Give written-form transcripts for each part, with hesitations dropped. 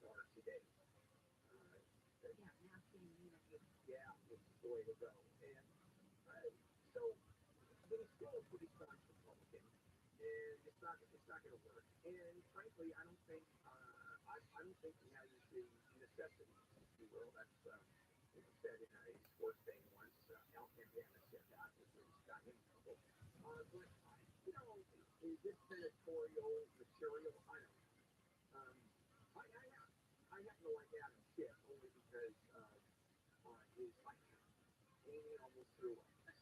are today. Yeah, it's the way to go. And so, but he's still a pretty staunch Republican, and it's not going to work. And frankly, I don't think he has the necessity, if you will. That's said in a sports thing once. Al Campana said that, which got him in trouble. But is this senatorial material? I don't know. I happen to like Adam Schiff only because his Amy almost threw up. I've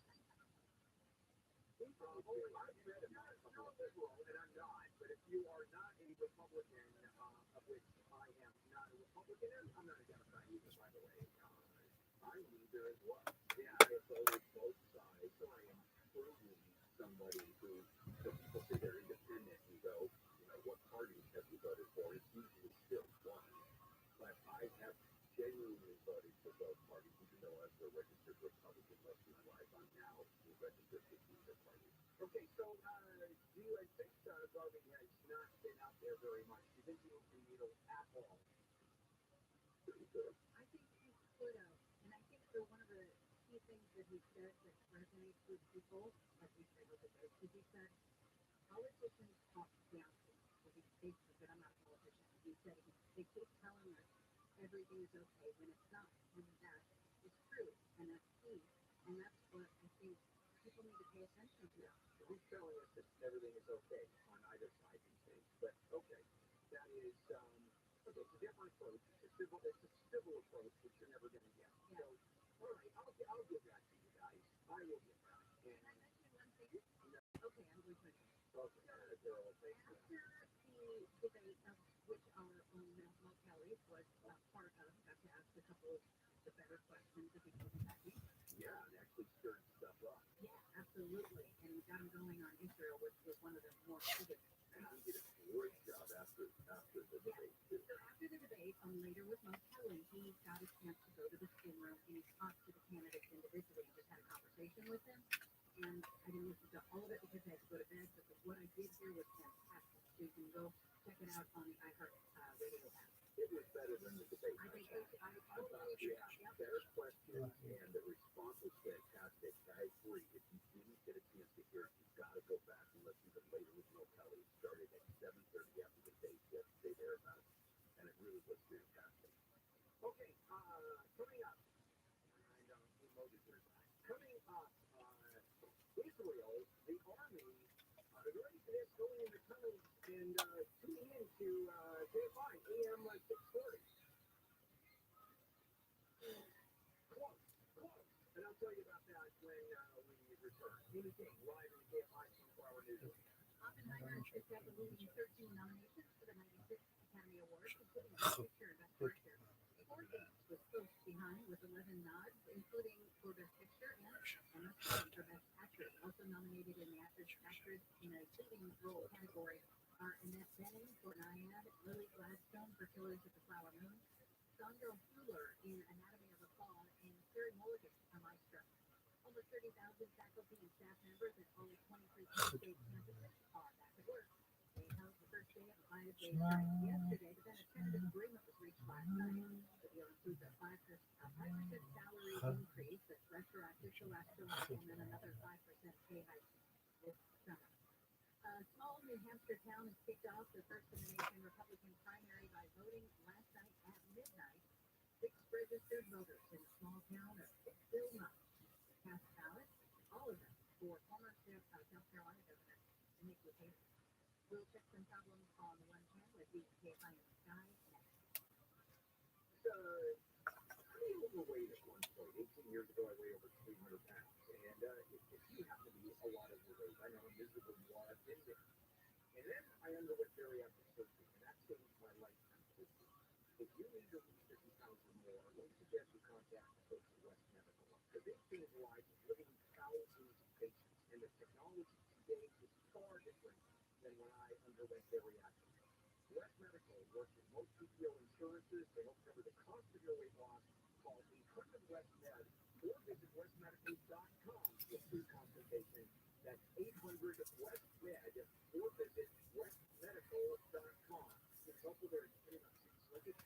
read about it. I'm a liberal, and I'm not. But if you are not a Republican, of which I am not a Republican, and I'm not a Democrat either, by the way. I'm neither as well. Yeah, I have voted both sides, so I am truly somebody who, so people say they're independent, you go, what party have you voted for? It's usually still one. But I have genuinely voted for both parties, even though I was a registered Republican most of my life. I'm now a registered either party. Okay, so do you think Rabbi has not been out there very much? Do you think he will be needle at all? Pretty good. I think he could have. And I think so one of the key things that he said that resonates with people, at least I hope it does, is he said politicians talk down to me. So he basically said, I'm not a politician. He said they keep telling us everything is okay when it's not. And that is true. And that's key. And that's what I think people need to pay attention to. He's telling us that everything is okay on either side these days. But okay, that is okay. It's a different approach. It's a civil approach, which you're never going to get. Yeah. So, all right, I'll give that to you guys. I will give that. And I mentioned one thing. No. Okay, I'm going to. Okay, girl. Thank you. After the debate of which our own Mo Kelly was part of, got to ask a couple of the better questions that people were asking. Yeah, and actually stirred stuff up. Yeah, absolutely. And we got him going on Israel, which was one of the more heated. And he did a great job after the debate. So after the debate, later with Mo Kelly, he got a chance to go to the spin room and he talked to the candidates individually and just had a conversation with them. And I didn't listen to all of it because I had to go to bed, but what I did hear was fantastic. So you can go check it out on the iHeart radio app. It was better than the debate. I think I totally agree. Better questions and the response was fantastic. I agree. If you didn't get a chance to hear it, you've got to go back and listen to it later with Mo Kelly. It started at 7:30 after the debate yesterday thereabouts, and it really was fantastic. Okay, coming up, I know Mo deserves that. Coming up, Israel, the army, they're ready for this, going into tunnels and tuning in to KFI AM 640. Close. And I'll tell you about that when we return. Anything live in the KFI 24-hour news. Oppenheimer is got the leading 13 nominations for the 96th Academy Awards, including Best Picture and Best Director. Four Things was close behind with 11 nods, including for Best Picture and Emma Stone for Best Actress. Also nominated in the Actress in a Leading Role category are Annette Bening for Naiad, Lily Gladstone for Killers of the Flower Moon, Sandra Hüller in Anatomy of a Fall, and Carey Mulligan for Maestro. Almost 30,000 faculty and staff members at all 23 state campuses are back at work. They held the first day of a 5-day strike yesterday, but then a tentative agreement was reached last night. The deal includes a 5% salary increase that's retroactive to last July, and then another 5% pay hike this summer. A small New Hampshire town has kicked off the first in the nation Republican primary by voting last night at midnight. 6 registered voters in a small town of Hicksville cast ballots, all of them for former South Carolina Governor Nikki Haley. We'll check some problems on the 110 with the KFI in the sky next. I'm overweight at one point. 18 years ago, I weighed over 300 pounds. And if you happen to be a lot overweight, I know miserable you are, I've been there. And then I underwent bariatric surgery, and that changed my life completely. If you need to lose 50 pounds or more, let me suggest you contact folks at West Medical. Because they've changed lives of living thousands of patients, and the technology today is far different than when I underwent bariatric. West Medical works with most PPO insurances. They help cover the cost of your weight loss. Call 800 West Med or visit westmedical.com for free consultation. That's 800 West Med or visit westmedical.com. It's helpful there. It's pretty much like it's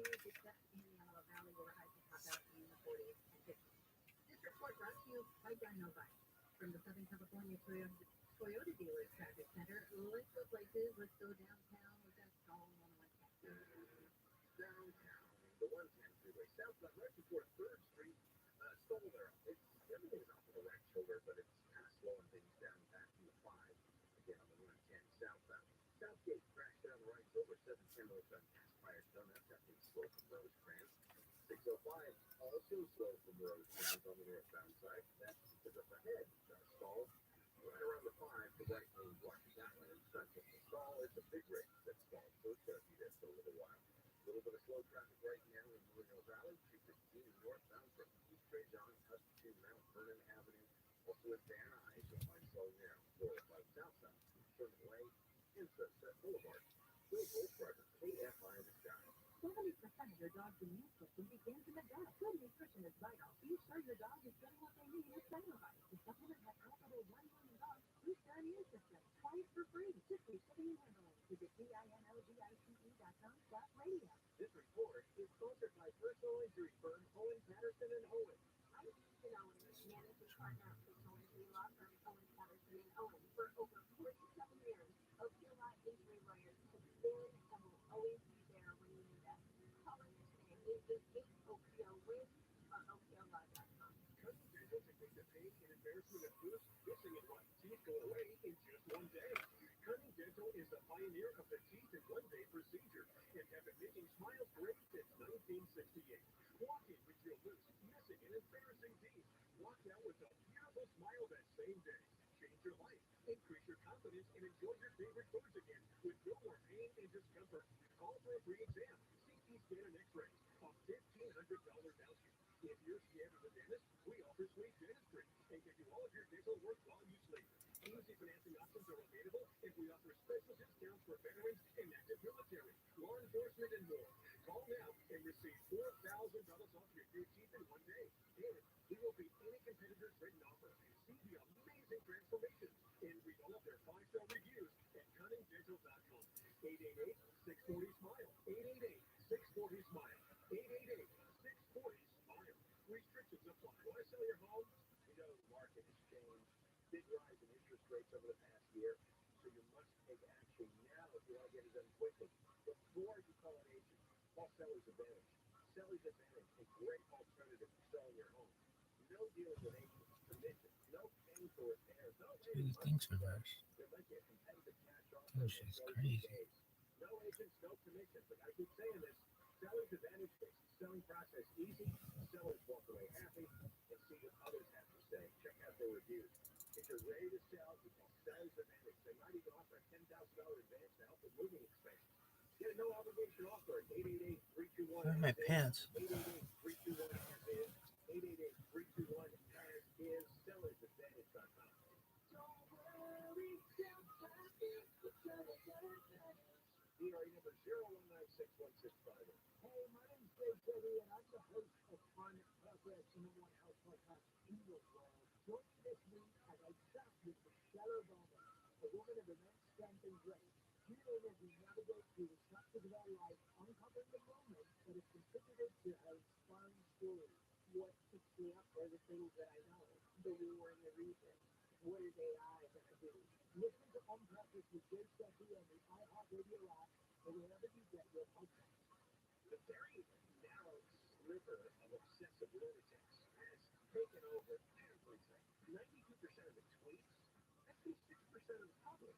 cities except in the Antelope Valley, where highs will top out in the 40s and 50s. This report brought to you by Novi. From the Southern California Toyota Dealers Traffic Center, let's go places. Let's go downtown. We've got a stall on the 110. Downtown, the 110 freeway, southbound, right before 3rd Street, stole there. Everything's off to the right shoulder, but it's kind of slowing things down back from the 5. Again, on the 110 southbound. Southgate crashed down the right shoulder, 710 northbound. Caspire Donut, that thing's slow from Rosecrans. 605, also slow from Rosecrans on the northbound side. That's because up ahead, stall right around the 5, the right lane blocking that lane. It's not just a stall, it's a big rig that's stalled, so it's going to be there for a little while. A little bit of slow traffic right now in Moreno Valley, 215 northbound from East Ridge on up to Mount Vernon Avenue. Also in Van Nuys, you'll find slowing there on 405 southbound, Sherman Way, and Sunset Boulevard. Bill Goldberger, KFI in the sky. 70% of your dog's immune system begins in the gut. Good nutrition is vital. Be sure your dog is getting what they need with Cellularite. The supplement has helped over 1 million dogs boost their immune system. Try it for free. Just through shipping and handling. Visit dinodice.radio. This report is sponsored by personal injury firm Owen Patterson and Owen. I'm Susan Owen, managing partner of personal injury law firm Owen Patterson and Owen. For over 47 years, OPLI injury lawyers have been and will always be there when you need us. Call us today, 888-OPO-WIN or OPLI.com. Cutting dental techniques that pain and embarrassment of use, missing and wanting teeth go away in just one day. Cutting Dental is the pioneer of the teeth in one day procedure and have been making smiles great since 1968. Walk in with your loose, missing, and embarrassing teeth. Walk out with a beautiful smile that same day. Change your life, increase your confidence, and enjoy your favorite toys again with no more pain and discomfort. Call for a free exam, CT scan, and X-ray. A $1,500 voucher. If you're scared of the dentist, we offer sleep dentistry and can do all of your dental work while you sleep. Easy financing options are available, and we offer special discounts for veterans and active military, law enforcement, and more. Call now and receive $4,000 off your new teeth in one day. And we will beat any competitor's written offer. See the amazing transformations and read all of their 5-star reviews at cunningdental.com. 888-640-SMILE. 888-640-SMILE. 888-640-SMILE. Restrictions apply. Want to sell your home? You know the market has changed. Big rise in interest rates over the past year, so you must take action now if you want to get it done quickly. Before you call an agent, call Seller's Advantage. Seller's Advantage, a great alternative to selling your home. No dealing with agents, commission, no paying for repairs, no Dude, thanks for that. they let you a competitive cash offer. That shit's crazy. No agents, no commission. But I keep saying this. Seller's Advantage makes the selling process easy. Sellers walk away happy and see what others have to say. Check out their reviews. If you're ready to sell, you call Seller's Advantage. They might even offer a $10,000 advance to help with moving expenses. Get a no obligation offer at 888-321. Where are my pants? 888-321-AS-IS. 888-321-AS-IS. SellersAdvantage.com. Don't worry, DRE number 0196165. Hey, my name's Dave Kelly, and I'm the host of Fun Progress, the number 1 health podcast in the world. Join me this week as I chat with Michelle Obama, a woman of immense strength and grace. Tune in as we navigate through the chapters of our life, uncovering the moment that has contributed to her inspiring story. What keeps me up are the things that I know, the war in the region. What is AI going to do? Listen to On Purpose with Jay Steffi on the iHeartRadio app or wherever you get your podcasts. The very narrow sliver of obsessive lunatics has taken over everything. 92% of the tweets, actually 6% of the public.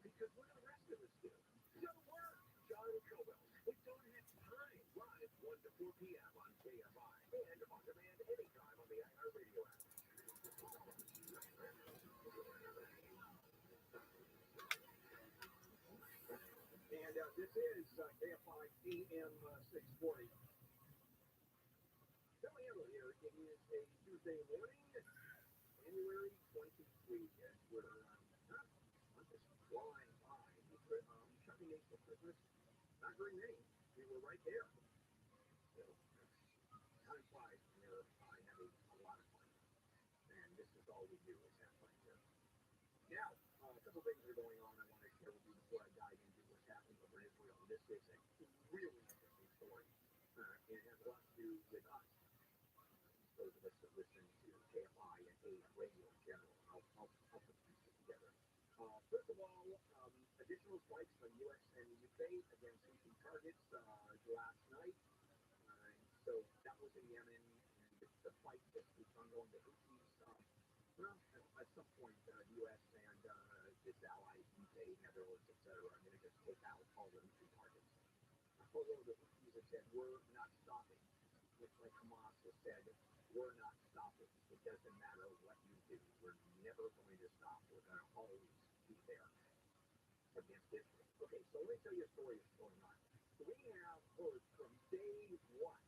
Because what do the rest of us do? Go to work. John Cobell. We don't have time. Live 1 to 4 p.m. on KFI and on demand anytime on the iHeartRadio app. And this is KFI AM 640. Tell me here, it is a Tuesday morning, January 23. We're just flying by. Chucking days for Christmas. Not very many. We were right there. So, time flies when you're having a lot of fun. And this is all we do is have fun here. Now, a couple things are going on I want to share with you before I dive into what's happening over in Israel. This is a really interesting story. and has a lot to do with us. Those of us that listen to KFI and AM radio in general. I'll put the pieces together. First of all, additional strikes on U.S. and the U.K. against Houthi targets last night. So that was in Yemen, and the fight that keeps ongoing. The Houthis, at some point, the U.S. and its allies, UK, Netherlands, etc., are going to just take out all the Houthi targets. Although the Houthis have said, we're not stopping, just like Hamas has said, we're not stopping. It doesn't matter what you do. We're never going to stop. We're going to always be there against Israel. Okay, so let me tell you a story that's going on. We have heard from day one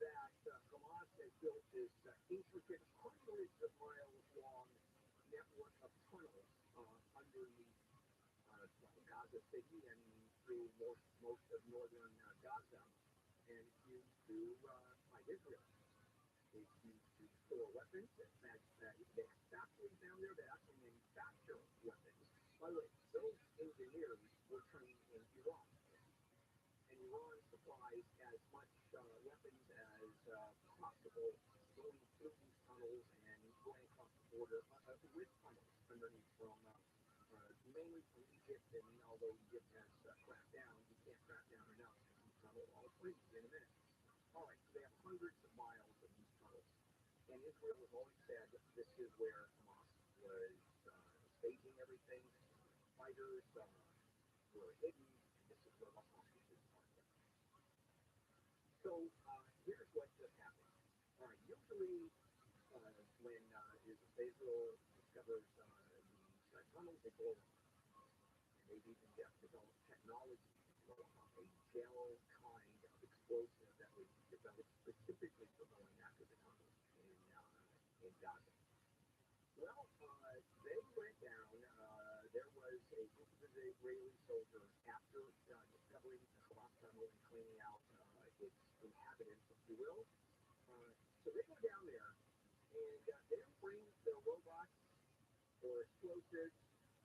that Hamas has built this intricate, hundreds of miles long network of tunnels underneath Gaza City and through most of northern Gaza, and it's used to fight Israel. It's used to store weapons. They have factories down there that actually manufacture weapons. By the way, those engineers were trained in Iran, and Iran supplies as much weapons as possible going through these tunnels and going across the border with tunnels underneath from mainly from Egypt, and although Egypt has cracked down, you can't crack down enough to these tunnels. I'll explain to you in a minute. All right, so they have hundreds of miles of these tunnels, and Israel has always said this is where Hamas was staging everything. Fighters were hidden, and this is where the hostages are kept. So here's what just happened. All right, usually when Israel discovers these tunnels, they blow up. And they've even developed technology to blow up a gel kind of explosive that was developed specifically for going after the tunnels in Gaza. Well, they went down. There was a group of Israeli soldiers after discovering the Hamas tunnel and cleaning out its inhabitants, if you will. So they go down there, and they don't bring their robots or explosives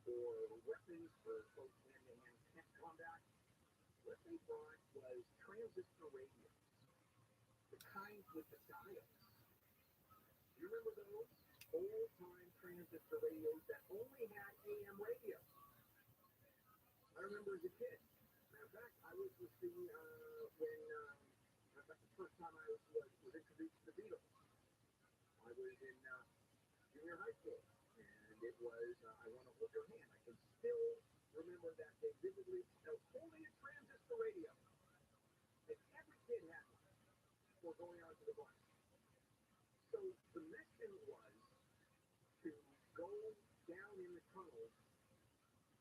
or weapons for close hand-to-hand combat. What they brought was transistor radios, the kind with the dials. You remember those old-time transistor radios that only had AM radio? I remember as a kid. Matter of fact, I was listening the first time I was introduced to the Beatles. I was in junior high school, and it was I Want to Hold Your Hand. I can still remember that day vividly. I was holding a transistor radio, and every kid had one before going onto the bus. So the mission was to go down in the tunnels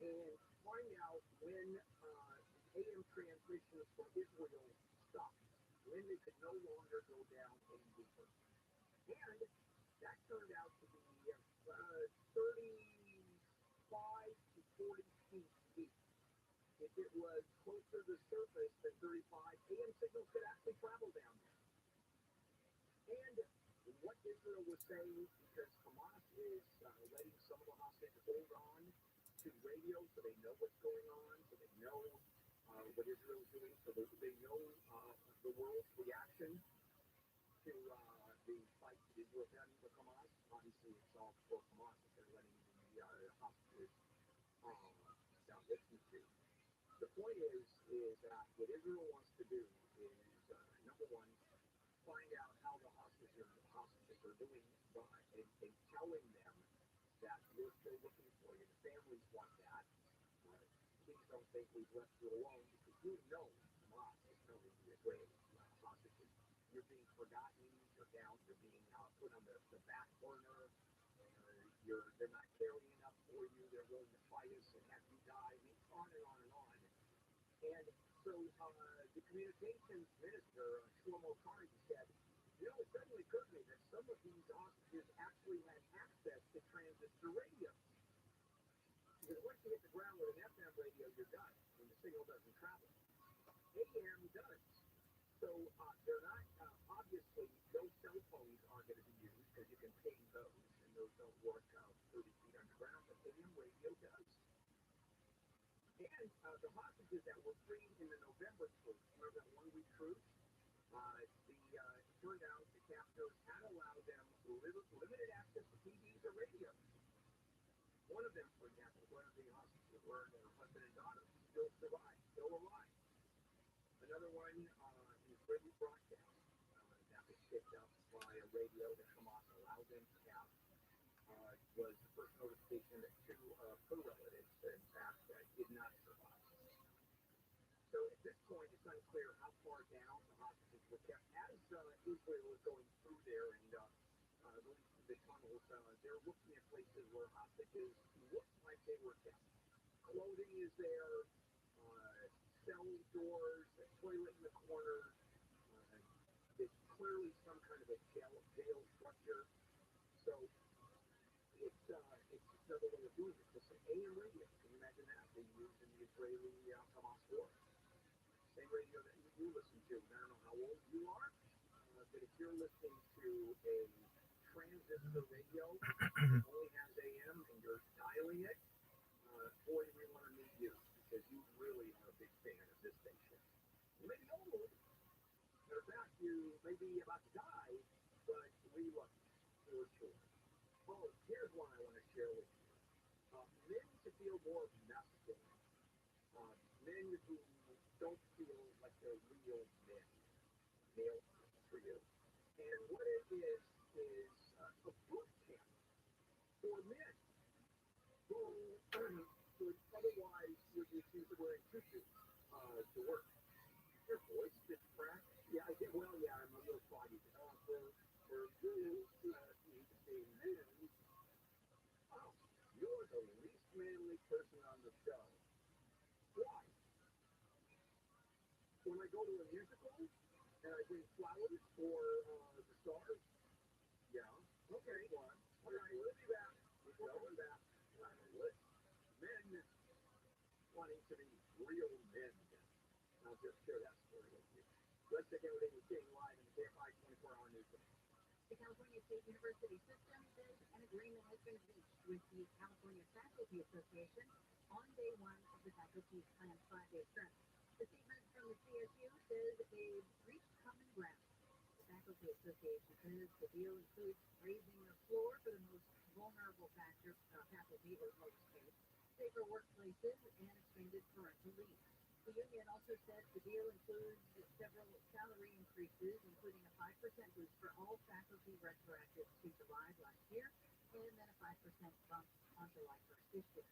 and find out when the AM transmissions from Israel stopped, when they could no longer go down any deeper. And that turned out to be 35 to 40 feet deep. If it was closer to the surface than 35, AM signals could actually travel down there. And what Israel was saying, because Hamas is letting some of the hostages hold on to radio so they know what's going on, so they know what Israel is doing, so they know the world's reaction to the fight that Israel is having with Hamas. Obviously, it's all for Hamas that they're letting the hostages not listen to. The point is that what Israel wants to do is, number one, find out how the hostages are doing and telling them that we're still looking for you. The families want that. Please don't think we've left you alone, because you know Hamas is telling the Israeli hostages, you're being forgotten, you're down, you're being put on the back burner, they're not caring enough for you, they're willing to fight us and have you die, I mean, on and on and on. And so the communications minister, Shlomo Kari, said, it suddenly occurred to me that some of these hostages actually had access to transistor radios. Because once you hit the ground with an FM radio, you're done, and the signal doesn't travel. AM does. So they're not, obviously, those cell phones aren't going to be used, because you can ping those, and those don't work 30 feet underground, but AM radio does. And the hostages that were freed in the November truce, remember that one-week truce? It turned out the captors had allowed them limited access to TVs or radios. One of them, for example, one of the hostages were their husband and daughter, still alive. Another one, an Israeli broadcast that was picked up by a radio that Hamas allowed them to have, was the first notification that two co-relatives, in fact, did not survive. So at this point, it's unclear how far down the hostages were kept. As Israel was going through there and going through the tunnels, they're looking at places where hostages look like they were kept. Clothing is there, cell doors, a toilet in the corner. It's clearly some kind of a jail structure. So it's another way of doing it. Just an AM radio. Can you imagine that? They use in the Israeli Hamas war. Same radio that you listen to. I don't know how old you are, but if you're listening to a transistor radio that only has AM and you're dialing it, boy, we want to meet you because you really are a big fan of this station. You may be old. Matter of fact, you may be about to die, but we love you for sure. Oh, here's one I want to share with you. Men to feel more masculine. Men who don't feel like they're real men. Male for you. And what it is a boot camp for men who would otherwise would refuse to wear tutus to work. Your voice gets cracked. Yeah, I get. Well, yeah, I'm a little foggy. For you, need to be men. Oh, you're the least manly person on the show. Why? When I go to a musical and I bring flowers for the stars, yeah, okay, one. All right, we'll be back. We'll be back. Men wanting to be real men. I'll just share that story with you. Let's check everything we're seeing live in the KFI 24-hour news. The California State University system says an agreement has been reached with the California Faculty Association on day one of the faculty's planned 5-day trip. The statement from the CSU says they've reached common ground. The Faculty Association says the deal includes raising the floor for the most vulnerable faculty or lowest paid, safer workplaces, and extended parental leave. The union also said the deal includes several salary increases, including a 5% boost for all faculty retroactive to July last year, and then a 5% bump on July 1st this year.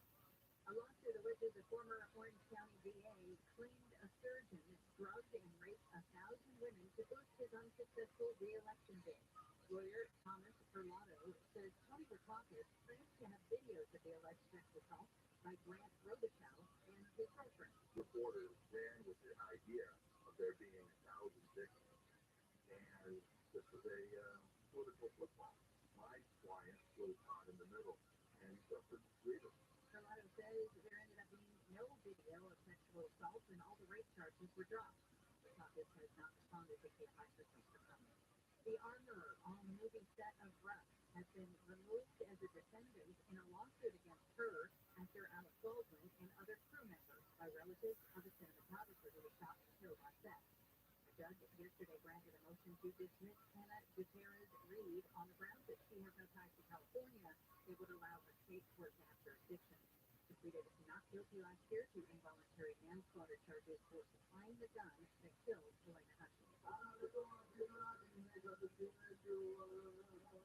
A lawsuit alleges a former Orange County DA claimed a surgeon drugged and raped 1,000 women to boost his unsuccessful re-election bid. Lawyer Thomas Perlotto says Tony Dukakis claims to have videos of the alleged sex assault by Grant ROTHSCHILD and his girlfriend. Reporters ran with the idea of there being 1,000 victims, and this was a political football. My client was caught in the middle and suffered freedom. Perlotto says there ended up being no video of sexual assault and all the rape charges were dropped. Dukakis has not responded to KFI's request for comment. The armorer on the movie set of Rust has been removed as a defendant in a lawsuit against her after Alec Baldwin and other crew members by relatives of a cinematographer who was shot and killed on set. A judge yesterday granted a motion to dismiss Hannah Gutierrez-Reed on the grounds that she has no ties to California. It would allow a state court to have jurisdiction. She pleaded not guilty last year to involuntary manslaughter charges for supplying the gun that killed Elena Hutchins.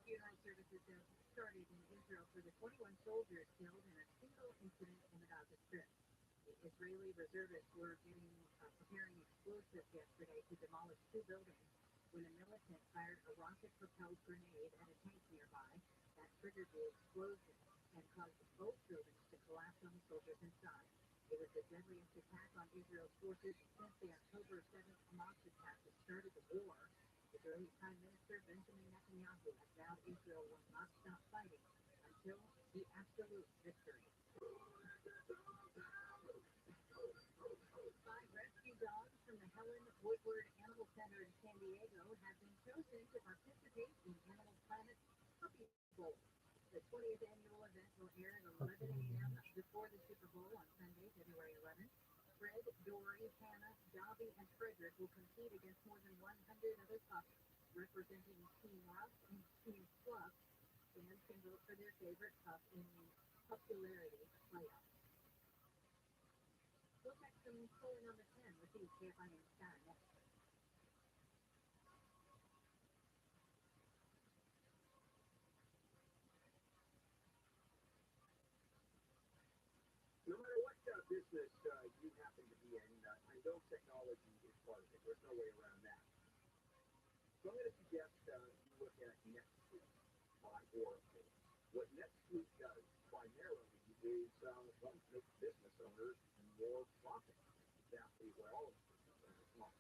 Funeral services have started in Israel for the 21 soldiers killed in a single incident in the Gaza Strip. The Israeli reservists were preparing explosives yesterday to demolish 2 buildings when a militant fired a rocket-propelled grenade at a tank nearby that triggered the explosion and caused both buildings to collapse on the soldiers inside. It was the deadliest attack on Israel's forces since the October 7th Hamas attack that started the war. Israeli Prime Minister Benjamin Netanyahu has vowed Israel will not stop fighting until the absolute victory. 5 rescue dogs from the Helen Woodward Animal Center in San Diego have been chosen to participate in Animal Planet's Puppy Bowl. The 20th annual event will air at 11 a.m. before the Super Bowl on Sunday, February 11th. Fred, Dory, Hannah, Dobby, and Frederick will compete against more than 100 other pups representing Team Ruff and Team Fluff. Fans can vote for their favorite pup in the popularity playoff. We'll check some polling on the 10 with these KFI and Star next. No matter what business you happen to be in, I know technology is part of it. There's no way around that. So I'm going to suggest you look at NetSuite by Oracle. What NetSuite does primarily is make business owners more profit. Exactly what all of us business owners want.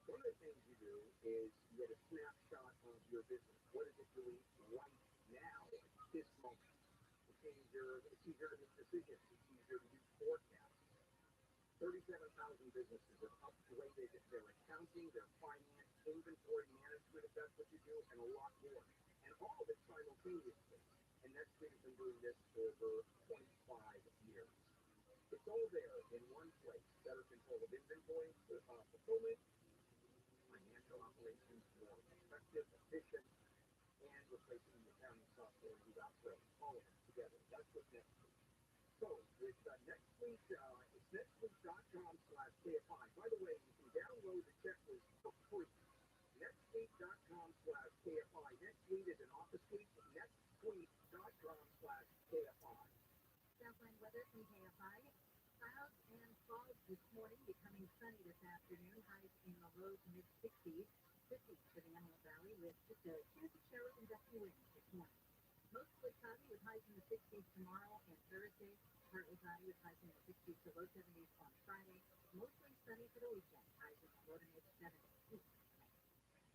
One of the things you do is you get a snapshot of your business. What is it doing right now, at this moment? It's easier to make decisions. It's easier to do forecasts. 37,000 businesses have upgraded their accounting, their finance, inventory management, if that's what you do, and a lot more. And all of it simultaneously. And NetSuite has been doing this for over 25 years. It's all there in one place. Better control of inventory, fulfillment, financial operations, more effective, efficient, and replacing the accounting software you've outsourced. All of it together. That's what NetSuite. So with NetSuite, it's netsuite.com/KFI. By the way, you can download the checklist for free. netsuite.com/KFI. NetSuite is an office suite. netsuite.com/KFI. Southland weather from KFI. Clouds and fog this morning, becoming sunny this afternoon. Highs in the low to mid 60s. 50s for the Antelope Valley with just a chance of showers and gusty winds this morning. Mostly cloudy with highs in the 60s tomorrow and Thursday. Partly cloudy with highs in the 60s to low 70s on Friday. Mostly sunny for the weekend. Highs in the low to mid 70s.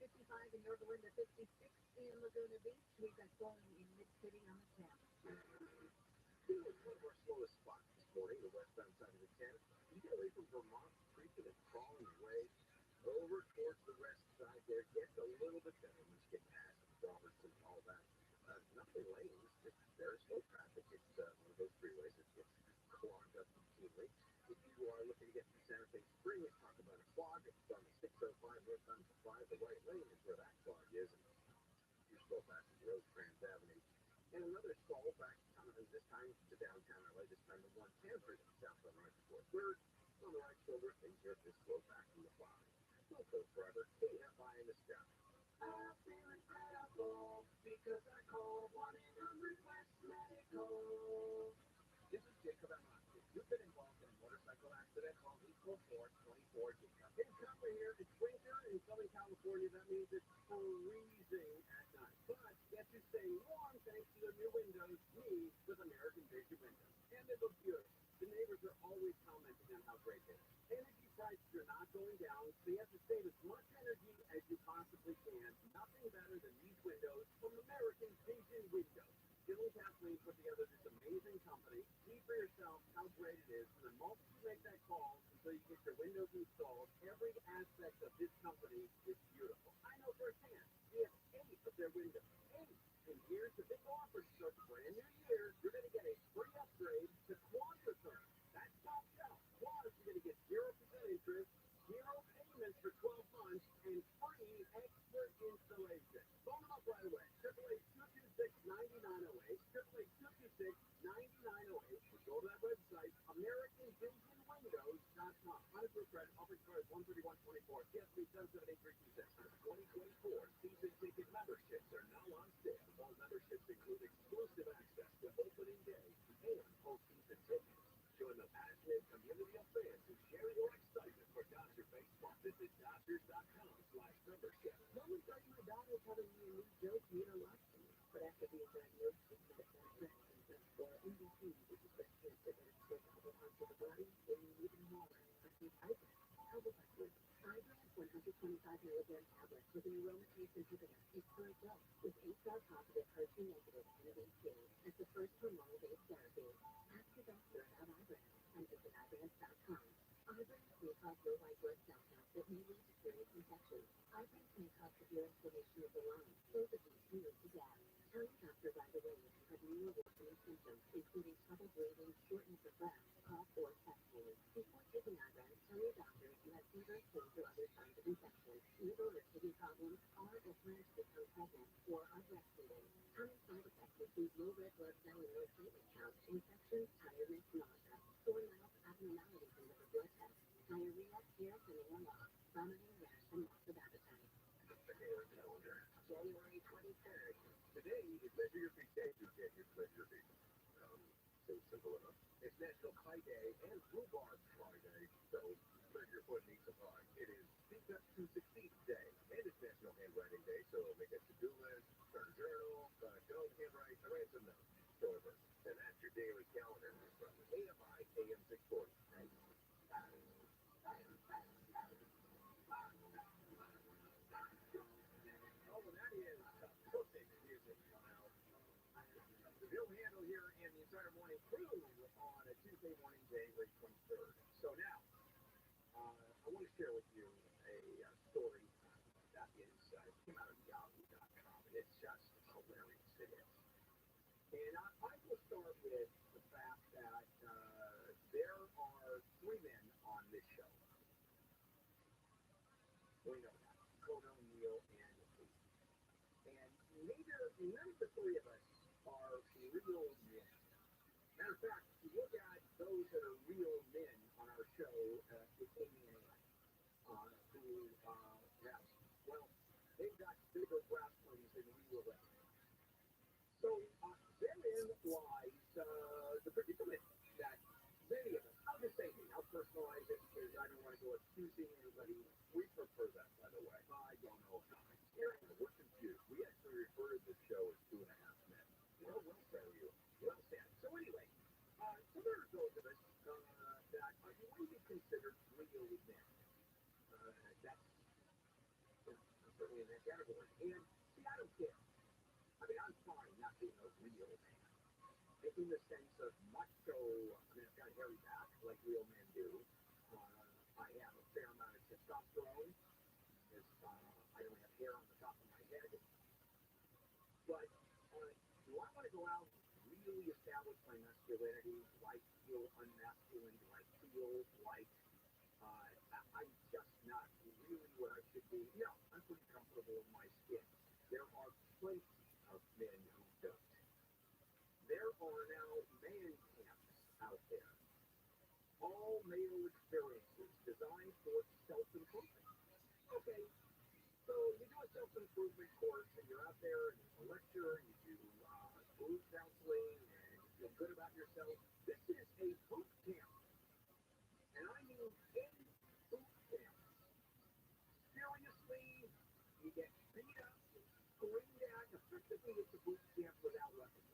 55 in Yorba Linda, 56 in Laguna Beach. We've got flowing in Mid-City on the 10. It was one of our slowest spots this morning, the westbound side of the 10. You get away from Vermont, creeping and crawling your way over towards the west side there. Gets a little bit better once you get past Robertson and all that. Nothing lanes, just very slow traffic. It's one of those freeways that gets clogged up routinely. If you are looking to get to Santa Fe Springs, talk about a clog. It's on the 605 northbound 5. The right lane is where that clog is. And you're still passing Rosecrans Avenue. And another stall back this time to downtown LA, this time to 110 for the southbound right before 3rd. On the right shoulder, things are just slow back from the 5. So forever, KFI in the sky. I feel incredible because I called 1-800-WEST Medical. This is Jacob at Rothschild. If you've been involved in a motorcycle accident, call 844-24-JACOB. Hey, Copper here. It's winter in Southern California. That means it's freezing at night. But guess who's staying warm thanks to their new windows? Me with American Vision Windows. And they look beautiful. The neighbors are always commenting on how great they are. Energy prices are not going down, so you have to save as much energy as you possibly can. Nothing better than these windows from American Vision Windows. Jill and Kathleen put together this amazing company. See for yourself how great it is. And the moment you make that call until you get your windows installed, every aspect of this company is beautiful. I know firsthand. We have 8 of their windows. 8. And here's the big offer to start the brand new year. You're going to get a free upgrade to QuantaTherm. That's top shelf. Plus, you're going to get 0% interest, 0 payments for 12 months, and free expert installation. Phone them up right away. 888-226-9908. 888-226-9908. Or go to that website, AmericanVisionWindows.com. Honestly, credit offer expires 1/31/24. TSB 778-326. 2024 season ticket memberships are now on sale. All memberships include exclusive access to opening day and postseason tickets. Join the passionate community of fans who share your excitement for Dodger baseball. Visit Dodgers.com/membership. Let me tell you, my daughter's having me a new joke mean a lot to me. But after being diagnosed with medical infections or NBC, which is breast cancer that is spread to other parts of the body, they need even more. I think Igers. How will I do it? Igers 125 milligram tablets with an aromatase inhibitor is current dose with HR-positive, HER2-negative, and HER2. It's the first hormonal-based therapy. Ask your doctor about Ibrance and visit Ibrance.com. Ibrance may cause low white blood cell count that may lead to serious infections. Ibrance may cause severe inflammation of the lungs. Both of these can lead to death. Tell your doctor right away and rhubarb Friday, so let your foot need some fun. It is Speak Up to Succeed Day, and it's National Handwriting Day, so make a to-do list, start a journal, don't handwrite a ransom note, show a person. And that's your daily calendar from AMI AM 640. Oh, and that is perfect music. Bill Handle here and the entire morning crew on a Tuesday morning, January 23rd. So now, I want to share with you a story that came out of yahoo.com, and it's just hilarious. It is. And I will start with the fact that there are three men on this show. We know that. Coda, Neil, and Pete. And none of the three of us are real men. Matter of fact, if you look at those that are real men on our show, it's Amy and Ann, who have, well, they've got bigger brass rings than we will let. So therein lies the predicament that many of us, I'll just say me, I'll personalize it because I don't want to go accusing anybody. We prefer that, by the way. I don't know if we're confused. We actually refer to this show as 2.5 Men. Well, we'll tell you. Well said. So anyway, so there are those of us that would be considered real men. That's certainly in that category. And see, I don't care. I mean, I'm fine not being a real man. In the sense of macho, I mean, I've got a hairy back like real men do. I have a fair amount of testosterone. I don't have hair on the top of my head. But do I want to go out and really establish my masculinity? Do I feel unmasculine? Do I feel like I'm just not really what I should be? No, I'm pretty comfortable in my skin. There are plenty of men who don't. There are now man camps out there. All male experiences designed for self-improvement. Okay, so you do a self-improvement course and you're out there and it's a lecture and you do group counseling and you feel good about yourself. This is a boot camp. And I mean in boot camp. Seriously, you get beat up, screamed at. Effectively, it's a boot camp without weapons.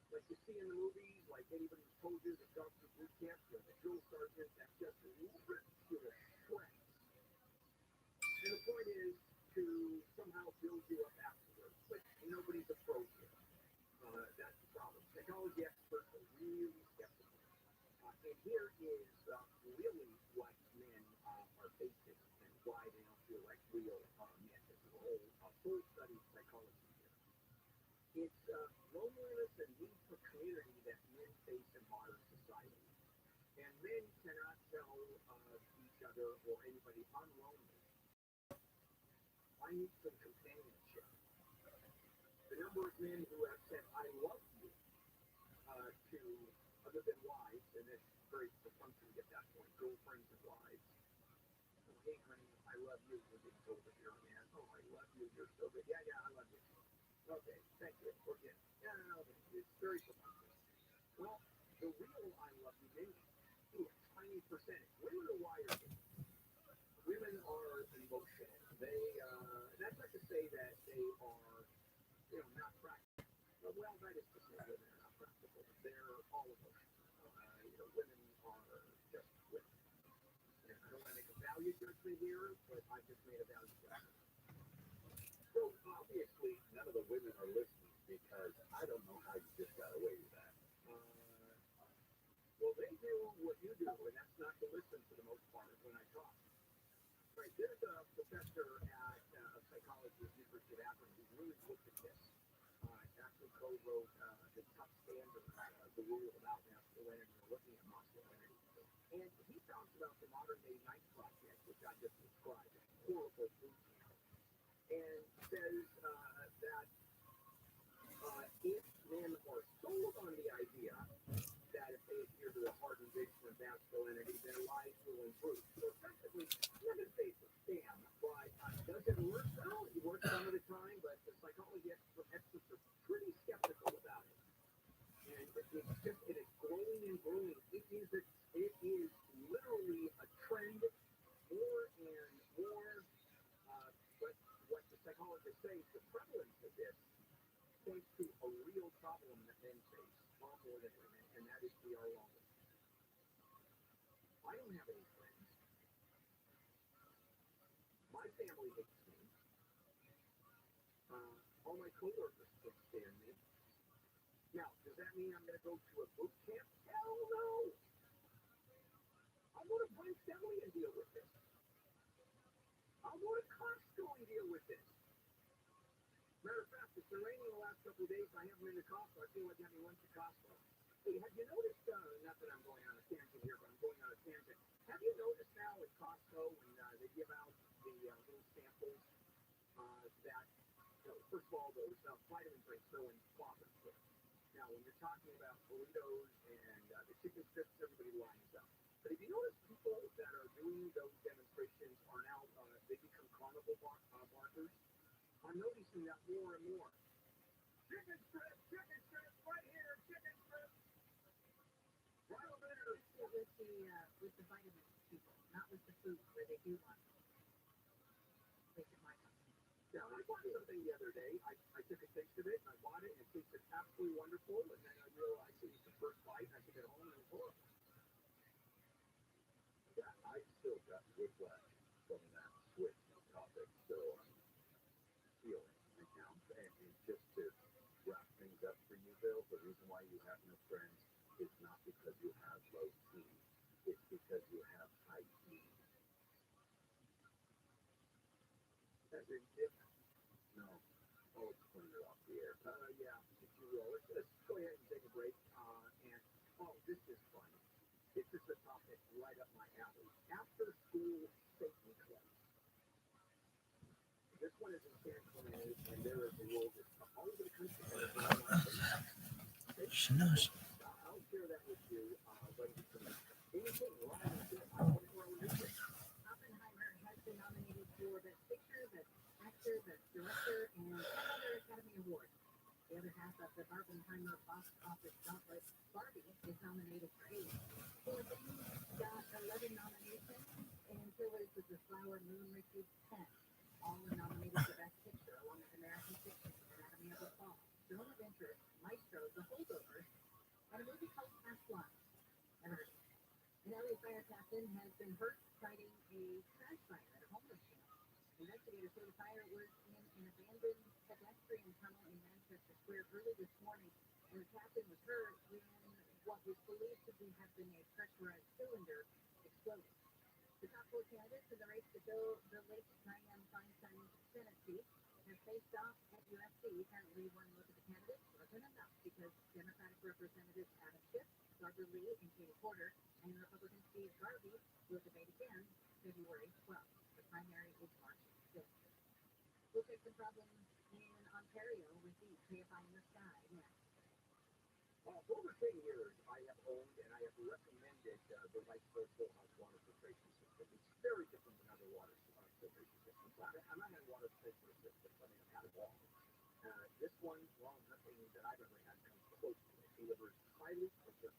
Like you see in the movies, like anybody who told you they've gone through boot camp, the drill sergeant that just rips you to shreds. And the point is to somehow build you up afterwards, but nobody's approaching. That's the problem. Psychology experts are really skeptical. And here is really what men are facing and why they don't feel like real men. This is a full study of psychology here. It's loneliness and need for community that men face in modern society. And men cannot tell each other or anybody, I'm lonely. I need some companionship. The number of men who have said, I love you, to other than wives, and it's very perfunctory at that point, girlfriends and wives. Oh, hey, honey, I love you. We're getting told that you're a man. Oh, I love you. You're so good. Yeah, I love you. Okay, thank you. We're good. Yeah, no, it's very perfunctory. Well, the real I love you means a tiny percentage. Women are wired. Women are emotional. That's not to say that they are, not practical. Well, that is to say that they're not practical. They're all emotional. Women are just women. And I don't want to make a value judgment here, but I just made a value judgment. So obviously, none of the women are listening because I don't know how you just got away with that. Well, they do what you do, and that's not to listen for the most part when I talk. Right, there's a professor at psychology at the University of Akron who really looked at this. Actually co-wrote the Tough Standard, the rule about masculinity, or looking at masculinity. And he talks about the modern day night project, which I just described, horrible boot camp, and says that if men are sold on the idea that if they adhere to the hardened vision of masculinity, their lives will improve. So effectively, I'm not going to say it's a scam, but does it work? Well, it works some of the time, but the psychology experts are pretty skeptical about it. And it is growing and growing. It is have any friends. My family hates me. All my coworkers can't stand me. Now, does that mean I'm going to go to a boot camp? Hell no! I'll go to Brent Deli and deal with this. I'll go to Costco and deal with this. Matter of fact, it's been raining the last couple of days. I haven't been to Costco. I feel like having lunch at Costco. Hey, have you noticed, not that I'm going on a tangent here, but I'm going on a tangent. Have you noticed now at Costco when they give out the little samples that, first of all, those vitamin drinks go in closet quick. Now, when you're talking about burritos and the chicken strips, everybody lines up. But if you notice, people that are doing those demonstrations are now, they become carnival markers. I'm noticing that more and more. Chicken strips, right here, chicken strips. Right over there. With the vitamin people, not with the food where they do want to. Yeah, I bought something the other day. I took a taste of it, and I bought it, and it tasted absolutely wonderful. And then I realized it was the first bite, and I took it home, and it was horrible. Yeah, I still got whiplash from that switch topic, so I'm feeling right now. And just to wrap things up for you, Bill, the reason why you have no friends is not because you have low T, it's because you have high E. That's very different. No, I'll explain it off the air. Yeah, if you will. Let's go ahead and take a break. This is fun. This is a topic right up my alley. After school safety club. This one is in San Clemente, and there is a world all over the country. She knows. I'll share that with you. But anything wrong with it, I want to throw it in there. Oppenheimer has been nominated for Best Picture, Best Actor, Best Director, and 10 other Academy Awards. The other half of the Barbenheimer box office gauntlet, Barbie, is nominated for 8. Poor Things got 11 nominations, and Killers of the Flower Moon received 10. All are nominated for Best Picture, along with American Fiction, Anatomy of a Fall, Zone of Interest, Maestro, The Holdovers, and a movie called Past Lives. Never heard of it. An LA fire captain has been hurt fighting a trash fire at a homeless camp. Investigators say the fire was in an abandoned pedestrian tunnel in Manchester Square early this morning, and the captain was hurt when what was believed to have been a pressurized cylinder exploded. The top 4 candidates in the race to fill the late Dianne Feinstein Senate seat have faced off at UFC. Apparently, one look at the candidates wasn't enough because Democratic Representatives Adam Schiff, Barbara Lee, and Katie Porter, and Republican Steve Garvey will debate again February 12th. The primary is March 5th. We'll take some problems in Ontario with the KFI in the sky next. For over 10 years, I have owned and I have recommended the LikeForlike whole house water filtration system. It's very different than other water filtration systems. I'm not in water filtration systems. I mean, I've had them all. This one, well, nothing that I've ever had comes close to it. It delivers highly filtered,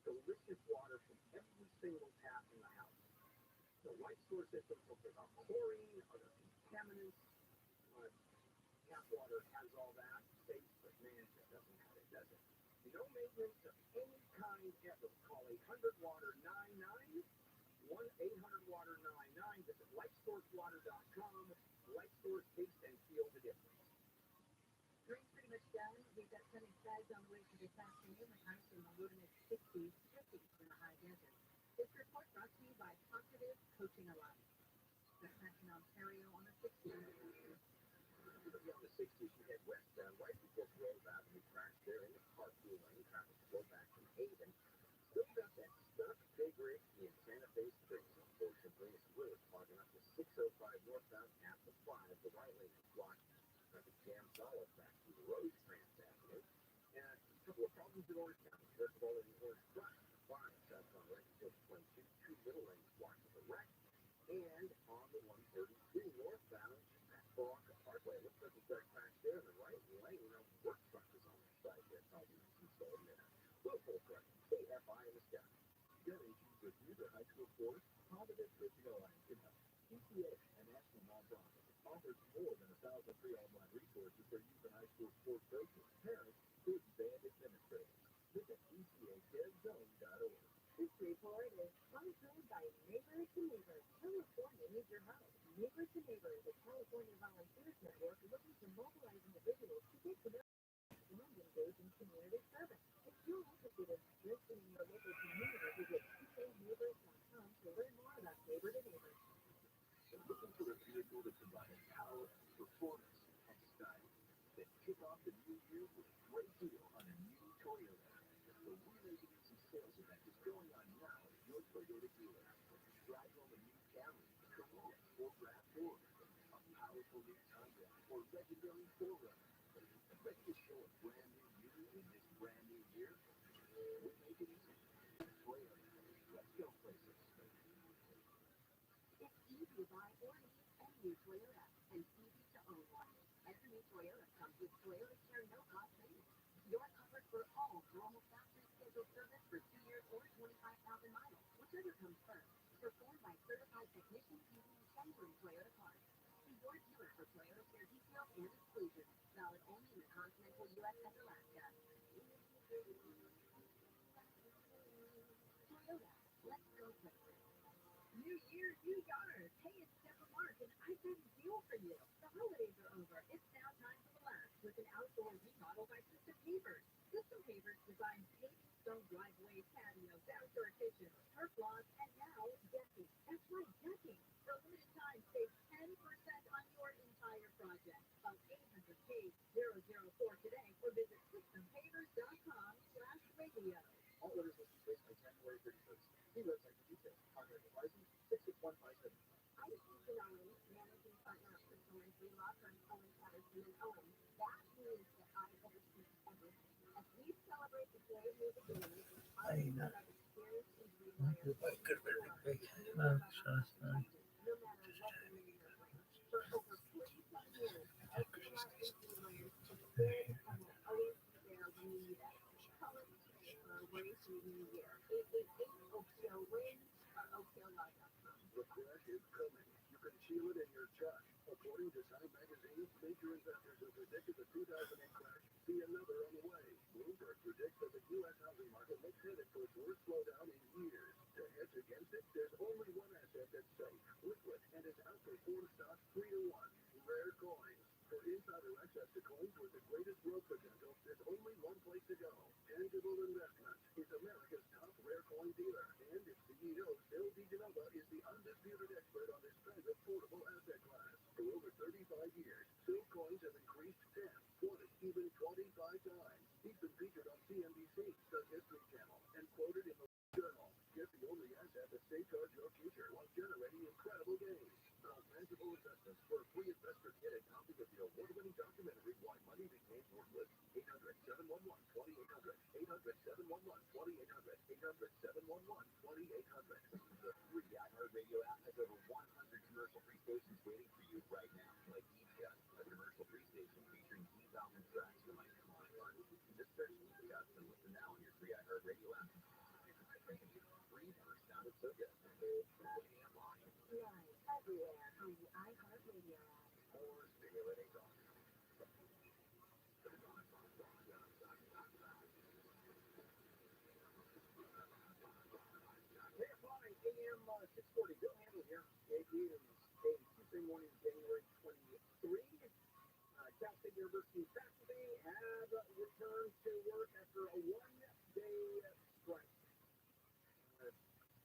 delicious water from every single tap in the house. The LikeForlike system filters out chlorine, other contaminants. Tap water has all that, safe, but man, it doesn't have it, does it? No maintenance of any kind ever. Call 800-WATER-99, 1-800-WATER-99. Visit likeforlikewater.com. LikeForlike, taste and feel the difference. Rain's pretty much done. We've got sunny skies on the way for this afternoon with highs in the low to mid 60s, 50s in the high desert. This report brought to you by Positive Coaching Alliance. That's back in Ontario on the 60s. On the 60s, you head west right before Grove Avenue crash there in the carpool lane. Traffic flow back from Haven. Still got that stuck big rig in Santa Fe Springs. Unfortunately, it's really clogging up the 605 northbound at the 5. The right lane is blocked. Traffic jam solid back to the road, Trans Avenue. And a couple of problems in Orange County. First of all, in the Orange Brush, 5 southbound right before the 22. 2 middle lanes blocked with a wreck. And on the 132 northbound at Baraka Parkway, looks like we've got a crash there in the right lane. Work truck is on the side there, causing some slow minute. Low full truck, KFI in the sky. Get issues with either high school sports, Positive Coaching Alliance can help. PCA, a national nonprofit, offers more than 1,000 free online resources for youth and high school sports coaches, parents, students, and administrators. Visit PCAKidZone.org. This report is sponsored Toyota provided power, performance, and style. Then kick off the new year with a great deal on a new Toyota. The We Make It Easy sales event is going on now at your Toyota dealer. Drive home a new Camry, Corolla, or RAV4, a powerful new Tundra, or legendary 4Runner. Ready to show a brand new you in this brand new year? We make it easy. Toyota. Let's go places. It's easy to buy or lease any new Toyota and easy to own one. Every new Toyota comes with Toyota Care No Cost Payment. You're covered for all normal factory scheduled service for 2 years or 25,000 miles, whichever comes first. Performed by certified technicians using genuine Toyota parts. See your dealer for Toyota Care details and exclusions. Valid only in the continental U.S. and Alaska. Toyota, let's go places. New year, new yard. Hey, it's Deborah Mark, and I've got a deal for you. The holidays are over. It's now time to relax with an outdoor remodel by System Pavers. System Pavers designs paving, stone driveways, patios, outdoor kitchens, turf lawns, and now decking. That's right, decking. For a limited time, save 10% on your entire project. Call 800-K-004 today or visit systempavers.com/radio. All orders must be placed by January 31st. See website for details. Contact license 66157. I'm Susan Owens, managing partner of Crystal and Free Law Firm Owens, Patterson and Owens. That means that I oversee everything. As we celebrate the joy of new beginnings, our team of experienced injury lawyers no matter what the layer brings. For over 45 years, our team of injury lawyers is there and will always be there when you need us. Call us today for our race in the new year. 888-OPO-WINS or OPOLaw.com. The crash is coming. You can feel it in your chest. According to Time Magazine, major investors have predicted the 2008 crash see another on the way. Bloomberg predicts that the U.S. housing market looks headed for its worst slowdown in years. To hedge against it, there's only one asset that's safe, liquid, and has outperformed stocks 3-1. Rare coins. For insider access to coins with the greatest growth potential, there's only one place to go. Tangible Investments is America's top rare coin dealer, and its CEO, Bill DeGenova, is the undisputed expert on this private portable asset class. For over 35 years, Bill coins have increased 10, 20, even 25 times. He's been featured on CNBC, the History Channel, and quoted in the Journal. Get the only asset that safeguards your future while generating incredible gains. Call Tangible Investments for a free investor kit and copy of the award-winning documentary Why Money Became Worthless. 800-711-2800. 800-711-2800. 800-711-2800. The free iHeartRadio app has over 100 commercial-free stations waiting for you right now, like EPS, a commercial-free station featuring 2,000 tracks from iconic artists. Just search EPS and listen now on your free iHeartRadio app. Free never sounded so good. Waiting online. Live everywhere on the iHeartRadio app. More stimulating talk. Hey, fine. AM 640. Bill Handel here. It is a Tuesday morning, January 23. Cal State University faculty have returned to work after a one-day strike.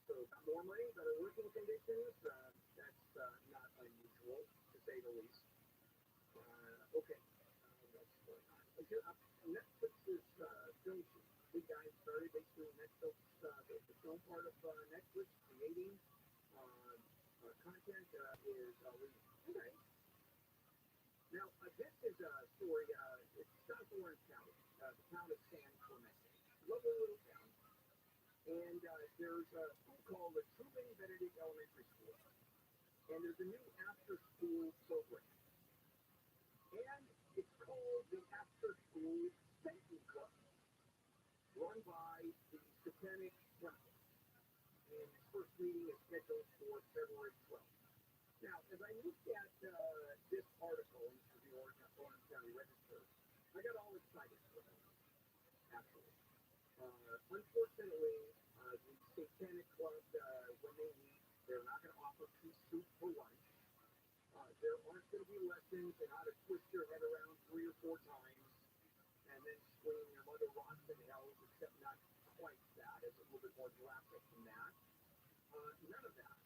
So more money, better working conditions. That's not unusual, to say the least. Okay. What's going on? Netflix's film shoot. Big guys started basically Netflix, the film part of Netflix, creating content is leading. Okay. Now, this is a story. It's South Orange County, the town of San Clemente. Lovely little town. And there's a school called the TRUMAN Benedict Elementary School. And there's a new after-school program. And it's called the After School Safety Club, run by the Satanic Temple. And its first meeting is scheduled for February 12th. Now, as I looked at this article into the Orange County Register, I got all excited for them, actually. Unfortunately, the Satanic Club, when they meet, they're not going to offer pea soup for lunch. There aren't going to be lessons in how to twist your head around 3 or 4 times and then scream your mother rots in hell, except not quite that. It's a little bit more drastic than that. None of that.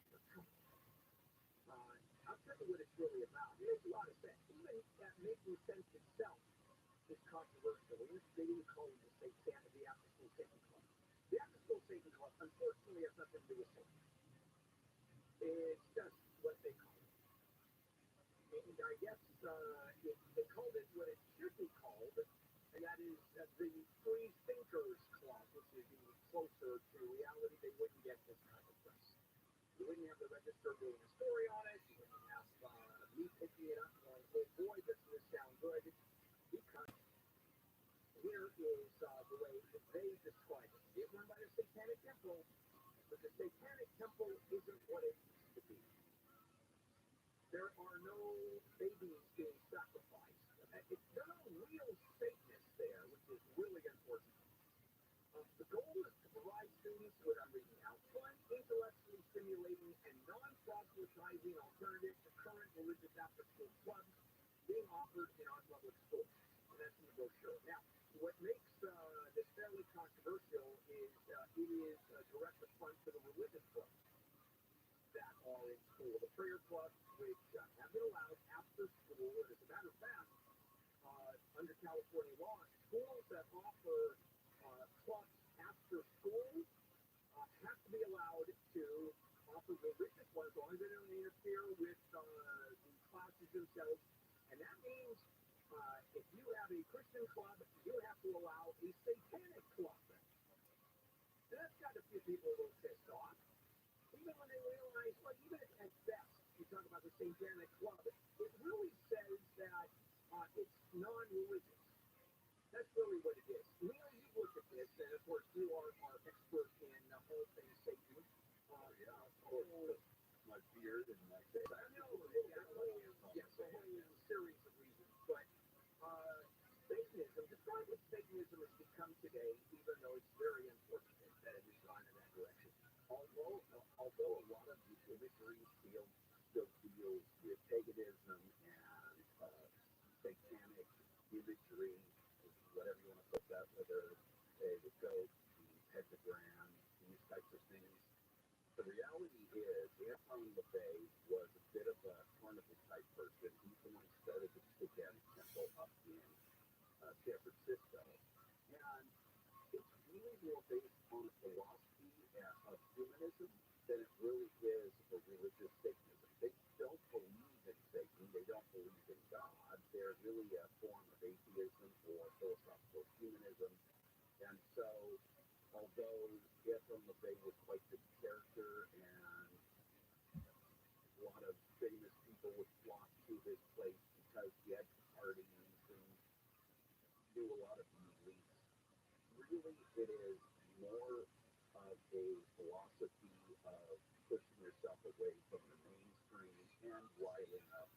I'll tell you what it's really about. It makes a lot of sense. Even that making sense itself is controversial. They didn't call it the after-school Satan Club. The after-school Satan Club, unfortunately, has nothing to do with Satan. It's just what they call it. And I guess they called it what it should be called, and that is the Free Thinkers Club, which is even closer to reality. They wouldn't get this kind of press. You wouldn't have the Register doing a story on it. You wouldn't have me picking it up and going, oh boy, doesn't this sound good? Because here is the way that they describe it. It's run by the Satanic Temple, but the Satanic Temple isn't what it used to be. There are no babies being sacrificed. There are no real Satanists there, which is really important. The goal is to provide students with, I'm reading now, fun, intellectually stimulating, and non-proselytizing alternative to current religious after-school clubs being offered in our public schools. And that's in the brochure. Now, what makes this fairly controversial is it is a direct affront to the religious clubs that are in school. The prayer clubs, which have been allowed after school, and as a matter of fact, under California law, schools that offer clubs after school have to be allowed to offer religious ones as long as they don't interfere with the classes themselves. And that means if you have a Christian club, you have to allow a satanic club. So that's got a few people a little pissed off. Even when they realize, well, even if at best you talk about the satanic club, it really says that it's non-religious. That's really what it is. Neil, you've looked at this, and of course you are our expert in all things Satan. My beard and my Yes, a whole series of reasons. But Satanism, describe what Satanism has become today, even though it's very unfortunate that it has gone in that direction. although a lot of the imagery still deals with paganism and satanic imagery, whatever you want to put that, whether the goat, the pentagram, these types of things. The reality is, Anton LaVey was a bit of a carnival type person. He's the one who started the Satanic Temple up in San Francisco. And it's really more based on a philosophy of humanism than it really is a religious Satanism. They don't believe in Satan. They don't believe in God. They're really a form of atheism or philosophical humanism. And so, although Anton LaVey was quite the character and a lot of famous people would flock to his place because he had parties and do a lot of beliefs, really it is more of a philosophy of pushing yourself away from the mainstream and riling up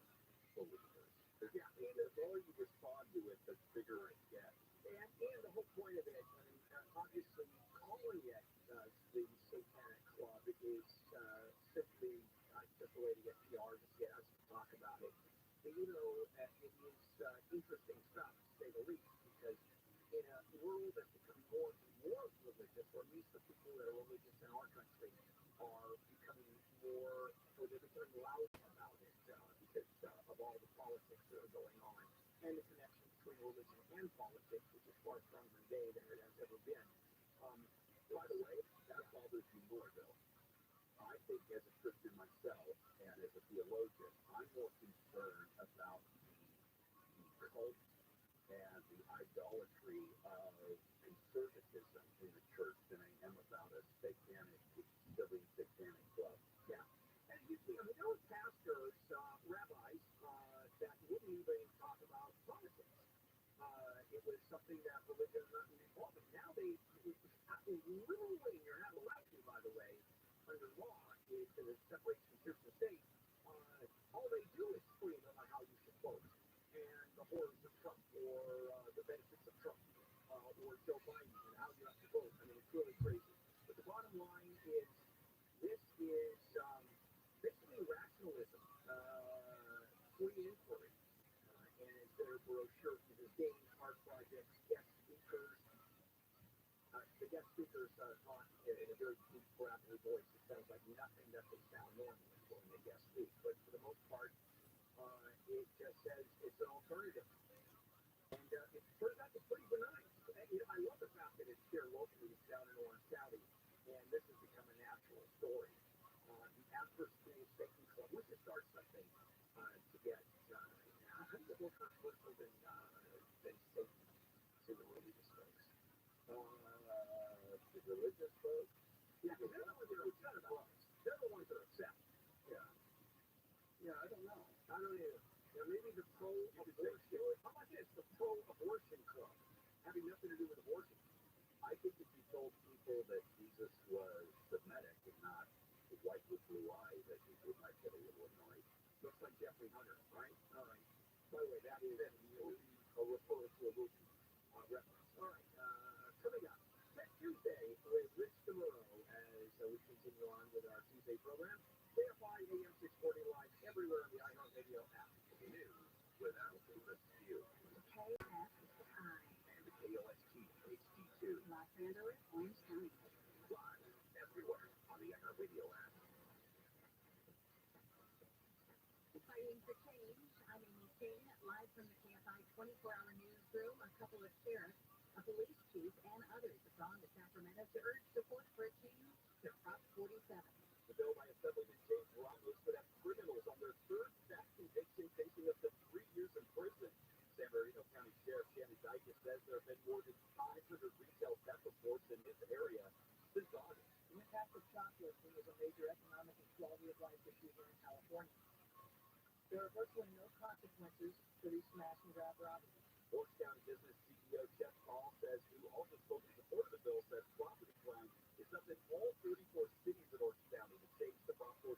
believers. Yeah, and the more you respond to it, the bigger it gets. And the whole point of it, I mean, obviously calling it the Satanic Club is simply just a way to get PR, just to get us to talk about it. And, it is interesting stuff, to say the least, because in a world that's becoming more and more religious, or at least the people that are religious in our country are becoming more, or they're becoming loud about it because of all the politics that are going on and the connection between religion and politics, which is far stronger today than it has ever been. By the way, that bothers me more, though. I think as a Christian myself and as a theologian, I'm more concerned about the cult and the idolatry of conservatism in the church than I am about a satanic, silly satanic club. Yeah. And you see, I mean, there were pastors, rabbis, that wouldn't even talk about politics. It was something that religion was not involved in. Now literally, you're not allowed to, by the way, under law, is the separation of church and state. All they do is scream about how you should vote, and the horrors of Trump, or the benefits of Trump, or Joe Biden, and how you have to vote. I mean, it's really crazy. But the bottom line is, this is basically rationalism, free inquiry, and as their brochure uses, games, art projects, guest speakers. The guest speakers talk in a very deep, gravelly voice. It sounds like nothing that they sound normally when they guest speak. But for the most part, I love the fact that it's here locally down in Orange County, and this has become a national story. The Asper School Safety Club. We should start something to get how do you work on commercial than safety to the religious folks? The religious folks? Yeah, because they're the ones that are upset about it. They're the ones that are upset. Yeah. Yeah, I don't know. I don't either. Yeah, maybe the pro-abortion. How about this? The pro-abortion club. Having nothing to do with abortion. I think if you told people that Jesus was Semitic and not white with blue eyes, I think they might get a little annoyed. Looks like Jeffrey Hunter, right? All right. By the way, that is a refer to a movie reference. All right. Coming up, Tech Tuesday with Rich DeMuro as we continue on with our Tuesday program. KFI AM 640 live everywhere on the iHeartRadio app. News without the skew. KFI. And the KOST HD2. Los Angeles, Orange County. Live everywhere on the iHeartRadio app. Fighting for change. I'm Amy King, live from the KFI 24-hour newsroom. A couple of sheriffs, a police chief, and others have gone to Sacramento to urge support for a change to Prop 47. The bill by Assemblyman James Ramos would have criminals on their third theft conviction facing up to 3 years in prison. San Bernardino County Sheriff Shannon Dykes says there have been more than 500 retail theft reports in his area since August. The impact of shoplifting is a major economic and quality of life issue here in California. There are virtually no consequences for these smash and grab robberies. Orange County Business CEO Jeff Paul says, who also spoke in support of the bill, says property crime is something all 34 cities in Orange County to change the Prop 47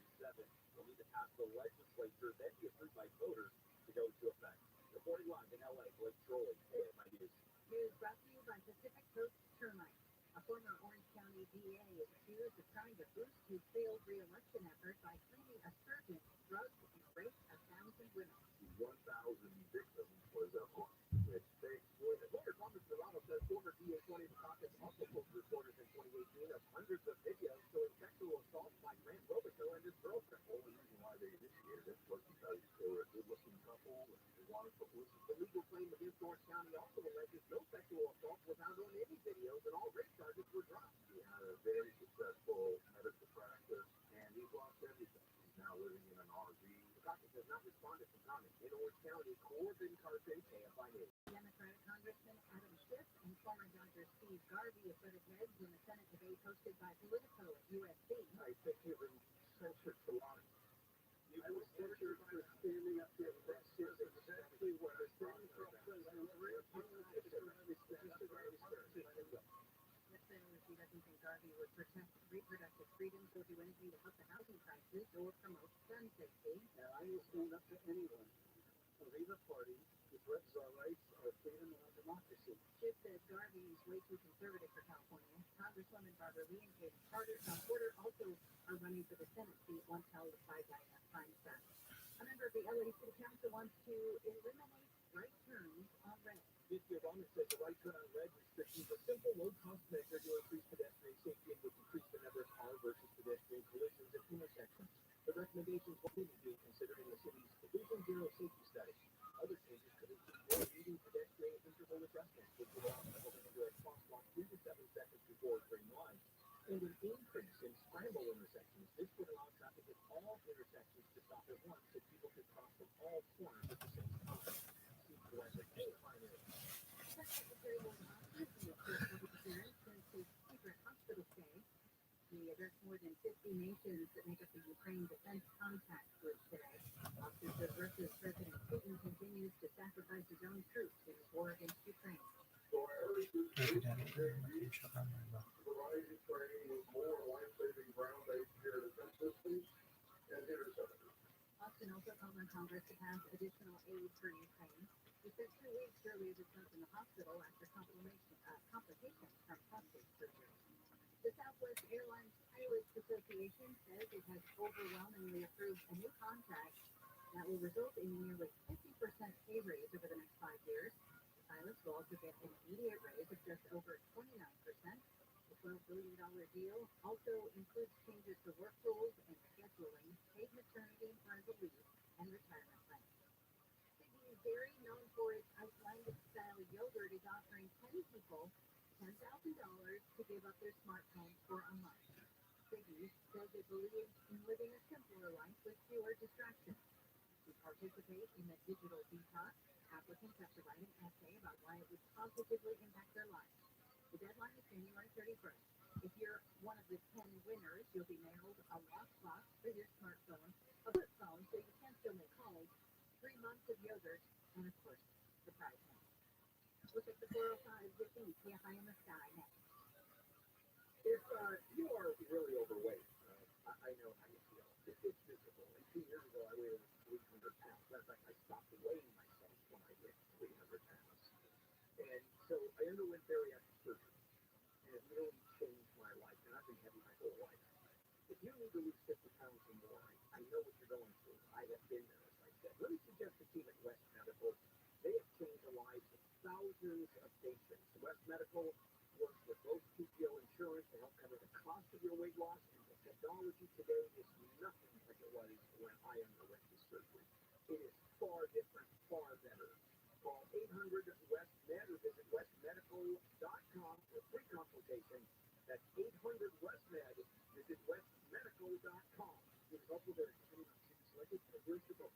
will need to pass the legislature, then be approved by voters to go into effect. Reporting live in LA, Blake Trolley, KFI News. News brought to you by Pacific Coast TRUMAN. A former Orange County DA is accused of trying to boost his failed re-election effort by claiming a surgeon drugged and raped 1,000 women. 1,000 victims was a hook which they exploited. Lawyer Thomas Dorado says former DA Tony Dukakis also told reporters in 2018 of hundreds of videos showing sexual assault by Grant Robichaux and his girlfriend. The only reason why they initiated it was because they were a good-looking couple and they wanted publicity. The legal claim against Orange County also alleges no sexual assault was found on any videos and all rape charges were dropped. He had a very successful medical practice and he's lost everything. He's now living in an RV. Dukakis has not responded to comments. In Orange County, Corbin Carson, KFI News. Democratic Congressman Adam Schiff and former Dr. Steve Garvey have butted heads in a Senate debate hosted by Politico at USC. I think you've been censored for lying. I was censored for standing up here. That's exactly what I said. Schiff says he doesn't think Garvey would protect reproductive freedoms or do anything to help the housing crisis or promote gun safety. Now, I will stand up to anyone of either party who threatens our rights, our freedom, and our democracy. Schiff says Garvey is way too conservative for California. Congresswoman Barbara Lee and James Porter also are running for the Senate seat once held by Dianne Feinstein. A member of the LA City Council wants to eliminate right turns on red. Mr. Obama says the right turn on red restriction is a simple, low-cost measure to increase pedestrian safety and would decrease the number of car versus pedestrian collisions at intersections. The recommendations will be being considered in the city's Vision Zero safety study. Other changes could include more median pedestrian interval adjustments, which will allow people to enter a crosswalk 3 to 7 seconds before a green light, and an increase in scramble intersections. This would allow traffic at all intersections to stop at once so people could cross from all corners at the same time. Steve Gillespie, KFI News. Secretary Lloyd Austin is the first public appearance since his secret hospital stay. He addressed more than 50 nations that make up the Ukraine Defense Contact Group today. Austin says Russia's President Putin continues to sacrifice his own troops in his war against Ukraine. Providing training with more life-saving ground-based air defense systems and interceptors. Austin also called on Congress to pass additional aid for Ukraine. He spent 2 weeks earlier this month in the hospital after complications from prostate surgery. The Southwest Airlines Pilots Association says it has overwhelmingly approved a new contract that will result in a nearly 50% pay raise over the next 5 years. The pilots will also get an immediate raise of just over 29%. The $12 billion deal also includes changes to work rules and scheduling, paid maternity and parental leave, and retirement plans. Siggy's Dairy, known for its Icelandic-style yogurt, is offering 10 people $10,000 to give up their smartphones for a month. Siggy says they believe in living a simpler life with fewer distractions. To participate in the digital detox, applicants have to write an essay about why it would positively impact their lives. The deadline is January 31st. If you're one of the 10 winners, you'll be mailed a lockbox for your smartphone, a flip phone so you can still make calls, 3 months of yogurt, and of course, the prize money. Look at the 405 Zippy, TFI in the sky next. If you are really overweight, I know how you feel. It's physical. And 2 years ago, I weighed 300 pounds. Matter of fact, I stopped weighing myself when I hit 300 pounds. And so I underwent bariatric surgery. And it really changed my life. And I've been heavy my whole life. If you need to lose 50 pounds or more, I know what you're going through. I have been there, as I said. Let me suggest the team at West Medical. They have changed the lives of thousands of patients. West Medical works with both PPO insurance to help cover the cost of your weight loss, and the technology today is nothing like it was when I underwent the surgery. It is far different, far better. Call 800-WEST-MED or visit westmedical.com for a free consultation. That's 800-WEST-MED. Visit westmedical.com. With help with their selected categories to book.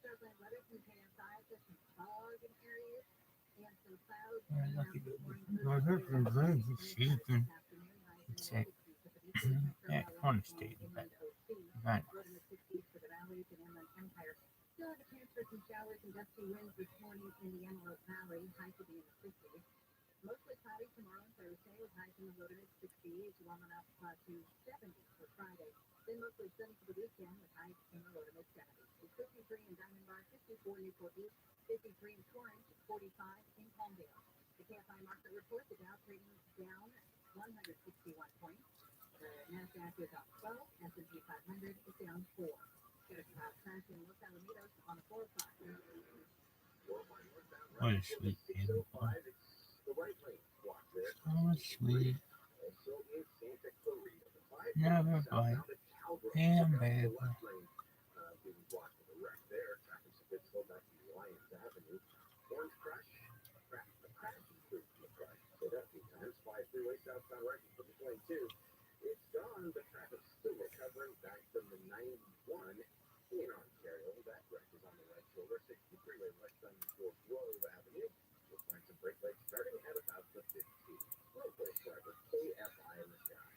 Southland weather from KSI says some fog in areas and some clouds. Yeah, on state, but not. Low in the 60s for the valleys and Inland Empire. Still have a chance for some showers and gusty winds this morning in the Antelope Valley. High to be in the 50s. Mostly cloudy tomorrow and Thursday with highs in the low to mid 60s, warming up to 70 for Friday. Then mostly sunny for the weekend with highs in the low to mid 70s. It's 53 in Diamond Bar, 54 in Newport Beach, 53 in Torrance, 45 in Palmdale. The KFI market report, the Dow trading down 161 points. The NASDAQ is up 12, S&P 500 is down 4. Get a crash in Los Alamitos on the 405. What a sweet baby boy. The right lane block there. So sweet. Also in Santa Clarita. The 5 Never bite. Damn baby. Being blocked to the wreck there. Traffic's a bit slow back to Lyons Avenue. Orange Crush. The crash is through the crush. So that few times. 5 freeway southbound right from the lane 2. It's gone, but traffic's still recovering back from the 91 in Ontario. That wreck is on the right shoulder. 60 freeway west on Grove Avenue. You'll find some brake lights starting at about the 15. Local driver KFI in the sky.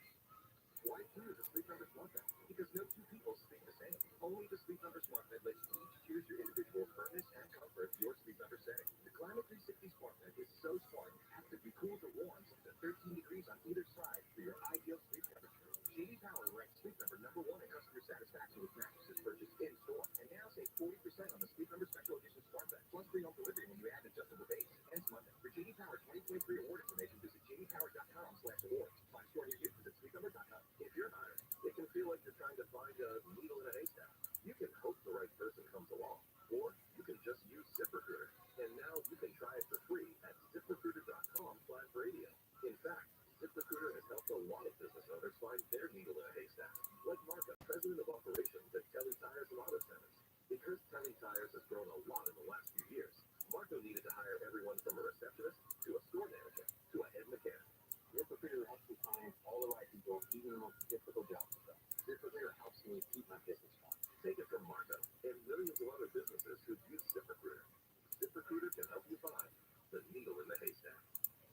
Why choose a Sleep Number Smart Bed? Because no two people speak the same. Only the Sleep Number Smart Bed lets you each choose your individual firmness and comfort, your Sleep Number setting. The Climate 360 Smart Bed is so smart, actively cool to warm to 13 degrees on either side for your ideal sleep temperature. J.D. Power ranks Sleep Number #1 in customer satisfaction with mattresses purchased in store. And now save 40% on the Sleep Number Special Edition Smart Bed, plus free home delivery when you add adjustable base. Ends Monday. For J.D. Power 2023 award information, visit jdpower.com/awards. Find store near you, visit sleepnumber.com. If you're hiring, it can feel like you're trying to find a needle in a haystack. You can hope the right person comes along, or you can just use ZipRecruiter. And now you can try it for free at ZipRecruiter.com/radio. In fact, ZipRecruiter has helped a lot of business owners find their needle in a haystack, like Martha, president of operations at Telly Tires and Auto Centers. Because Telly Tires has grown a lot in the last few years, Martha needed to hire everyone from a receptionist to a store manager to a head mechanic. ZipRecruiter helps me find all the right people, even the most difficult jobs. ZipRecruiter helps me keep my business going. Take it from Martha and millions of other businesses who use ZipRecruiter. ZipRecruiter can help you find the needle in the haystack.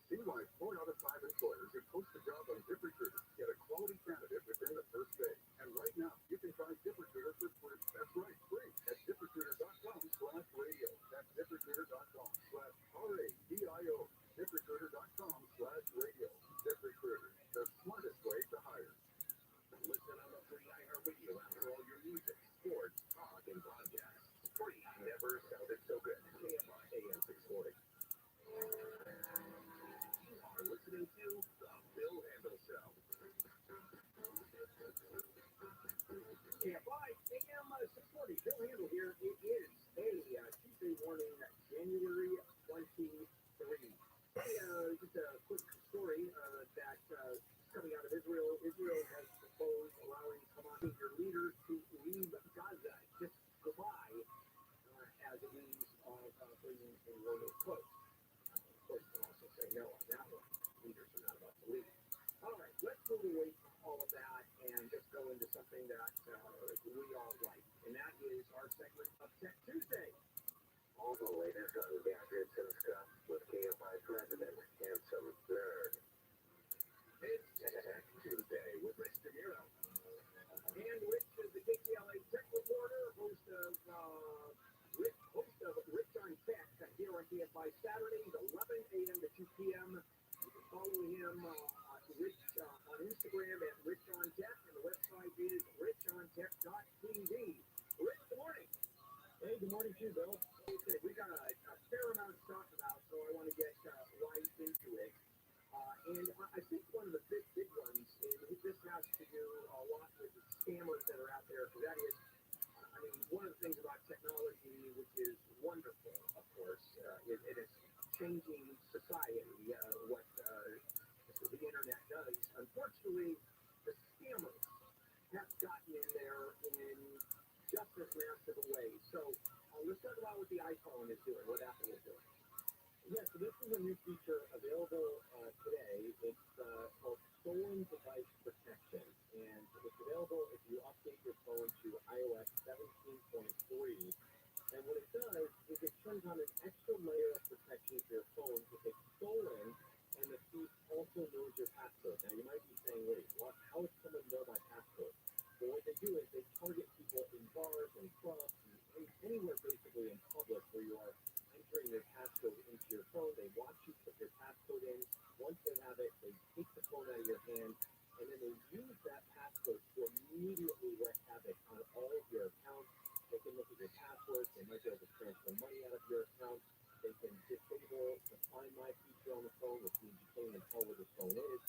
See why 4 out of 5 employers who post a job on ZipRecruiter get a quality candidate within the first day. And right now, you can try ZipRecruiter for free. That's right, free at ZipRecruiter.com/radio. That's ZipRecruiter.com/RADIO. ZipRecruiter.com/radio. ZipRecruiter, the smartest way to hire. into something that we all like, and that is our segment of Tech Tuesday. All the latest on gadgets and stuff with KFI president and some third. It's Tech Tuesday with Rich DeMiro. And Rich is the KTLA Tech reporter, host of Rich on Tech here on KFI Saturdays, 11 a.m. to 2 p.m. You can follow him, Rich, on Instagram at Rich on Tech, and the website is richontech.tv. Rich, good morning. Hey, good morning to you, Bill. Okay, we got a fair amount to talk about, so I want to get right into it. And I think one of the big ones, and this has to do a lot with the scammers that are out there, because that is, I mean, one of the things about technology, which is wonderful, of course, it is changing society, what the internet does. Unfortunately, the scammers have gotten in there in just as massive a way. So let's talk about what the iPhone is doing, what Apple is doing. Yeah, so this is a new feature available today. It's called Stolen Device Protection, and it's available if you update your phone to iOS 17.3. And what it does is it turns on an extra layer of protection for your phone if it's stolen, and the thief also knows your passcode. Now, you might be saying, wait, how would someone know my passcode? Well, what they do is they target people in bars and clubs and anywhere basically in public where you are entering your passcode into your phone. They watch you put your passcode in. Once they have it, they take the phone out of your hand, and then they use that passcode to immediately wreak havoc on all of your accounts. They can look at your passwords. They might be able to transfer money out of your account. They can disable the Find My feature on the phone, which means you can't even tell where the phone is.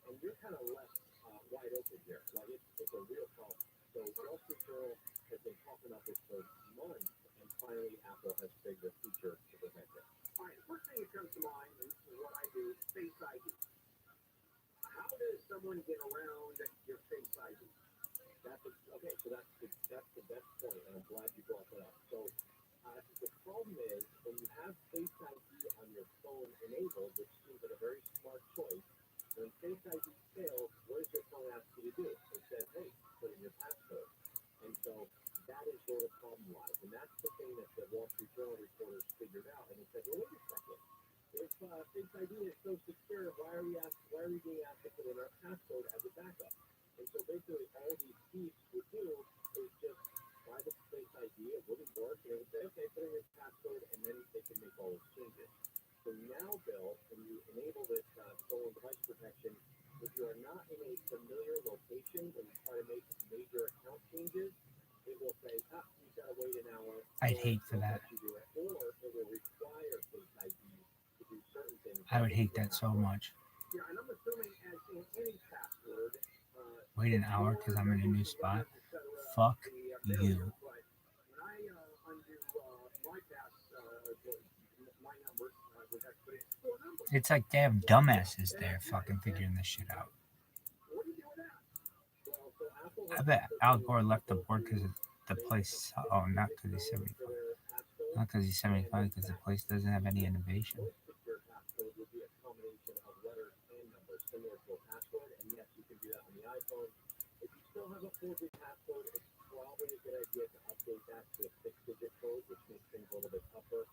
And you're kind of left wide open here. Like, it's a real problem. So Wall Street Journal has been talking about this for months, and finally Apple has figured a feature to prevent it. All right, first thing that comes to mind, and this is what I do, Face ID. How does someone get around your Face ID? Okay, so that's the best point, and I'm glad you brought that up. So the problem is when you have Face ID on your phone enabled, which seems like a very smart choice, when Face ID fails, what does your phone ask you to do? It says, hey, put in your passcode. And so that is where the problem lies. And that's the thing that the Wall Street Journal reporters figured out. And he said, well, wait a second. If Face ID is so secure, why are we being asked to put in our passcode as a backup? And so basically all these thieves would do is just try the Face ID, it wouldn't work, and it would say, okay, put in your passcode, and then they can make all those changes. So now, Bill, when you enable this stolen device protection, if you are not in a familiar location when you try to make major account changes, it will say, you've got to wait an hour. I'd hate for that. You do it, or it will require Face ID to do certain things. I would hate that so much. Yeah, and I'm assuming as in any password, Wait an hour because I'm in a new spot. Fuck you. but when I undo my pass, my numbers, we have to put in 4 numbers. It's like they have dumbasses there fucking figuring this shit out. What do you do with that? Well, so Apple I bet Al Gore left the board because the place. Oh, not because he's 75. Not because he's 75, because the place doesn't have any innovation. Most secure passcode would be a combination of letters and numbers, similar to a password, and yes, you can do that on the iPhone. If you still have a 4-digit passcode, it's probably a good idea to update that to a 6-digit code, which makes things a little bit tougher.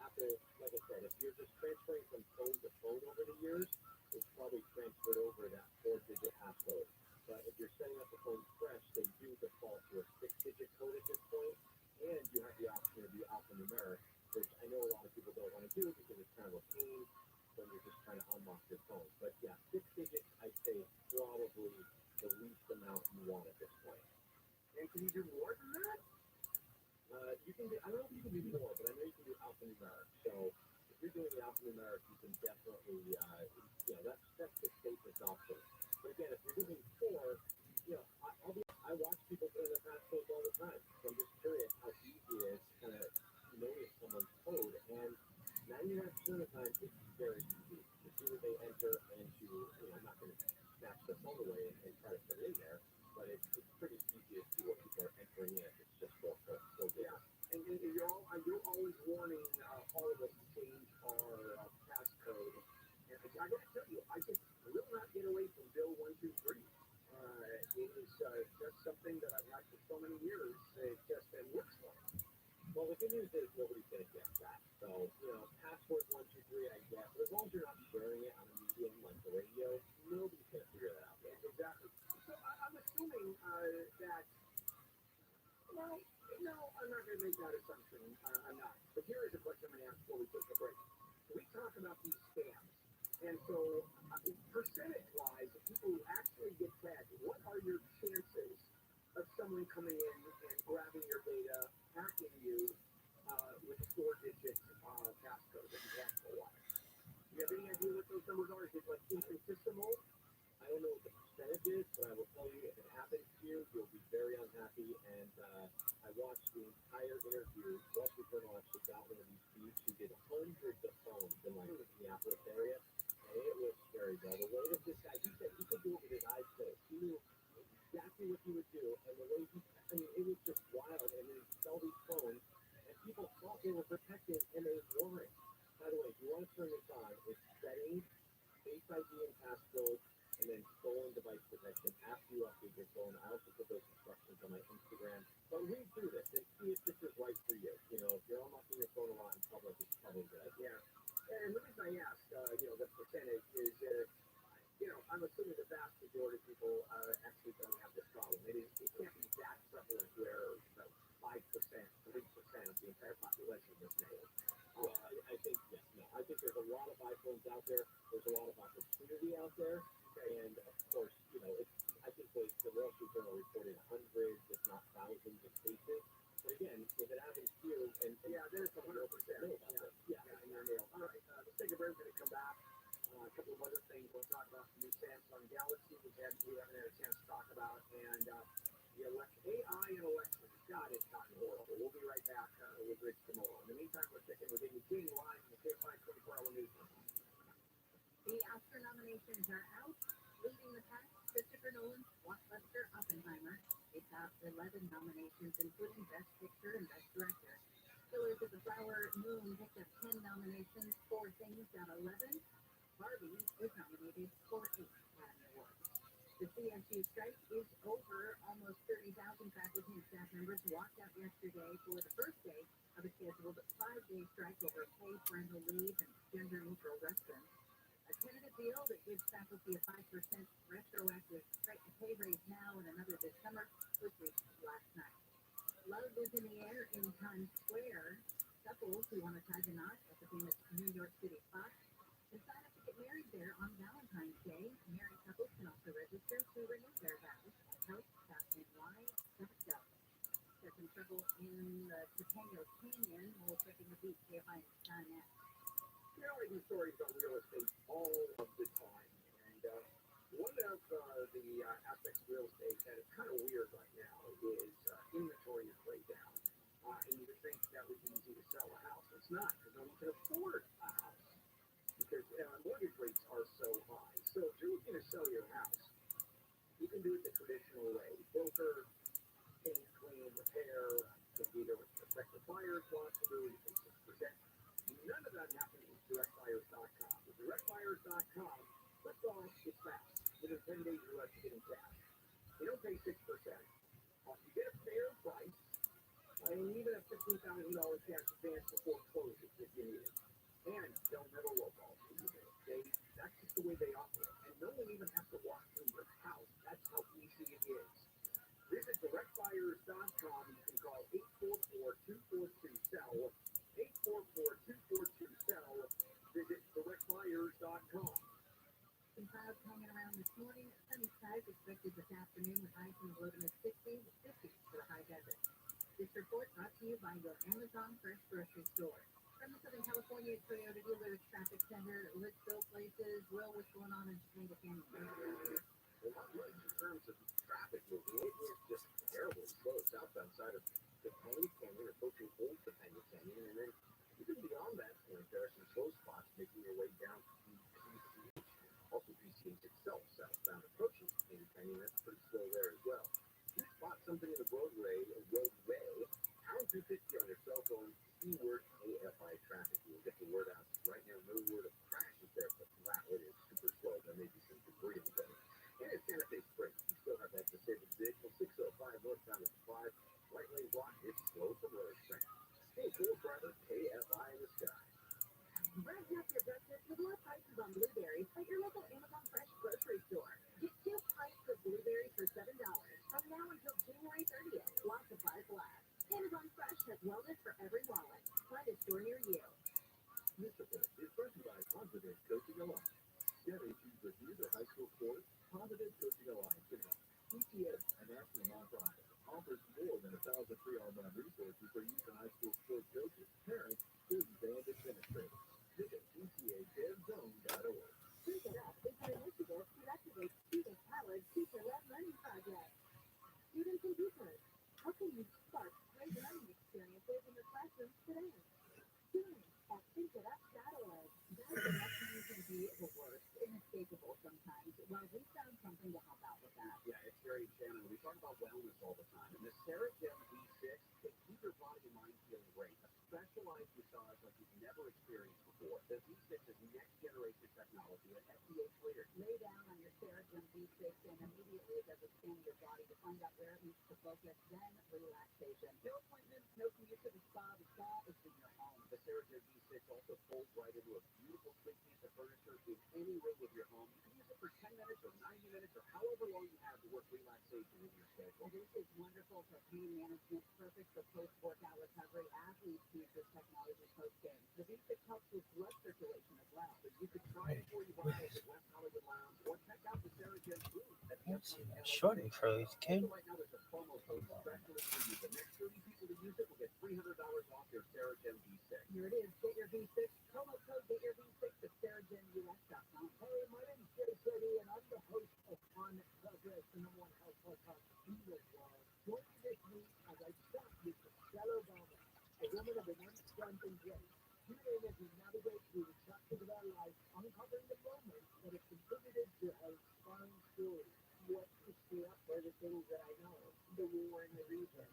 Apple, like I said, if you're just transferring from phone to phone over the years, it's probably transferred over that 4-digit passcode. But if you're setting up the phone fresh, they do default to a 6-digit code at this point, and you have the option to do alphanumeric, which I know a lot of people don't want to do because it's kind of a pain when you're just trying to unlock your phone. But yeah, 6 digits, I'd say, is probably the least amount you want at this point. And can you do more than that? You can do, I don't know if you can do more, but I know you can do alphanumeric. So if you're doing the alphanumeric, you can definitely, that's the safest option. But again, if you're doing 4, I watch people put in their passcodes all the time. So I'm just curious how easy it is to kind of notice someone's code. And 99% of the time, it's very easy to see what they enter and to, I'm not going to snatch the phone away and try to put it in there, but it's pretty easy to see what people are entering in. It's just so Yeah. And you're always warning all of us to change our passcode. And I got to tell you, I will not get away from Bill 123. It is Well, no, I'm not going to make that assumption. I'm not. But here is a question I'm going to ask before we take a break. We talk about these scams. And so, percentage-wise, people who actually get tagged, what are your chances of someone coming in and grabbing your data, hacking you with a 4-digit passcode that you had for a while? Do you have any idea what those numbers are? Is it like infinitesimal? I don't know what the percentage is, but I will tell you, if it happens to you, you'll be very unhappy. And I watched the entire interview. Wall Street Journal actually got one of these dudes who did hundreds of phones in like the Minneapolis area, and it was scary, bro. The way that this guy, he said he could do it with his eyes closed. He knew exactly what he would do, and the way he, I mean, it was just wild. And then he'd sell these phones, and people thought they were protected, and they weren't. By the way, if you want to turn this on, it's settings, Face ID and passcode, and then stolen device protection after you update your phone. I also put those instructions on my Instagram. But read through this and see if this is right for you. You know, if you're unlocking your phone a lot in public, it's probably a good idea. Yeah. And the reason I ask, the percentage is, I'm assuming the vast majority of people actually don't have this problem. It can't be that prevalent where 5%, 3% of the entire population is nailed. Well, I think, yes, no. I think there's a lot of iPhones out there. There's a lot of opportunity out there. And, of course, I think the Wall Street Journal reported hundreds, if not thousands of cases. But again, if it happens to you, and yeah, then it's 100%. Know about this. Yeah, and you're nailed. All right, let's take a break. We're going to come back. A couple of other things we'll talk about. The new Samsung Galaxy we haven't had a chance to talk about. And AI and elections. God, it's gotten horrible. We'll be right back with Rich tomorrow. In the meantime, we're checking with Amy King live in the KFI 24-hour news. The Oscar nominations are out. Leading the pack, Christopher Nolan's blockbuster Oppenheimer. It got 11 nominations, including Best Picture and Best Director. Killers of the Flower Moon picked up 10 nominations. Four Things got 11. Barbie was nominated for 8 Academy Awards. The CSU strike is over. Almost 30,000 faculty and staff members walked out yesterday for the first day of a scheduled 5-day strike over paid parental leave and gender-neutral restrooms. A tentative deal that gives faculty a 5% retroactive pay raise now and another this summer was reached last night. Love is in the air in Times Square. Couples who want to tie the knot at the famous New York City spot can sign up to get married there on Valentine's Day. Married couples can also register to renew their vows at help.ny.gov. There's some trouble in the Topanga Canyon. We'll check in the beach, see if I can sign that. I do stories on real estate all of the time. And one of the aspects of real estate that is kind of weird right now is inventory is way down. And you would think that would be easy to sell a house. It's not, because no one can afford a house because mortgage rates are so high. So if you're looking to sell your house, you can do it the traditional way. Broker, paint, clean, repair, maybe there was prospective buyers want to do, you can 6%. None of that happens with directbuyers.com. With directbuyers.com, first off, it's fast. Within 10 days, you're left getting cash. You don't pay 6%. You get a fair price, and even a $15,000 cash advance before closing if you need it. And they'll never lowball you. That's just the way they operate. And no one even has to walk through your house. That's how easy it is. Visit directbuyers.com. You can call 844-242-SELL. 844-242-SELL. Visit directbuyers.com. Some clouds hanging around this morning. Sunny skies expected this afternoon with highs in the low to mid-60s, 50s for the high desert. This report brought to you by your Amazon Fresh Grocery Store. From the Southern California Toyota Dealers Traffic Center, let's go places. Will, what's going on in Topanga Canyon? Well, not much in terms of traffic moving. It is just terribly slow southbound side of Topanga Canyon, approaching Old Topanga Canyon, and then even beyond that point, there are some slow spots making your way down to PCH, also PCH itself, southbound approaching Topanga Canyon. That's pretty slow there as well. If you spot something in the roadway, pound 250 on your cell phone, keyword AFI traffic. You'll get the word out right now. No word of crashes there, but wow, it is super slow. There may be some debris in the way. And it's Santa Fe Spring. You still have that disabled vehicle, 605 northbound at 5. Right lane block, it's slow from Rosecrans. Hey, cool driver, KFI in the sky. Brighten up your breakfast with low prices on blueberries at your local Amazon Fresh Grocery Store. Get 2 pints of blueberries for $7 from now until January 30th. While supplies last. Wellness for every wallet. Find a store near you. This report is brought to you by Positive Coaching Alliance. Get issues with either high school sports, Positive Coaching Alliance can help. PTA, a national nonprofit, offers more than 1,000 free online resources for youth and high school sports coaches, parents, students, and administrators. Visit PTADevZone.org. Speak It Up is an initiative to activate student-powered teacher-led learning projects. Students and teachers, how can you spark great learning experiences in your classrooms today? Join at thinkitup.org. That connection can be the worst, inescapable sometimes. Well, we found something to help out with that. Yeah, it's Gary and Shannon. We talk about wellness all the time, and the Serogem V6 can keep your body and mind feeling great. A specialized massage like you've never experienced before. The V6 is next generation technology and FDA cleared. Lay down on your Serogem V6 and immediately it does a scan of your body to find out where it needs to focus, then relaxation. No appointments, no commute to the spa. The spa is in your home. The Serogem V6 also folds right into a beautiful sleek piece of furniture in any room of your home. You can use it for 10 minutes or 90 minutes or however long you have to work relaxation in your schedule. This is wonderful for pain management, perfect for post-workout recovery. Athletes use this technology post-game. The V6 helps with blood circulation as well. So you could try it before you buy it at West Hollywood Lounge or check out the Serogem booth at the What's he got shorty for his kid? Right now there's a promo code specially for you. The next 30 people to use it will get $300 off their Serogem V6. Here it is. Get your V6. Promo code Get Your V6 at SerogemUS.com. Hey, my name is Jay Shetty, and I'm the host of On Progress, the #1 health podcast in the world. Join me this week as I chat with Michelle Obama, a woman of immense strength and grace. Tune in as we navigate through the chapters of our life, uncovering the moments that have contributed to her inspiring story. What keeps me up are the things that I know. The war in the region.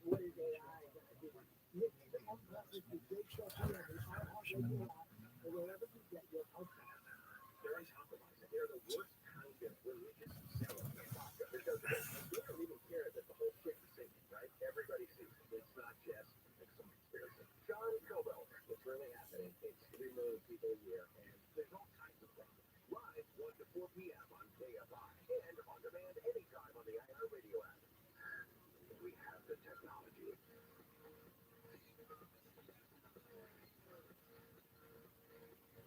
What is AI going to do? Listen to Uncovered with Jay Shetty on the iHeartRadio app or wherever you get your podcasts. They're uncompromising. They're the worst kind of religious sellout because they don't even care that the whole shit is sinking, right? Everybody sees it. It's not just like some conspiracy. John Cobell, what's really happening? It's 3 million people a year, and there's all kinds of things. Live 1 to 4 p.m. on KFI and on demand anytime on the iHeartRadio app. We have the technology.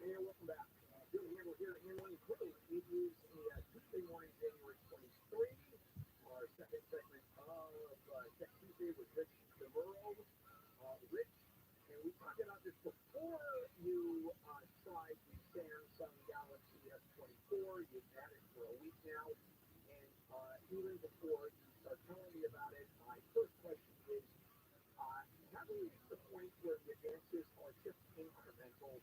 Hey, welcome back. Good handle here at Handling Equipment. It is a Tuesday morning, January 23. Our second segment of Tech Tuesday with Rich DeMuro. Rich, and we talked about this before you tried the Samsung Galaxy S24. You've had it for a week now, and even before you start telling me about it, my first question is, have we reached the point where the advances are just incremental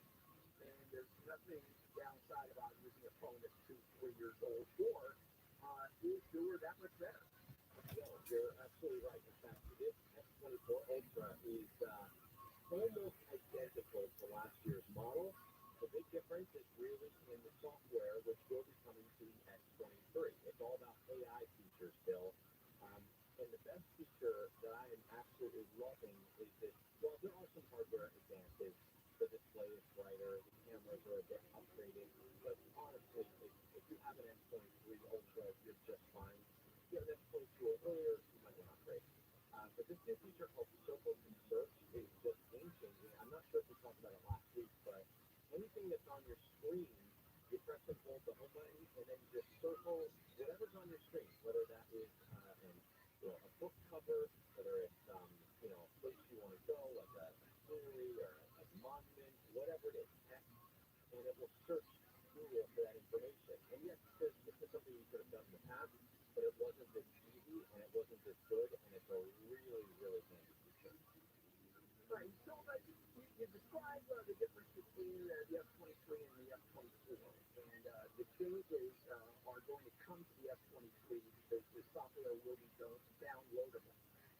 and there's nothing downside about using a phone that's 2-3 years old, or is newer that much better? No, you're absolutely right. In fact, this S24 Ultra is almost identical to last year's model. The big difference is really in the software, which will be coming to the S23. It's all about AI features still. And the best feature that I am absolutely loving is that, well, there are some hardware advances. The display is brighter, the cameras are a bit upgraded, but honestly, if you have an S23 Ultra, you're just fine. If you have an S22 or earlier, you might want to upgrade. But this new feature called Circle to Search is just game-changing. I'm not sure if we talked about it last week, but anything that's on your screen, you press and hold the home button, and then you just circle whatever's on your screen, whether that is a book cover, whether it's a place you want to go, like a scenery or a monument, whatever it is, text, and it will search Google for that information. And yes, this is something you could have done in the past, but it wasn't as easy and it wasn't as good, and it's a really, really handy feature. Right, so you describe the difference between the S23 and the S24, and the changes are going to come to the S23 because the software will be downloadable.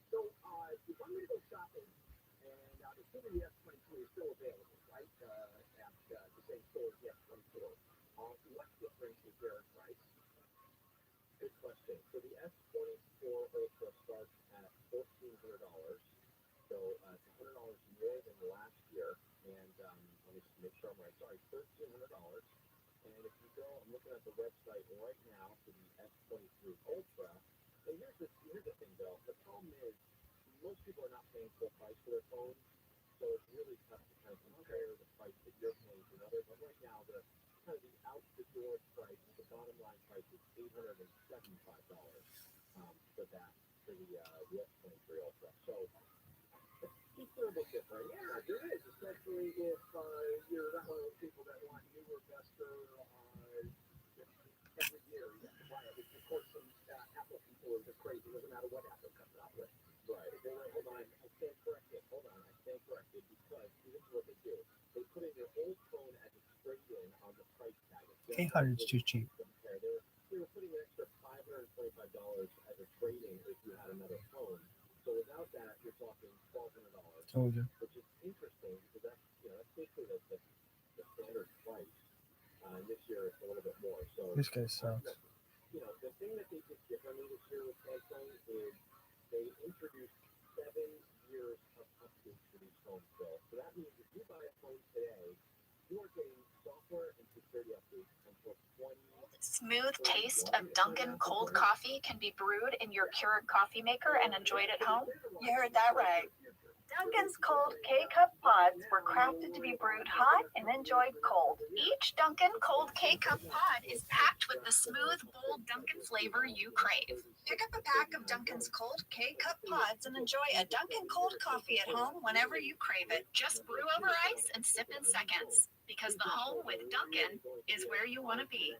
So if I'm going to go shopping, and I'm assuming the S23 is still available, right, at the same store as the S24, what difference is there in price? Good question. So the S24 Ultra starts at $1,400. So it's $100 more than last year, and let me just make sure I'm right. Sorry, $1,300. And if you go, I'm looking at the website right now for the S23 Ultra. And here's the thing, Bill. The problem is most people people are not paying full price for their phones, so it's really tough to kind of compare the price that you're paying to another. But right now, the kind of the out the door price, the bottom line price is $875 for that for the S23 Ultra. So it's a little bit different. Yeah, there is, especially if you're not one of those people that want newer, bester every year. You have to buy it, which of course some Apple people are just crazy. It doesn't matter what Apple comes out with. Right. They went, hold on, I stand corrected. Hold on, I stand corrected because this is what they do. They put in their old phone as a trade-in on the price tag. 800 is too cheap. They were putting an extra $525 as a trade-in if you had another phone. So without that, you're talking $1,200. Told you. Which is interesting because that's that's basically the standard price. This year it's a little bit more. So This guy sucks. The thing that they did differently this year with Samsung is they introduced 7 years of updates for these phones still. So that means if you buy a phone today, you are getting software and security updates until 20. Smooth taste of Dunkin' cold coffee can be brewed in your Keurig coffee maker and enjoyed at home. You heard that right. Dunkin's cold K-Cup pods were crafted to be brewed hot and enjoyed cold. Each Dunkin' cold K-Cup pod is packed with the smooth, bold Dunkin' flavor you crave. Pick up a pack of Dunkin's cold K-Cup pods and enjoy a Dunkin' cold coffee at home whenever you crave it. Just brew over ice and sip in seconds, because the home with Dunkin' is where you want to be.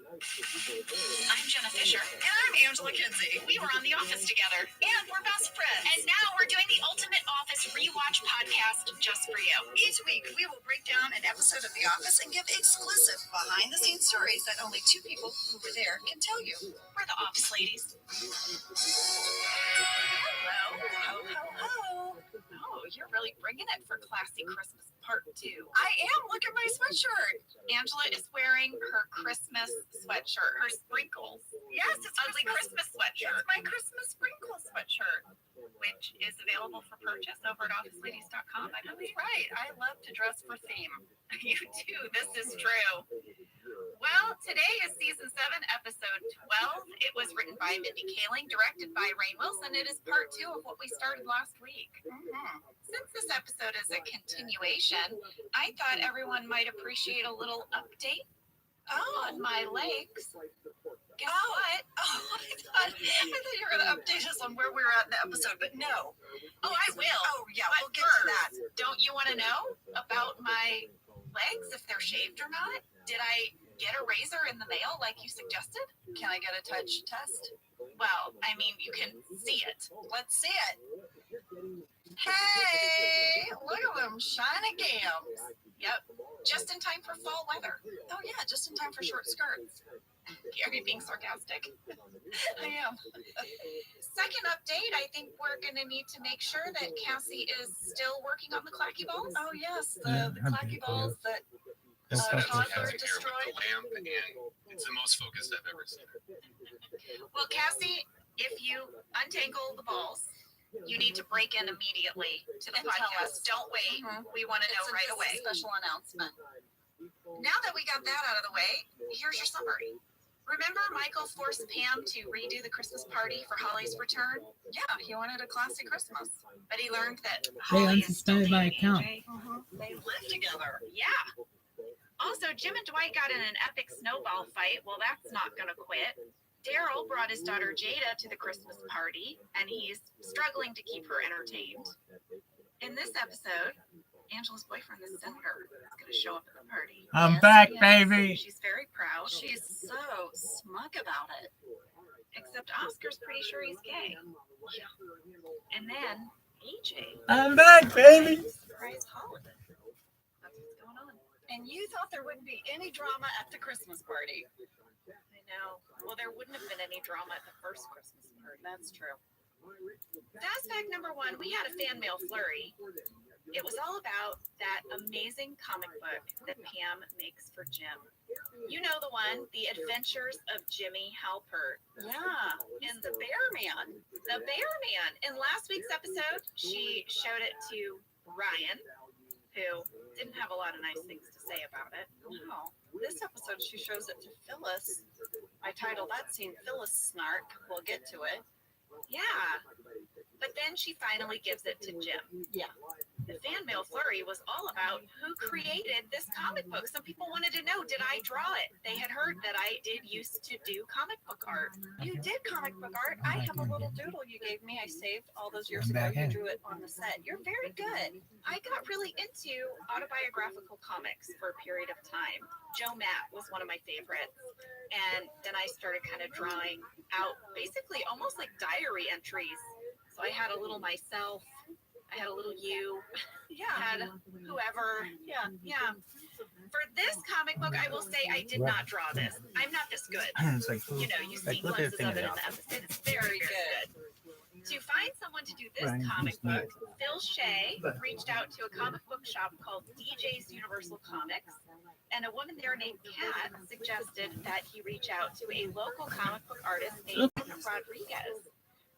I'm Jenna Fisher. And I'm Angela Kinsey. We were on The Office together. And we're best friends. And now we're doing the Ultimate Office Rewatch podcast just for you. Each week, we will break down an episode of The Office and give exclusive behind-the-scenes stories that only 2 people who were there can tell you. We're the Office ladies. Hello. Ho, ho, ho. Oh, you're really bringing it for Classy Christmas Part 2. I am. Look at my sweatshirt. Angela is wearing her Christmas sweatshirt, her sprinkles. Yes, it's Ugly Christmas sweatshirt. It's my Christmas sprinkle sweatshirt. Which is available for purchase over at OfficeLadies.com. I believe. Right. I love to dress for theme. You do. This is true. Well, today is season 7, episode 12. It was written by Mindy Kaling, directed by Rainn Wilson. It is part 2 of what we started last week. Since this episode is a continuation, I thought everyone might appreciate a little update on my legs. Guess what? I thought you were going to update us on where we were at in the episode, but no. Oh, I will. Oh, yeah, But we'll get to that. Don't you want to know about my legs, if they're shaved or not? Did I get a razor in the mail like you suggested? Can I get a touch test? Well, I mean, you can see it. Let's see it. Hey, look at them shiny gams. Yep, just in time for fall weather. Oh, yeah, just in time for short skirts. Are you being sarcastic? I am. Second update, I think we're going to need to make sure that Cassie is still working on the clacky balls. Oh, yes, Yeah, the I clacky bet, balls that That's toddler what Cassie here with destroyed. the lamp, and it's the most focused I've ever seen her. Well, Cassie, if you untangle the balls, you need to break in immediately to the And tell podcast. us. Don't wait. Mhm. We want to know right It's a away. special announcement. Now that we got that out of the way, here's your summary. Remember, Michael forced Pam to redo the Christmas party for Holly's return, Yeah, he wanted a classy Christmas. but he learned that Hey, Holly is still unsuspended my dating account. AJ. They live together. Yeah. Also, Jim and Dwight got in an epic snowball fight. Well, that's not going to quit. Daryl brought his daughter Jada to the Christmas party, and he's struggling to keep her entertained. In this episode, Angela's boyfriend, the senator, is going to show up at the party. I'm Yes, back, yes. baby. She's very proud. She's so smug about it. Except Oscar's pretty sure he's gay. And then AJ I'm back, baby. Surprise holiday. That's what's going on. And you thought there wouldn't be any drama at the Christmas party. I know. Well, there wouldn't have been any drama at the first Christmas party. That's true. Fast fact number 1, we had a fan mail flurry. It was all about that amazing comic book that Pam makes for Jim. You know the one, The Adventures of Jimmy Halpert. Yeah, and the Bear Man. The Bear Man. In last week's episode, she showed it to Ryan, who didn't have a lot of nice things to say about it. Wow. This episode, she shows it to Phyllis. I titled that scene Phyllis Snark. We'll get to it. Yeah. But then she finally gives it to Jim. Yeah. The fan mail flurry was all about who created this comic book. Some people wanted to know, did I draw it? They had heard that I did used to do comic book art. You did comic book art. I have a little doodle you gave me. I saved all those years I'm ago. back You in. drew it on the set. You're very good. I got really into autobiographical comics for a period of time. Joe Matt was one of my favorites. And then I started kind of drawing out basically almost like diary entries. So I had a little myself, I had a little you, Yeah. I had whoever. Yeah. Yeah. For this comic book, I will say I did not draw this. I'm not this good. It's like, You know, you see like, look at glimpses the of it in fingernail. the episode. It's very, very good. To find someone to do this Right, comic he's not. book, Phil Shea reached out to a comic book shop called DJ's Universal Comics, and a woman there named Kat suggested that he reach out to a local comic book artist named Rodriguez.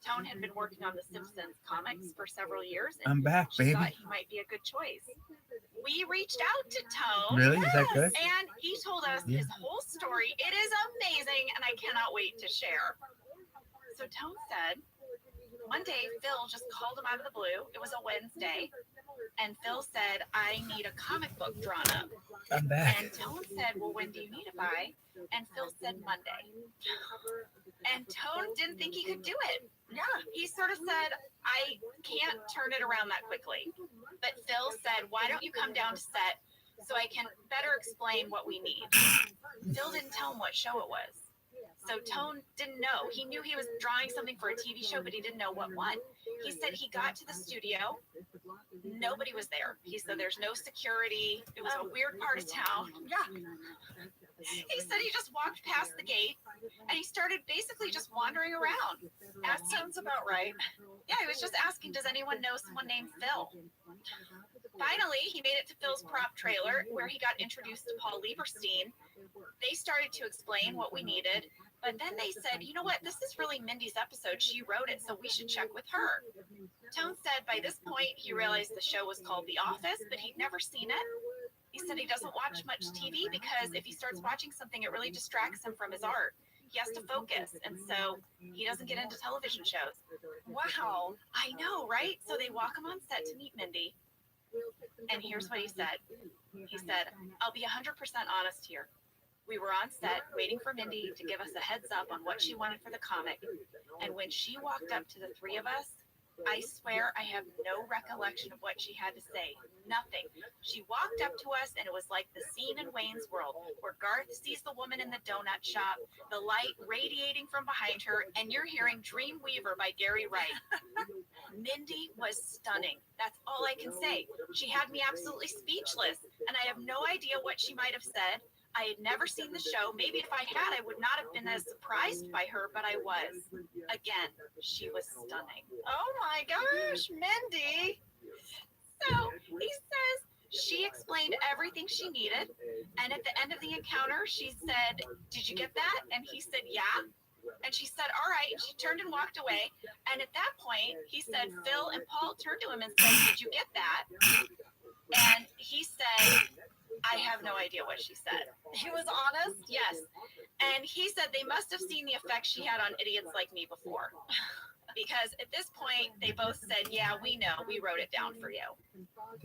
Tone had been working on the Simpsons comics for several years, and I'm back, she baby. thought he might be a good choice. We reached out to Tone. Really? Is that good? And he told us his whole story. It is amazing, and I cannot wait to share. So Tone said, one day Phil just called him out of the blue. It was a Wednesday. And Phil said, I need a comic book drawn up. I'm back. And Tone said, well, when do you need it by? And Phil said, Monday. And Tone didn't think he could do it. Yeah, he sort of said, I can't turn it around that quickly. But Phil said, why don't you come down to set so I can better explain what we need? Phil didn't tell him what show it was. So Tone didn't know. He knew he was drawing something for a TV show, but he didn't know what one. He said he got to the studio. Nobody was there. He said there's no security. It was a weird part of town. Yeah. He said he just walked past the gate and he started basically just wandering around. That sounds about right. Yeah, he was just asking, does anyone know someone named Phil? Finally, he made it to Phil's prop trailer where he got introduced to Paul Lieberstein. They started to explain what we needed, but then they said, you know what, this is really Mindy's episode. She wrote it, so we should check with her. Tone said by this point he realized the show was called The Office, but he'd never seen it. He said he doesn't watch much TV because if he starts watching something, it really distracts him from his art. He has to focus, and so he doesn't get into television shows. Wow, I know, right? So they walk him on set to meet Mindy, and here's what he said. He said, I'll be 100% honest here. We were on set waiting for Mindy to give us a heads up on what she wanted for the comic, and when she walked up to the three of us, I swear I have no recollection of what she had to say. Nothing. She walked up to us, and it was like the scene in Wayne's World, where Garth sees the woman in the donut shop, the light radiating from behind her, and you're hearing Dreamweaver by Gary Wright. Mindy was stunning. That's all I can say. She had me absolutely speechless, and I have no idea what she might have said. I had never seen the show. Maybe if I had, I would not have been as surprised by her, but I was. Again, she was stunning. Oh my gosh, Mindy. So he says she explained everything she needed. And at the end of the encounter, she said, did you get that? And he said, yeah. And she said, all right. She turned and walked away. And at that point, he said, Phil and Paul turned to him and said, did you get that? And he said, I have no idea what she said. He was honest. Yes. And he said they must have seen the effect she had on idiots like me before. Because at this point, they both said, yeah, we know. We wrote it down for you.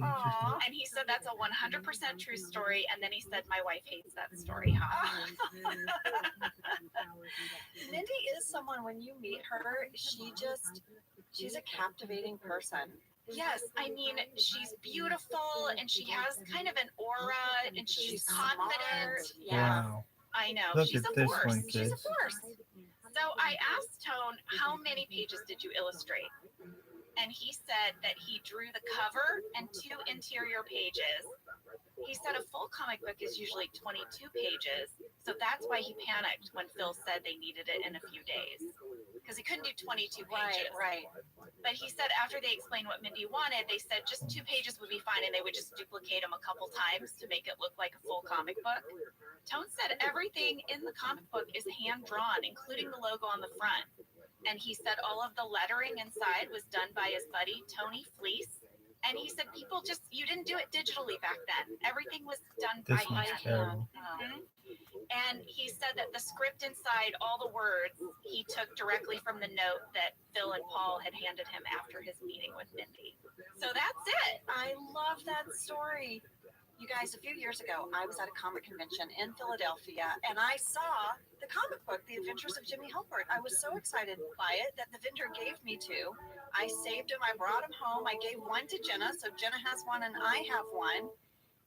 Aww. And he said that's a 100% true story. And then he said, my wife hates that story. Huh? Mindy is someone, when you meet her, she's a captivating person. Yes, I mean, she's beautiful and she has kind of an aura and she's confident. smart. Yeah, Wow. I know. Look She's at a this force. one, She's a kids. force. So I asked Tone, how many pages did you illustrate? And he said that he drew the cover and 2 interior pages. He said a full comic book is usually 22 pages, so that's why he panicked when Phil said they needed it in a few days, because he couldn't do 22 pages. Right. But he said after they explained what Mindy wanted, they said just 2 pages would be fine, and they would just duplicate them a couple times to make it look like a full comic book. Tone said everything in the comic book is hand-drawn, including the logo on the front. And he said all of the lettering inside was done by his buddy, Tony Fleece. And he said you didn't do it digitally back then. Everything was done This by one's hand. terrible. And he said that the script inside, all the words, he took directly from the note that Phil and Paul had handed him after his meeting with Mindy. So that's it. I love that story. You guys, a few years ago, I was at a comic convention in Philadelphia, and I saw the comic book, The Adventures of Jimmy Halpert. I was so excited by it that the vendor gave me two. I saved them. I brought them home. I gave one to Jenna, so Jenna has one and I have one.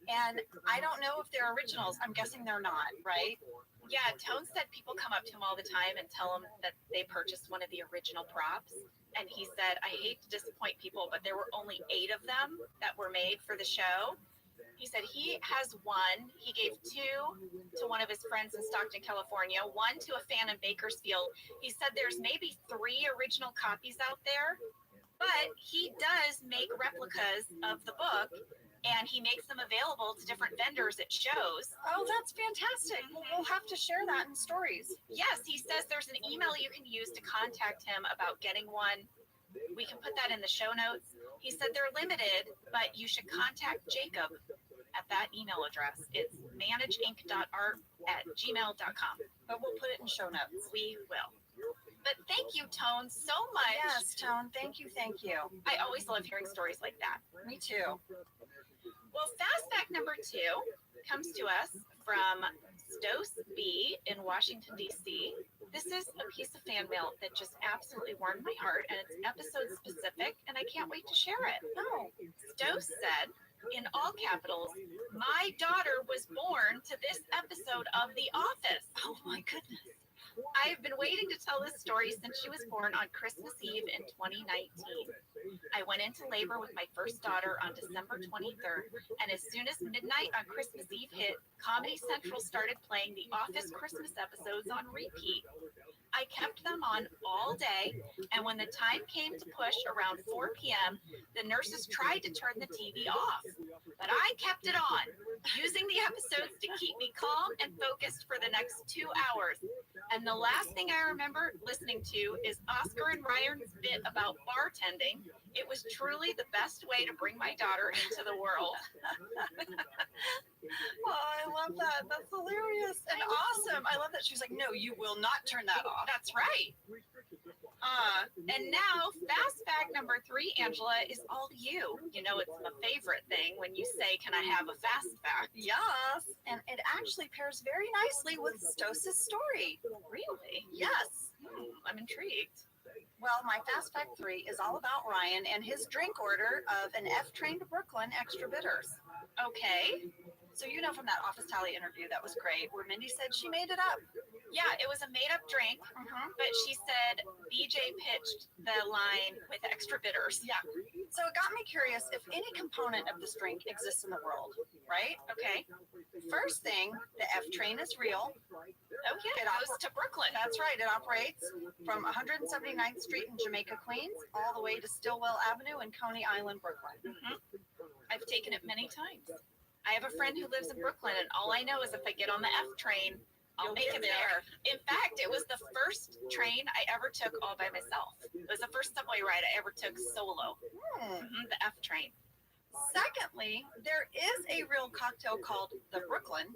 And I don't know if they're originals. I'm guessing they're not, right? Yeah, Tone said people come up to him all the time and tell him that they purchased one of the original props. And he said, I hate to disappoint people, but there were only 8 of them that were made for the show. He said he has one. He gave 2 to one of his friends in Stockton, California, 1 to a fan in Bakersfield. He said there's maybe 3 original copies out there, but he does make replicas of the book, and he makes them available to different vendors at shows. Oh, that's fantastic. We'll have to share that in stories. Yes, he says there's an email you can use to contact him about getting one. We can put that in the show notes. He said they're limited, but you should contact Jacob at that email address. It's manageinc.art@gmail.com. But we'll put it in show notes. We will. But thank you, Tone, so much. Yes, Tone. Thank you. Thank you. I always love hearing stories like that. Me too. Well, fast fact number 2 comes to us from Stos B in Washington, D.C. This is a piece of fan mail that just absolutely warmed my heart, and it's episode specific, and I can't wait to share it. Oh, Stos said, in all capitals, my daughter was born to this episode of The Office. oh my goodness. I have been waiting to tell this story since she was born on Christmas Eve in 2019. I went into labor with my first daughter on December 23rd, and as soon as midnight on Christmas Eve hit, Comedy Central started playing The Office Christmas episodes on repeat. I kept them on all day, and when the time came to push around 4 p.m., the nurses tried to turn the TV off, but I kept it on, using the episodes to keep me calm and focused for the next 2 hours. And the last thing I remember listening to is Oscar and Ryan's bit about bartending. It was truly the best way to bring my daughter into the world. Oh, I love that. That's hilarious and awesome. I love that. She was like, no, you will not turn that off. That's right. And now, fast fact number 3, Angela, is all you. You know, it's my favorite thing when you say, can I have a fast fact? Yes. And it actually pairs very nicely with Stos's story. Really? Yes. I'm intrigued. Well, my fast fact 3 is all about Ryan and his drink order of an F train to Brooklyn extra bitters. Okay. So you know from that Office Tally interview, that was great, where Mindy said she made it up. Yeah, it was a made-up drink, but she said BJ pitched the line with extra bitters. Yeah. So it got me curious if any component of this drink exists in the world, right? Okay. First thing, the F train is real. Oh, yeah, it goes to Brooklyn. That's right. It operates from 179th Street in Jamaica, Queens, all the way to Stillwell Avenue in Coney Island, Brooklyn. I've taken it many times. I have a friend who lives in Brooklyn, and all I know is if I get on the F train, I'll make it there. In fact, it was the first train I ever took all by myself. It was the first subway ride I ever took solo. The F train. Secondly, there is a real cocktail called the Brooklyn.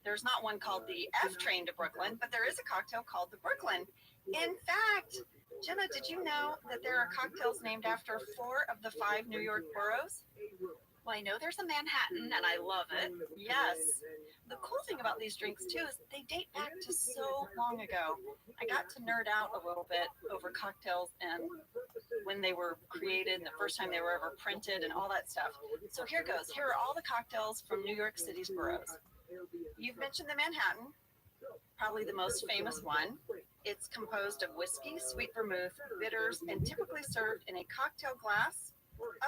There's not one called the F train to Brooklyn, but there is a cocktail called the Brooklyn. In fact, Jenna, did you know that there are cocktails named after 4 of the 5 New York boroughs? Well, I know there's a Manhattan, and I love it. Yes. The cool thing about these drinks, too, is they date back to so long ago. I got to nerd out a little bit over cocktails and when they were created, and the first time they were ever printed, and all that stuff. So here goes. Here are all the cocktails from New York City's boroughs. You've mentioned the Manhattan, probably the most famous one. It's composed of whiskey, sweet vermouth, bitters, and typically served in a cocktail glass.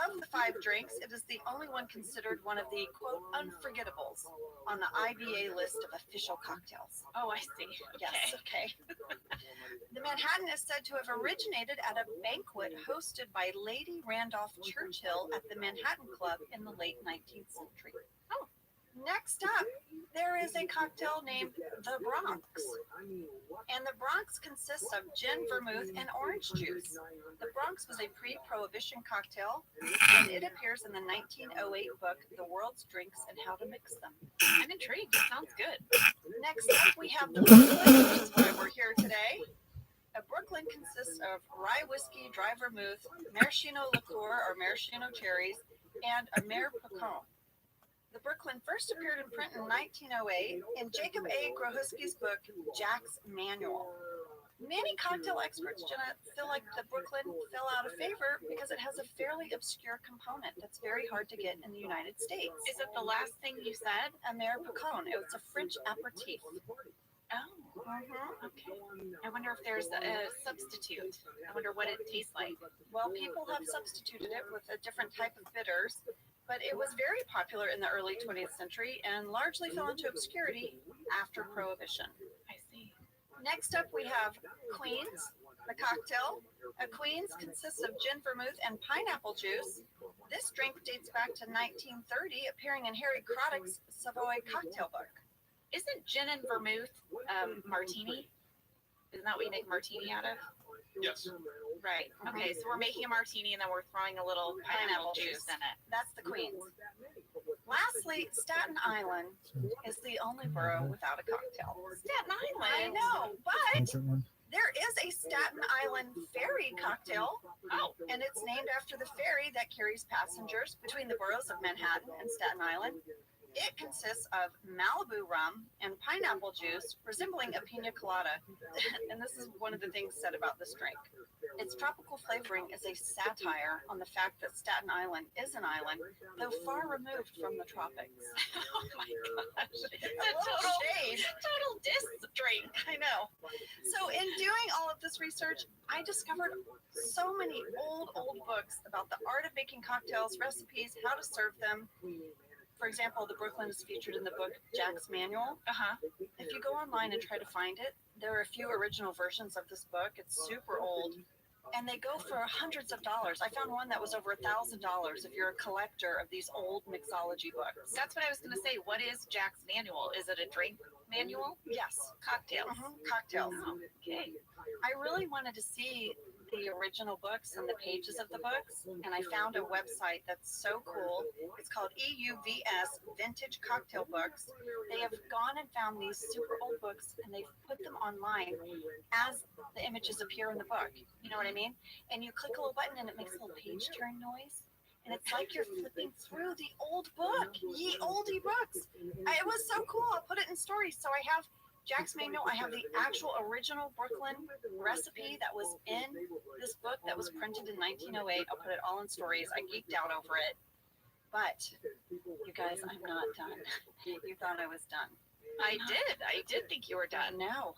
Of the 5 drinks, it is the only one considered one of the, quote, unforgettables on the IBA list of official cocktails. Oh, I see. Yes, okay. The Manhattan is said to have originated at a banquet hosted by Lady Randolph Churchill at the Manhattan Club in the late 19th century. Oh. Next up, there is a cocktail named the Bronx. And the Bronx consists of gin, vermouth, and orange juice. The Bronx was a pre-prohibition cocktail, and it appears in the 1908 book, The World's Drinks and How to Mix Them. I'm intrigued. It sounds good. Next up, we have the Brooklyn, which is why we're here today. A Brooklyn consists of rye whiskey, dry vermouth, maraschino liqueur or maraschino cherries, and a mare pecan. The Brooklyn first appeared in print in 1908 in Jacob A. Grohuski's book, Jack's Manual. Many cocktail experts, Jenna, feel like the Brooklyn fell out of favor because it has a fairly obscure component that's very hard to get in the United States. Is it the last thing you said? A mare pecan. It's a French aperitif. Oh, okay. I wonder if there's a substitute. I wonder what it tastes like. Well, people have substituted it with a different type of bitters, but it was very popular in the early 20th century and largely fell into obscurity after Prohibition. I see. Next up, we have Queen's, the cocktail. A Queen's consists of gin, vermouth, and pineapple juice. This drink dates back to 1930, appearing in Harry Craddock's Savoy cocktail book. Isn't gin and vermouth martini? Isn't that what you make martini out of? Yes. Right. Okay, so we're making a martini and then we're throwing a little pineapple juice in it. That's the Queen's. Lastly, Staten Island is the only borough without a cocktail. Staten Island. I know, but there is a Staten Island ferry cocktail. Oh, And it's named after the ferry that carries passengers between the boroughs of Manhattan and Staten Island. It consists of Malibu rum and pineapple juice, resembling a pina colada. And this is one of the things said about this drink. Its tropical flavoring is a satire on the fact that Staten Island is an island, though far removed from the tropics. oh my gosh. It's A a little shade. total diss drink. I know. So in doing all of this research, I discovered so many old books about the art of making cocktails, recipes, how to serve them. For example, the Brooklyn is featured in the book Jack's Manual. If you go online and try to find it, there are a few original versions of this book. It's super old, and they go for hundreds of dollars. I found one that was over $1,000 if you're a collector of these old mixology books. That's what I was going to say. What is Jack's Manual? Is it a drink manual? Yes, Cocktails. cocktails. Oh, okay. I really wanted to see the original books and the pages of the books, and I found a website that's so cool. It's called EUVS Vintage Cocktail Books. They have gone and found these super old books, and they've put them online as the images appear in the book. You know what I mean? And you click a little button, and it makes a little page turn noise. And it's like you're flipping through the old book, ye olde books. It was so cool. I'll put it in stories. So I have Jack's Manual. I have the actual original Brooklyn recipe that was in this book that was printed in 1908. I'll put it all in stories. I geeked out over it. But you guys, I'm not done. You thought I was done. I did think you were done. No.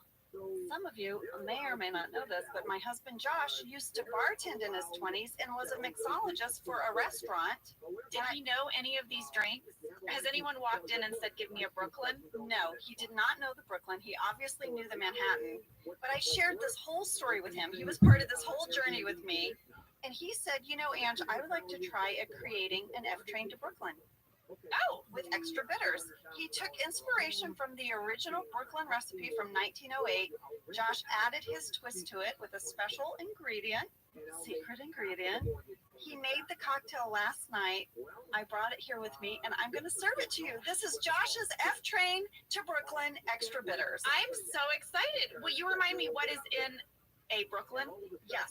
Some of you may or may not know this, but my husband Josh used to bartend in his 20s and was a mixologist for a restaurant. Did he know any of these drinks? Has anyone walked in and said, give me a Brooklyn? No, he did not know the Brooklyn. He obviously knew the Manhattan. But I shared this whole story with him. He was part of this whole journey with me. And he said, you know, Ange, I would like to try creating an F train to Brooklyn. Oh, with extra bitters. He took inspiration from the original Brooklyn recipe from 1908. Josh added his twist to it with a special ingredient, secret ingredient. He made the cocktail last night. I brought it here with me, and I'm going to serve it to you. This is Josh's F Train to Brooklyn Extra Bitters. I'm so excited. Will you remind me what is in a Brooklyn? Yes.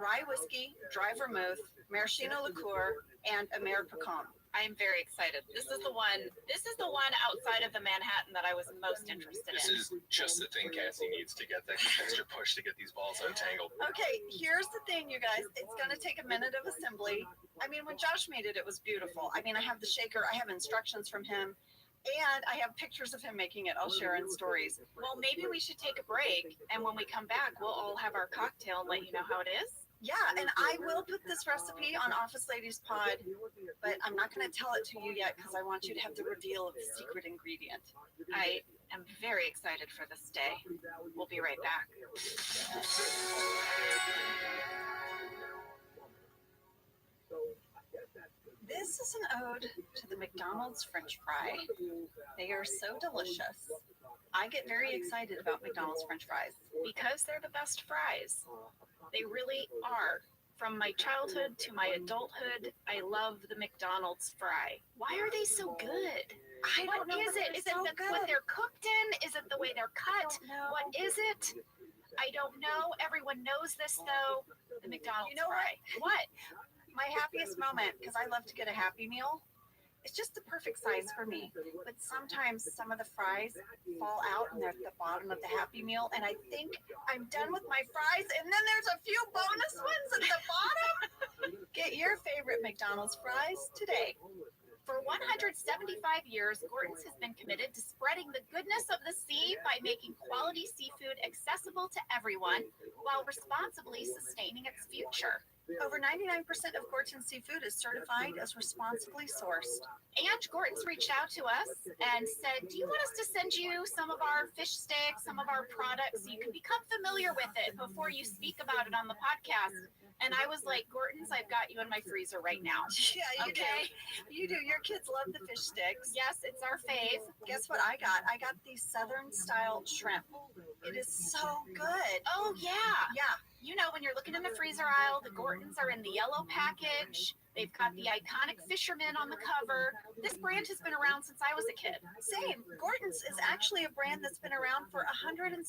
Rye whiskey, dry vermouth, maraschino liqueur, and a mare pecan. I am very excited. This is the one outside of the Manhattan that I was most interested This in. is just the thing Cassie needs to get that extra push to get these balls untangled. Okay, here's the thing, you guys. It's going to take a minute of assembly. I mean, when Josh made it, it was beautiful. I mean, I have the shaker. I have instructions from him. And I have pictures of him making it. I'll share in stories. Well, maybe we should take a break, and when we come back, we'll all have our cocktail and let you know how it is. Yeah, and I will put this recipe on Office Ladies Pod, but I'm not going to tell it to you yet because I want you to have the reveal of the secret ingredient. I am very excited for this day. We'll be right back. This This is an ode to the McDonald's French fry. They are so delicious. I get very excited about McDonald's French fries. Because they're the best fries. They really are. From my childhood to my adulthood, I love the McDonald's fry. Why are they so good? I don't know. What is it? Is it what they're cooked in? Is it the way they're cut? What is it? I don't know. Everyone knows this though. The McDonald's fry. What? My happiest moment, because I love to get a Happy Meal, it's just the perfect size for me. But sometimes some of the fries fall out and they're at the bottom of the Happy Meal, and I think I'm done with my fries, and then there's a few bonus ones at the bottom. Get your favorite McDonald's fries today. For 175 years, Gorton's has been committed to spreading the goodness of the sea by making quality seafood accessible to everyone while responsibly sustaining its future. Over 99% of Gorton's seafood is certified as responsibly sourced. And Gorton's reached out to us and said, do you want us to send you some of our fish sticks, some of our products, so you can become familiar with it before you speak about it on the podcast? And I was like, Gorton's, I've got you in my freezer right now. Yeah, you do. You do. Your kids love the fish sticks. Yes, it's our fave. Guess what I got? I got these Southern style shrimp. It is so good. Oh, yeah. Yeah. You know, when you're looking in the freezer aisle, the Gortons are in the yellow package. They've got the iconic fisherman on the cover. This brand has been around since I was a kid. Same. Gorton's is actually a brand that's been around for 175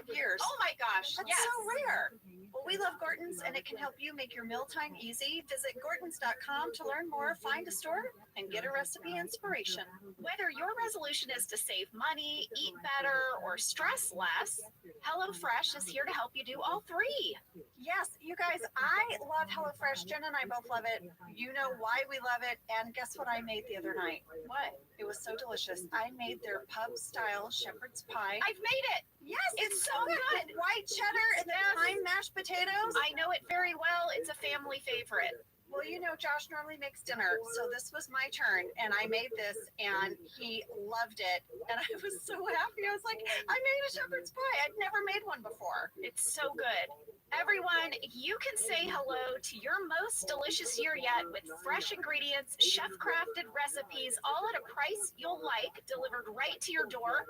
years. Oh my gosh. That's yes. so rare. Well, we love Gorton's, and it can help you make your mealtime easy. Visit gortons.com to learn more, find a store, and get a recipe inspiration. Whether your resolution is to save money, eat better, or stress less, HelloFresh is here to help you do all three. Yes, you guys, I love HelloFresh. Jen and I both love it. You know why we love it. And guess what I made the other night? What? It was so delicious. I made their pub-style shepherd's pie. I've made it. Yes, It's so good. With white cheddar and the thyme mashed potatoes. I know it very well. It's a family favorite. Well, you know, Josh normally makes dinner, so this was my turn, and I made this, and he loved it, and I was so happy. I was like, I made a shepherd's pie. I'd never made one before. It's so good. Everyone, you can say hello to your most delicious year yet with fresh ingredients, chef-crafted recipes, all at a price you'll like, delivered right to your door.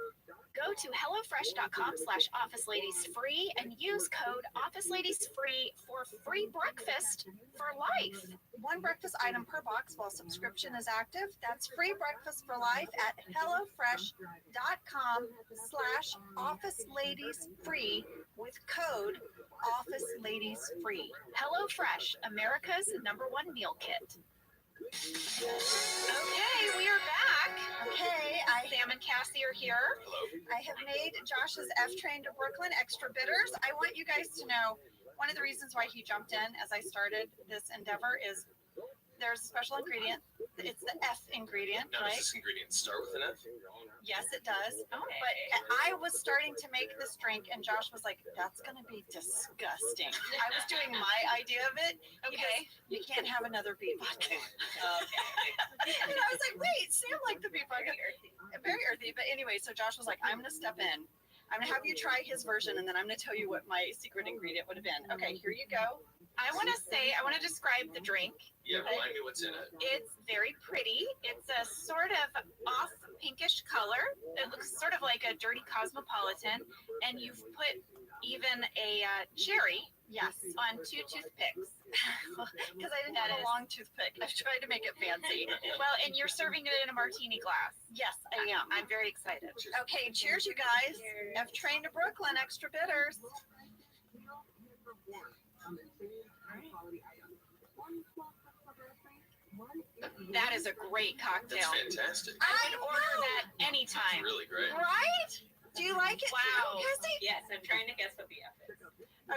Go to hellofresh.com/officeladiesfree and use code officeladiesfree for free breakfast for life. One breakfast item per box while subscription is active. That's free breakfast for life at hellofresh.com/officeladiesfree with code officeladiesfree. HelloFresh, America's #1 meal kit. Okay, we are back. Okay, Sam and Cassie are here. I have made Josh's F train to Brooklyn extra bitters. I want you guys to know one of the reasons why he jumped in as I started this endeavor is there's a special ingredient. It's the F ingredient, Now, right? does this ingredient start with an F? Yes, it does. Okay. But I was starting to make this drink, and Josh was like, that's going to be disgusting. I was doing my idea of it. Okay. You can't have another beet vodka. Okay. And I was like, wait, Sam liked the beet vodka. Very earthy. But anyway, so Josh was like, I'm going to step in. I'm going to have you try his version, and then I'm going to tell you what my secret ingredient would have been. Okay, here you go. I want to describe the drink. Yeah, remind me what's in it. It's very pretty. It's a sort of off pinkish color. It looks sort of like a dirty cosmopolitan. And you've put even a cherry, yes, on 2 toothpicks. Because I didn't have a long toothpick. I've tried to make it fancy. Well, and you're serving it in a martini glass. Yes, I am. I'm very excited. Okay, cheers, you guys. F train to Brooklyn, extra bitters. That is a great cocktail. That's fantastic. I would order that anytime. It's really great. Right? Do you like it? Wow. Too, Cassie? Yes, I'm trying to guess what the F is.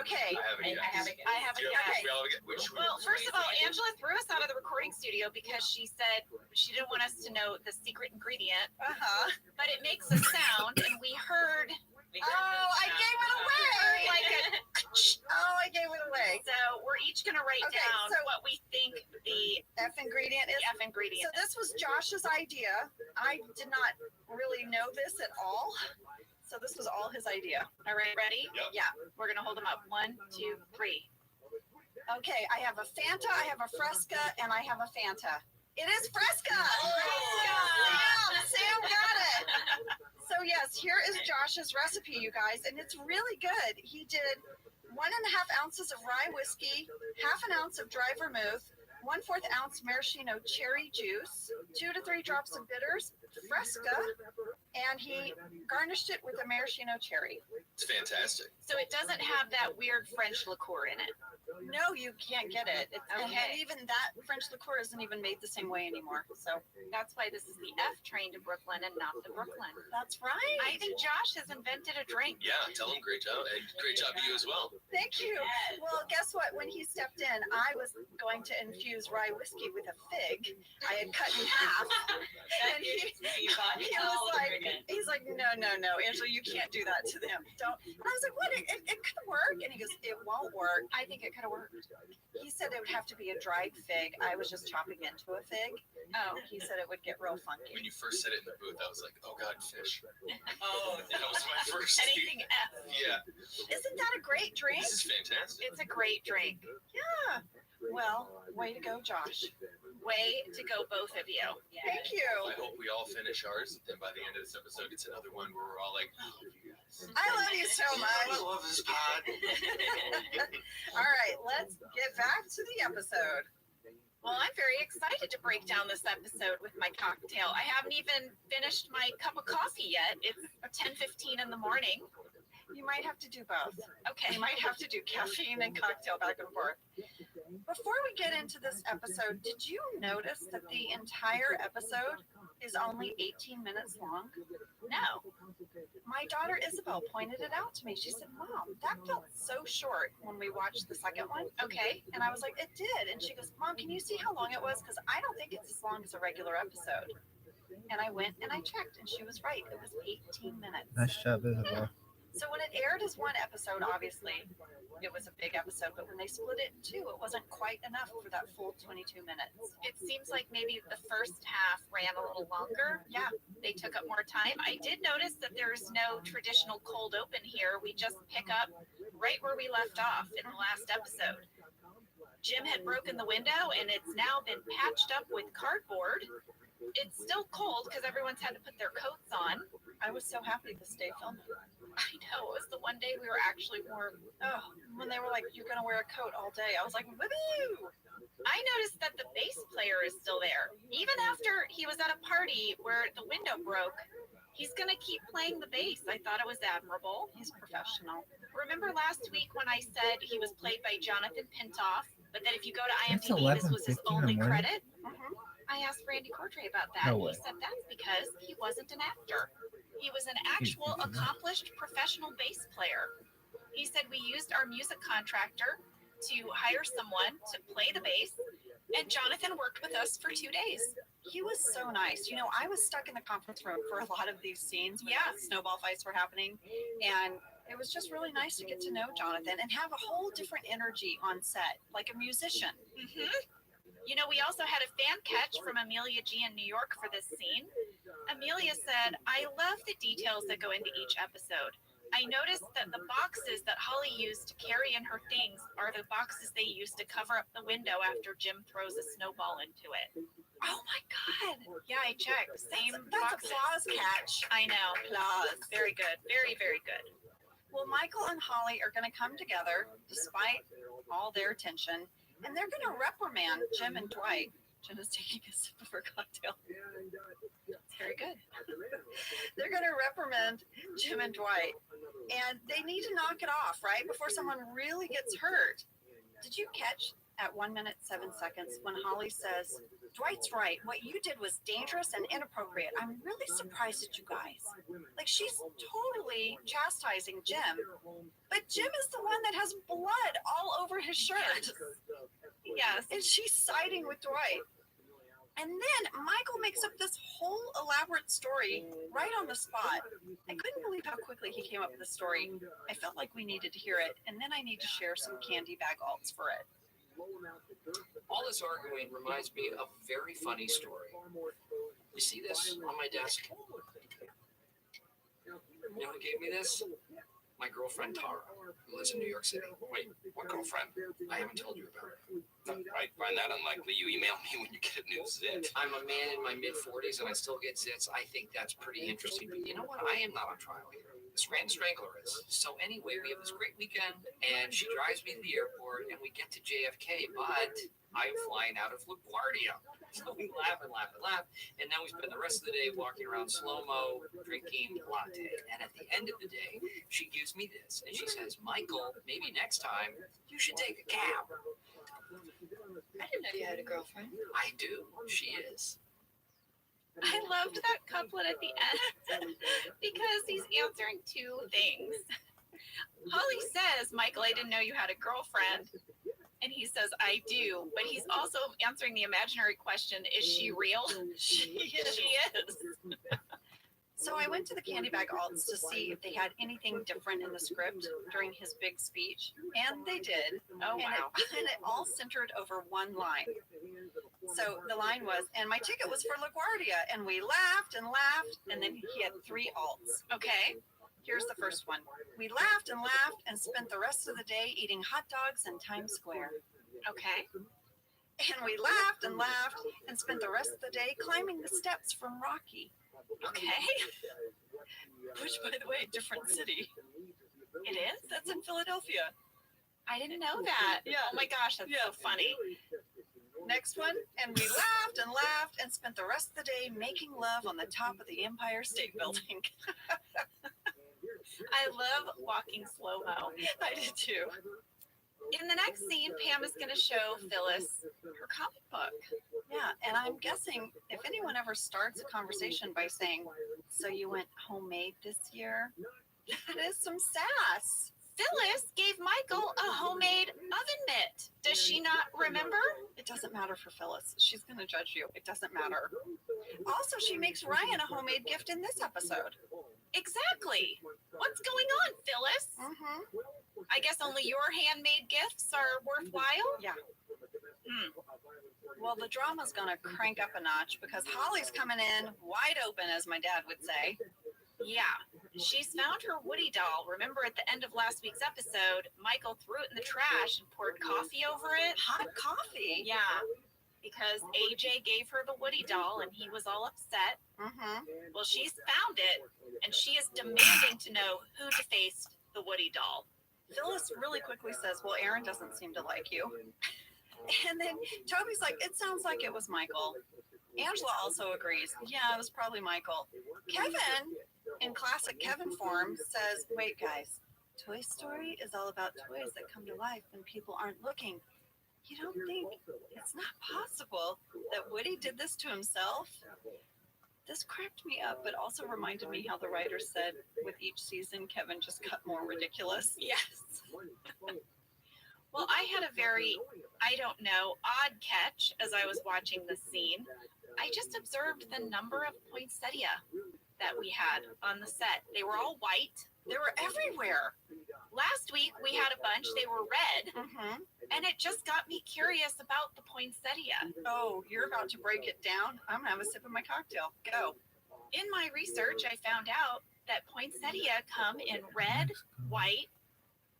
Okay. I have a guess. I have a guess. I have a Do you guess. we all get which one? Well, first of all, Angela threw us out of the recording studio because she said she didn't want us to know the secret ingredient, Uh-huh. but it makes a sound, and we heard Oh, I gave it away. like a. Oh, I gave it away. So we're each gonna write Okay, down so- what we think the F ingredient is. F ingredient. So this was Josh's idea. I did not really know this at all. So this was all his idea. All right, ready? Yep. Yeah. We're gonna hold them up. 1, 2, 3. Okay, I have a Fanta, I have a Fresca, and I have a Fanta. It is Fresca. Yeah, Sam got it. So yes, here is Josh's recipe, you guys, and it's really good. He did 1.5 ounces of rye whiskey, 1/2 ounce of dry vermouth, 1/4 ounce maraschino cherry juice, 2 to 3 drops of bitters, Fresca, and he garnished it with a maraschino cherry. It's fantastic. So it doesn't have that weird French liqueur in it. No, you can't get it. And Okay. even that French liqueur isn't even made the same way anymore. So That's why this is the F train to Brooklyn and not the Brooklyn. that's right. I think Josh has invented a drink. Yeah, tell him great job. And great job to you as well. Thank you. Well, guess what? When he stepped in, I was going to infuse rye whiskey with a fig I had cut in half. And he was like, he's like, no, Angela, you can't do that to them. Don't. And I was like, what? It could work. And he goes, it won't work. I think it could have worked. He said it would have to be a dried fig. I was just chopping into a fig. Oh, He said it would get real funky. When you first said it in the booth, I was like, oh God, fish. Oh, That was my first anything F. Yeah, Isn't that a great drink? this is fantastic. It's a great drink. Yeah. Well, way to go, Josh. Way to go, both of you. Thank you. I hope we all finish ours, and by the end of this episode, it's another one where we're all like, I love you guys. I love you so I much. love this pod. All right, let's get back to the episode. Well, I'm very excited to break down this episode with my cocktail. I haven't even finished my cup of coffee yet. It's 10:15 in the morning. You might have to do both. Okay. You might have to do caffeine and cocktail back and forth. Before we get into this episode, did you notice that the entire episode is only 18 minutes long? No. My daughter Isabel pointed it out to me. She said, Mom, that felt so short when we watched the second one. Okay. And I was like, it did. And she goes, Mom, can you see how long it was? Because I don't think it's as long as a regular episode. And I went and I checked, and she was right. It was 18 minutes. Nice job, Isabel. So when it aired as one episode, obviously, it was a big episode. But when they split it in two, it wasn't quite enough for that full 22 minutes. It seems like maybe the first half ran a little longer. Yeah. They took up more time. I did notice that there's no traditional cold open here. We just pick up right where we left off in the last episode. Jim had broken the window, and it's now been patched up with cardboard. It's still cold because everyone's had to put their coats on. I was so happy to stay filming. I know, it was the one day we were actually warm. Oh, when they were like, you're going to wear a coat all day, I was like, woo! I noticed that the bass player is still there. Even after he was at a party where the window broke, he's going to keep playing the bass. I thought it was admirable. He's professional. Remember last week when I said he was played by Jonathan Pintoff, but that if you go to It's IMDb, this was his 11:50 in the only morning. credit? I asked Randy Cordray about that. No and way. he said that's because he wasn't an actor. He was an actual accomplished professional bass player. He said we used our music contractor to hire someone to play the bass, and Jonathan worked with us for 2 days. He was so nice. You know, I was stuck in the conference room for a lot of these scenes when Yeah. the snowball fights were happening. And it was just really nice to get to know Jonathan and have a whole different energy on set, like a musician. Mm-hmm. You know, we also had a fan catch from Amelia G in New York for this scene. Amelia said, I love the details that go into each episode. I noticed that the boxes that Holly used to carry in her things are the boxes they used to cover up the window after Jim throws a snowball into it. Oh my God. Yeah, I checked. Same That's boxes. applause catch. I know. Applause. Very good. Very, very good. Well, Michael and Holly are going to come together despite all their tension, and they're going to reprimand Jim and Dwight. Jen is taking a sip of her cocktail. It's very good. They're going to reprimand Jim and Dwight, and they need to knock it off, right? Before someone really gets hurt. Did you catch at 1 minute, 7 seconds when Holly says, Dwight's right. What you did was dangerous and inappropriate. I'm really surprised at you guys. Like, she's totally chastising Jim, but Jim is the one that has blood all over his shirt. Yes. And she's siding with Dwight. And then Michael makes up this whole elaborate story right on the spot. I couldn't believe how quickly he came up with the story. I felt like we needed to hear it, and then I need to share some candy bag alts for it. All this arguing reminds me of a very funny story. You see this on my desk? You know who gave me this? My girlfriend Tara, who lives in New York City. Wait, what girlfriend? I haven't told you about her. I find that unlikely. You email me when you get a new zit. I'm a man in my mid-40s and I still get zits. I think that's pretty interesting. But you know what? I am not on trial here. This Rand Strangler is. So anyway, we have this great weekend, and she drives me to the airport, and we get to JFK, but I'm flying out of LaGuardia. So we laugh and laugh and laugh, and then we spend the rest of the day walking around slow-mo, drinking latte. And at the end of the day, she gives me this, and she says, Michael, maybe next time you should take a cab. I didn't know you had a girlfriend. I do. She is. I loved that couplet at the end because he's answering two things. Holly says, Michael, I didn't know you had a girlfriend. And he says, I do. But he's also answering the imaginary question, is she real? She is. So I went to the Candy Bag Alts to see if they had anything different in the script during his big speech, and they did. Oh, wow. And it all centered over one line. So the line was, and my ticket was for LaGuardia, and we laughed, and then he had three alts. Okay. Here's the first one. We laughed and spent the rest of the day eating hot dogs in Times Square. Okay. And we laughed and spent the rest of the day climbing the steps from Rocky. Okay. Which, by the way, different city. It is? That's in Philadelphia. I didn't know that. Yeah. Oh my gosh, that's so funny. Next one. And we laughed and spent the rest of the day making love on the top of the Empire State Building. I love walking slow-mo. I did too. In the next scene, Pam is going to show Phyllis her comic book. Yeah, and I'm guessing if anyone ever starts a conversation by saying, so you went homemade this year, that is some sass. Phyllis gave Michael a homemade oven mitt. Does she not remember? It doesn't matter for Phyllis. She's going to judge you. It doesn't matter. Also, she makes Ryan a homemade gift in this episode. Exactly. What's going on, Phyllis? Mm-hmm. I guess only your handmade gifts are worthwhile? Yeah. Hmm. Well, the drama's going to crank up a notch because Holly's coming in wide open, as my dad would say. Yeah. She's found her Woody doll. Remember at the end of last week's episode, Michael threw it in the trash and poured coffee over it? Hot coffee? Yeah. Because AJ gave her the Woody doll and he was all upset. Mm-hmm. Well, she's found it and she is demanding to know who defaced the Woody doll. Phyllis really quickly says, well, Aaron doesn't seem to like you. And then Toby's like, it sounds like it was Michael. Angela also agrees. Yeah, it was probably Michael. Kevin, in classic Kevin form, says, wait, guys, Toy Story is all about toys that come to life when people aren't looking. You don't think it's not possible that Woody did this to himself? This cracked me up, but also reminded me how the writer said with each season, Kevin just got more ridiculous. Yes. Well, I had a very, I don't know, odd catch as I was watching this scene. I just observed the number of poinsettia that we had on the set. They were all white. They were everywhere. Last week we had a bunch, they were red, Mm-hmm. and it just got me curious about the poinsettia. Oh, you're about to break it down? I'm going to have a sip of my cocktail. Go. In my research, I found out that poinsettia come in red, white,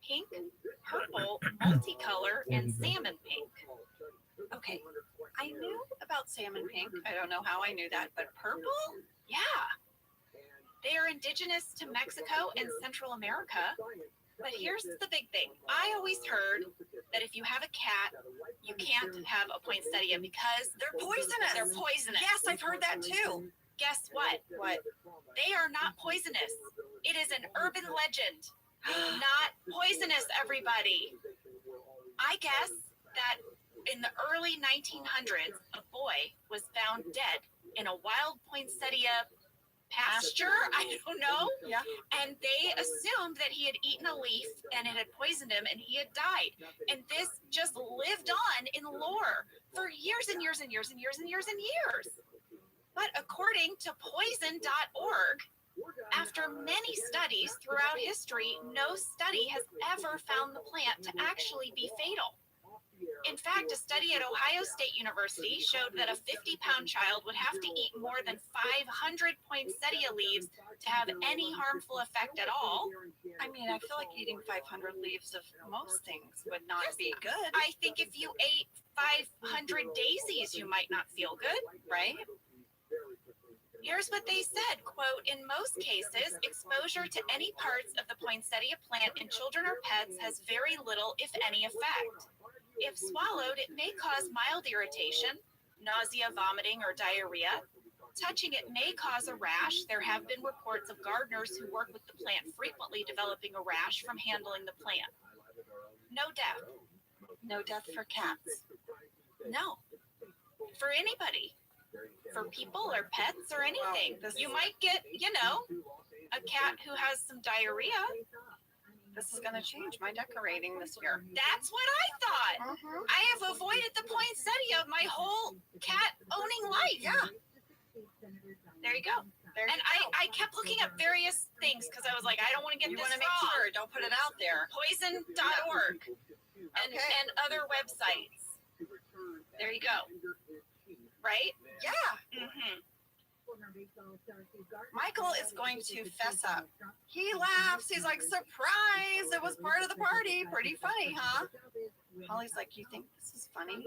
pink, purple, multicolor, and salmon pink. Okay, I knew about salmon pink. I don't know how I knew that, but purple? Yeah. They are indigenous to Mexico and Central America. But here's the big thing. I always heard that if you have a cat, you can't have a poinsettia because They're poisonous. they're poisonous. Yes, I've heard that too. Guess what? What? They are not poisonous. It is an urban legend. Not poisonous, everybody. I guess that in the early 1900s, a boy was found dead in a wild poinsettia pasture. I don't know. Yeah. And they assumed that he had eaten a leaf and it had poisoned him and he had died. And this just lived on in lore for years and years and years and years and years and years. But according to poison.org, after many studies throughout history, no study has ever found the plant to actually be fatal. In fact, a study at Ohio State University showed that a 50-pound child would have to eat more than 500 poinsettia leaves to have any harmful effect at all. I mean, I feel like eating 500 leaves of most things would not be good. I think if you ate 500 daisies, you might not feel good, right? Here's what they said, quote, in most cases, exposure to any parts of the poinsettia plant in children or pets has very little, if any, effect. If swallowed, it may cause mild irritation, nausea, vomiting, or diarrhea. Touching it may cause a rash. There have been reports of gardeners who work with the plant frequently developing a rash from handling the plant. No death. No death for cats. No. For anybody. For people or pets or anything. Wow, You might get, a cat who has some diarrhea. This is going to change my decorating this year. That's what I thought. I have avoided the poinsettia my whole cat owning life. Yeah. There you go. And I kept looking up various things because I was like, I don't want to get You this want to make wrong. sure, don't put it out there. Poison.org Okay. and other websites. There you go. Right? Yeah. Mm-hmm. Michael is going to fess up. He laughs. He's like, surprise. It was part of the party. Pretty funny, huh? Holly's like, you think this is funny?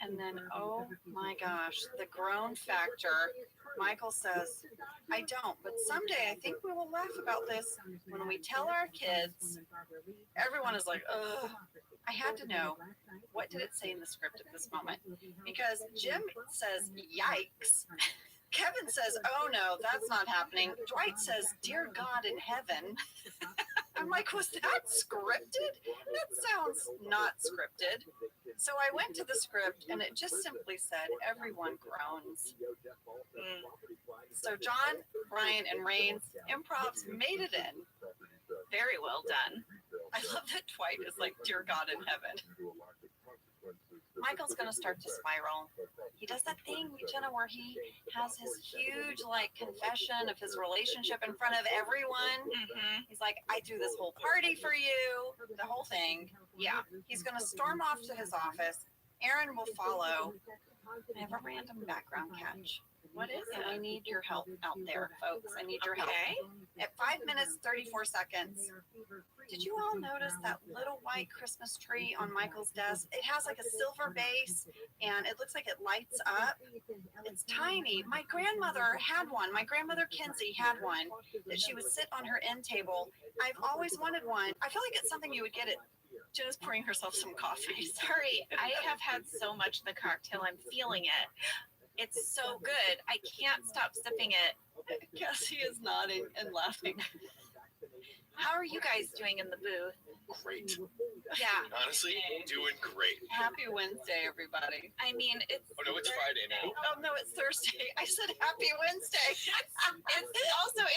And then, oh my gosh, the groan factor. Michael says, I don't, but someday I think we will laugh about this when we tell our kids. Everyone is like, ugh. I had to know, what did it say in the script at this moment? Because Jim says, yikes. Kevin says, oh no, that's not happening. Dwight says, dear God in heaven. I'm like, was that scripted? That sounds not scripted. So I went to the script and it just simply said, everyone groans. So John, Brian, and Rains improvs made it in. Very well done. I love that Dwight is like, dear God in heaven. Michael's going to start to spiral. He does that thing, Jenna, where he has his huge, confession of his relationship in front of everyone. Mm-hmm. He's like, I do this whole party for you, the whole thing. Yeah. He's going to storm off to his office. Aaron will follow. I have a random background catch. What is And it? I need your help out there, folks. I need your help. Okay. At 5 minutes, 34 seconds, did you all notice that little white Christmas tree on Michael's desk? It has like a silver base and it looks like it lights up. It's tiny. My grandmother had one. My grandmother Kinsey had one that she would sit on her end table. I've always wanted one. I feel like it's something you would get at Jenna's pouring herself some coffee. Sorry, I have had so much of the cocktail. I'm feeling it. It's so good. I can't stop sipping it. Cassie is nodding and laughing. How are you guys doing in the booth? Great. Yeah. Honestly, doing great. Happy Wednesday, everybody. I mean, it's Oh no, it's Friday now. Oh no, it's Thursday. I said happy Wednesday.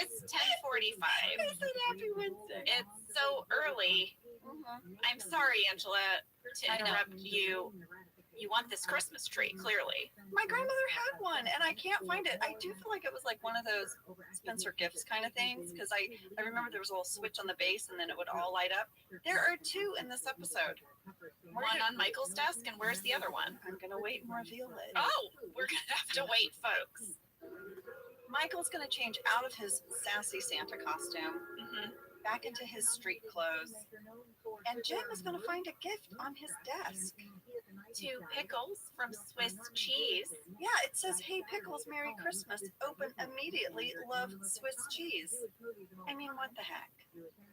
it's 10:45. I said happy Wednesday. It's so early. I'm sorry, Angela, to I know. interrupt you. You want this Christmas tree, clearly. My grandmother had one and I can't find it. I do feel like it was like one of those Spencer Gifts kind of things because I remember there was a little switch on the base and then it would all light up. There are two in this episode. One on Michael's desk, and where's the other one? I'm going to wait and reveal it. Oh, we're going to have to wait, folks. Michael's going to change out of his sassy Santa costume back into his street clothes. And Jim is going to find a gift on his desk. 2 pickles from Swiss cheese. Yeah, it says, hey, Pickles, Merry Christmas. Open immediately. Love Swiss cheese. I mean, what the heck?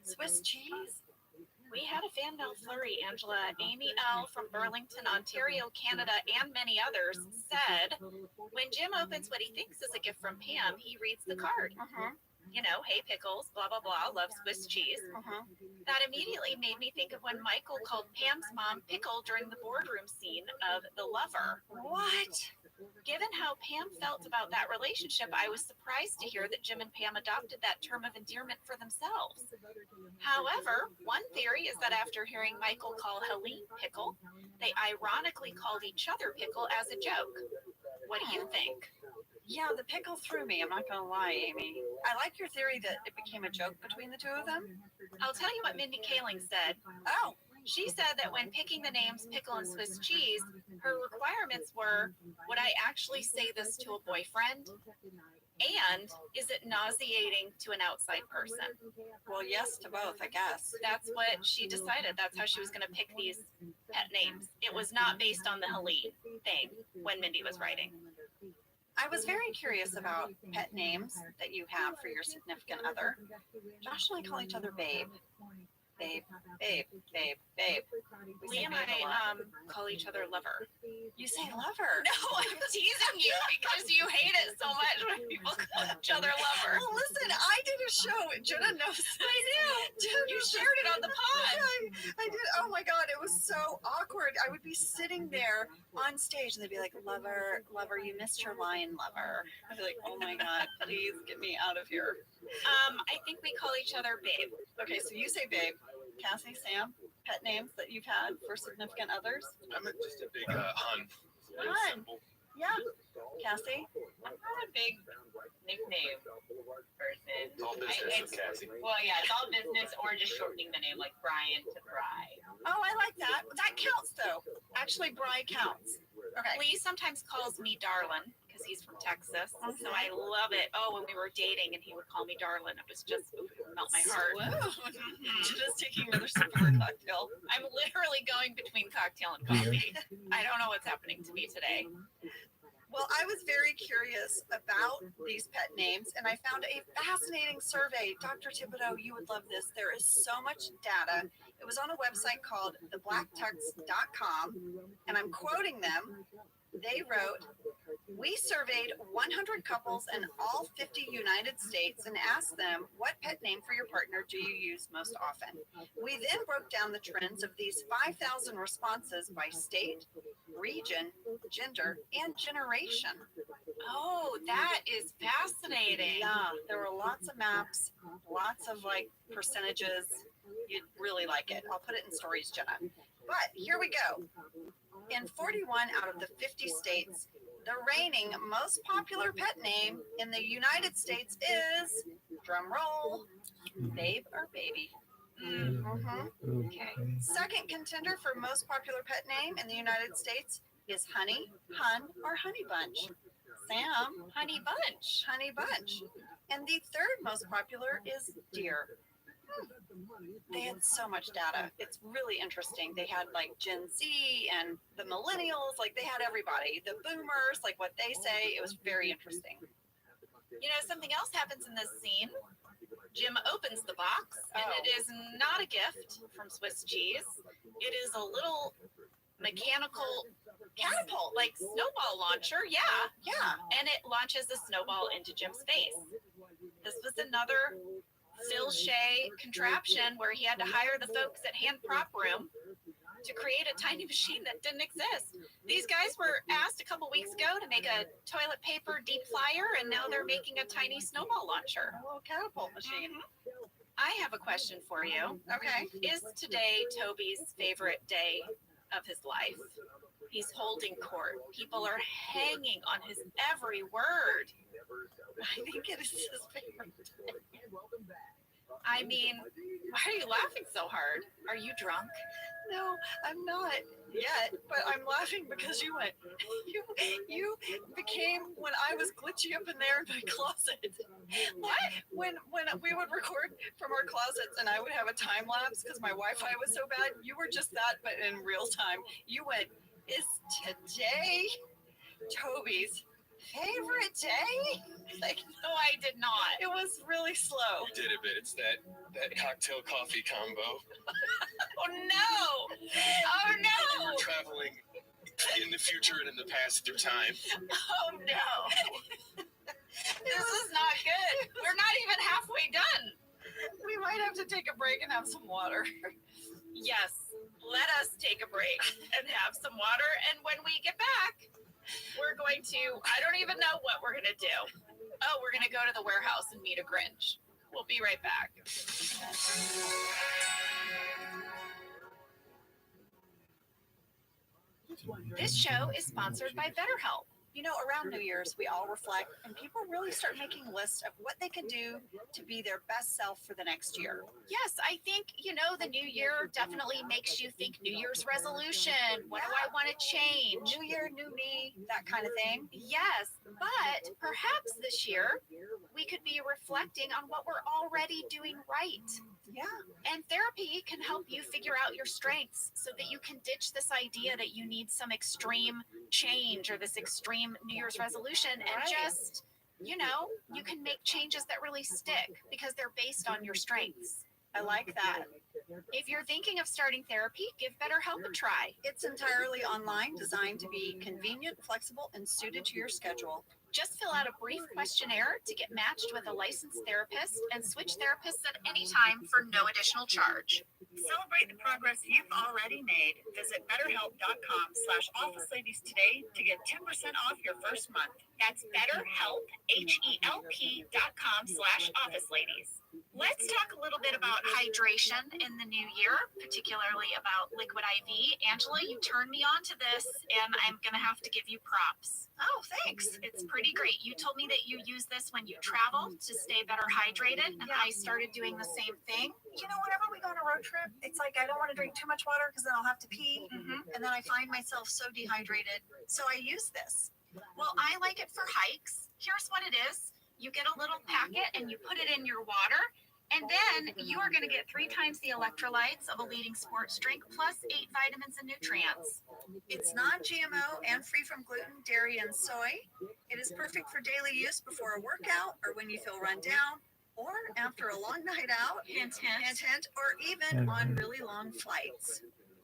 Swiss cheese? We had a fan mail flurry, Angela. Amy L. from Burlington, Ontario, Canada, and many others said, when Jim opens what he thinks is a gift from Pam, he reads the card. Hey, Pickles, blah, blah, blah, love Swiss cheese. That immediately made me think of when Michael called Pam's mom Pickle during the boardroom scene of The Lover. What? Given how Pam felt about that relationship, I was surprised to hear that Jim and Pam adopted that term of endearment for themselves. However, one theory is that after hearing Michael call Helene Pickle, they ironically called each other Pickle as a joke. What do you think? Yeah, the pickle threw me. I'm not going to lie, Amy. I like your theory that it became a joke between the two of them. I'll tell you what Mindy Kaling said. Oh, She said that when picking the names pickle and Swiss cheese, her requirements were, would I actually say this to a boyfriend? And is it nauseating to an outside person? Well, yes to both, I guess. That's what she decided. That's how she was going to pick these pet names. It was not based on the Helene thing when Mindy was writing. I was very curious about pet names that you have for your significant other. Josh and I call each other babe. Babe, babe, babe, babe. We say Lee and babe a lot. I call each other lover. You say lover. No, I'm teasing you because you hate it so much when people call each other lover. Well, listen, I did a show. Jenna knows. I do. You shared it on the pod. I did. Oh my God, it was so awkward. I would be sitting there on stage and they'd be like, lover, lover, you missed your line, lover. I'd be like, oh my God, please get me out of here. I think we call each other babe. Okay, so you say babe. Cassie, Sam, pet names that you've had for significant others? I'm just a big hun. Hun. Yeah. Cassie? I'm not a big nickname person. It's all business with Cassie. Well, yeah, it's all business or just shortening the name, like Brian to Bri. Oh, I like that. That counts, though. Actually, Bri counts. Okay. Lee sometimes calls me darlin' because he's from Texas, so I love it. Oh, when we were dating and he would call me darlin', it was just it would melt my heart. Just taking another sip of her cocktail. I'm literally going between cocktail and coffee. I don't know what's happening to me today. Well, I was very curious about these pet names, and I found a fascinating survey. Dr. Thibodeau, you would love this. There is so much data. It was on a website called theblacktext.com, and I'm quoting them. They wrote, we surveyed 100 couples in all 50 United States and asked them, what pet name for your partner do you use most often? We then broke down the trends of these 5,000 responses by state, region, gender, and generation. Oh, that is fascinating. Yeah, there were lots of maps, lots of like percentages. You'd really like it. I'll put it in stories, Jenna. But here we go. In 41 out of the 50 states, the reigning most popular pet name in the United States is, drum roll, babe or baby. Okay. Second contender for most popular pet name in the United States is honey, hun, or honey bunch. Sam, Honey Bunch. honey bunch. And the third most popular is deer. They had so much data. It's really interesting. They had like Gen Z and the millennials, like they had everybody. The boomers, like what they say. It was very interesting. You know, something else happens in this scene. Jim opens the box, and it is not a gift from Swiss cheese. It is a little mechanical catapult, like snowball launcher. Yeah. And it launches the snowball into Jim's face. This was another Phil Shea contraption where he had to hire the folks at Hand Prop Room to create a tiny machine that didn't exist. These guys were asked a couple weeks ago to make a toilet paper deep fryer, and now they're making a tiny snowball launcher. A little catapult machine. I have a question for you. Okay. Is today Toby's favorite day of his life? He's holding court. People are hanging on his every word. I think it is his favorite day. I mean, why are you laughing so hard? Are you drunk? No, I'm not yet, but I'm laughing because you went. You became when I was glitchy up in there in my closet. What? When we would record from our closets and I would have a time lapse because my Wi-Fi was so bad. You were just that, but in real time. You went. Is today Toby's favorite day? Like, No, I did not. it was really slow. You did it, but it's that cocktail coffee combo. Oh no! Oh no! We're traveling in the future and in the past through time. Oh no! This is not good. We're not even halfway done. We might have to take a break and have some water. Yes, let us take a break and have some water. And when we get back, we're going to, I don't even know what we're going to do. Oh, we're going to go to the warehouse and meet a Grinch. We'll be right back. This show is sponsored by BetterHelp. You know, around New Year's, we all reflect and people really start making lists of what they can do to be their best self for the next year. Yes, I think, the new year definitely makes you think New Year's resolution. What do I want to change? New year, new me, that kind of thing. Yes, but perhaps this year we could be reflecting on what we're already doing right. Yeah. And therapy can help you figure out your strengths so that you can ditch this idea that you need some extreme change or this extreme New Year's resolution and just, you can make changes that really stick because they're based on your strengths. I like that. If you're thinking of starting therapy, give BetterHelp a try. It's entirely online, designed to be convenient, flexible, and suited to your schedule. Just fill out a brief questionnaire to get matched with a licensed therapist and switch therapists at any time for no additional charge. Celebrate the progress you've already made. Visit betterhelp.com/officeladies today to get 2% off your first month. That's BetterHelp, HELP.com/officeladies. Let's talk a little bit about hydration in the new year, particularly about Liquid IV. Angela, you turned me on to this, and I'm going to have to give you props. Oh, thanks. It's pretty great. You told me that you use this when you travel to stay better hydrated, and I started doing the same thing. You know, whenever we go on a road trip, it's like I don't want to drink too much water because then I'll have to pee. And then I find myself so dehydrated. So I use this. Well, I like it for hikes. Here's what it is. You get a little packet and you put it in your water, and then you are going to get 3 times the electrolytes of a leading sports drink plus 8 vitamins and nutrients. It's non-GMO and free from gluten, dairy, and soy. It is perfect for daily use before a workout or when you feel run down or after a long night out, Hint, or even on really long flights.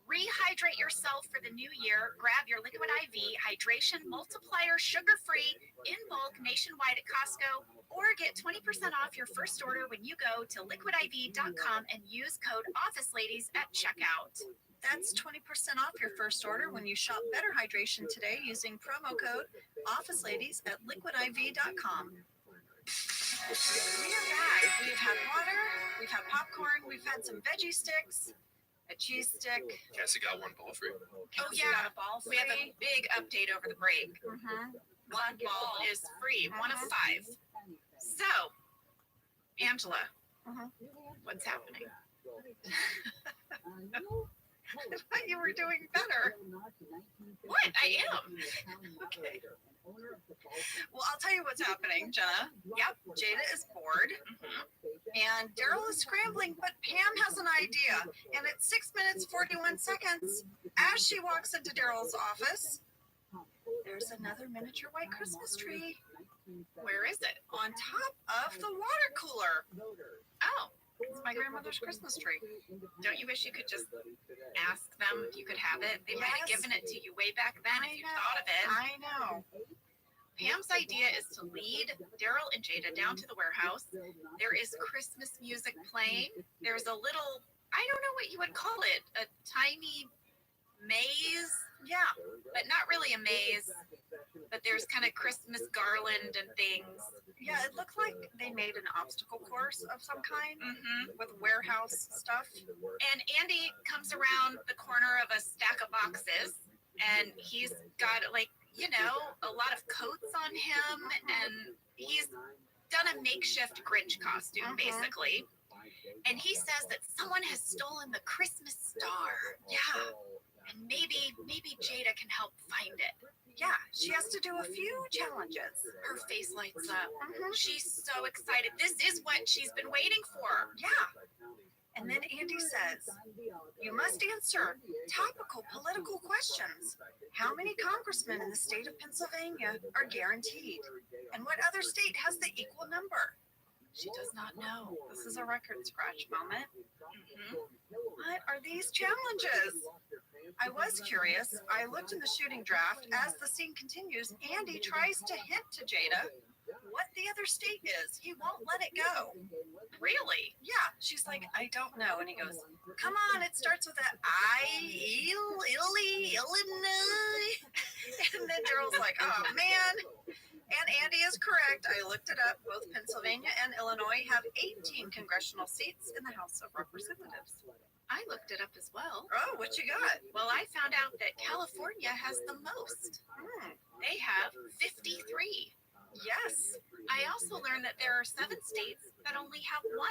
Rehydrate yourself for the new year. Grab your Liquid IV Hydration Multiplier sugar-free in bulk nationwide at Costco, or get 20% off your first order when you go to liquidiv.com and use code OfficeLadies at checkout. That's 20% off your first order when you shop Better Hydration today using promo code OfficeLadies at liquidiv.com. We are back. We've had water, we've had popcorn, we've had some veggie sticks, a cheese stick. Cassie got one ball free. Oh yeah, we have a big update over the break. One ball is free, 1 of 5. So, Angela, what's happening? I thought you were doing better. What? I am. Okay. Well, I'll tell you what's happening, Jenna. Yep, Jada is bored. And Daryl is scrambling, but Pam has an idea. And at 6 minutes, 41 seconds, as she walks into Daryl's office, there's another miniature white Christmas tree. Where is it? On top of the water cooler. Oh, It's my grandmother's Christmas tree. don't you wish you could just ask them if you could have it? They might have Yes. given it to you way back then if you thought of it. I know. Pam's idea is to lead Daryl and Jada down to the warehouse. There is Christmas music playing. There's a little, I don't know what you would call it, a tiny maze. Yeah. But not really a maze. But there's kind of Christmas garland and things. Yeah, it looked like they made an obstacle course of some kind Mm-hmm. with warehouse stuff. And Andy comes around the corner of a stack of boxes, and he's got a lot of coats on him, and he's done a makeshift Grinch costume, basically. And he says that someone has stolen the Christmas star. Yeah. And maybe Jada can help find it. Yeah, she has to do a few challenges. Her face lights up. She's so excited. This is what she's been waiting for. Yeah. And then Andy says, you must answer topical political questions. How many congressmen in the state of Pennsylvania are guaranteed? And what other state has the equal number? She does not know. This is a record scratch moment. Mhm. What are these challenges? I was curious. I looked in the shooting draft. As the scene continues, Andy tries to hint to Jada what the other state is. He won't let it go. Really? Yeah. She's like, I don't know. And he goes, come on, it starts with that Illinois. And then Daryl's like, oh man. And Andy is correct. I looked it up. Both Pennsylvania and Illinois have 18 congressional seats in the House of Representatives. I looked it up as well. Oh, what you got? Well, I found out that California has the most. They have 53. Yes. I also learned that there are 7 states that only have 1.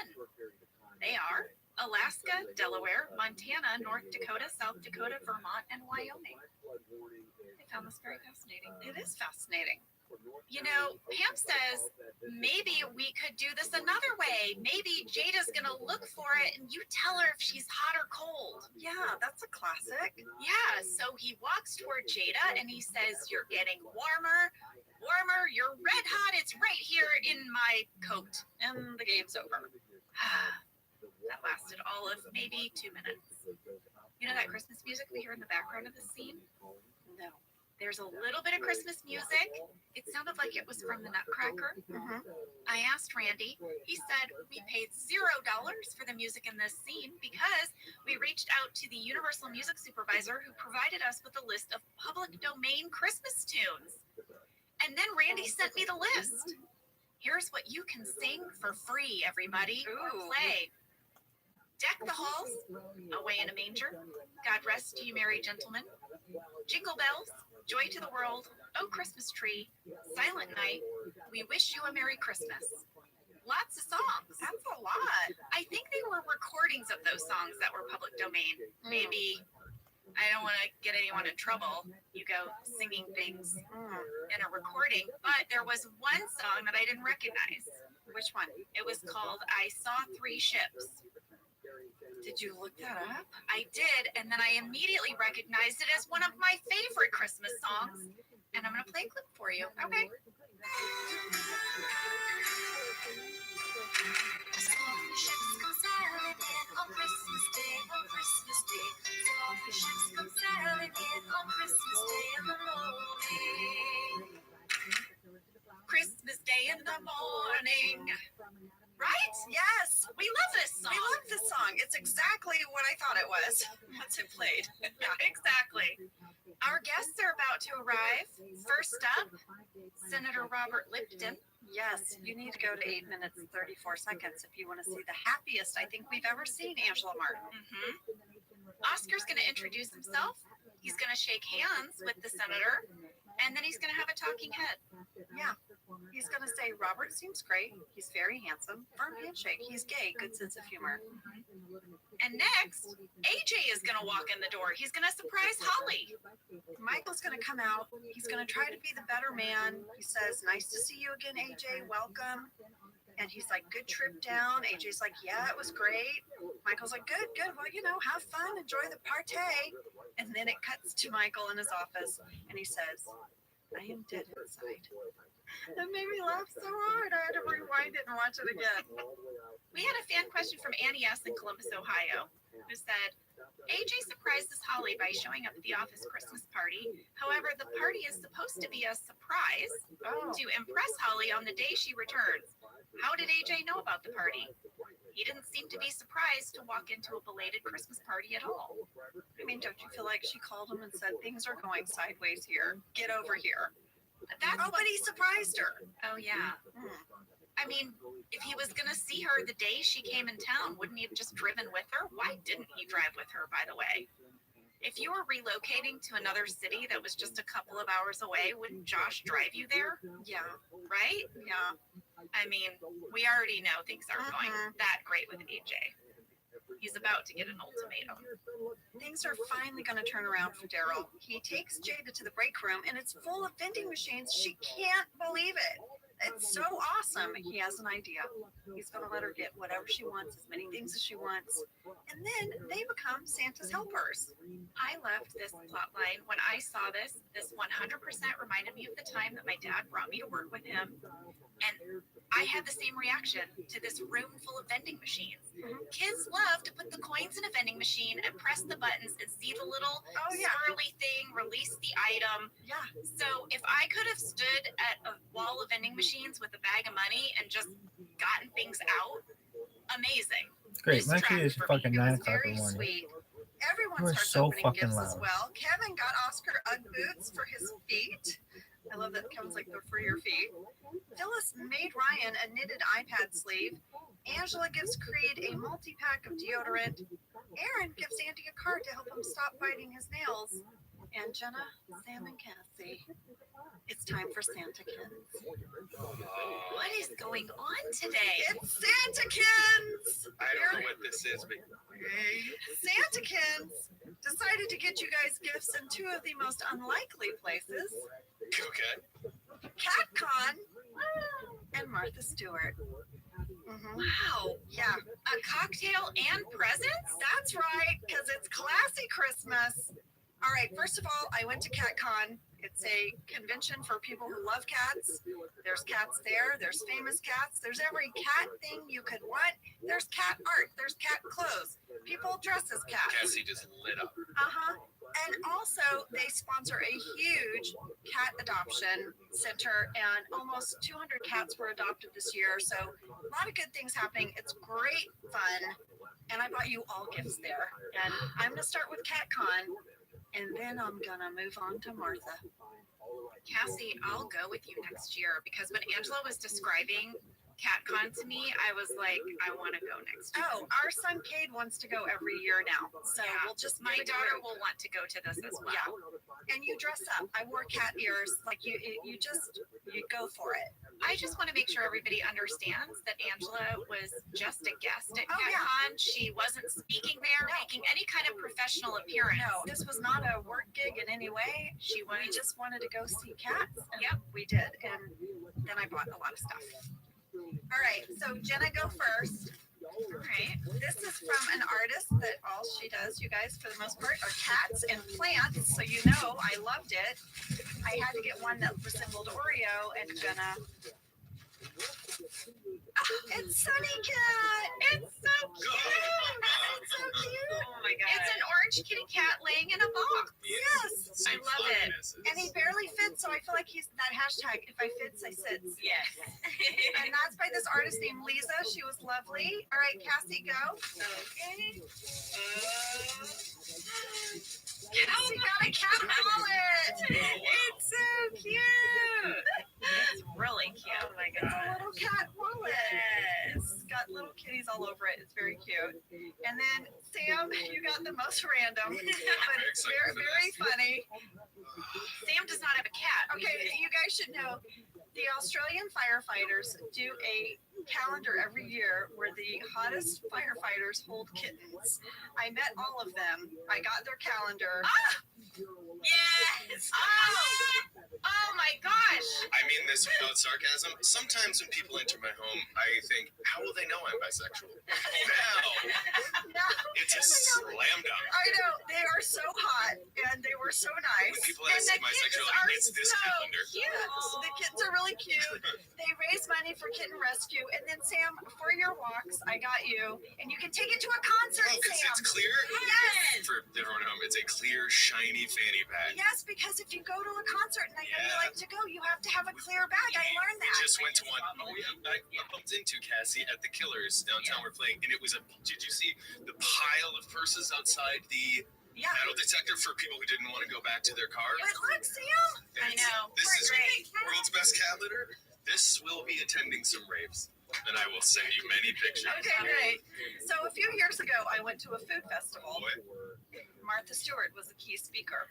They are Alaska, Delaware, Montana, North Dakota, South Dakota, Vermont, and Wyoming. I found this very fascinating. It is fascinating. You know, Pam says maybe we could do this another way. Maybe Jada's gonna look for it and you tell her if she's hot or cold. Yeah, that's a classic. Yeah, so he walks toward Jada and he says, "You're getting warmer, warmer, you're red hot, it's right here in my coat." And the game's over. That lasted all of maybe 2 minutes. You know that Christmas music we hear in the background of the scene? No. There's a little bit of Christmas music. It sounded like it was from the Nutcracker. I asked Randy. He said we paid $0 for the music in this scene because we reached out to the Universal Music Supervisor who provided us with a list of public domain Christmas tunes. And then Randy sent me the list. Here's what you can sing for free, everybody. Ooh. Play. Deck the halls, Away in a Manger, God Rest You Merry Gentlemen, Jingle Bells, Joy to the World, Oh Christmas Tree, Silent Night, We Wish You a Merry Christmas. Lots of songs. That's a lot. I think they were recordings of those songs that were public domain. Maybe, I don't want to get anyone in trouble, you go singing things in a recording, but there was one song that I didn't recognize. Which one? It was called I Saw 3 Ships. Did you look that up? I did, and then I immediately recognized it as one of my favorite Christmas songs. And I'm going to play a clip for you. Okay. Ships go sailing in on Christmas Day, on Christmas Day. Ships go sailing in on Christmas Day in the morning. Christmas Day in the morning. Right? Yes. We love this song. We love this song. It's exactly what I thought it was once it played. Yeah, exactly. Our guests are about to arrive. First up, Senator Robert Lipton. Yes, you need to go to 8 minutes and 34 seconds if you want to see the happiest I think we've ever seen Angela Martin. Oscar's going to introduce himself. He's going to shake hands with the senator, and then he's going to have a talking head. Yeah. He's going to say, Robert seems great. He's very handsome. Firm handshake. He's gay. Good sense of humor. And next, AJ is going to walk in the door. He's going to surprise Holly. Michael's going to come out. He's going to try to be the better man. He says, nice to see you again, AJ. Welcome. And he's like, good trip down. AJ's like, yeah, it was great. Michael's like, good, good. Well, you know, have fun. Enjoy the party. And then it cuts to Michael in his office. And he says, I am dead inside. That made me laugh so hard. I had to rewind it and watch it again. We had a fan question from Annie S. in Columbus, Ohio, who said, AJ surprises Holly by showing up at the office Christmas party. However, the party is supposed to be a surprise to impress Holly on the day she returns. How did AJ know about the party? He didn't seem to be surprised to walk into a belated Christmas party at all. I mean, don't you feel like she called him and said, things are going sideways here. Get over here. But he surprised her. Oh, yeah. I mean, if he was going to see her the day she came in town, wouldn't he have just driven with her? Why didn't he drive with her, by the way? If you were relocating to another city that was just a couple of hours away, wouldn't Josh drive you there? Yeah. Right? Yeah. I mean, we already know things aren't going that great with AJ. He's about to get an ultimatum. Things are finally going to turn around for Daryl. He takes Jada to the break room, and it's full of vending machines. She can't believe it. It's so awesome. He has an idea. He's going to let her get whatever she wants, as many things as she wants. And then they become Santa's helpers. I loved this plot line. When I saw this 100% reminded me of the time that my dad brought me to work with him. And I had the same reaction to this room full of vending machines. Kids love to put the coins in a vending machine and press the buttons and see the little swirly thing, release the item. Yeah. So if I could have stood at a wall of vending machines with a bag of money and just gotten things out, amazing. Great. This My track kid is for fucking me. 9 o'clock in Very the morning. sweet. Everyone We're starts so opening fucking gifts as loud. well. Kevin got Oscar Ugg boots for his feet. I love that it comes like they're for your feet. Phyllis made Ryan a knitted iPad sleeve. Angela gives Creed a multi-pack of deodorant. Aaron gives Andy a card to help him stop biting his nails. And Jenna, Sam, and Cassie, it's time for Santakins. What is going on today? It's Santakins! I don't know what this is, but hey. Santakins decided to get you guys gifts in two of the most unlikely places, Okay. CatCon and Martha Stewart. Wow. Yeah, A cocktail and presents? that's right, because it's classy Christmas. All right, first of all, I went to CatCon. It's a convention for people who love cats. There's cats there. There's famous cats. There's every cat thing you could want. There's cat art. There's cat clothes. People dress as cats. Cassie just lit up. And also, they sponsor a huge cat adoption center, and almost 200 cats were adopted this year. So, a lot of good things happening. It's great fun. And I bought you all gifts there. And I'm going to start with CatCon, and then I'm going to move on to Martha. Cassie, I'll go with you next year because when Angela was describing CatCon to me, I was like, I want to go next year. Oh, our son Cade wants to go every year now. So Yeah. we'll just My make a daughter group. will want to go to this as well. Yeah. And you dress up. I wore cat ears. Like you go for it. I just want to make sure everybody understands that Angela was just a guest at Oh, yeah. CatCon. She wasn't speaking there, making any kind of professional appearance. No, this was not a work gig in any way. She was. We just wanted to go see cats. And Yep. we did. And then I bought a lot of stuff. All right, so Jenna, go first. All right. This is from an artist that all she does, you guys, for the most part, are cats and plants. So you know I loved it. I had to get one that resembled Oreo, and Jenna. It's Sunny Cat. It's so cute. It's so cute. Oh my god. It's an orange kitty cat laying in a box. Yes. I love it. And he barely fits, so I feel like he's that hashtag. If I fits, I sits. Yes. And that's by this artist named Lisa. She was lovely. All right, Cassie, go. Okay. Cassie got a cat wallet. It's so cute. It's really cute. Oh my It's a god. little cat wallet. It's got little kitties all over it. It's very cute. And then Sam, you got the most random, but it's very, very funny. Sam does not have a cat. Okay, you guys should know the Australian firefighters do a calendar every year where the hottest firefighters hold kittens. I met all of them. I got their calendar. Yes. Oh my gosh. I mean this without sarcasm. Sometimes when people enter my home, I think, how will they know I'm bisexual? Now, it's a slam dunk. I know, they are so hot and they were so nice. When people ask And the my kittens sexuality, are it's this so calendar. cute. The kittens are really cute. They raise money for kitten rescue. And then Sam, for your walks, I got you, and you can take it to a concert, Oh, because Sam. it's clear? Yes. For everyone at home, it's a clear, shiny fanny pack. Yes, because if you go to a concert and I know you Yeah. like to go, you have to have a clear bag. I learned We that. just went to one. Oh yeah, I bumped into Cassie at the Killers downtown. We're playing, and it was a. Did you see the pile of purses outside the Yeah. metal detector for people who didn't want to go back to their car? But look, Sam. I know. This is Great. world's best cat litter. This will be attending some raves, and I will send you many pictures. Okay, great. So a few years ago, I went to a food festival. Boy, Martha Stewart was the key speaker.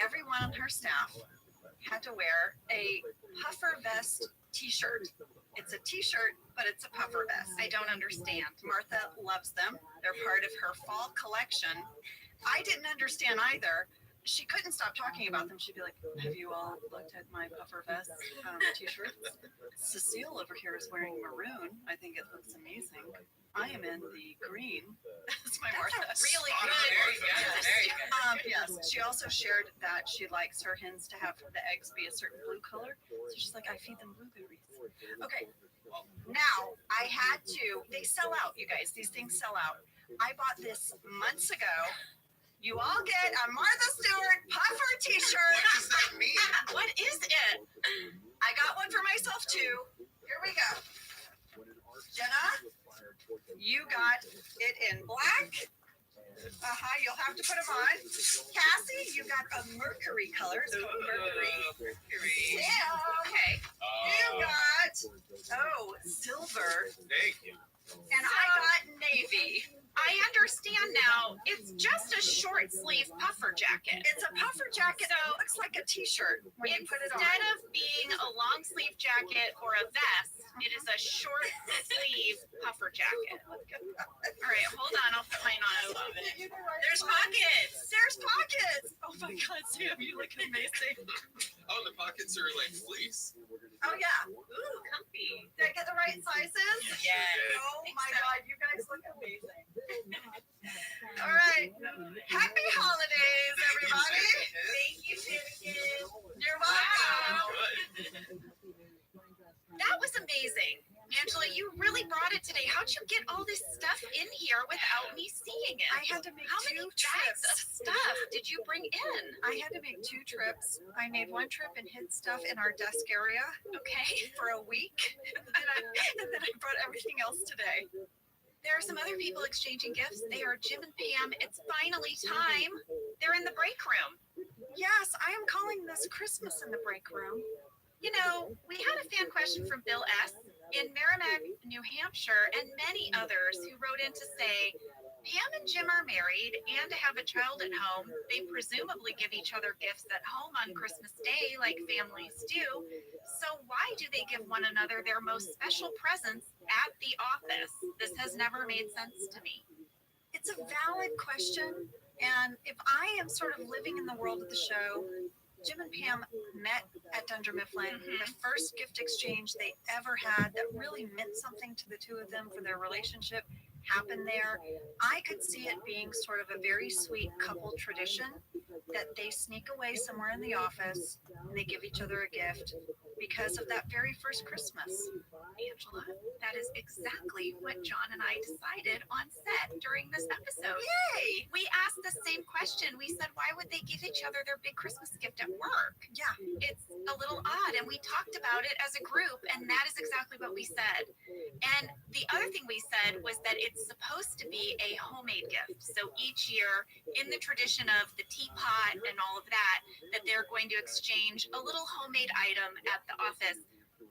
Everyone on her staff had to wear a puffer vest t-shirt. It's a t-shirt, but it's a puffer vest. I don't understand. Martha loves them. They're part of her fall collection. I didn't understand either. She couldn't stop talking about them. She'd be like, have you all looked at my puffer vest t-shirts? Cecile over here is wearing maroon. I think it looks amazing. I am in the green. That's my Martha. Really Spot on, good. Martha. Yes. She also shared that she likes her hens to have the eggs be a certain blue color. So she's like, I feed them blueberries. Okay. Now I had to. They sell out, you guys. These things sell out. I bought this months ago. You all get a Martha Stewart puffer t-shirt. what does that mean? What is it? I got one for myself too. Here we go. Jenna, you got it in black. You'll have to put them on. Cassie, you got a mercury color. It's called mercury. Sam, Okay. you got silver, Thank you. and I got navy. I understand now. It's just a short sleeve puffer jacket. It's a puffer jacket. So it looks like a t-shirt when you put it on. Instead of being a long sleeve jacket or a vest, it is a short sleeve puffer jacket. All right, hold on. I'll put mine on. There's pockets. There's pockets. Oh my God, Sam, you look amazing. Oh, the pockets are like fleece. Oh yeah. Ooh, comfy. Did I get the right sizes? Yes. Oh my God, you guys look amazing. All right. Happy holidays, everybody. Thank you, Finnegan. You're welcome. That was amazing. Angela, you really brought it today. How'd you get all this stuff in here without me seeing it? I had to make How many two bags of trips. stuff did you bring in? I had to make 2 trips. I made 1 trip and hid stuff in our desk area Okay. for a week, and then I brought everything else today. There are some other people exchanging gifts. They are Jim and Pam. It's finally time. They're in the break room. Yes, I am calling this Christmas in the break room. You know, we had a fan question from Bill S. in Merrimack, New Hampshire, and many others who wrote in to say, Pam and Jim are married and have a child at home. They presumably give each other gifts at home on Christmas Day, like families do. So why do they give one another their most special presents at the office? This has never made sense to me. It's a valid question, and if I am sort of living in the world of the show, Jim and Pam met at Dunder Mifflin. The first gift exchange they ever had that really meant something to the two of them for their relationship happened there. I could see it being sort of a very sweet couple tradition that they sneak away somewhere in the office and they give each other a gift because of that very first Christmas. Angela, that is exactly what John and I decided on set during this episode. Yay! We asked the same question. We said, why would they give each other their big Christmas gift at work? Yeah. It's a little odd. And we talked about it as a group, and that is exactly what we said. And the other thing we said was that it's supposed to be a homemade gift. So each year, in the tradition of the teapot and all of that, that they're going to exchange a little homemade item at the office.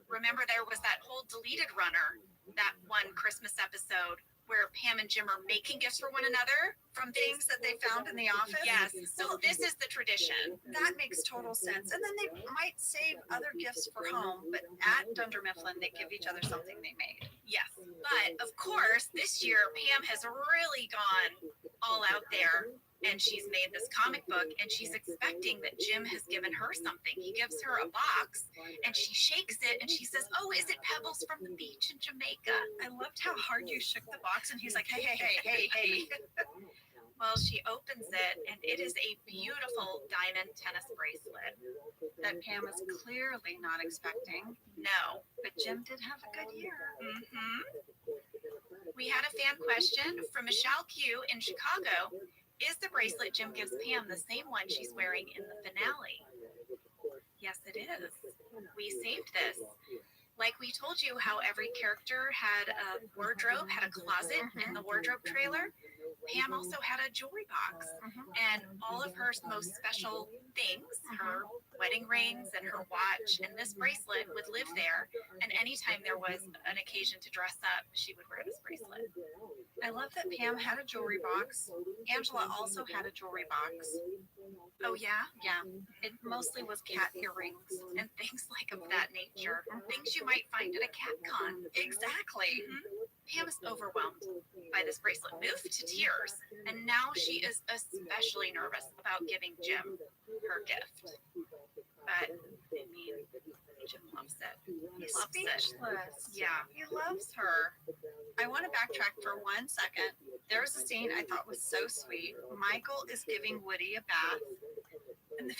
Remember, there was that whole deleted runner, that one Christmas episode where Pam and Jim are making gifts for one another From things that they found in the office? Yes. So this is the tradition. That makes total sense. And then they might save other gifts for home, but at Dunder Mifflin, they give each other something they made. Yes. But of course, this year, Pam has really gone all out there. And she's made this comic book, and she's expecting that Jim has given her something. He gives her a box, and she shakes it, and she says, "Oh, is it pebbles from the beach in Jamaica?" I loved how hard you shook the box, and he's like, hey, hey, hey, hey, hey. Well, she opens it, and it is a beautiful diamond tennis bracelet. That Pam is clearly not expecting. No. But Jim did have a good year. Mm-hmm. We had a fan question from Michelle Q in Chicago. Is the bracelet Jim gives Pam the same one she's wearing in the finale? Yes, it is. We saved this. Like we told you how every character had a wardrobe, had a closet in the wardrobe trailer. Pam also had a jewelry box, and all of her most special things, her wedding rings and her watch and this bracelet would live there. And anytime there was an occasion to dress up, she would wear this bracelet. I love that Pam had a jewelry box. Angela also had a jewelry box. Oh, yeah? Yeah. It mostly was cat earrings. And things like of that nature. Things you might find at a cat con. Exactly. Pam is overwhelmed by this bracelet, moved to tears, and now she is especially nervous about giving Jim her gift. But, I mean, Jim loves it. He's Loves it. speechless. Yeah. He loves her. I want to backtrack for 1 second. There was a scene I thought was so sweet. Michael is giving Woody a bath. And the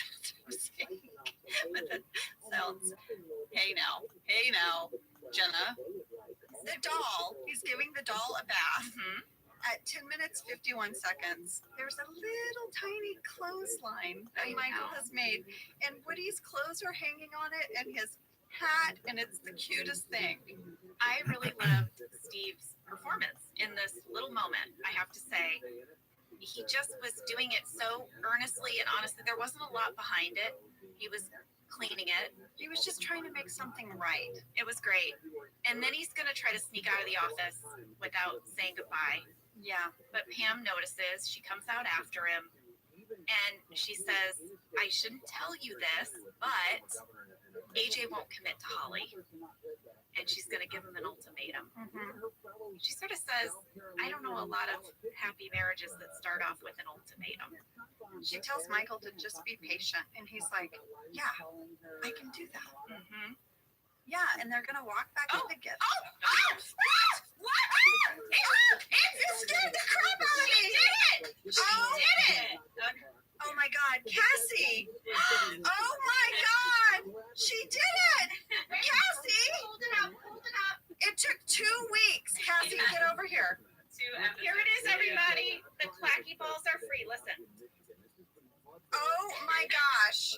sink with the sounds, hey now, Jenna. The doll, he's giving the doll a bath. At 10 minutes, 51 seconds, there's a little tiny clothesline that Michael has made. And Woody's clothes are hanging on it and his hat, and it's the cutest thing. I really loved Steve's performance in this little moment, I have to say. he just was doing it so earnestly and honestly. There wasn't a lot behind it. He was cleaning it. He was just trying to make something right. It was great. And then he's going to try to sneak out of the office without saying goodbye. Yeah. But Pam notices. She comes out after him. And she says, I shouldn't tell you this, but AJ won't commit to Holly. And she's going to give him an ultimatum. She sort of says, I don't know a lot of happy marriages that start off with an ultimatum. She tells Michael to just be patient. And he's like, yeah, I can do that. Yeah, and they're going to walk back in together. What? It scared the crap out of me. She did it. She did it. Oh my God, Cassie! Oh my God, she did it! Cassie! Hold it up. Hold it up. It took 2 weeks. Cassie, get over here. Here it is, everybody. The clacky balls are free. Listen. Oh my gosh.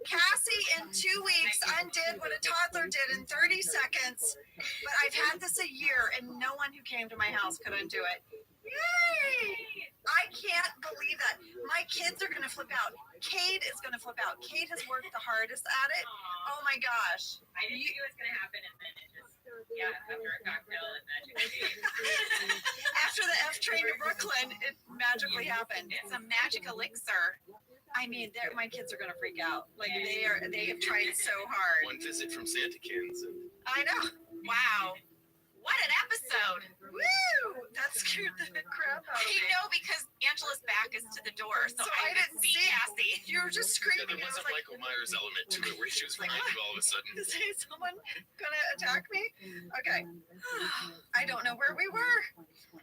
Cassie in 2 weeks undid what a toddler did in 30 seconds. But I've had this a year and no one who came to my house could undo it. Yay! I can't believe that. My kids are going to flip out. Kate is going to flip out. Kate has worked the hardest at it. Oh my gosh. I didn't think it was gonna happen, and then it just after a cocktail and magically. After the F train to Brooklyn, it magically happened. It's a magic elixir. I mean, my kids are gonna freak out. Like they have tried so hard. One visit from Santakins. I know. Wow. What an episode. Woo! That scared the crap out of I me. know, because Angela's back is to the door, so I didn't see Cassie. You were just Yeah, screaming. there was a I was like, Michael Myers element to it where she was behind you all of a sudden. is someone gonna attack me? Okay. I don't know where we were.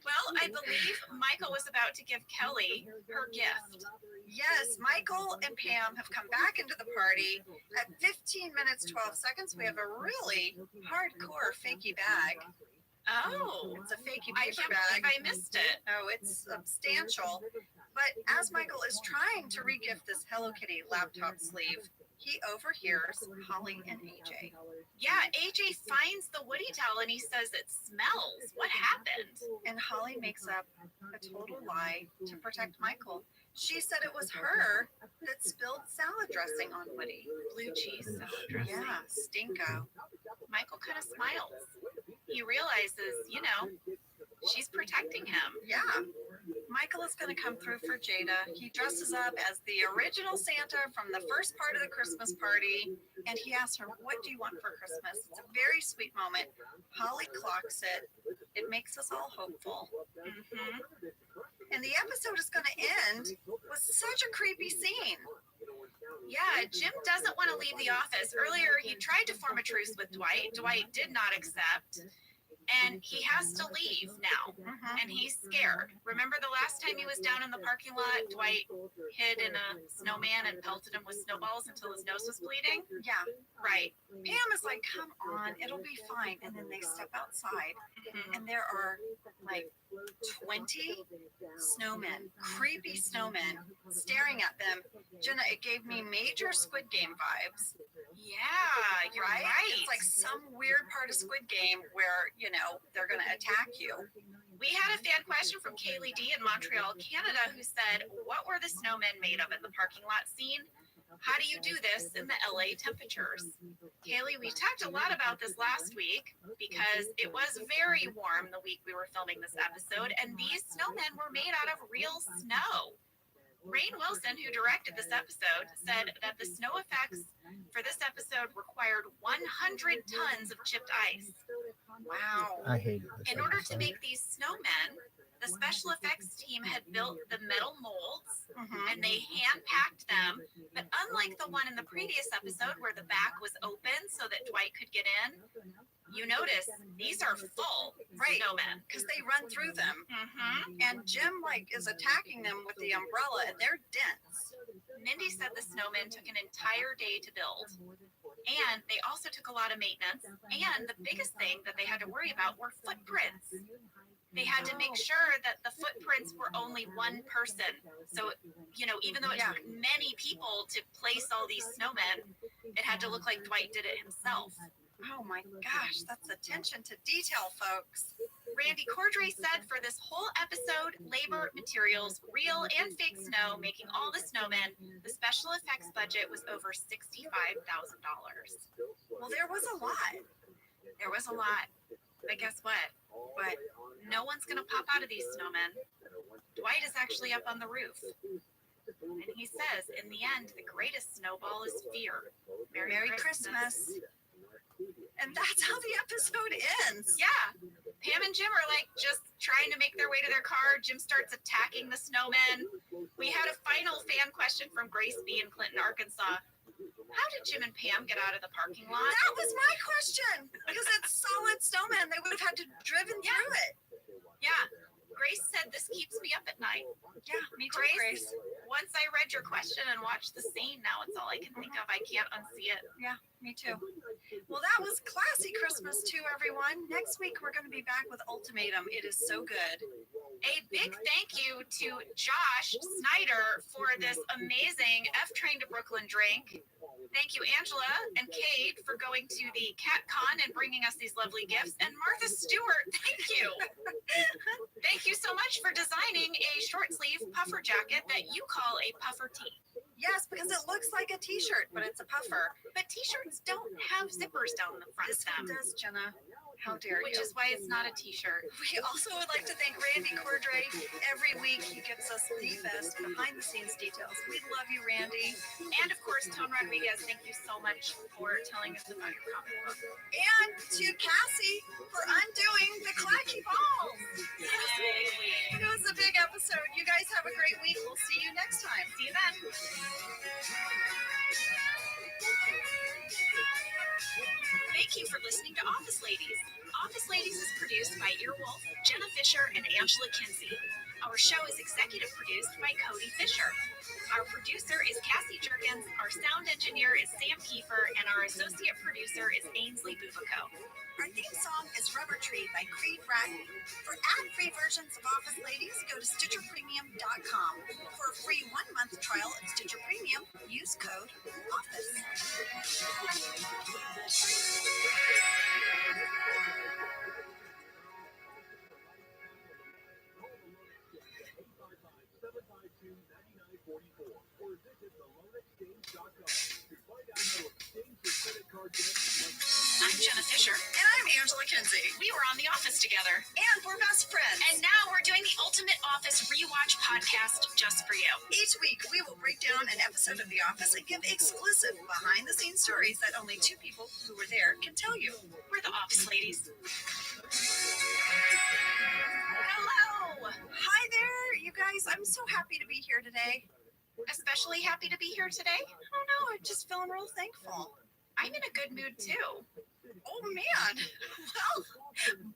Well, I believe Michael was about to give Kelly her gift. Yes, Michael and Pam have come back into the party. At 15 minutes, 12 seconds, we have a really hardcore fakey bag. Oh, It's a fakey I paper can't believe bag. I missed it. Oh, it's substantial. But as Michael is trying to regift this Hello Kitty laptop sleeve, he overhears Holly and AJ. Yeah, AJ finds the Woody towel and he says it smells. What happened? And Holly makes up a total lie to protect Michael. She said it was her that spilled salad dressing on Woody. Blue cheese salad dressing. Yeah, stinko. Michael kind of smiles. He realizes, she's protecting him. Yeah. Michael is going to come through for Jada. He dresses up as the original Santa from the first part of the Christmas party. And he asks her, what do you want for Christmas? It's a very sweet moment. Holly clocks it. It makes us all hopeful. And the episode is going to end with such a creepy scene. Yeah, Jim doesn't want to leave the office. Earlier, he tried to form a truce with Dwight. Dwight did not accept. And he has to leave now. And he's scared. Remember the last time he was down in the parking lot, Dwight hid in a snowman and pelted him with snowballs until his nose was bleeding? Yeah. Right. Pam is like, come on, it'll be fine. And then they step outside, and there are like 20 snowmen, creepy snowmen, staring at them. Jenna, it gave me major Squid Game vibes. Yeah, you're right. It's like some weird part of Squid Game where, they're going to attack you. We had a fan question from Kaylee D in Montreal, Canada, who said, what were the snowmen made of in the parking lot scene? How do you do this in the LA temperatures? Kaylee, we talked a lot about this last week because it was very warm the week we were filming this episode, and these snowmen were made out of real snow. Rainn Wilson, who directed this episode, said that the snow effects for this episode required 100 tons of chipped ice. Wow. I hate this. In order to make these snowmen, the special effects team had built the metal molds and they hand packed them. But unlike the one in the previous episode where the back was open so that Dwight could get in, you notice these are full snowmen because they run through them. And Jim is attacking them with the umbrella, and they're dense. Mindy said the snowmen took an entire day to build. And they also took a lot of maintenance. And the biggest thing that they had to worry about were footprints. They had to make sure that the footprints were only one person. So, even though it took many people to place all these snowmen, it had to look like Dwight did it himself. Oh my gosh, that's attention to detail, folks. Randy Cordray said for this whole episode, labor, materials, real and fake snow, making all the snowmen, the special effects budget was over $65,000. Well, there was a lot. There was a lot. But guess what? But No one's going to pop out of these snowmen. Dwight is actually up on the roof. And he says, in the end, the greatest snowball is fear. Merry Christmas. And that's how the episode ends. Yeah. Pam and Jim are like just trying to make their way to their car. Jim starts attacking the snowmen. We had a final fan question from Grace B. in Clinton, Arkansas. How did Jim and Pam get out of the parking lot? That was my question. Because it's solid snowman. They would have had to driven through it. Yeah. Grace said this keeps me up at night. Yeah, me too, Grace. Once I read your question and watched the scene, now it's all I can think of. I can't unsee it. Yeah, me too. Well, that was classy Christmas too, everyone. Next week, we're going to be back with Ultimatum. It is so good. A big thank you to Josh Snyder for this amazing F Train to Brooklyn drink. Thank you, Angela and Kate, for going to the Cat Con and bringing us these lovely gifts. And Martha Stewart, thank you. Thank you so much for designing a short sleeve puffer jacket that you call a puffer tee. Yes, because it looks like a t-shirt, but it's a puffer. But t-shirts don't have zippers down the front This of one them. does, Jenna. How dare Which you? is why it's not a t-shirt. We also would like to thank Randy Cordray. Every week he gives us the best behind the scenes details. We love you, Randy. And of course, Tone Rodriguez, thank you so much for telling us about your comic book. And to Cassie for undoing the clacky ball. It was a big episode. You guys have a great week. We'll see you next time. See you then. Thank you for listening to Office Ladies. Office Ladies is produced by Earwolf, Jenna Fisher, and Angela Kinsey. Our show is executive produced by Cody Fisher. Our producer is Cassie Jerkins, our sound engineer is Sam Kiefer, and our associate producer is Ainsley Bubico. Our theme song is Rubber Tree by Creed Bratton. For ad-free versions of Office Ladies, go to StitcherPremium.com. For a free 1-month trial of Stitcher Premium, use code OFFICE. Or visit thelonexchange.com to find out how to exchange your credit card debt. I'm Jenna Fisher. And I'm Angela Kinsey. We were on The Office together. And we're best friends. And now we're doing the Ultimate Office Rewatch podcast just for you. Each week, we will break down an episode of The Office and give exclusive behind-the-scenes stories that only two people who were there can tell you. We're the Office Ladies. Hello! Hi there, you guys. I'm so happy to be here today. Especially happy to be here today. I don't know, I'm just feeling real thankful. I'm in a good mood too. Oh, man. Well,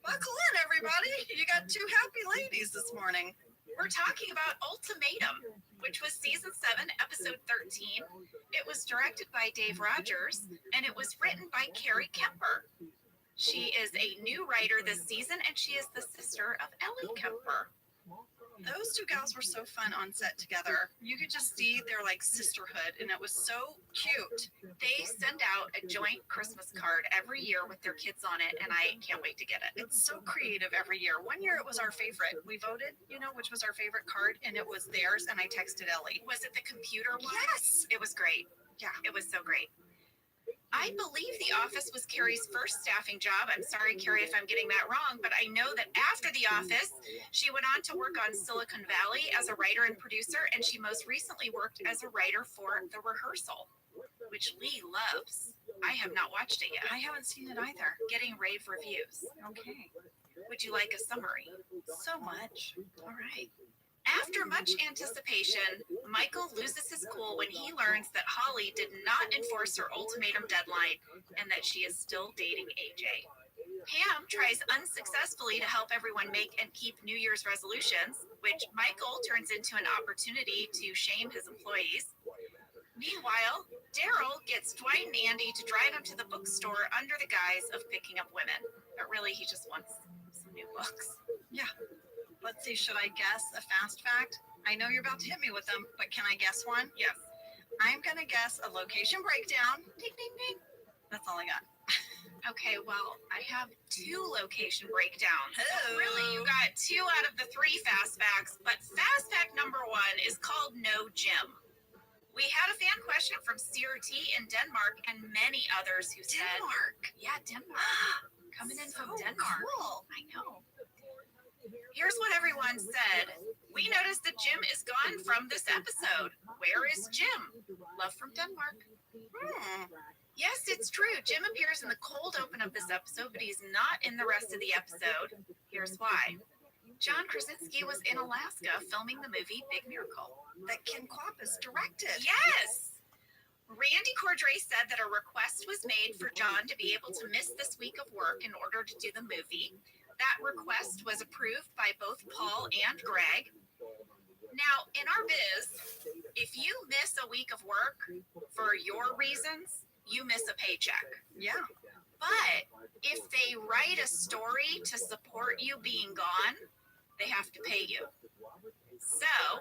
buckle in, everybody. You got two happy ladies this morning. We're talking about Ultimatum, which was season 7, episode 13. It was directed by Dave Rogers, and it was written by Carrie Kemper. She is a new writer this season, and she is the sister of Ellie Kemper. Those two gals were so fun on set together. You could just see their like sisterhood, and it was so cute. They send out a joint Christmas card every year with their kids on it, and I can't wait to get it. It's so creative every year. One year it was our favorite. We voted, which was our favorite card, and it was theirs, and I texted Ellie. Was it the computer one? Yes! It was great. Yeah. It was so great. I believe The Office was Carrie's first staffing job. I'm sorry, Carrie, if I'm getting that wrong, but I know that after The Office, she went on to work on Silicon Valley as a writer and producer, and she most recently worked as a writer for The Rehearsal, which Lee loves. I have not watched it yet. I haven't seen it either. Getting rave reviews. Okay. Would you like a summary? So much. All right. After much anticipation, Michael loses his cool when he learns that Holly did not enforce her ultimatum deadline and that she is still dating AJ. Pam tries unsuccessfully to help everyone make and keep New Year's resolutions, which Michael turns into an opportunity to shame his employees. Meanwhile, Daryl gets Dwight and Andy to drive him to the bookstore under the guise of picking up women. But really, he just wants some new books. Yeah. Let's see, should I guess a fast fact? I know you're about to hit me with them, but can I guess one? Yes. I'm going to guess a location breakdown. Ding, ding, ding. That's all I got. Okay, well, I have 2 location breakdowns. So Oh. really, you got 2 out of the 3 fast facts, but fast fact number 1 is called no gym. We had a fan question from CRT in Denmark and many others who said, Denmark. Yeah, Denmark. Coming in from Denmark. Cool. I know. Here's what everyone said. We noticed that Jim is gone from this episode. Where is Jim? Love from Denmark. Yes, it's true. Jim appears in the cold open of this episode, but he's not in the rest of the episode. Here's why. John Krasinski was in Alaska filming the movie Big Miracle. That Ken Kwapis directed. Yes! Randy Cordray said that a request was made for John to be able to miss this week of work in order to do the movie. That request was approved by both Paul and Greg. Now, in our biz, if you miss a week of work for your reasons, you miss a paycheck. Yeah. But if they write a story to support you being gone, they have to pay you. So,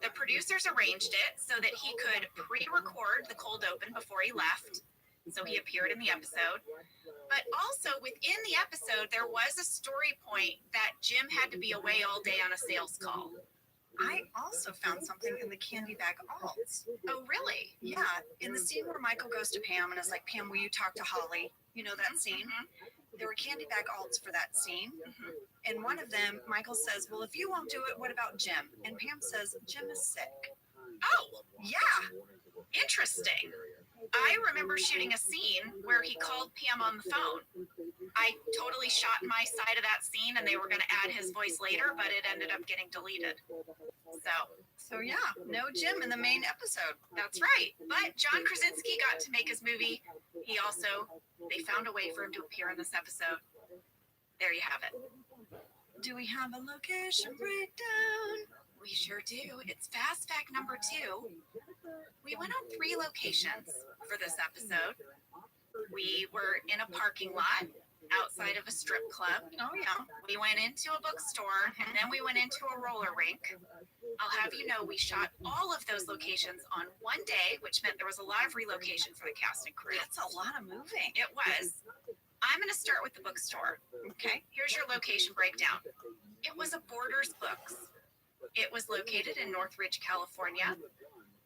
the producers arranged it so that he could pre-record the cold open before he left. So he appeared in the episode. But also within the episode, there was a story point that Jim had to be away all day on a sales call. I also found something in the candy bag alts. Oh, really? Yeah, in the scene where Michael goes to Pam and is like, Pam, will you talk to Holly? You know that scene? There were candy bag alts for that scene. And one of them, Michael says, well, if you won't do it, what about Jim? And Pam says, Jim is sick. Oh, yeah. Interesting. I remember shooting a scene where he called Pam on the phone. I totally shot my side of that scene and they were going to add his voice later, but it ended up getting deleted. So yeah, no Jim in the main episode. That's right. But John Krasinski got to make his movie. They found a way for him to appear in this episode. There you have it. Do we have a location breakdown? We sure do. It's fast fact number 2. We went on 3 locations for this episode. We were in a parking lot outside of a strip club. Oh yeah. We went into a bookstore and then we went into a roller rink. I'll have you know we shot all of those locations on one day, which meant there was a lot of relocation for the cast and crew. That's a lot of moving. It was. I'm going to start with the bookstore. Okay. Here's your location breakdown. It was a Borders Books. It was located in Northridge, California.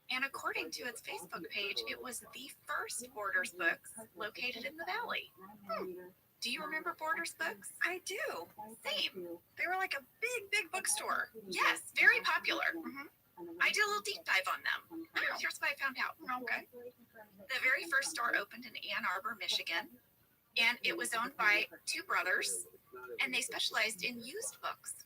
And according to its Facebook page, it was the first Borders Books located in the Valley. Do you remember Borders Books? I do. Same. They were like a big bookstore. Yes, very popular. I did a little deep dive on them. Here's what I found out. Okay. The very first store opened in Ann Arbor, Michigan, and it was owned by 2 brothers, and they specialized in used books.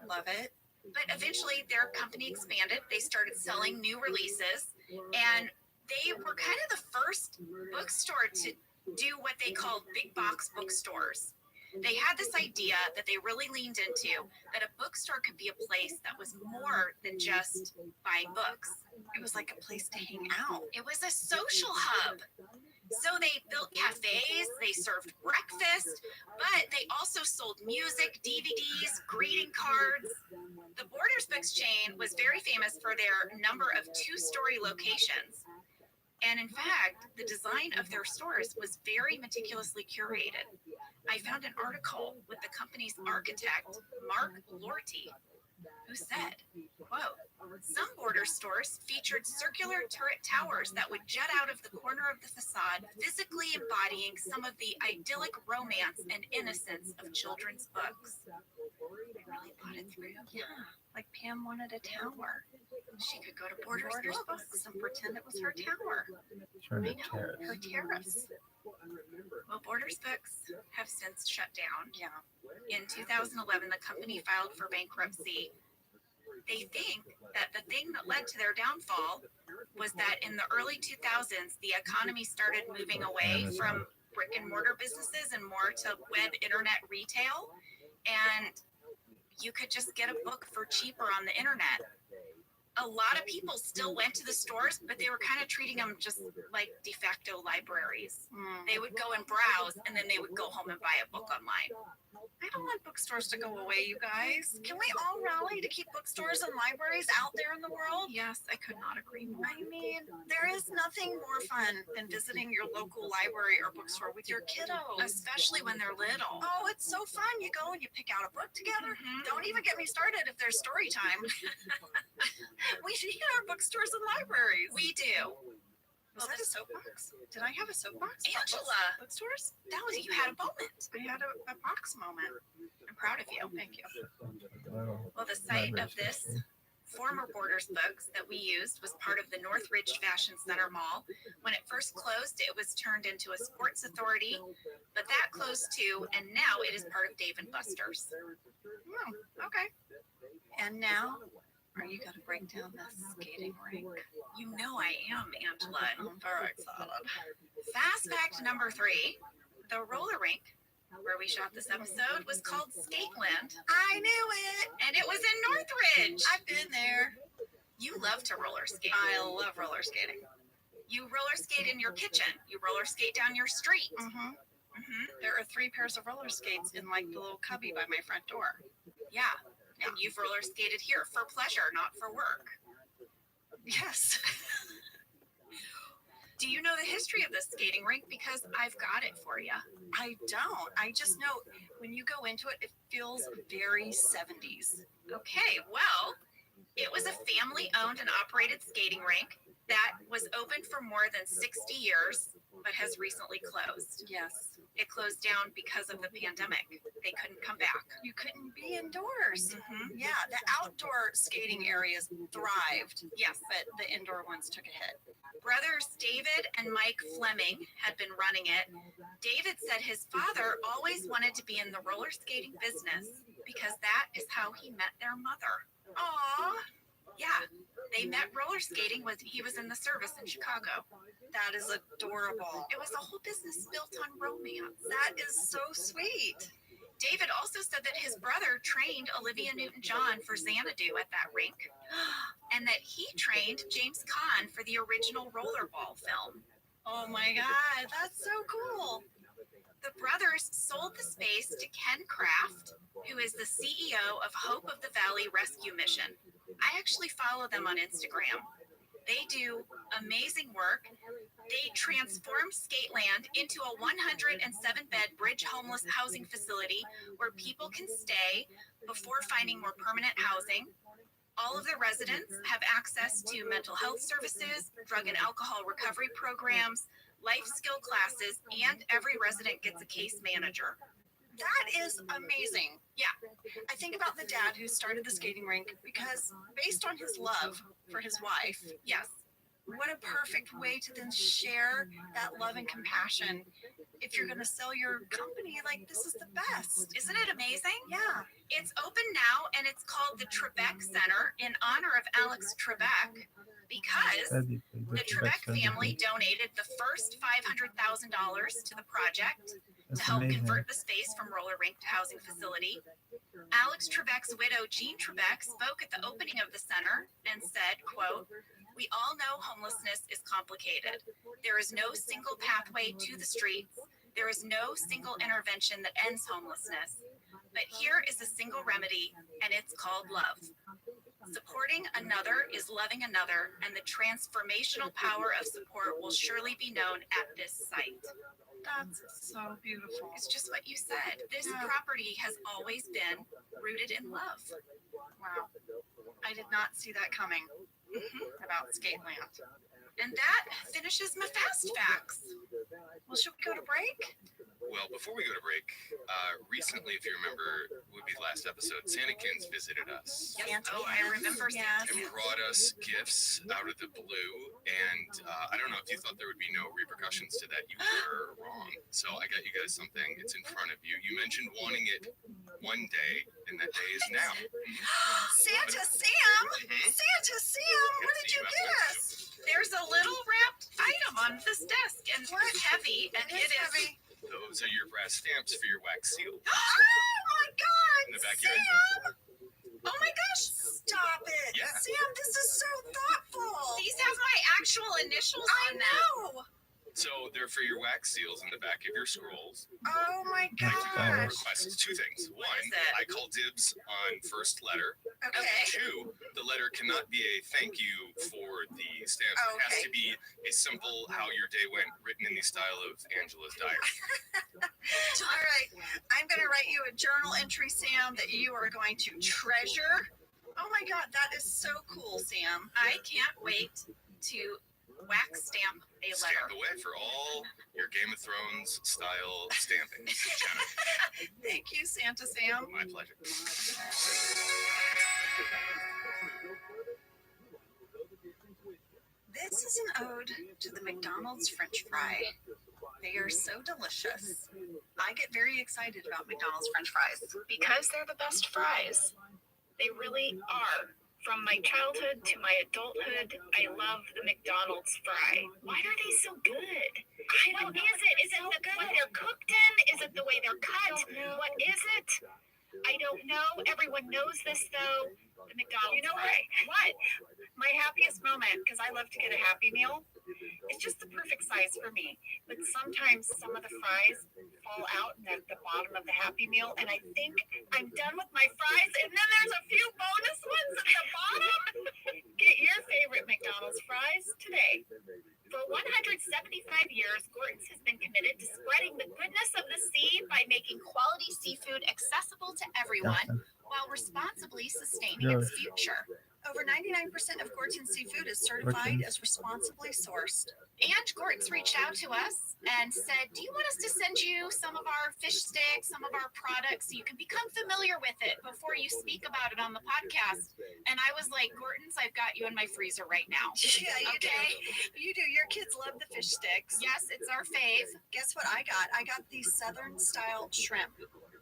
Love it. But eventually their company expanded. They started selling new releases, and they were kind of the first bookstore to do what they called big box bookstores. They had this idea that they really leaned into, that a bookstore could be a place that was more than just buying books. It was like a place to hang out. It was a social hub. So they built cafes, they served breakfast, but they also sold music, DVDs, greeting cards. The Borders Books chain was very famous for their number of 2-story locations. And in fact, the design of their stores was very meticulously curated. I found an article with the company's architect, Mark Lorty, who said, quote, some Borders stores featured circular turret towers that would jut out of the corner of the facade, physically embodying some of the idyllic romance and innocence of children's books. I really thought it through. Yeah, like Pam wanted a tower. She could go to Borders Books and pretend it was her tower. Sure, the I know, terrace. her terrace. Well, Borders Books have since shut down. Yeah. In 2011, the company filed for bankruptcy. They think that the thing that led to their downfall was that in the early 2000s, the economy started moving away from brick and mortar businesses and more to web internet retail. And you could just get a book for cheaper on the internet. A lot of people still went to the stores, but they were kind of treating them just like de facto libraries. They would go and browse, and then they would go home and buy a book online. I don't want bookstores to go away, you guys. Can we all rally to keep bookstores and libraries out there in the world? Yes, I could not agree more. I mean, there is nothing more fun than visiting your local library or bookstore with your kiddos. Especially when they're little. Oh, it's so fun. You go and you pick out a book together. Don't even get me started if there's story time. We need our bookstores and libraries. We do. Was that a soapbox? Did I have a soapbox? Angela, Bookstores? that was you had a moment. I had a box moment. I'm proud of you. Thank you. Well, the site of this former Borders Books that we used was part of the Northridge Fashion Center Mall. When it first closed, it was turned into a sports authority, but that closed too, and now it is part of Dave & Buster's. Okay. And now, are you going to break down the skating rink? You know I am, Angela. I'm very excited. Fast fact number 3, the roller rink where we shot this episode was called Skateland. I knew it. And it was in Northridge. I've been there. You love to roller skate. I love roller skating. You roller skate in your kitchen. You roller skate down your street. There are 3 pairs of roller skates in like the little cubby by my front door. Yeah. And you've roller skated here for pleasure, not for work. Yes. Do you know the history of this skating rink? Because I've got it for you. I don't. I just know when you go into it, it feels very 70s. Okay, well, it was a family-owned and operated skating rink that was open for more than 60 years, but has recently closed. Yes. It closed down because of the pandemic. They couldn't come back. You couldn't be indoors. Yeah, the outdoor skating areas thrived. Yes. But the indoor ones took a hit. Brothers David and Mike Fleming had been running it. David said his father always wanted to be in the roller skating business because that is how he met their mother. Aww. Yeah, they met roller skating when he was in the service in Chicago. That is adorable. It was a whole business built on romance. That is so sweet. David also said that his brother trained Olivia Newton-John for Xanadu at that rink, and that he trained James Caan for the original Rollerball film. Oh my God, that's so cool. The brothers sold the space to Ken Kraft, who is the CEO of Hope of the Valley Rescue Mission. I actually follow them on Instagram. They do amazing work. They transformed Skateland into a 107-bed bridge homeless housing facility where people can stay before finding more permanent housing. All of the residents have access to mental health services, drug and alcohol recovery programs, life skill classes, and every resident gets a case manager. That is amazing. Yeah. I think about the dad who started the skating rink because based on his love for his wife, Yes. what a perfect way to then share that love and compassion. If you're going to sell your company, like this is the best. Isn't it amazing? Yeah. It's open now, and it's called the Trebek Center in honor of Alex Trebek because the Trebek family donated the first $500,000 to the project to help convert the space from roller rink to housing facility. Alex Trebek's widow, Jean Trebek, spoke at the opening of the center and said, quote, "We all know homelessness is complicated. There is no single pathway to the streets. There is no single intervention that ends homelessness. But here is a single remedy, and it's called love. Supporting another is loving another, and the transformational power of support will surely be known at this site." That's so beautiful. It's just what you said. This property has always been rooted in love. Wow. I did not see that coming about Skateland. And that finishes my fast facts. Well, should we go to break? Well, before we go to break, recently, if you remember, would be the last episode, Santakins visited us. Yes. Oh, I remember Yes. And brought us gifts out of the blue. And I don't know if you thought there would be no repercussions to that. You were wrong. So I got you guys something. It's in front of you. You mentioned wanting it one day, and that day is now. Santa Sam! Santa Sam! What did you get us? There's a little wrapped item on this desk, and it's heavy, and it is heavy. Those are your brass stamps for your wax seal. Oh my God! In the backyard. Sam! Oh my gosh! Stop it! Yeah. Sam, this is so initials I on that. know. So they're for your wax seals in the back of your scrolls. Oh my I do have a gosh. request. Two things. What One, is it? I call dibs on first letter. Okay. Two, the letter cannot be a thank you for the stamp. Oh, It has okay. to be a simple how your day went, written in the style of Angela's diary. All right. I'm going to write you a journal entry, Sam, that you are going to treasure. Oh my God, that is so cool, Sam. I can't wait to wax stamp a letter. Stamp away for all your Game of Thrones style stamping. Jenna, Thank you, Santa Sam. my pleasure. This is an ode to the McDonald's French fry. They are so delicious. I get very excited about McDonald's French fries. Because they're the best fries. They really are. From my childhood to my adulthood, I love the McDonald's fry. Why are they so good? What is it? Is it what they're cooked in? Is it the way they're cut? What is it? I don't know. Everyone knows this though. The McDonald's You know fry. what? My happiest moment, because I love to get a Happy Meal, it's just the perfect size for me. But sometimes some of the fries fall out at the bottom of the Happy Meal, and I think I'm done with my fries, and then there's a few bonus ones at the bottom. Get your favorite McDonald's fries today. For 175 years, Gorton's has been committed to spreading the goodness of the sea by making quality seafood accessible to everyone while responsibly sustaining its future. Over 99% of Gorton's seafood is certified as responsibly sourced. And Gorton's reached out to us and said, do you want us to send you some of our fish sticks, some of our products, so you can become familiar with it before you speak about it on the podcast? And I was like, Gorton's, I've got you in my freezer right now. Yeah, you do. You do. Your kids love the fish sticks. Yes, it's our fave. Guess what I got? I got the Southern style shrimp.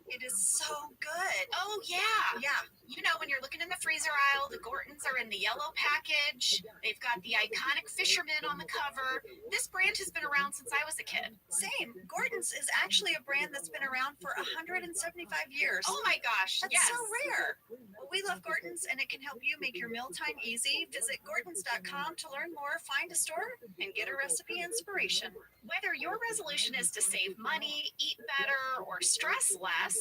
It is so good. Oh, yeah. Yeah. You know, when you're looking in the freezer aisle, the Gorton's are in the yellow package. They've got the iconic fisherman on the cover. This brand has been around since I was a kid. Same. Gorton's is actually a brand that's been around for 175 years. Oh my gosh. That's Yes. so rare. Well, we love Gorton's, and it can help you make your mealtime easy. Visit Gortons.com to learn more, find a store, and get a recipe inspiration. Whether your resolution is to save money, eat better, or stress less,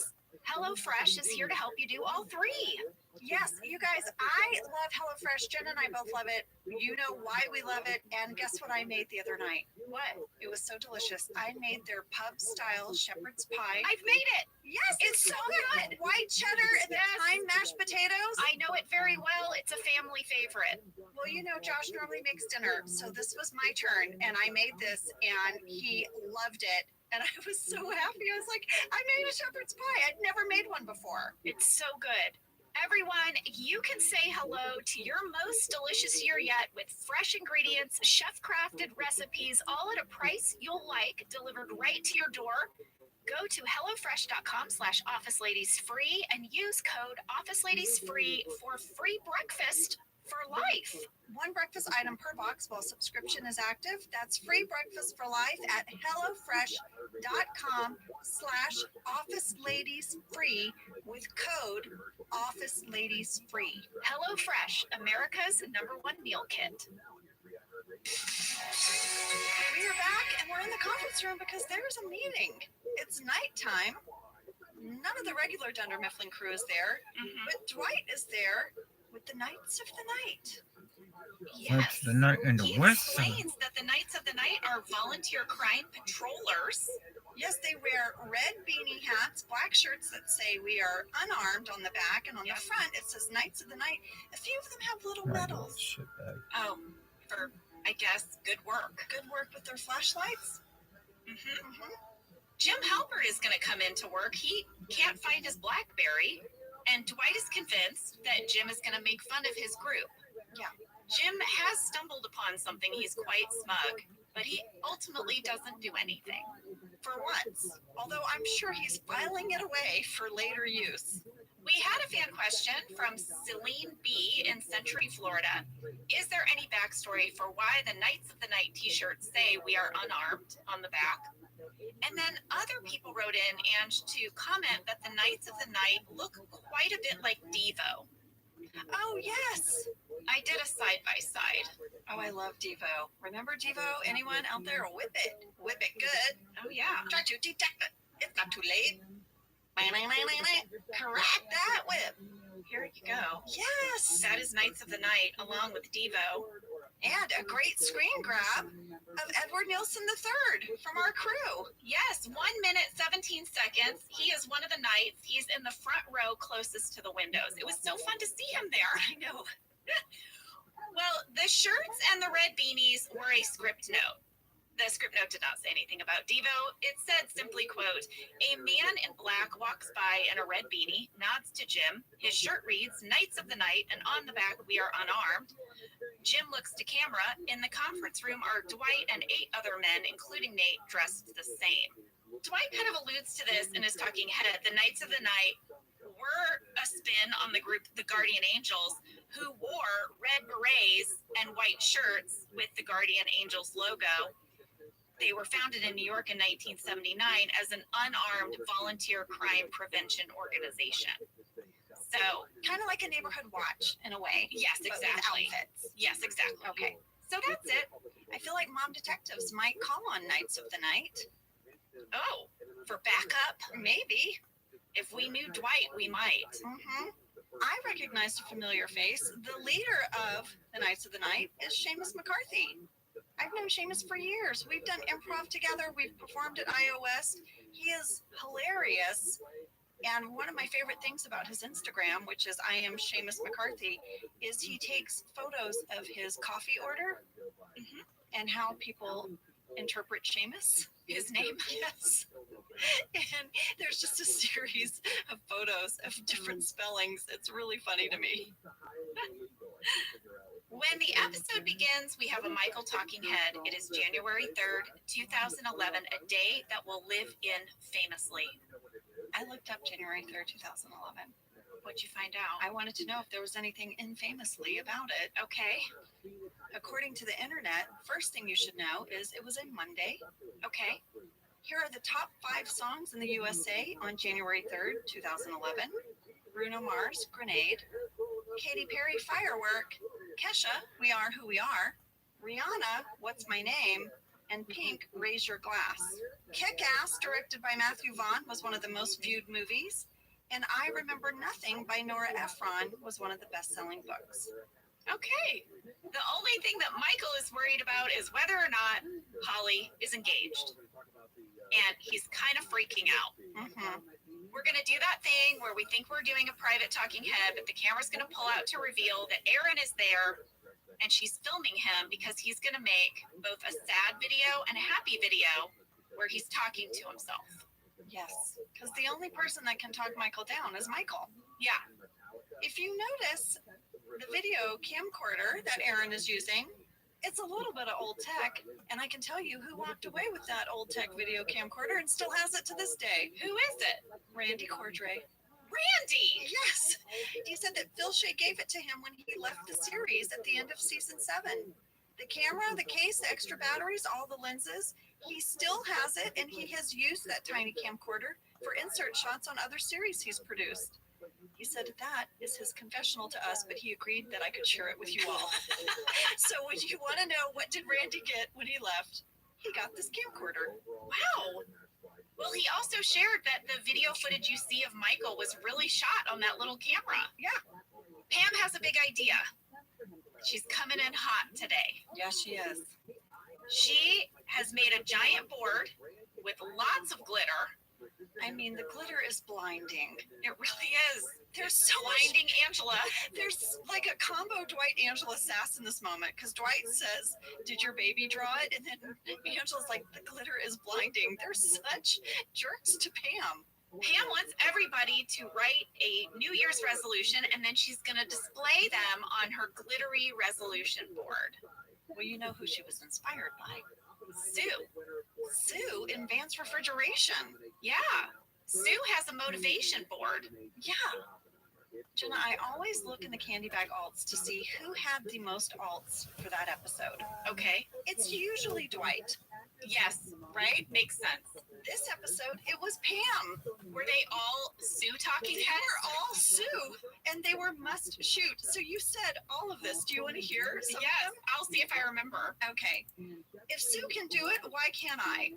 HelloFresh is here to help you do all three. Yes, you guys, I love HelloFresh. Jen and I both love it. You know why we love it. And guess what I made the other night? What? It was so delicious. I made their pub-style shepherd's pie. I've made it. Yes, it's so good. White cheddar and the thyme mashed potatoes. I know it very well. It's a family favorite. Well, you know, Josh normally makes dinner, so this was my turn, and I made this, and he loved it. And I was so happy. I was like, I made a shepherd's pie. I'd never made one before. It's so good. Everyone, you can say hello to your most delicious year yet with fresh ingredients, chef-crafted recipes, all at a price you'll like, delivered right to your door. Go to hellofresh.com/officeladiesfree and use code officeladiesfree for free breakfast for life. One breakfast item per box while subscription is active. That's free breakfast for life at hellofresh.com/officeladiesfree with code officeladiesfree. HelloFresh, America's #1 meal kit. We are back and we're in the conference room because there's a meeting. It's nighttime. None of the regular Dunder Mifflin crew is there, but Dwight is there with the Knights of the Night. That's the night in the He west. explains that the Knights of the Night are volunteer crime patrollers. Yes, they wear red beanie hats, black shirts that say we are unarmed on the back, and on the front it says Knights of the Night. A few of them have little medals. Oh, for, I guess, good work. Good work with their flashlights. Jim Halpert is going to come into work. He can't find his BlackBerry, and Dwight is convinced that Jim is going to make fun of his group. Yeah. Jim has stumbled upon something. He's quite smug, but he ultimately doesn't do anything. For once, although I'm sure he's filing it away for later use. We had a fan question from Celine B. in Century, Florida. Is there any backstory for why the Knights of the Night t-shirts say we are unarmed on the back? And then other people wrote in and to comment that the Knights of the Night look quite a bit like Devo. Oh, yes. I did a side-by-side. Oh, I love Devo. Remember Devo? Anyone out there? Whip it. Whip it good. Oh yeah. Try to detect it. It's not too late. Correct that whip. Here you go. Yes. That is Knights of the Night along with Devo. And a great screen grab of Edward Nielsen III from our crew. Yes, 1 minute, 17 seconds. He is one of the knights. He's in the front row closest to the windows. It was so fun to see him there. I know. Well, the shirts and the red beanies were a script note. The script note did not say anything about Devo. It said simply, quote, a man in black walks by in a red beanie, nods to Jim. His shirt reads, Knights of the Night, and on the back, we are unarmed. Jim looks to camera. In the conference room are Dwight and 8 other men, including Nate, dressed the same. Dwight kind of alludes to this in his talking head. The Knights of the Night were a spin on the group, the Guardian Angels, who wore red berets and white shirts with the Guardian Angels logo. They were founded in New York in 1979 as an unarmed volunteer crime prevention organization. So, kind of like a neighborhood watch in a way. Yes, but with exactly. outfits. Yes, exactly. Okay. So that's it. I feel like mom detectives might call on Knights of the Night. Oh, for backup? Maybe. If we knew Dwight, we might. Mm-hmm. I recognized a familiar face. The leader of the Knights of the Night is Seamus McCarthy. I've known Seamus for years. We've done improv together. We've performed at iOS. He is hilarious. And one of my favorite things about his Instagram, which is I am Seamus McCarthy, is he takes photos of his coffee order and how people interpret Seamus, his name. Yes. And there's just a series of photos of different spellings. It's really funny to me. When the episode begins, we have a Michael talking head. It is January 3rd, 2011, a day that will live in famously. I looked up January 3rd, 2011. What'd you find out? I wanted to know if there was anything infamously about it. Okay. According to the internet, first thing you should know is it was a Monday. Okay. Here are the top 5 songs in the USA on January 3rd, 2011. Bruno Mars, Grenade. Katy Perry, Firework. Kesha, We Are Who We Are. Rihanna, What's My Name. And Pink, Raise Your Glass. Kick-Ass, directed by Matthew Vaughn, was one of the most viewed movies. And I Remember Nothing by Nora Ephron was one of the best-selling books. Okay. The only thing that Michael is worried about is whether or not Holly is engaged. And he's kind of freaking out. Mm-hmm. We're going to do that thing where we think we're doing a private talking head, but the camera's going to pull out to reveal that Aaron is there and she's filming him because he's going to make both a sad video and a happy video where he's talking to himself. Yes, because the only person that can talk Michael down is Michael. Yeah. If you notice the video camcorder that Aaron is using, it's a little bit of old tech, and I can tell you who walked away with that old tech video camcorder and still has it to this day. Who is it? Randy Cordray. Randy! Yes! He said that Phil Shea gave it to him when he left the series at the end of season 7. The camera, the case, the extra batteries, all the lenses, he still has it, and he has used that tiny camcorder for insert shots on other series he's produced. He said that is his confessional to us, but he agreed that I could share it with you all. So when you want to know what did Randy get when he left, he got this camcorder. Wow. Well, he also shared that the video footage you see of Michael was really shot on that little camera. Yeah. Pam has a big idea. She's coming in hot today. Yes, she is. She has made a giant board with lots of glitter. I mean, the glitter is blinding. It really is. There's so Blinding Angela. There's like a combo Dwight-Angela sass in this moment because Dwight says, did your baby draw it? And then Angela's like, the glitter is blinding. They're such jerks to Pam. Pam wants everybody to write a New Year's resolution, and then she's going to display them on her glittery resolution board. Well, you know who she was inspired by. Sue. Sue in Vance Refrigeration. Yeah. Sue has a motivation board. Yeah. Jenna, I always look in the candy bag alts to see who had the most alts for that episode. Okay. It's usually Dwight. Yes, right? Makes sense. This episode, it was Pam. Were they all Sue talking They heads? were all Sue, and they were must shoot. So you said all of this. Do you want to hear some Yes, of them? I'll see if I remember. Okay. If Sue can do it, why can't I?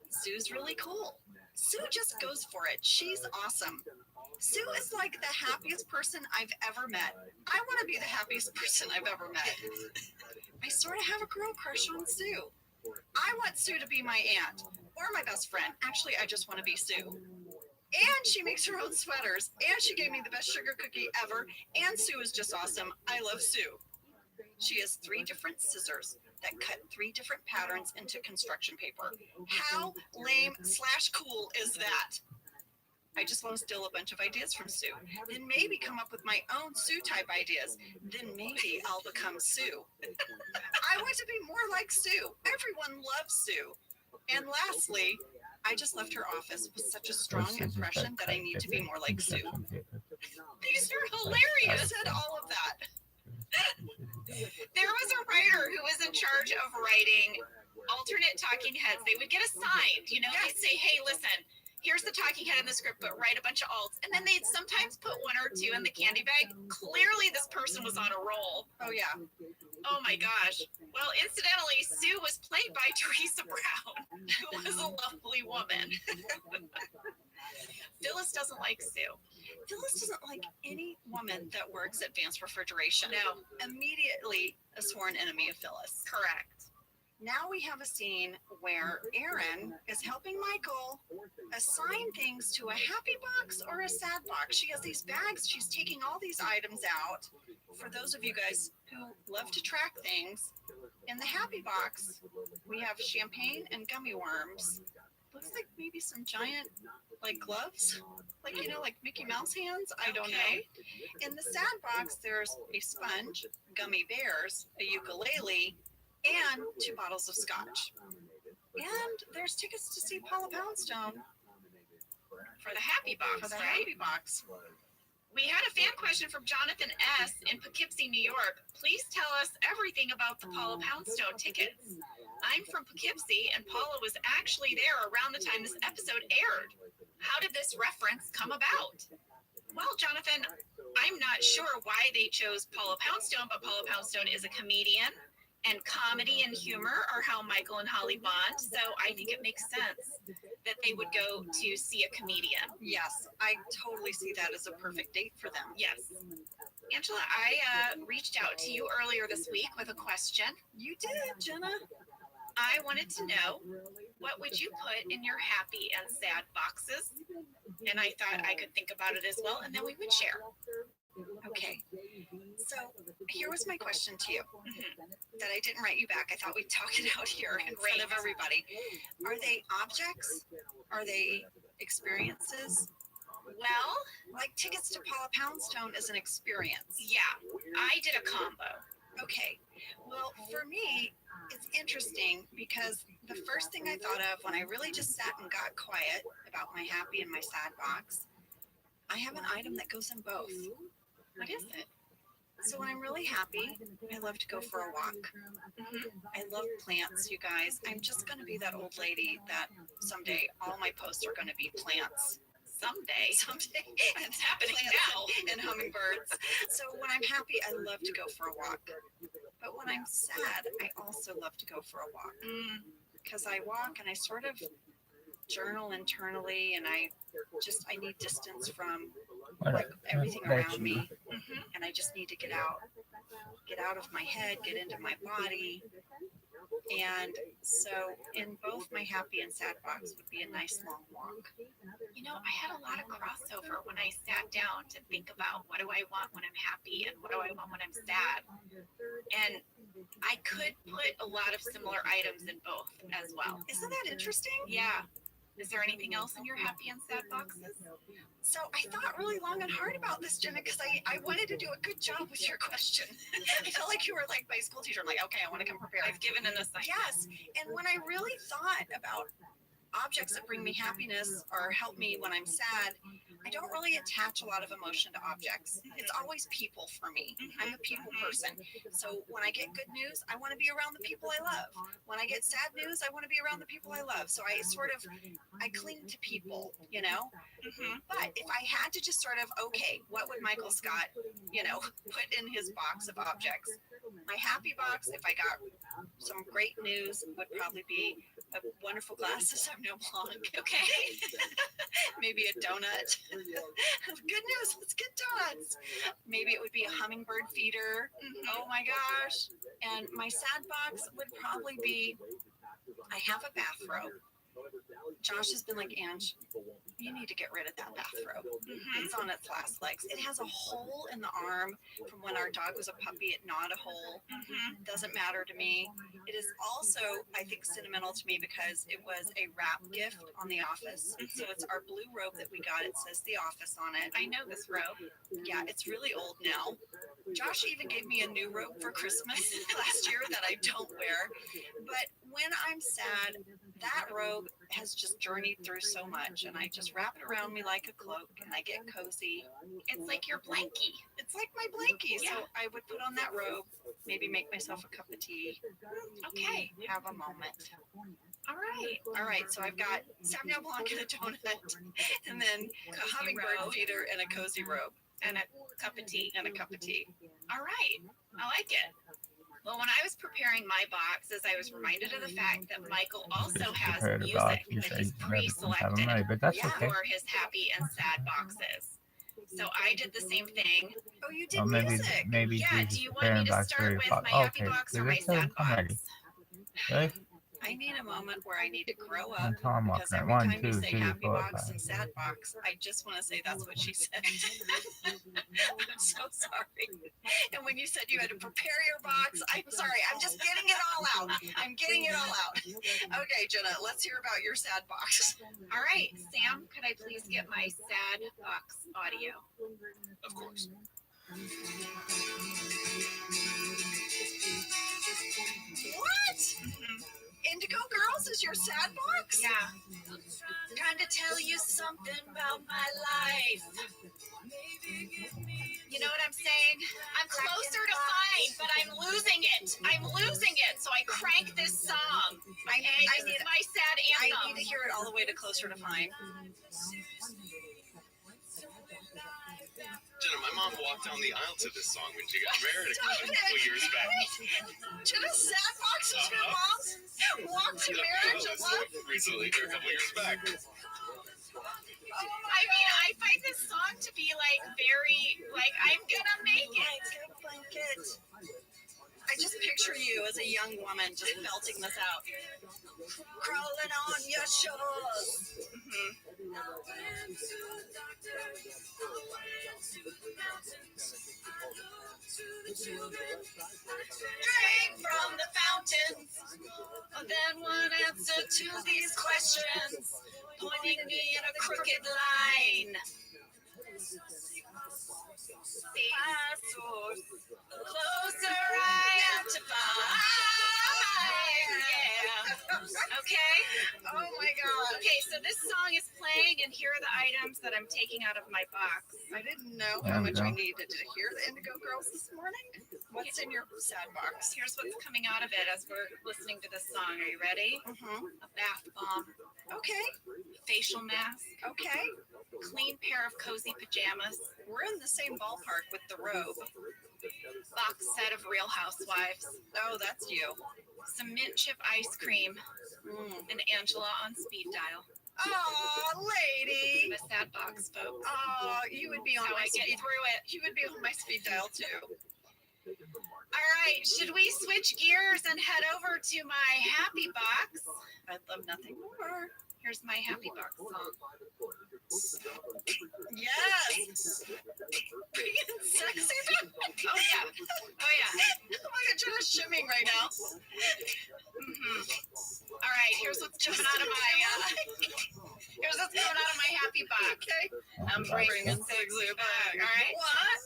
Sue's really cool. Sue just goes for it. She's awesome. Sue is like the happiest person I've ever met. I want to be the happiest person I've ever met. I sort of have a girl crush on Sue. I want Sue to be my aunt or my best friend. Actually, I just want to be Sue. And she makes her own sweaters. And she gave me the best sugar cookie ever. And Sue is just awesome. I love Sue. She has 3 different scissors that cut 3 different patterns into construction paper. How lame / cool is that? I just want to steal a bunch of ideas from Sue. Then maybe come up with my own Sue type ideas. Then maybe I'll become Sue. I want to be more like Sue. Everyone loves Sue. And lastly, I just left her office with such a strong impression that I need to be more like Sue. These are hilarious. I said all of that. There was a writer who was in charge of writing alternate talking heads. They would get assigned, you know, they'd say, hey, listen, here's the talking head in the script, but write a bunch of alts. And then they'd sometimes put 1 or 2 in the candy bag. Clearly, this person was on a roll. Oh, yeah. Oh my gosh. Well, incidentally, Sue was played by Teresa Brown, who was a lovely woman. Phyllis doesn't like Sue. Phyllis doesn't like any woman that works at Advanced Refrigeration. No. Immediately a sworn enemy of Phyllis. Correct. Now we have a scene where Erin is helping Michael assign things to a happy box or a sad box. She has these bags. She's taking all these items out. For those of you guys who love to track things, in the happy box, we have champagne and gummy worms. Looks like maybe some giant, like, gloves, like, you know, like Mickey Mouse hands. I don't know. In the sad box, there's a sponge, gummy bears, a ukulele, and 2 bottles of scotch. And there's tickets to see Paula Poundstone For the happy box, for the right? happy box. We had a fan question from Jonathan S. in Poughkeepsie, New York. Please tell us everything about the Paula Poundstone tickets. I'm from Poughkeepsie, and Paula was actually there around the time this episode aired. How did this reference come about? Well, Jonathan, I'm not sure why they chose Paula Poundstone, but Paula Poundstone is a comedian, and comedy and humor are how Michael and Holly bond. So I think it makes sense that they would go to see a comedian. Yes, I totally see that as a perfect date for them. Yes. Angela, I reached out to you earlier this week with a question. You did, Jenna. I wanted to know, what would you put in your happy and sad boxes? And I thought I could think about it as well, and then we would share. Okay. So here was my question to you that I didn't write you back. I thought we'd talk it out here in front of everybody. Are they objects? Are they experiences? Well, Like tickets to Paula Poundstone is an experience. yeah, I did a combo. Okay. Well, for me, it's interesting because the first thing I thought of when I really just sat and got quiet about my happy and my sad box, I have an item that goes in both. What is it? So when I'm really happy, I love to go for a walk. I love plants, you guys. I'm just going to be that old lady that someday all my posts are going to be plants. Someday. It's happening now. And hummingbirds. So when I'm happy, I love to go for a walk. But when I'm sad, I also love to go for a walk. Because I walk and I sort of journal internally, and I need distance from like everything around me. And I just need to get out of my head, get into my body. And so in both my happy and sad box would be a nice long walk. You know, I had a lot of crossover when I sat down to think about what do I want when I'm happy and what do I want when I'm sad. And I could put a lot of similar items in both as well. Isn't that interesting? Yeah. Is there anything else in your happy and sad boxes? So I thought really long and hard about this, Jenna, because I wanted to do a good job with your question. I felt like you were like my school teacher. I'm like, okay, I want to come prepared. I've given an assignment. Yes. And when I really thought about objects that bring me happiness or help me when I'm sad, I don't really attach a lot of emotion to objects. It's always people for me. I'm a people person. So when I get good news, I want to be around the people I love. When I get sad news, I want to be around the people I love. So I cling to people, you know? But if I had to just sort of, okay, what would Michael Scott, you know, put in his box of objects? My happy box, if I got some great news, would probably be a wonderful glass of Sauvignon Blanc. Okay. Maybe a donut. Good news, let's get donuts. Maybe it would be a hummingbird feeder. Oh my gosh. And my sad box would probably be, I have a bathrobe. Josh has been like, Ange, you need to get rid of that bathrobe. It's on its last legs. It has a hole in the arm from when our dog was a puppy. It gnawed a hole. Doesn't matter to me. It is also, I think, sentimental to me because it was a wrap gift on The Office. So it's our blue robe that we got. It says The Office on it. I know this robe. Yeah, it's really old now. Josh even gave me a new robe for Christmas last year that I don't wear. But when I'm sad, that robe has just journeyed through so much, and I just wrap it around me like a cloak, and I get cozy. It's like your blankie. It's like my blankie. So I would put on that robe, maybe make myself a cup of tea. Okay. Have a moment. All right. So I've got Sauvignon Blanc and a donut, and then a hummingbird feeder and a cozy robe. And a cup of tea. And a cup of tea. All right. I like it. Well, when I was preparing my boxes, I was reminded of the fact that Michael also has Heard music about you that say he's you never have pre-selected them ready, but that's okay. for his happy and sad boxes. So I did the same thing. Oh, you did Or maybe music. maybe Yeah, Jesus do you want me preparing to box for start your with box. my happy Okay, box so or my let's say sad I'm ready. box? Ready? I need a moment where I need to grow up. Until I'm Because walking every right. 1, time you 2, say 3, happy 4, box 5. and sad box, I just want to say that's what she said. I'm so sorry. And when you said you had to prepare your box, I'm sorry. I'm just getting it all out. I'm getting it all out. Okay, Jenna, let's hear about your sad box. All right, Sam, could I please get my sad box audio? Of course. What? Indigo Girls is your sad box? Yeah. Trying to tell you something about my life. You know what I'm saying? I'm closer to fine, but I'm losing it. So I crank this song. I need my sad I anthem. need to hear it all the way to Closer to Fine. Jenna, my mom walked down the aisle to this song when she got married a couple years back. Jenna's sad box is your mom's walk to marriage and love. Recently, a couple years back. I mean, I find this song to be like very, like, I'm gonna make it. Blanket. I just picture you as a young woman just belting this out. Crawling on your shores. Drink from the fountains. Then one answer to these questions, pointing me in a crooked line. My source, closer I am to find. Yeah. Okay. Oh my God. Okay, so this song is playing, and here are the items that I'm taking out of my box. I didn't know There how we much go. I needed to hear the Indigo Girls this morning. What's in your sad box? Here's what's coming out of it as we're listening to this song. Are you ready? A bath bomb, Okay. facial mask, Okay. clean pair of cozy pajamas, We're in the same ballpark with the robe. box set of Real Housewives, Oh, that's you. some mint chip ice cream, and Angela on speed dial. Oh, lady. The sad box, folks. Oh, you would be on How my I get speed. through it. You would be on my speed dial too. All right, should we switch gears and head over to my happy box? I'd love nothing more. Here's my happy box song. Yes. Bring in sexy. Oh yeah. Oh yeah. Oh my God, Jenna's shimming right now. All right, here's what's coming out of my happy box. Okay. I'm bringing sexy back. All right. What?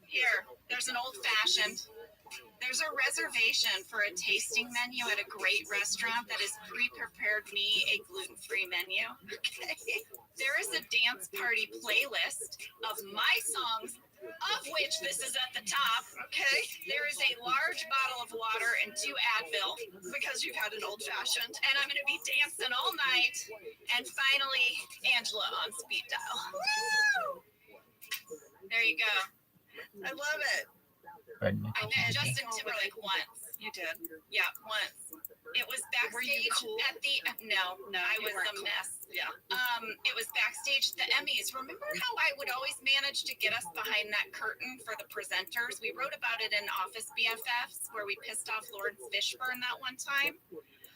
Here, there's an old fashioned. There's a reservation for a tasting menu at a great restaurant that has pre-prepared me a gluten-free menu. Okay. There is a dance party playlist of my songs, of which this is at the top. Okay. There is a large bottle of water and 2 Advil because you've had an old-fashioned, and I'm going to be dancing all night. And finally, Angela on speed dial. Woo! There you go. I love it. I met Justin Timberlake once. You did? Yeah, once. It was backstage at the no, I was a mess. Yeah. It was backstage at the Emmys. Remember how I would always manage to get us behind that curtain for the presenters? We wrote about it in Office BFFs where we pissed off Lawrence Fishburne that one time.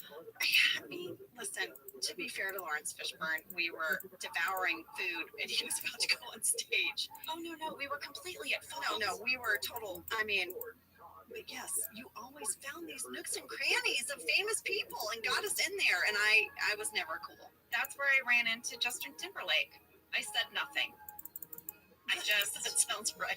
I mean, listen, to be fair to Lawrence Fishburne, we were devouring food and he was about to go on stage. Oh, no, we were completely at fault. No, we were total, I mean, but yes, you always found these nooks and crannies of famous people and got us in there, and I was never cool. That's where I ran into Justin Timberlake. I said nothing. That sounds right.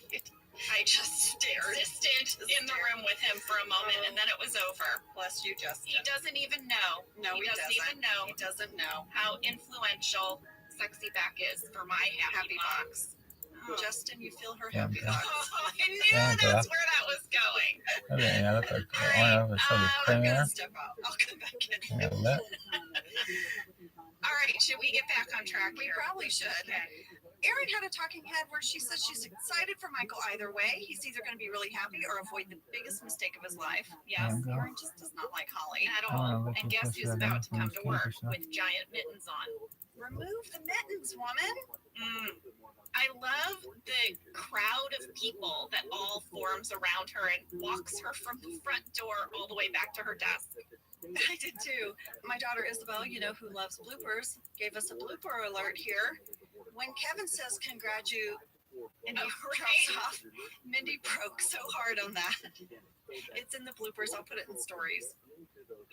I just stared. Existed in the room with him for a moment, and then it was over. Bless you, Justin. He doesn't even know. No, he doesn't even know. He doesn't know how influential Sexy Back is for my happy box. Oh. Justin, you feel her happy box. Oh, I knew that's where that was going. Okay, yeah, that's like, I'm gonna step out. I'll come back in. All right, should we get back on track here? We probably should. Okay. Erin had a talking head where she says she's excited for Michael either way. He's either going to be really happy or avoid the biggest mistake of his life. Yes, Erin just does not like Holly at all. And guess who's about to come to work with giant mittens on? Remove the mittens, woman. I love the crowd of people that all forms around her and walks her from the front door all the way back to her desk. I did too. My daughter Isabel, you know, who loves bloopers, gave us a blooper alert here. When Kevin says and he drops off, Mindy broke so hard on that. It's in the bloopers. I'll put it in stories.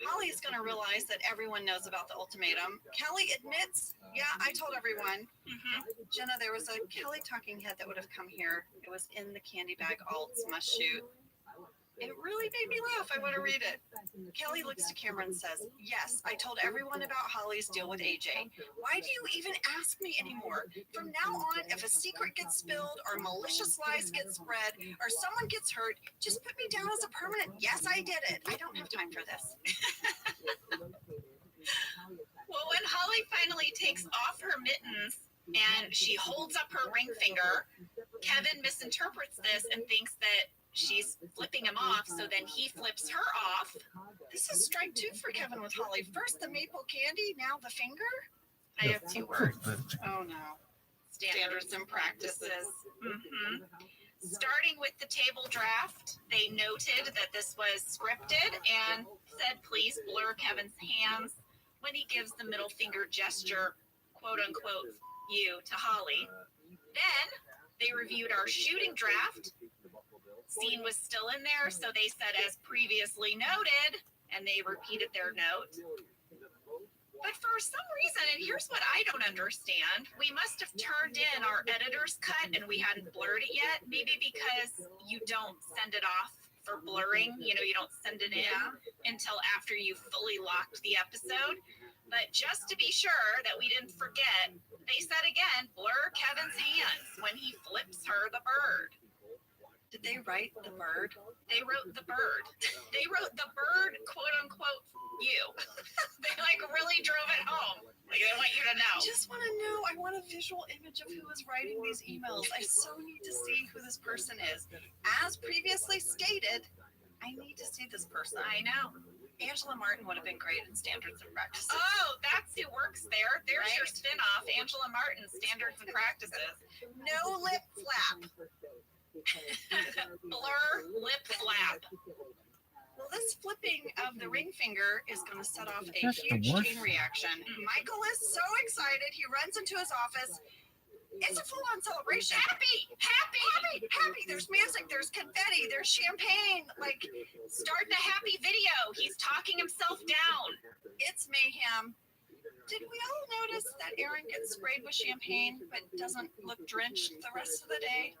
Holly's going to realize that everyone knows about the ultimatum. Kelly admits, yeah, I told everyone. Jenna, there was a Kelly talking head that would have come here. It was in the Candy Bag Alts must shoot. It really made me laugh. I want to read it. Kelly looks to camera and says, yes, I told everyone about Holly's deal with AJ. Why do you even ask me anymore? From now on, if a secret gets spilled or malicious lies get spread or someone gets hurt, just put me down as a permanent, yes, I did it. I don't have time for this. Well, when Holly finally takes off her mittens and she holds up her ring finger, Kevin misinterprets this and thinks that she's flipping him off, so then he flips her off. This is strike 2 for Kevin with Holly. First the maple candy, now the finger. I have 2 words. Oh no. Standards and practices. Starting with the table draft, they noted that this was scripted and said please blur Kevin's hands when he gives the middle finger gesture, quote unquote, you to Holly. Then they reviewed our shooting draft. Scene was still in there, so they said as previously noted, and they repeated their note. But for some reason, and here's what I don't understand, we must have turned in our editor's cut and we hadn't blurred it yet. Maybe because you don't send it off for blurring, you know, you don't send it in until after you fully locked the episode. But just to be sure that we didn't forget, they said again, blur Kevin's hands when he flips her the bird. Did they write the bird? They wrote the bird. They wrote the bird, quote unquote, you. They like really drove it home. Like they want you to know. I just want to know. I want a visual image of who is writing these emails. I so need to see who this person is. As previously stated, I need to see this person. I know. Angela Martin would have been great in Standards and Practices. Oh, that's who works there. There's your spin-off, Angela Martin, Standards and Practices. No lip flap. Blur lip flap. Well, this flipping of the ring finger is going to set off a huge chain reaction. Michael is so excited. He runs into his office. It's a full-on celebration. Happy. There's music, there's confetti, there's champagne. Like, starting a happy video. He's talking himself down. It's mayhem. Did we all notice that Aaron gets sprayed with champagne but doesn't look drenched the rest of the day?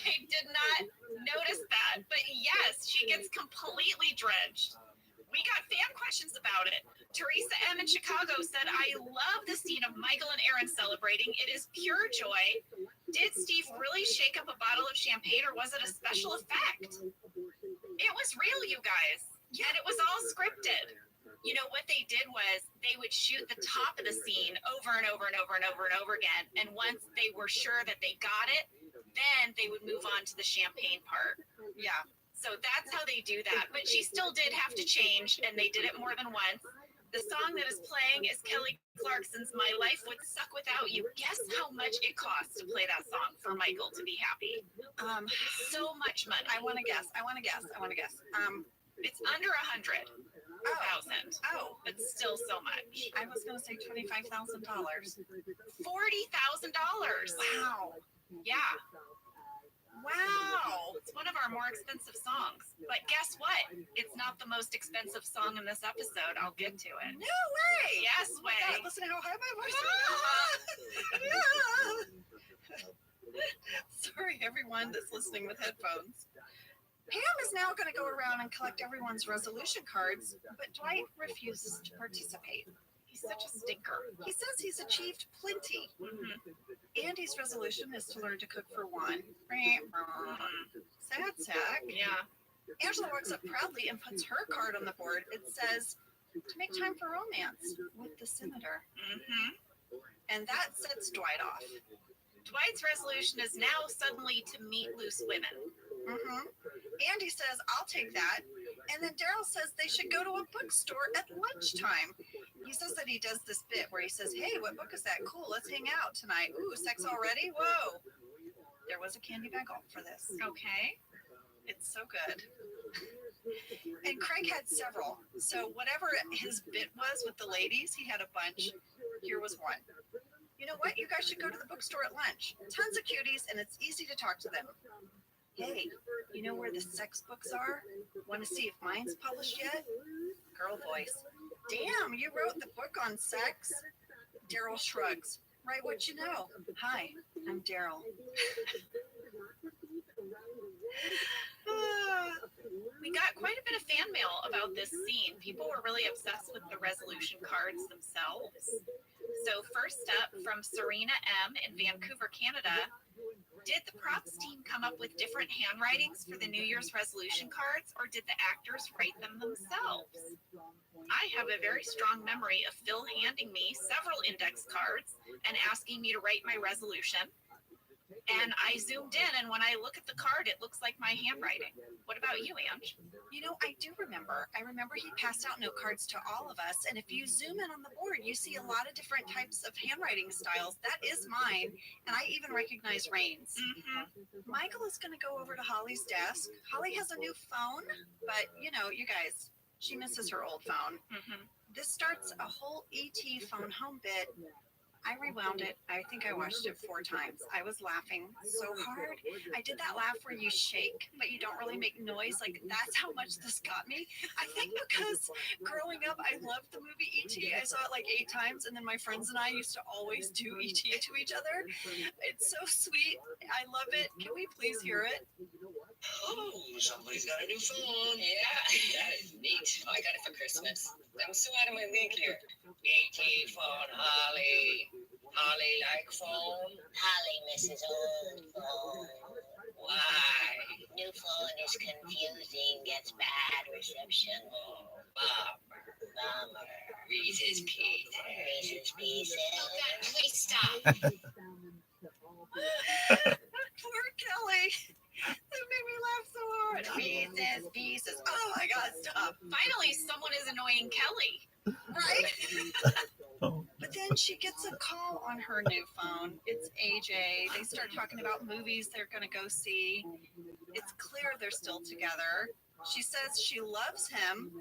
I did not notice that, but yes, she gets completely drenched. We got fan questions about it. Teresa M. in Chicago said, I love the scene of Michael and Aaron celebrating. It is pure joy. Did Steve really shake up a bottle of champagne or was it a special effect? It was real, you guys. And it was all scripted. You know, what they did was they would shoot the top of the scene over and over and over and over and over again. And once they were sure that they got it, then they would move on to the champagne part. Yeah. So that's how they do that. But she still did have to change, and they did it more than once. The song that is playing is Kelly Clarkson's My Life Would Suck Without You. Guess how much it costs to play that song for Michael to be happy? So much money. I want to guess. It's under 100,000. Oh, but still so much. I was going to say $25,000. $40,000. Wow. Yeah. Wow. It's one of our more expensive songs. But guess what? It's not the most expensive song in this episode. I'll get to it. No way. Yes, Oh my way. God, listen to how high my voice is. Sorry, everyone that's listening with headphones. Pam is now going to go around and collect everyone's resolution cards, but Dwight refuses to participate. He's such a stinker. He says he's achieved plenty. Andy's resolution is to learn to cook for one. Sad sack. Yeah. Angela walks up proudly and puts her card on the board. It says, to make time for romance with the senator. And that sets Dwight off. Dwight's resolution is now suddenly to meet loose women. Andy says, I'll take that. And then Daryl says they should go to a bookstore at lunchtime. He says that he does this bit where he says, hey, what book is that? Cool, let's hang out tonight. Ooh, sex already? Whoa. There was a candy bag all for this. Okay. It's so good. And Craig had several. So whatever his bit was with the ladies, he had a bunch. Here was one. You know what? You guys should go to the bookstore at lunch. Tons of cuties, and it's easy to talk to them. Hey, you know where the sex books are? Want to see if mine's published yet? Girl voice. Damn, you wrote the book on sex? Daryl shrugs. Write what you know. Hi, I'm Daryl. We got quite a bit of fan mail about this scene. People were really obsessed with the resolution cards themselves. So first up, from Serena M. in Vancouver, Canada, did the props team come up with different handwritings for the New Year's resolution cards, or did the actors write them themselves? I have a very strong memory of Phil handing me several index cards and asking me to write my resolution. And I zoomed in, and when I look at the card, it looks like my handwriting. What about you, Ange? You know, I do remember. I remember he passed out note cards to all of us, and if you zoom in on the board, you see a lot of different types of handwriting styles. That is mine, and I even recognize Rain's. Michael is going to go over to Holly's desk. Holly has a new phone, but, you know, you guys, she misses her old phone. This starts a whole ET phone home bit. I rewound it. I think I watched it 4 times. I was laughing so hard. I did that laugh where you shake, but you don't really make noise. Like, that's how much this got me. I think because growing up, I loved the movie E.T. I saw it like 8 times, and then my friends and I used to always do E.T. to each other. It's so sweet. I love it. Can we please hear it? Oh, somebody's got a new phone. Yeah, that is neat. I got it for Christmas. I'm so out of my league here. ET phone, Holly. Holly like phone. Holly misses old phone. Why? New phone is confusing, gets bad reception. Oh, bummer. Reese's Pieces. Reese's Pieces. Oh, God, please stop. Poor Kelly. That made me laugh so hard. Pieces. Oh my God, stop. Finally, someone is annoying Kelly. Right? But then she gets a call on her new phone. It's AJ. They start talking about movies they're going to go see. It's clear they're still together. She says she loves him.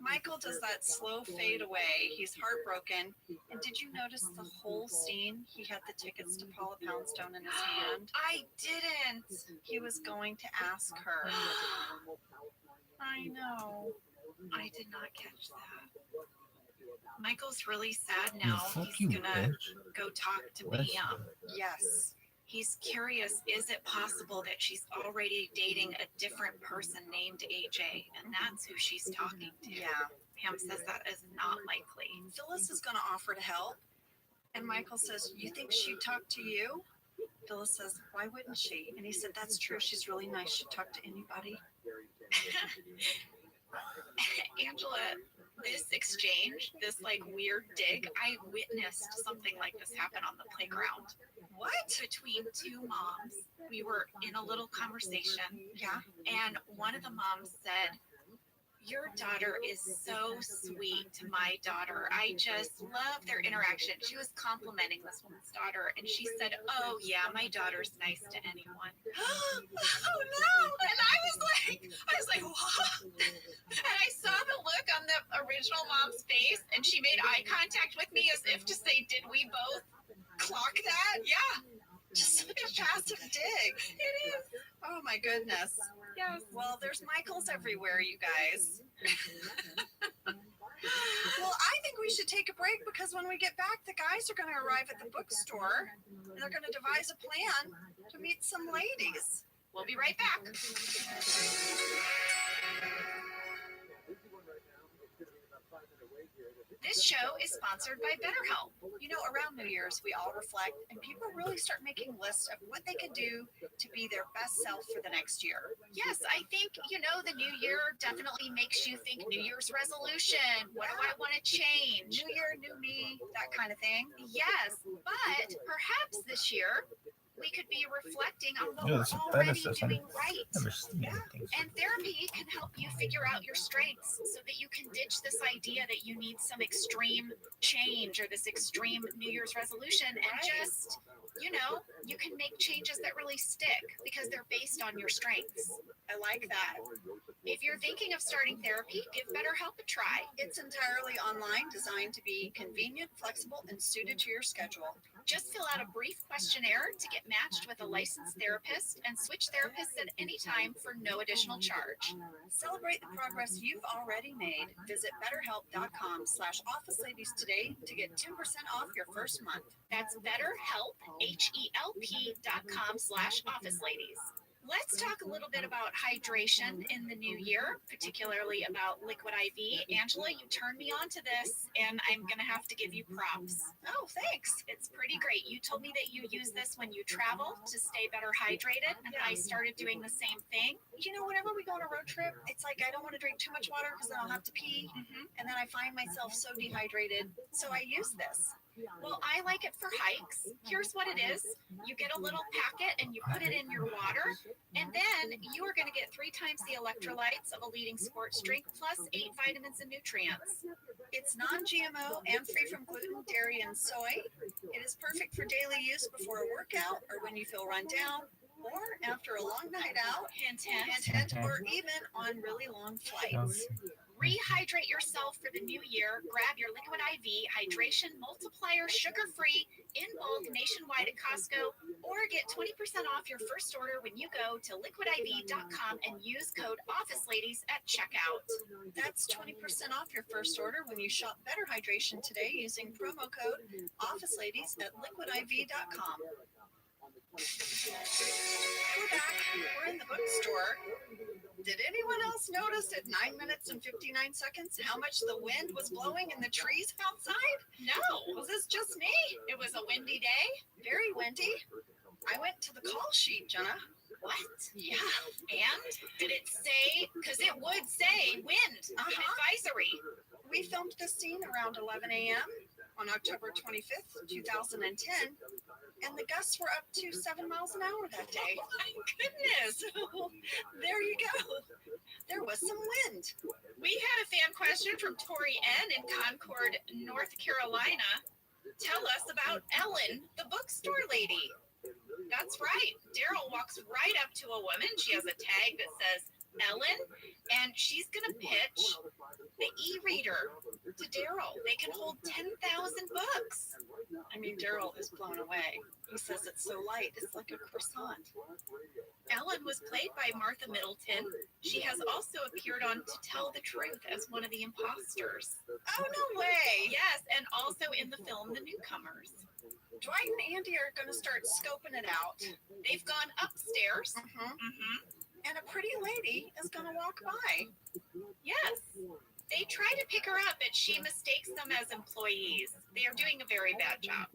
Michael does that slow fade away. He's heartbroken. And did you notice the whole scene? He had the tickets to Paula Poundstone in his hand. I didn't. He was going to ask her. I know. I did not catch that. Michael's really sad Yeah, now. fuck He's you, gonna bitch. go talk to What? Mia. Yes. He's curious, is it possible that she's already dating a different person named AJ, and that's who she's talking to? Yeah. Pam says that is not likely. Phyllis is going to offer to help, and Michael says, you think she'd talk to you? Phyllis says, why wouldn't she? And he said, that's true. She's really nice. She'd talk to anybody. Angela, this exchange, this like weird dig, I witnessed something like this happen on the playground. What? Between two moms. We were in a little conversation. Yeah. And one of the moms said, your daughter is so sweet to my daughter. I just love their interaction. She was complimenting this woman's daughter, and she said, oh, yeah, my daughter's nice to anyone. Oh, no. And I was like, what? And I saw the look on the original mom's face, and she made eye contact with me as if to say, did we both clock that? Yeah. Just such a passive dig. It is. Oh my goodness. Yes. Well, there's Michaels everywhere, you guys. Well, I think we should take a break because when we get back, the guys are going to arrive at the bookstore and they're going to devise a plan to meet some ladies. We'll be right back. This show is sponsored by BetterHelp. You know, around New Year's, we all reflect, and people really start making lists of what they can do to be their best self for the next year. Yes, I think, you know, the new year definitely makes you think New Year's resolution. What do I want to change? New year, new me, that kind of thing. Yes, but perhaps this year, we could be reflecting on what we're already doing right. And therapy can help you figure out your strengths so that you can ditch this idea that you need some extreme change or this extreme New Year's resolution and just, you know, you can make changes that really stick because they're based on your strengths. I like that. If you're thinking of starting therapy, give BetterHelp a try. It's entirely online, designed to be convenient, flexible, and suited to your schedule. Just fill out a brief questionnaire to get matched with a licensed therapist and switch therapists at any time for no additional charge. Celebrate the progress you've already made. Visit betterhelp.com/officeladies today to get 10% off your first month. That's BetterHelp, HELP.com/officeladies. Let's talk a little bit about hydration in the new year, particularly about liquid IV. Angela, you turned me on to this, and I'm going to have to give you props. Oh, thanks. It's pretty great. You told me that you use this when you travel to stay better hydrated, and I started doing the same thing. You know, whenever we go on a road trip, it's like I don't want to drink too much water because then I'll have to pee, and then I find myself so dehydrated, so I use this. Well, I like it for hikes. Here's what it is. You get a little packet and you put it in your water, and then you are going to get 3 times the electrolytes of a leading sports drink plus 8 vitamins and nutrients. It's non-GMO and free from gluten, dairy, and soy. It is perfect for daily use before a workout or when you feel run down or after a long night out, hint, or even on really long flights. Rehydrate yourself for the new year. Grab your Liquid IV Hydration Multiplier sugar-free in bulk nationwide at Costco, or get 20% off your first order when you go to liquidiv.com and use code OfficeLadies at checkout. That's 20% off your first order when you shop Better Hydration today using promo code OfficeLadies at liquidiv.com. We're back. We're in the bookstore. Did anyone else notice at 9 minutes and 59 seconds how much the wind was blowing in the trees outside? No. Was this just me? It was a windy day. Very windy. I went to the call sheet, Jenna. What? Yeah. And did it say? Because it would say wind advisory. We filmed this scene around 11 a.m. on October 25th, 2010. And the gusts were up to 7 miles an hour that day. Oh my goodness. There you go. There was some wind. We had a fan question from Tori N. in Concord, North Carolina. Tell us about Ellen, the bookstore lady. That's right. Daryl walks right up to a woman. She has a tag that says Ellen, and she's going to pitch the e-reader to Daryl. They can hold 10,000 books. I mean, Daryl is blown away. He says it's so light, it's like a croissant. Ellen was played by Martha Middleton. She has also appeared on To Tell the Truth as one of the imposters. Oh, no way! Yes, and also in the film The Newcomers. Dwight and Andy are going to start scoping it out. They've gone upstairs. And a pretty lady is going to walk by. Yes. They try to pick her up, but she mistakes them as employees. They are doing a very bad job.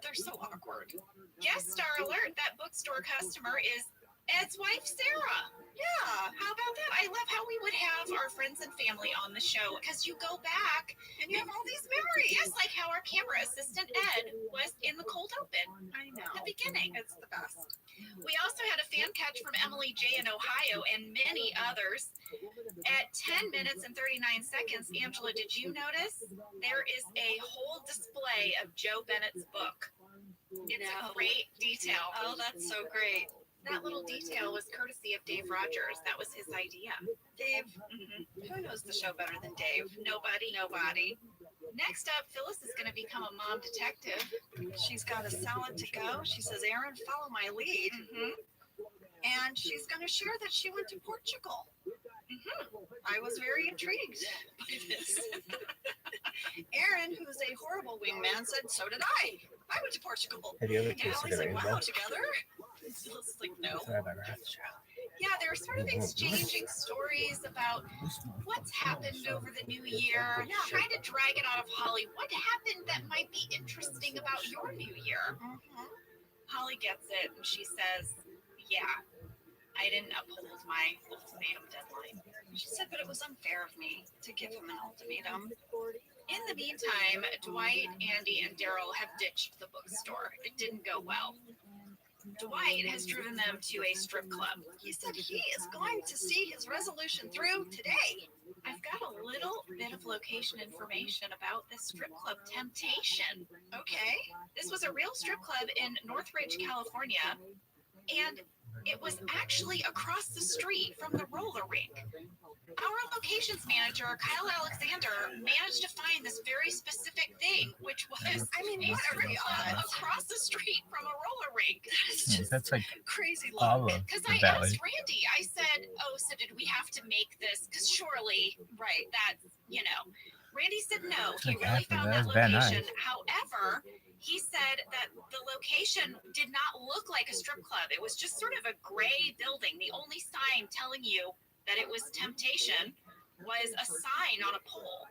They're so awkward. Guest star alert, that bookstore customer is Ed's wife, Sarah. Yeah. How about that? I love how we would have our friends and family on the show because you go back and you have all these memories. Yes, like how our camera assistant Ed was in the cold open. I know. The beginning. It's the best. We also had a fan catch from Emily J in Ohio and many others. At 10 minutes and 39 seconds, Angela, did you notice? There is a whole display of Joe Bennett's book. It's a great detail. Oh, that's so great. That little detail was courtesy of Dave Rogers. That was his idea. Dave, who knows the show better than Dave? Nobody. Next up, Phyllis is going to become a mom detective. She's got a salad to go. She says, Aaron, follow my lead. And she's going to share that she went to Portugal. I was very intrigued by this. Aaron, who's a horrible wingman, said, so did I. I went to Portugal. Have you ever And tasted Allie's a like, rainbow? wow, together? Phyllis is like, no. Yeah, they're sort of exchanging stories about what's happened over the new year, trying to drag it out of Holly. What happened that might be interesting about your new year? Holly gets it, and she says, yeah, I didn't uphold my ultimatum deadline. She said, but it was unfair of me to give him an ultimatum. In the meantime, Dwight, Andy, and Daryl have ditched the bookstore. It didn't go well. Dwight has driven them to a strip club. He said he is going to see his resolution through today. I've got a little bit of location information about this strip club, Temptation. Okay. This was a real strip club in Northridge, California, and it was actually across the street from the roller rink. Our locations manager, Kyle Alexander, managed to find this very specific thing, which was a strip club across the street from a roller rink. That's like crazy all luck. of Because the I valley. asked Randy, I said, oh, so did we have to make this? Because surely, right, that's, Randy said no. It's He like really after found that, that it's bad location. night. However, he said that the location did not look like a strip club. It was just sort of a gray building. The only sign telling you that it was Temptation was a sign on a pole.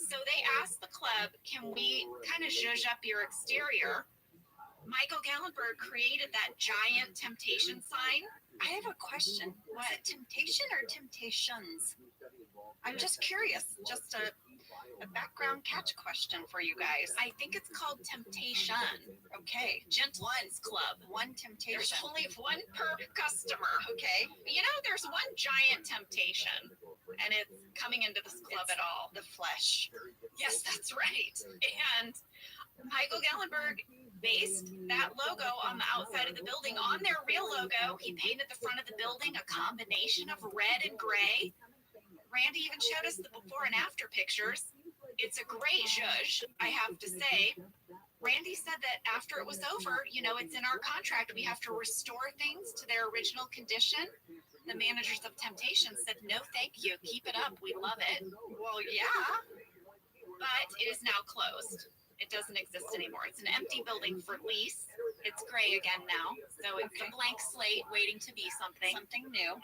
So they asked the club, can we kind of zhuzh up your exterior? Michael Gallenberg created that giant Temptation sign. I have a question. Was it temptation or temptations? I'm just curious. Just a background catch question for you guys. I think it's called Temptation. Okay. Gentlemen's Club. One There's temptation. only one per customer. Okay. There's one giant temptation, and it's coming into this club at all. The flesh. Yes, that's right. And Michael Gallenberg based that logo on the outside of the building on their real logo. He painted the front of the building a combination of red and gray. Randy even showed us the before and after pictures. It's a great zhuzh, I have to say. Randy said that after it was over, it's in our contract. We have to restore things to their original condition. The managers of Temptation said, no, thank you. Keep it up. We love it. Well, yeah. But it is now closed. It doesn't exist anymore. It's an empty building for lease. It's gray again now. So it's a blank slate waiting to be something. Something new.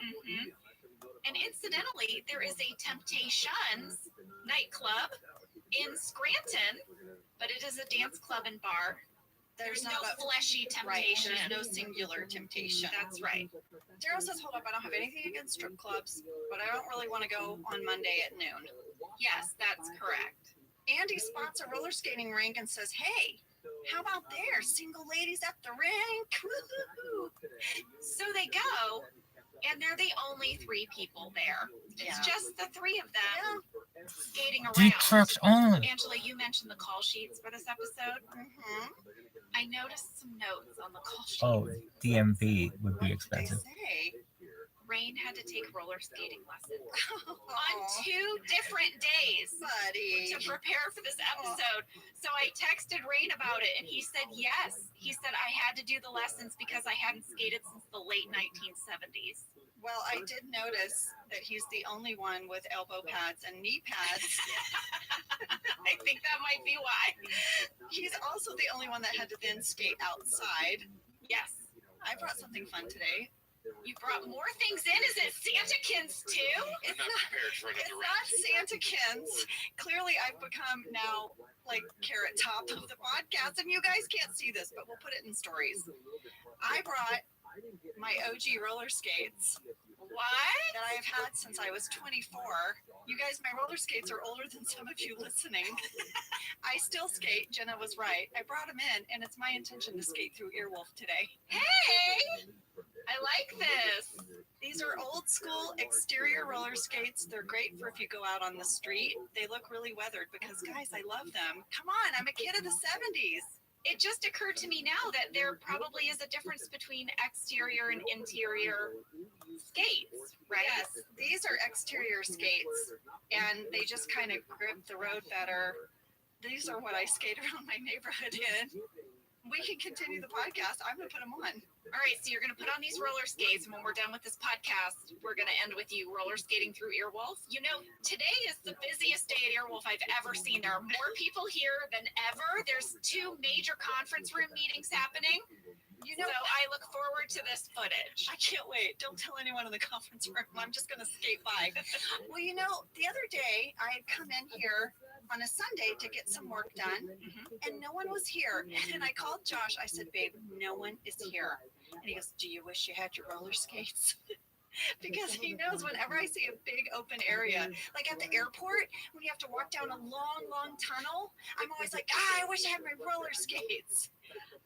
And incidentally, there is a Temptations nightclub in Scranton, but it is a dance club and bar. There's no fleshy temptation. Right, there's no singular temptation. That's right. Daryl says, hold up, I don't have anything against strip clubs, but I don't really want to go on Monday at noon. Yes, that's correct. Andy spots a roller skating rink and says, hey, how about there? Single ladies at the rink. Woo-hoo-hoo. So they go, and they're the only three people there. It's just the three of them skating around. Deep trucks only. Angela, you mentioned the call sheets for this episode. I noticed some notes on the call sheets. Oh, DMV would be They expensive. say Rain had to take roller skating lessons on 2 different days Buddy. to prepare for this episode. So I texted Rain about it, and he said yes. He said I had to do the lessons because I hadn't skated since the late 1970s. Well, I did notice that he's the only one with elbow pads and knee pads. I think that might be why. He's also the only one that had to then skate outside. Yes. I brought something fun today. You brought more things in? Is it Santakins too? I'm not prepared for It's another not round. Santakins. Clearly, I've become now like Carrot Top of the podcast, and you guys can't see this, but we'll put it in stories. I brought my OG roller skates. What? That I have had since I was 24. You guys, my roller skates are older than some of you listening. I still skate. Jenna was right. I brought them in, and it's my intention to skate through Earwolf today. Hey! I like this. These are old school exterior roller skates. They're great for if you go out on the street. They look really weathered because, guys, I love them. Come on, I'm a kid of the 70s. It just occurred to me now that there probably is a difference between exterior and interior skates, right? Yes, these are exterior skates, and they just kind of grip the road better. These are what I skate around my neighborhood in. We can continue the podcast. I'm going to put them on. All right, so you're going to put on these roller skates, and when we're done with this podcast, we're going to end with you roller skating through Earwolf. You know, today is the busiest day at Earwolf I've ever seen. There are more people here than ever. There's 2 major conference room meetings happening. You know, so I look forward to this footage. I can't wait. Don't tell anyone in the conference room. I'm just going to skate by. Well, you know, the other day I had come in here on a Sunday to get some work done, and no one was here. And I called Josh. I said, babe, no one is here. And he goes, do you wish you had your roller skates? Because he knows whenever I see a big open area, like at the airport, when you have to walk down a long, long tunnel, I'm always like, I wish I had my roller skates.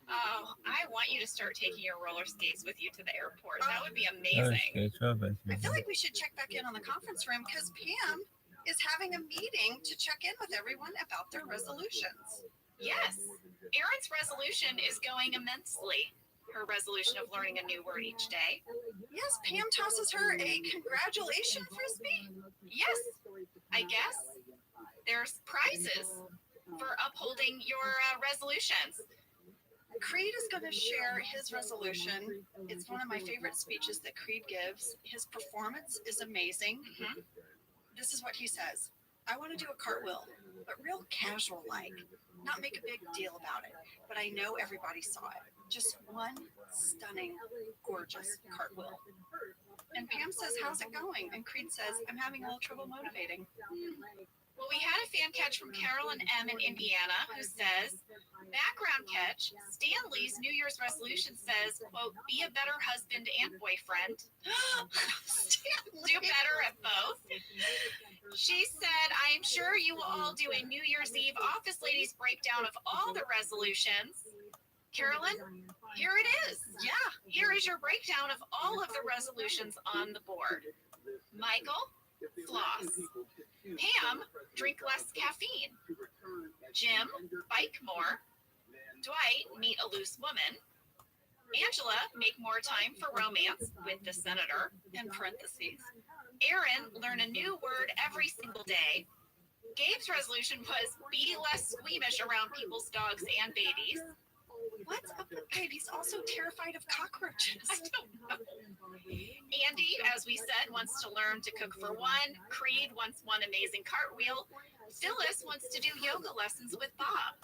Oh, I want you to start taking your roller skates with you to the airport. That would be amazing. I feel like we should check back in on the conference room because Pam is having a meeting to check in with everyone about their resolutions. Yes, Erin's resolution is going immensely. Her resolution of learning a new word each day. Yes, Pam tosses her a congratulation frisbee. Yes, I guess there's prizes for upholding your resolutions. Creed is going to share his resolution. It's one of my favorite speeches that Creed gives. His performance is amazing. This is what he says. I want to do a cartwheel, but real casual like. Not make a big deal about it, but I know everybody saw it. Just one stunning, gorgeous cartwheel. And Pam says, how's it going? And Creed says, I'm having a little trouble motivating. Well, we had a fan catch from Carolyn M. in Indiana who says, background catch, Stanley's New Year's resolution says, quote, be a better husband and boyfriend. Do better at both. She said, I am sure you will all do a New Year's Eve Office Ladies breakdown of all the resolutions. Carolyn, here it is. Yeah, here is your breakdown of all of the resolutions on the board. Michael, floss. Pam, drink less caffeine. Jim, bike more. Dwight, meet a loose woman. Angela, make more time for romance with the senator. In parentheses. Erin, learn a new word every single day. Gabe's resolution was be less squeamish around people's dogs and babies. What's up with Gabe? He's also terrified of cockroaches. I don't know. Andy, as we said, wants to learn to cook for one. Creed wants one amazing cartwheel. Phyllis wants to do yoga lessons with Bob.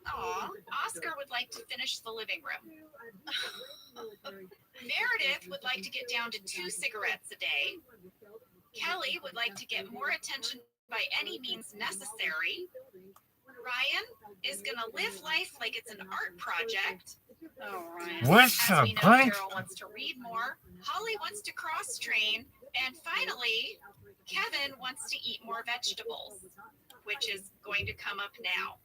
Aw, Oscar would like to finish the living room. Meredith would like to get down to 2 cigarettes a day. Kelly would like to get more attention by any means necessary. Ryan is going to live life like it's an art project. Oh, Ryan. What's As up, we know, Frank? Carol wants to read more. Holly wants to cross train. And finally, Kevin wants to eat more vegetables, which is going to come up now.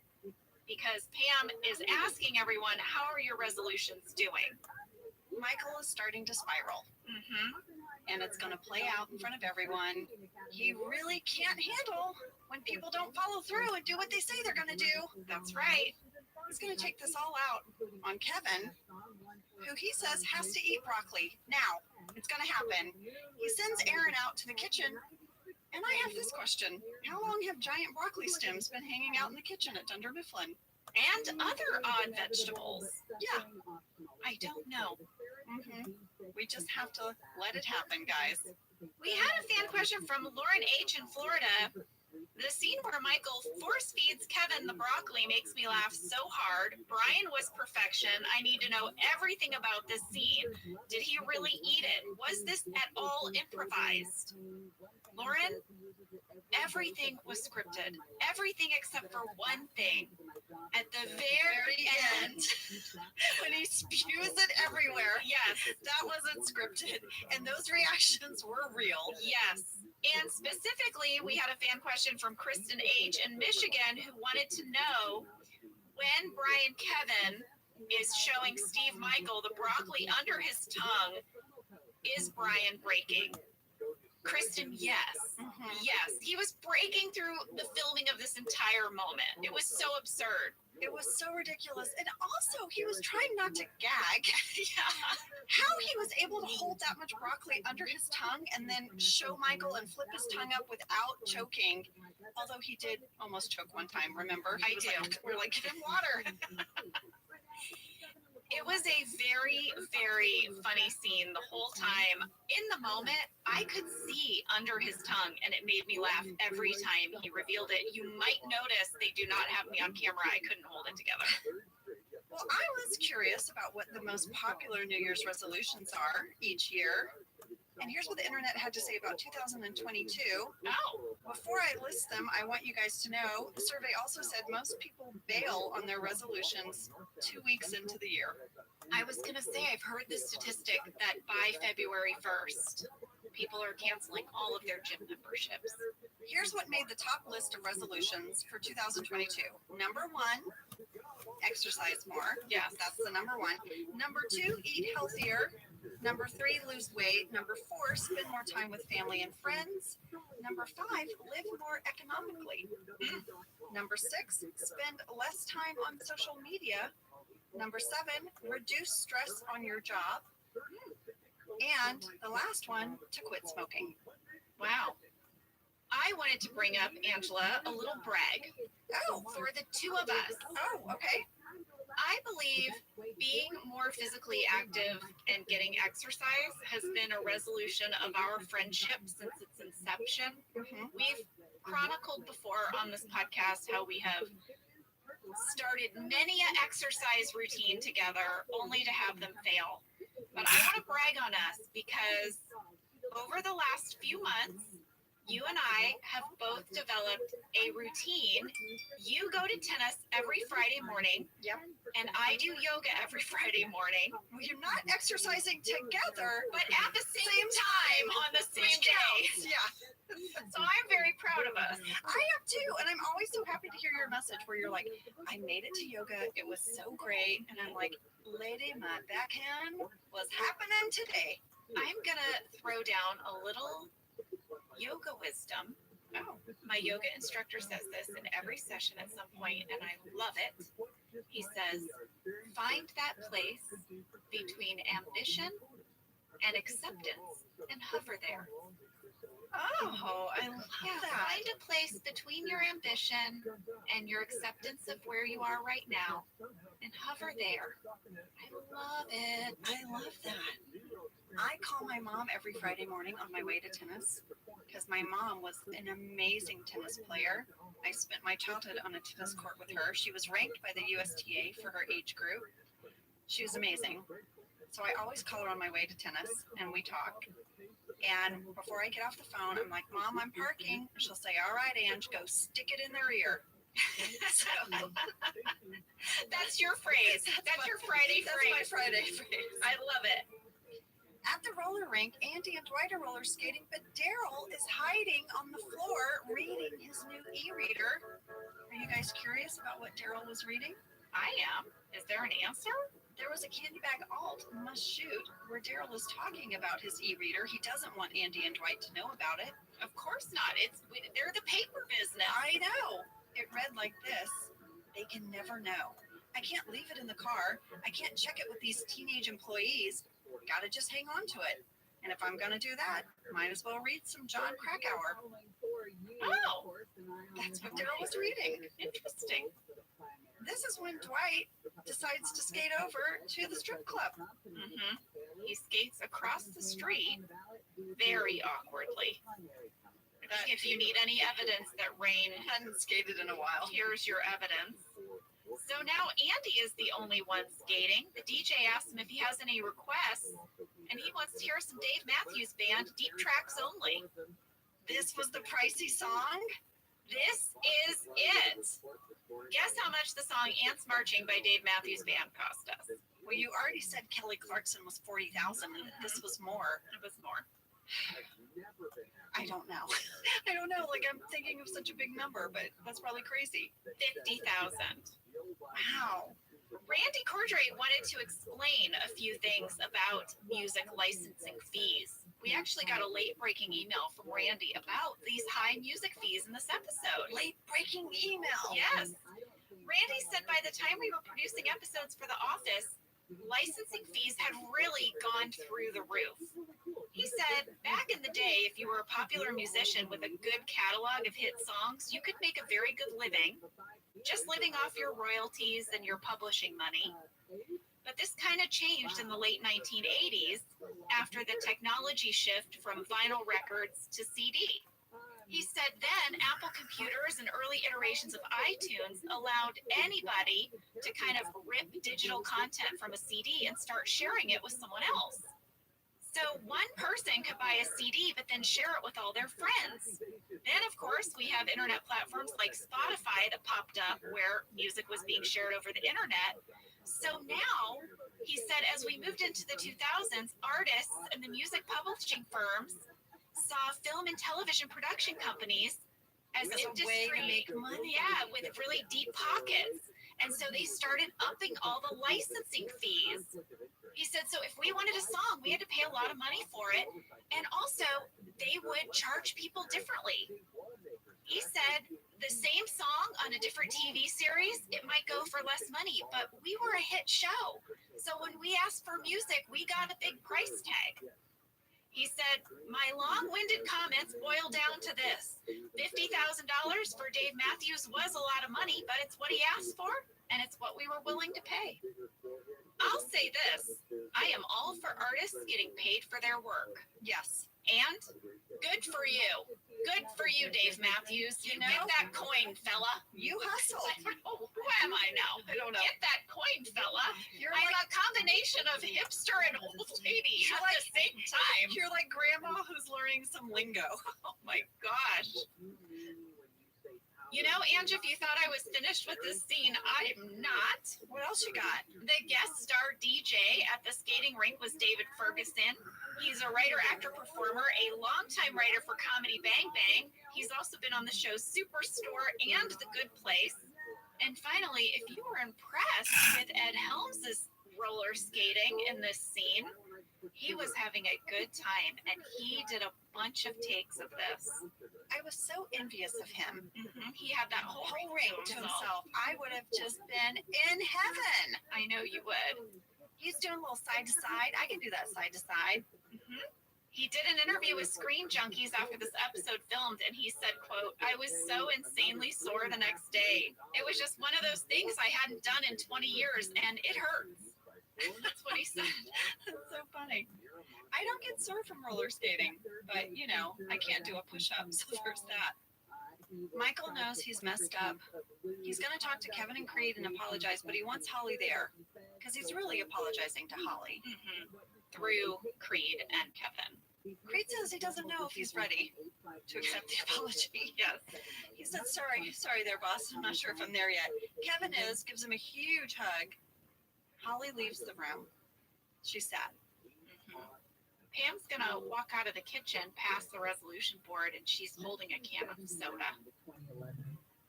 Because Pam is asking everyone, how are your resolutions doing? Michael is starting to spiral. And it's going to play out in front of everyone. He really can't handle when people don't follow through and do what they say they're going to do. That's right. He's going to take this all out on Kevin, who he says has to eat broccoli. Now, it's going to happen. He sends Aaron out to the kitchen, and I have this question. How long have giant broccoli stems been hanging out in the kitchen at Dunder Mifflin? And other odd vegetables. Yeah, I don't know. we just have to let it happen, guys. We had a fan question from Lauren H. in Florida. The scene where Michael force feeds Kevin the broccoli makes me laugh so hard. Brian was perfection. I need to know everything about this scene. Did he really eat it? Was this at all improvised? Lauren, everything was scripted. Everything except for one thing. At the very end, When he spews it everywhere. yes, That wasn't scripted, and those reactions were real. yes. And specifically, we had a fan question from Kristen H. in Michigan who wanted to know when Brian Kevin is showing Steve Michael the broccoli under his tongue, is Brian breaking? Kristen, yes. Yes. He was breaking through the filming of this entire moment. It was so absurd. It was so ridiculous. And also, he was trying not to gag. Yeah. How he was able to hold that much broccoli under his tongue and then show Michael and flip his tongue up without choking. Although he did almost choke one time, remember? I was do. Like, we're like, give him water. It was a very, very funny scene the whole time. In the moment, I could see under his tongue, and it made me laugh every time he revealed it. You might notice they do not have me on camera. I couldn't hold it together. Well, I was curious about what the most popular New Year's resolutions are each year. And here's what the internet had to say about 2022. Oh, Before I list them, I want you guys to know the survey also said most people bail on their resolutions 2 weeks into the year. I was going to say, I've heard the statistic that by February 1st, people are canceling all of their gym memberships. Here's what made the top list of resolutions for 2022. Number 1, exercise more. Yes. That's the number 1. Number 2, eat healthier. Number 3, lose weight. Number 4, spend more time with family and friends. Number 5, live more economically. Number 6, spend less time on social media. Number 7, reduce stress on your job. And the last one, to quit smoking. Wow. I wanted to bring up, Angela, a little brag. Oh, For the two of us, oh, okay. I believe being more physically active and getting exercise has been a resolution of our friendship since its inception. We've chronicled before on this podcast how we have started many an exercise routine together only to have them fail. But I want to brag on us because over the last few months, you and I have both developed a routine. You go to tennis every Friday morning. Yep. And I do yoga every Friday morning. We're not exercising together, But at the same time on the same day. Yeah. So I'm very proud of us. I am too, and I'm always so happy to hear your message where you're like, I made it to yoga, it was so great, and I'm like, lady, my backhand was happening today. I'm gonna throw down a little yoga wisdom. Oh, My yoga instructor says this in every session at some point, and I love it. He says, find that place between ambition and acceptance and hover there. oh, I love Yeah, that. find a place between your ambition and your acceptance of where you are right now and hover there. I love it. I love that. I call my mom every Friday morning on my way to tennis because my mom was an amazing tennis player. I spent my childhood on a tennis court with her. She was ranked by the USTA for her age group. She was amazing. So I always call her on my way to tennis and we talk. And before I get off the phone, I'm like, Mom, I'm parking. And she'll say, all right, Ange, go stick it in their ear. So, That's your phrase. That's your Friday that's phrase. my Friday phrase. I love it. At the roller rink, Andy and Dwight are roller skating, but Daryl is hiding on the floor reading his new e-reader. Are you guys curious about what Daryl was reading? I am. Is there an answer? There was a candy bag alt, Must Shoot, where Daryl is talking about his e-reader. He doesn't want Andy and Dwight to know about it. Of course not. They're the paper business. I know. It read like this: they can never know. I can't leave it in the car. I can't check it with these teenage employees. Gotta just hang on to it. And if I'm gonna do that, might as well read some John Krakauer. Oh, That's what Daryl was reading. interesting. This is when Dwight decides to skate over to the strip club. Mm-hmm. He skates across the street very awkwardly. If you need any evidence that Rain Hadn't skated in a while. here's your evidence. So now Andy is the only one skating. The DJ asks him if he has any requests, and he wants to hear some Dave Matthews Band, deep tracks only. This was the pricey song? This is it. Guess how much the song Ants Marching by Dave Matthews Band cost us? Well, you already said Kelly Clarkson was 40,000 and that this was more. It was more. I don't know. I don't know. Like, I'm thinking of such a big number, but that's probably crazy. 50,000. Wow. Randy Cordray wanted to explain a few things about music licensing fees. We actually got a late breaking email from Randy about these high music fees in this episode. Late breaking email. Yes. Randy said by the time we were producing episodes for The Office, licensing fees had really gone through the roof. He said back in the day, if you were a popular musician with a good catalog of hit songs, you could make a very good living, just living off your royalties and your publishing money. But this kind of changed in the late 1980s after the technology shift from vinyl records to CD. He said then Apple computers and early iterations of iTunes allowed anybody to kind of rip digital content from a CD and start sharing it with someone else. So one person could buy a CD but then share it with all their friends. Then, of course, we have internet platforms like Spotify that popped up where music was being shared over the internet. So now, he said, as we moved into the 2000s, artists and the music publishing firms saw film and television production companies as As a industry, way to make money. yeah, with really deep pockets. And so they started upping all the licensing fees. He said, so if we wanted a song, we had to pay a lot of money for it. And also, they would charge people differently. He said the same song on a different TV series, it might go for less money, but we were a hit show. So when we asked for music, we got a big price tag. He said, my long-winded comments boil down to this. $50,000 for Dave Matthews was a lot of money, but it's what he asked for, and it's what we were willing to pay. I'll say this. I am all for artists getting paid for their work. Yes. And good for you. Good for you, Dave Matthews. You know? Get that coin, fella. You hustle. Who am I now? I don't know. Get that coin, fella. You're I'm like, a combination of hipster and old lady You're at like- the same time. you're like grandma who's learning some lingo. Oh my gosh. You know, Ange, if you thought I was finished with this scene, I'm not. What else you got? The guest star DJ at the skating rink was David Ferguson. He's a writer, actor, performer, a longtime writer for Comedy Bang Bang. He's also been on the shows Superstore and The Good Place. And finally, if you were impressed with Ed Helms' roller skating in this scene, he was having a good time and he did a bunch of takes of this. I was so envious of him. He had that whole Ring to himself. I would have just been in heaven. I know you would. He's doing a little side to side. I can do that side to side. He did an interview with Screen Junkies after this episode filmed, and he said, quote, I was so insanely sore the next day. It was just one of those things I hadn't done in 20 years, and it hurts. That's what he said. That's so funny. I don't get sore from roller skating, but you know, I can't do a push-up, so there's that. Michael knows he's messed up. He's going to talk to Kevin and Creed and apologize, but he wants Holly there because he's really apologizing to Holly. Through Creed and Kevin. Creed says he doesn't know if he's ready to accept the apology. Yes. He said, sorry there, boss. I'm not sure if I'm there yet. Kevin gives him a huge hug. Holly leaves the room. She's sad. Pam's gonna walk out of the kitchen past the resolution board, and she's holding a can of soda.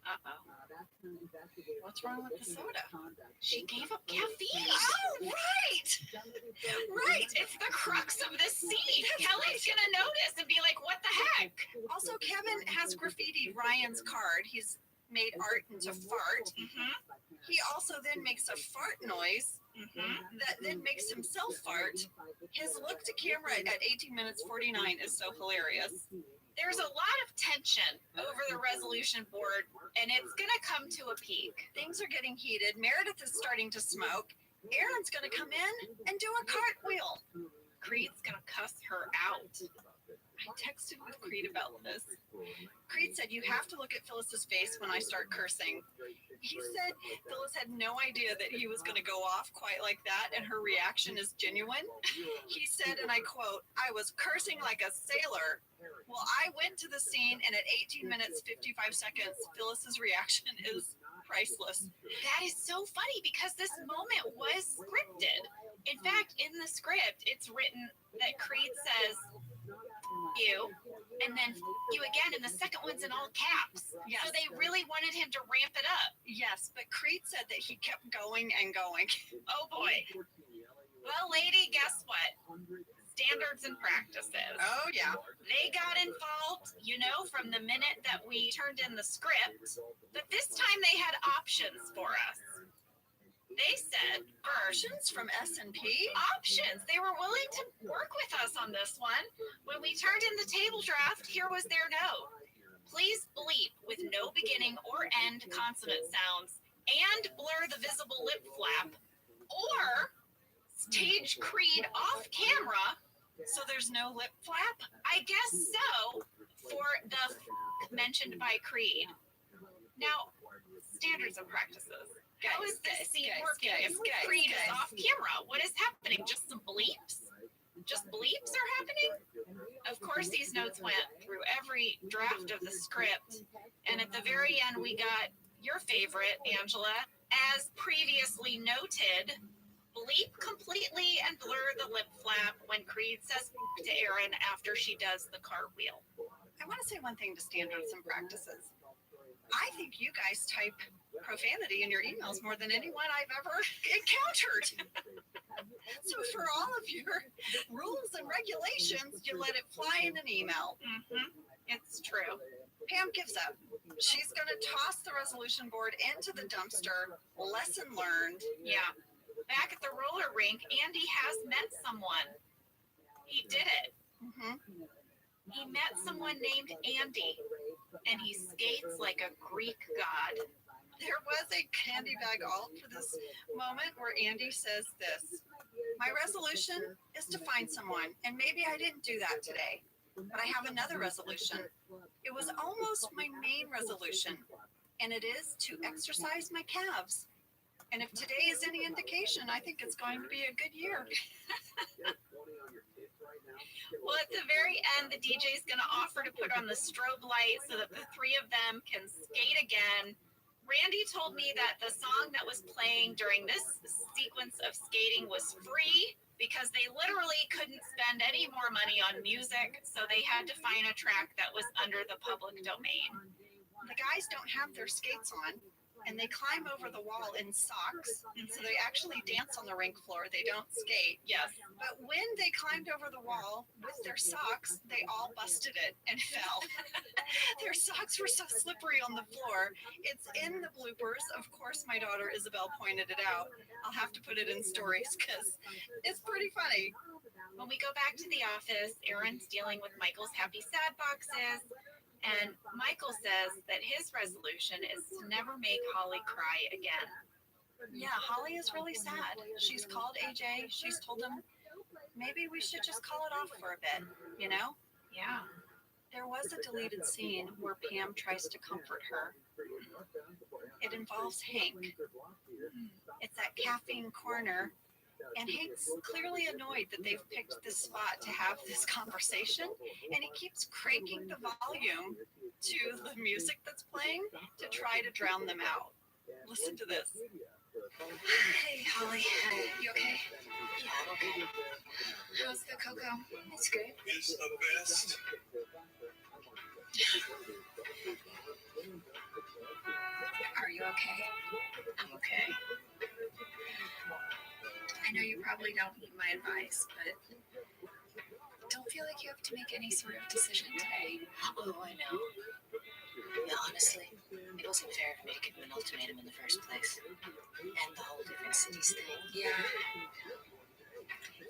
Uh-oh. What's wrong with the soda? She gave up caffeine. Oh, right! Right. It's the crux of this scene. Kelly's gonna notice and be like, what the heck? Also, Kevin has graffitied Ryan's card. He's made art into fart. He also then makes a fart noise that then makes himself fart. His look to camera at 18 minutes 49 is so hilarious. There's a lot of tension over the resolution board, and it's gonna come to a peak. Things are getting heated. Meredith is starting to smoke. Aaron's gonna come in and do a cartwheel. Creed's gonna cuss her out. I texted with Creed about this. Creed said, you have to look at Phyllis's face when I start cursing. He said Phyllis had no idea that he was going to go off quite like that, and her reaction is genuine. He said, and I quote, I was cursing like a sailor. Well, I went to the scene, and at 18 minutes, 55 seconds, Phyllis's reaction is priceless. That is so funny because this moment was scripted. In fact, in the script, it's written that Creed says, you, and then you again, and the second one's in all caps. Yes. So they really wanted him to ramp it up. Yes, but Creed said that he kept going and going. Oh boy. Well, lady, guess what? Standards and practices. Oh, yeah. They got involved, you know, from the minute that we turned in the script, but this time they had options for us. They said Options from S&P? Options. They were willing to work with us on this one. When we turned in the table draft, here was their note. Please bleep with no beginning or end consonant sounds and blur the visible lip flap, or stage Creed off camera so there's no lip flap? I guess so, for the mentioned by Creed. Now, standards and practices. How is this scene working if Creed is off camera? What is happening? Just some bleeps? Just bleeps are happening? Of course, these notes went through every draft of the script, and at the very end, we got your favorite, Angela, as previously noted, bleep completely and blur the lip flap when Creed says to Aaron after she does the cartwheel. I want to say one thing to standards and practices. I think you guys type profanity in your emails more than anyone I've ever encountered. So for all of your rules and regulations, you let it fly in an email. It's true. Pam gives up. She's going to toss the resolution board into the dumpster. Lesson learned. Yeah. Back at the roller rink, Andy has met someone. He did it. He met someone named Andy, and he skates like a Greek god. There was a candy bag alt for this moment where Andy says this. My resolution is to find someone, and maybe I didn't do that today, but I have another resolution. It was almost my main resolution, and it is to exercise my calves. And if today is any indication, I think it's going to be a good year. Well, at the very end, the DJ is going to offer to put on the strobe light so that the three of them can skate again. Randy told me that the song that was playing during this sequence of skating was free because they literally couldn't spend any more money on music, so they had to find a track that was under the public domain. The guys don't have their skates on, and they climb over the wall in socks, and so they actually dance on the rink floor. They don't skate. Yes. But when they climbed over the wall with their socks, they all busted it and fell. Their socks were so slippery on the floor. It's in the bloopers. Of course, my daughter Isabel pointed it out. I'll have to put it in stories because it's pretty funny. When we go back to the office, Aaron's dealing with Michael's happy sad boxes. And Michael says that his resolution is to never make Holly cry again. Yeah, Holly is really sad. She's called AJ. She's told him maybe we should just call it off for a bit, you know? Yeah. There was a deleted scene where Pam tries to comfort her. It involves Hank. It's at Caffeine Corner. And Hank's clearly annoyed that they've picked this spot to have this conversation, and he keeps cranking the volume to the music that's playing to try to drown them out. Listen to this. Hey, Holly. You okay? Yeah, I'm okay. How's the cocoa? It's good. It's the best. Are you okay? I'm okay. I know you probably don't need my advice, but don't feel like you have to make any sort of decision today. Oh, I know. Yeah, honestly, it wasn't fair for me to give him an ultimatum in the first place. And the whole different cities thing. Yeah.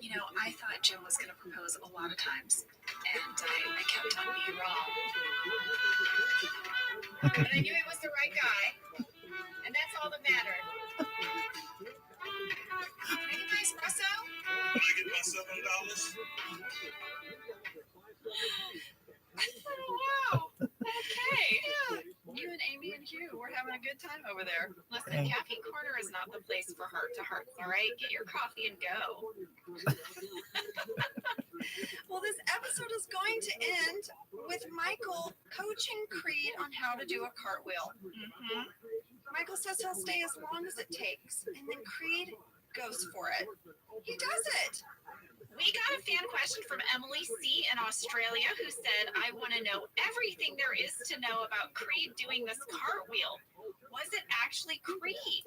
You know, I thought Jim was going to propose a lot of times, and I kept on being wrong. But I knew he was the right guy, and that's all that mattered. Can I get my espresso? Can I get my $7? Oh, wow. Okay. Yeah. You and Amy and Hugh, we're having a good time over there. Listen, Caffeine Corner is not the place for heart to hearts, all right? Get your coffee and go. Well, this episode is going to end with Michael coaching Creed on how to do a cartwheel. Mm-hmm. Michael says he'll stay as long as it takes, and then Creed goes for it. He does it. We got a fan question from Emily C. in Australia who said, I want to know everything there is to know about Creed doing this cartwheel. Was it actually Creed?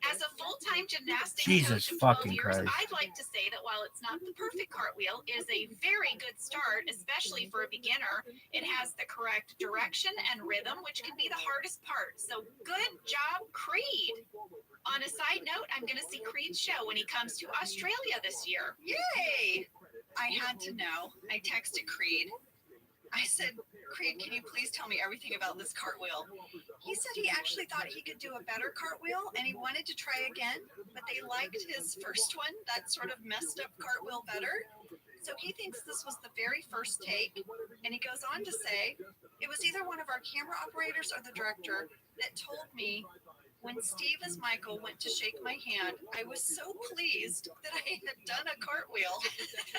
As a full-time gymnastics Jesus coach of 12 fucking years, Christ. I'd like to say that while it's not the perfect cartwheel, it is a very good start, especially for a beginner. It has the correct direction and rhythm, which can be the hardest part. So good job, Creed. On a side note, I'm going to see Creed's show when he comes to Australia this year. Yay! I had to know. I texted Creed. I said, Creed, can you please tell me everything about this cartwheel? He said he actually thought he could do a better cartwheel and he wanted to try again, but they liked his first one, that sort of messed up cartwheel, better. So he thinks this was the very first take. And he goes on to say, it was either one of our camera operators or the director that told me when Steve as Michael went to shake my hand, I was so pleased that I had done a cartwheel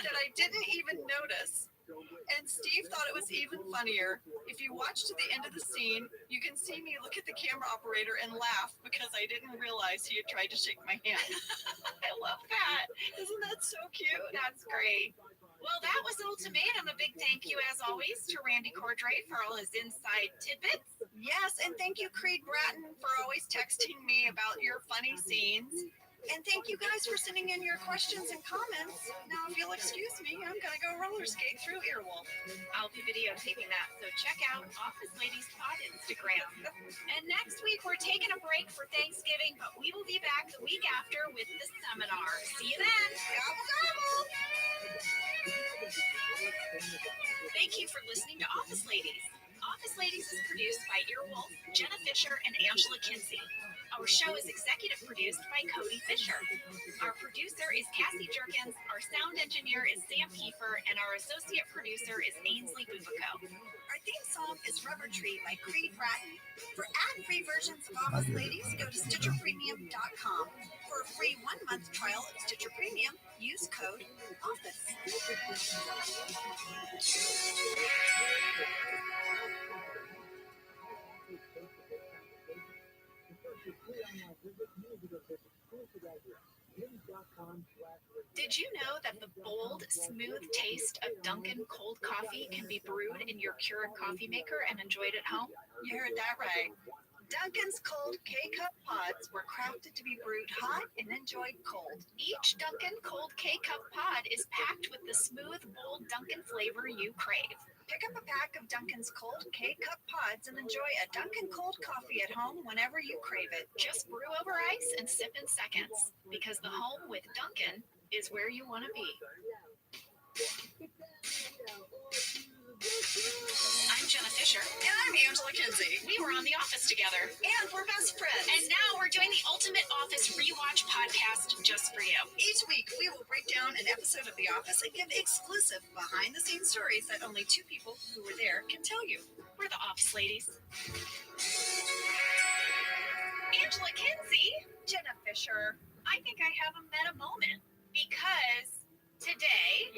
that I didn't even notice. And Steve thought it was even funnier. If you watch to the end of the scene, you can see me look at the camera operator and laugh because I didn't realize he had tried to shake my hand. I love that. Isn't that so cute? That's great. Well, that was Ultimatum. A big thank you, as always, to Randy Cordray for all his inside tidbits. Yes, and thank you, Creed Bratton, for always texting me about your funny scenes. And thank you guys for sending in your questions and comments. Now, if you'll excuse me, I'm going to go roller skate through Earwolf. I'll be videotaping that, so check out Office Ladies Pod Instagram. And next week, we're taking a break for Thanksgiving, but we will be back the week after with the seminar. See you then. Gobble, gobble. Thank you for listening to Office Ladies. Office Ladies is produced by Earwolf, Jenna Fisher, and Angela Kinsey. Our show is executive produced by Cody Fisher. Our producer is Cassie Jerkins, our sound engineer is Sam Kiefer, and our associate producer is Ainsley Bubico. Our theme song is Rubber Tree by Creed Bratton. For ad-free versions of Office Ladies, go to StitcherPremium.com. For a free 1-month trial of Stitcher Premium, use code OFFICE. Did you know that the bold, smooth taste of Dunkin' cold coffee can be brewed in your Keurig coffee maker and enjoyed at home? You heard that right. Dunkin's cold K-Cup pods were crafted to be brewed hot and enjoyed cold. Each Dunkin' cold K-Cup pod is packed with the smooth, bold Dunkin' flavor you crave. Pick up a pack of Dunkin's cold K-Cup pods and enjoy a Dunkin' cold coffee at home whenever you crave it. Just brew over ice and sip in seconds, because the home with Dunkin' is where you want to be. I'm Jenna Fisher. And I'm Angela Kinsey. We were on The Office together. And we're best friends. And now we're doing the Ultimate Office Rewatch podcast just for you. Each week, we will break down an episode of The Office and give exclusive behind-the-scenes stories that only two people who were there can tell you. We're the Office Ladies. Angela Kinsey. Jenna Fisher. I think I have a meta moment because today,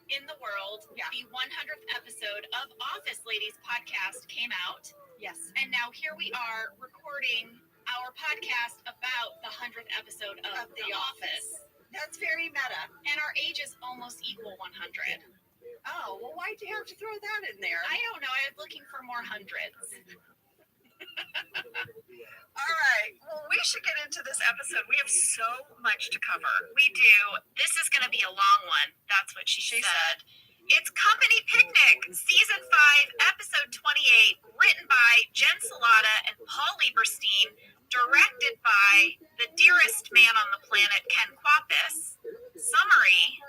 in the world, the 100th episode of Office Ladies podcast came out. Yes. And now here we are recording our podcast about the 100th episode of The Office. That's very meta. And our age is almost equal 100. Oh, well, why'd you have to throw that in there? I don't know. I was looking for more hundreds. All right. Well, we should get into this episode. We have so much to cover. We do. This is going to be a long one. That's what she said. It's Company Picnic, Season 5, Episode 28, written by Jen Salata and Paul Lieberstein, directed by the dearest man on the planet, Ken Kwapis. Summary,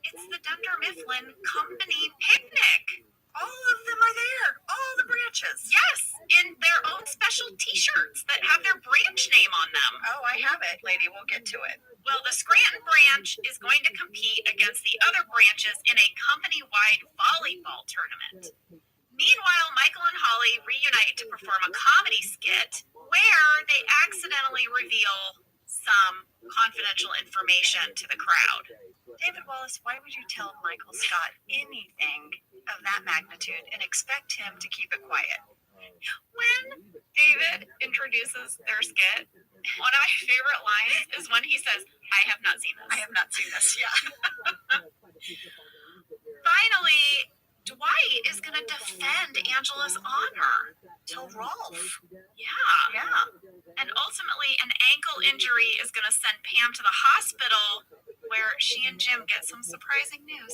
it's the Dunder Mifflin Company Picnic. All of them are there, all the branches. Yes, in their own special t-shirts that have their branch name on them. Oh, I have it, lady, we'll get to it. Well, the Scranton branch is going to compete against the other branches in a company-wide volleyball tournament. Meanwhile, Michael and Holly reunite to perform a comedy skit where they accidentally reveal some confidential information to the crowd. David Wallace, why would you tell Michael Scott anything of that magnitude and expect him to keep it quiet? When David introduces their skit, one of my favorite lines is when he says, I have not seen this. I have not seen this, yeah. Finally, Dwight is going to defend Angela's honor to Rolf. Yeah. And ultimately, an ankle injury is going to send Pam to the hospital where she and Jim get some surprising news.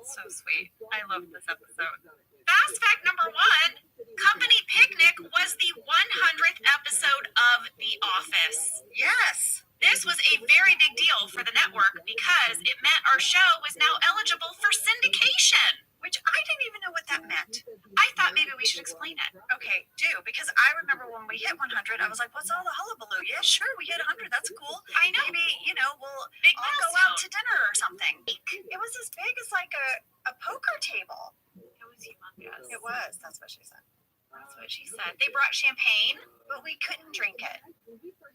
So sweet. I love this episode. Fast fact number 1, Company Picnic was the 100th episode of The Office. Yes. This was a very big deal for the network because it meant our show was now eligible for syndication. Which I didn't even know what that meant. I thought maybe we should explain it. Okay, do, because I remember when we hit 100, I was like, what's all the hullabaloo? Yeah, sure, we hit 100, that's cool. I know. Maybe, we'll all go out to dinner or something. It was as big as like a poker table. It was humongous. It was, that's what she said. That's what she said. They brought champagne, but we couldn't drink it.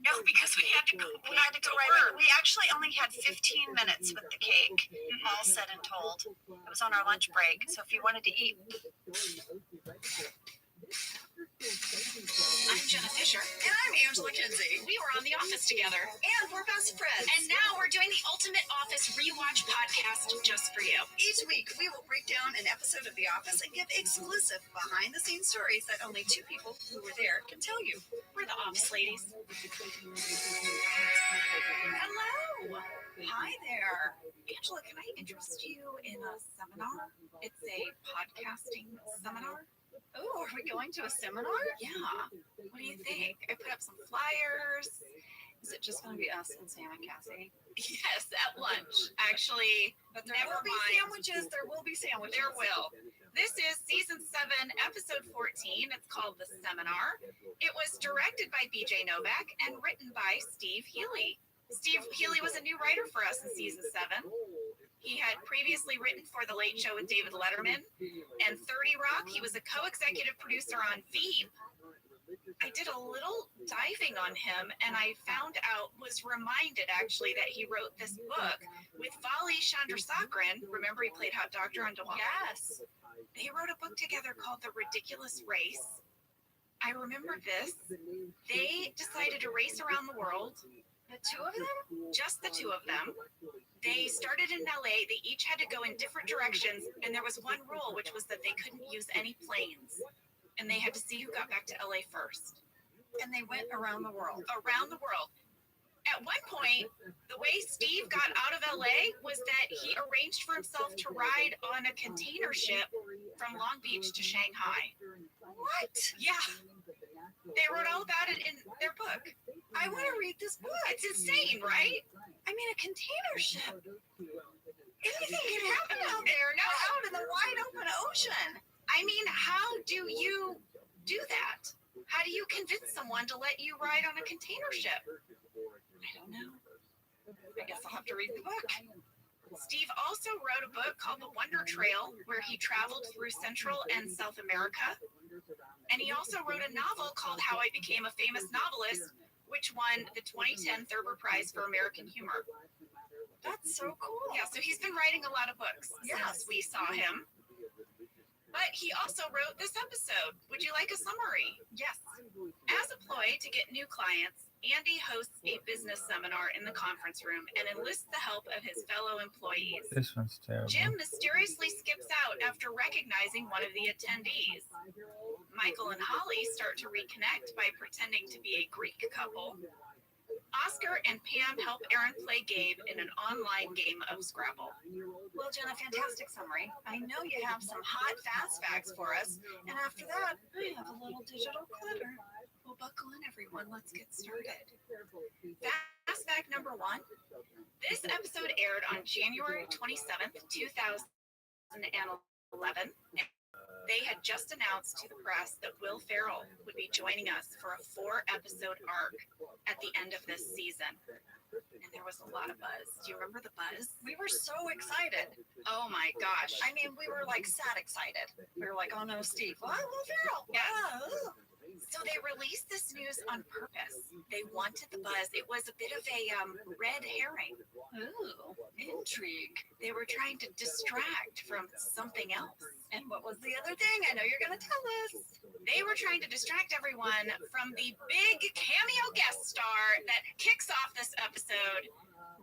No, because we had to go. We had to go right. We actually only had 15 minutes with the cake, all said and told. It was on our lunch break, so if you wanted to eat. I'm Jenna Fisher. And I'm Angela Kinsey. We were on The Office together. And we're best friends. And now we're doing the Ultimate Office Rewatch podcast just for you. Each week, we will break down an episode of The Office and give exclusive behind-the-scenes stories that only 2 people who were there can tell you. We're the Office ladies. Hello. Hi there. Angela, can I interest you in a seminar? It's a podcasting seminar. Oh, are we going to a seminar? Yeah. What do you think? I put up some flyers. Is it just going to be us and Sam and Cassie? Yes, at lunch. Actually, but there never will be mind. sandwiches. There will be sandwiches. There will. This is season 7, episode 14. It's called The Seminar. It was directed by BJ Novak and written by Steve Healy. Steve Healy was a new writer for us in season 7. He had previously written for The Late Show with David Letterman and 30 Rock. He was a co-executive producer on Veep. I did a little diving on him, and I was reminded actually that he wrote this book with Vali Chandrasekaran. Remember, he played Hot Doctor on DeWalt? Yes. They wrote a book together called The Ridiculous Race. I remember this. They decided to race around the world. The 2 of them? Just the 2 of them. They started in LA. They each had to go in different directions, and there was one rule, which was that they couldn't use any planes. And they had to see who got back to LA first. And they went around the world. Around the world. At one point, the way Steve got out of LA was that he arranged for himself to ride on a container ship from Long Beach to Shanghai. What? Yeah. They wrote all about it in their book. I want to read this book. It's insane, right? I mean, a container ship. Anything can happen out there, now out in the wide open ocean. I mean, how do you do that? How do you convince someone to let you ride on a container ship? I don't know. I guess I'll have to read the book. Steve also wrote a book called The Wonder Trail, where he traveled through Central and South America. And he also wrote a novel called How I Became a Famous Novelist, which won the 2010 Thurber Prize for American Humor. That's so cool. Yeah, so he's been writing a lot of books since we saw him. But he also wrote this episode. Would you like a summary? Yes. As a ploy to get new clients, Andy hosts a business seminar in the conference room and enlists the help of his fellow employees. This one's terrible. Jim mysteriously skips out after recognizing one of the attendees. Michael and Holly start to reconnect by pretending to be a Greek couple. Oscar and Pam help Aaron play Gabe in an online game of Scrabble. Well, Jenna, fantastic summary. I know you have some hot fast facts for us. And after that, I have a little digital clutter. Well, buckle in, everyone. Let's get started. Fast fact number 1. This episode aired on January 27th, 2011. They had just announced to the press that Will Ferrell would be joining us for a 4-episode arc at the end of this season. And there was a lot of buzz. Do you remember the buzz? We were so excited. Oh my gosh. I mean, we were like sad excited. We were like, oh no, Steve. Well, Will Ferrell. Yes. So they released this news on purpose. They wanted the buzz. It was a bit of a red herring. Ooh, intrigue. They were trying to distract from something else. And what was the other thing? I know you're going to tell us. They were trying to distract everyone from the big cameo guest star that kicks off this episode.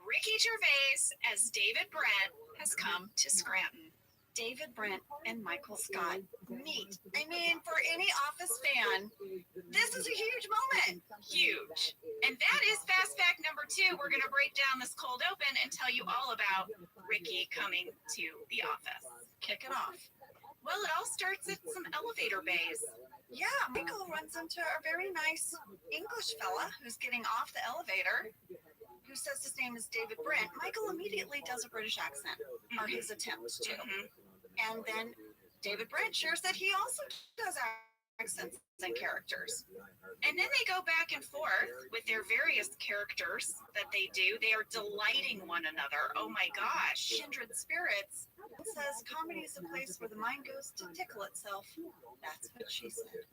Ricky Gervais as David Brent has come to Scranton. David Brent and Michael Scott meet. I mean, for any Office fan, this is a huge moment. Huge. And that is fast fact number 2. We're going to break down this cold open and tell you all about Ricky coming to the office. Kick it off. Well, it all starts at some elevator bays. Yeah, Michael runs into a very nice English fella who's getting off the elevator, who says his name is David Brent. Michael immediately does a British accent, or his attempt to. And then David Brent shares that he also does accents and characters. And then they go back and forth with their various characters that they do. They are delighting one another. Oh my gosh. Kindred spirits. It says comedy is a place where the mind goes to tickle itself. That's what she said.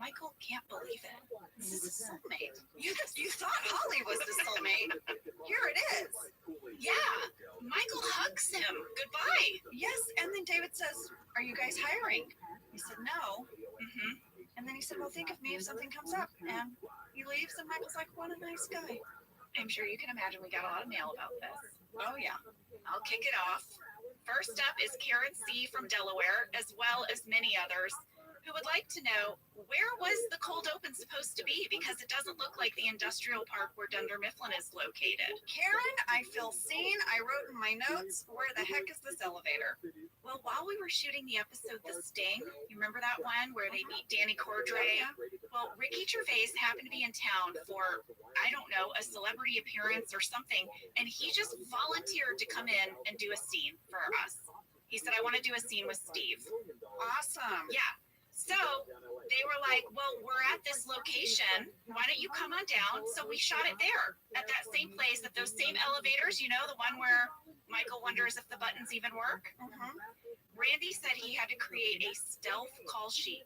Michael can't believe it. This is a soulmate. You thought Holly was the soulmate. Here it is. Yeah. Michael hugs him. Goodbye. Yes. And then David says, are you guys hiring? He said, no. And then he said, well, think of me if something comes up. And he leaves, and Michael's like, what a nice guy. I'm sure you can imagine we got a lot of mail about this. Oh, yeah. I'll kick it off. First up is Karen C. from Delaware, as well as many others, who would like to know, where was the cold open supposed to be? Because it doesn't look like the industrial park where Dunder Mifflin is located. Karen, I feel seen. I wrote in my notes, where the heck is this elevator? Well, while we were shooting the episode The Sting, you remember that one where they meet Danny Cordray? Well, Ricky Gervais happened to be in town for, I don't know, a celebrity appearance or something, and he just volunteered to come in and do a scene for us. He said, I want to do a scene with Steve. Awesome. Yeah. So they were like, well, we're at this location. Why don't you come on down? So we shot it there at that same place, at those same elevators, you know, the one where Michael wonders if the buttons even work. Randy said he had to create a stealth call sheet.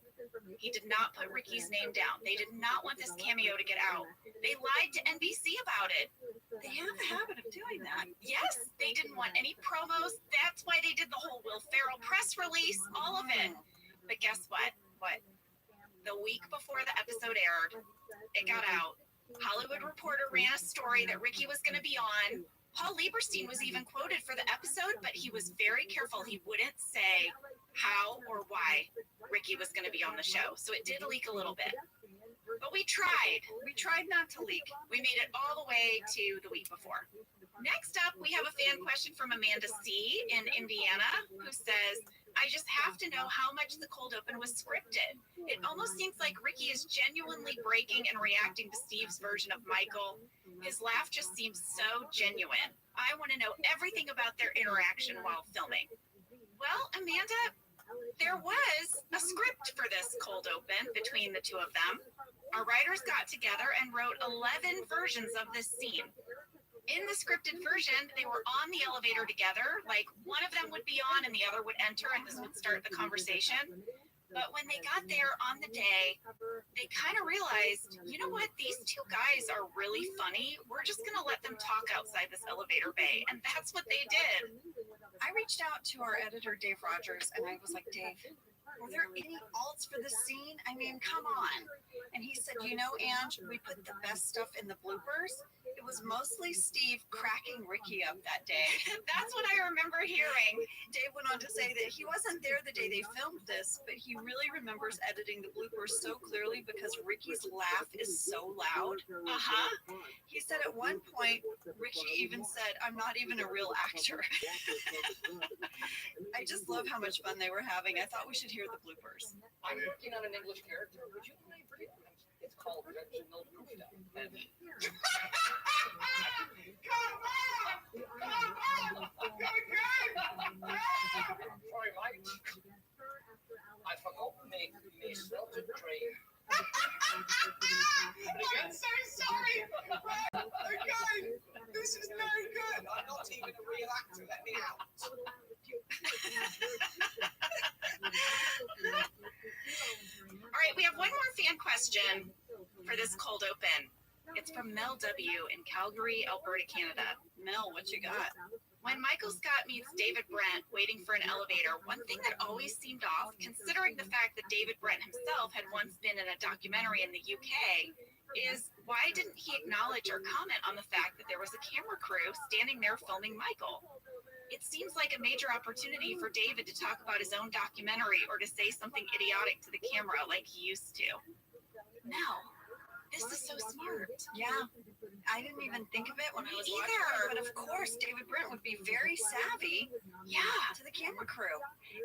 He did not put Ricky's name down. They did not want this cameo to get out. They lied to NBC about it. They have a habit of doing that. Yes, they didn't want any promos. That's why they did the whole Will Ferrell press release, all of it. But guess what? The week before the episode aired, it got out. Hollywood Reporter ran a story that Ricky was going to be on. Paul Lieberstein was even quoted for the episode, but he was very careful. He wouldn't say how or why Ricky was going to be on the show. So it did leak a little bit. But we tried. We tried not to leak. We made it all the way to the week before. Next up, we have a fan question from Amanda C. in Indiana, who says, I just have to know how much the cold open was scripted. It almost seems like Ricky is genuinely breaking and reacting to Steve's version of Michael. His laugh just seems so genuine. I want to know everything about their interaction while filming. Well, Amanda, there was a script for this cold open between the two of them. Our writers got together and wrote 11 versions of this scene. In the scripted version, they were on the elevator together. Like, one of them would be on and the other would enter, and this would start the conversation. But when they got there on the day, they kind of realized, you know what? These two guys are really funny. We're just going to let them talk outside this elevator bay. And that's what they did. I reached out to our editor, Dave Rogers, and I was like, Dave, were there any alts for the scene? I mean, come on. And he said, you know, Ange, we put the best stuff in the bloopers. It was mostly Steve cracking Ricky up that day. That's what I remember hearing. Dave went on to say that he wasn't there the day they filmed this, but he really remembers editing the bloopers so clearly because Ricky's laugh is so loud. He said at one point, Ricky even said, I'm not even a real actor. I just love how much fun they were having. I thought we should hear the bloopers. I'm working on an English character. Would you play Brit? It's called Reginald Gustav. Sorry, Mike. I forgot to make me salted train. I'm so sorry. Okay, this is very good. I'm not even a real actor. Let me out. All right, we have one more fan question for this cold open. It's from Mel W. in Calgary, Alberta, Canada. Mel, what you got? When Michael Scott meets David Brent waiting for an elevator, one thing that always seemed off, considering the fact that David Brent himself had once been in a documentary in the UK, is why didn't he acknowledge or comment on the fact that there was a camera crew standing there filming Michael? It seems like a major opportunity for David to talk about his own documentary or to say something idiotic to the camera like he used to. No, this is so smart. Yeah. I didn't even think of it when I was watching it, but of course David Brent would be very savvy to the camera crew.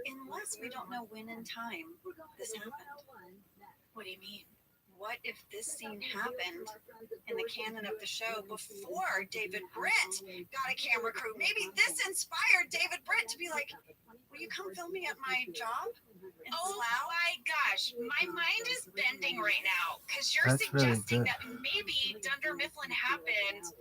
Unless we don't know when in time this happened. What do you mean? What if this scene happened in the canon of the show before David Brent got a camera crew? Maybe this inspired David Brent to be like, will you come film me at my job? Oh my gosh, my mind is bending right now because you're That's really suggesting good. that maybe Dunder Mifflin happened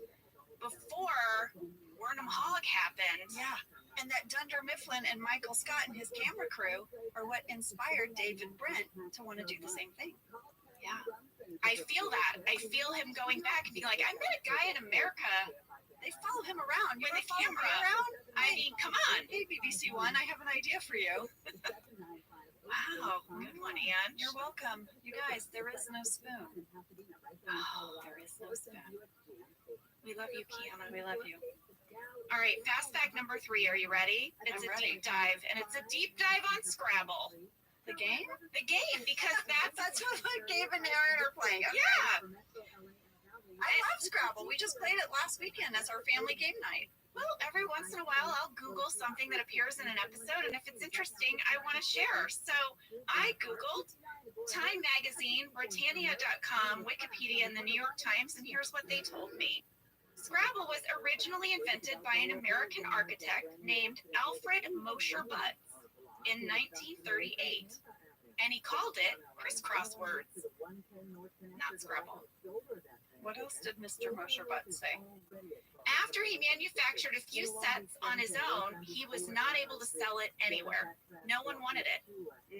before Burnham Hogg happened. Yeah, and that Dunder Mifflin and Michael Scott and his camera crew are what inspired David Brent to want to do the same thing. Yeah, I feel that. I feel him going back and being like, I met a guy in America. They follow him around. With a camera. Around? I mean, come on. Hey, BBC One, I have an idea for you. Wow, good one, Anne. You're welcome. You guys, there is no spoon. Oh, there is no spoon. We love you, Kiana. We love you. All right, fast fact number 3. Are you ready? It's I'm a ready. deep dive, and it's a deep dive on Scrabble. The game? The game, because That's what Gabe and Aaron are playing. Okay. yeah. I love Scrabble. We just played it last weekend as our family game night. Well, every once in a while, I'll Google something that appears in an episode, and if it's interesting, I want to share. So I Googled Time Magazine, Britannia.com, Wikipedia, and the New York Times, and here's what they told me. Scrabble was originally invented by an American architect named Alfred Mosher Butts in 1938, and he called it crisscross words, not Scrabble. What else did Mr. Mosher Butts say? After he manufactured a few sets on his own, he was not able to sell it anywhere. No one wanted it.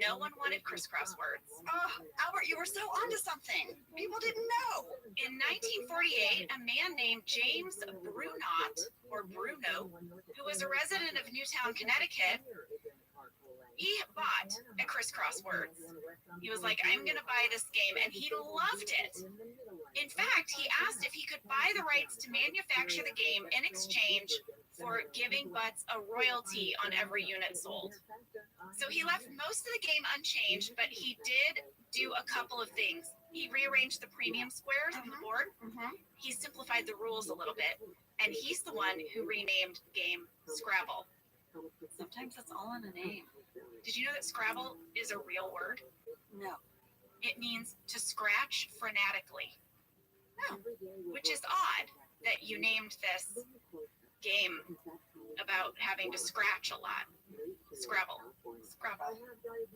No one wanted crisscross words. Oh, Albert, you were so onto something. People didn't know. In 1948, a man named James Brunot, or Bruno, who was a resident of Newtown, Connecticut, he bought a crisscross words. He was like, I'm going to buy this game, and he loved it. In fact, he asked if he could buy the rights to manufacture the game in exchange for giving Butts a royalty on every unit sold. So he left most of the game unchanged, but he did do a couple of things. He rearranged the premium squares on the board. He simplified the rules a little bit, and he's the one who renamed the game Scrabble. Sometimes it's all in a name. Did you know that Scrabble is a real word? No. It means to scratch frenetically. No. Which is odd that you named this game about having to scratch a lot. Scrabble. Scrabble.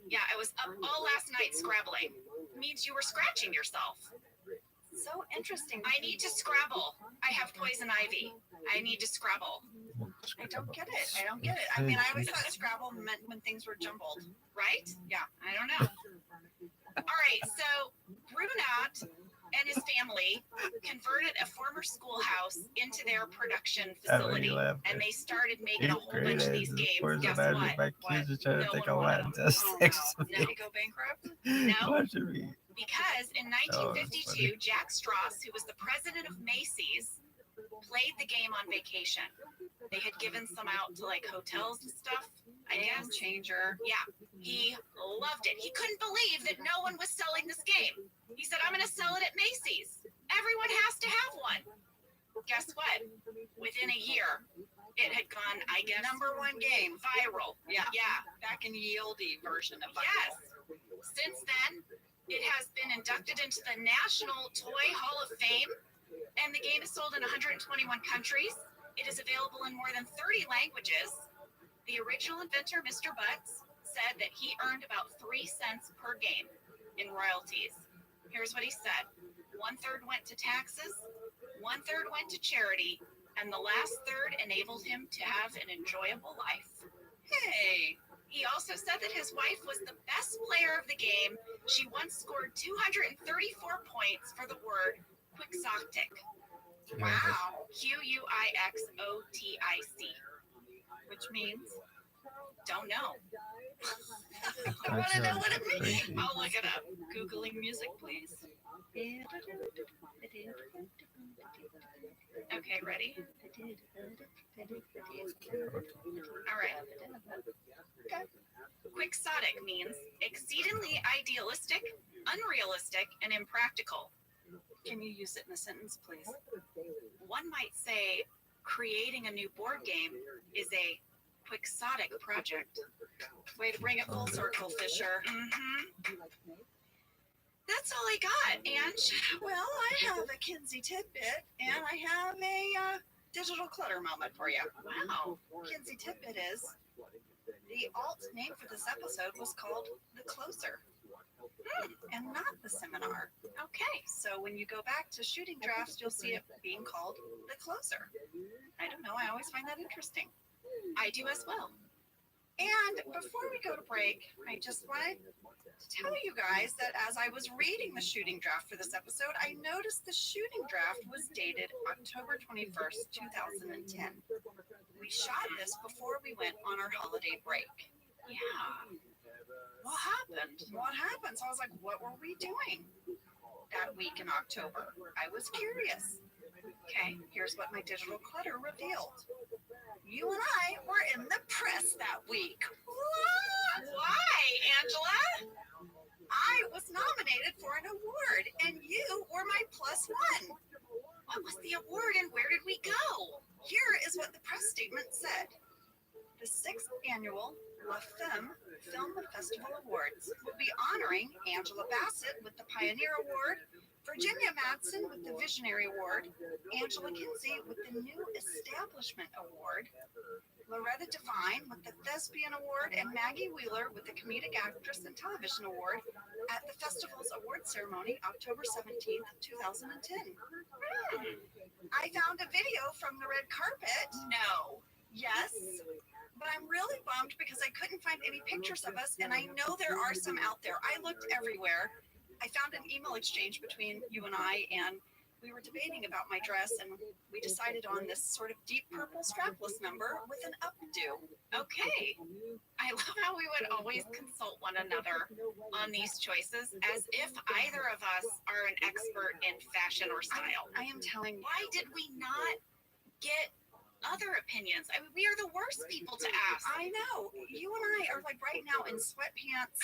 Yeah, I was up all last night scrabbling. It means you were scratching yourself. So interesting. I need to Scrabble. I have poison ivy. I need to Scrabble. I don't get it. I don't get it. I mean, I always thought Scrabble meant when things were jumbled. Right? Yeah, I don't know. All right, so Brunot and his family converted a former schoolhouse into their production facility, and they started making a whole bunch of these games. Guess what? My kids are trying to No think one of wanted Latin them. just next to Did me. he go bankrupt? No. Watching me. Because in Oh, that's 1952, Jack Strass, who was the president of Macy's, played the game on vacation. They had given some out to like hotels and stuff, I guess. Game changer. Yeah, he loved it. He couldn't believe that no one was selling this game. He said, I'm going to sell it at Macy's. Everyone has to have one. Guess what? Within a year, it had gone, I guess, #1 game. viral. Yeah. Yeah. Back in Yieldy version of Yes. Since then, it has been inducted into the National Toy Hall of Fame, and the game is sold in 121 countries. It is available in more than 30 languages. The original inventor, Mr. Butts, said that he earned about 3 cents per game in royalties. Here's what he said. 1/3 went to taxes, 1/3 went to charity, and the last third enabled him to have an enjoyable life. Hey! He also said that his wife was the best player of the game. She once scored 234 points for the word quixotic. Wow. Quixotic. Which means, don't know. I want to know what it means. I'll look it up. Googling music, please. Okay, ready? All right. Okay. Quixotic means exceedingly idealistic, unrealistic, and impractical. Can you use it in a sentence, please? One might say creating a new board game is a quixotic project. Way to bring it full circle, Fisher. Mm-hmm. That's all I got, Ange. Well, I have a Kinsey tidbit, and I have a digital clutter moment for you. Wow. Kinsey tidbit is the alt name for this episode was called The Closer, and not The Seminar. Okay. So when you go back to shooting drafts, you'll see it being called The Closer. I don't know. I always find that interesting. I do as well. And before we go to break, I just wanted to tell you guys that as I was reading the shooting draft for this episode, I noticed the shooting draft was dated October 21st, 2010. We shot this before we went on our holiday break. Yeah. What happened? What happened? So I was like, what were we doing that week in October? I was curious. Okay, here's what my digital clutter revealed. You and I were in the press that week. What? Why, Angela? I was nominated for an award, and you were my +1. What was the award and where did we go? Here is what the press statement said. The 6th annual La Femme Film Festival Awards will be honoring Angela Bassett with the Pioneer Award, Virginia Madsen with the Visionary Award, Angela Kinsey with the New Establishment Award, Loretta Devine with the Thespian Award, and Maggie Wheeler with the Comedic Actress and Television Award at the festival's award ceremony, October 17th, 2010. I found a video from the red carpet. No. Yes. But I'm really bummed because I couldn't find any pictures of us, and I know there are some out there. I looked everywhere. I found an email exchange between you and I, and we were debating about my dress, and we decided on this sort of deep purple strapless number with an updo. Okay. I love how we would always consult one another on these choices as if either of us are an expert in fashion or style. I am telling you. Why did we not get other opinions? I mean, we are the worst people to ask. I know. You and I are like right now in sweatpants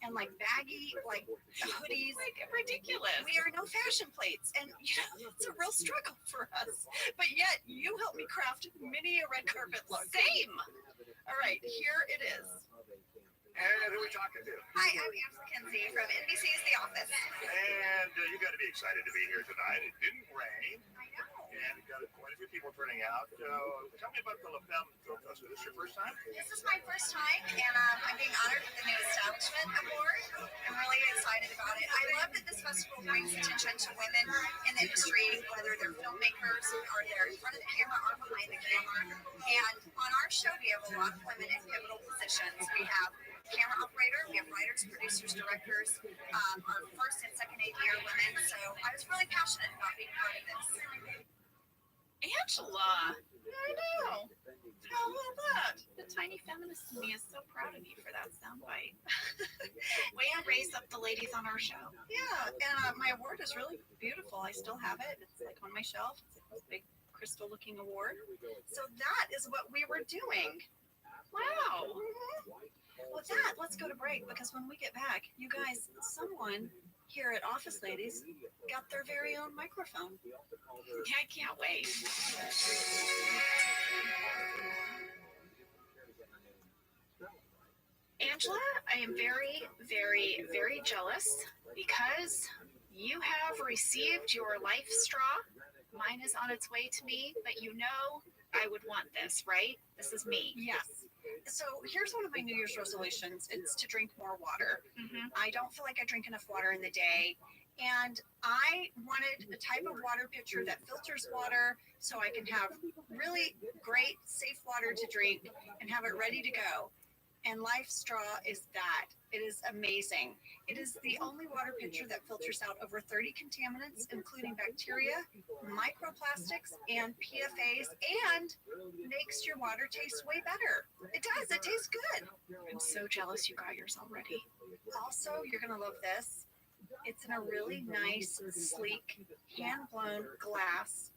and like baggy, like hoodies. Like ridiculous. We are no fashion plates, and you know, it's a real struggle for us. But yet, you helped me craft many a red carpet look. Same. All right, here it is. And who are we talking to? Hi, I'm Angela Kinsey from NBC's The Office. And you got to be excited to be here tonight. It didn't rain. I know. And you've got quite a few people turning out. Tell me about the La Femme Film Festival. Is this your first time? This is my first time, and I'm being honored with the New Establishment Award. I'm really excited about it. I love that this festival brings attention to women in the industry, whether they're filmmakers or they're in front of the camera or behind the camera. And on our show, we have a lot of women in pivotal positions. We have camera operator. We have writers, producers, directors, our first and second AD are women. So I was really passionate about being part of this. Angela, I know. How about that? The tiny feminist in me is so proud of you for that soundbite. Way to raise up the ladies on our show. Yeah, and my award is really beautiful. I still have it. It's like on my shelf. It's like this big crystal-looking award. So that is what we were doing. Wow. With that, let's go to break because when we get back, you guys, someone here at Office Ladies got their very own microphone. Yeah, I can't wait. Angela, I am very, very, very jealous because you have received your life straw. Mine is on its way to me, but you know I would want this, right? This is me. Yes. So here's one of my New Year's resolutions. It's to drink more water. Mm-hmm. I don't feel like I drink enough water in the day. And I wanted a type of water pitcher that filters water so I can have really great, safe water to drink and have it ready to go. And Life Straw is that. It is amazing. It is the only water pitcher that filters out over 30 contaminants, including bacteria, microplastics, and PFAs, and makes your water taste way better. It does. It tastes good. I'm so jealous you got yours already. Also, you're going to love this. It's in a really nice, sleek, hand-blown glass.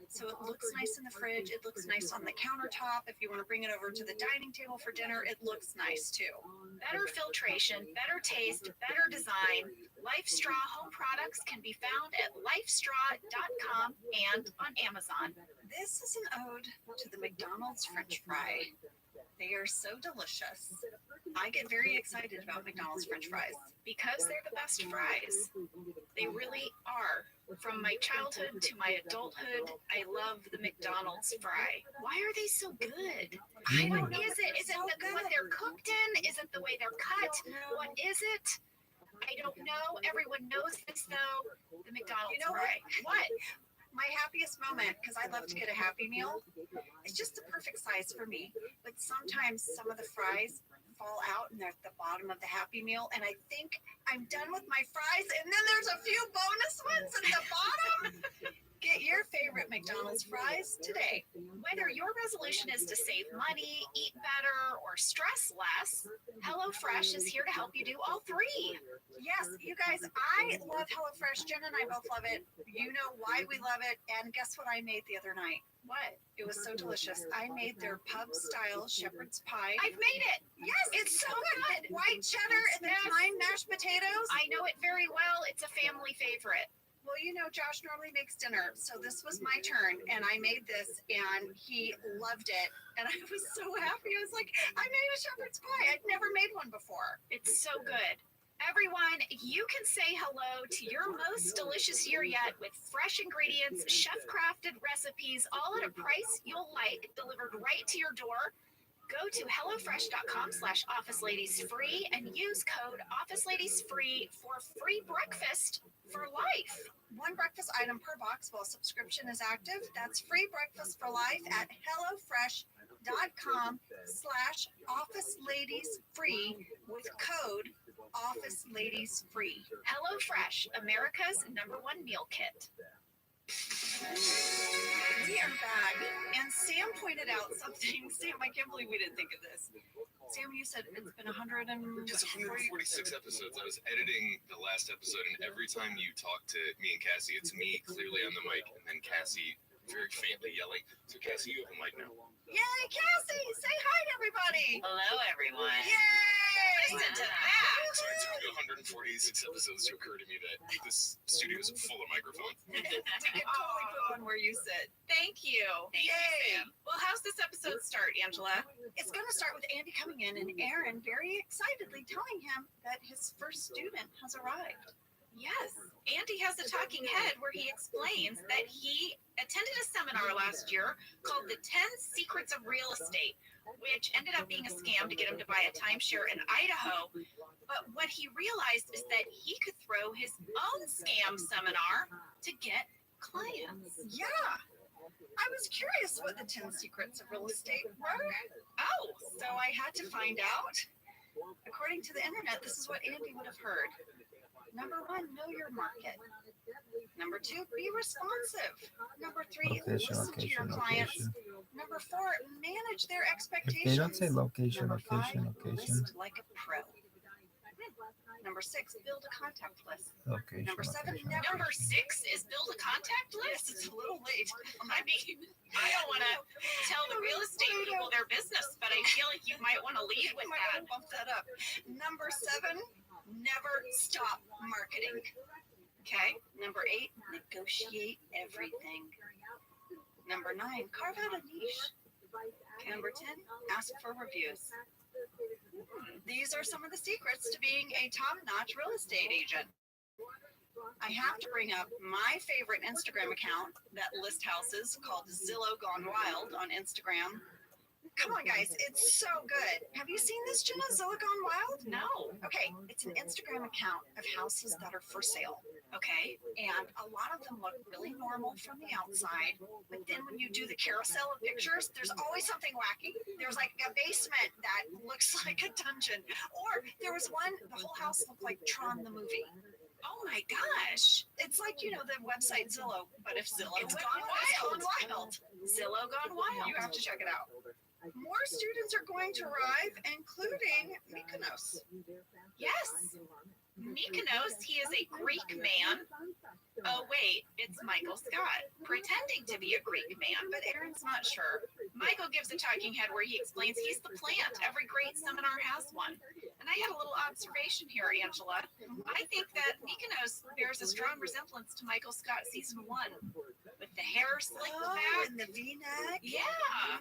So it looks nice in the fridge. It looks nice on the countertop. If you want to bring it over to the dining table for dinner, it looks nice too. Better filtration, better taste, better design. Life Straw home products can be found at lifestraw.com and on Amazon. This is an ode to the McDonald's French fry. They are so delicious. I get very excited about McDonald's French fries. Because they're the best fries. They really are. From my childhood to my adulthood, I love the McDonald's fry. Why are they so good? What is it? Is it what they're cooked in? Is it the way they're cut? What is it? I don't know. Everyone knows this though. The McDonald's fry. What? My happiest moment, because I love to get a Happy Meal, it's just the perfect size for me. But sometimes some of the fries fall out and they're at the bottom of the Happy Meal, and I think I'm done with my fries, and then there's a few bonus ones at the bottom. Get your favorite McDonald's fries today. Whether your resolution is to save money, eat better, or stress less, HelloFresh is here to help you do all three. Yes, you guys, I love HelloFresh. Jen and I both love it. You know why we love it. And guess what I made the other night? What? It was so delicious. I made their pub-style shepherd's pie. I've made it. Yes, it's so good. White cheddar and the thyme mashed potatoes. I know it very well. It's a family favorite. Well, you know, Josh normally makes dinner, so this was my turn, and I made this, and he loved it, and I was so happy. I was like, I made a shepherd's pie. I'd never made one before. It's so good. Everyone, you can say hello to your most delicious year yet with fresh ingredients, chef-crafted recipes, all at a price you'll like, delivered right to your door. Go to hellofresh.com/officeladiesfree and use code officeladiesfree for free breakfast for life. One breakfast item per box while subscription is active. That's free breakfast for life at hellofresh.com/officeladiesfree with code officeladiesfree. HelloFresh, America's #1 meal kit. We are back, and Sam pointed out something. Sam, I can't believe we didn't think of this. Sam, you said it's been 146 episodes. I was editing the last episode, and every time you talk to me and Cassie, it's me clearly on the mic, and then Cassie very faintly yelling. So, Cassie, you have a mic now. Yay, Cassie! Say hi to everybody! Hello, everyone. Yay! Listen to that! So it took me 146 episodes to occur to me that this studio is full of microphones. We can totally put one where you sit. Thank you. Yay! Well, how's this episode start, Angela? It's going to start with Andy coming in and Aaron very excitedly telling him that his first student has arrived. Yes, Andy has a talking head where he explains that he attended a seminar last year called The 10 Secrets of Real Estate, which ended up being a scam to get him to buy a timeshare in Idaho. But what he realized is that he could throw his own scam seminar to get clients. Yeah. I was curious what the 10 secrets of real estate were. Oh, So I had to find out. According to the internet, this is what Andy would have heard. Number 1, know your market. Number 2, be responsive. Number 3, listen to your clients. Number 4, manage their If expectations. they don't say location, Number 5, location, list like a pro. Number 6, build a contact list. location, Number 7, location, never. Number 6 is build a contact Yes, list. it's a little late. I mean, I don't want to tell the real estate people their business, but I feel like you might want to lead with You might that. want to bump that up. Number 7, never stop marketing. Okay. Number 8, negotiate everything. Number 9, carve out a niche. Number 10, ask for reviews. These are some of the secrets to being a top-notch real estate agent. I have to bring up my favorite Instagram account that lists houses called Zillow Gone Wild on Instagram. Come on, guys, it's so good. Have you seen this, Jenna? Zillow Gone Wild? No. Okay, it's an Instagram account of houses that are for sale. Okay. And a lot of them look really normal from the outside, but then when you do the carousel of pictures, there's always something wacky. There's like a basement that looks like a dungeon, or there was one, the whole house looked like Tron the movie. Oh my gosh. It's like, you know, the website Zillow, but if Zillow It's went gone wild, wild. Zillow Gone Wild. You have to check it out. More students are going to arrive, including Mykonos. Yes. Mykonos, he is a Greek man. Oh, wait, it's Michael Scott, pretending to be a Greek man, but Aaron's not sure. Michael gives a talking head where he explains he's the plant. Every great seminar has one. And I had a little observation here, Angela. I think that Mykonos bears a strong resemblance to Michael Scott season 1, with the hair slicked back. And the V-neck. Yeah.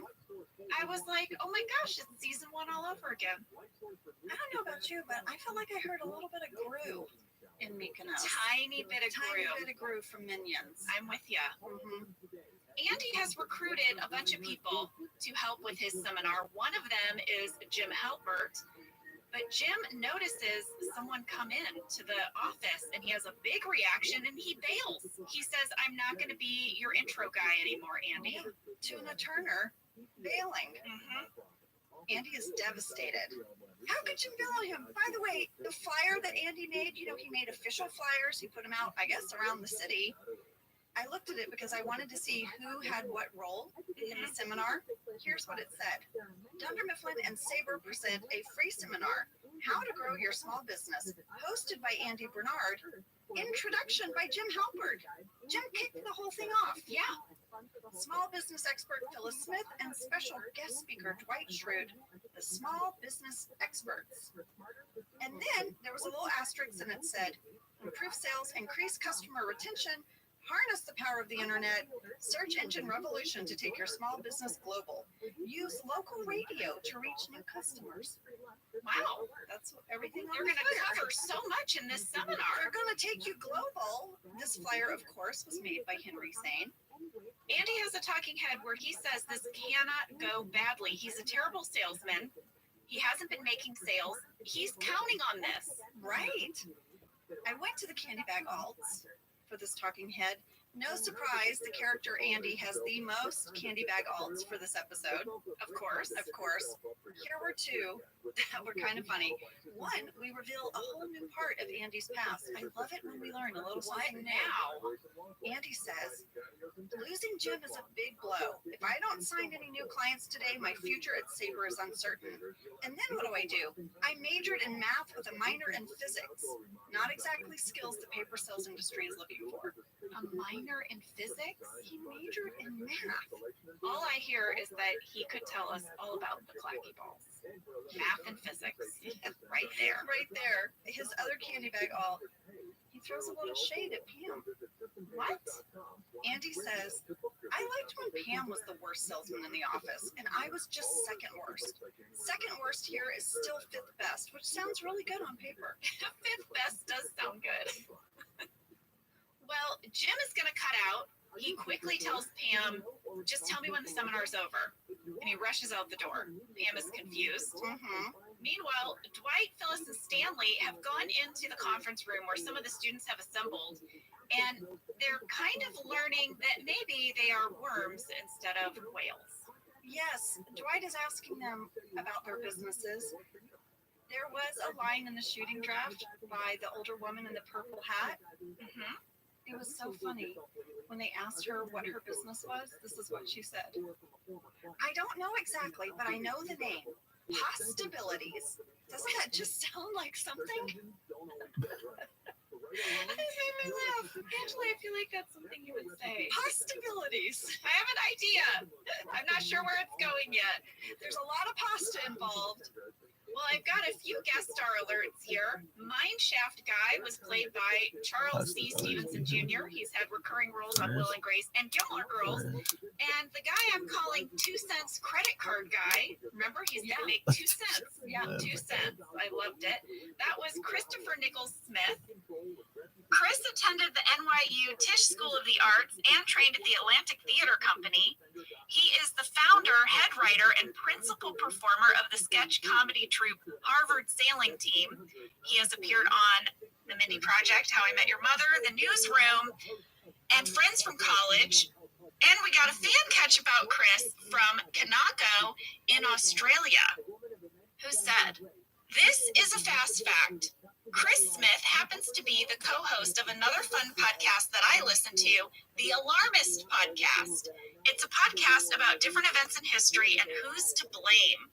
I was like, oh my gosh, it's season 1 all over again. I don't know about you, but I felt like I heard a little bit of Gru in Mykonos. Tiny bit of Tiny Gru. bit of Gru from Minions. I'm with ya. Mhm. Andy has recruited a bunch of people to help with his seminar. One of them is Jim Halpert. But Jim notices someone come in to the office and he has a big reaction and he bails. He says, I'm not going to be your intro guy anymore, Andy. Tuna Turner bailing. Andy is devastated. How could you bail him? By the way, the flyer that Andy made, you know, he made official flyers. He put them out, I guess, around the city. I looked at it because I wanted to see who had what role in the seminar. Here's what it said. Dunder Mifflin and Sabre present a free seminar, How to Grow Your Small Business, hosted by Andy Bernard. Introduction by Jim Halpert. Jim kicked the whole thing off. Yeah. Small business expert Phyllis Smith and special guest speaker Dwight Schrute, the small business experts. And then there was a little asterisk and it said, improve sales, increase customer retention, harness the power of the internet, search engine revolution to take your small business global. Use local radio to reach new customers. Wow. That's everything They're on the going to flyer. cover so much in this They're seminar. going to take you global. This flyer, of course, was made by Henry Sane. Andy has a talking head where he says this cannot go badly. He's a terrible salesman. He hasn't been making sales. He's counting on this. Right. I went to the Candy Bag Alts for this talking head. No surprise, the character Andy has the most Candy Bag Alts for this episode. Of course. Of course. Here were two that were kind of funny. One, we reveal a whole new part of Andy's past. I love it when we learn a little something new. now? Andy says, losing Jim is a big blow. If I don't sign any new clients today, my future at Sabre is uncertain. And then what do? I majored in math with a minor in physics. Not exactly skills the paper sales industry is looking for. A minor in physics? He majored in math. All I hear is that he could tell us all about the clacky balls. Math and physics. Right there. Right there. His other Candy Bag Alt. He throws a little shade at Pam. What? Andy says, I liked when Pam was the worst salesman in the office, and I was just second worst. Second worst here is still fifth best, which sounds really good on paper. Fifth best does sound good. Well, Jim is going to cut out. He quickly tells Pam, just tell me when the seminar's over. And he rushes out the door. Pam is confused. Meanwhile, Dwight, Phyllis, and Stanley have gone into the conference room where some of the students have assembled. And they're kind of learning that maybe they are worms instead of whales. Yes, Dwight is asking them about their businesses. There was a line in the shooting draft by the older woman in the purple hat. Mm-hmm. It was so funny. When they asked her what her business was, this is what she said. I don't know exactly, but I know the name. Possibilities. Doesn't that just sound like something? It made me laugh. Actually, I feel like that's something you would say. Possibilities. I have an idea. I'm not sure where it's going yet. There's a lot of pasta involved. Well, I've got a few guest star alerts here. Mineshaft Guy was played by Charles C. Stevenson Jr. He's had recurring roles on Will and Grace and Gilmore Girls. And the guy I'm calling 2 Cents Credit Card Guy, remember, he's the big 2 cents. Yeah, 2 cents. I loved it. That was Christopher Nichols Smith. Chris attended the NYU Tisch School of the Arts and trained at the Atlantic Theater Company. He is the founder, head writer, and principal performer of the sketch comedy troupe Harvard Sailing Team. He has appeared on The Mindy Project, How I Met Your Mother, The Newsroom, and Friends from College. And we got a fan catch about Chris from Kanako in Australia, who said, "This is a fast fact. Chris Smith happens to be the co-host of another fun podcast that I listen to, the Alarmist Podcast. It's a podcast about different events in history and who's to blame."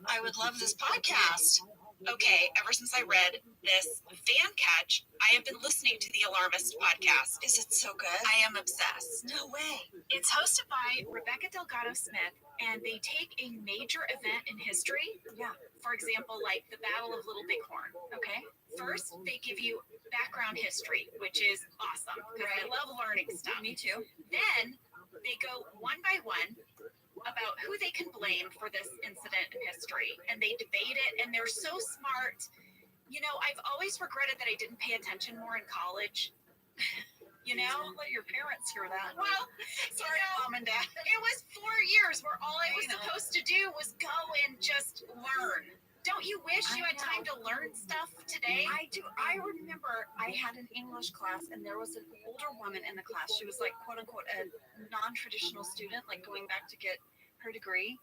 I would love this podcast. Okay, ever since I read this fan catch, I have been listening to the Alarmist Podcast. Is it so good? I am obsessed. No way. It's hosted by Rebecca Delgado Smith, and they take a major event in history. Yeah. For example, like the Battle of Little Bighorn. Okay. First, they give you background history, which is awesome because I love learning stuff. Me too. Then they go one by one about who they can blame for this incident in history, and they debate it, and they're so smart. You know, I've always regretted that I didn't pay attention more in college. You know, Don't let your parents hear that. well, Sorry, Mom and Dad. it was 4 years where all I was supposed to do was go and just learn. Don't you wish you had time to learn stuff today? I do. I remember I had an English class and there was an older woman in the class. She was like, quote unquote, a non-traditional student, like going back to get her degree.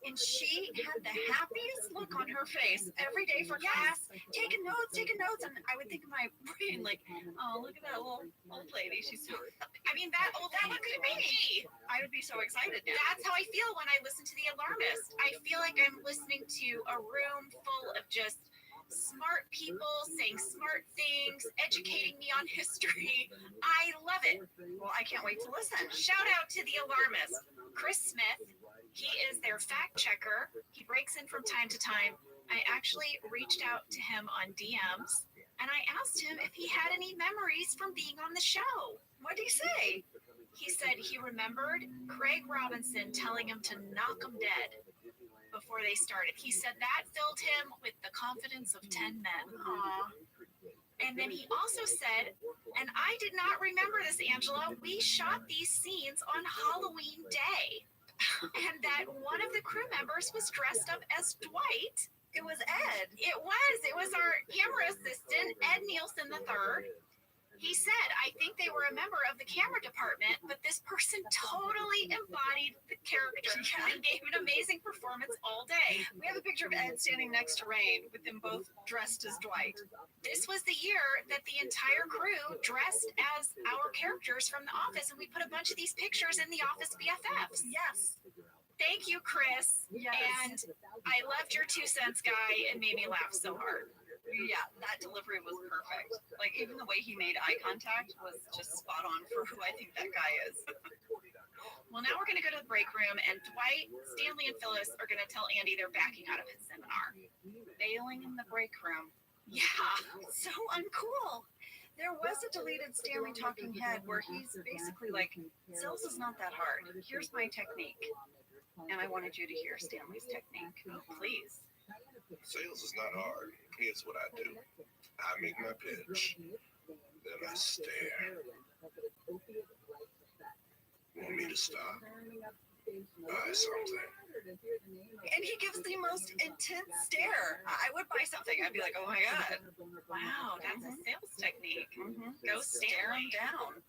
And she had the happiest look on her face every day for class, taking notes. And I would think in my brain, like, oh, look at that little old lady. She's so happy. I mean, that old lady could be me. I would be so excited now. That's how I feel when I listen to The Alarmist. I feel like I'm listening to a room full of just smart people saying smart things, educating me on history. I love it. Well, I can't wait to listen. Shout out to The Alarmist. Chris Smith, he is their fact checker. He breaks in from time to time. I actually reached out to him on DMs and I asked him if he had any memories from being on the show. What did he say? He said he remembered Craig Robinson telling him to knock him dead before they started. He said that filled him with the confidence of 10 men. Aw. And then he also said, and I did not remember this, Angela, we shot these scenes on Halloween Day. And that one of the crew members was dressed up as Dwight. It was Ed. It was our camera assistant, Ed Nielsen III. He said, I think they were a member of the camera department, but this person totally embodied the character and gave an amazing performance all day. We have a picture of Ed standing next to Rain with them both dressed as Dwight. This was the year that the entire crew dressed as our characters from The Office, and we put a bunch of these pictures in The Office BFFs. Yes. Thank you, Chris. Yes. And I loved your 2 cents guy. It made me laugh so hard. Yeah, that delivery was perfect. Like, even the way he made eye contact was just spot on for who I think that guy is. Well, now we're going to go to the break room, and Dwight, Stanley, and Phyllis are going to tell Andy they're backing out of his seminar. Bailing in the break room. Yeah. So uncool. There was a deleted Stanley talking head where he's basically like, sales is not that hard. Here's my technique. And I wanted you to hear Stanley's technique. Please. Sales is not hard. Here's what I do. I make my pitch. Then I stare. Want me to stop? Buy something. And he gives the most intense stare. I would buy something. I'd be like, oh my God. Wow, that's a sales technique. Mm-hmm. Go stare him Stanley. down.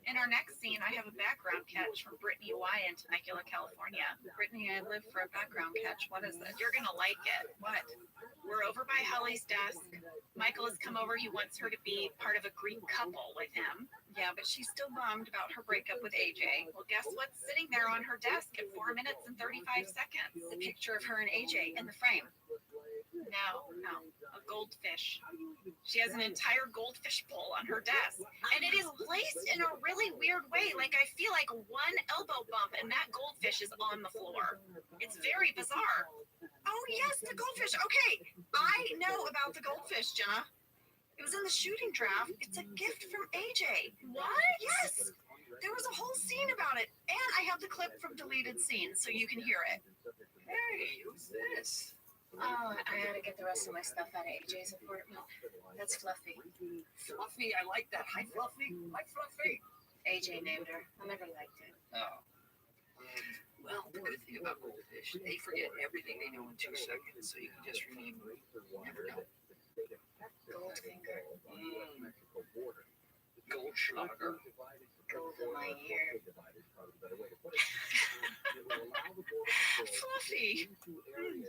In our next scene, I have a background catch from Brittany Y in Temecula, California. Brittany, I live for a background catch. What is it? You're gonna like it. What? We're over by Holly's desk. Michael has come over. He wants her to be part of a Greek couple with him. Yeah, but she's still bummed about her breakup with AJ. Well, guess what's sitting there on her desk at 4 minutes and 35 seconds? The picture of her and AJ in the frame. No, a goldfish. She has an entire goldfish bowl on her desk. And it is placed in a really weird way. Like, I feel like one elbow bump and that goldfish is on the floor. It's very bizarre. Oh, yes, the goldfish. Okay, I know about the goldfish, Jenna. It was in the shooting draft. It's a gift from AJ. What? Yes. There was a whole scene about it. And I have the clip from deleted scenes so you can hear it. Hey, who's this? Oh, I had to get the rest of my stuff out of AJ's apartment. That's Fluffy. Fluffy, I like that. Hi, Fluffy. Hi, Fluffy. AJ named her. I never liked it. Oh. Well, the good thing about goldfish, they forget everything they know in 2 seconds, so you can just remember. Never know. Goldfinger. Goldschlager. Gold in my ear. Fluffy.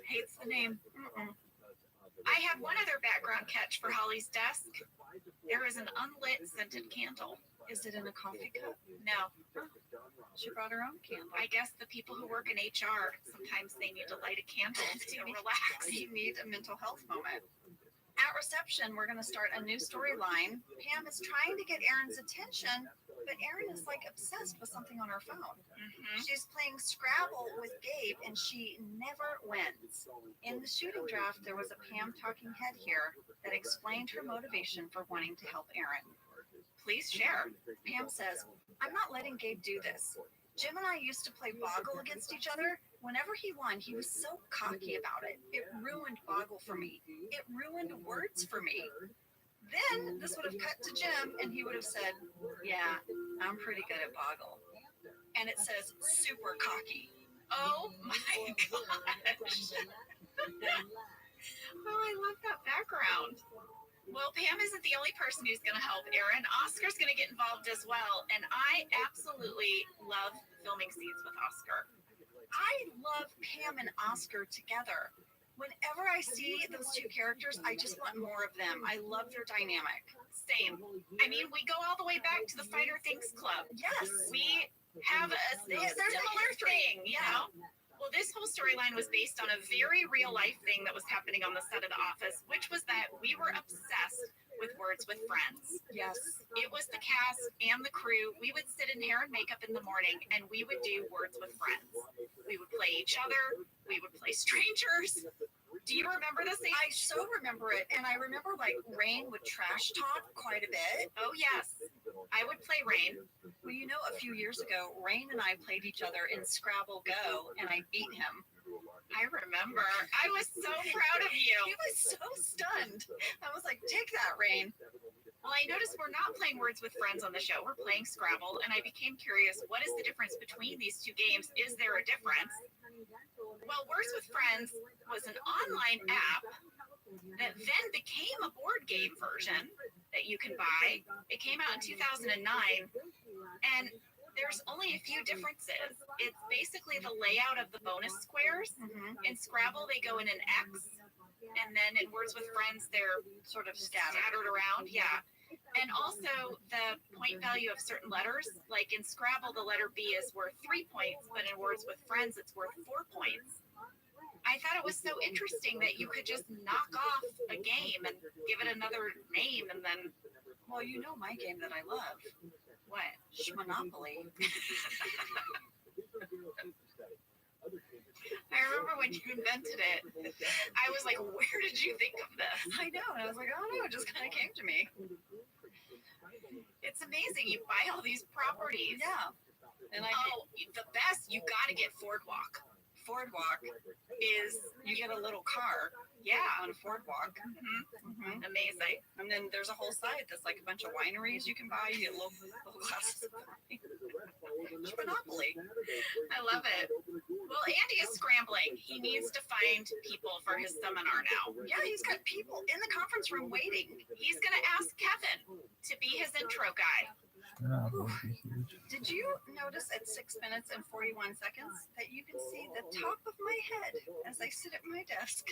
Hates the name. I have one other background catch for Holly's desk. There is an unlit scented candle. Is it in a coffee cup? No. She brought her own candle. I guess the people who work in HR, sometimes they need to light a candle to relax. You need a mental health moment. At reception, we're going to start a new storyline. Pam is trying to get Erin's attention, but Erin is like obsessed with something on her phone. She's playing Scrabble with Gabe, and she never wins. In the shooting draft, there was a Pam talking head here that explained her motivation for wanting to help Erin. Please share. Pam says, I'm not letting Gabe do this. Jim and I used to play Boggle against each other. Whenever he won, he was so cocky about it. It ruined Boggle for me. It ruined words for me. Then this would have cut to Jim, and he would have said, yeah, I'm pretty good at Boggle. And it says super cocky. Oh my gosh. Oh, I love that background. Well, Pam isn't the only person who's going to help Erin. Oscar's going to get involved as well. And I absolutely love filming scenes with Oscar. I love Pam and Oscar together. Whenever I see those two characters, I just want more of them. I love their dynamic. Same. I mean, we go all the way back to the Finer Things Club. Yes. We have a similar thing, you know? Well, this whole storyline was based on a very real life thing that was happening on the set of The Office, which was that we were obsessed with Words with Friends. Yes. It was the cast and the crew. We would sit in hair and makeup in the morning and we would do Words with Friends. We would play each other. We would play strangers. Do you remember this? I so remember it. And I remember like Rain would trash talk quite a bit. Oh, yes. I would play Rain. Well, you know, a few years ago, Rain and I played each other in Scrabble Go, and I beat him. I remember. I was so proud of you. He was so stunned. I was like, take that, Rain. Well, I noticed we're not playing Words with Friends on the show. We're playing Scrabble, and I became curious, what is the difference between these two games? Is there a difference? Well, Words with Friends was an online app that then became a board game version that you can buy. It came out in 2009, and there's only a few differences. It's basically the layout of the bonus squares. In Scrabble, they go in an X, and then in Words with Friends, they're sort of scattered around. Yeah. And also the point value of certain letters. Like in Scrabble, the letter B is worth 3 points, but in Words with Friends, it's worth 4 points. I thought it was so interesting that you could just knock off a game and give it another name and then... Well, you know my game that I love. What? Monopoly. I remember when you invented it, I was like, where did you think of this? I know, and I was like, oh no, it just kind of came to me. It's amazing. You buy all these properties. Yeah. And the best, you got to get Ford Walk. Ford Walk is you get a little car. Yeah. On Ford Walk. Amazing. And then there's a whole side that's like a bunch of wineries you can buy. You get little glasses of wine. It's Monopoly. I love it. Well, Andy is scrambling. He needs to find people for his seminar now. Yeah, he's got people in the conference room waiting. He's going to ask Kevin to be his intro guy. No, it would be huge. Did you notice at 6 minutes and 41 seconds that you can see the top of my head as I sit at my desk?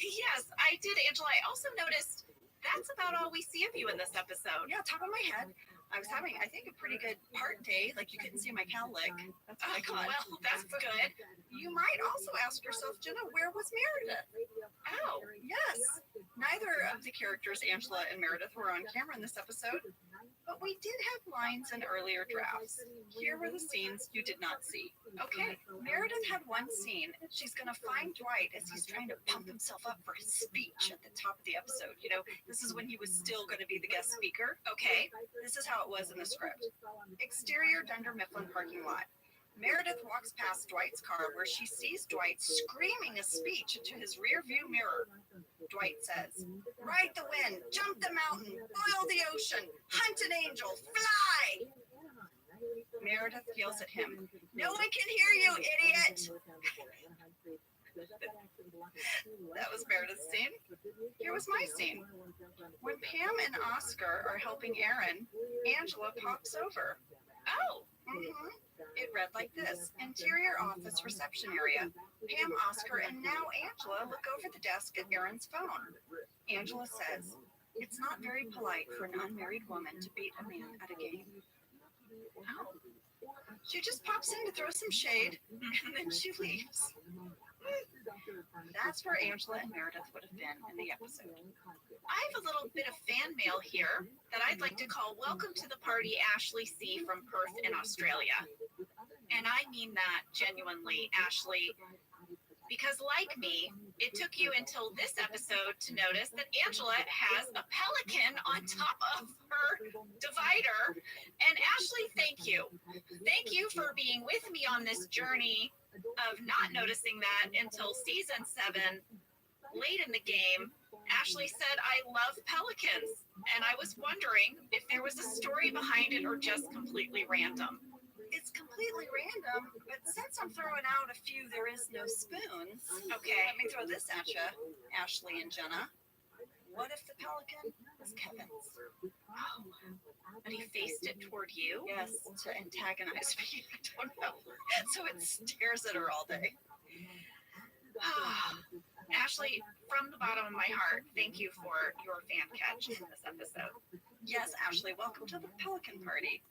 Yes, I did, Angela. I also noticed that's about all we see of you in this episode. Yeah, top of my head. I was having, I think, a pretty good part day. Like, you couldn't see my cowlick. That's what I caught. Well, that's good. You might also ask yourself, Jenna, where was Meredith? Oh, Yes. Neither of the characters, Angela and Meredith, were on camera in this episode, but we did have lines in earlier drafts. Here were the scenes you did not see. Okay, Meredith had one scene. She's going to find Dwight as he's trying to pump himself up for his speech at the top of the episode. You know, this is when he was still going to be the guest speaker. okay. This is how it was in the script. Exterior Dunder Mifflin parking lot. Meredith walks past Dwight's car where she sees Dwight screaming a speech into his rear view mirror. Dwight says, "Ride the wind, jump the mountain, boil the ocean, hunt an angel, fly!" Meredith yells at him, "No one can hear you, idiot!" That was Meredith's scene. Here was my scene. When Pam and Oscar are helping Aaron, Angela pops over. Oh, It read like this: interior office reception area. Pam, Oscar, and now Angela look over the desk at Aaron's phone. Angela says, "It's not very polite for an unmarried woman to beat a man at a game." Oh. She just pops in to throw some shade, and then she leaves. That's where Angela and Meredith would have been in the episode. I have a little bit of fan mail here that I'd like to call Welcome to the Party, Ashley C. from Perth in Australia. And I mean that genuinely, Ashley, because like me, it took you until this episode to notice that Angela has a pelican on top of her divider. And Ashley, thank you. Thank you for being with me on this journey of not noticing that until season 7, late in the game. Ashley said, "I love pelicans." And I was wondering if there was a story behind it or just completely random. It's completely random, but since I'm throwing out a few there is no spoons, Okay. let me throw this at you, Ashley and Jenna. What if the pelican was Kevin's? Oh, but he faced it toward you? Yes, to antagonize me. I don't know. So it stares at her all day. Ashley, from the bottom of my heart, thank you for your fan catch in this episode. Yes, Ashley, welcome to the Pelican Party.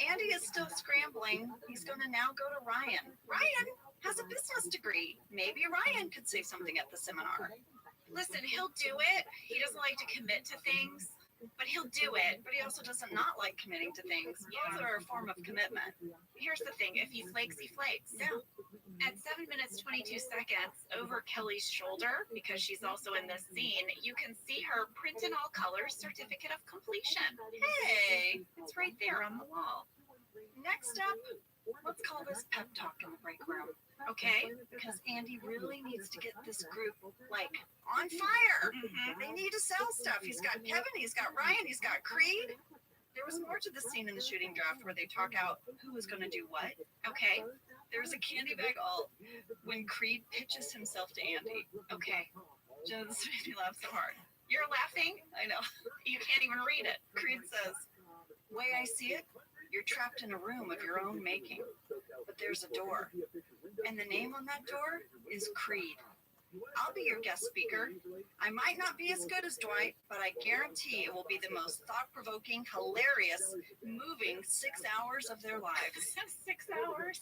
Andy is still scrambling. He's going to now go to Ryan. Ryan has a business degree. Maybe Ryan could say something at the seminar. Listen, he'll do it. He doesn't like to commit to things, but he'll do it. But he also doesn't not like committing to things. Both are a form of commitment. Here's the thing. If he flakes, he flakes. Yeah. At 7 minutes, 22 seconds, over Kelly's shoulder, because she's also in this scene, you can see her print in all colors certificate of completion. Hey, It's right there on the wall. next up, let's call this pep talk in the break room. Okay? Because Andy really needs to get this group, like, on fire. They need to sell stuff. He's got Kevin, he's got Ryan, he's got Creed. There was more to the scene in the shooting draft where they talk out who was going to do what. Okay. There's a candy bag alt when Creed pitches himself to Andy. Okay. Jenna, this made me laugh so hard. You're laughing? I know. You can't even read it. Creed says, "Way I see it, you're trapped in a room of your own making, but there's a door, and the name on that door is Creed. I'll be your guest speaker. I might not be as good as Dwight, but I guarantee it will be the most thought-provoking, hilarious, moving 6 hours of their lives." 6 hours.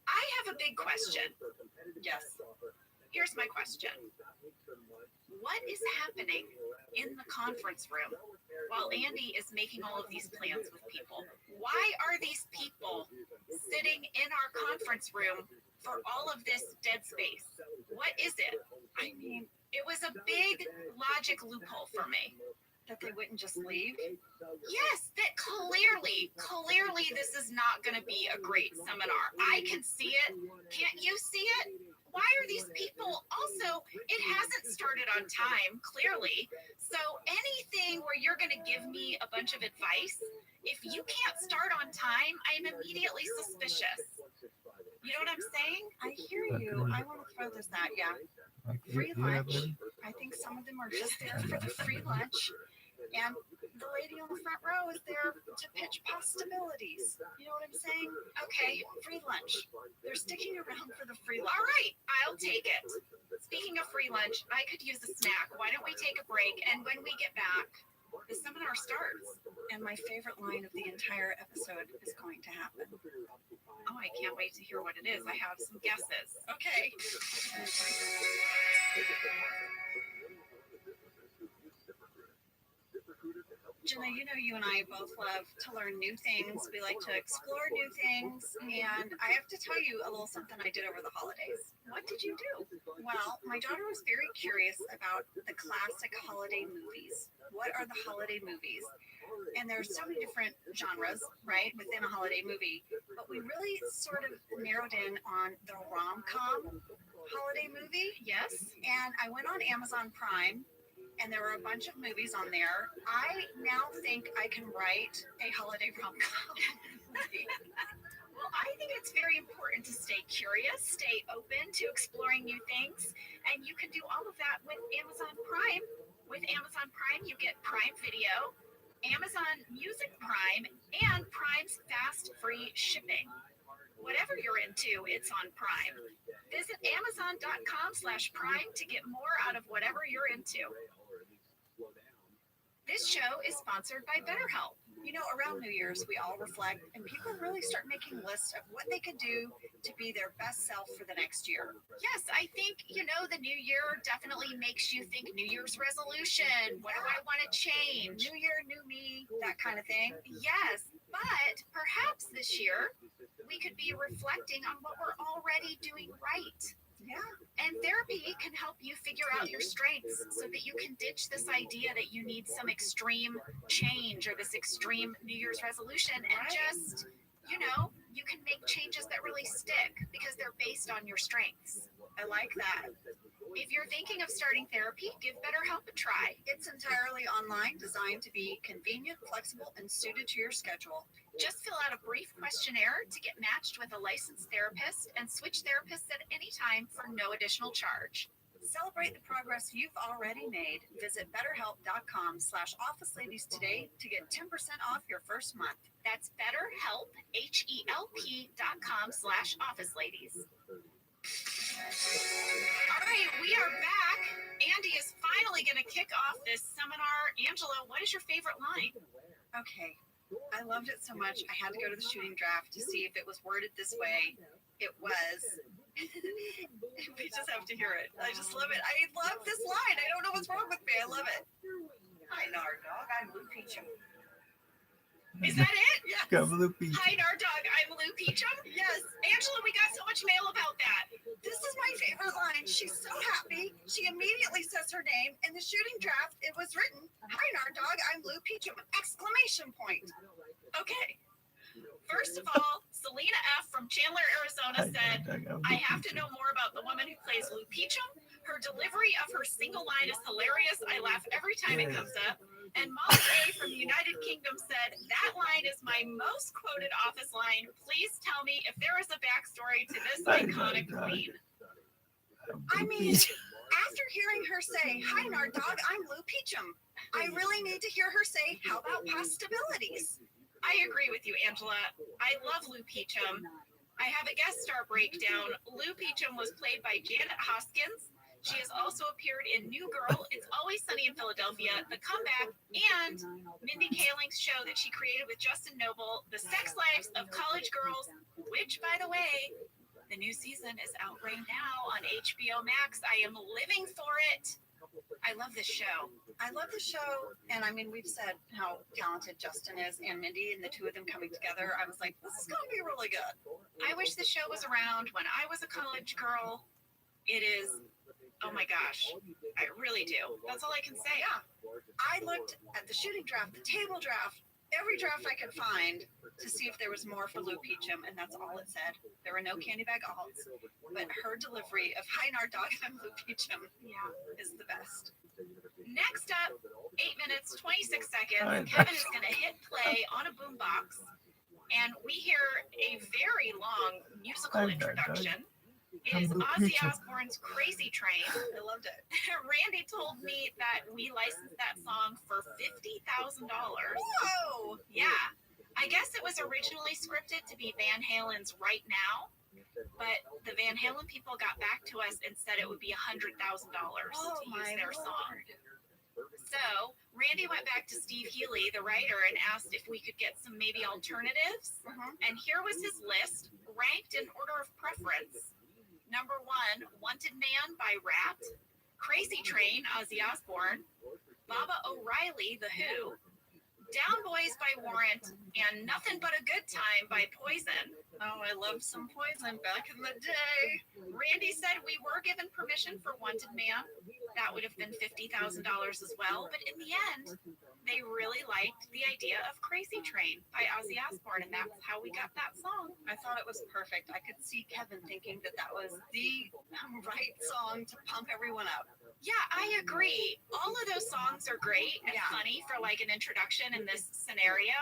I have a big question. Yes. Here's my question. What is happening in the conference room while Andy is making all of these plans with people? Why are these people sitting in our conference room for all of this dead space? What is it? I mean, It was a big logic loophole for me. that they wouldn't just leave. Yes, that clearly this is not going to be a great seminar. I can see it. Can't you see it? Why are these people also, it hasn't started on time, clearly. So anything where you're going to give me a bunch of advice, if you can't start on time, I'm immediately suspicious. You know what I'm saying? I hear you. I want to throw this at you. free lunch. I think some of them are just there for the free lunch. And the lady on the front row is there to pitch possibilities. You know what I'm saying? Okay, free lunch. They're sticking around for the free lunch. All right, I'll take it. Speaking of free lunch, I could use a snack. Why don't we take a break? And when we get back, the seminar starts. And my favorite line of the entire episode is going to happen. Oh, I can't wait to hear what it is. I have some guesses. Okay. Jenna, you know you and I both love to learn new things. We like to explore new things. And I have to tell you a little something I did over the holidays. What did you do? Well, my daughter was very curious about the classic holiday movies. What are the holiday movies? And there's so many different genres, right, within a holiday movie. But we really sort of narrowed in on the rom-com holiday movie. Yes. And I went on Amazon Prime, and there were a bunch of movies on there. I now think I can write a holiday rom-com movie. Well, I think it's very important to stay curious, stay open to exploring new things, and you can do all of that with Amazon Prime. With Amazon Prime, you get Prime Video, Amazon Music Prime, and Prime's fast free shipping. Whatever you're into, it's on Prime. Visit Amazon.com/Prime to get more out of whatever you're into. This show is sponsored by BetterHelp. You know, around New Year's, we all reflect, and people really start making lists of what they could do to be their best self for the next year. Yes, I think, the new year definitely makes you think New Year's resolution. What do I want to change? New year, new me, that kind of thing. Yes, but perhaps this year we could be reflecting on what we're already doing right. Yeah. And therapy can help you figure out your strengths so that you can ditch this idea that you need some extreme change or this extreme New Year's resolution and just, you can make changes that really stick because they're based on your strengths. I like that. If you're thinking of starting therapy, give BetterHelp a try. It's entirely online, designed to be convenient, flexible, and suited to your schedule. Just fill out a brief questionnaire to get matched with a licensed therapist and switch therapists at any time for no additional charge. Celebrate the progress you've already made. Visit betterhelp.com/officeladies today to get 10% off your first month. That's BetterHelp, HELP.com/officeladies. All right, we are back. Andy is finally going to kick off this seminar. Angela, what is your favorite line? Okay. I loved it so much. I had to go to the shooting draft to see if it was worded this way. It was. We just have to hear it. I just love it. I love this line. I don't know what's wrong with me. I love it. Hi, Nard Dog. I'm Lou Peachum. Is that it? Yes. Go Blue Peach. Hi, Nard Dog. I'm Lou Peachum. Yes. Angela, we got so much mail about that. This is my favorite line. She's so happy. She immediately says her name. In the shooting draft, it was written, "Hi, Nard Dog. I'm Lou Peachum!" ! Okay. First of all, Selena F. from Chandler, Arizona said, I have to know more about the woman who plays Lou Peachum. Her delivery of her single line is hilarious. I laugh every time it comes up. And Molly A. from the United Kingdom said, that line is my most quoted Office line. Please tell me if there is a backstory to this iconic queen. I mean, after hearing her say, "Hi, Nard Dog, I'm Lou Peachum," I really need to hear her say, "How about possibilities?" I agree with you, Angela. I love Lou Peachum. I have a guest star breakdown. Lou Peachum was played by Janet Hoskins. She has also appeared in New Girl, It's Always Sunny in Philadelphia, The Comeback, and Mindy Kaling's show that she created with Justin Noble, The Sex Lives of College Girls, which, by the way, the new season is out right now on HBO Max. I am living for it. I love this show. I love the show, and I mean, we've said how talented Justin is and Mindy, and the two of them coming together. I was like, this is going to be really good. I wish the show was around when I was a college girl. It is, oh my gosh, I really do. That's all I can say. Yeah. I looked at the shooting draft, the table draft, every draft I could find to see if there was more for Lou Peachum, and that's all it said. There were no candy bag alts, but her delivery of "Hi, Nard Dog, I'm Lou Peachum" is the best. Next up, 8 minutes, 26 seconds. Kevin is going to hit play on a boombox, and we hear a very long musical introduction. It is Ozzy Osbourne's Crazy Train. I loved it. Randy told me that we licensed that song for $50,000. Whoa! Yeah. I guess it was originally scripted to be Van Halen's Right Now, but the Van Halen people got back to us and said it would be $100,000 to use their song. So Randy went back to Steve Healy, the writer, and asked if we could get some maybe alternatives. And here was his list, ranked in order of preference. Number 1, Wanted Man by Rat, Crazy Train, Ozzy Osbourne, Baba O'Reilly, The Who, Down Boys by Warrant, and Nothing But a Good Time by Poison. Oh, I loved some Poison back in the day. Randy said we were given permission for Wanted Man. That would have been $50,000 as well. But in the end, they really liked the idea of Crazy Train by Ozzy Osbourne, and that's how we got that song. I thought it was perfect. I could see Kevin thinking that that was the right song to pump everyone up. Yeah, I agree. All of those songs are great and funny for like an introduction in this scenario.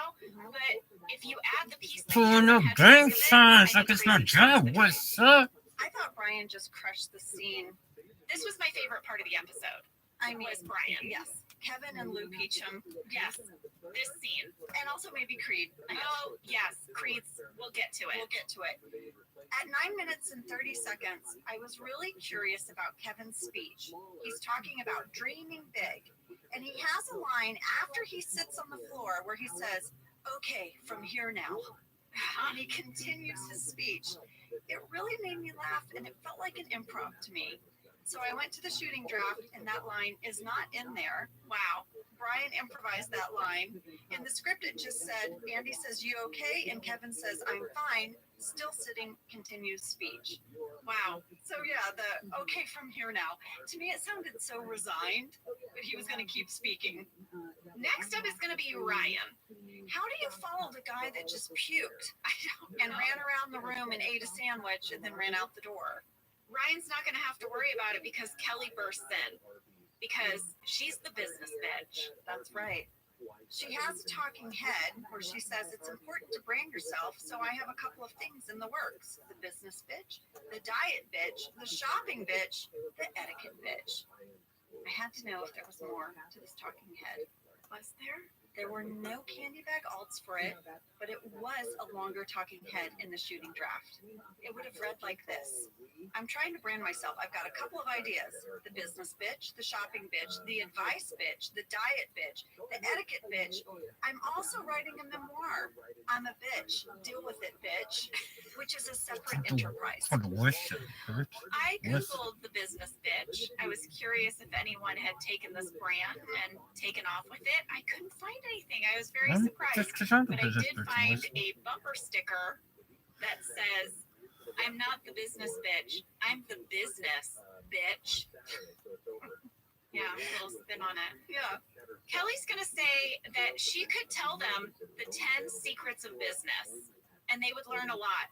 But if you add the piece that For no drink signs, like it's not job. What's up? I thought Brian just crushed the scene. This was my favorite part of the episode. I mean, was Brian. Yes. Kevin and Lou Peachum. Yes. This scene. And also maybe Creed. Oh, yes. Creed's. We'll get to it. We'll get to it. At 9 minutes and 30 seconds, I was really curious about Kevin's speech. He's talking about dreaming big. And he has a line after he sits on the floor where he says, "Okay, from here now." And he continues his speech. It really made me laugh, and it felt like an improv to me. So I went to the shooting draft, and that line is not in there. Wow. Brian improvised that line. In the script, it just said, Andy says, "You okay?" And Kevin says, "I'm fine." Still sitting, continues speech. Wow. So yeah, the "okay from here now." To me, it sounded so resigned, but he was going to keep speaking. Next up is going to be Ryan. How do you follow the guy that just puked and ran around the room and ate a sandwich and then ran out the door? Ryan's not going to have to worry about it because Kelly bursts in. Because she's the business bitch. That's right. She has a talking head where she says it's important to brand yourself, so I have a couple of things in the works. The business bitch, the diet bitch, the shopping bitch, the etiquette bitch. I had to know if there was more to this talking head. Was there? There were no candy bag alts for it, but it was a longer talking head in the shooting draft. It would have read like this. I'm trying to brand myself. I've got a couple of ideas. The business bitch, the shopping bitch, the advice bitch, the diet bitch, the etiquette bitch. I'm also writing a memoir. I'm a bitch. Deal with it, bitch. Which is a separate enterprise. I Googled the business bitch. I was curious if anyone had taken this brand and taken off with it. I couldn't find anything. I was very surprised. But I did find a bumper sticker that says, "I'm not the business bitch. I'm the business bitch." Yeah, a little spin on it. Yeah. Kelly's going to say that she could tell them the 10 secrets of business, and they would learn a lot.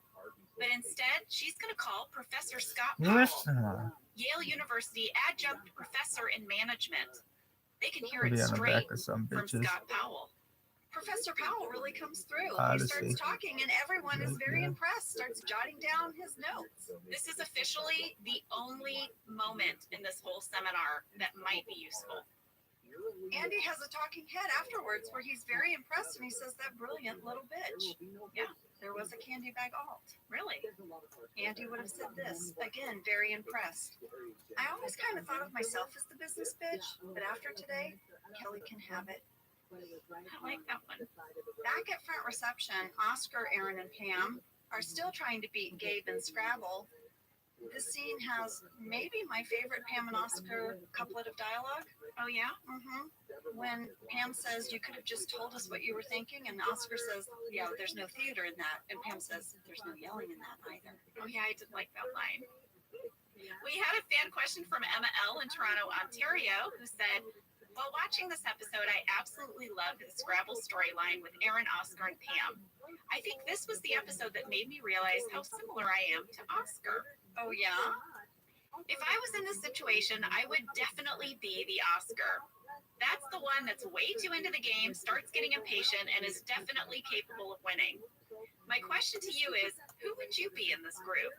But instead, she's going to call Professor Scott Powell, Yale University adjunct professor in management. They can hear it straight from Scott Powell. Professor Powell really comes through. He starts talking, and everyone is very impressed, starts jotting down his notes. This is officially the only moment in this whole seminar that might be useful. Andy has a talking head afterwards where he's very impressed, and he says, "That brilliant little bitch." Yeah, there was a candy bag alt. Really? Andy would have said this. Again, very impressed. I always kind of thought of myself as the business bitch, but after today, Kelly can have it. I like that one. Back at front reception, Oscar, Aaron, and Pam are still trying to beat Gabe in Scrabble. This scene has maybe my favorite Pam and Oscar couplet of dialogue. Oh, yeah? When Pam says, "You could have just told us what you were thinking," and Oscar says, "Yeah, there's no theater in that." And Pam says, "There's no yelling in that either." Oh, yeah, I did like that line. We had a fan question from Emma L. in Toronto, Ontario, who said, "While watching this episode, I absolutely loved the Scrabble storyline with Aaron, Oscar, and Pam. I think this was the episode that made me realize how similar I am to Oscar." Oh, yeah? If I was in this situation, I would definitely be the Oscar. That's the one that's way too into the game, starts getting impatient, and is definitely capable of winning. My question to you is, who would you be in this group?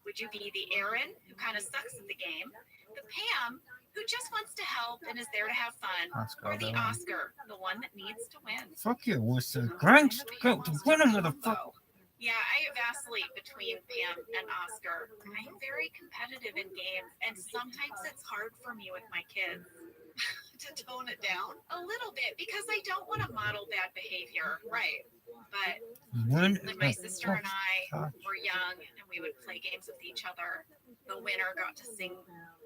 Would you be the Aaron, who kind of sucks at the game, the Pam, who just wants to help and is there to have fun, Oscar, or the the one. Oscar, the one that needs to win? Fuck you, Worcester. Grinch, go to win him, motherfucker. Yeah, I vacillate between Pam and Oscar. I'm very competitive in games, and sometimes it's hard for me with my kids. To tone it down a little bit because I don't want to model bad behavior. Right. But when my sister and I were young and we would play games with each other, the winner got to sing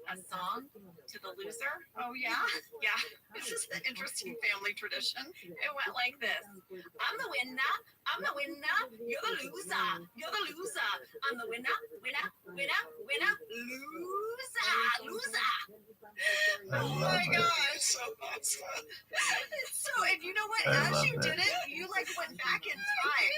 a song to the loser. Oh, yeah? Yeah. This is an interesting family tradition. It went like this. I'm the winner. I'm the winner. You're the loser. You're the loser. I'm the winner. Winner. Winner. Winner. Loser. Loser. Oh my gosh. So awesome. So, and you know what? As you did it, you like went back in time.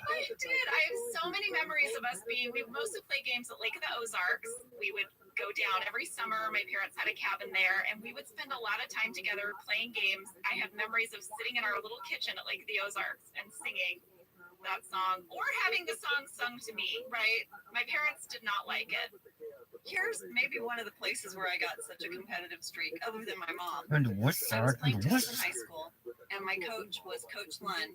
I did. I have so many memories of us we mostly play games at Lake of the Ozarks. We would go down every summer. My parents had a cabin there, and we would spend a lot of time together playing games. I have memories of sitting in our little kitchen at Lake of the Ozarks and singing that song or having the song sung to me, right? My parents did not like it. Here's maybe one of the places where I got such a competitive streak, other than my mom. And what, I was playing tennis in high school, and my coach was Coach Lund.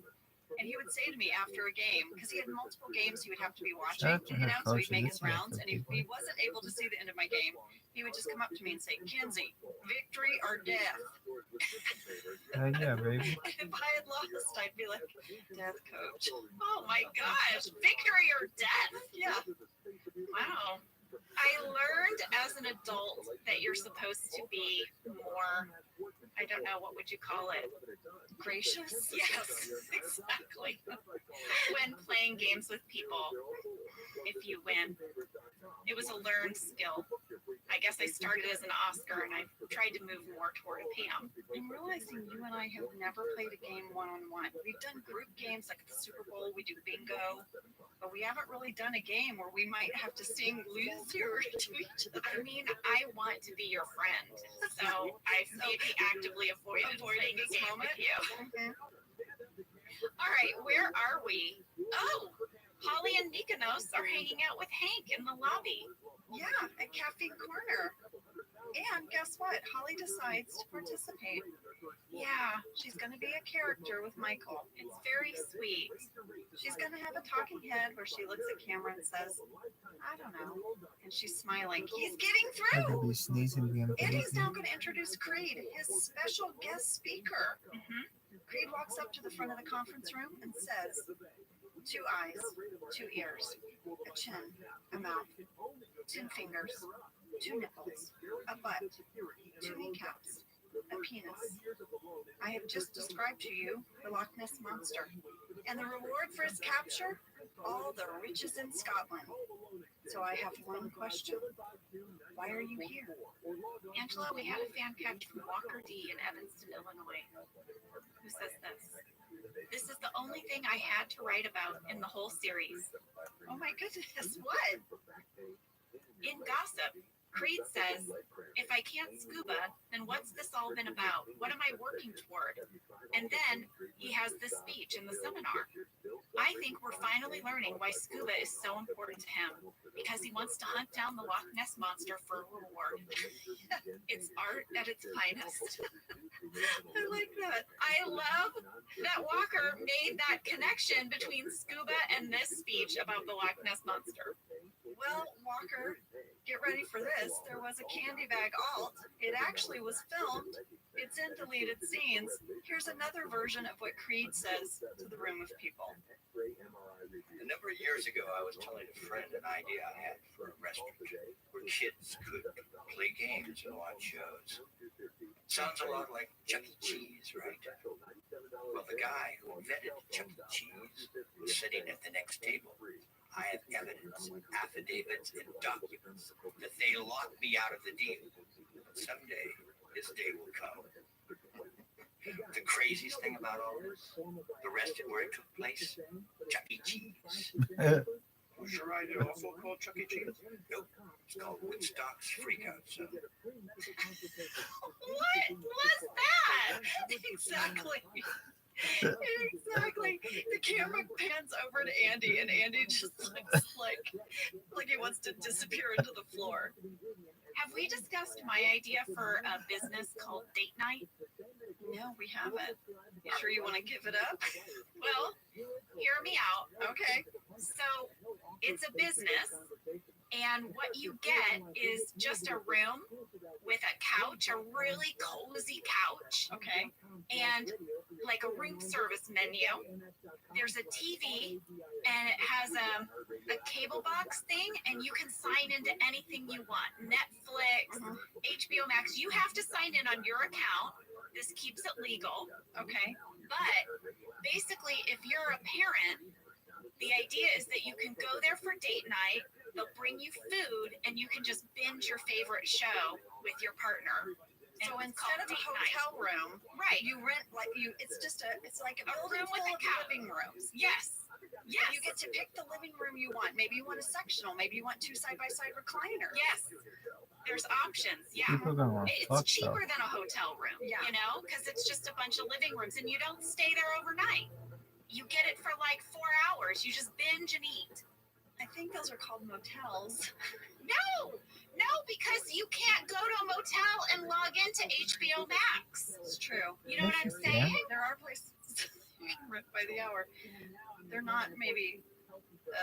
And he would say to me after a game, because he had multiple games he would have to be watching, so he'd make his rounds, and if he wasn't able to see the end of my game, he would just come up to me and say, Kenzie, victory or death? yeah, baby. If I had lost, I'd be like, death, coach. Oh my gosh, victory or death? Yeah. Wow. I learned as an adult that you're supposed to be more, I don't know, what would you call it? Gracious? Yes, exactly. When playing games with people, if you win. It was a learned skill. I guess I started as an Oscar and I tried to move more toward a Pam. I'm realizing you and I have never played a game one-on-one. We've done group games like at the Super Bowl, we do bingo, but we haven't really done a game where we might have to sing loser to each other. I mean, I want to be your friend, so I maybe actively avoiding this moment with you. Mm-hmm. All right, where are we? Oh, Holly and Mykonos are hanging out with Hank in the lobby. Yeah, at Caffeine Corner. And guess what? Holly decides to participate. Yeah, she's going to be a character with Michael. It's very sweet. She's going to have a talking head where she looks at camera and says, I don't know. And she's smiling. He's getting through. And he's now going to introduce Creed, his special guest speaker. Mm-hmm. Creed walks up to the front of the conference room and says, 2 eyes, 2 ears, a chin, a mouth, 10 fingers, 2 nipples, a butt, 2 kneecaps, a penis. I have just described to you the Loch Ness Monster, and the reward for his capture, all the riches in Scotland. So I have one question. Why are you here? Angela, we had a fan catch from Walker D in Evanston, Illinois. Who says this? This is the only thing I had to write about in the whole series. Oh my goodness, what? In gossip, Creed says, if I can't scuba, then what's this all been about? What am I working toward? And then he has this speech in the seminar. I think we're finally learning why scuba is so important to him, because he wants to hunt down the Loch Ness Monster for a reward. It's art at its finest. I like that. I love that Walker made that connection between scuba and this speech about the Loch Ness Monster. Well, Walker, get ready for this. There was a candy bag alt. It actually was filmed. It's in deleted scenes. Here's another version of what Creed says to the room of people. A number of years ago, I was telling a friend an idea I had for a restaurant where kids could play games and watch shows. Sounds a lot like Chuck E. Cheese, right? Well, the guy who invented Chuck E. Cheese was sitting at the next table. I have evidence, affidavits, and documents that they locked me out of the deal. But someday, this day will come. The craziest thing about all this, the restaurant where it took place, Chuck E. Cheese. You sure I did also called Chuck E. Cheese? Nope, it's called Woodstock's Freakout Zone. What was that? Exactly. Exactly. The camera pans over to Andy, and Andy just looks like he wants to disappear into the floor. Have we discussed my idea for a business called Date Night? No, we haven't. You sure you want to give it up? Well, hear me out. Okay. So it's a business, and what you get is just a room with a couch, a really cozy couch. Okay. And like a room service menu. There's a TV, and it has a cable box thing, and you can sign into anything you want. Netflix, HBO Max. You have to sign in on your account. This keeps it legal. Okay. But basically, if you're a parent, the idea is that you can go there for date night. They'll bring you food, and you can just binge your favorite show with your partner. So instead of a hotel room, right? You rent it's like a building room with full a of living rooms. Yes. Yes. You get to pick the living room you want. Maybe you want a sectional. Maybe you want 2 side-by-side recliners. Yes. There's options. Yeah. People gonna want It's fuck cheaper though. than a hotel room. Yeah. You know, because it's just a bunch of living rooms, and you don't stay there overnight. You get it for like 4 hours. You just binge and eat. I think those are called motels. No, because you can't go to a motel and log into HBO Max. It's true. You know what I'm Yes, you can. saying? There are places you can rent by the hour. They're not maybe.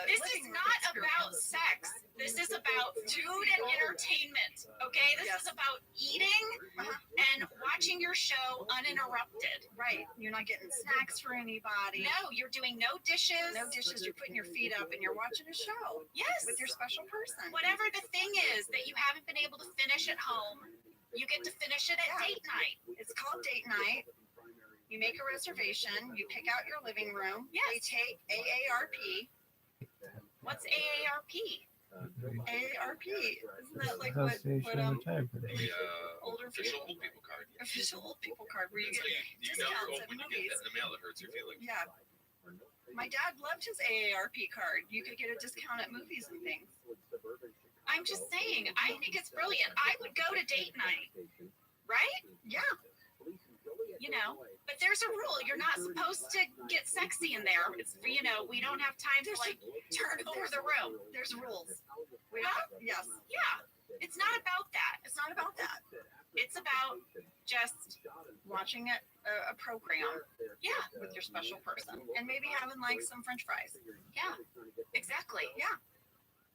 This is not about sex. This is about food and entertainment. Okay? This is about eating and watching your show uninterrupted. Right. You're not getting snacks for anybody. No, you're doing no dishes. No dishes. You're putting your feet up and you're watching a show. Yes. With your special person. Whatever the thing is that you haven't been able to finish at home, you get to finish it at date night. It's called date night. You make a reservation. You pick out your living room. Yes. They take AARP. What's AARP? AARP. Isn't that like what Association of Retired The older official people? old people card. Official old people card where you That's get how you know discounts you're old at when you get movies. that in the mail. It hurts your feelings. Yeah. My dad loved his AARP card. You could get a discount at movies and things. I'm just saying, I think it's brilliant. I would go to date night, right? Yeah. You know, but there's a rule. You're not supposed to get sexy in there. It's, you know, we don't have time to like turn over the room. There's rules. Yes. Yeah. It's not about that. It's not about that. It's about just Watching a program. Yeah. With your special person. And maybe having like some French fries. Yeah. Exactly. Yeah.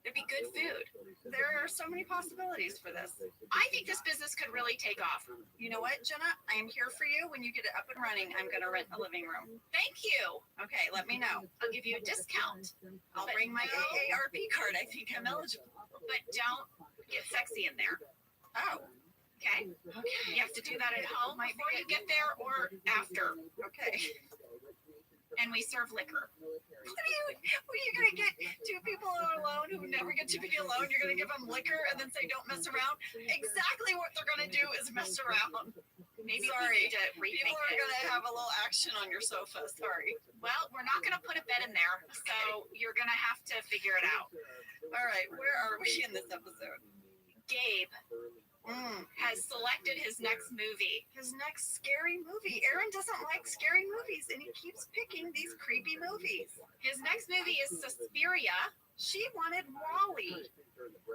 It'd be good food. There are so many possibilities for this. I think this business could really take off. You know what, Jenna? I am here for you. When you get it up and running, I'm going to rent a living room. Thank you. Okay, let me know. I'll give you a discount. I'll But bring my no. AARP card. I think I'm eligible. But don't get sexy in there. Oh, Okay? okay. You have to do that at home before you get there or after. Okay. And we serve liquor. What are you going to get 2 people who are alone who never get to be alone? You're going to give them liquor and then say, don't mess around? Exactly what they're going to do is mess around. Maybe Sorry. we need to rethink People are it. going to have a little action on your sofa. Sorry. Well, we're not going to put a bed in there, so you're going to have to figure it out. All right. Where are we in this episode? Gabe has selected his next movie. His next scary movie. Aaron doesn't like scary movies, and he keeps picking these creepy movies. His next movie is Suspiria. She wanted Wally.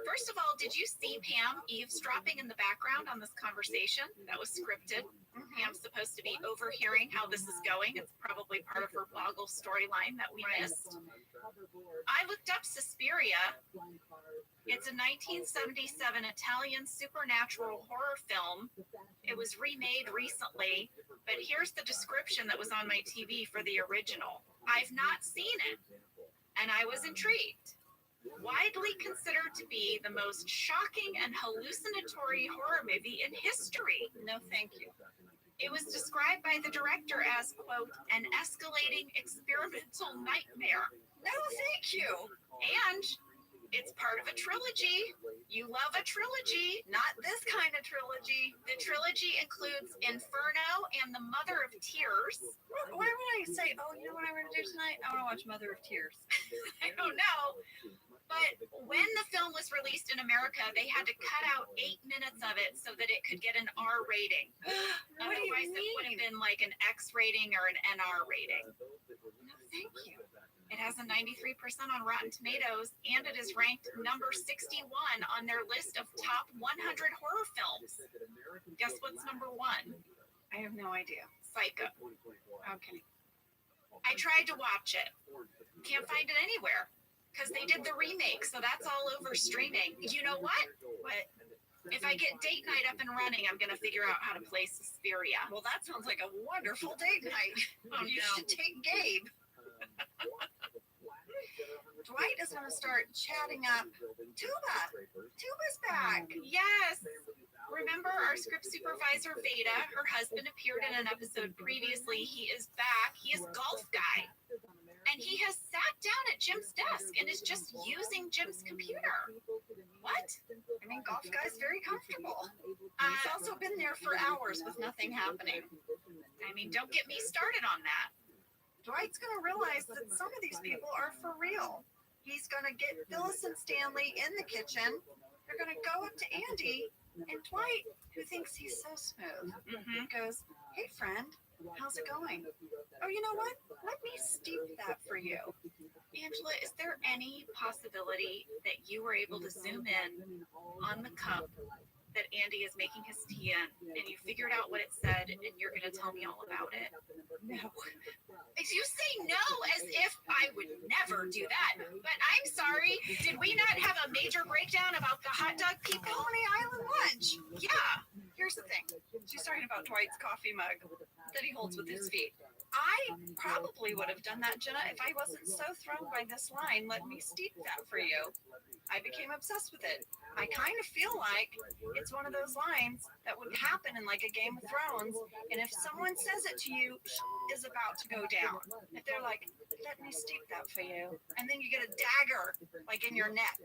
First of all, did you see Pam eavesdropping in the background on this conversation? That was scripted. Pam's supposed to be overhearing how this is going. It's probably part of her Boggle storyline that we missed. I looked up Suspiria. It's a 1977 Italian supernatural horror film. It was remade recently, but here's the description that was on my TV for the original. I've not seen it, and I was intrigued. Widely considered to be the most shocking and hallucinatory horror movie in history. No, thank you. It was described by the director as, quote, an escalating experimental nightmare. No, thank you. And It's part of a trilogy. You love a trilogy. Not this kind of trilogy. The trilogy includes Inferno and The Mother of Tears. Why would I say, oh, you know what I'm going to do tonight? I want to watch Mother of Tears. I don't know. But when the film was released in America, they had to cut out 8 minutes of it so that it could get an R rating. What do you Otherwise, it would have mean? been like an X rating or an NR rating. No, thank you. It has a 93% on Rotten Tomatoes, and it is ranked number 61 on their list of top 100 horror films. Guess what's number 1? I have no idea. Psycho. Okay. I tried to watch it. Can't find it anywhere because they did the remake, so that's all over streaming. You know what? What? If I get date night up and running, I'm going to figure out how to play Suspiria. Well, that sounds like a wonderful date night. Oh, You no. should take Gabe. Dwight is going to start chatting up Tuba. Tuba's back. Yes. Remember our script supervisor, Veda? Her husband appeared in an episode previously. He is back. He is Golf Guy. And he has sat down at Jim's desk and is just using Jim's computer. What? I mean, Golf Guy's very comfortable. He's also been there for hours with nothing happening. I mean, don't get me started on that. Dwight's going to realize that some of these people are for real. He's going to get Phyllis and Stanley in the kitchen. They're going to go up to Andy, and Dwight, who thinks he's so smooth, goes, "Hey, friend, how's it going? Oh, you know what? Let me steep that for you." Angela, is there any possibility that you were able to zoom in on the cup that Andy is making his tea in, and you figured out what it said, and you're going to tell me all about it? No. You say no as if I would never do that. But I'm sorry, did we not have a major breakdown about the hot dog people? Coney Island lunch. Yeah. Here's the thing. She's talking about Dwight's coffee mug that he holds with his feet. I probably would have done that, Jenna, if I wasn't so thrown by this line, "Let me steep that for you." I became obsessed with it. I kind of feel like it's one of those lines that would happen in like a Game of Thrones. And if someone says it to you, is about to go down. If they're like, "Let me steep that for you," and then you get a dagger like in your neck.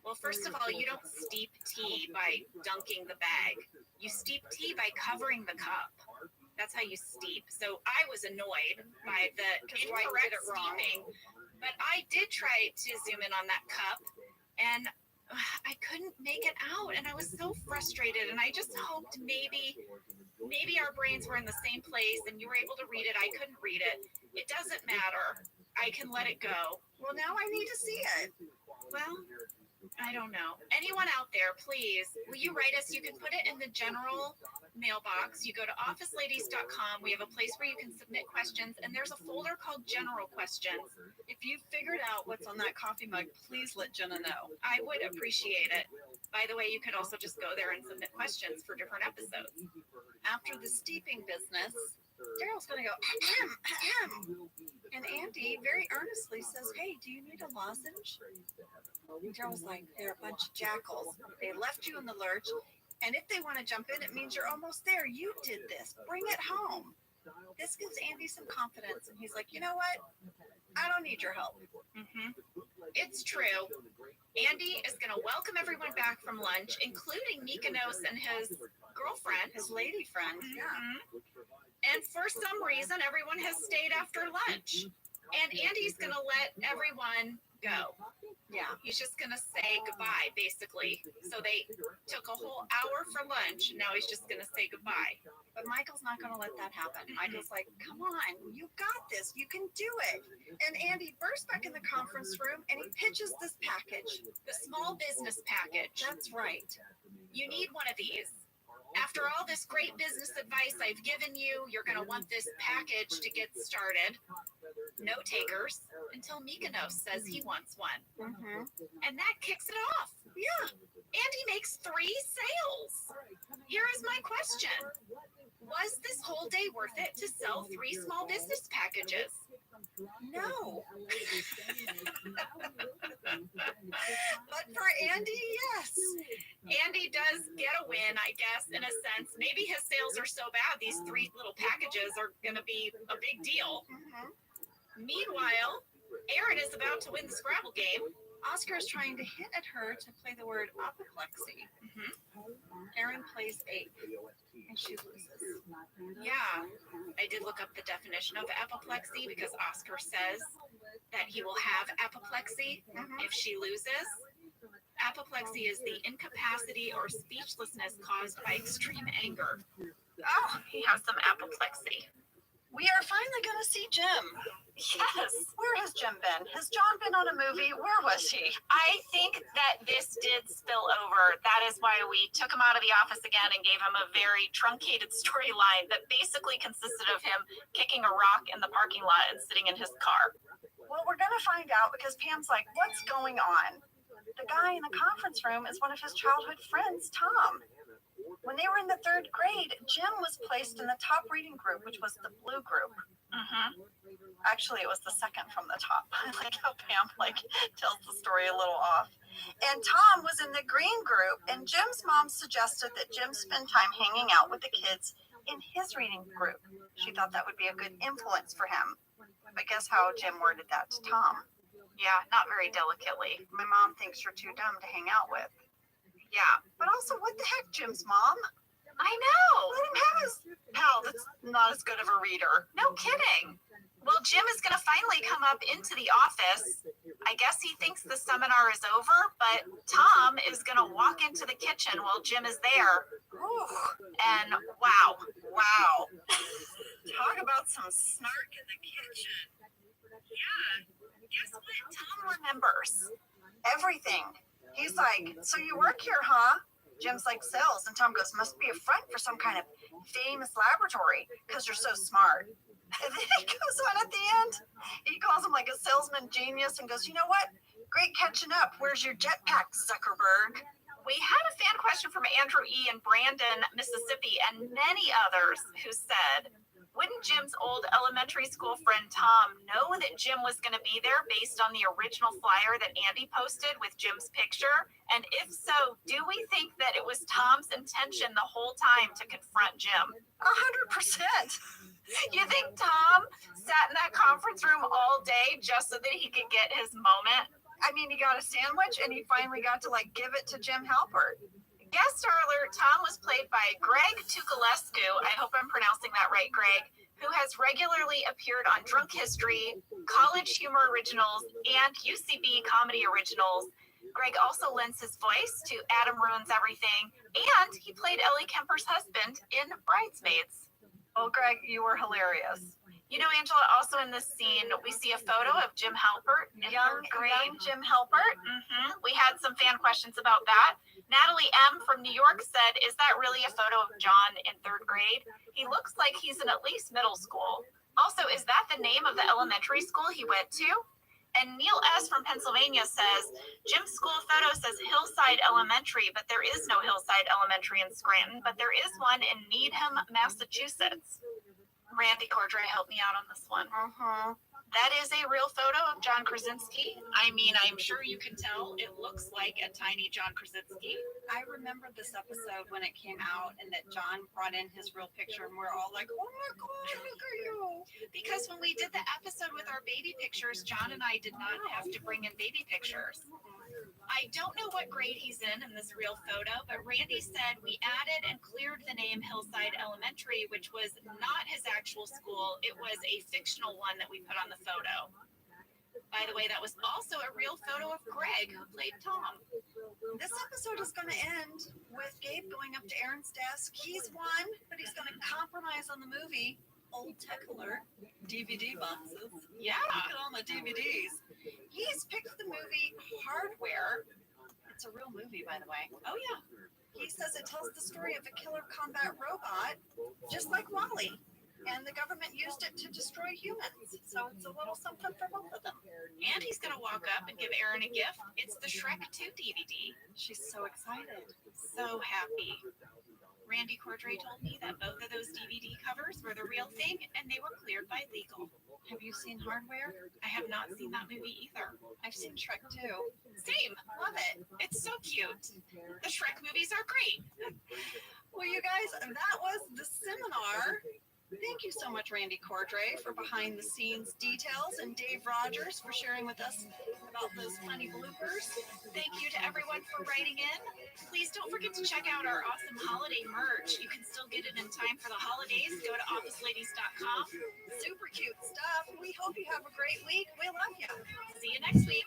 Well, first of all, you don't steep tea by dunking the bag. You steep tea by covering the cup. That's how you steep. So I was annoyed by the incorrect steeping, but I did try to zoom in on that cup, and I couldn't make it out, and I was so frustrated. And I just hoped maybe our brains were in the same place, and you were able to read it. I couldn't read it. It doesn't matter. I can let it go. Well, now I need to see it. Well, I don't know. Anyone out there, please, will you write us? You can put it in the general mailbox. You go to officeladies.com. We have a place where you can submit questions, and there's a folder called General Questions. If you figured out what's on that coffee mug, please let Jenna know. I would appreciate it. By the way, you could also just go there and submit questions for different episodes. After the steeping business, Daryl's going to go, ahem, ahem. And Andy very earnestly says, "Hey, do you need a lozenge?" And Daryl's like, "They're a bunch of jackals. They left you in the lurch. And if they want to jump in, it means you're almost there. You did this. Bring it home." This gives Andy some confidence. And he's like, "You know what? I don't need your help." It's true. Andy is going to welcome everyone back from lunch, including Mykonos and his girlfriend. His lady friend. Yeah. And for some reason, everyone has stayed after lunch. And Andy's going to let everyone go. Yeah. He's just going to say goodbye, basically. So they took a whole hour for lunch. And now he's just going to say goodbye. But Michael's not going to let that happen. Michael's like, "Come on, you got this. You can do it." And Andy bursts back in the conference room and he pitches this package. The small business package. That's right. You need one of these. After all this great business advice I've given you, you're going to want this package to get started. No takers until Mykonos says he wants one. And that kicks it off. Yeah. Andy makes 3 sales. Here is my question. Was this whole day worth it to sell 3 small business packages? No. But for Andy, yes. Andy does get a win, I guess, in a sense. Maybe his sales are so bad, these 3 little packages are going to be a big deal. Meanwhile, Aaron is about to win the Scrabble game. Oscar is trying to hit at her to play the word apoplexy. Erin plays ape, and she loses. Yeah, I did look up the definition of apoplexy because Oscar says that he will have apoplexy if she loses. Apoplexy is the incapacity or speechlessness caused by extreme anger. Oh, he has some apoplexy. We are finally going to see Jim. Yes. Where has Jim been? Has John been on a movie? Where was he? I think that this did spill over. That is why we took him out of the office again and gave him a very truncated storyline that basically consisted of him kicking a rock in the parking lot and sitting in his car. Well, we're going to find out because Pam's like, what's going on? The guy in the conference room is one of his childhood friends, Tom. When they were in the 3rd grade, Jim was placed in the top reading group, which was the blue group. Actually, it was the second from the top. I like how Pam tells the story a little off. And Tom was in the green group, and Jim's mom suggested that Jim spend time hanging out with the kids in his reading group. She thought that would be a good influence for him. But guess how Jim worded that to Tom? Yeah, not very delicately. My mom thinks you're too dumb to hang out with. Yeah. But also, what the heck, Jim's mom? I know. Let him have his pal that's not as good of a reader. No kidding. Well, Jim is going to finally come up into the office. I guess he thinks the seminar is over, but Tom is going to walk into the kitchen while Jim is there. And wow. Talk about some snark in the kitchen. Yeah. Guess what? Tom remembers everything. He's like, so you work here, huh? Jim's like, sales. And Tom goes, must be a front for some kind of famous laboratory because you're so smart. And then he goes on at the end. He calls him like a salesman genius and goes, you know what? Great catching up. Where's your jetpack, Zuckerberg? We had a fan question from Andrew E. in Brandon, Mississippi, and many others who said, wouldn't Jim's old elementary school friend Tom know that Jim was going to be there based on the original flyer that Andy posted with Jim's picture? And if so, do we think that it was Tom's intention the whole time to confront Jim? 100%. You think Tom sat in that conference room all day just so that he could get his moment? I mean, he got a sandwich and he finally got to give it to Jim Halpert. Guest star alert, Tom was played by Greg Tukulescu. I hope I'm pronouncing that right, Greg, who has regularly appeared on Drunk History, College Humor Originals, and UCB Comedy Originals. Greg also lends his voice to Adam Ruins Everything, and he played Ellie Kemper's husband in Bridesmaids. Oh, Greg, you were hilarious. You know, Angela, also in this scene, we see a photo of Jim Halpert in young Jim Halpert. We had some fan questions about that. Natalie M. from New York said, is that really a photo of John in 3rd grade? He looks like he's in at least middle school. Also, is that the name of the elementary school he went to? And Neil S. from Pennsylvania says, Jim's school photo says Hillside Elementary, but there is no Hillside Elementary in Scranton, but there is one in Needham, Massachusetts. Randy Cordray helped me out on this one. That is a real photo of John Krasinski. I mean, I'm sure you can tell it looks like a tiny John Krasinski. I remember this episode when it came out and that John brought in his real picture and we're all like, oh my God, look at you. Because when we did the episode with our baby pictures, John and I did not have to bring in baby pictures. I don't know what grade he's in this real photo, but Randy said we added and cleared the name Hillside Elementary, which was not his actual school. It was a fictional one that we put on the photo. By the way, that was also a real photo of Greg, who played Tom. This episode is going to end with Gabe going up to Aaron's desk. He's won, but he's going to compromise on the movie. Old tech alert, DVD boxes. Yeah. Look at all my DVDs. He's picked the movie Hardware. It's a real movie, by the way. Oh, yeah. He says it tells the story of a killer combat robot, just like Wall-E. And the government used it to destroy humans. So it's a little something for both of them. And he's going to walk up and give Erin a gift. It's the Shrek 2 DVD. She's so excited. So happy. Randy Cordray told me that both of those DVD covers were the real thing and they were cleared by legal. Have you seen Hardware? I have not seen that movie either. I've seen Shrek 2. Same. Love it. It's so cute. The Shrek movies are great. Well, you guys, that was the seminar. Thank you so much, Randy Cordray, for behind the scenes details, and Dave Rogers for sharing with us about those funny bloopers. Thank you to everyone for writing in. Please don't forget to check out our awesome holiday merch. You can still get it in time for the holidays. Go to officeladies.com. Super cute stuff. We hope you have a great week. We love you. See you next week.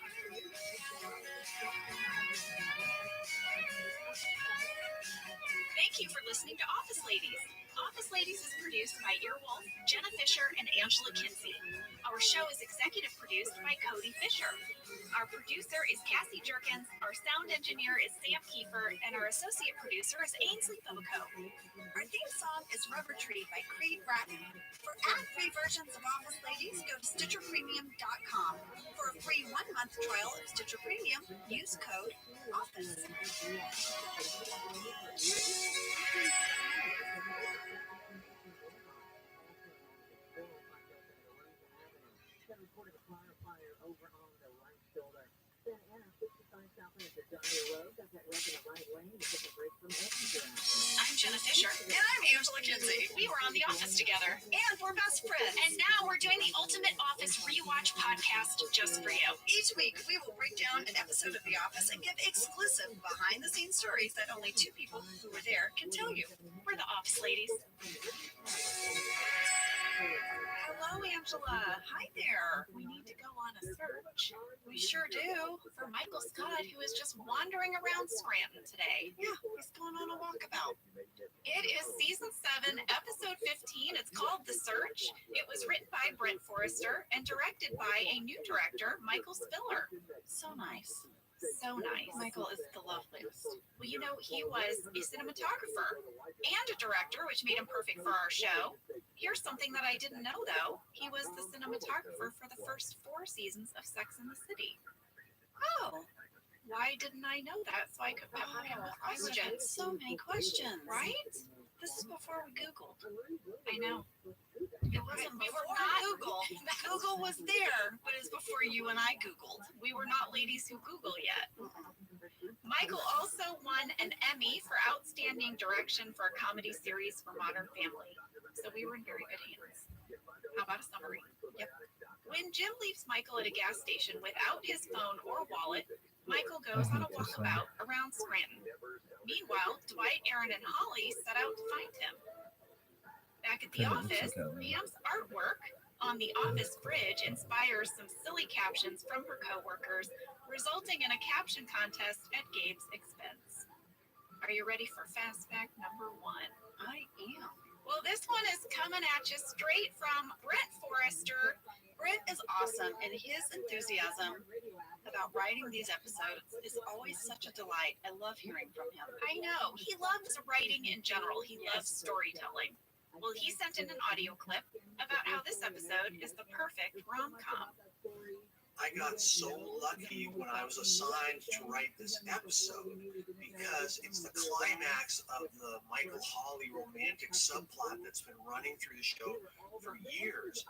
Thank you for listening to Office Ladies. Office Ladies is produced by Earwolf, Jenna Fisher, and Angela Kinsey. Our show is executive produced by Cody Fisher. Our producer is Cassie Jerkins, our sound engineer is Sam Kiefer, and our associate producer is Ainsley Fobico. Our theme song is Rubber Tree by Creed Bratton. For ad-free versions of Office Ladies, go to StitcherPremium.com. For a free 1-month trial of Stitcher Premium, use code OFFICE. Reported a fire over on the right shoulder. Santa Ana 65 South into Dyer Road. Got that wreck in the right lane to take a break from Exeter. I'm Jenna Fisher. And I'm Angela Kinsey. We were on The Office together. And we're best friends. And now we're doing the Ultimate Office Rewatch podcast just for you. Each week, we will break down an episode of The Office and give exclusive behind-the-scenes stories that only 2 people who were there can tell you. We're the Office Ladies. Hello, Angela. Hi there. We need to go on a search. We sure do. For Michael Scott, who is just wandering around Scranton today. Yeah, he's going on a walkabout. It is season 7, episode 15. It's called The Search. It was written by Brent Forrester and directed by a new director, Michael Spiller. So nice. So nice. Michael is the loveliest. Well, you know, he was a cinematographer and a director, which made him perfect for our show. Here's something that I didn't know, though. He was the cinematographer for the first 4 seasons of Sex and the City. Oh, Why didn't I know that? So I could pepper him with questions. so many questions. Right? This is before we Googled. I know. It wasn't We were before not Google. Google was there, but it's before you and I Googled. We were not ladies who Google yet. Michael also won an Emmy for Outstanding Direction for a Comedy Series for Modern Family. So we were in very good hands. How about a summary? Yep. When Jim leaves Michael at a gas station without his phone or wallet, Michael goes on a walkabout around Scranton. Meanwhile, Dwight, Aaron, and Holly set out to find him. Back at the office, Pam's artwork on the office fridge inspires some silly captions from her coworkers, resulting in a caption contest at Gabe's expense. Are you ready for fast fact number 1? I am. Well, this one is coming at you straight from Brent Forrester. Brent is awesome, and his enthusiasm about writing these episodes is always such a delight. I love hearing from him. I know. He loves writing in general. He loves storytelling. Well, he sent in an audio clip about how this episode is the perfect rom-com. I got so lucky when I was assigned to write this episode because it's the climax of the Michael Holly romantic subplot that's been running through the show for years.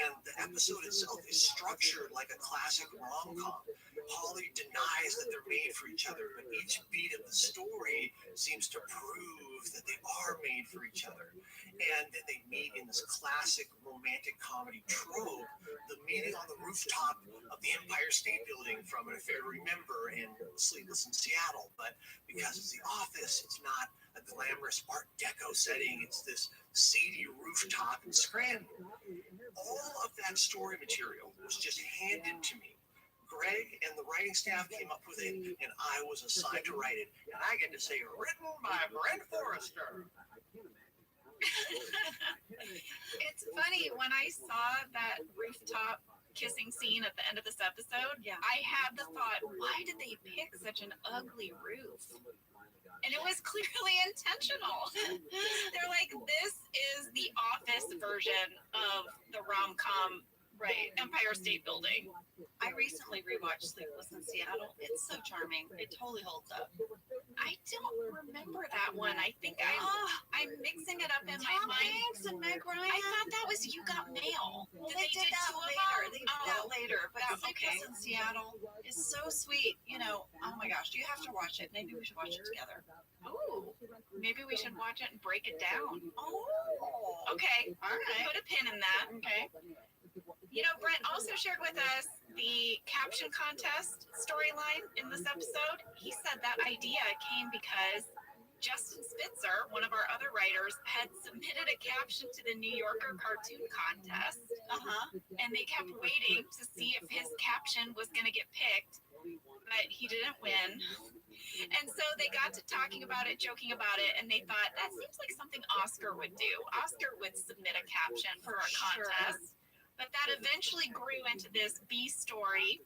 And the episode itself is structured like a classic rom-com. Holly denies that they're made for each other, but each beat of the story seems to prove that they are made for each other. And then they meet in this classic romantic comedy trope, the meeting on the rooftop of the Empire State Building from An Affair to Remember and Sleepless in Seattle. But because it's The Office, it's not a glamorous Art Deco setting. It's this seedy rooftop in Scranton. All of that story material was just handed to me. Greg and the writing staff came up with it, and I was assigned to write it. And I get to say, written by Brent Forrester. It's funny, when I saw that rooftop kissing scene at the end of this episode, I had the thought, why did they pick such an ugly roof? And it was clearly intentional. They're like, this is the Office version of the rom-com, right? Empire State Building. I recently rewatched Sleepless in Seattle. It's so charming. It totally holds up. I don't remember that one. I think I'm mixing it up in my Tom mind. Hanks and Meg Ryan. I thought that was You Got Mail. Well, they did that later. They did that later. But Sleepless in Seattle is so sweet. You know, oh my gosh, you have to watch it. Maybe we should watch it together. Ooh, maybe we should watch it and break it down. Oh, Okay, all right. put a pin in that. Okay. You know, Brent also shared with us the caption contest storyline in this episode. He said that idea came because Justin Spitzer, one of our other writers, had submitted a caption to the New Yorker cartoon contest, and they kept waiting to see if his caption was going to get picked, but he didn't win. And so they got to talking about it, joking about it, and they thought that seems like something Oscar would do. Oscar would submit a caption for a contest, but that eventually grew into this B story.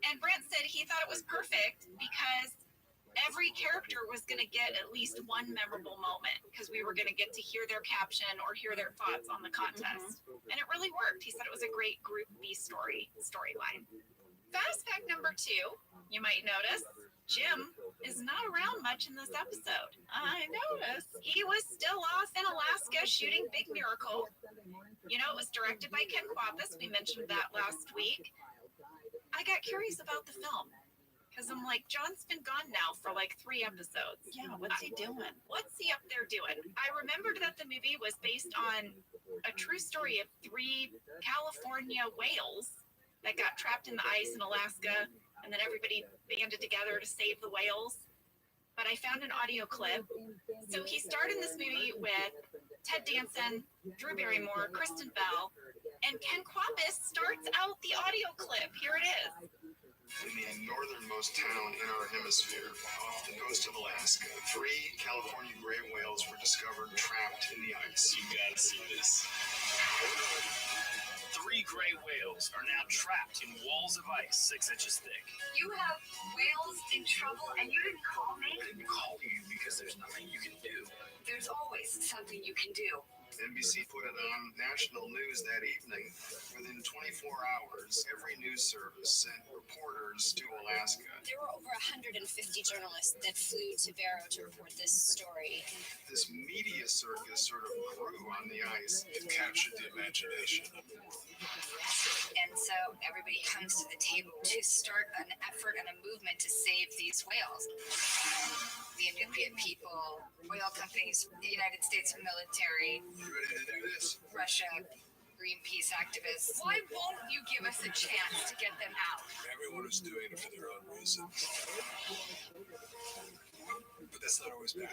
And Brent said he thought it was perfect because every character was going to get at least one memorable moment because we were going to get to hear their caption or hear their thoughts on the contest. And it really worked. He said it was a great group B storyline. Fast fact number 2, you might notice, Jim is not around much in this episode. I noticed. He was still off in Alaska shooting Big Miracle. You know, it was directed by Ken Kwapis. We mentioned that last week. I got curious about the film. Because I'm like, John's been gone now for like 3 episodes. Yeah, what's he doing? What's he up there doing? I remembered that the movie was based on a true story of 3 California whales that got trapped in the ice in Alaska, and then everybody banded together to save the whales. But I found an audio clip. So he starred in this movie with Ted Danson, Drew Barrymore, Kristen Bell, and Ken Kwapis starts out the audio clip. Here it is. In the northernmost town in our hemisphere, off the coast of Alaska, 3 California gray whales were discovered trapped in the ice. You gotta see this. 3 gray whales are now trapped in walls of ice 6 inches thick. You have whales in trouble and you didn't call me? I didn't call you because there's nothing you can do. There's always something you can do. NBC put it on national news that evening. Within 24 hours, every news service sent reporters to Alaska. There were over 150 journalists that flew to Vero to report this story. This media circus sort of grew on the ice. It captured the imagination of the world. And so everybody comes to the table to start an effort and a movement to save these whales. The Inupiat people, oil companies, the United States military, You ready to do this? Russia, Greenpeace activists. Why won't you give us a chance to get them out? Everyone is doing it for their own reasons. But that's not always bad.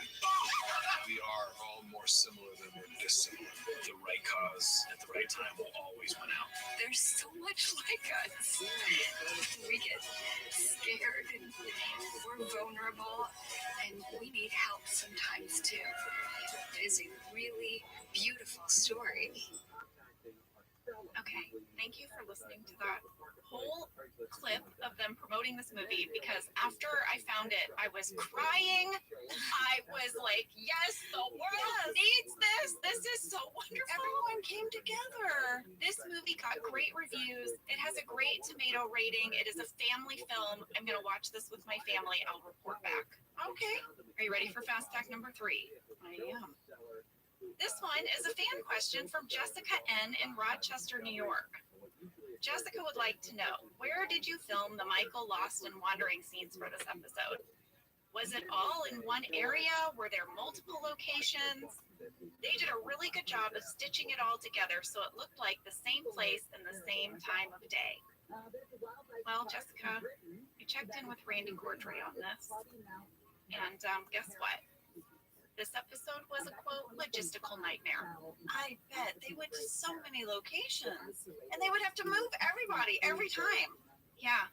We are all more similar than we're dissimilar. The right cause at the right time will always win out. There's so much like us. We get scared and we're vulnerable and we need help sometimes too. It is a really beautiful story. Okay, thank you for listening to that whole clip of them promoting this movie, because after I found it, I was crying. I was like, yes, the world needs this. This is so wonderful. Everyone came together. This movie got great reviews. It has a great tomato rating. It is a family film. I'm going to watch this with my family. I'll report back. Okay. Are you ready for fast fact number 3? I am. This one is a fan question from Jessica N. in Rochester, New York. Jessica would like to know, where did you film the Michael lost and wandering scenes for this episode? Was it all in one area? Were there multiple locations? They did a really good job of stitching it all together so it looked like the same place and the same time of day. Well, Jessica, I checked in with Randy Cordray on this, and guess what? This episode was a, quote, logistical nightmare. I bet they went to so many locations and they would have to move everybody every time. Yeah,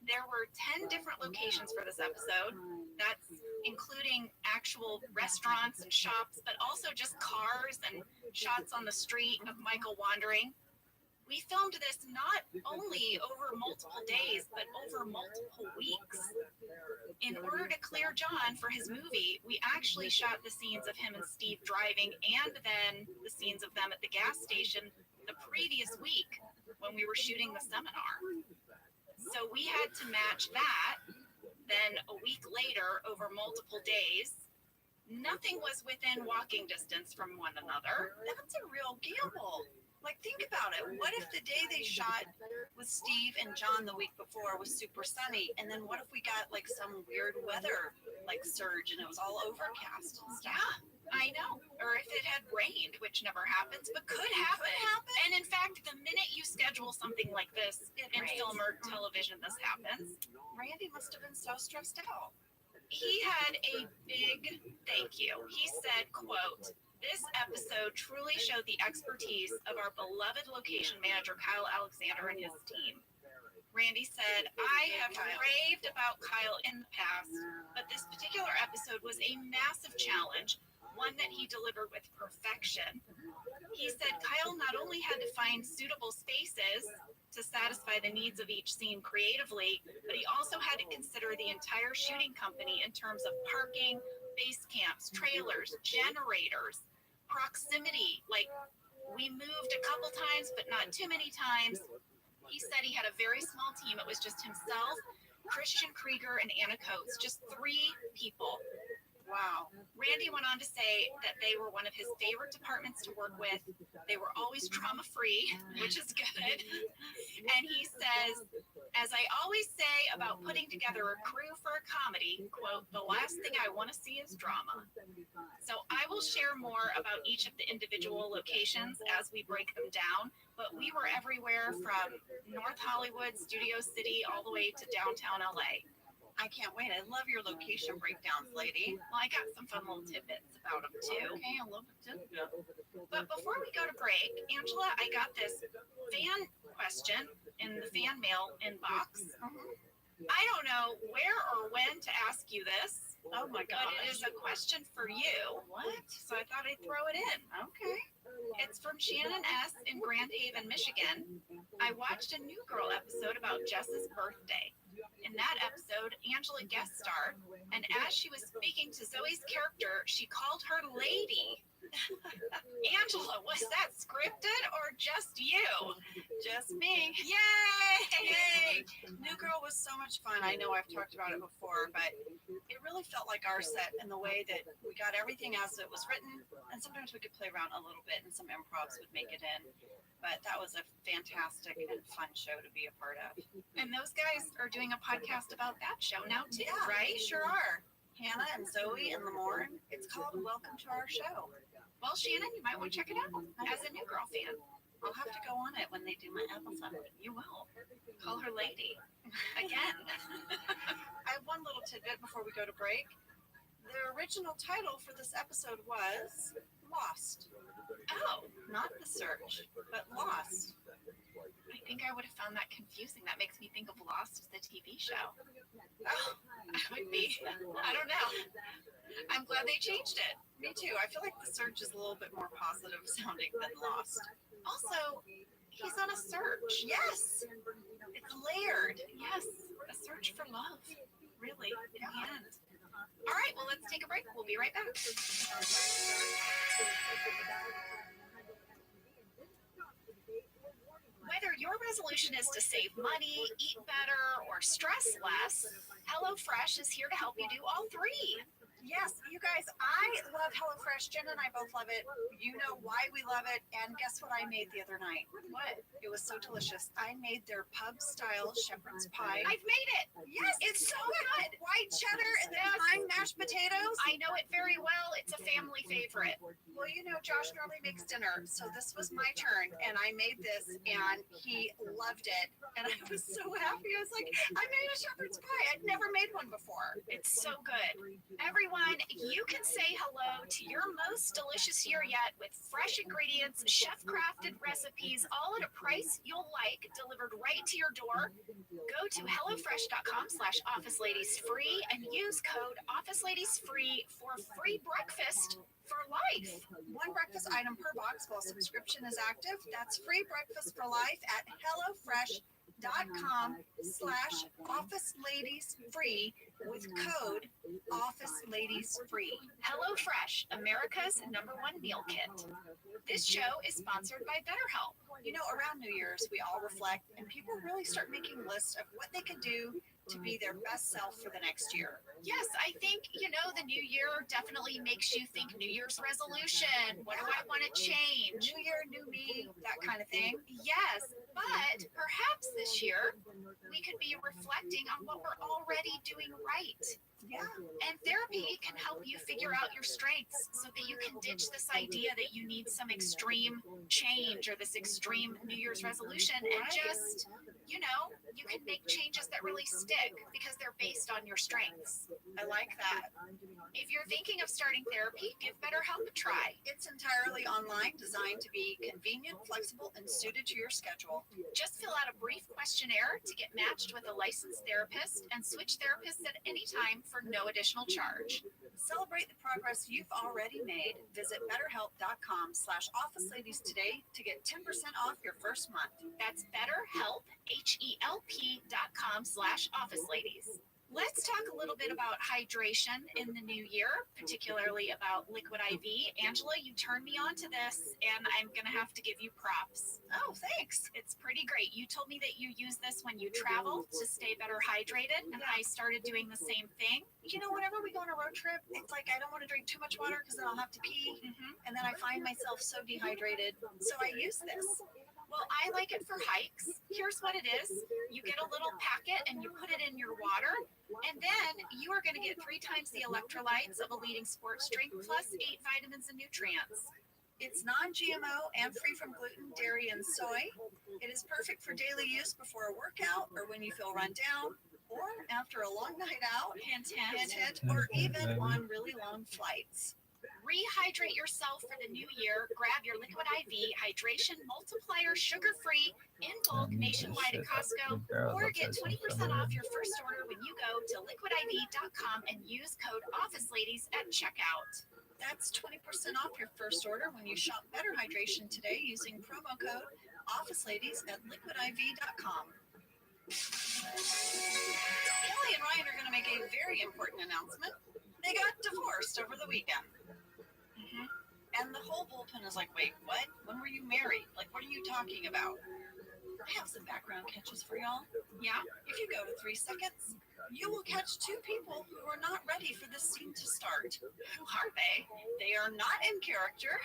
there were 10 different locations for this episode. That's including actual restaurants and shops, but also just cars and shots on the street of Michael wandering. We filmed this not only over multiple days, but over multiple weeks. In order to clear John for his movie, we actually shot the scenes of him and Steve driving and then the scenes of them at the gas station the previous week when we were shooting the seminar. So we had to match that. Then a week later, over multiple days, nothing was within walking distance from one another. That's a real gamble. Like, think about it. What if the day they shot with Steve and John the week before was super sunny, and then what if we got like some weird weather like surge and it was all overcast and stuff? Yeah, I know. Or if it had rained, which never happens, but could happen. And in fact, the minute you schedule something like this in film or television, this happens. Randy must have been so stressed out. He had a big thank you. He said, quote, "This episode truly showed the expertise of our beloved location manager, Kyle Alexander, and his team." Randy said, "I have raved about Kyle in the past, but this particular episode was a massive challenge, one that he delivered with perfection." He said Kyle not only had to find suitable spaces to satisfy the needs of each scene creatively, but he also had to consider the entire shooting company in terms of parking, base camps, trailers, generators, proximity. Like, we moved a couple times, but not too many times. He said he had a very small team. It was just himself, Christian Krieger, and Anna Coates, just 3 people. Wow. Randy went on to say that they were one of his favorite departments to work with. They were always trauma-free, which is good. And he says, "As I always say about putting together a crew for a comedy, quote, the last thing I want to see is drama." So I will share more about each of the individual locations as we break them down, but we were everywhere from North Hollywood, Studio City, all the way to downtown LA. I can't wait. I love your location breakdowns, lady. Well, I got some fun little tidbits about them too. Okay, I love it too. But before we go to break, Angela, I got this fan question in the fan mail inbox. I don't know where or when to ask you this. Oh my God. But it is a question for you. What? So I thought I'd throw it in. Okay. It's from Shannon S. in Grand Haven, Michigan. "I watched a New Girl episode about Jess's birthday. In that episode, Angela guest starred, and as she was speaking to Zoe's character, she called her lady. Angela, was that scripted or just you?" Just me. Yay! Yay! New Girl was so much fun. I know I've talked about it before, but it really felt like our set in the way that we got everything as it was written, and sometimes we could play around a little bit and some improvs would make it in. But that was a fantastic and fun show to be a part of. And those guys are doing a podcast about that show now too, Yeah, right? they sure are. Hannah and Zoe and Lamorne. It's called Welcome to Our Show. Well, Shannon, you might want to check it out as a New Girl fan. I'll have to go on it when they do my episode. You will. Call her lady. Again. I have one little tidbit before we go to break. The original title for this episode was Lost. Oh, not The Search, but Lost. I think I would have found that confusing. That makes me think of Lost, the TV show. Oh, I would be. I don't know. I'm glad they changed it. Me too. I feel like The Search is a little bit more positive sounding than Lost. Also, he's on a search. Yes! It's layered. Yes, a search for love. Really, in the end. All right, well, let's take a break. We'll be right back. Whether your resolution is to save money, eat better, or stress less, HelloFresh is here to help you do all 3. Yes, you guys, I love HelloFresh. Jen and I both love it. You know why we love it. And guess what I made the other night? What? It was so delicious. I made their pub-style shepherd's pie. I've made it. Yes, it's so good. White cheddar and then fine mashed potatoes. I know it very well. It's a family favorite. Well, you know, Josh normally makes dinner, so this was my turn, and I made this, and he loved it, and I was so happy. I was like, I made a shepherd's pie. I'd never made one before. It's so good. Everyone, you can say hello to your most delicious year yet with fresh ingredients, chef-crafted recipes, all at a price you'll like, delivered right to your door. Go to HelloFresh.com/OfficeLadiesFree and use code OfficeLadiesFree for free breakfast for life. One breakfast item per box while subscription is active. That's free breakfast for life at HelloFresh.com/OfficeLadiesFree with code OfficeLadiesFree. HelloFresh, America's #1 meal kit. This show is sponsored by BetterHelp. You know, around New Year's, we all reflect and people really start making lists of what they could do to be their best self for the next year? Yes, I think, the new year definitely makes you think New Year's resolution. What do I want to change? New year, new me, that kind of thing. Yes, but perhaps this year we could be reflecting on what we're already doing right. Yeah. And therapy can help you figure out your strengths so that you can ditch this idea that you need some extreme change or this extreme New Year's resolution and just, you can make changes that really stick because they're based on your strengths. I like that. If you're thinking of starting therapy, give BetterHelp a try. It's entirely online, designed to be convenient, flexible, and suited to your schedule. Just fill out a brief questionnaire to get matched with a licensed therapist and switch therapists at any time for no additional charge. Celebrate the progress you've already made. Visit betterhelp.com/officeladies today to get 10% off your first month. That's BetterHelp, HELP.com/officeladies. Let's talk a little bit about hydration in the new year, particularly about liquid IV. Angela, you turned me on to this, and I'm going to have to give you props. Oh, thanks. It's pretty great. You told me that you use this when you travel to stay better hydrated, and I started doing the same thing. Whenever we go on a road trip, it's like I don't want to drink too much water because then I'll have to pee, and then I find myself so dehydrated. So I use this. Well, I like it for hikes. Here's what it is. You get a little packet and you put it in your water, and then you are going to get 3 times the electrolytes of a leading sports drink plus 8 vitamins and nutrients. It's non-GMO and free from gluten, dairy, and soy. It is perfect for daily use before a workout or when you feel run down or after a long night out, hint, or even on really long flights. Rehydrate yourself for the new year. Grab your Liquid IV Hydration Multiplier sugar-free in bulk nationwide at Costco, or get 20% off your first order when you go to liquidiv.com and use code OfficeLadies at checkout. That's 20% off your first order when you shop Better Hydration today using promo code OfficeLadies at liquidiv.com. Kelly and Ryan are going to make a very important announcement. They got divorced over the weekend. And the whole bullpen is like, wait, what? When were you married? Like, what are you talking about? I have some background catches for y'all. Yeah? If you go to 3 seconds, you will catch 2 people who are not ready for this scene to start. Who are they? They are not in character.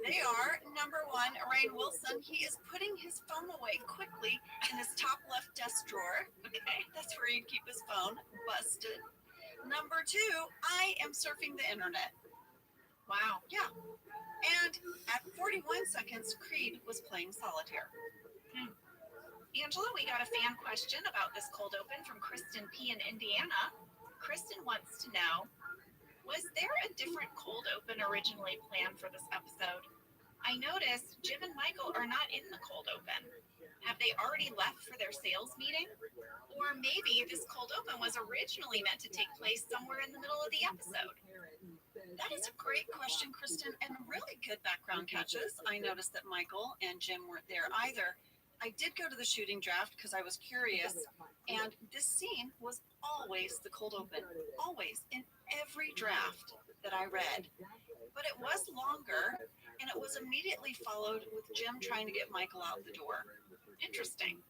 They are, number 1, Ryan Wilson. He is putting his phone away quickly in his top left desk drawer. Okay, that's where he'd keep his phone. Busted. Number 2, I am surfing the internet. Wow. Yeah. And at 41 seconds, Creed was playing solitaire. Angela, we got a fan question about this cold open from Kristen P. in Indiana. Kristen wants to know, was there a different cold open originally planned for this episode? I noticed Jim and Michael are not in the cold open. Have they already left for their sales meeting? Or maybe this cold open was originally meant to take place somewhere in the middle of the episode. That is a great question, Kristen, and really good background catches. I noticed that Michael and Jim weren't there either. I did go to the shooting draft because I was curious, and this scene was always the cold open, always, in every draft that I read. But it was longer, and it was immediately followed with Jim trying to get Michael out the door. Interesting.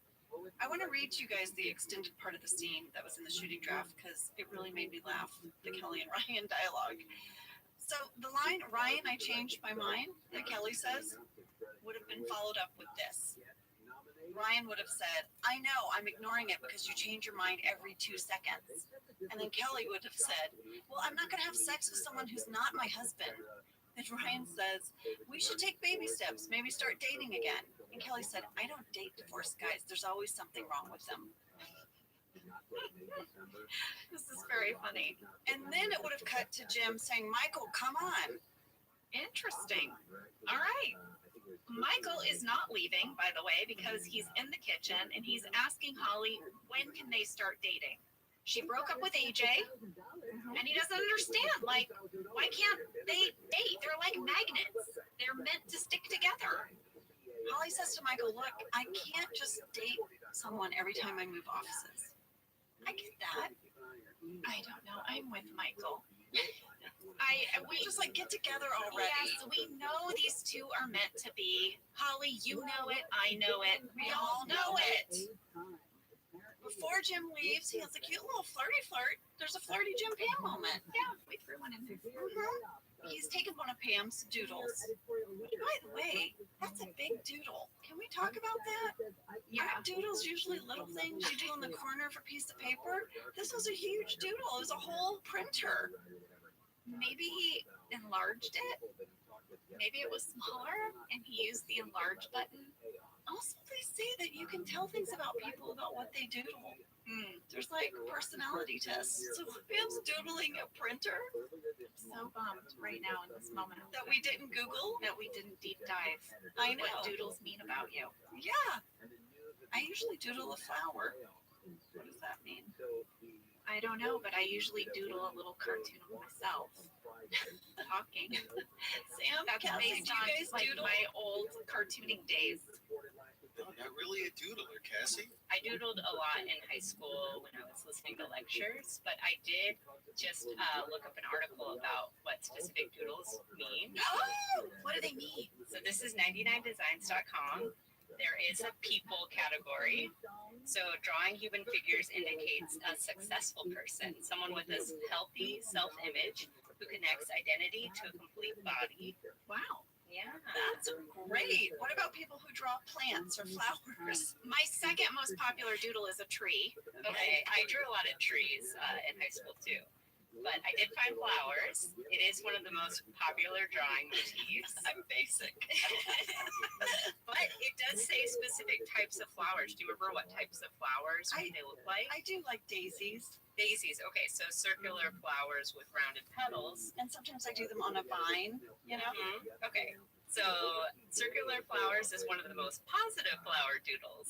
I want to read to you guys the extended part of the scene that was in the shooting draft because it really made me laugh, the Kelly and Ryan dialogue. So the line, Ryan, I changed my mind, that Kelly says, would have been followed up with this. Ryan would have said, I know, I'm ignoring it because you change your mind every 2 seconds. And then Kelly would have said, well, I'm not going to have sex with someone who's not my husband. And Ryan says, we should take baby steps, maybe start dating again. And Kelly said, I don't date divorced guys. There's always something wrong with them. This is very funny. And then it would have cut to Jim saying, Michael, come on. Interesting. All right. Michael is not leaving, by the way, because he's in the kitchen and he's asking Holly, when can they start dating? She broke up with AJ, and he doesn't understand. Like, why can't they date? They're like magnets. They're meant to stick together. Holly says to Michael, look, I can't just date someone every time I move offices. I get that. I don't know. I'm with Michael. We just like get together already. Yes, we know these two are meant to be. Holly, you know it. I know it. We all know it. Before Jim leaves, he has a cute little flirty flirt. There's a flirty Jim Pam moment. Yeah, we threw one in there. He's taken one of Pam's doodles. By the way, that's a big doodle. Can we talk about that? Yeah. Aren't doodles usually little things you do in the corner of a piece of paper? This was a huge doodle. It was a whole printer. Maybe he enlarged it. Maybe it was smaller and he used the enlarge button. Also, they say that you can tell things about people about what they doodle. There's like personality tests. So Pam's doodling a printer I'm so bummed right now in this moment that we didn't Google. that we didn't deep dive I know. what doodles mean about you. Yeah. I usually doodle a flower. What does that mean? I don't know, but I usually doodle a little cartoon of myself talking. Sam, That's Cassie, based do you on guys like doodle? my old cartooning days. Not really a doodler, Cassie. I doodled a lot in high school when I was listening to lectures, but I did just look up an article about what specific doodles mean. Oh, what do they mean? So this is 99designs.com. There is a people category. So drawing human figures indicates a successful person, someone with a healthy self-image who connects identity to a complete body. Wow. Yeah. That's great. What about people who draw plants or flowers? My second most popular doodle is a tree. Okay, I drew a lot of trees in high school too, but I did find flowers. It is one of the most popular drawing motifs. I'm basic. But it does say specific types of flowers. Do you remember what types of flowers they look like? I do like daisies. Daisies. Okay, so circular flowers with rounded petals. And sometimes I do them on a vine, you know? Okay, so circular flowers is one of the most positive flower doodles.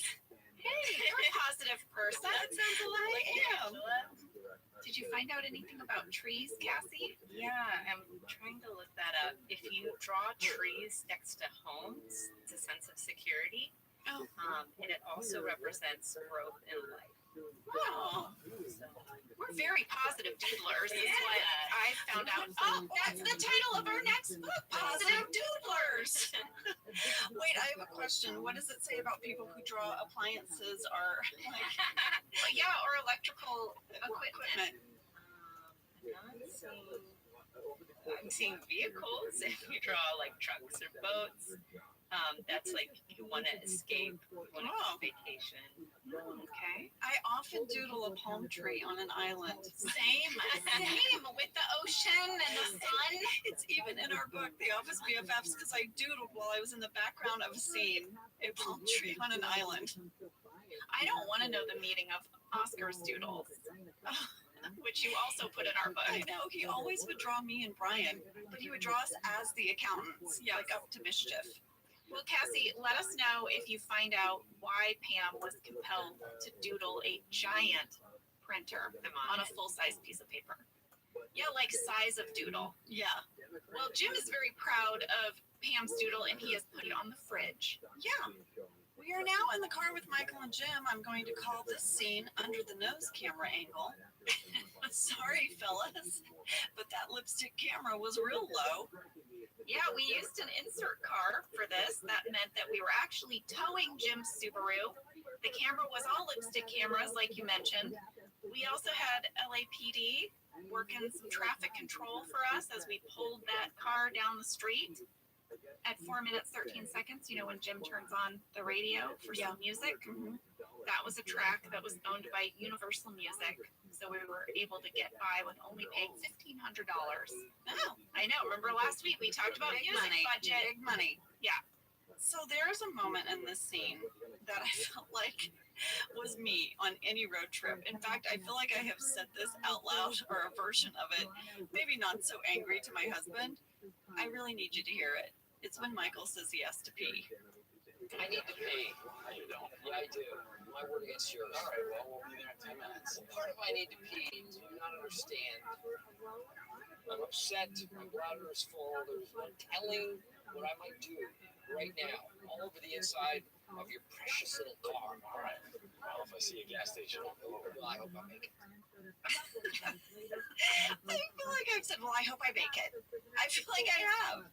Hey, you're a positive person. That sounds a lot like him. Did you find out anything about trees, Cassie? Yeah, I'm trying to look that up. If you draw trees next to homes, it's a sense of security. Oh. And it also represents growth in life. Oh. So, We're very positive doodlers, is what Yeah. I found out. Oh, that's the title of our next book, Positive Doodlers. Wait, I have a question. What does it say about people who draw appliances or like Yeah, or electrical equipment. I'm seeing vehicles. If you draw like trucks or boats, that's like you want to escape, you want to Oh. vacation. Okay. I often doodle a palm tree on an island. Same with the ocean and the sun. It's even in our book, The Office BFFs, because I doodled while I was in the background of a scene, a palm tree on an island. I don't want to know the meaning of Oscar's doodles, which you also put in our book. I know, he always would draw me and Brian, but he would draw us as the accountants, like up to mischief. Well, Cassie, let us know if you find out why Pam was compelled to doodle a giant printer on a full-size piece of paper. Yeah, like size of doodle. Yeah. Well, Jim is very proud of Pam's doodle, and he has put it on the fridge. Yeah. We are now in the car with Michael and Jim. I'm going to call this scene under the nose camera angle. Sorry, fellas, but that lipstick camera was real low. Yeah, we used an insert car for this. That meant that we were actually towing Jim's Subaru. The camera was all lipstick cameras, like you mentioned. We also had LAPD working some traffic control for us as we pulled that car down the street at 4 minutes, 13 seconds, you know, when Jim turns on the radio for some music. That was a track that was owned by Universal Music. So we were able to get by with only paying $1,500. Oh, I know. Remember last week we talked about big music money. budget. Big money. Yeah. So there's a moment in this scene that I felt like was me on any road trip. In fact, I feel like I have said this out loud, or a version of it, maybe not so angry to my husband. I really need you to hear it. It's when Michael says he has to pee. I need to pee. No, you don't. Yeah, I do. My word against yours. All right, well, we'll be there in 10 minutes. Part of I need to pee. Do you not understand? I'm upset. My bladder is full. There's no telling what I might do right now, all over the inside of your precious little car. All right. Well, if I see a gas station, I'll go over. Well, I hope I make it. I feel like I've said, well, I hope I make it. I feel like I have.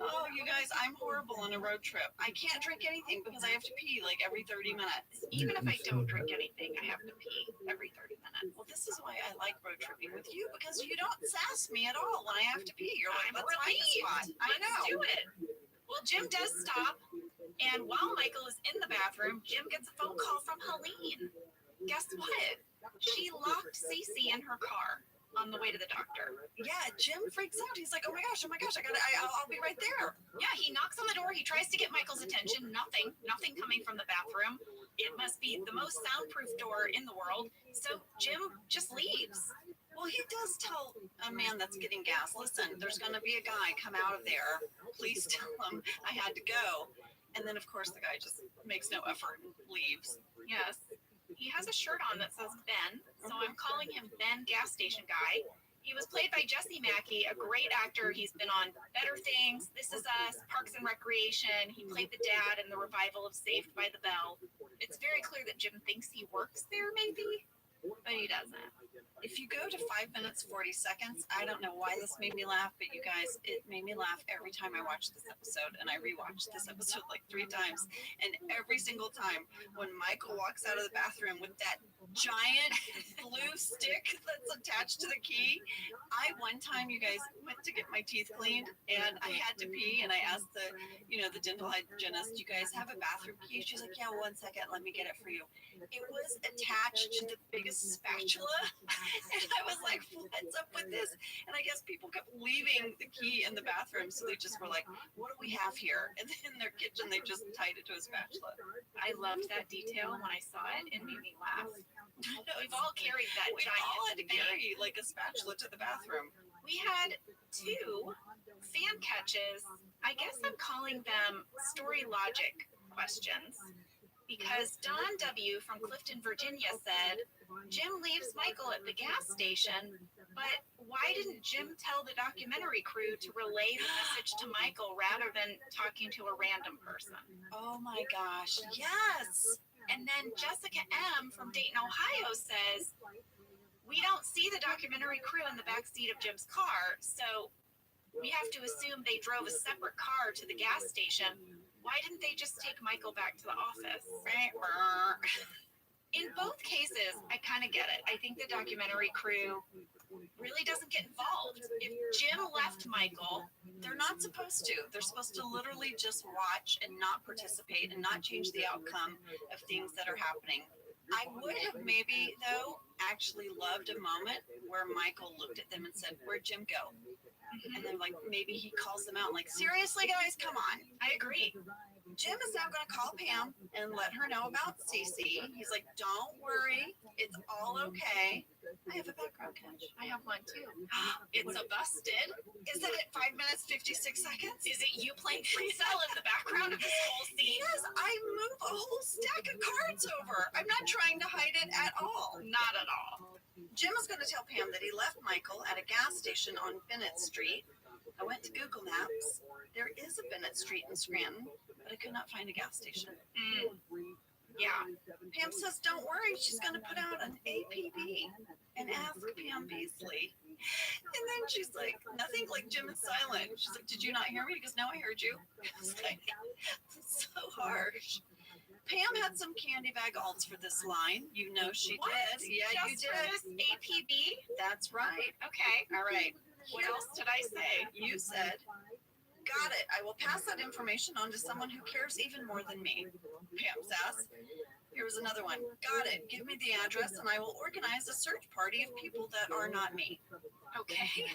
Oh, you guys, I'm horrible on a road trip. I can't drink anything because I have to pee like every 30 minutes. Even if I don't drink anything, I have to pee every 30 minutes. Well, this is why I like road tripping with you, because you don't sass me at all when I have to pee. You're like, I'm let's find a spot. relieved. I Let's know. do it. Well, Jim does stop, and while Michael is in the bathroom, Jim gets a phone call from Helene. Guess what? She locked Cece in her car on the way to the doctor. Yeah, Jim freaks out. He's like, oh my gosh, I'll be right there. Yeah, he knocks on the door. He tries to get Michael's attention. Nothing coming from the bathroom. It must be the most soundproof door in the world. So Jim just leaves. Well, he does tell a man that's getting gas, listen, there's going to be a guy come out of there. Please tell him I had to go. And then, of course, the guy just makes no effort and leaves. Yes. He has a shirt on that says Ben, so I'm calling him Ben Gas Station Guy. He was played by Jesse Mackey, a great actor. He's been on Better Things, This Is Us, Parks and Recreation. He played the dad in the revival of Saved by the Bell. It's very clear that Jim thinks he works there, maybe, but he doesn't. If you go to 5 minutes, 40 seconds, I don't know why this made me laugh, but you guys, it made me laugh every time I watched this episode, and I rewatched this episode like 3 times. And every single time when Michael walks out of the bathroom with that giant blue stick that's attached to the key, one time, you guys, went to get my teeth cleaned, and I had to pee, and I asked the dental hygienist, you guys have a bathroom key? She's like, yeah, 1 second, let me get it for you. It was attached to the biggest spatula. And I was like, what's up with this? And I guess people kept leaving the key in the bathroom. So they just were like, what do we have here? And then in their kitchen, they just tied it to a spatula. I loved that detail when I saw it. It made me laugh. We've all carried that We giant all had to thing. carry like a spatula to the bathroom. We had 2 fan catches. I guess I'm calling them story logic questions. Because Don W. from Clifton, Virginia said, Jim leaves Michael at the gas station, but why didn't Jim tell the documentary crew to relay the message to Michael rather than talking to a random person? Oh my gosh, yes! And then Jessica M. from Dayton, Ohio says, we don't see the documentary crew in the backseat of Jim's car, so we have to assume they drove a separate car to the gas station. Why didn't they just take Michael back to the office? In both cases, I kind of get it. I think the documentary crew really doesn't get involved. If Jim left Michael, They're not supposed to. They're supposed to literally just watch and not participate and not change the outcome of things that are happening. I would have maybe, though, actually loved a moment where Michael looked at them and said, where'd Jim go? And then, like, maybe he calls them out, like, seriously, guys, come on. I agree. Jim is now going to call Pam and let her know about Cece. He's like, don't worry. It's all okay. I have a background catch. I have one too. It's a busted. Is it at 5 minutes, 56 seconds? Is it you playing freestyle in the background of this whole scene? Yes, I move a whole stack of cards over. I'm not trying to hide it at all. Not at all. Jim is going to tell Pam that he left Michael at a gas station on Bennett Street. I went to Google Maps. There is a Bennett Street in Scranton, but I could not find a gas station. Yeah. Pam says, don't worry, she's going to put out an APB and ask Pam Beasley. And then she's like, nothing, like Jim is silent. She's like, did you not hear me? He goes, no, I heard you. I was like, so harsh. Pam had some candy bag alts for this line. You know she did. Yeah, Just you for did. this APB? That's right. Okay. All right. What else did I say? You said, got it. I will pass that information on to someone who cares even more than me. Pam says. Here's another one. Got it. Give me the address and I will organize a search party of people that are not me. Okay.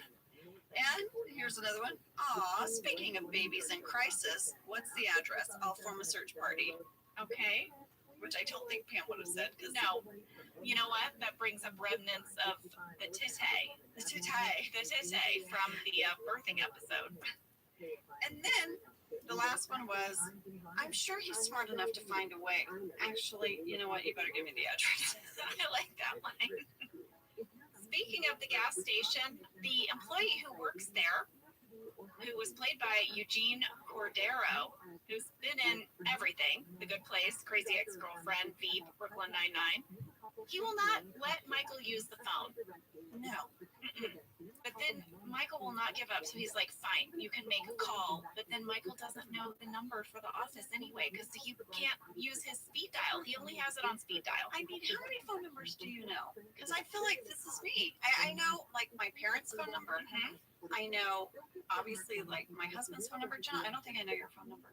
And here's another one. Aw, speaking of babies in crisis, what's the address? I'll form a search party. Okay. Which I don't think Pam would have said. No. You know what? That brings up remnants of the titay. The titay. The titay from the birthing episode. And then the last one was, I'm sure he's smart enough to find a way. Actually, you know what? You better give me the address. I like that line. Speaking of the gas station, the employee who works there, who was played by Eugene Cordero, who's been in everything, The Good Place, Crazy Ex-Girlfriend, Veep, Brooklyn Nine-Nine, he will not let Michael use the phone. No. But then Michael will not give up. So he's like, fine, you can make a call. But then Michael doesn't know the number for the office anyway because he can't use his speed dial. He only has it on speed dial. I mean, how many phone numbers do you know? Because I feel like this is me. I know, like, my parents' phone number. Mm-hmm. I know, obviously, like, my husband's phone number. Jenna, I don't think I know your phone number.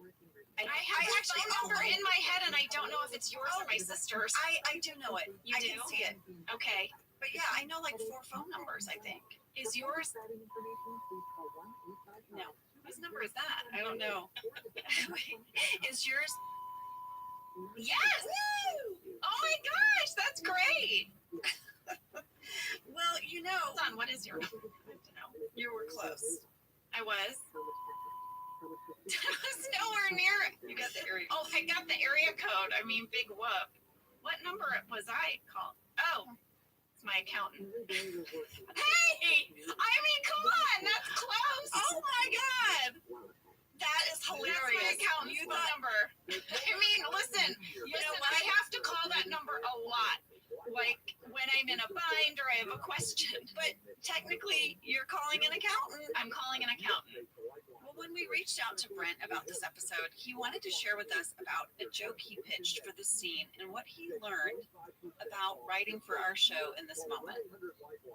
I have a phone number in my head and I don't know if it's yours or my sister's. I do know it. You I do? can see it. Okay. But yeah, I know like 4 phone numbers, I think. Is yours? No. Whose number is that? I don't know. Is yours? Yes! Oh my gosh, that's great! Well, you know. Hold on, what is your number? I have to know. You were close. I was? I was nowhere near it. You got the area. Oh, I got the area code. I mean, big whoop. What number was I called? Oh, it's my accountant. Hey! I mean, come on, that's close. Oh my God! That is hilarious. That's my accountant's phone number. I mean, listen, I have to call that number a lot. Like when I'm in a bind or I have a question. But technically, you're calling an accountant. I'm calling an accountant. Well, when we reached out to Brent about this episode, he wanted to share with us about a joke he pitched for the scene and what he learned about writing for our show in this moment.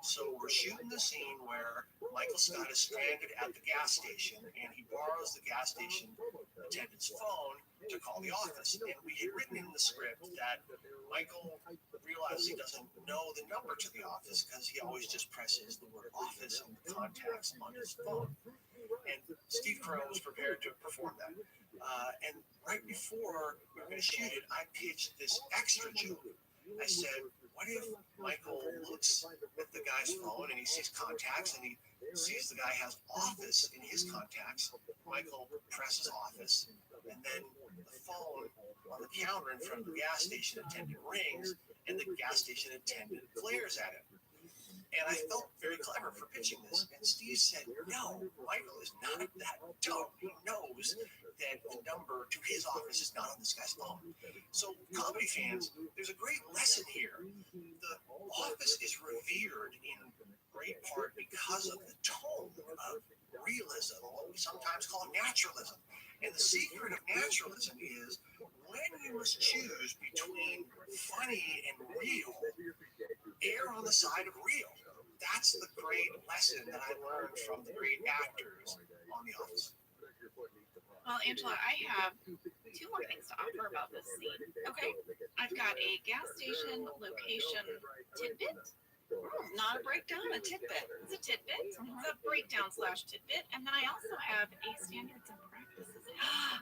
So we're shooting the scene where Michael Scott is stranded at the gas station, and he borrows the gas station attendant's phone to call the office. And we had written in the script that Michael realizes he doesn't know the number to the office because he always just presses the word office and contacts on his phone. And Steve Carell was prepared to perform that. And right before we were going to shoot it, I pitched this extra joke. I said, what if Michael looks at the guy's phone and he sees contacts and he sees the guy has office in his contacts? Michael presses office, and then the phone on the counter in front of the gas station attendant rings, and the gas station attendant glares at him. And I felt very clever for pitching this. And Steve said, no, Michael is not that dumb. He knows that the number to his office is not on this guy's phone. So, comedy fans, there's a great lesson here. The office is revered in great part because of the tone of realism, what we sometimes call naturalism. And the secret of naturalism is when you must choose between funny and real, err on the side of real. That's the great lesson that I learned from the great actors on The Office. Well, Angela, I have 2 more things to offer about this scene. Okay. I've got a gas station location tidbit. Not a breakdown, a tidbit. It's a tidbit. It's a breakdown / tidbit. And then I also have a standards and practices.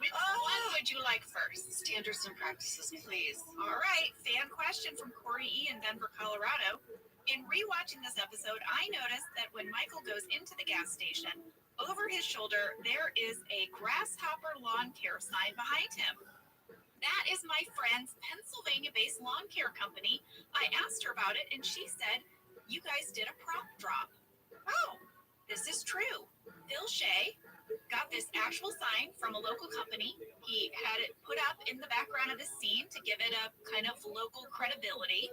Which one would you like first? Standards and practices, please. All right. Fan question from Corey E. in Denver, Colorado. In rewatching this episode, I noticed that when Michael goes into the gas station, over his shoulder, there is a grasshopper lawn care sign behind him. That is my friend's Pennsylvania-based lawn care company. I asked her about it, and she said, you guys did a prop drop. Oh, this is true. Phil Shea got this actual sign from a local company. He had it put up in the background of the scene to give it a kind of local credibility.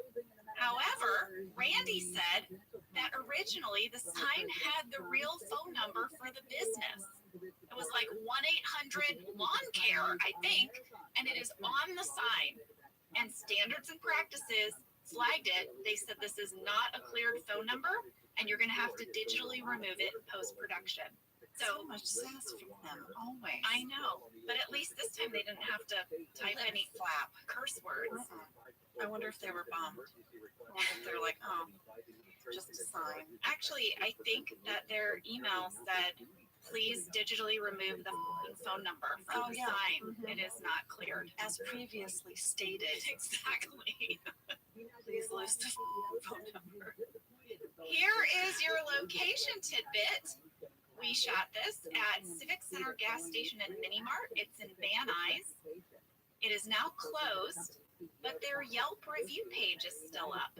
However, Randy said that originally the sign had the real phone number for the business. It was like 1-800 lawn care, I think, and it is on the sign. And Standards and Practices flagged it. They said this is not a cleared phone number, and you're going to have to digitally remove it in post-production. So much sass from them, always. I know, but at least this time they didn't have to type any flap curse words. I wonder if they were bummed. I wonder if they're like, oh, just a sign. Actually, I think that their email said, please digitally remove the phone number from the sign. It is not cleared. As previously stated. Exactly. Please list the phone number. Here is your location tidbit. We shot this at Civic Center gas station and Mini Mart. It's in Van Nuys. It is now closed, but their Yelp review page is still up.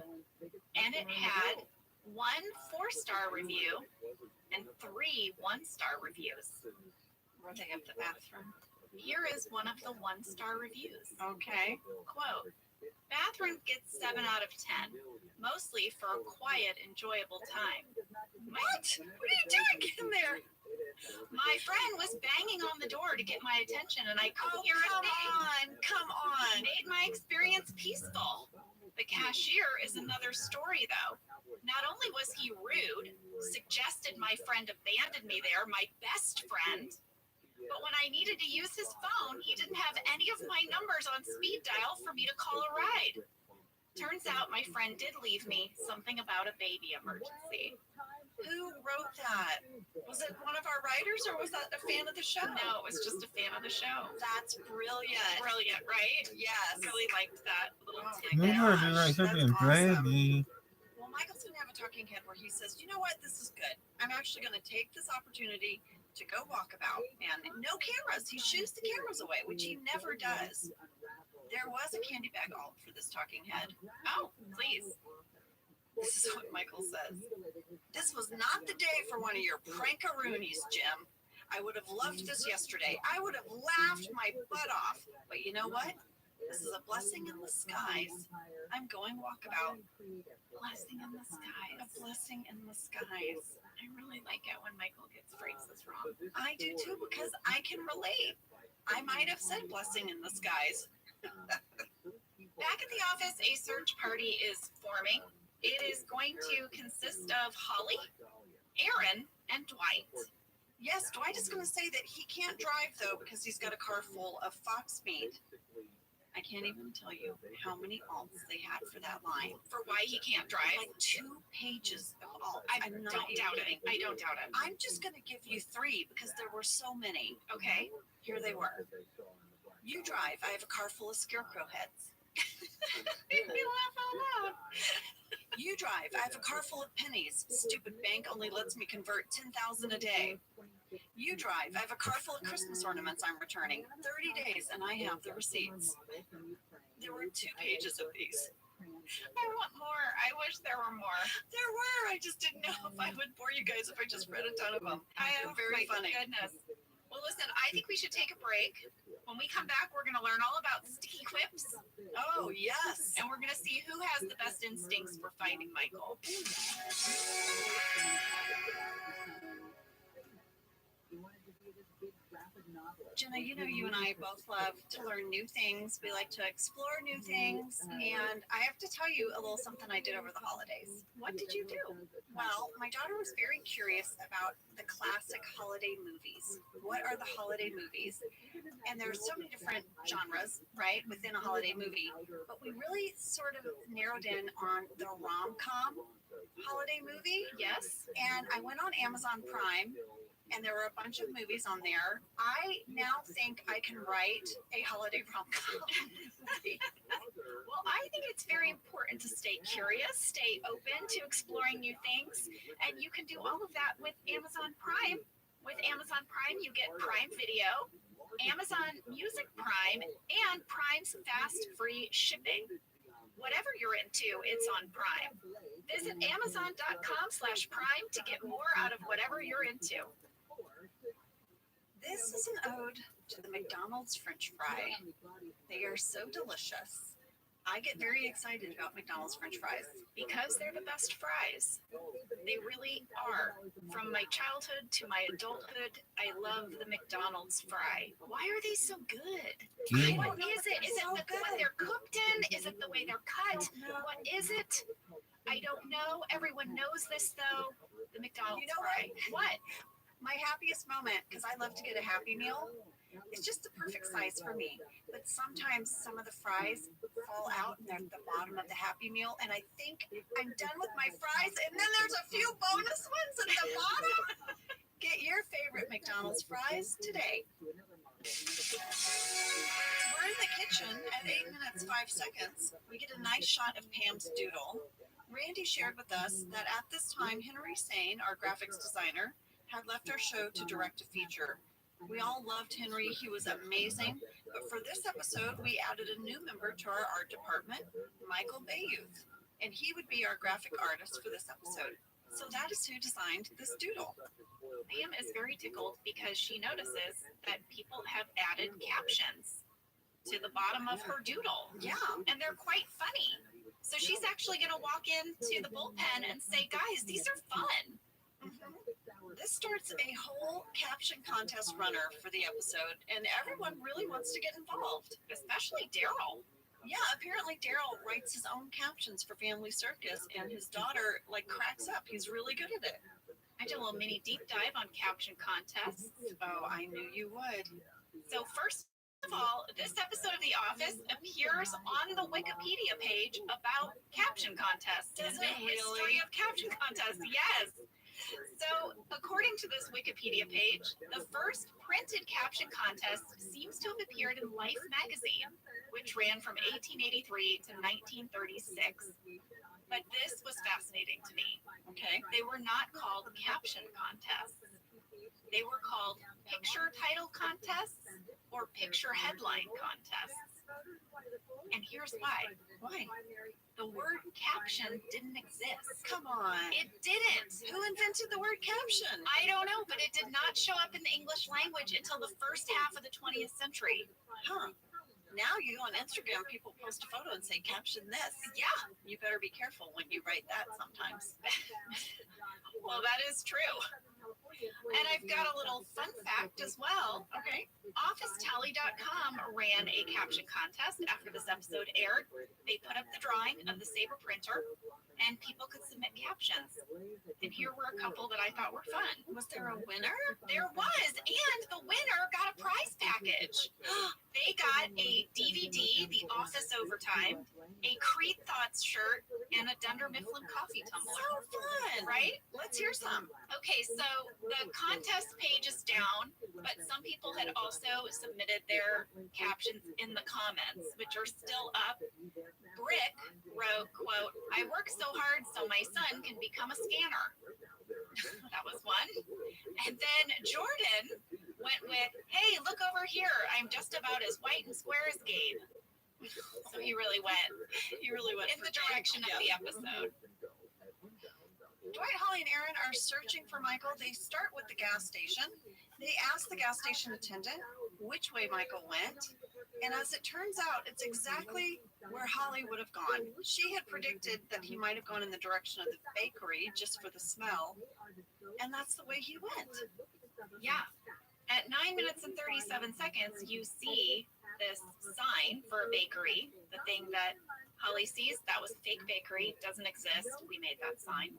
And it had 1 4-star review and 3 1-star reviews. Were they at the bathroom? Here is one of the 1-star reviews. Okay. Quote, Bathroom gets 7 out of 10, mostly for a quiet, enjoyable time. What? What are you doing in there? My friend was banging on the door to get my attention, and I couldn't hear a thing. Come on. Made my experience peaceful. The cashier is another story, though. Not only was he rude, suggested my friend abandon me there, my best friend, but when I needed to use his phone, he didn't have any of my numbers on speed dial for me to call a ride. Turns out my friend did leave me something about a baby emergency. Who wrote that? Was it one of our writers or was that a fan of the show? No, it was just a fan of the show. That's brilliant. Brilliant, right? Yes. Really liked that little Maybe tidbit. we're right here being brave. Well, Michael's going to have a talking head where he says, you know what, this is good. I'm actually going to take this opportunity to go walk about. And no cameras. He shoos the cameras away, which he never does. There was a candy bag alt for this talking head. Oh, please. This is what Michael says. This was not the day for one of your prankaroonies, Jim. I would have loved this yesterday. I would have laughed my butt off. But you know what? This is a blessing in the skies. I'm going walkabout. Blessing in the skies. A blessing in the skies. I really like it when Michael gets phrases wrong. I do too, because I can relate. I might have said blessing in the skies. Back at the office, a search party is forming. It is going to consist of Holly, Aaron, and Dwight. Yes, Dwight is going to say that he can't drive, though, because he's got a car full of fox meat. I can't even tell you how many alts they had for that line. For why he can't drive? Like 2 pages of alts. I don't doubt it. I don't doubt it. I'm just going to give you 3 because there were so many. Okay. Here they were. You drive. I have a car full of scarecrow heads. Made me laugh out loud. You drive. I have a car full of pennies. Stupid bank only lets me convert 10,000 a day. You drive. I have a car full of Christmas ornaments I'm returning. 30 days, and I have the receipts. There were 2 pages of these. I want more. I wish there were more. There were. I just didn't know if I would bore you guys if I just read a ton of them. They're very funny. Goodness. Well, listen, I think we should take a break. When we come back, we're going to learn all about sticky quips. Oh, yes. And we're going to see who has the best instincts for finding Michael. Jenna, you know you and I both love to learn new things. We like to explore new things. And I have to tell you a little something I did over the holidays. What did you do? Well, my daughter was very curious about the classic holiday movies. What are the holiday movies? And there's so many different genres, right, within a holiday movie. But we really sort of narrowed in on the rom-com holiday movie. Yes. And I went on Amazon Prime, and there were a bunch of movies on there. I now think I can write a holiday rom-com. Well, I think it's very important to stay curious, stay open to exploring new things, and you can do all of that with Amazon Prime. With Amazon Prime, you get Prime Video, Amazon Music Prime, and Prime's fast free shipping. Whatever you're into, it's on Prime. Visit Amazon.com/Prime to get more out of whatever you're into. This is an ode to the McDonald's French fry. They are so delicious. I get very excited about McDonald's French fries. Because they're the best fries. They really are. From my childhood to my adulthood, I love the McDonald's fry. Why are they so good? What is it? Is it what they're cooked in? Is it the way they're cut? What is it? I don't know. Everyone knows this, though. The McDonald's fry. What? My happiest moment, because I love to get a Happy Meal, it's just the perfect size for me. But sometimes some of the fries fall out and they're at the bottom of the Happy Meal, and I think I'm done with my fries, and then there's a few bonus ones at the bottom. Get your favorite McDonald's fries today. We're in the kitchen at 8 minutes 5 seconds. We get a nice shot of Pam's doodle. Randy shared with us that at this time, Henry Sane, our graphics designer, had left our show to direct a feature. We all loved Henry. He was amazing. But for this episode, we added a new member to our art department, Michael Bayouth. And he would be our graphic artist for this episode. So that is who designed this doodle. Pam is very tickled because she notices that people have added captions to the bottom of her doodle. Yeah. And they're quite funny. So she's actually going to walk into the bullpen and say, guys, these are fun. This starts a whole caption contest runner for the episode, and everyone really wants to get involved, especially Daryl. Yeah, apparently Daryl writes his own captions for Family Circus, and his daughter cracks up. He's really good at it. I did a little mini deep dive on caption contests. Oh, I knew you would. So first of all, this episode of The Office appears on the Wikipedia page about caption contests. Does the it history really? of caption contests, yes. So, according to this Wikipedia page, the first printed caption contest seems to have appeared in Life magazine, which ran from 1883 to 1936. But this was fascinating to me. Okay. They were not called caption contests. They were called picture title contests or picture headline contests. And here's why. Why? The word caption didn't exist. Come on. It didn't. Who invented the word caption? I don't know, but it did not show up in the English language until the first half of the 20th century. Huh. Now you go on Instagram, people post a photo and say, caption this. Yeah. You better be careful when you write that sometimes. Well, that is true. And I've got a little fun fact as well. Okay. OfficeTally.com ran a caption contest after this episode aired. They put up the drawing of the Sabre printer, and people could submit captions. And here were a couple that I thought were fun. Was there a winner? There was, and the winner got a prize package. They got a DVD, The Office Overtime, a Creed Thoughts shirt, and a Dunder Mifflin coffee tumbler. So fun. Right? Let's hear some. Okay, so the contest page is down, but some people had also submitted their captions in the comments, which are still up. Brick wrote, quote, "I work so hard so my son can become a scanner." That was one. And then Jordan went with, "Hey, look over here. I'm just about as white and square as Gabe." So he really went in the direction of the episode. Dwight, Holly, and Aaron are searching for Michael. They start with the gas station. They ask the gas station attendant which way Michael went. And as it turns out, it's exactly where Holly would have gone. She had predicted that he might have gone in the direction of the bakery just for the smell. And that's the way he went. Yeah. At 9 minutes and 37 seconds, you see this sign for a bakery, the thing that Holly sees. That was a fake bakery, doesn't exist. We made that sign.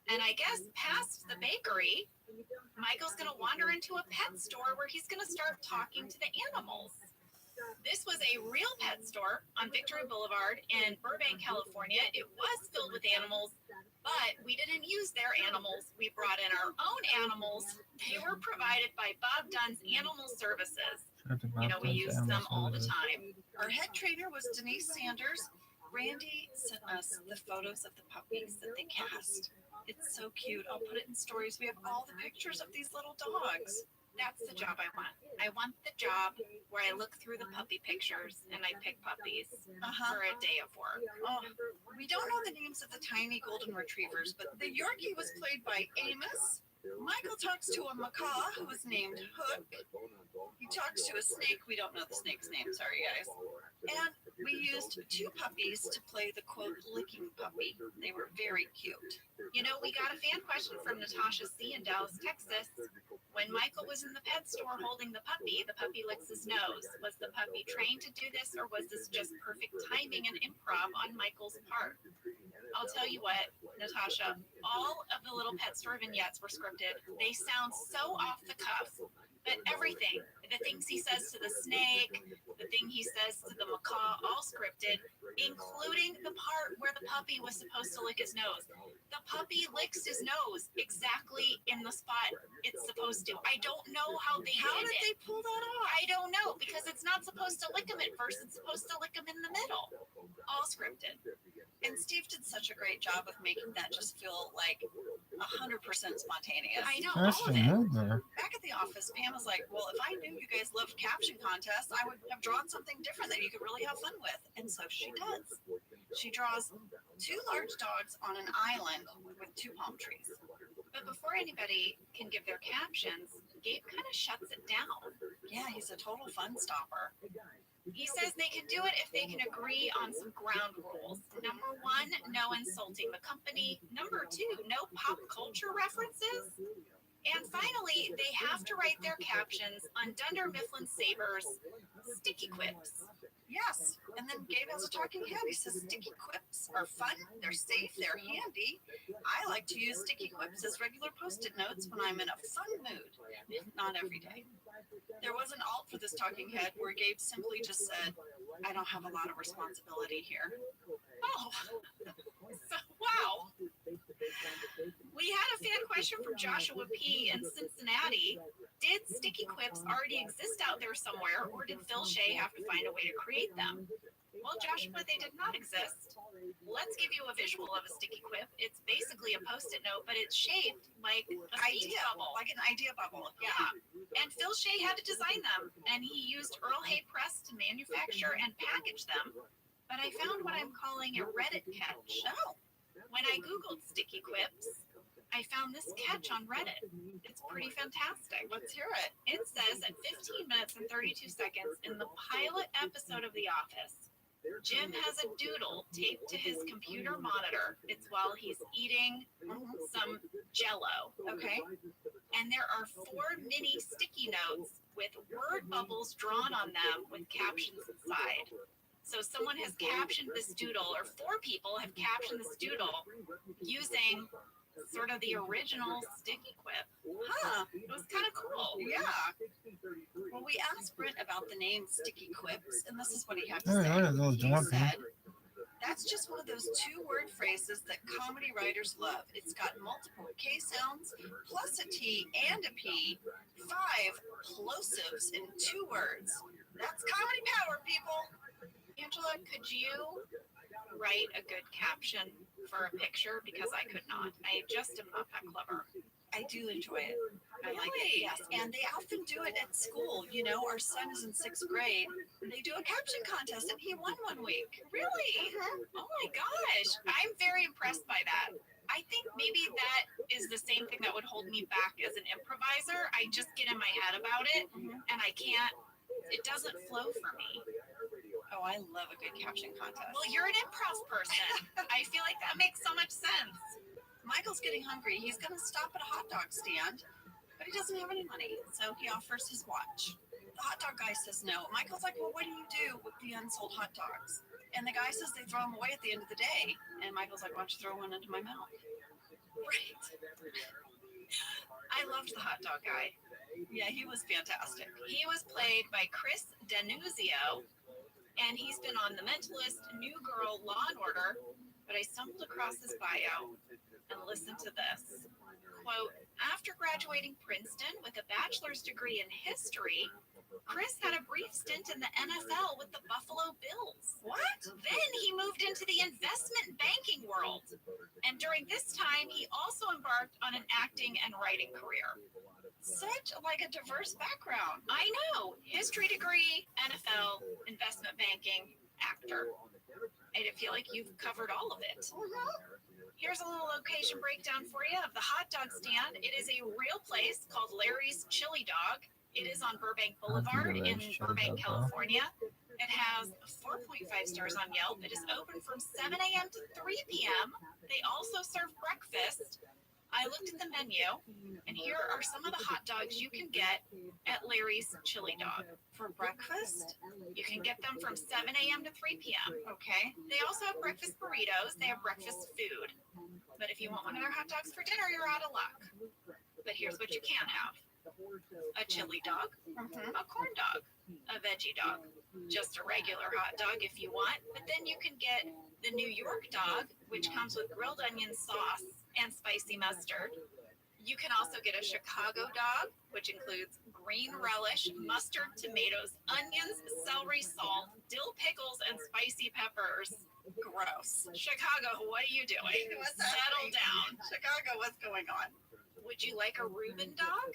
And I guess past the bakery, Michael's going to wander into a pet store where he's going to start talking to the animals. This was a real pet store on Victory Boulevard in Burbank, California. It was filled with animals, but we didn't use their animals. We brought in our own animals. They were provided by Bob Dunn's Animal Services. You know, we use them all the time. Our head trainer was Denise Sanders. Randy sent us the photos of the puppies that they cast. It's so cute. I'll put it in stories. We have all the pictures of these little dogs. That's the job I want. I want the job where I look through the puppy pictures and I pick puppies for a day of work. Oh, we don't know the names of the tiny golden retrievers, but the Yorkie was played by Amos. Michael talks to a macaw who was named Hook. He talks to a snake. We don't know the snake's name. Sorry, guys. And we used 2 puppies to play the, quote, licking puppy. They were very cute. You know, we got a fan question from Natasha C. in Dallas, Texas. When Michael was in the pet store holding the puppy licks his nose. Was the puppy trained to do this, or was this just perfect timing and improv on Michael's part? I'll tell you what, Natasha, all of the little pet store vignettes were scripted. They sound so off the cuff, but everything, the things he says to the snake, the thing he says to the macaw, all scripted, including the part where the puppy was supposed to lick his nose. The puppy licks his nose exactly in the spot it's supposed to. I don't know how they did it. How did they pull that off? I don't know, because it's not supposed to lick him at first. It's supposed to lick him in the middle. All scripted. And Steve did such a great job of making that just feel like 100% spontaneous. I know, all of it. Back at the office, Pam was like, well, if I knew you guys loved caption contests, I would have drawn something different that you could really have fun with. And so she does. She draws 2 large dogs on an island with 2 palm trees. But before anybody can give their captions, Gabe kind of shuts it down. Yeah, he's a total fun stopper. He says they can do it if they can agree on some ground rules. Number one, no insulting the company. Number two, no pop culture references. And finally, they have to write their captions on Dunder Mifflin Saber's sticky quips. Yes, and then Gabe has a talking head. He says sticky quips are fun, they're safe, they're handy. I like to use sticky quips as regular post-it notes when I'm in a fun mood. Not every day. There was an alt for this talking head where Gabe simply just said, I don't have a lot of responsibility here. Oh, so wow. We had a fan question from Joshua P. in Cincinnati. Did sticky quips already exist out there somewhere, or did Phil Shea have to find a way to create them? Well, Joshua, they did not exist. Let's give you a visual of a sticky quip. It's basically a post-it note, but it's shaped like a idea bubble. Like an idea bubble. Yeah. And Phil Shea had to design them, and he used Earl Hay Press to manufacture and package them. But I found what I'm calling a Reddit catch. Oh. When I Googled sticky quips, I found this catch on Reddit. It's pretty fantastic. Let's hear it. It says at 15 minutes and 32 seconds in the pilot episode of The Office, Jim has a doodle taped to his computer monitor. It's while he's eating some Jell-O. Okay. And there are 4 mini sticky notes with word bubbles drawn on them with captions inside. So someone has captioned this doodle, or 4 people have captioned this doodle using sort of the original sticky quip. Huh. It was kind of cool. Yeah. Well, we asked Brent about the name sticky quips, and this is what he had to Oh, say. what are those He jumping? said, that's just one of those 2-word phrases that comedy writers love. It's got multiple K sounds, plus a T and a P, 5 plosives in 2 words. That's comedy power, people. Angela, could you write a good caption for a picture? Because I could not. I just am not that clever. I do enjoy it. I like it. Really? Yes, and they often do it at school. You know, our son is in 6th grade. They do a caption contest, and he won one week. Really? Oh my gosh. I'm very impressed by that. I think maybe that is the same thing that would hold me back as an improviser. I just get in my head about it, and I can't, it doesn't flow for me. Oh, I love a good caption contest. Well, you're an improv person. I feel like that makes so much sense. Michael's getting hungry. He's going to stop at a hot dog stand, but he doesn't have any money, so he offers his watch. The hot dog guy says no. Michael's like, well, what do you do with the unsold hot dogs? And the guy says they throw them away at the end of the day. And Michael's like, why don't you throw one into my mouth? Right. I loved the hot dog guy. Yeah, he was fantastic. He was played by Chris D'Annunzio, and he's been on The Mentalist, New Girl, Law and Order, but I stumbled across his bio and listened to this. Quote, after graduating Princeton with a bachelor's degree in history, Chris had a brief stint in the NFL with the Buffalo Bills. What? Then he moved into the investment banking world. And during this time, he also embarked on an acting and writing career. Such like a diverse background. I know. History degree, NFL, investment banking, actor. I feel like you've covered all of it. Here's a little location breakdown for you of the hot dog stand. It is a real place called Larry's Chili Dog. It is on Burbank Boulevard in Burbank, California. It has 4.5 stars on Yelp. It is open from 7 a.m. to 3 p.m. They also serve breakfast. I looked at the menu, and here are some of the hot dogs you can get at Larry's Chili Dog. For breakfast? You can get them from 7 a.m. to 3 p.m. Okay. They also have breakfast burritos. They have breakfast food. But if you want one of their hot dogs for dinner, you're out of luck. But here's what you can have. A chili dog, a corn dog, a veggie dog, just a regular hot dog if you want. But then you can get the New York dog, which comes with grilled onion sauce and spicy mustard. You can also get a Chicago dog, which includes green relish, mustard, tomatoes, onions, celery, salt, dill pickles, and spicy peppers. Gross. Chicago, what are you doing? Settle down. Chicago, what's going on? Would you like a Reuben dog?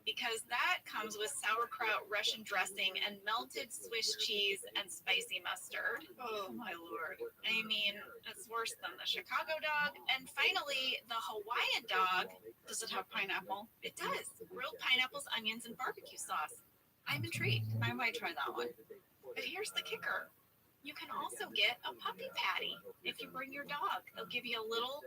Because that comes with sauerkraut, Russian dressing, and melted Swiss cheese and spicy mustard. Oh, my Lord. I mean, it's worse than the Chicago dog. And finally, the Hawaiian dog. Does it have pineapple? It does. Grilled pineapples, onions, and barbecue sauce. I'm intrigued. I might try that one. But here's the kicker. You can also get a puppy patty if you bring your dog. They'll give you a little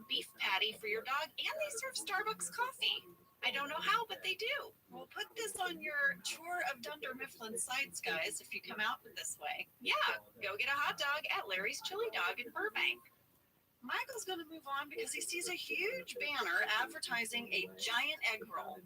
beef patty for your dog, and they serve Starbucks coffee. I don't know how, but they do. We'll put this on your tour of Dunder Mifflin sites, guys, if you come out this way. Yeah, go get a hot dog at Larry's Chili Dog in Burbank. Michael's going to move on because he sees a huge banner advertising a giant egg roll.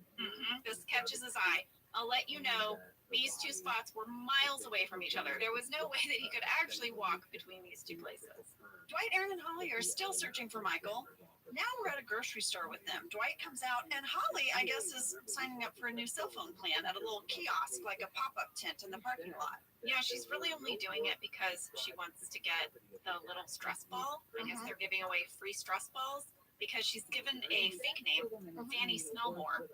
This catches his eye. I'll let you know, these two spots were miles away from each other. There was no way that he could actually walk between these two places. Dwight, Aaron, and Holly are still searching for Michael. Now we're at a grocery store with them. Dwight comes out, and Holly, I guess, is signing up for a new cell phone plan at a little kiosk, like a pop-up tent in the parking lot. Yeah, she's really only doing it because she wants to get the little stress ball. I guess they're giving away free stress balls because she's given a fake name, Fanny Smellmore.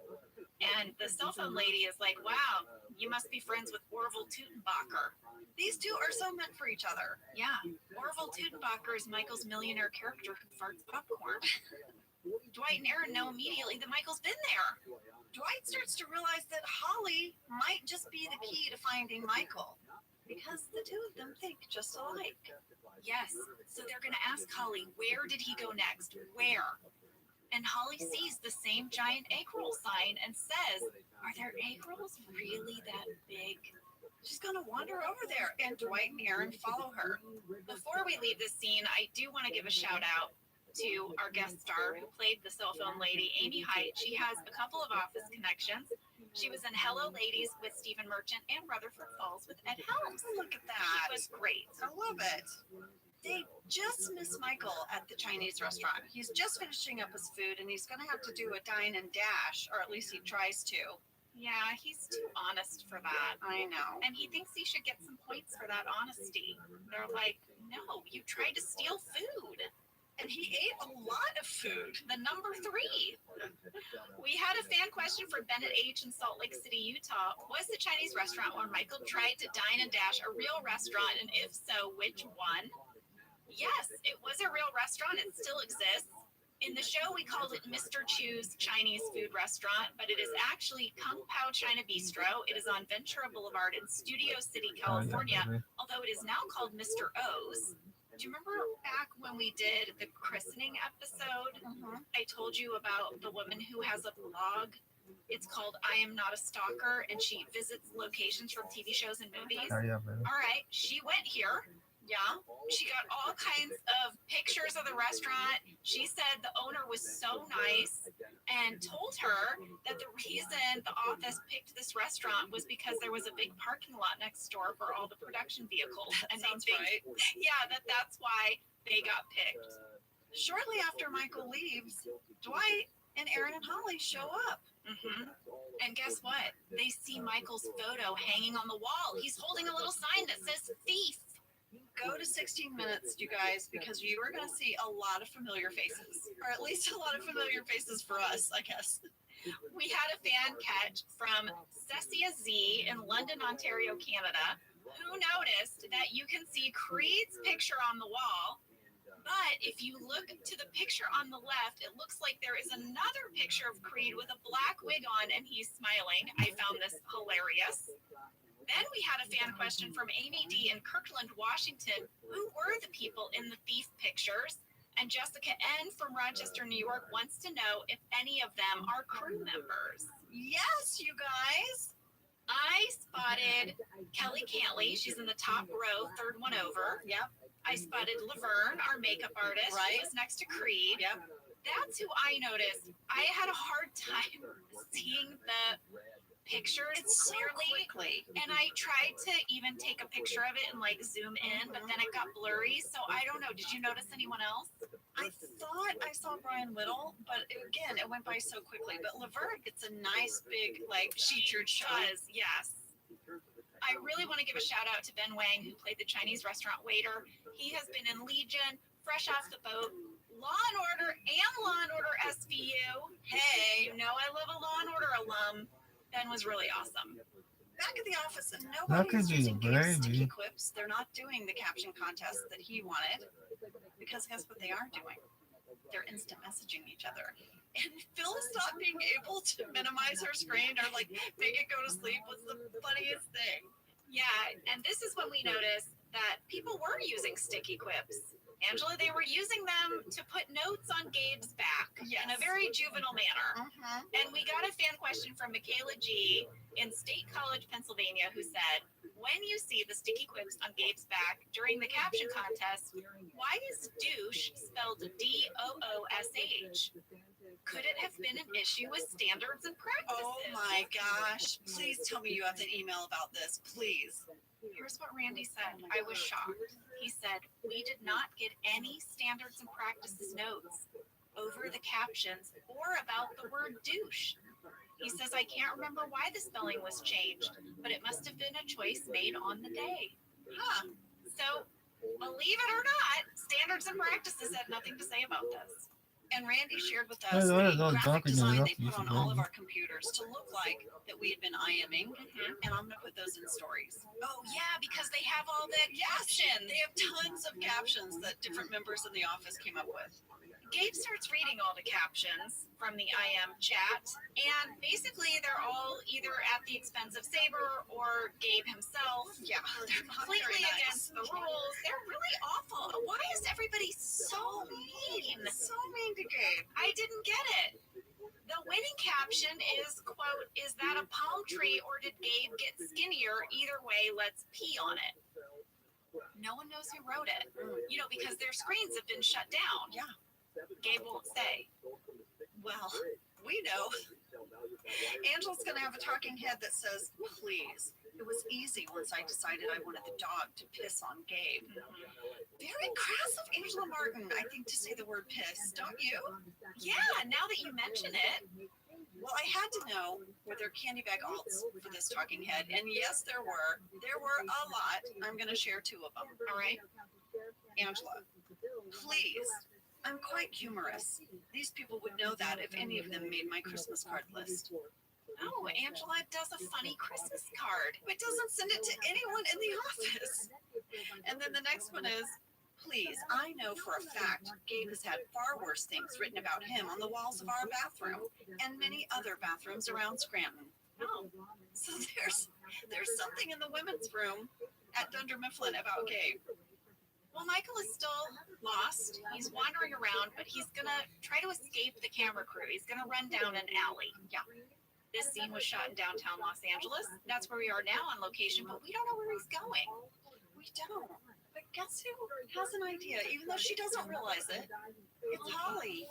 And the cell phone lady is like, wow, you must be friends with Orville Teutenbacher. These two are so meant for each other. Yeah, Orville Teutenbacher is Michael's millionaire character who farts popcorn. Dwight and Aaron know immediately that Michael's been there. Dwight starts to realize that Holly might just be the key to finding Michael, because the two of them think just alike. Yes, so they're going to ask Holly, where did he go next? Where? And Holly sees the same giant egg roll sign and says, are their egg rolls really that big? She's going to wander over there, and Dwight and Aaron follow her. Before we leave this scene, I do want to give a shout out to our guest star who played the cell phone lady, Amy Height. She has a couple of office connections. She was in Hello Ladies with Stephen Merchant and Rutherford Falls with Ed Helms. Look at that. She was great. I love it. They just miss Michael at the Chinese restaurant. He's just finishing up his food, and he's going to have to do a dine and dash, or at least he tries to. Yeah, he's too honest for that. I know. And he thinks he should get some points for that honesty. They're like, no, you tried to steal food. And he ate a lot of food. The number 3. We had a fan question for Bennett H. in Salt Lake City, Utah. Was the Chinese restaurant where Michael tried to dine and dash a real restaurant? And if so, which one? Yes, it was a real restaurant. It still exists. In the show, we called it Mr. Chu's Chinese Food Restaurant, but it is actually Kung Pao China Bistro. It is on Ventura Boulevard in Studio City, California, although it is now called Mr. O's. Do you remember back when we did the christening episode? I told you about the woman who has a blog. It's called I Am Not a Stalker, and she visits locations from TV shows and movies. All right, she went here. Yeah, she got all kinds of pictures of the restaurant. She said the owner was so nice and told her that the reason the office picked this restaurant was because there was a big parking lot next door for all the production vehicles. And Sounds they right. Yeah, that's why they got picked. Shortly after Michael leaves, Dwight and Aaron and Holly show up. And guess what? They see Michael's photo hanging on the wall. He's holding a little sign that says thief. Go to 16 Minutes, you guys, because you are going to see a lot of familiar faces, or at least a lot of familiar faces for us, I guess. We had a fan catch from Cessia Z in London, Ontario, Canada, who noticed that you can see Creed's picture on the wall, but if you look to the picture on the left, it looks like there is another picture of Creed with a black wig on, and he's smiling. I found this hilarious. Then we had a fan question from Amy D. in Kirkland, Washington. Who were the people in the thief pictures? And Jessica N. from Rochester, New York wants to know if any of them are crew members. Yes, you guys. I spotted Kelly Cantley. She's in the top row, third one over. Yep. I spotted Laverne, our makeup artist. Right. She was next to Creed. Yep. That's who I noticed. I had a hard time seeing the pictures clearly, and I tried to even take a picture of it and like zoom in, but then it got blurry. So I don't know. Did you notice anyone else? I thought I saw Brian Whittle, but again, it went by so quickly. But Laverne gets a nice big like featured shot. Yes. I really want to give a shout out to Ben Wang, who played the Chinese restaurant waiter. He has been in Legion, Fresh Off the Boat, Law and Order, and Law and Order SVU. Hey, you know I love a Law and Order alum. Ben was really awesome. Back at the office, and nobody's using sticky quips. They're not doing the caption contest that he wanted, because guess what they are doing? They're instant messaging each other. And Phyllis not being able to minimize her screen or like make it go to sleep was the funniest thing. Yeah, and this is when we noticed that people were using sticky quips. Angela, they were using them to put notes on Gabe's back in a very juvenile manner. And we got a fan question from Michaela G. in State College, Pennsylvania, who said, when you see the sticky quips on Gabe's back during the caption contest, why is douche spelled D-O-O-S-H? Could it have been an issue with standards and practices? Oh my gosh. Please tell me you have an email about this, please. Here's what Randy said. I was shocked. He said, we did not get any standards and practices notes over the captions or about the word douche. He says, I can't remember why the spelling was changed, but it must have been a choice made on the day. Huh. So, believe it or not, standards and practices had nothing to say about this. And Randy shared with us the graphic design they put on all of our computers to look like that we had been IMing, and I'm going to put those in stories. Oh, yeah, because they have all the captions. They have tons of captions that different members in the office came up with. Gabe starts reading all the captions from the IM chat, and basically they're all either at the expense of Saber or Gabe himself. Yeah, they're not completely very nice. against the rules. They're really awful. Why is everybody so mean? So mean to Gabe. I didn't get it. The winning caption is, quote, is that a palm tree or did Gabe get skinnier? Either way, let's pee on it. No one knows who wrote it, you know, because their screens have been shut down. Yeah. Gabe won't say. Well, we know. Angela's going to have a talking head that says, please. It was easy once I decided I wanted the dog to piss on Gabe. Very crass of Angela Martin, I think, to say the word piss, don't you? Yeah, now that you mention it. Well, I had to know were there candy bag alts for this talking head, and yes, there were. There were a lot. I'm going to share two of them. All right. Angela, please. I'm quite humorous. These people would know that if any of them made my Christmas card list. Oh, Angela does a funny Christmas card. It doesn't send it to anyone in the office. And then the next one is, please, I know for a fact Gabe has had far worse things written about him on the walls of our bathroom and many other bathrooms around Scranton. Oh, so there's something in the women's room at Dunder Mifflin about Gabe. Well, Michael is still lost. He's wandering around, but he's going to try to escape the camera crew. He's going to run down an alley. Yeah. This scene was shot in downtown Los Angeles. That's where we are now on location, but we don't know where he's going. We don't. But guess who has an idea, even though she doesn't realize it? It's Holly.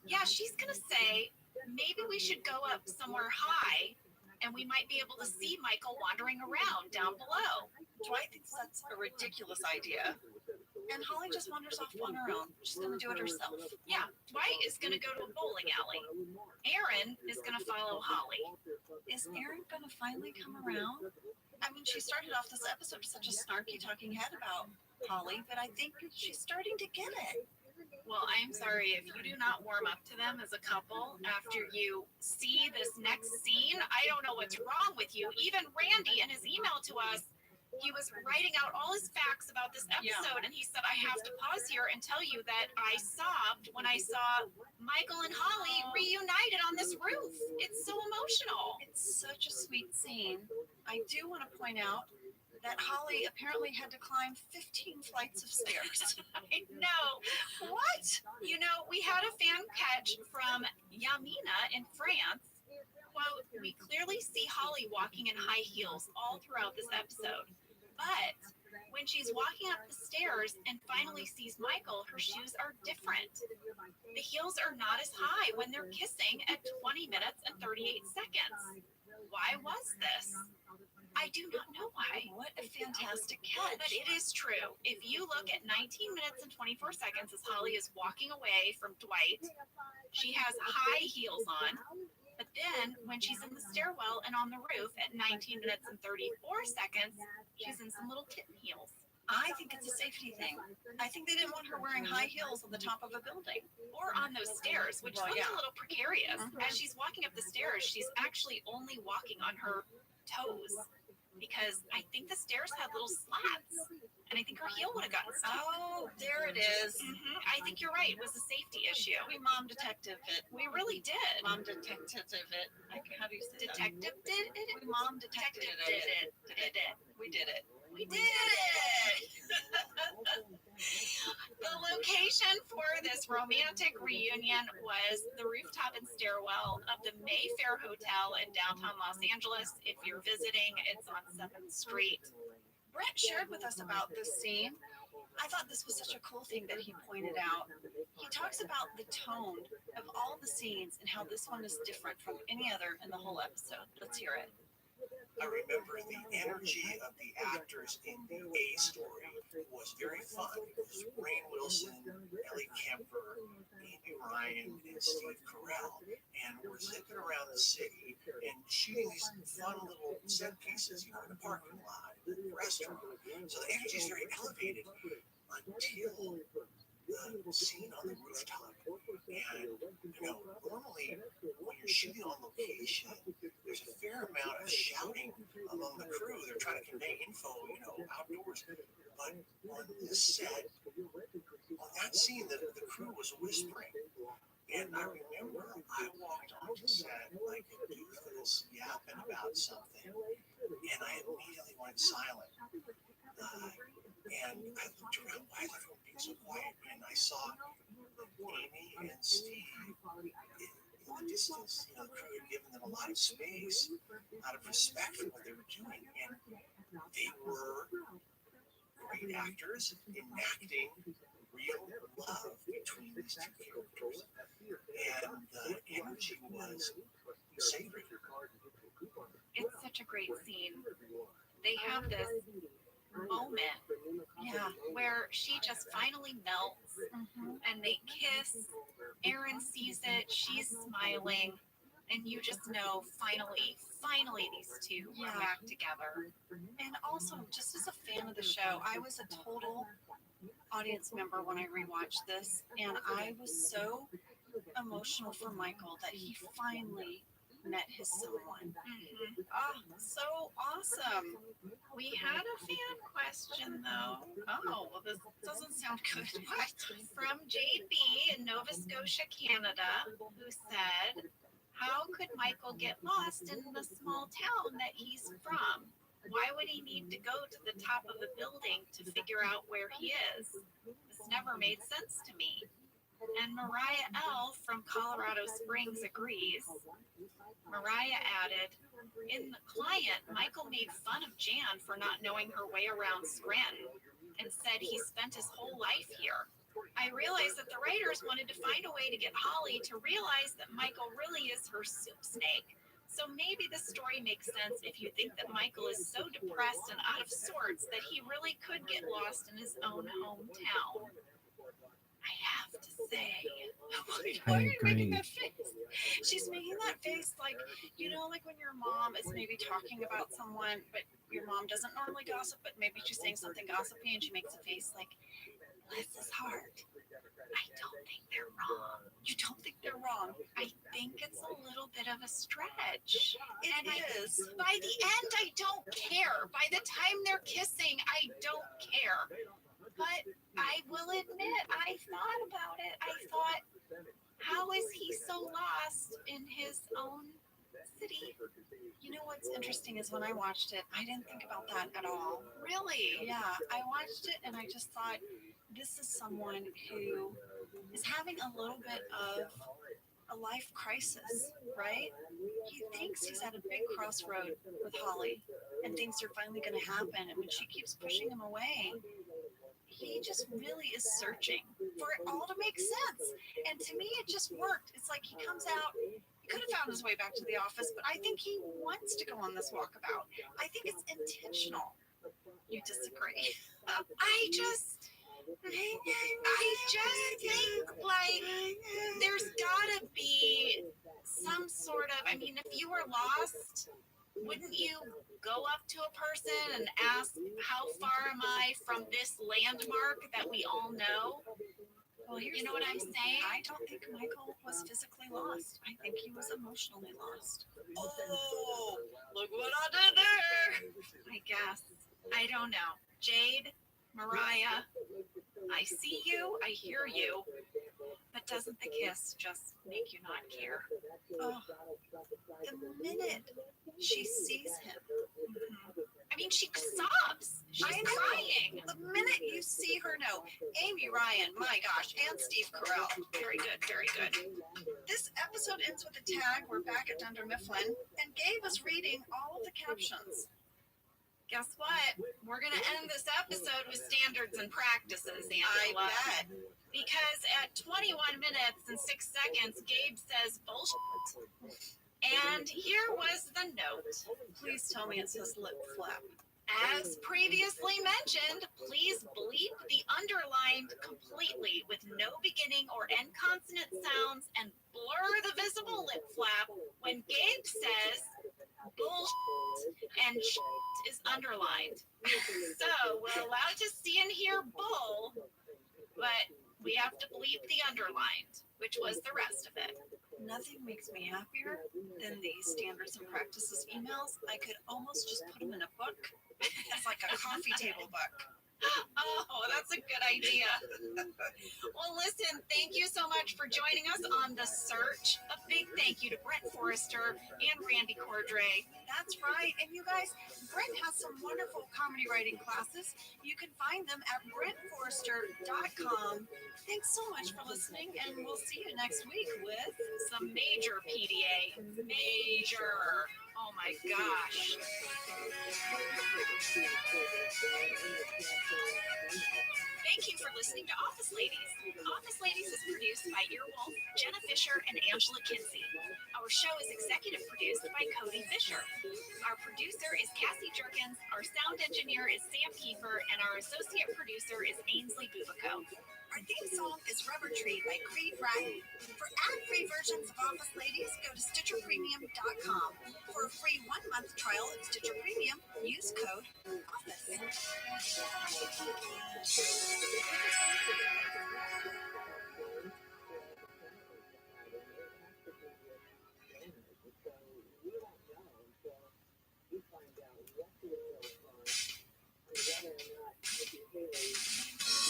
Yeah, she's going to say, maybe we should go up somewhere high, and we might be able to see Michael wandering around down below. Dwight thinks that's a ridiculous idea. And Holly just wanders off on her own. She's going to do it herself. Yeah, Dwight is going to go to a bowling alley. Aaron is going to follow Holly. Is Aaron going to finally come around? I mean, she started off this episode with such a snarky talking head about Holly, but I think she's starting to get it. Well, I'm sorry, if you do not warm up to them as a couple after you see this next scene, I don't know what's wrong with you. Even Randy in his email to us, he was writing out all his facts about this episode, and he said, I have to pause here and tell you that I sobbed when I saw Michael and Holly reunited on this roof. It's so emotional. It's such a sweet scene. I do want to point out that Holly apparently had to climb 15 flights of stairs. I know. What? You know, we had a fan catch from Yamina in France. Quote, we clearly see Holly walking in high heels all throughout this episode. But when she's walking up the stairs and finally sees Michael, her shoes are different. The heels are not as high when they're kissing at 20 minutes and 38 seconds. Why was this? I do not know why. What a fantastic catch. But it is true. If you look at 19 minutes and 24 seconds as Holly is walking away from Dwight, she has high heels on. But then when she's in the stairwell and on the roof at 19 minutes and 34 seconds, she's in some little kitten heels. I think it's a safety thing. I think they didn't want her wearing high heels on the top of a building. Or on those stairs, which looks a little precarious. As she's walking up the stairs, she's actually only walking on her toes. because I think the stairs had little slats, and I think her heel would have gotten stuck. Oh, there it is. I think you're right. It was a safety issue. We mom detective it. We really did. Mom detective it. Like, how do you say that? Detective did it. We mom detective Did it. it. We did it. We did it! The location for this romantic reunion was the rooftop and stairwell of the Mayfair Hotel in downtown Los Angeles. If you're visiting, it's on 7th Street. Brett shared with us about this scene. I thought this was such a cool thing that he pointed out. He talks about the tone of all the scenes and how this one is different from any other in the whole episode. Let's hear it. I remember the energy of the actors in the A story was very fun. It was Rainn Wilson, Ellie Kemper, Amy Ryan, and Steve Carell. And we're zipping around the city and shooting these fun little set pieces, in the parking lot, the restaurant. So the energy is very elevated until the scene on the rooftop. And, normally when you're shooting on location, there's a fair amount of shouting among the crew. They're trying to convey info, outdoors. But on this set, on that scene, the crew was whispering. And I remember I walked onto set like a doofus yapping about something, and I immediately went silent. And I looked around, why is everyone being so quiet? And I saw Amy and Steve in the distance. The crew had given them a lot of space out of respect for what they were doing. And they were great actors enacting real love between these two characters. And the energy was sacred. It's such a great scene. They have this moment, where she just finally melts, and they kiss. Aaron sees it, she's smiling, and you just know finally these two are back together. And also, just as a fan of the show, I was a total audience member when I rewatched this, and I was so emotional for Michael that he finally met his someone. So awesome. We had a fan question though. Oh, well, this doesn't sound good. What? From JB in Nova Scotia, Canada, who said, how could Michael get lost in the small town that he's from? Why would he need to go to the top of the building to figure out where he is? This never made sense to me. And Mariah L. from Colorado Springs agrees. Mariah added, in The Client, Michael made fun of Jan for not knowing her way around Scranton and said he spent his whole life here. I realized that the writers wanted to find a way to get Holly to realize that Michael really is her soup snake. So maybe the story makes sense if you think that Michael is so depressed and out of sorts that he really could get lost in his own hometown. I have to say, I agree. She's making that face like, like when your mom is maybe talking about someone, but your mom doesn't normally gossip, but maybe she's saying something gossipy and she makes a face like, bless his heart. I don't think they're wrong. You don't think they're wrong? I think it's a little bit of a stretch. It is. By the end, I don't care. By the time they're kissing, I don't care. But I will admit, I thought about it. I thought, how is he so lost in his own city? You know what's interesting is when I watched it, I didn't think about that at all. Really? Yeah, I watched it and I just thought, this is someone who is having a little bit of a life crisis, right? He thinks he's at a big crossroad with Holly and things are finally going to happen. And when she keeps pushing him away, he just really is searching for it all to make sense. And to me, it just worked. It's like he comes out, he could have found his way back to the office, but I think he wants to go on this walkabout. I think it's intentional. You disagree? I just think like there's gotta be some sort of, if you were lost, wouldn't you go up to a person and ask, how far am I from this landmark that we all know? Well, here's You know the what I'm thing. saying? I don't think Michael was physically lost. I think he was emotionally lost. Oh, look what I did there. I guess. I don't know. Jade, Mariah, I see you, I hear you, but doesn't the kiss just make you not care? Oh, the minute she sees him. I mean, she sobs. She's crying. The minute you see her know, Amy Ryan, my gosh, and Steve Carell. Very good, very good. This episode ends with a tag. We're back at Dunder Mifflin, and Gabe was reading all of the captions. Guess what? We're going to end this episode with standards and practices, I Angela. bet. Because at 21 minutes and 6 seconds, Gabe says bullshit. And here was the note. Please tell me it says lip flap. As previously mentioned, please bleep the underlined completely with no beginning or end consonant sounds and blur the visible lip flap when Gabe says bullshit and shit is underlined. So we're allowed to see and hear bull, but we have to bleep the underlined, which was the rest of it. Nothing makes me happier than these standards and practices emails. I could almost just put them in a book. It's like a coffee table book. Oh, that's a good idea. Well, listen, thank you so much for joining us on The Search. A big thank you to Brent Forrester and Randy Cordray. That's right. And you guys, Brent has some wonderful comedy writing classes. You can find them at brentforrester.com. Thanks so much for listening, and we'll see you next week with Some major PDA. Major. Oh my gosh. Thank you for listening to Office Ladies. Office Ladies is produced by Earwolf, Jenna Fisher, and Angela Kinsey. Our show is executive produced by Cody Fisher. Our producer is Cassie Jerkins, our sound engineer is Sam Kiefer, and our associate producer is Ainsley Bubico. Our theme song is Rubber Tree by Creed Bratton. For ad-free versions of Office Ladies, go to StitcherPremium.com. For a free 1-month trial of Stitcher Premium, use code OFFICE.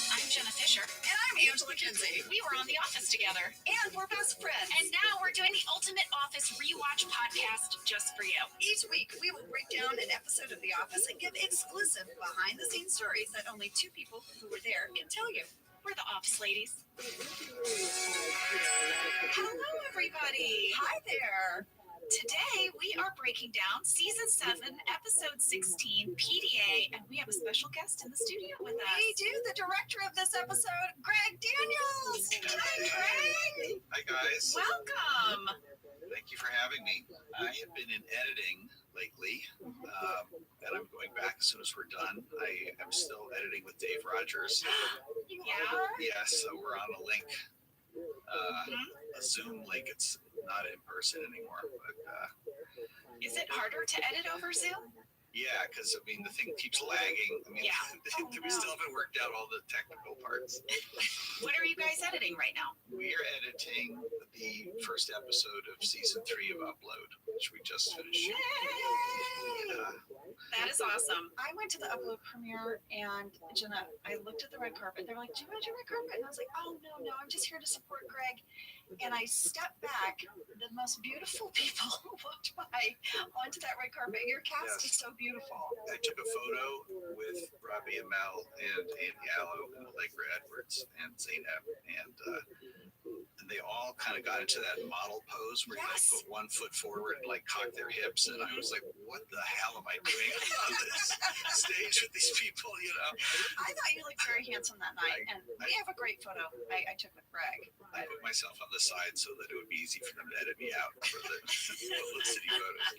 I'm Jenna Fisher. And I'm Angela Kinsey. We were on The Office together. And we're best friends. And now we're doing the Ultimate Office Rewatch podcast just for you. Each week, we will break down an episode of The Office and give exclusive behind-the-scenes stories that only 2 people who were there can tell you. We're the Office Ladies. Hello, everybody. Hi there. Today, we are breaking down Season 7, Episode 16, PDA, and we have a special guest in the studio with us. We do. The director of this episode, Greg Daniels. Hi, Greg. Hi, guys. Welcome. Thank you for having me. I have been in editing lately, and I'm going back as soon as we're done. I am still editing with Dave Rogers. Yeah? Yes, so we're on a link, a Zoom link. It's not in person anymore. But, Is it harder to edit over Zoom? yeah, because, I mean, the thing keeps lagging. I mean, Yeah. We still haven't worked out all the technical parts. What are you guys editing right now? We are editing the first episode of Season 3 of Upload, which we just finished shooting. That is awesome. I went to the Upload premiere, and Jenna, I looked at the red carpet. They're like, do you want to do red carpet? And I was like, oh, no, I'm just here to support Greg. And I stepped back. The most beautiful people walked by onto that red carpet. Your cast is so beautiful. I took a photo with Rabbi and Mal and Andy Allo and Allegra Edwards and Zainab, and they all kind of got into that model pose where you like put one foot forward and like cock their hips, and I was like, what the hell am I doing on this stage with these people, you know? I thought you looked very handsome that night, and we have a great photo I took with Greg. I put myself on the side so that it would be easy for them to edit me out for the publicity photos.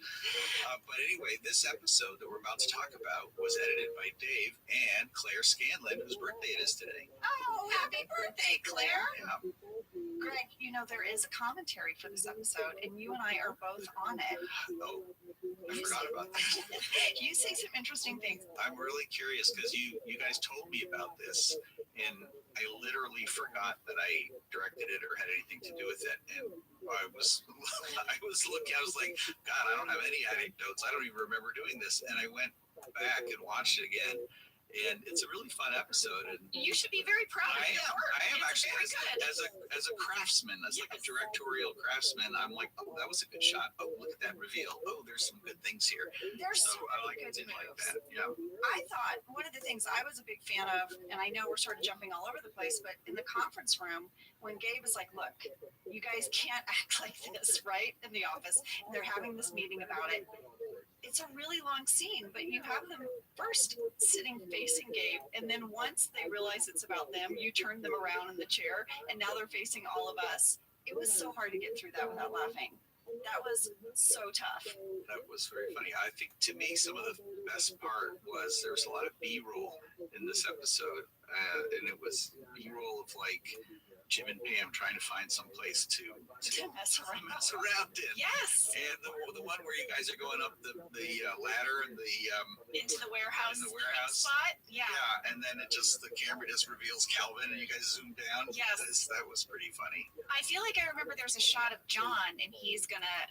But anyway, this episode that we're about to talk about was edited by Dave and Claire Scanlon, whose birthday it is today. Oh, happy birthday, Claire! Yeah. Greg, you know, there is a commentary for this episode, and you and I are both on it. Oh, I forgot about that. You say some interesting things. I'm really curious because you guys told me about this, and I literally forgot that I directed it or had anything to do with it. And I was looking, I was like, God, I don't have any anecdotes. I don't even remember doing this. And I went back and watched it again. And it's a really fun episode. And You should be very proud of your work. I am It's actually very good. as a craftsman, as like a directorial craftsman. I'm like, oh, that was a good shot. Oh, look at that reveal. Oh, there's some good things here. There's So some I really like good it like moves. that. Yeah. I thought one of the things I was a big fan of, and I know we're sort of jumping all over the place, but in the conference room, when Gabe was like, look, you guys can't act like this, right? In the office. And they're having this meeting about it. It's a really long scene, but you have them first sitting facing Gabe, and then once they realize it's about them, you turn them around in the chair, and now they're facing all of us. It was so hard to get through that without laughing. That was so tough. That was very funny. I think to me, some of the best part was there was a lot of B-roll in this episode, and it was B-roll of like Jim and Pam trying to find some place to mess around in. Yes. And the one where you guys are going up the ladder and the into the warehouse. in the warehouse spot. Yeah. Yeah, and then the camera just reveals Calvin, and you guys zoom down. Yes. That was pretty funny. I feel like I remember there's a shot of John, and he's gonna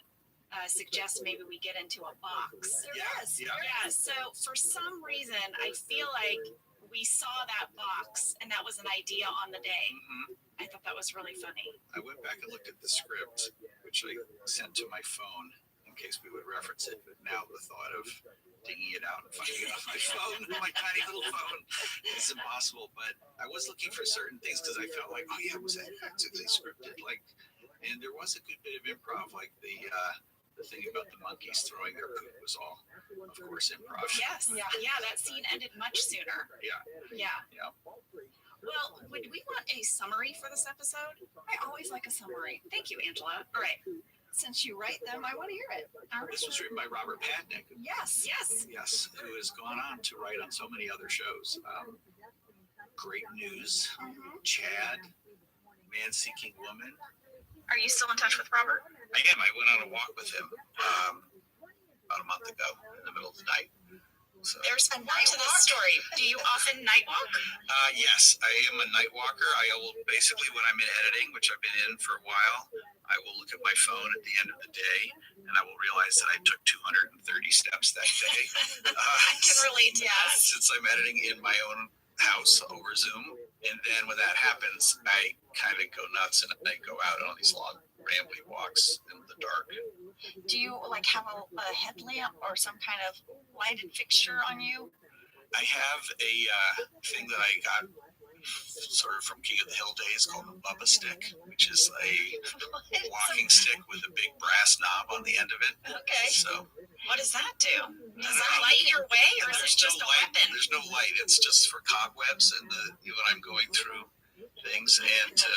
suggest maybe we get into a box. Yeah. So for some reason, I feel like we saw that box, and that was an idea on the day. Mm-hmm. I thought that was really funny. I went back and looked at the script, which I sent to my phone in case we would reference it. But now the thought of digging it out and finding it on my phone, my tiny little phone, is impossible. But I was looking for certain things because I felt like, oh yeah, was that practically scripted? Like, and there was a good bit of improv, like the thing about the monkeys throwing their poop was all, of course, improv. Yes. Yeah. That scene ended much sooner. Yeah. Yeah. Well, would we want a summary for this episode? I always like a summary. Thank you, Angela. All right. Since you write them, I want to hear it. This was written by Robert Padnick. Yes. Yes, who has gone on to write on so many other shows. Great News, Chad, Man Seeking Woman. Are you still in touch with Robert? I am. I went on a walk with him about a month ago in the middle of the night. So. There's more to this story. Do you often night walk? Yes, I am a night walker. I will basically, when I'm in editing, which I've been in for a while, I will look at my phone at the end of the day, and I will realize that I took 230 steps that day. I can relate to that. Since I'm editing in my own house over Zoom. And then when that happens, I kind of go nuts and I go out on these long rambling walks in the dark. Do you like have a headlamp or some kind of lighted fixture on you? I have a thing that I got sort of from King of the Hill days called a Bubba stick, which is a walking stick with a big brass knob on the end of it. Okay. So what does that do? Does it light your way, or is it just a weapon? There's no light. It's just for cobwebs and when I'm going through things and to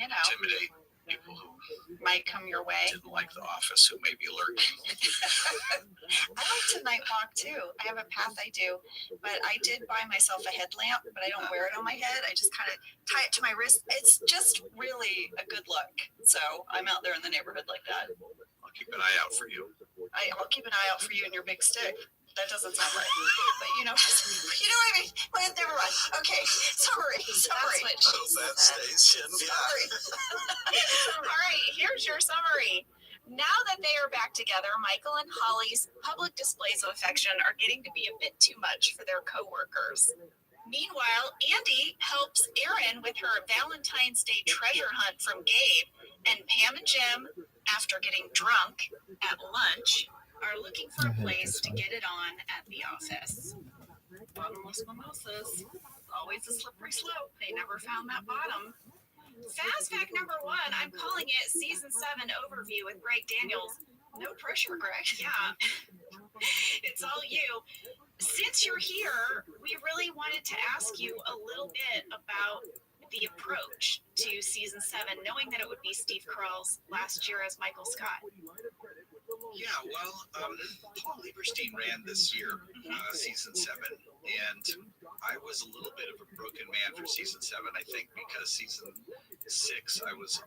intimidate people who might come your way. Didn't like The Office, who may be lurking. I like to night walk too. I have a path I do, but I did buy myself a headlamp, but I don't wear it on my head. I just kind of tie it to my wrist. It's just really a good look. So I'm out there in the neighborhood like that. I'll keep an eye out for you. I'll keep an eye out for you and your big stick. That doesn't sound right, but you know what I mean. Well, never mind. Okay, summary. That station. Sorry. All right, here's your summary. Now that they are back together, Michael and Holly's public displays of affection are getting to be a bit too much for their coworkers. Meanwhile, Andy helps Erin with her Valentine's Day treasure hunt from Gabe, and Pam and Jim, after getting drunk at lunch, are looking for a place to get it on at the office. Bottomless mimosas, always a slippery slope. They never found that bottom. Fast fact number 1, I'm calling it season 7 overview with Greg Daniels. No pressure, Greg. Yeah. It's all you. Since you're here, we really wanted to ask you a little bit about the approach to season 7, knowing that it would be Steve Carell's last year as Michael Scott? Yeah, well, Paul Lieberstein ran this year, season 7, and I was a little bit of a broken man for season 7, I think, because season 6, I was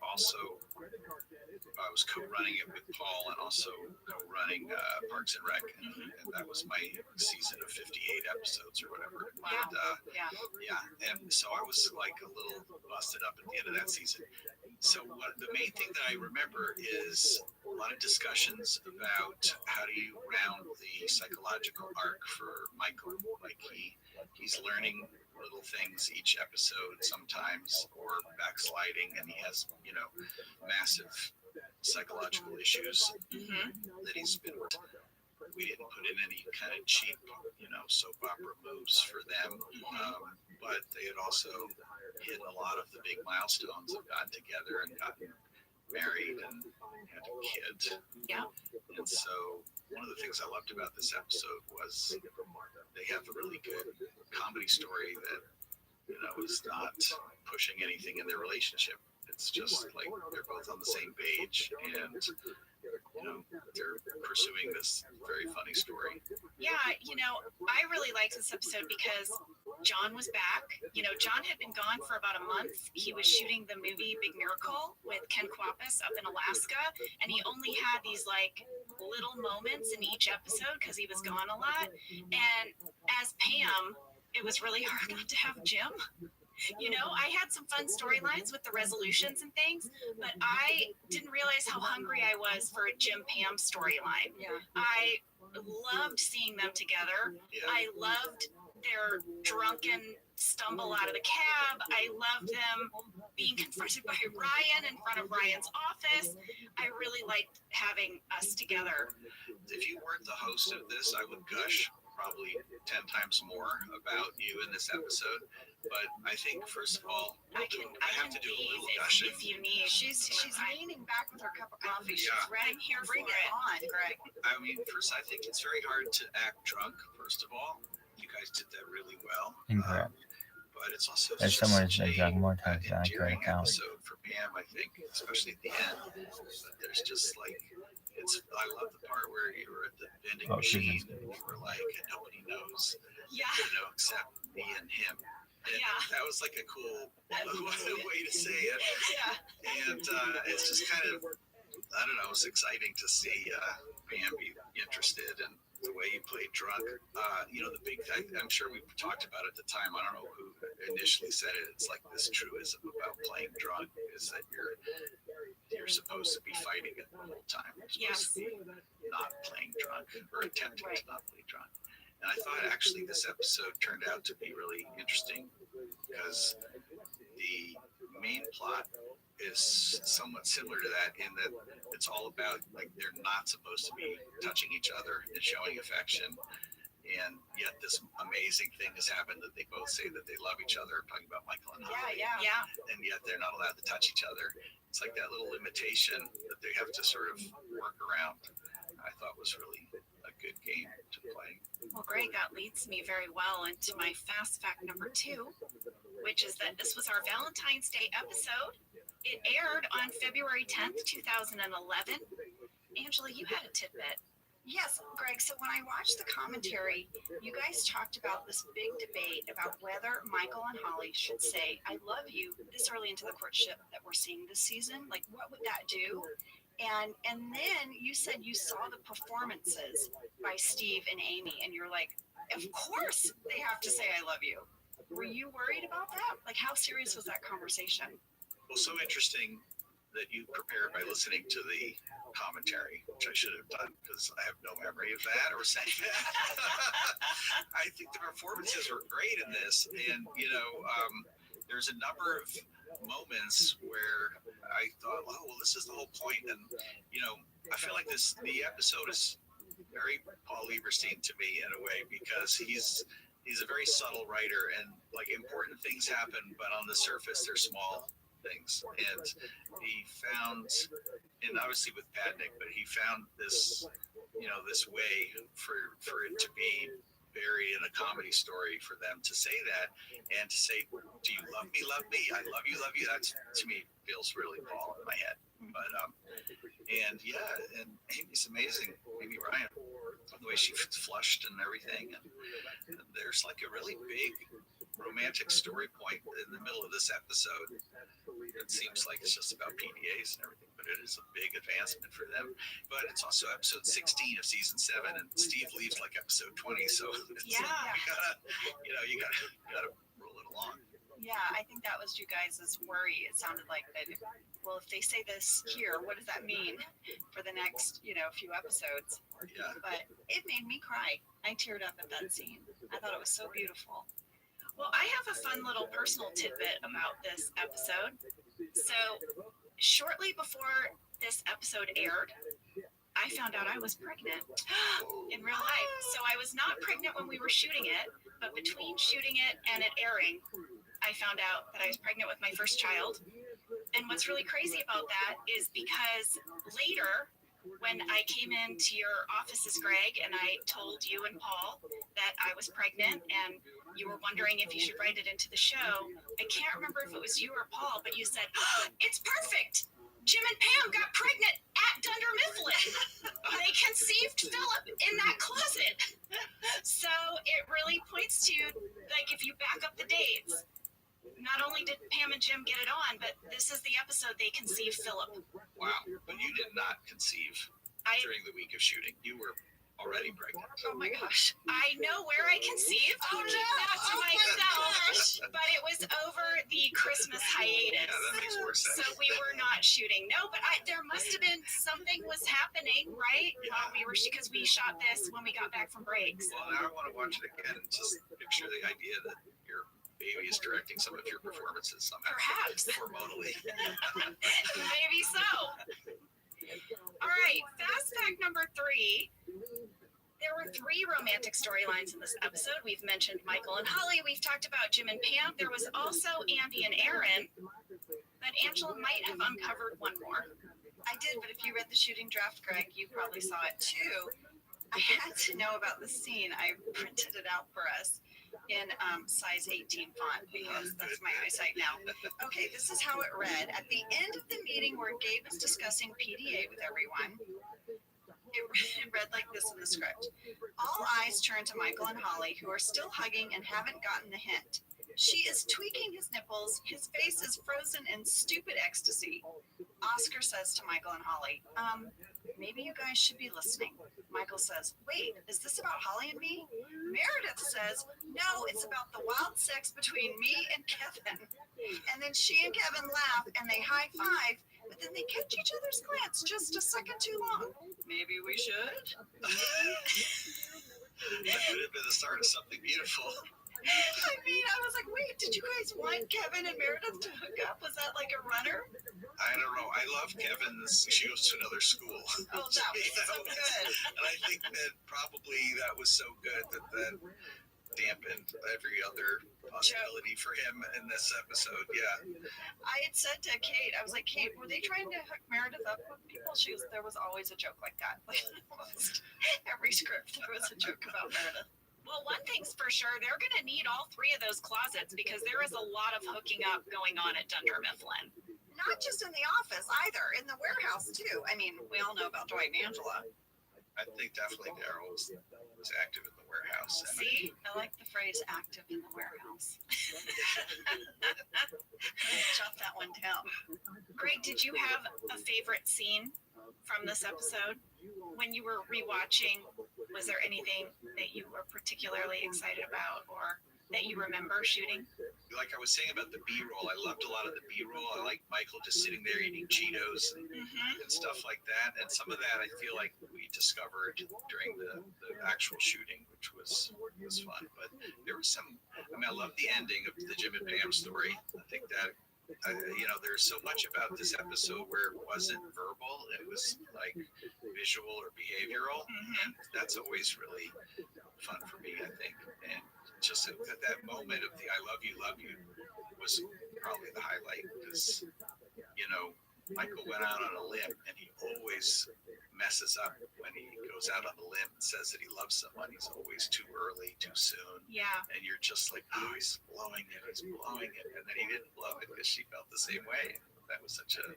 co-running it with Paul and also co-running Parks and Rec, and that was my season of 58 episodes or whatever. Wow. And and so I was like a little busted up at the end of that season. So the main thing that I remember is a lot of discussions about how do you round the psychological arc for Michael. Like he's learning little things each episode sometimes, or backsliding, and he has, massive psychological issues that he's been. We didn't put in any kind of cheap, soap opera moves for them, but they had also hit a lot of the big milestones of gotten together and gotten married and had a kid. Yeah. And so one of the things I loved about this episode was they have a really good comedy story that, is not pushing anything in their relationship. It's just like they're both on the same page, and they're pursuing this very funny story. Yeah, I really liked this episode because John was back. John had been gone for about a month. He was shooting the movie Big Miracle with Ken Kwapis up in Alaska, and he only had these little moments in each episode because he was gone a lot. And as Pam, it was really hard not to have Jim. I had some fun storylines with the resolutions and things, but I didn't realize how hungry I was for a Jim Pam storyline. Yeah. I loved seeing them together. Yeah. I loved their drunken stumble out of the cab. I loved them being confronted by Ryan in front of Ryan's office. I really liked having us together. If you weren't the host of this, I would gush probably 10 times more about you in this episode. But I think, first of all, I have to do a little gushing. If you need. She's leaning back with her cup of coffee. She's Yeah. ready. I'm here Bring for it it. on, Greg. I mean, first, I think it's very hard to act drunk, first of all. You guys did that really well. Incorrect. But it's also There's someone who's been drunk more times than I could endearing count. episode for Pam, I think, especially at the end. But there's just I love the part where you were at the vending machine and you were like, nobody knows, Yeah. except me and him. And Yeah. that was like a cool way to say it. Yeah. And it's just kind of, I don't know, it's exciting to see Pam be interested in the way you played drunk. The big thing, I'm sure we talked about it at the time. I don't know who initially said it. It's like this truism about playing drunk is that you're supposed to be fighting it the whole time. You're supposed to be not playing drunk or attempting to not play drunk. And I thought actually this episode turned out to be really interesting because the main plot is somewhat similar to that in that it's all about they're not supposed to be touching each other and showing affection, and yet this amazing thing has happened that they both say that they love each other. I'm talking about Michael and Holly. Yeah. And yet they're not allowed to touch each other. It's like that little limitation that they have to sort of work around. I thought was really a good game to play. Well, Greg, that leads me very well into my fast fact number 2, which is that this was our Valentine's Day episode. It aired on February 10th, 2011. Angela, you had a tidbit. Yes, Greg. So when I watched the commentary, you guys talked about this big debate about whether Michael and Holly should say, I love you this early into the courtship that we're seeing this season. Like, what would that do? And then you said you saw the performances by Steve and Amy, and you're like, of course they have to say I love you. Were you worried about that? Like, how serious was that conversation? Well, so interesting that you prepared by listening to the commentary, which I should have done because I have no memory of that or saying that. I think the performances were great in this, and there's a number of moments where I thought, oh, well, this is the whole point. And I feel like the episode is very Paul Lieberstein to me in a way, because he's a very subtle writer, and important things happen, but on the surface they're small things. And he found, and obviously with Padnick, but he found this way for it to be, I don't know, interesting. And I thought actually this episode turned out to be really interesting because the main plot is somewhat similar to that in that it's all about they're not supposed to be touching each other and showing affection, and yet this amazing thing has happened that they both say that they love each other. I'm talking about Michael and Holly. And yet they're not allowed to touch each other. It's like that little limitation that they have to sort of work around. I thought was really a good game to play. Well, Greg, that leads me very well into my fast fact number 2, which is that this was our Valentine's Day episode. It aired on February 10th, 2011. Angela, you had a tidbit. bury in a comedy story for them to say that and to say, "Do you love me? Love me. I love you. Love you." That to me feels really ball in my head. But and yeah, and Amy's amazing. Amy Ryan, the way she flushed and everything, and there's like a really big romantic story point in the middle of this episode. It seems like it's just about PDAs and everything, but it is a big advancement for them. But it's also episode 16 of season 7, and Steve leaves like episode 20, so it's Yeah. you gotta roll it along. Yeah, I think that was you guys' worry. It sounded like that. Well, if they say this here, what does that mean for the next, few episodes? Yeah. But it made me cry. I teared up at that scene. I thought it was so beautiful. Well, I have a fun little personal tidbit about this episode. So, shortly before this episode aired, I found out I was pregnant in real life. So, I was not pregnant when we were shooting it, but between shooting it and it airing, I found out that I was pregnant with my first child. And what's really crazy about that is because later, when I came into your offices, Greg, and I told you and Paul that I was pregnant and you were wondering if you should write it into the show, I can't remember if it was you or Paul, but you said, "Oh, it's perfect. Jim and Pam got pregnant at Dunder Mifflin. They conceived Philip in that closet." So it really points to, like, if you back up the dates, not only did Pam and Jim get it on, but this is the episode they conceived Philip. Wow, but you did not conceive during the week of shooting. You were already pregnant. Oh my gosh. I know where I conceived. I'll keep that to myself. But it was over the Christmas hiatus. Yeah, that makes more sense. So we were not shooting. No, but there must have been something was happening, right? While we were, because we shot this when we got back from breaks. Well, now I want to watch it again and just picture the idea that your baby is directing some of your performances somehow. Perhaps. Hormonally. Maybe so. All right, fast fact number 3. There were 3 romantic storylines in this episode. We've mentioned Michael and Holly. We've talked about Jim and Pam. There was also Andy and Aaron. But Angela might have uncovered one more. I did, but if you read the shooting draft, Greg, you probably saw it too. I had to know about the scene. I printed it out for us in size 18 font because that's my eyesight now. Okay, this is how it read. At the end of the meeting where Gabe is discussing PDA with everyone, it read like this in the script. All eyes turn to Michael and Holly, who are still hugging and haven't gotten the hint. She is tweaking his nipples. His face is frozen in stupid ecstasy. Oscar says to Michael and Holly, maybe you guys should be listening. Michael says, wait, is this about Holly and me? Meredith says, no, it's about the wild sex between me and Kevin. And then she and Kevin laugh and they high five, but then they catch each other's glance just a second too long. Maybe we should? That could have been the start of something beautiful. I mean, I was like, wait, did you guys want Kevin and Meredith to hook up? Was that like a runner? I don't know. I love Kevin's. She goes to another school. Oh, that was so good. And I think that probably that was so good that dampened every other possibility for him in this episode. Yeah. I had said to Kate, I was like, Kate, were they trying to hook Meredith up with people? She was, there was always a joke like that. Like almost every script, there was a joke about Meredith. Well, one thing's for sure, they're going to need all 3 of those closets because there is a lot of hooking up going on at Dunder Mifflin. Not just in the office either, in the warehouse too. I mean, we all know about Dwight and Angela. I think definitely Daryl was active in the warehouse. See, I like the phrase active in the warehouse. Jot that one down. Greg, did you have a favorite scene from this episode? When you were rewatching, was there anything that you were particularly excited about or that you remember shooting? Like I was saying about the B-roll, I loved a lot of the B-roll. I like Michael just sitting there eating Cheetos and stuff like that. And some of that I feel like we discovered during the actual shooting, which was fun. But there was some, I love the ending of the Jim and Pam story. I think that, there's so much about this episode where it wasn't verbal. It was like visual or behavioral. And that's always really fun for me, I think. And just at that moment of the I love you was probably the highlight because, Michael went out on a limb, and he always messes up when he goes out on the limb and says that he loves someone. He's always too early, too soon. Yeah. And you're just like, oh, he's blowing it. And then he didn't blow it because she felt the same way. That was such a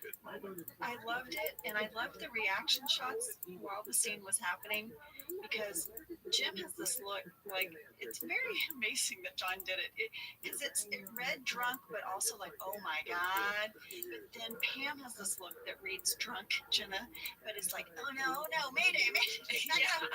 good moment. I loved it, and I loved the reaction shots while the scene was happening, because Jim has this look, like, it's very amazing that John did it, because it's read drunk, but also like, oh my God. But then Pam has this look that reads drunk, Jenna, but it's like, oh no, mayday. Yeah.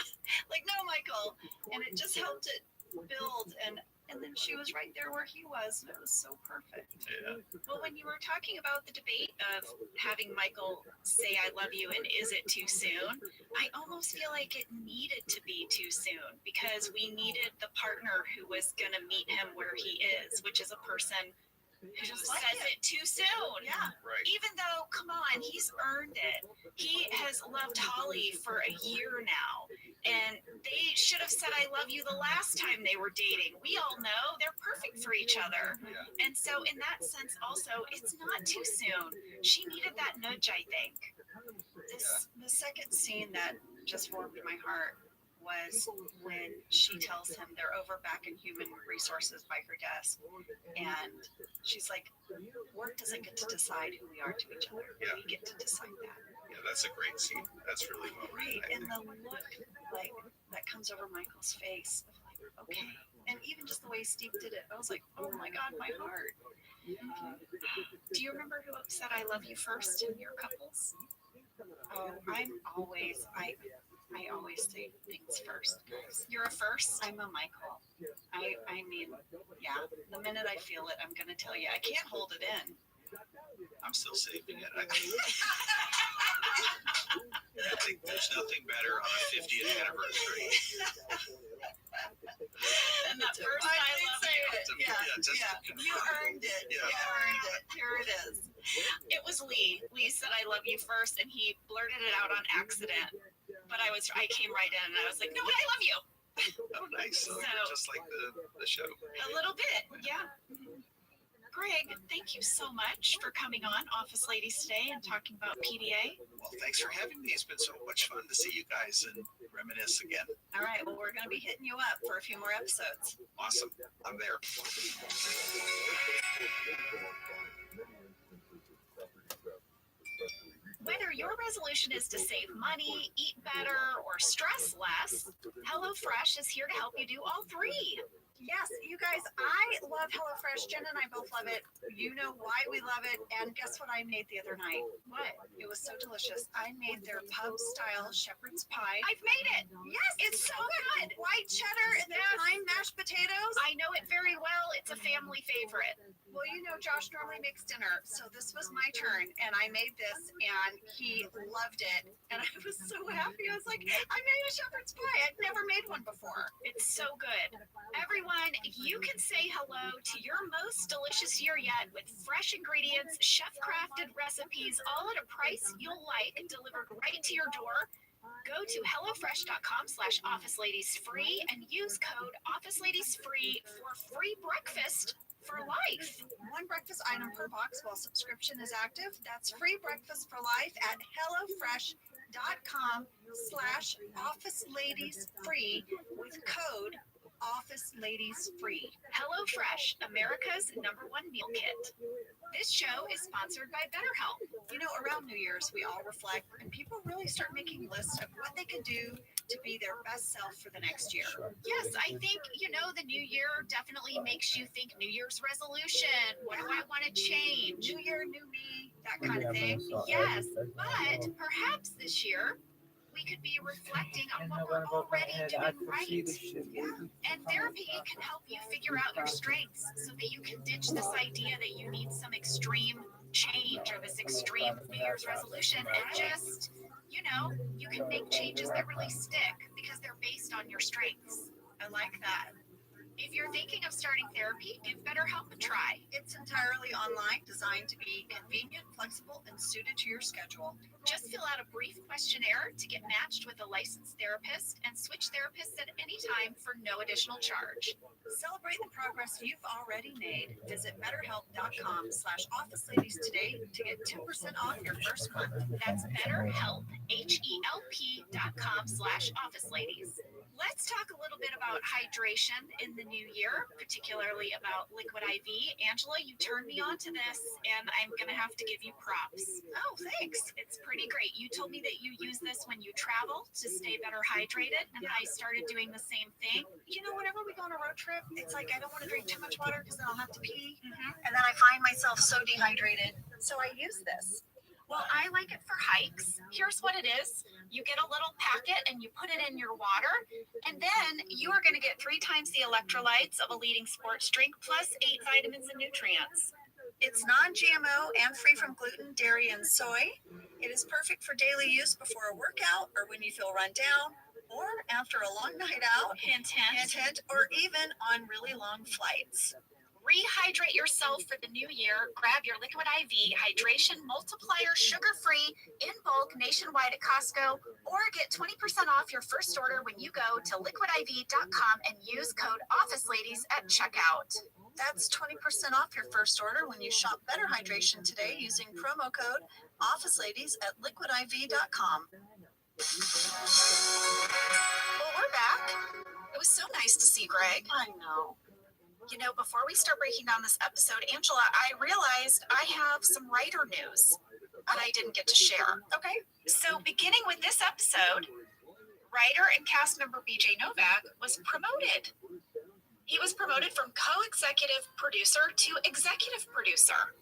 Like, no, Michael. And it just helped it build, and then she was right there where he was, and it was so perfect. Yeah. Well, when you were talking about the debate of having Michael say "I love you" and "Is it too soon," I almost feel like it needed to be too soon, because we needed the partner who was going to meet him where he is, which is a person who Just like says it too soon. Yeah. Right. Even though, come on, he's earned it. He has loved Holly for a year now, and they should have said "I love you" the last time they were dating. We all know they're perfect for each other. Yeah. And so in that sense also, it's not too soon. She needed that nudge, I think. The second scene that just warmed my heart was when she tells him they're over back in human resources by her desk, and she's like, work doesn't get to decide who we are to each other. Yeah. We get to decide that. Yeah, that's a great scene. That's really well Right. written. And the look like that comes over Michael's face of like, okay. And even just the way Steve did it, I was like, oh my God, my heart. Do you remember who said "I love you" first in your couples? Oh, I always say things first. You're a first? I'm a Michael. I mean, yeah, the minute I feel it, I'm going to tell you. I can't hold it in. I'm still saving it. I think there's nothing better on a 50th anniversary. And that first "I love you." You earned it. Yeah. You earned it. Here it is. It was Lee. Lee said "I love you" first, and he blurted it out on accident. But I came right in, and I was like, "No, but I love you." Oh, nice. So, just like the show. A little bit, yeah. Greg, thank you so much for coming on Office Ladies today and talking about PDA. Well, thanks for having me. It's been so much fun to see you guys and reminisce again. All right. Well, we're going to be hitting you up for a few more episodes. Awesome. I'm there. Whether your resolution is to save money, eat better, or stress less, HelloFresh is here to help you do all three. Yes, you guys, I love HelloFresh. Jen and I both love it. You know why we love it. And guess what I made the other night? What? It was so delicious. I made their pub-style shepherd's pie. I've made it. Yes, It's so good. White cheddar and the thyme mashed potatoes. I know it very well. It's a family favorite. Well, you know, Josh normally makes dinner, so this was my turn, and I made this, and he loved it, and I was so happy. I was like, I made a shepherd's pie. I'd never made one before. It's so good. Everyone, you can say hello to your most delicious year yet with fresh ingredients, chef-crafted recipes, all at a price you'll like, delivered right to your door. Go to hellofresh.com/officeladiesfree and use code officeladiesfree for free breakfast for life. One breakfast item per box while subscription is active. That's free breakfast for life at hellofresh.com/officeladiesfree with code officeladiesfree. HelloFresh, America's #1 meal kit. This show is sponsored by BetterHelp. You know, around New Year's, we all reflect, and people really start making lists of what they can do to be their best self for the next year. Yes, I think, the new year definitely makes you think New Year's resolution. What do I want to change? New year, new me, that kind of thing. Yes, but perhaps this year we could be reflecting on what we're already doing right. And therapy can help you figure out your strengths so that you can ditch this idea that you need some extreme change or this extreme New Year's resolution and just, you can make changes that really stick because they're based on your strengths. I like that. If you're thinking of starting therapy, give BetterHelp a try. It's entirely online, designed to be convenient, flexible, and suited to your schedule. Just fill out a brief questionnaire to get matched with a licensed therapist and switch therapists at any time for no additional charge. Celebrate the progress you've already made. Visit betterhelp.com/officeladies today to get 2% off your first month. That's BetterHelp, HELP.com/officeladies. Let's talk a little bit about hydration in the new year, particularly about Liquid IV. Angela, you turned me on to this, and I'm going to have to give you props. Oh, thanks. It's pretty great. You told me that you use this when you travel to stay better hydrated, and I started doing the same thing. You know, whenever we go on a road trip, it's like I don't want to drink too much water because then I'll have to pee. Mm-hmm. And then I find myself so dehydrated. So I use this. Well, I like it for hikes. Here's what it is. You get a little packet and you put it in your water, and then you are going to get 3 times the electrolytes of a leading sports drink, plus 8 vitamins and nutrients. It's non-GMO and free from gluten, dairy, and soy. It is perfect for daily use before a workout or when you feel run down or after a long night out, Hint, hint. hint, hint, or even on really long flights. Rehydrate yourself for the new year. Grab your Liquid IV Hydration Multiplier sugar-free in bulk nationwide at Costco, or get 20% off your first order when you go to liquidiv.com and use code OfficeLadies at checkout. That's 20% off your first order when you shop Better Hydration today using promo code OfficeLadies at liquidiv.com. Well, we're back. It was so nice to see Greg. I know. You know, before we start breaking down this episode, Angela, I realized I have some writer news that I didn't get to share. Okay. So beginning with this episode, writer and cast member BJ Novak was promoted. He was promoted from co-executive producer to executive producer.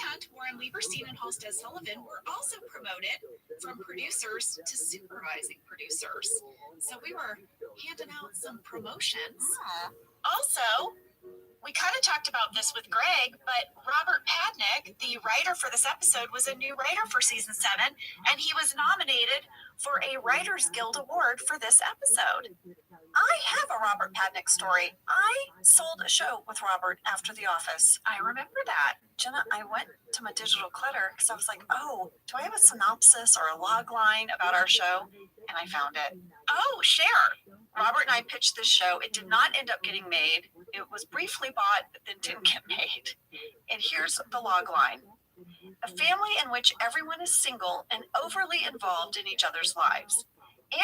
And Warren Lieberstein and Halstead Sullivan were also promoted from producers to supervising producers. So we were handing out some promotions. Also, we kind of talked about this with Greg, but Robert Padnick, the writer for this episode, was a new writer for season 7, and he was nominated for a Writers Guild Award for this episode. I have a Robert Padnick story. I sold a show with Robert after The Office. I remember that. Jenna, I went to my digital clutter because I was like, oh, do I have a synopsis or a log line about our show? And I found it. Oh, share. Robert and I pitched this show. It did not end up getting made. It was briefly bought, but then didn't get made. And here's the log line. A family in which everyone is single and overly involved in each other's lives.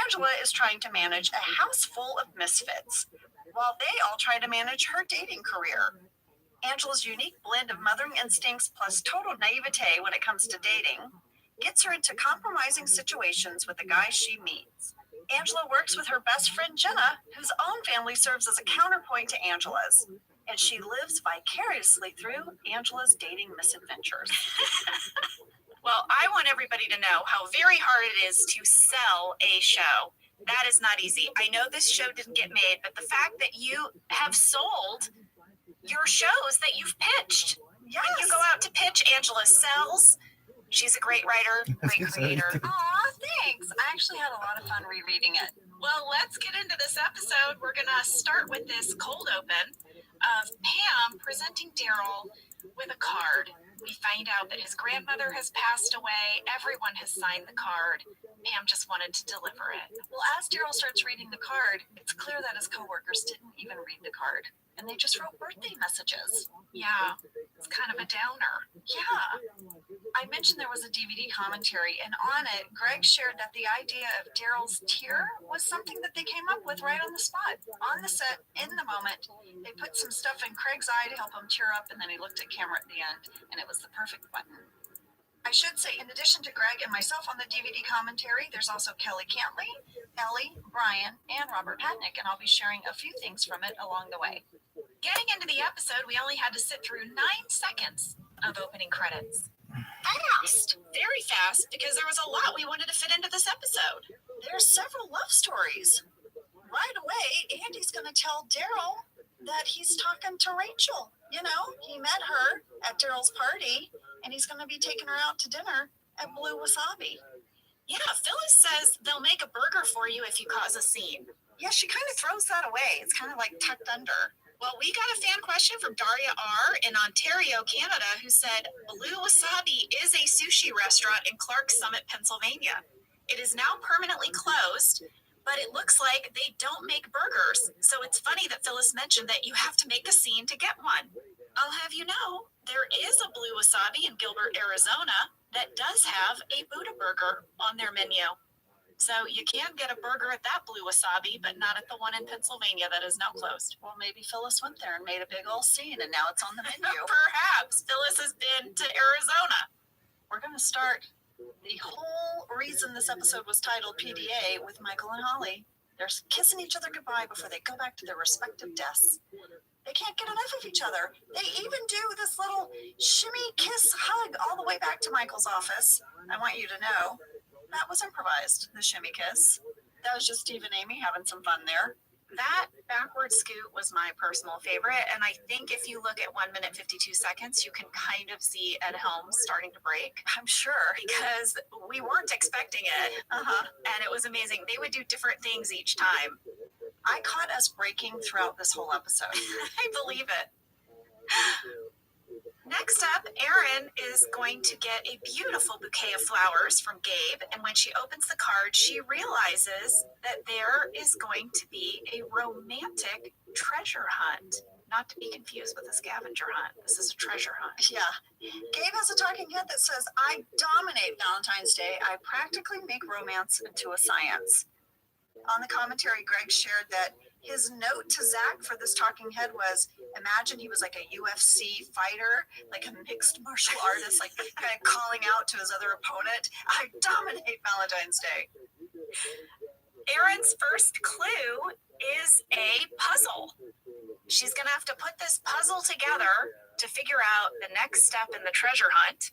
Angela is trying to manage a house full of misfits, while they all try to manage her dating career. Angela's unique blend of mothering instincts plus total naivete when it comes to dating gets her into compromising situations with the guys she meets. Angela works with her best friend Jenna, whose own family serves as a counterpoint to Angela's, and she lives vicariously through Angela's dating misadventures. Well, I want everybody to know how very hard it is to sell a show. That is not easy. I know this show didn't get made, but the fact that you have sold your shows that you've pitched. Yes. When you go out to pitch, Angela sells. She's a great writer, great creator. Aw, thanks. I actually had a lot of fun rereading it. Well, let's get into this episode. We're going to start with this cold open of Pam presenting Daryl with a card. We find out that his grandmother has passed away. Everyone has signed the card. Pam just wanted to deliver it. Well, as Daryl starts reading the card, it's clear that his coworkers didn't even read the card, and they just wrote birthday messages. Yeah, it's kind of a downer. Yeah. I mentioned there was a DVD commentary, and on it, Greg shared that the idea of Daryl's tear was something that they came up with right on the spot. On the set, in the moment, they put some stuff in Craig's eye to help him tear up, and then he looked at camera at the end, and it was the perfect button. I should say, in addition to Greg and myself on the DVD commentary, there's also Kelly Cantley, Ellie, Brian, and Robert Padnick, and I'll be sharing a few things from it along the way. Getting into the episode, we only had to sit through 9 seconds of opening credits. Fast, very fast, because there was a lot we wanted to fit into this episode. There's several love stories. Right away, Andy's going to tell Daryl that he's talking to Rachel. You know, he met her at Daryl's party, and he's going to be taking her out to dinner at Blue Wasabi. Yeah, Phyllis says they'll make a burger for you if you cause a scene. Yeah, she kind of throws that away. It's kind of like tucked under. Well, we got a fan question from Daria R. in Ontario, Canada, who said, Blue Wasabi is a sushi restaurant in Clark Summit, Pennsylvania. It is now permanently closed, but it looks like they don't make burgers. So it's funny that Phyllis mentioned that you have to make a scene to get one. I'll have you know, there is a Blue Wasabi in Gilbert, Arizona that does have a Buddha burger on their menu. So you can get a burger at that Blue Wasabi, but not at the one in Pennsylvania that is now closed. Well, maybe Phyllis went there and made a big old scene, and now it's on the menu. Perhaps Phyllis has been to Arizona. We're going to start the whole reason this episode was titled PDA with Michael and Holly. They're kissing each other goodbye before they go back to their respective desks. They can't get enough of each other. They even do this little shimmy kiss hug all the way back to Michael's office. I want you to know that was improvised, the shimmy kiss. That was just Steve and Amy having some fun there. That backward scoot was my personal favorite, and I think if you look at 1 minute 52 seconds, you can kind of see Ed Helms starting to break. I'm sure. Because we weren't expecting it. And it was amazing. They would do different things each time. I caught us breaking throughout this whole episode. I believe it. Next up, Erin is going to get a beautiful bouquet of flowers from Gabe, and when she opens the card, she realizes that there is going to be a romantic treasure hunt. Not to be confused with a scavenger hunt. This is a treasure hunt. Yeah. Gabe has a talking head that says, I dominate Valentine's Day. I practically make romance into a science. On the commentary, Greg shared that his note to Zach for this talking head was, imagine he was like a UFC fighter, like a mixed martial artist, like kind of calling out to his other opponent. I dominate Valentine's Day. Erin's first clue is a puzzle. She's going to have to put this puzzle together to figure out the next step in the treasure hunt.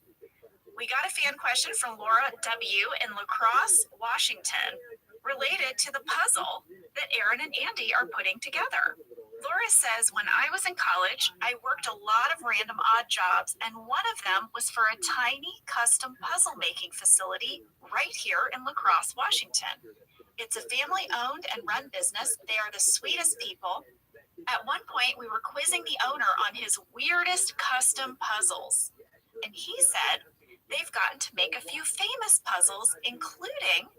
We got a fan question from Laura W. in La Crosse, Washington, related to the puzzle that Erin and Andy are putting together. Laura says, when I was in college, I worked a lot of random odd jobs, and one of them was for a tiny custom puzzle making facility right here in La Crosse, Washington. It's a family-owned and run business. They are the sweetest people. At one point, we were quizzing the owner on his weirdest custom puzzles, and he said they've gotten to make a few famous puzzles, including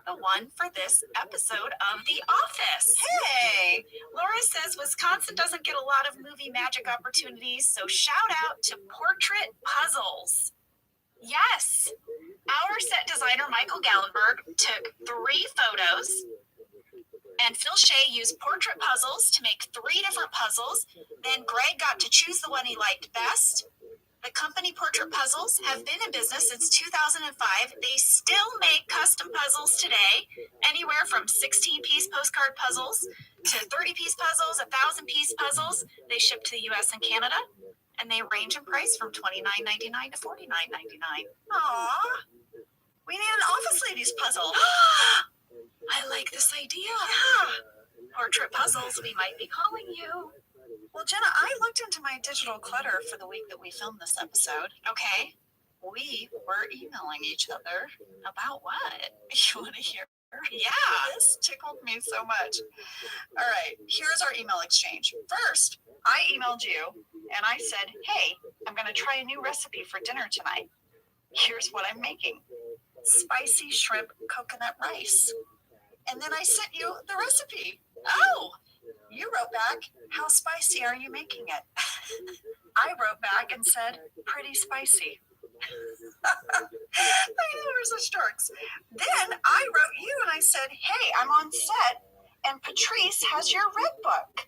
the one for this episode of The Office. Hey! Laura says Wisconsin doesn't get a lot of movie magic opportunities, so shout out to Portrait Puzzles. Yes! Our set designer, Michael Gallenberg, took 3 photos, and Phil Shea used Portrait Puzzles to make 3 different puzzles. Then Greg got to choose the one he liked best. The company Portrait Puzzles have been in business since 2005. They still make custom puzzles today, anywhere from 16-piece postcard puzzles to 30-piece puzzles, 1,000-piece puzzles. They ship to the U.S. and Canada, and they range in price from $29.99 to $49.99. Aww. We need an Office Ladies puzzle. I like this idea. Yeah. Portrait Puzzles, we might be calling you. Well, Jenna, I looked into my digital clutter for the week that we filmed this episode. Okay. We were emailing each other. About what? You want to hear? Yeah. This tickled me so much. All right, here's our email exchange. First, I emailed you and I said, hey, I'm going to try a new recipe for dinner tonight. Here's what I'm making. Spicy shrimp coconut rice. And then I sent you the recipe. Oh! You wrote back, how spicy are you making it? I wrote back and said, pretty spicy. I know we're such dorks. Then I wrote you and I said, hey, I'm on set and Patrice has your red book.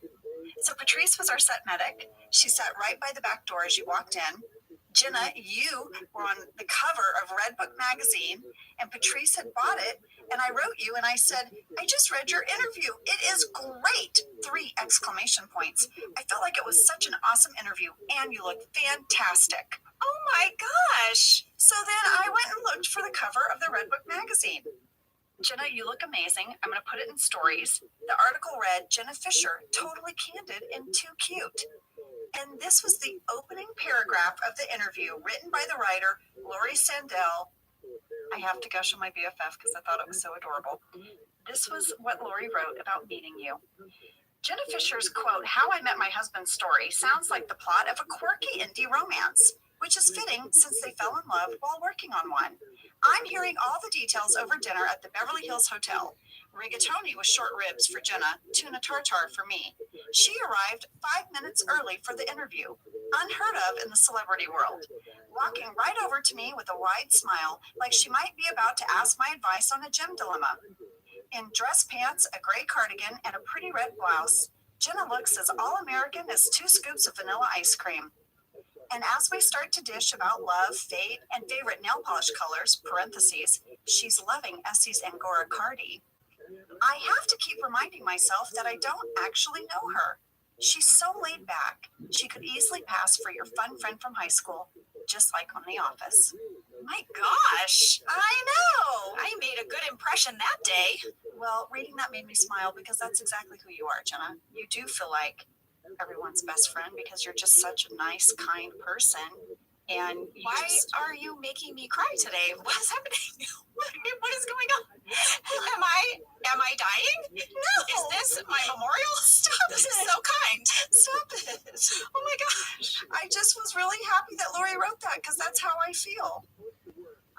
So Patrice was our set medic. She sat right by the back door as you walked in. Jenna, you were on the cover of Red Book magazine, and Patrice had bought it, and I wrote you, and I said, I just read your interview. It is great! 3 exclamation points. I felt like it was such an awesome interview, and you looked fantastic. Oh my gosh! So then I went and looked for the cover of the Red Book magazine. Jenna, you look amazing. I'm going to put it in stories. The article read, Jenna Fisher, totally candid and too cute. And this was the opening paragraph of the interview written by the writer, Lori Sandell. I have to gush on my BFF because I thought it was so adorable. This was what Lori wrote about meeting you. Jenna Fisher's quote, "How I Met My Husband's Story," sounds like the plot of a quirky indie romance, which is fitting since they fell in love while working on one. I'm hearing all the details over dinner at the Beverly Hills Hotel. Rigatoni with short ribs for Jenna, tuna tartare for me. She arrived 5 minutes early for the interview, unheard of in the celebrity world, walking right over to me with a wide smile, like she might be about to ask my advice on a gym dilemma. In dress pants, a gray cardigan, and a pretty red blouse, Jenna looks as all-American as 2 scoops of vanilla ice cream. And as we start to dish about love, fate, and favorite nail polish colors, parentheses, she's loving Essie's Angora Cardi, I have to keep reminding myself that I don't actually know her. She's so laid back. She could easily pass for your fun friend from high school, just like on The Office. My gosh, I know. I made a good impression that day. Well, reading that made me smile because that's exactly who you are, Jenna. You do feel like everyone's best friend because you're just such a nice, kind person. And why are you making me cry today? What is happening? What is going on? Am I dying? No. Is this my memorial? Stop. This is so kind. Stop it. Oh my gosh. I just was really happy that Lori wrote that because that's how I feel.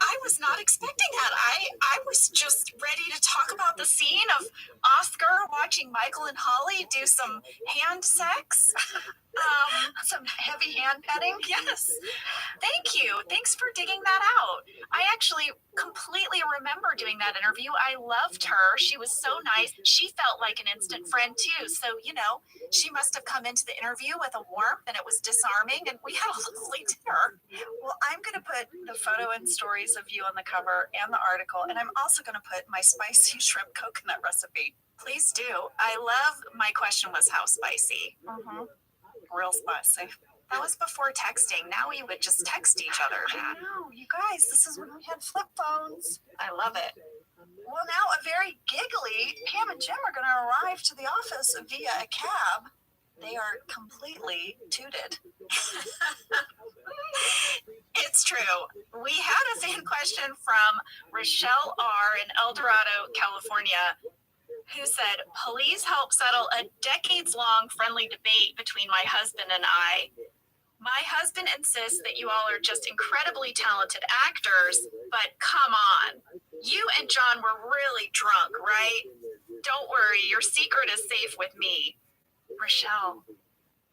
I was not expecting that. I was just ready to talk about the scene of Oscar watching Michael and Holly do some hand sex. Some heavy hand petting? Yes. Thank you. Thanks for digging that out. I actually completely remember doing that interview. I loved her. She was so nice. She felt like an instant friend too. So, she must have come into the interview with a warmth and it was disarming and we had a lovely dinner. Well, I'm going to put the photo and stories of you on the cover and the article, and I'm also going to put my spicy shrimp coconut recipe. Please do. I love my question was how spicy. Mm-hmm. Real spicy. That was before texting. Now we would just text each other that. No, you guys, this is when we had flip phones. I love it. Well, now a very giggly Pam and Jim are going to arrive to the office via a cab. They are completely tooted. It's true. We had a fan question from Rochelle R. in El Dorado, California, who said, "Please help settle a decades-long friendly debate between my husband and I. My husband insists that you all are just incredibly talented actors, but come on. You and John were really drunk, right? Don't worry, your secret is safe with me." Rochelle,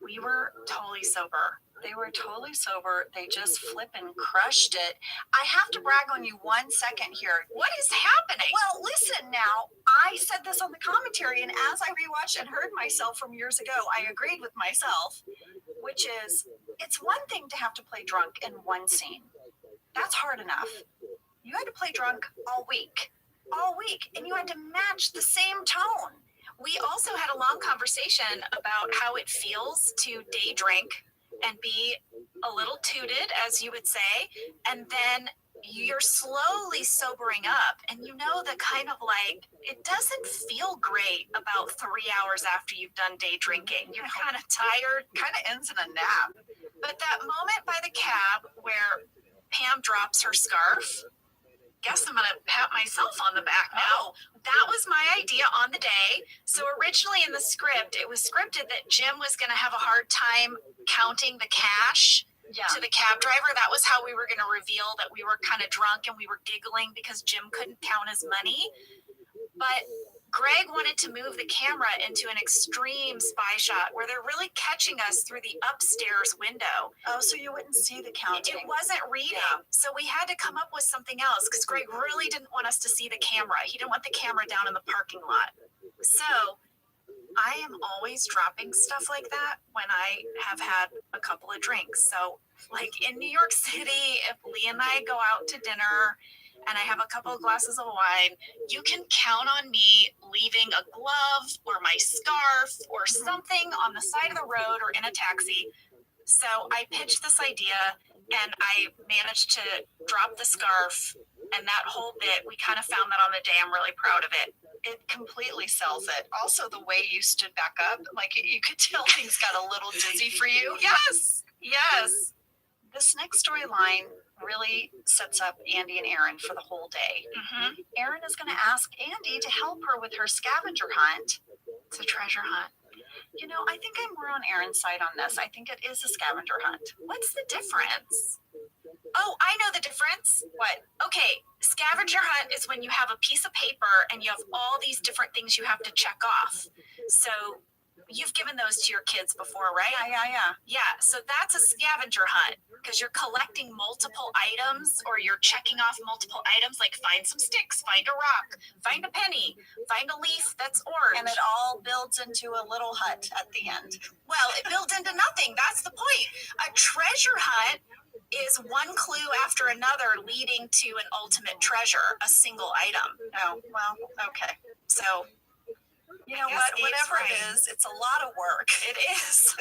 we were totally sober. They were totally sober. They just flippin' crushed it. I have to brag on you 1 second here. What is happening? Well, listen now. I said this on the commentary, and as I rewatched and heard myself from years ago, I agreed with myself, which is, it's one thing to have to play drunk in one scene. That's hard enough. You had to play drunk all week, and you had to match the same tone. We also had a long conversation about how it feels to day drink and be a little tooted, as you would say, and then you're slowly sobering up, and the kind of like, it doesn't feel great about 3 hours after you've done day drinking. You're kind of tired, kind of ends in a nap. But that moment by the cab where Pam drops her scarf, guess I'm gonna pat myself on the back now. That was my idea on the day. So originally in the script, it was scripted that Jim was gonna have a hard time counting the cash to the cab driver. That was how we were gonna reveal that we were kind of drunk and we were giggling because Jim couldn't count his money. But Greg wanted to move the camera into an extreme spy shot where they're really catching us through the upstairs window. Oh, so you wouldn't see the counting. It wasn't reading. So we had to come up with something else because Greg really didn't want us to see the camera. He didn't want the camera down in the parking lot. So I am always dropping stuff like that when I have had a couple of drinks. So like in New York City, if Lee and I go out to dinner and I have a couple of glasses of wine, you can count on me leaving a glove or my scarf or something on the side of the road or in a taxi. So I pitched this idea and I managed to drop the scarf, and that whole bit, we kind of found that on the day. I'm really proud of it. It completely sells it. Also, the way you stood back up, like you could tell things got a little dizzy for you. Yes. This next storyline really sets up Andy and Erin for the whole day. Erin is going to ask Andy to help her with her scavenger hunt. It's a treasure hunt. You know, I think I'm more on Erin's side on this. I think it is a scavenger hunt. What's the difference? Oh, I know the difference. What? Okay, scavenger hunt is when you have a piece of paper and you have all these different things you have to check off. So you've given those to your kids before, right? Yeah. Yeah, so that's a scavenger hunt because you're collecting multiple items or you're checking off multiple items like find some sticks, find a rock, find a penny, find a leaf that's orange. And it all builds into a little hut at the end. Well, it builds into nothing. That's the point. A treasure hunt is one clue after another leading to an ultimate treasure, a single item. Oh, well, okay. So, you know Yes, what? Gabe's Whatever right. it is, it's a lot of work. It is.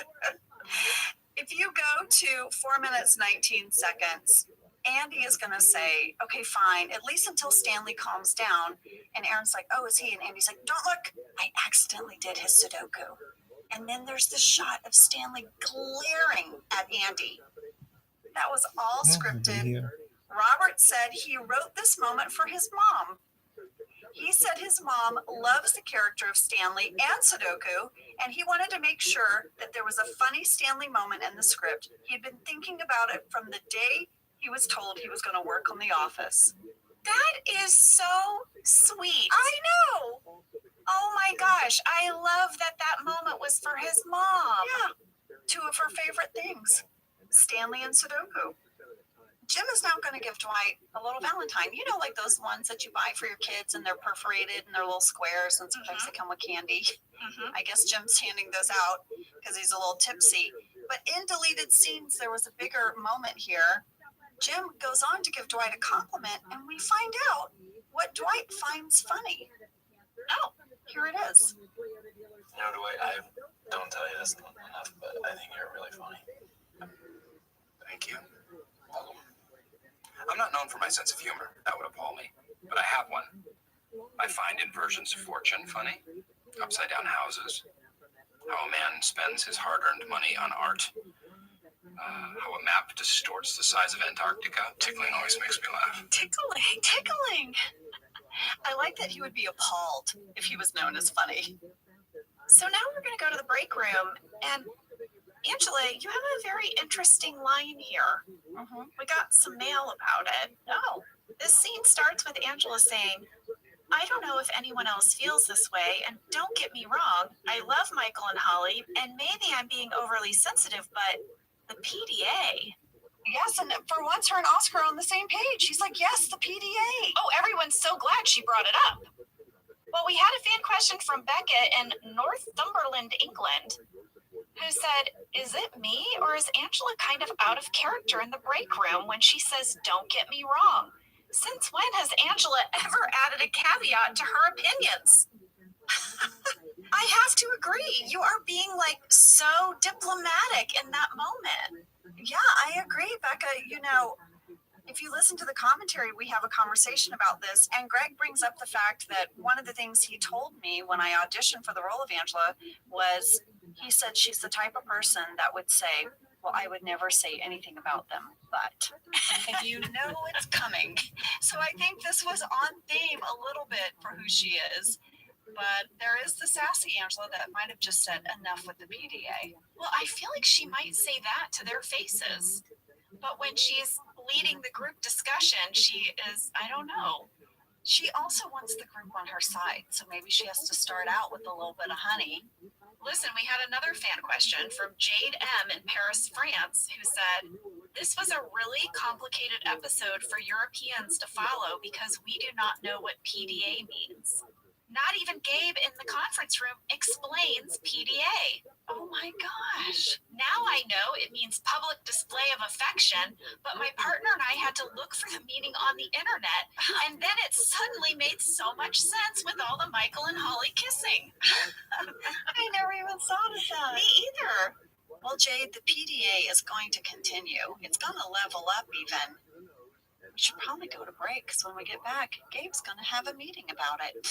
If you go to 4 minutes, 19 seconds, Andy is going to say, okay, fine, at least until Stanley calms down. And Erin's like, oh, is he? And Andy's like, don't look. I accidentally did his Sudoku. And then there's the shot of Stanley glaring at Andy. That was all scripted. Robert said he wrote this moment for his mom. He said his mom loves the character of Stanley and Sudoku, and he wanted to make sure that there was a funny Stanley moment in the script. He'd been thinking about it from the day he was told he was going to work on The Office. That is so sweet. I know. Oh my gosh, I love that that moment was for his mom. Yeah, two of her favorite things, Stanley and Sudoku. Jim is now going to give Dwight a little Valentine. You know, like those ones that you buy for your kids and they're perforated and they're little squares and sometimes they come with candy. I guess Jim's handing those out because he's a little tipsy. But in deleted scenes, there was a bigger moment here. Jim goes on to give Dwight a compliment and we find out what Dwight finds funny. Oh, here it is. You know, Dwight, I don't tell you this enough, but I think you're really funny. Thank you. I'm not known for my sense of humor. That would appall me. But I have one. I find inversions of fortune funny. Upside down houses. How a man spends his hard-earned money on art. How a map distorts the size of Antarctica. Tickling always makes me laugh. Tickling. I like that he would be appalled if he was known as funny. So now we're going to go to the break room. And Angela, you have a very interesting line here. We got some mail about it. Oh, this scene starts with Angela saying, I don't know if anyone else feels this way, and don't get me wrong, I love Michael and Holly, and maybe I'm being overly sensitive, but the PDA. Yes, and for once her and Oscar are on the same page. She's like, yes, the PDA. Oh, everyone's so glad she brought it up. Well, we had a fan question from Becca in Northumberland, England, who said, is it me or is Angela kind of out of character in the break room when she says, don't get me wrong? Since when has Angela ever added a caveat to her opinions? I have to agree. You are being like so diplomatic in that moment. Yeah, I agree, Becca. You know, if you listen to the commentary, we have a conversation about this. And Greg brings up the fact that one of the things he told me when I auditioned for the role of Angela was he said she's the type of person that would say, well, I would never say anything about them, but you know it's coming. So I think this was on theme a little bit for who she is. But there is the sassy Angela that might have just said enough with the PDA. Well, I feel like she might say that to their faces. But when she's leading the group discussion, she is, I don't know. She also wants the group on her side, so maybe she has to start out with a little bit of honey. Listen, we had another fan question from Jade M. in Paris, France, who said, this was a really complicated episode for Europeans to follow because we do not know what PDA means. Not even Gabe in the conference room explains PDA. Oh my gosh. Now I know it means public display of affection, but my partner and I had to look for the meaning on the internet, and then it suddenly made so much sense with all the Michael and Holly kissing. I never even thought of that. Me either. Well, Jade, the PDA is going to continue. It's going to level up even. We should probably go to break because when we get back, Gabe's going to have a meeting about it.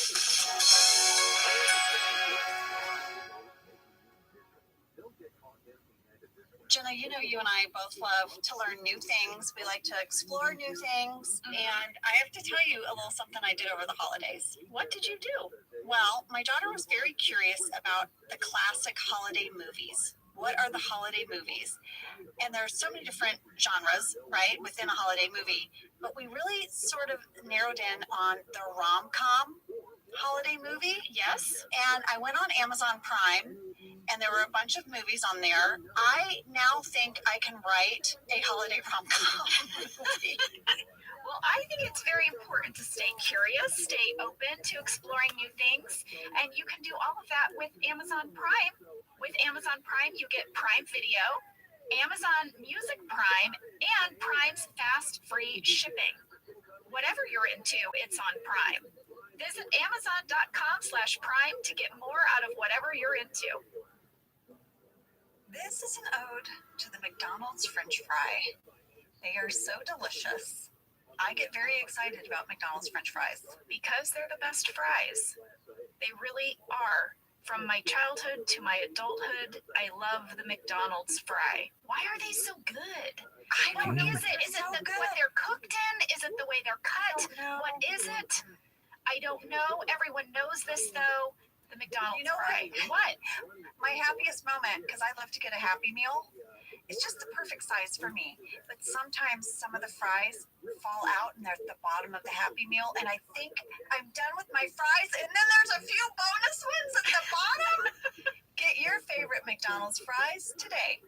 Jenna, you know, you and I both love to learn new things. We like to explore new things. And I have to tell you a little something I did over the holidays. What did you do? Well, my daughter was very curious about the classic holiday movies. What are the holiday movies? And there are so many different genres, right, within a holiday movie. But we really sort of narrowed in on the rom-com holiday movie. Yes. And I went on Amazon Prime, and there were a bunch of movies on there. I now think I can write a holiday rom-com movie. Well, I think it's very important to stay curious, stay open to exploring new things, and you can do all of that with Amazon Prime. With Amazon Prime, you get Prime Video, Amazon Music Prime, and Prime's fast free shipping. Whatever you're into, it's on Prime. Visit Amazon.com/Prime to get more out of whatever you're into. This is an ode to the McDonald's French fry. They are so delicious. I get very excited about McDonald's French fries. Because they're the best fries. They really are. From my childhood to my adulthood, I love the McDonald's fry. Why are they so good? What is it? Is it what they're cooked in? Is it the way they're cut? What is it? I don't know. Everyone knows this though. The McDonald's fry. What? My happiest moment, because I love to get a Happy Meal, it's just the perfect size for me. But sometimes some of the fries fall out and they're at the bottom of the Happy Meal, and I think I'm done with my fries, and then there's a few bonus ones at the bottom. Get your favorite McDonald's fries today.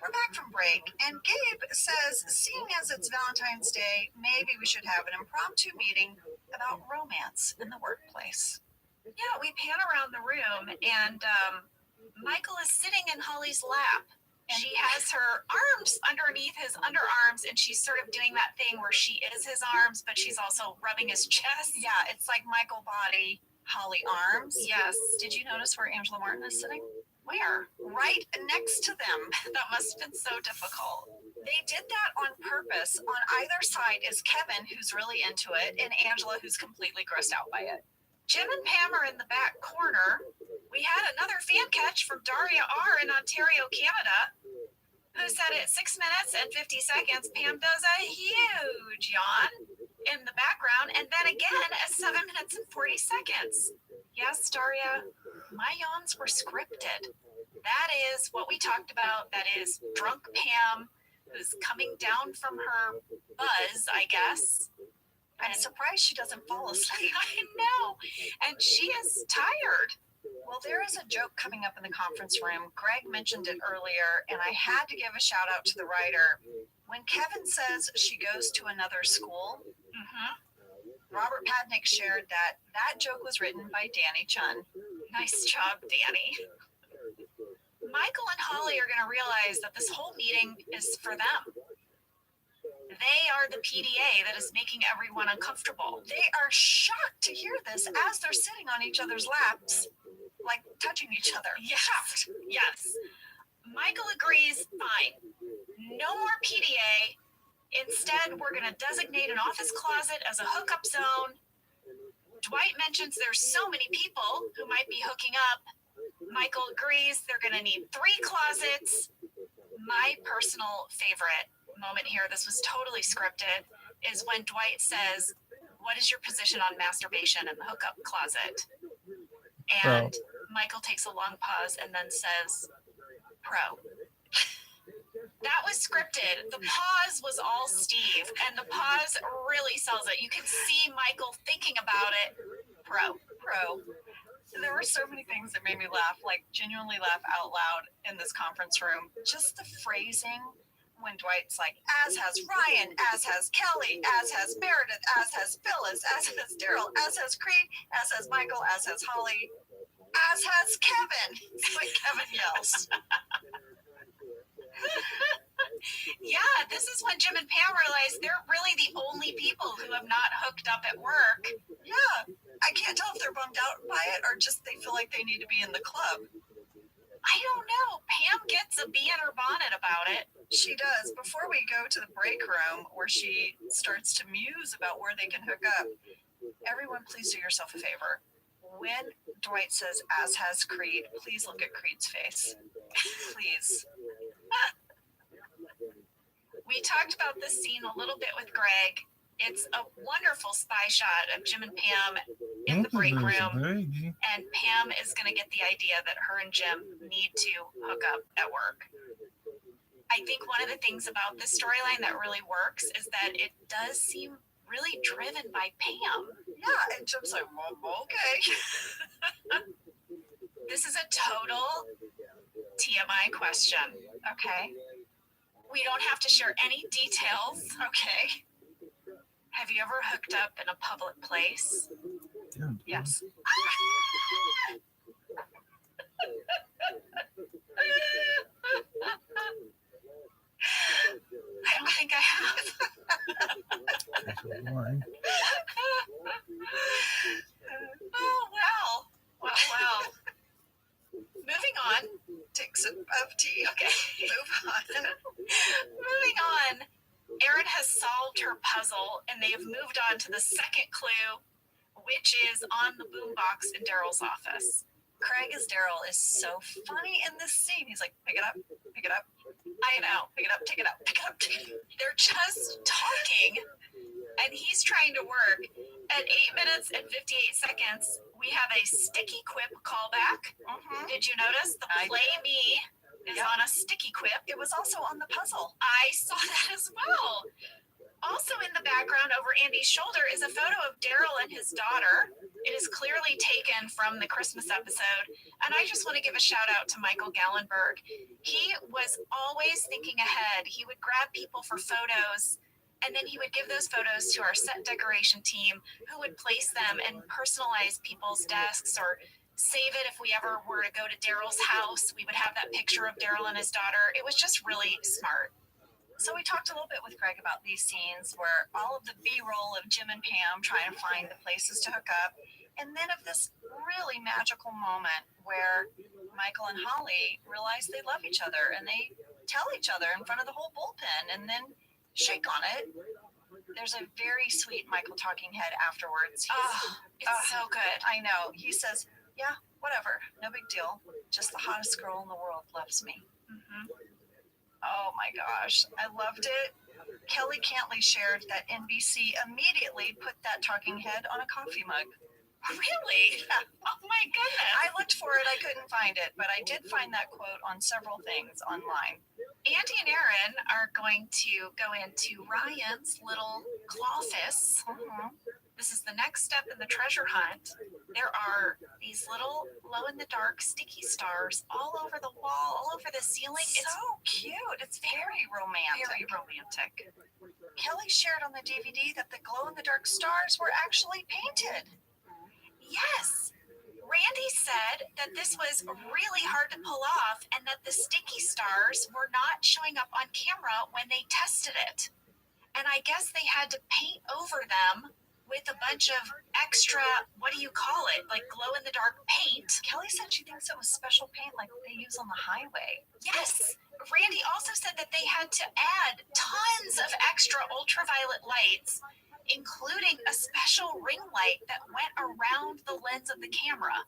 We're back from break, and Gabe says, seeing as it's Valentine's Day, maybe we should have an impromptu meeting about romance in the workplace. Yeah, we pan around the room, and Michael is sitting in Holly's lap. And she has her arms underneath his underarms, and she's sort of doing that thing where she is his arms, but she's also rubbing his chest. Yeah, it's like Michael body, Holly arms. Yes. Did you notice where Angela Martin is sitting? Where? Right next to them. That must have been so difficult. They did that on purpose. On either side is Kevin, who's really into it, and Angela, who's completely grossed out by it. Jim and Pam are in the back corner. We had another fan catch from Daria R. in Ontario, Canada, who said at 6 minutes and 50 seconds, Pam does a huge yawn in the background, and then again at 7 minutes and 40 seconds. Yes, Daria, my yawns were scripted. That is what we talked about. That is drunk Pam, who's coming down from her buzz, I guess. I'm surprised she doesn't fall asleep. I know. And she is tired. Well, there is a joke coming up in the conference room. Greg mentioned it earlier, and I had to give a shout out to the writer. When Kevin says she goes to another school, Robert Padnick shared that that joke was written by Danny Chun. Nice job, Danny. Michael and Holly are going to realize that this whole meeting is for them. They are the PDA that is making everyone uncomfortable. They are shocked to hear this as they're sitting on each other's laps, like touching each other. Yes. Shocked. Yes. Michael agrees, fine. No more PDA. Instead, we're going to designate an office closet as a hookup zone. Dwight mentions there's so many people who might be hooking up. Michael agrees they're going to need 3 closets. My personal favorite moment here, this was totally scripted, is when Dwight says, what is your position on masturbation in the hookup closet? And Michael takes a long pause and then says, pro. That was scripted. The pause was all Steve, and the pause really sells it. You can see Michael thinking about it. Pro. There were so many things that made me laugh, like genuinely laugh out loud in this conference room. Just the phrasing when Dwight's like, as has Ryan, as has Kelly, as has Meredith, as has Phyllis, as has Daryl, as has Creed, as has Michael, as has Holly, as has Kevin. It's like Kevin yells. Yeah, this is when Jim and Pam realize they're really the only people who have not hooked up at work. Yeah, I can't tell if they're bummed out by it or just they feel like they need to be in the club. I don't know. Pam gets a bee in her bonnet about it. She does. Before we go to the break room where she starts to muse about where they can hook up, everyone please do yourself a favor. When Dwight says, as has Creed. Please look at Creed's face. Please. We talked about this scene a little bit with Greg. It's a wonderful spy shot of Jim and Pam in the break room, and Pam is going to get the idea that her and Jim need to hook up at work. I think one of the things about this storyline that really works is that it does seem really driven by Pam. Yeah, and Jim's like, well, okay. This is a total TMI question, okay? We don't have to share any details, okay? Have you ever hooked up in a public place? Yes. I don't think I have. Oh, wow. Wow. Moving on. Take some of tea. Okay. Move on. Moving on. Erin has solved her puzzle, and they have moved on to the second clue, which is on the boombox in Daryl's office. Craig as Daryl is so funny in this scene. He's like, pick it up, pick it up. I know. Pick it up, take it up, pick it up, take it up. They're just talking, and he's trying to work. At 8 minutes and 58 seconds, we have a sticky quip callback. Did you notice? The play me is on a sticky quip. It was also on the puzzle. I saw that as well. Also in the background over Andy's shoulder is a photo of Daryl and his daughter. It is clearly taken from the Christmas episode. And I just want to give a shout out to Michael Gallenberg. He was always thinking ahead. He would grab people for photos, and then he would give those photos to our set decoration team, who would place them and personalize people's desks or save it if we ever were to go to Daryl's house. We would have that picture of Daryl and his daughter. It was just really smart. So we talked a little bit with Greg about these scenes where all of the B-roll of Jim and Pam trying to find the places to hook up, and then of this really magical moment where Michael and Holly realize they love each other and they tell each other in front of the whole bullpen and then shake on it. There's a very sweet Michael talking head afterwards. It's so good. I know. He says, yeah, whatever, no big deal. Just the hottest girl in the world loves me. Oh my gosh, I loved it. Kelly Cantley shared that NBC immediately put that talking head on a coffee mug. Really? Yeah. Oh my goodness. I looked for it, I couldn't find it, but I did find that quote on several things online. Andy and Erin are going to go into Ryan's little clawfish. This is the next step in the treasure hunt. There are these little glow-in-the-dark sticky stars all over the wall, all over the ceiling. It's so cute. It's very romantic. Very romantic. Kelly shared on the DVD that the glow-in-the-dark stars were actually painted. Yes. Randy said that this was really hard to pull off and that the sticky stars were not showing up on camera when they tested it. And I guess they had to paint over them with a bunch of extra, what do you call it? Like glow-in-the-dark paint. Kelly said she thinks it was special paint like they use on the highway. Yes. Randy also said that they had to add tons of extra ultraviolet lights, including a special ring light that went around the lens of the camera.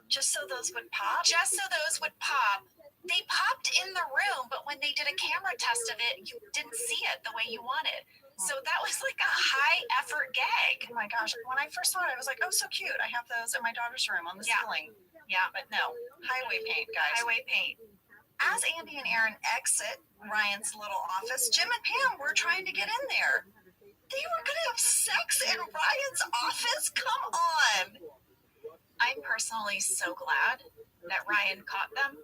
Just so those would pop? Just so those would pop. They popped in the room, but when they did a camera test of it, you didn't see it the way you wanted. So that was like a high effort gag. Oh my gosh. When I first saw it, I was like, oh, so cute. I have those in my daughter's room on the ceiling. Yeah. But no, highway paint, guys. Highway paint. As Andy and Erin exit Ryan's little office, Jim and Pam were trying to get in there. They were going to have sex in Ryan's office? Come on. I'm personally so glad that Ryan caught them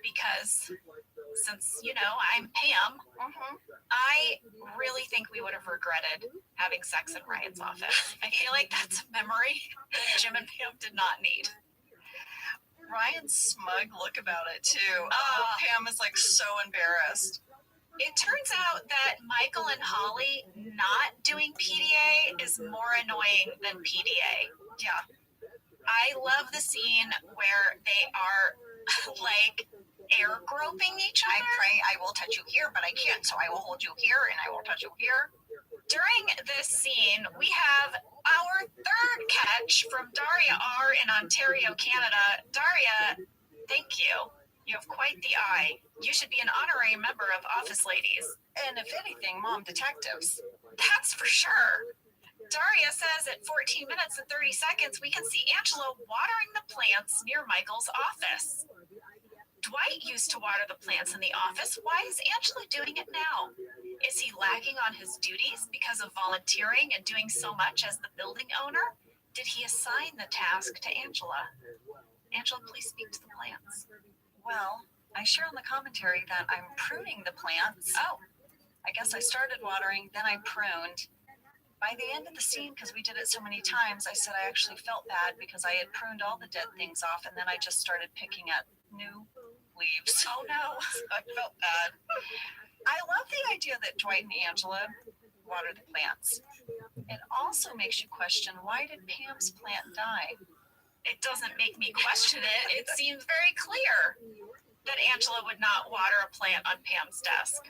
because since, you know, I'm Pam, I really think we would have regretted having sex in Ryan's office. I feel like that's a memory that Jim and Pam did not need. Ryan's smug look about it, too. Pam is like so embarrassed. It turns out that Michael and Holly not doing PDA is more annoying than PDA. Yeah. I love the scene where they are like air groping each other. I'm praying I will touch you here, but I can't, so I will hold you here and I will touch you here. During this scene, we have our third catch from Daria R. in Ontario, Canada. Daria, thank you. You have quite the eye. You should be an honorary member of Office Ladies. And if anything, mom detectives. That's for sure. Daria says at 14 minutes and 30 seconds, we can see Angela watering the plants near Michael's office. Dwight used to water the plants in the office. Why is Angela doing it now? Is he lagging on his duties because of volunteering and doing so much as the building owner? Did he assign the task to Angela? Angela, please speak to the plants. Well, I share on the commentary that I'm pruning the plants. Oh, I guess I started watering, then I pruned. By the end of the scene, because we did it so many times, I said I actually felt bad because I had pruned all the dead things off, and then I just started picking at new leaves. Oh no, I felt bad. I love the idea that Dwight and Angela water the plants. It also makes you question, why did Pam's plant die? it doesn't make me question it. It seems very clear that Angela would not water a plant on Pam's desk.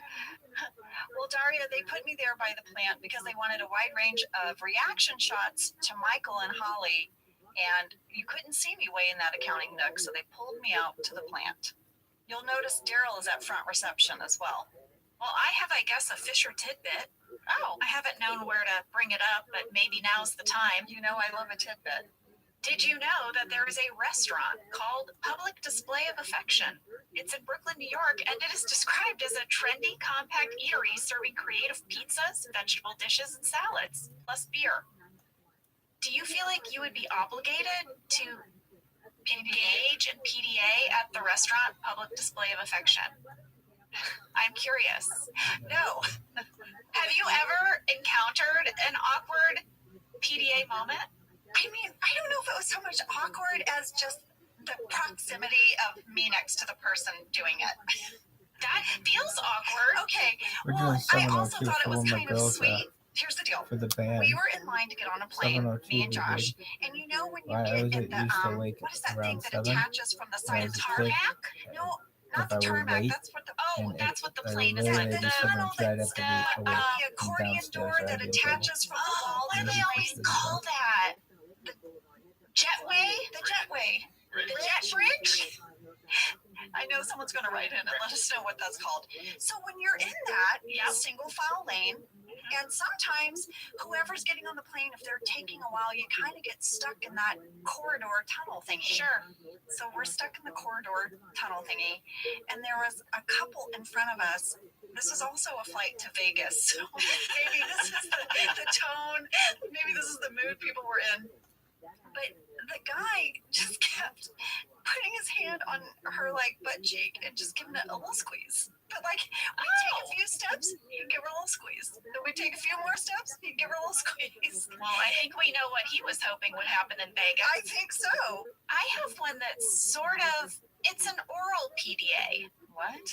Well, Daria, they put me there by the plant because they wanted a wide range of reaction shots to Michael and Holly, and you couldn't see me way in that accounting nook, so they pulled me out to the plant. You'll notice Daryl is at front reception as well. Well, I have, I guess, a Fisher tidbit. Oh, I haven't known where to bring it up, but maybe now's the time. you know I love a tidbit. Did you know that there is a restaurant called Public Display of Affection? It's in Brooklyn, New York, and it is described as a trendy, compact eatery serving creative pizzas, vegetable dishes, and salads, plus beer. Do you feel like you would be obligated to engage in PDA at the restaurant Public Display of Affection? I'm curious. No. Have you ever encountered an awkward PDA moment? I mean, I don't know if it was so much awkward as just the proximity of me next to the person doing it. That feels awkward. Okay, We're well, doing I also 702 thought it for was one of my kind of girls sweet. Here's the deal. for the band. We were in line to get on a plane, 702 me and we Josh, did. and you know when you I get was in the, used to wake what is that thing around that 7. attaches from the side of As the a kid, tarmac? No, not if the I were tarmac, late, that's what the, and that's what the I plane was is late, like. maybe The someone tried tunnel, after me to wake the me accordion downstairs, door so that I'd be in trouble. attaches from the wall. what do they always call that? The jetway? The jetway. The jet bridge? I know someone's going to write in and let us know what that's called. So when you're in that single file lane, and sometimes whoever's getting on the plane, if they're taking a while, you kind of get stuck in that corridor tunnel thingy. Sure. So we're stuck in the corridor tunnel thingy, and there was a couple in front of us. This is also a flight to Vegas. So maybe this is the tone. Maybe this is the mood people were in. But the guy just kept putting his hand on her like butt cheek and just giving it a little squeeze. But like we take a few steps, he'd give her a little squeeze. Then we take a few more steps, he'd give her a little squeeze. Well, I think we know what he was hoping would happen in Vegas. I think so. I have one that's sort of, it's an oral PDA. What?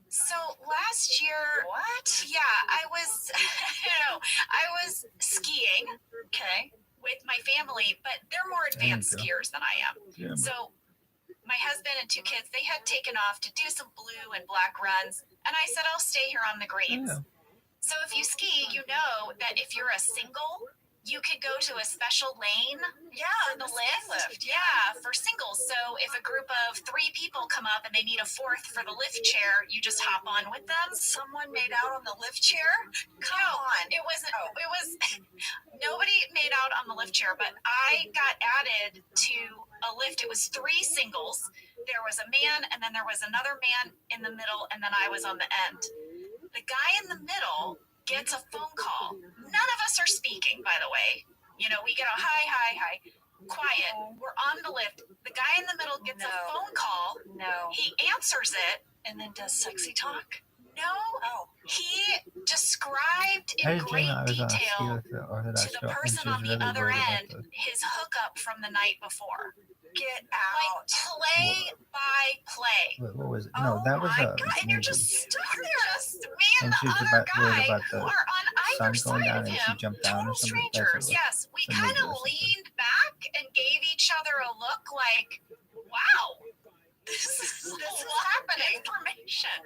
So last year, What? yeah, I was, I was skiing, Okay. with my family, but they're more advanced There you skiers than I am. Yeah. So my husband and 2 kids, they had taken off to do some blue and black runs, and I said, I'll stay here on the greens. Yeah. So if you ski, you know that if you're a single, you could go to a special lane for the lift. Yeah, for singles. So if a group of 3 people come up and they need a 4th for the lift chair, you just hop on with them. Someone made out on the lift chair? Come on. It wasn't. It was nobody made out on the lift chair, but I got added to a lift. It was 3 singles. There was a man, and then there was another man in the middle, and then I was on the end. The guy in the middle gets a phone call. None of us are speaking, by the way. You know, we get a hi. Quiet. We're on the lift. The guy in the middle gets a phone call. No. He answers it. And then does sexy talk? No. Oh. He described How in did you great know I was on a ski detail with the Orthodox to the girl, and person she was on the really other worried end about the his hookup from the night before. Get Like out. play by play. What was it? No, that was my a God, and you're movie. just stuck there. Just me and And the she was other about worried guy about who the are on sun either going side down of and she him. jumped down Total or something. That's strangers. what it was. Yes, we The kind movie of or something. leaned back and gave each other a look like, wow, this is happening. Information.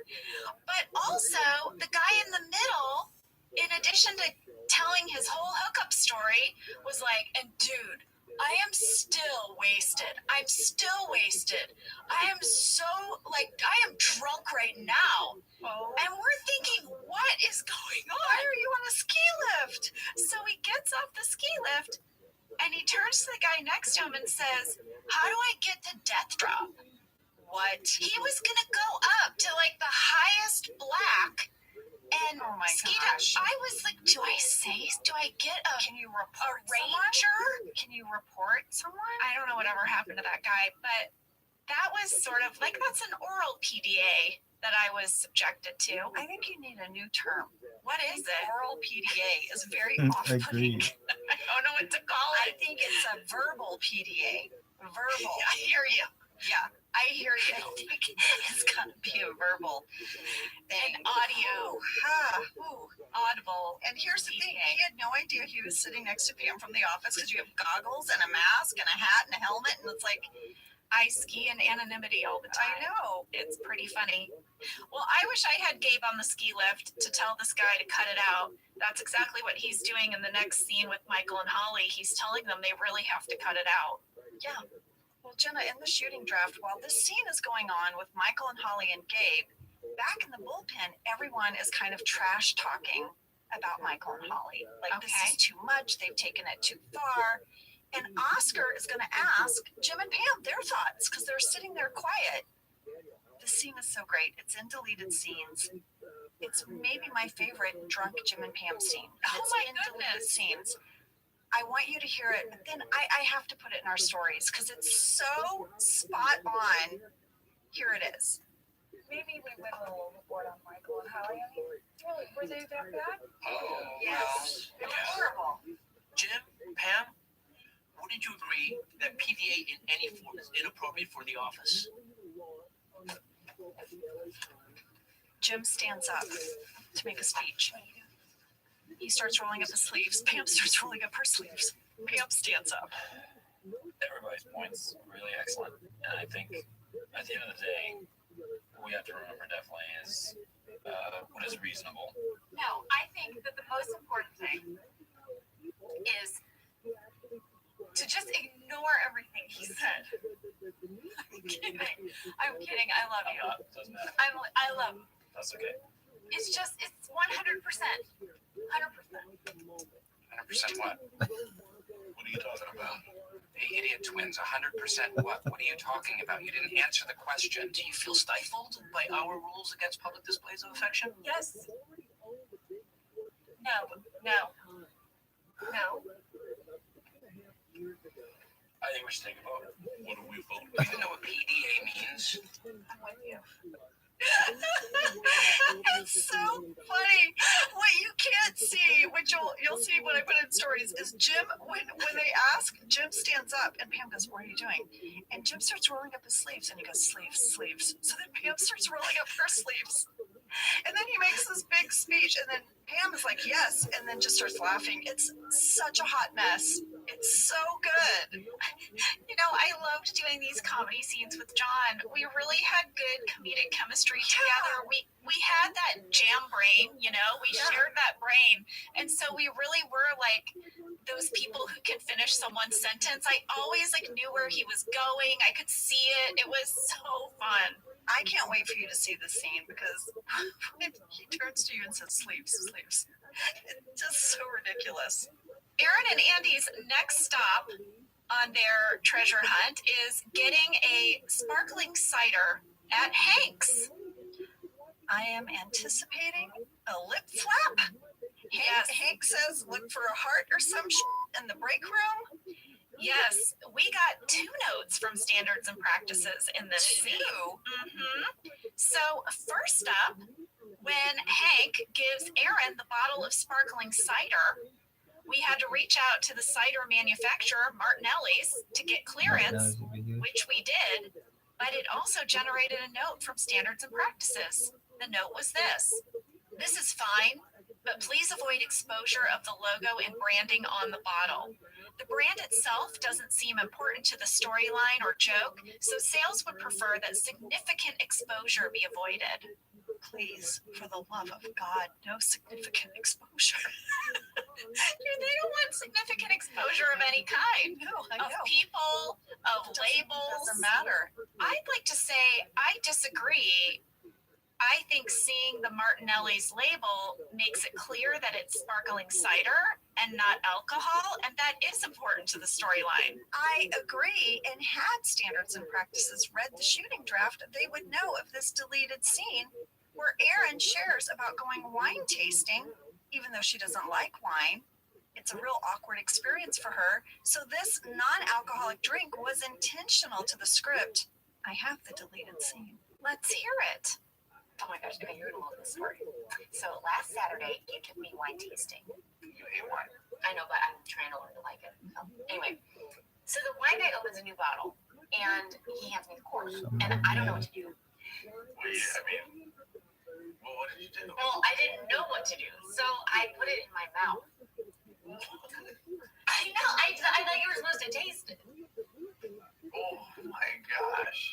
But also, the guy in the middle, in addition to telling his whole hookup story was like, and dude, I am still wasted. I'm still wasted. I am so, like, I am drunk right now. Oh. And we're thinking, what is going on? Why are you on a ski lift? So he gets off the ski lift and he turns to the guy next to him and says, how do I get to death drop? What? He was going to go up to like the highest black and Oh my ski gosh. down. I was like, do I get a Can you report ranger? someone? Can you report someone? I don't know whatever happened to that guy, but that was sort of like, that's an oral PDA that I was subjected to. I think you need a new term. What is it? Oral PDA is very Agreed. off-putting. I don't know what to call I it. think it's a verbal PDA. Verbal. I hear you. Yeah. I hear you. I think it's got to be a verbal thing. An audio. Audible. And here's the thing, he had no idea he was sitting next to Pam from the office because you have goggles and a mask and a hat and a helmet, and it's like, I ski in anonymity all the time. I know. It's pretty funny. Well, I wish I had Gabe on the ski lift to tell this guy to cut it out. That's exactly what he's doing in the next scene with Michael and Holly. He's telling them they really have to cut it out. Yeah. Well, Jenna, in the shooting draft, while this scene is going on with Michael and Holly and Gabe, back in the bullpen, everyone is kind of trash talking about Michael and Holly. Like, this is too much. They've taken it too far. And Oscar is going to ask Jim and Pam their thoughts because they're sitting there quiet. This scene is so great. It's in deleted scenes. It's maybe my favorite drunk Jim and Pam scene. Oh It's my in goodness. deleted scenes. I want you to hear it, but then I have to put it in our stories because it's so spot on. Here it is. Maybe we went a little overboard on Michael and Holly. I mean, really, were they that bad? Oh, Yes. It was horrible. Jim, Pam, wouldn't you agree that PDA in any form is inappropriate for the office? Jim stands up to make a speech. He starts rolling up his sleeves. Pam starts rolling up her sleeves. Pam stands up. Everybody's point's really excellent, and I think at the end of the day, what we have to remember definitely is what is reasonable. No, I think that the most important thing is to just ignore everything he said. I'm kidding. I'm kidding. I love you. Doesn't matter. I love you. That's okay. It's just, it's 100%. 100%. 100% what? What are you talking about? Hey, idiot twins, 100% what? What are you talking about? You didn't answer the question. Do you feel stifled by our rules against public displays of affection? Yes. No. I think we should take a vote. What do we vote? Do you know what PDA means? I'm with you. It's so funny. What you can't see, which you'll see when I put in stories, is Jim, when they ask, Jim stands up and Pam goes, what are you doing? And Jim starts rolling up his sleeves and he goes, sleeves. So then Pam starts rolling up her sleeves. And then he makes this big speech and then Pam is like, yes, and then just starts laughing. It's such a hot mess. It's so good. You know, I loved doing these comedy scenes with John. We really had good comedic chemistry together. We had that jam brain, you know, we shared that brain. And so we really were like those people who can finish someone's sentence. I always like knew where he was going. I could see it. It was so fun. I can't wait for you to see this scene because he turns to you and says, sleeves. It's just so ridiculous. Aaron and Andy's next stop on their treasure hunt is getting a sparkling cider at Hank's. I am anticipating a lip flap. Hank says, look for a heart or some in the break room. Yes, we got 2 notes from Standards and Practices in this scene. So first up, when Hank gives Aaron the bottle of sparkling cider, we had to reach out to the cider manufacturer, Martinelli's, to get clearance, which we did, but it also generated a note from Standards and Practices. The note was this: this is fine, but please avoid exposure of the logo and branding on the bottle. The brand itself doesn't seem important to the storyline or joke, so sales would prefer that significant exposure be avoided. Please, for the love of God, no significant exposure. They don't want significant exposure of any kind. No, I Of know. people, of labels. Doesn't matter. I'd like to say I disagree. I think seeing the Martinelli's label makes it clear that it's sparkling cider and not alcohol, and that is important to the storyline. I agree. And had Standards and Practices read the shooting draft, they would know of this deleted scene where Erin shares about going wine tasting, even though she doesn't like wine. It's a real awkward experience for her. So this non-alcoholic drink was intentional to the script. I have the deleted scene. Let's hear it. Oh my gosh, okay, you're gonna love this story. So last Saturday, you took me wine tasting. You hate wine. I know, but I'm trying to learn to like it. So, anyway, so the wine guy opens a new bottle, and he hands me the cork, and I don't know what to do. Well, what did you do? Well, I didn't know what to do, so I put it in my mouth. I know, I thought you were supposed to taste it. Oh my gosh.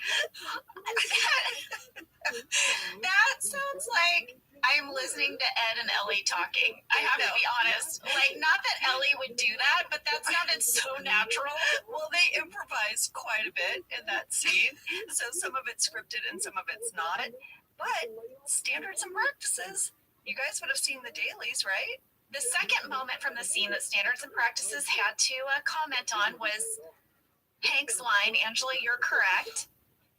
That sounds like I'm listening to Ed and Ellie talking. I have to be honest. Like, not that Ellie would do that, but that sounded so natural. Well, they improvise quite a bit in that scene. So some of it's scripted and some of it's not. But Standards and Practices, you guys would have seen the dailies, right? The second moment from the scene that Standards and Practices had to comment on was Hank's line, "Angela, you're correct."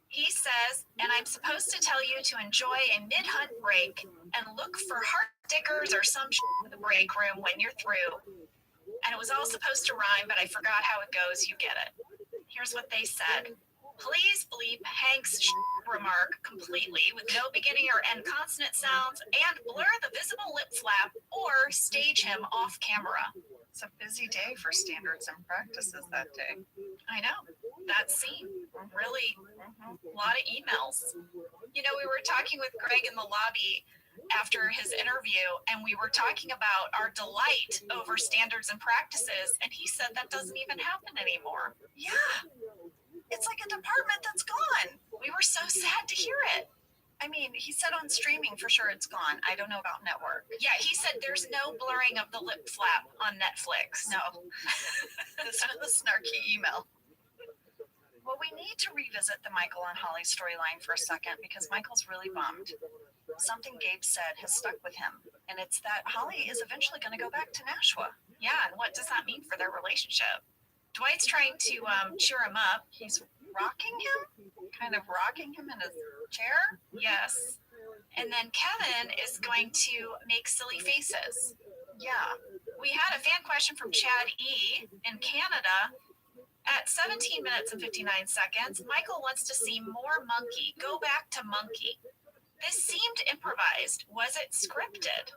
He says, "And I'm supposed to tell you to enjoy a mid-hunt break and look for heart stickers or some in the break room when you're through." And it was all supposed to rhyme, but I forgot how it goes. You get it. Here's what they said. "Please bleep Hank's remark completely with no beginning or end consonant sounds and blur the visible lip flap or stage him off camera." It's a busy day for Standards and Practices that day. I know. That scene. Really, a lot of emails. You know, we were talking with Greg in the lobby after his interview, and we were talking about our delight over Standards and Practices, and he said that doesn't even happen anymore. Yeah. It's like a department that's gone. We were so sad to hear it. I mean, he said on streaming for sure it's gone. I don't know about network. Yeah, he said there's no blurring of the lip flap on Netflix. No. This was a snarky email. Well, we need to revisit the Michael and Holly storyline for a second because Michael's really bummed. Something Gabe said has stuck with him, and it's that Holly is eventually going to go back to Nashua. Yeah, and what does that mean for their relationship? Dwight's trying to cheer him up. He's rocking him, kind of rocking him in his chair. Yes. And then Kevin is going to make silly faces. Yeah. We had a fan question from Chad E. in Canada. At 17 minutes and 59 seconds, Michael wants to see more monkey. Go back to monkey. This seemed improvised. Was it scripted?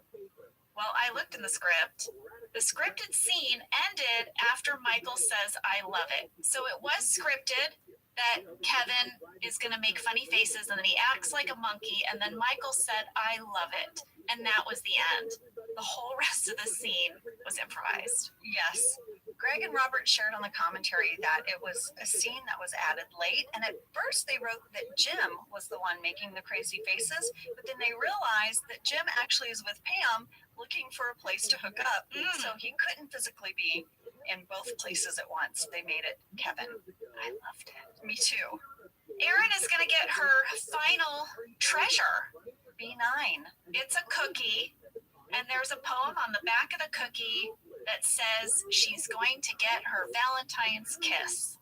Well, I looked in the script. The scripted scene ended after Michael says, "I love it." So it was scripted that Kevin is going to make funny faces and then he acts like a monkey. And then Michael said, "I love it." And that was the end. The whole rest of the scene was improvised. Yes. Greg and Robert shared on the commentary that it was a scene that was added late. And at first they wrote that Jim was the one making the crazy faces. But then they realized that Jim actually is with Pam looking for a place to hook up. So he couldn't physically be in both places at once. They made it Kevin. I loved it. Me too. Erin is going to get her final treasure. B9. It's a cookie, and there's a poem on the back of the cookie that says she's going to get her Valentine's kiss.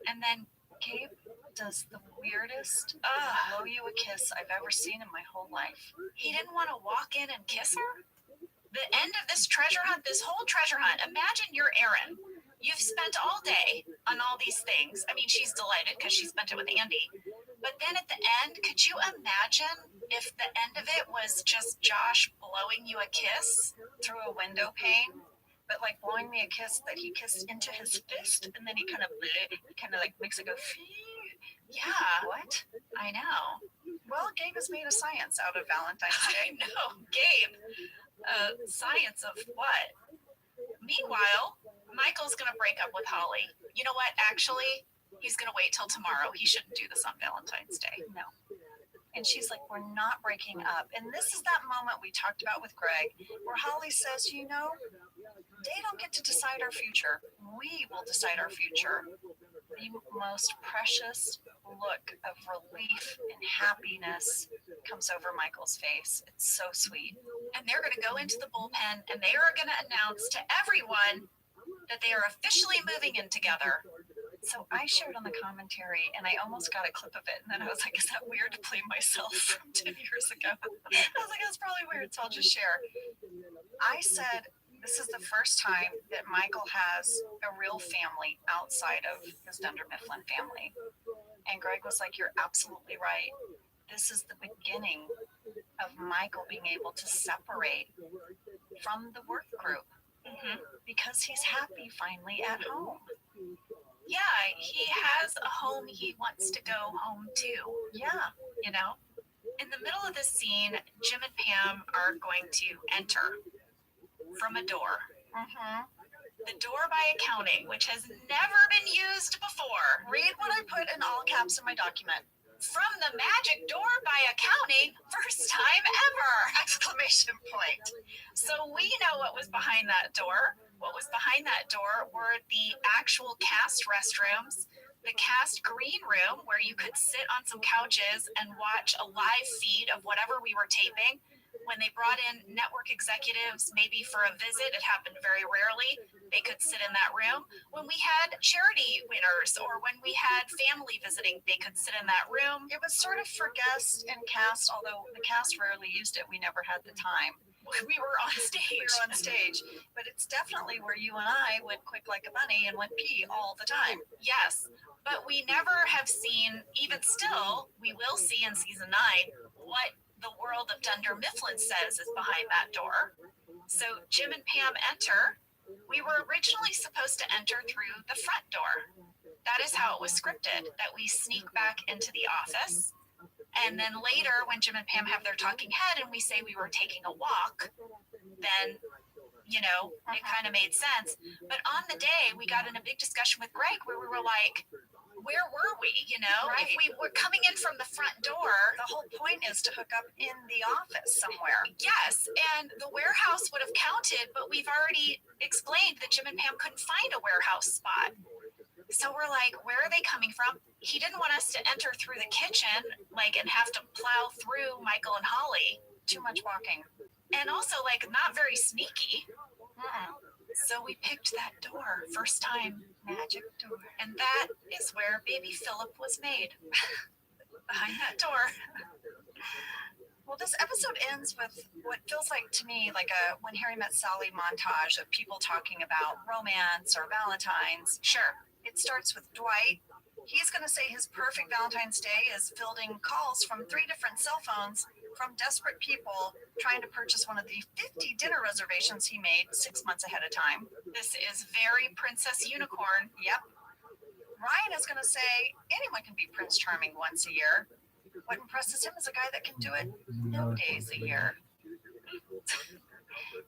And then Gabe does the weirdest blow you a kiss I've ever seen in my whole life. He didn't want to walk in and kiss her? The end of this treasure hunt, this whole treasure hunt, imagine you're Erin. You've spent all day on all these things. I mean, she's delighted because she spent it with Andy. But then at the end, could you imagine if the end of it was just Josh blowing you a kiss through a window pane? But like blowing me a kiss that he kissed into his fist, and then he kind of like makes it go. Yeah. What? I know. Well, Gabe has made a science out of Valentine's Day. I know, Gabe. Science of what? Meanwhile, Michael's gonna break up with Holly. You know what? Actually, he's gonna wait till tomorrow. He shouldn't do this on Valentine's Day. No. And she's like, we're not breaking up. And this is that moment we talked about with Greg, where Holly says, you know, they don't get to decide our future. We will decide our future. The most precious look of relief and happiness comes over Michael's face. It's so sweet. And they're going to go into the bullpen and they are going to announce to everyone that they are officially moving in together. So I shared on the commentary and I almost got a clip of it. And then I was like, is that weird to play myself from 10 years ago? I was like, that's probably weird. So I'll just share. I said, this is the first time that Michael has a real family outside of his Dunder Mifflin family. And Greg was like, you're absolutely right. This is the beginning of Michael being able to separate from the work group because he's happy finally at home. Yeah, he has a home he wants to go home to. Yeah. You know, in the middle of this scene, Jim and Pam are going to enter from a door. The door by accounting, which has never been used before. Read what I put in all caps in my document. From the magic door by accounting, first time ever! Exclamation point. So we know what was behind that door. What was behind that door were the actual cast restrooms, the cast green room where you could sit on some couches and watch a live feed of whatever we were taping. When they brought in network executives, maybe for a visit, it happened very rarely, they could sit in that room. When we had charity winners or when we had family visiting, they could sit in that room. It was sort of for guests and cast, although the cast rarely used it. We never had the time. We were on stage. But it's definitely where you and I went quick like a bunny and went pee all the time. Yes, but we never have seen, even still, we will see in season 9, what the world of Dunder Mifflin says is behind that door. So Jim and Pam enter. We were originally supposed to enter through the front door. That is how it was scripted, that we sneak back into the office. And then later, when Jim and Pam have their talking head and we say we were taking a walk, then, you know, it kind of made sense. But on the day, we got in a big discussion with Greg where we were like, where were we, you know? Right. If we were coming in from the front door, the whole point is to hook up in the office somewhere. Yes, and the warehouse would have counted, but we've already explained that Jim and Pam couldn't find a warehouse spot. So we're like, where are they coming from? He didn't want us to enter through the kitchen, like, and have to plow through Michael and Holly. Too much walking. And also, like, not very sneaky. So we picked that door, first time. Magic door. And that is where baby Philip was made. Behind that door. Well, this episode ends with what feels like to me like a When Harry Met Sally montage of people talking about romance or Valentine's. Sure. It starts with Dwight. He's going to say his perfect Valentine's Day is fielding calls from 3 different cell phones from desperate people trying to purchase one of the 50 dinner reservations he made 6 months ahead of time. This is very Princess Unicorn. Yep. Ryan is going to say anyone can be Prince Charming once a year. What impresses him is a guy that can do it no days a year.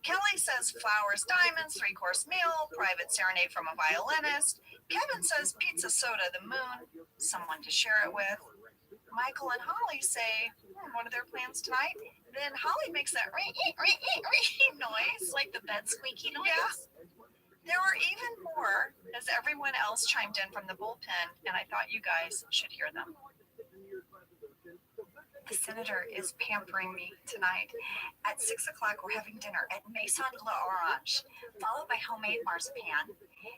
Kelly says flowers, diamonds, 3-course meal, private serenade from a violinist. Kevin says pizza, soda, the moon, someone to share it with. Michael and Holly say, what are their plans tonight? Then Holly makes that ring noise. Like the bed squeaky noise? Yeah. There were even more as everyone else chimed in from the bullpen, and I thought you guys should hear them. The senator is pampering me tonight. At 6 o'clock, we're having dinner at Maison de l'Orange, followed by homemade marzipan.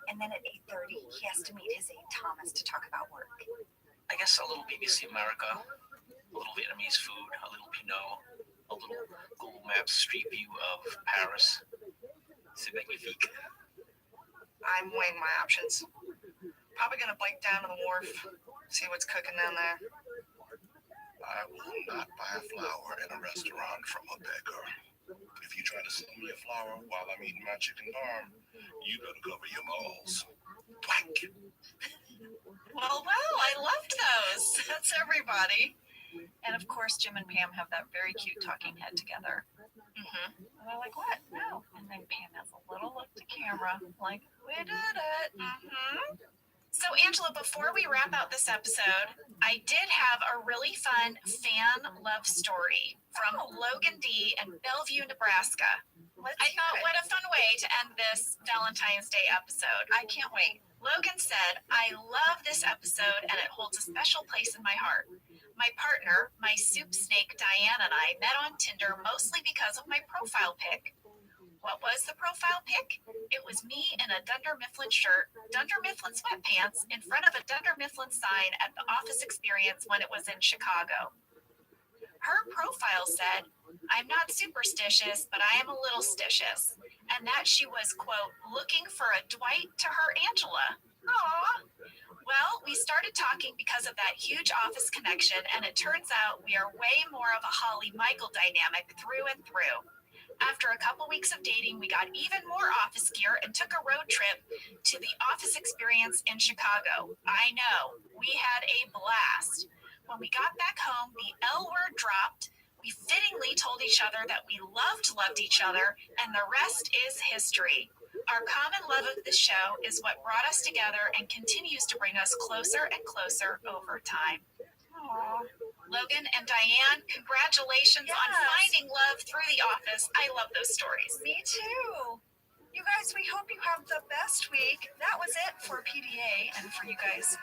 And then at 8:30, he has to meet his Aunt Thomas to talk about work. I guess a little BBC America, a little Vietnamese food, a little Pinot, a little Google Maps street view of Paris. C'est magnifique. I'm weighing my options. Probably gonna bike down to the wharf, see what's cooking down there. I will not buy a flower in a restaurant from a beggar. If you try to sell me a flower while I'm eating my chicken parm, you better cover your balls. Twank. Well, I loved those. That's everybody. And of course, Jim and Pam have that very cute talking head together. And they're like, what? No. And then Pam has a little look to camera, like, we did it. So, Angela, before we wrap out this episode, I did have a really fun fan love story from Logan D. in Bellevue, Nebraska. I thought, what a fun way to end this Valentine's Day episode. I can't wait. Logan said, I love this episode and it holds a special place in my heart. My partner, my soup snake Diane, and I met on Tinder mostly because of my profile pic. What was the profile pic? It was me in a Dunder Mifflin shirt, Dunder Mifflin sweatpants, in front of a Dunder Mifflin sign at the Office Experience when it was in Chicago. Her profile said, I'm not superstitious, but I am a little stitious, and that she was, quote, looking for a Dwight to her Angela. Aww. Well, we started talking because of that huge Office connection, and it turns out we are way more of a Holly Michael dynamic through and through. After a couple weeks of dating, we got even more Office gear and took a road trip to the Office Experience in Chicago. I know, we had a blast. When we got back home, the L word dropped. We fittingly told each other that we loved each other, and the rest is history. Our common love of this show is what brought us together and continues to bring us closer and closer over time. Aww. Logan and Diane, congratulations on finding love through the Office. I love those stories. Me too. You guys, we hope you have the best week. That was it for PDA and for you guys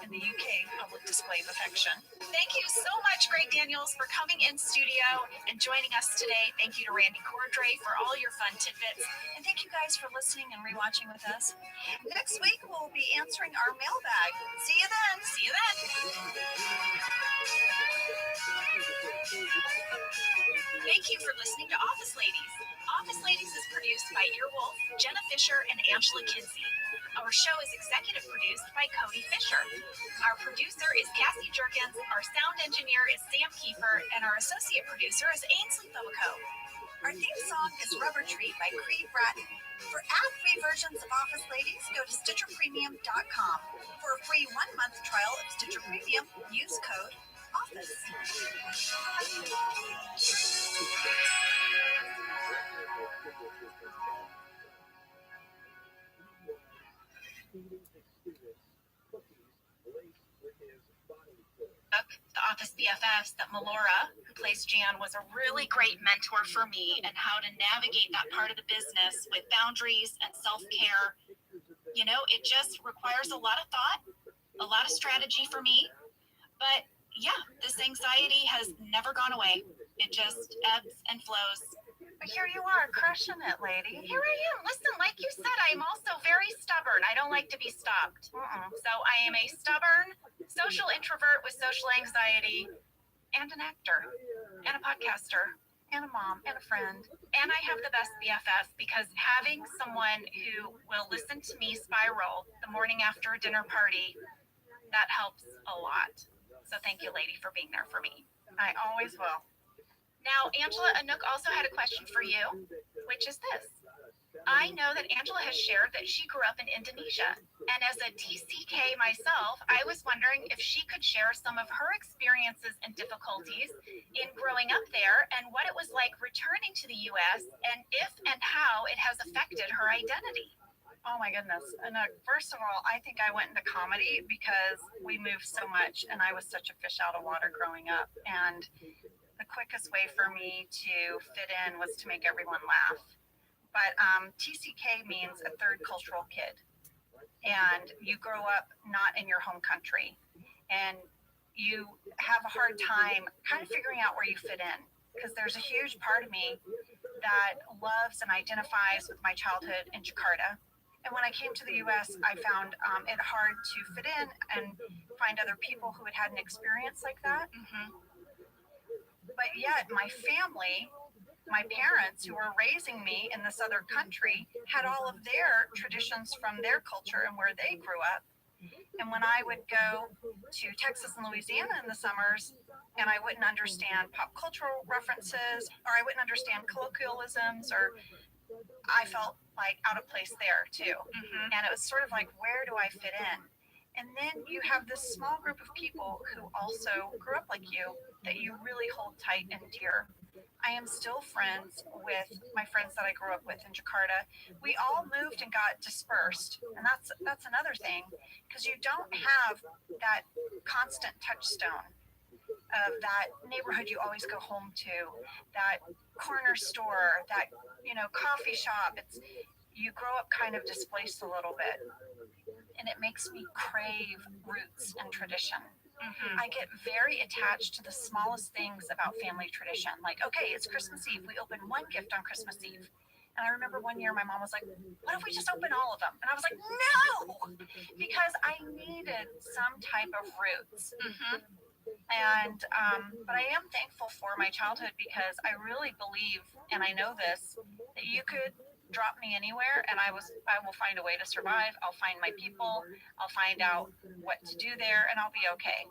in the UK Public Display of Affection. Thank you so much, Greg Daniels, for coming in studio and joining us today. Thank you to Randy Cordray for all your fun tidbits. And thank you guys for listening and rewatching with us. Next week, we'll be answering our mailbag. See you then. See you then. Thank you for listening to Office Ladies. Office Ladies is produced by Earwolf, Jenna Fisher, and Angela Kinsey. Our show is executive produced by Cody Fisher. Our producer is Cassie Jerkins, our sound engineer is Sam Kiefer, and our associate producer is Ainsley Bobico. Our theme song is Rubber Tree by Creed Bratton. For ad-free versions of Office Ladies, go to StitcherPremium.com. For a free 1-month trial of Stitcher Premium, use code OFFICE. The Office BFFs that Melora, who plays Jan, was a really great mentor for me and how to navigate that part of the business with boundaries and self-care. You know, it just requires a lot of thought, a lot of strategy for me. But yeah, this anxiety has never gone away. It just ebbs and flows. But here you are, crushing it, lady. Here I am. Listen, like you said, I am also very stubborn. I don't like to be stopped. So I am a stubborn social introvert with social anxiety and an actor and a podcaster and a mom and a friend. And I have the best BFF because having someone who will listen to me spiral the morning after a dinner party, that helps a lot. So thank you, lady, for being there for me. I always will. Now, Angela Anook also had a question for you, which is this. I know that Angela has shared that she grew up in Indonesia. And as a TCK myself, I was wondering if she could share some of her experiences and difficulties in growing up there and what it was like returning to the US and if and how it has affected her identity. Oh my goodness. And first of all, I think I went into comedy because we moved so much and I was such a fish out of water growing up. And the quickest way for me to fit in was to make everyone laugh. But TCK means a third cultural kid. And you grow up not in your home country. And you have a hard time kind of figuring out where you fit in. Because there's a huge part of me that loves and identifies with my childhood in Jakarta. And when I came to the US, I found it hard to fit in and find other people who had had an experience like that. But yet my family, my parents who were raising me in this other country had all of their traditions from their culture and where they grew up. And when I would go to Texas and Louisiana in the summers and I wouldn't understand pop cultural references or I wouldn't understand colloquialisms or I felt like out of place there too. And it was sort of like, where do I fit in? And then you have this small group of people who also grew up like you that you really hold tight and dear. I am still friends with my friends that I grew up with in Jakarta. We all moved and got dispersed, and that's another thing, because you don't have that constant touchstone of that neighborhood you always go home to, that corner store, that coffee shop. You grow up kind of displaced a little bit, and it makes me crave roots and tradition. I get very attached to the smallest things about family tradition. Like, okay, it's Christmas Eve. We open one gift on Christmas Eve. And I remember one year my mom was like, what if we just open all of them? And I was like, no, because I needed some type of roots. And, but I am thankful for my childhood, because I really believe, and I know this, that you could drop me anywhere and I will find a way to survive. I'll find my people. I'll find out what to do there, and I'll be okay.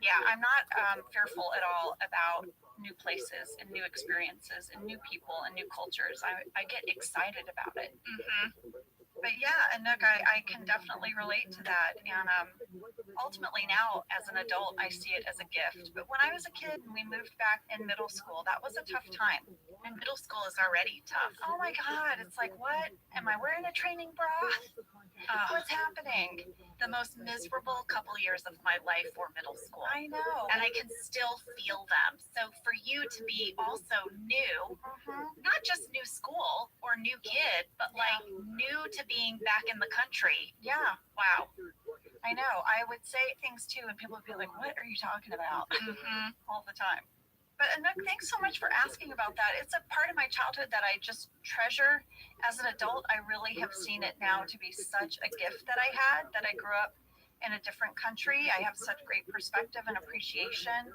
Yeah, I'm not fearful at all about new places and new experiences and new people and new cultures. I get excited about it. But yeah, Anouk, I can definitely relate to that. And ultimately now, as an adult, I see it as a gift. But when I was a kid and we moved back in middle school, that was a tough time. And middle school is already tough. Oh my God, it's like, what? Am I wearing a training bra? What's happening? The most miserable couple years of my life were middle school. I know. And I can still feel them. So for you to be also new, not just new school or new kid, but like new to being back in the country. Yeah. Wow. I know. I would say things too, and people would be like, what are you talking about? All the time. But Anouk, thanks so much for asking about that. It's a part of my childhood that I just treasure. As an adult, I really have seen it now to be such a gift that I had, that I grew up in a different country. I have such great perspective and appreciation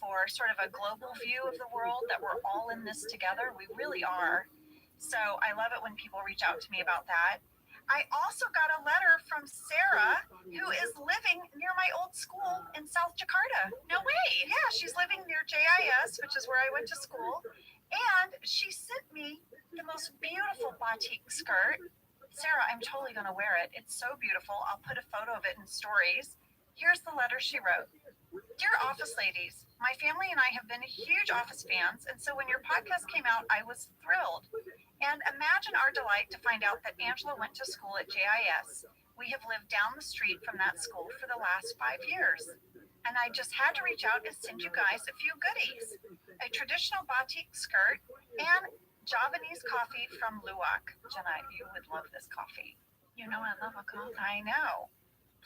for sort of a global view of the world, that we're all in this together. We really are. So I love it when people reach out to me about that. I also got a letter from Sarah, who is living near my old school in South Jakarta. No way. Yeah, she's living near JIS, which is where I went to school. And she sent me the most beautiful batik skirt. Sarah, I'm totally going to wear it. It's so beautiful. I'll put a photo of it in stories. Here's the letter she wrote. Dear Office Ladies, my family and I have been huge Office fans, and so when your podcast came out, I was thrilled. And imagine our delight to find out that Angela went to school at JIS. We have lived down the street from that school for the last 5 years. And I just had to reach out and send you guys a few goodies. A traditional batik skirt and Javanese coffee from Luwak. Jenna, you would love this coffee. You know I love a coffee. I know.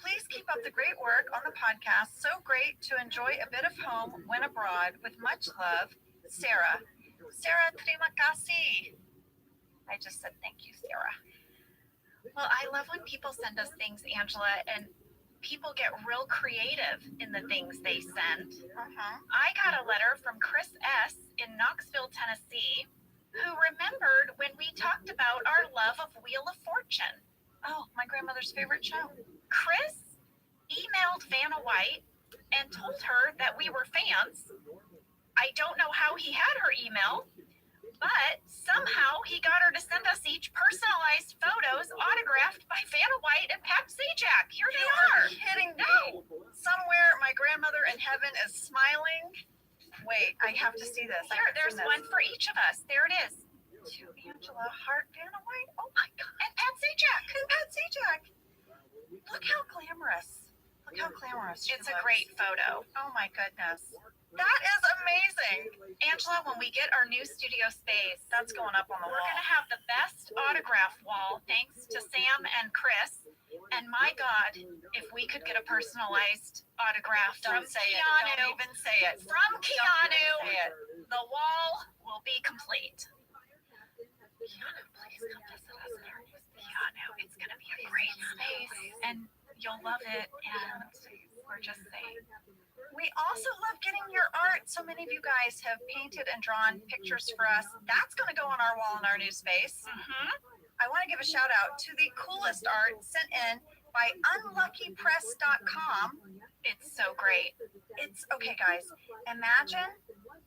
Please keep up the great work on the podcast. So great to enjoy a bit of home when abroad. With much love, Sarah. Sarah, terima kasih. I just said thank you, Sarah. Well, I love when people send us things, Angela, and people get real creative in the things they send. I got a letter from Chris S. in Knoxville, Tennessee, who remembered when we talked about our love of Wheel of Fortune. Oh, my grandmother's favorite show. Chris emailed Vanna White and told her that we were fans. I don't know how he had her email, but somehow he got her to send us each personalized photos autographed by Vanna White and Pat Sajak. Here they are. Kidding me. Somewhere my grandmother in heaven is smiling. Wait, I have to see this. Here, there's one for each of us. There it is. To Angela, Hart, Vanna White. Oh my God. And Pat Sajak. And Pat Sajak. Look how glamorous. Look how glamorous she It's looks. a great photo. Oh my goodness. That is amazing. Angela, when we get our new studio space, That's going up on the wall. we're going to have the best autograph wall thanks to Sam and Chris. And my God, if we could get a personalized autograph Don't from say it. Keanu, Don't even say it. from Don't Keanu, even say it. the wall will be complete. Keanu, please come visit us in our new space. Keanu, it's going to be a great space, and you'll love it, and we're just saying. We also love getting your art. So many of you guys have painted and drawn pictures for us. That's going to go on our wall in our new space. I want to give a shout out to the coolest art sent in by unluckypress.com. It's so great. It's okay, guys. Imagine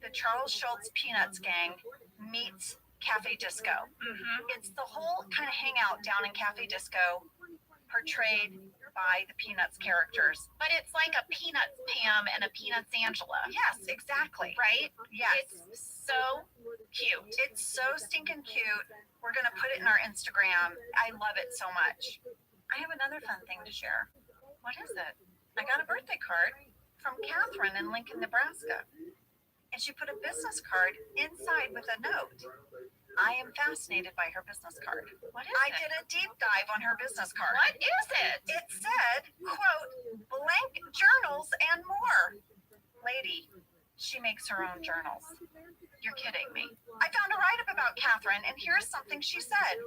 the Charles Schultz Peanuts gang meets Cafe Disco. It's the whole kind of hangout down in Cafe Disco. portrayed by the Peanuts characters. But it's like a Peanuts Pam and a Peanuts Angela. Yes, exactly. Right? Yes. It's so cute. It's so stinking cute. We're going to put it in our Instagram. I love it so much. I have another fun thing to share. What is it? I got a birthday card from Catherine in Lincoln, Nebraska. And she put a business card inside with a note. I am fascinated by her business card. What is it? I did a deep dive on her business card. What is it? It said, quote, blank journals and more. Lady, she makes her own journals. You're kidding me. I found a write-up about Catherine, and here's something she said.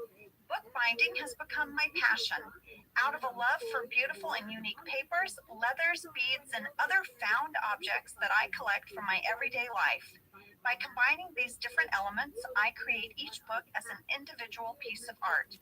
Bookbinding has become my passion. Out of a love for beautiful and unique papers, leathers, beads, and other found objects that I collect from my everyday life. By combining these different elements, I create each book as an individual piece of art.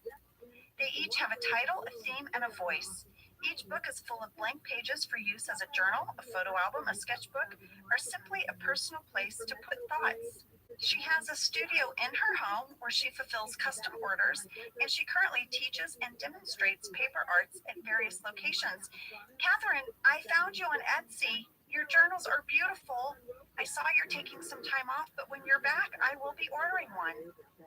They each have a title, a theme, and a voice. Each book is full of blank pages for use as a journal, a photo album, a sketchbook, or simply a personal place to put thoughts. She has a studio in her home where she fulfills custom orders, and she currently teaches and demonstrates paper arts at various locations. Catherine, I found you on Etsy. Your journals are beautiful. I saw you're taking some time off, but when you're back, I will be ordering one.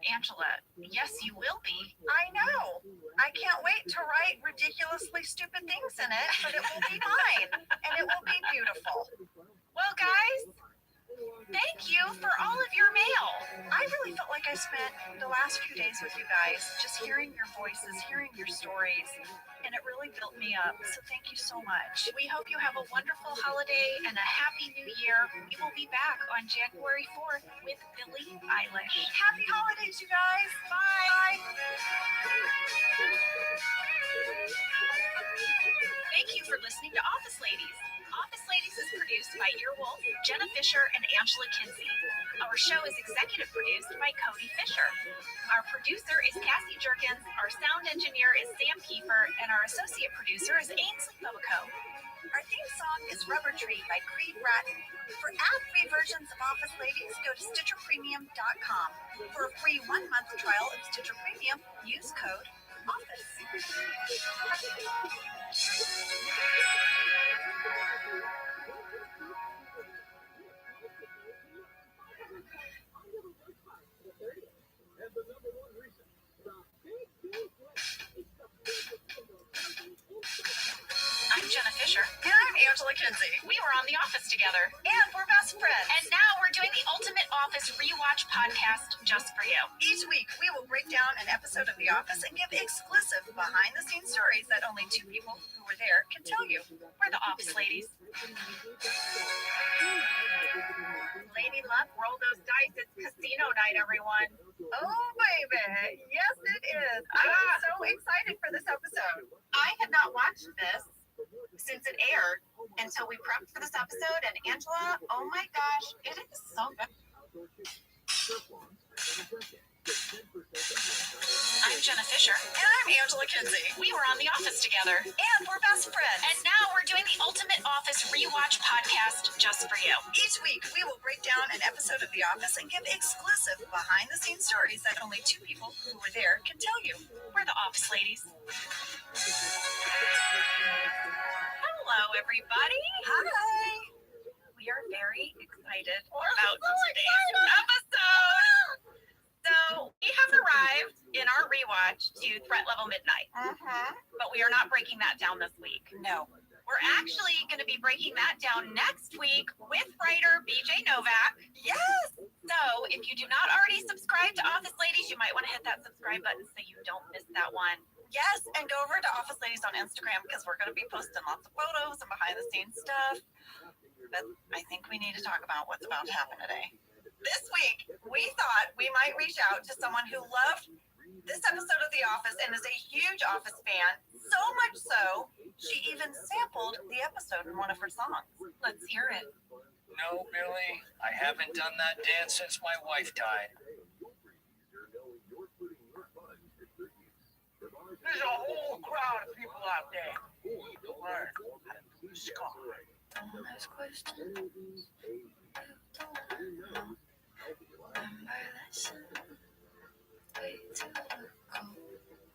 Angela, yes, you will be. I know. I can't wait to write ridiculously stupid things in it, but it will be mine, and it will be beautiful. Well, guys, thank you for all of your mail. I really felt like I spent the last few days with you guys, just hearing your voices, hearing your stories, and it really built me up. So thank you so much. We hope you have a wonderful holiday and a happy new year. We will be back on January 4th with Billie Eilish. Happy holidays, you guys. Bye. Thank you for listening to Office Ladies. Office Ladies is produced by Earwolf, Jenna Fisher, and Angela Kinsey. Our show is executive produced by Cody Fisher. Our producer is Cassie Jerkins, our sound engineer is Sam Kiefer, and our associate producer is Ainsley Bobico. Our theme song is Rubber Tree by Creed Bratton. For ad-free versions of Office Ladies, go to StitcherPremium.com. For a free 1-month trial of Stitcher Premium, use code OFFICE. I'm Jenna Fisher. And I'm Angela Kinsey. We were on The Office together. And we're best friends. And now we're doing the Ultimate Office Rewatch podcast just for you. Each week, we will break down an episode of The Office and give exclusive behind-the-scenes stories that only 2 people who were there can tell you. We're the Office Ladies. Lady Luck, roll those dice. It's casino night, everyone. Oh, baby. Yes, it is. I am so excited for this episode. I had not watched this since it aired until we prepped for this episode. And Angela, oh my gosh, it is so good. I'm Jenna Fisher. And I'm Angela Kinsey. We were on The Office together. And we're best friends. And now we're doing the Ultimate Office Rewatch podcast just for you. Each week, we will break down an episode of The Office and give exclusive behind-the-scenes stories that only 2 people who were there can tell you. We're the Office Ladies. Hello, everybody. Hi. We are very excited about today's episode. So we have arrived in our rewatch to Threat Level Midnight. But we are not breaking that down this week. No. We're actually going to be breaking that down next week with writer BJ Novak. Yes! So if you do not already subscribe to Office Ladies, you might want to hit that subscribe button so you don't miss that one. Yes, and go over to Office Ladies on Instagram because we're going to be posting lots of photos and behind-the-scenes stuff. But I think we need to talk about what's about to happen today. This week, we thought we might reach out to someone who loved this episode of The Office and is a huge Office fan, so much so, she even sampled the episode in one of her songs. Let's hear it. No, Billy, I haven't done that dance since my wife died. There's a whole crowd of people out there who need to learn how to do ska. Don't ask questions. Don't know. Remember that way too cold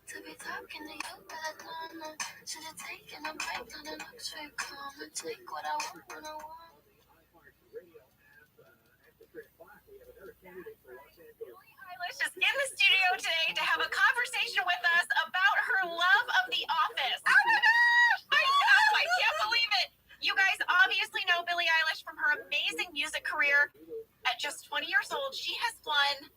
to be talking to you better. Should have taken a break on an X-ray comma. Take what I want when I want. Billie Eilish is in the studio today to have a conversation with us about her love of The Office. Oh my gosh! I know! I can't believe it! You guys obviously know Billie Eilish from her amazing music career. At just 20 years old, she has won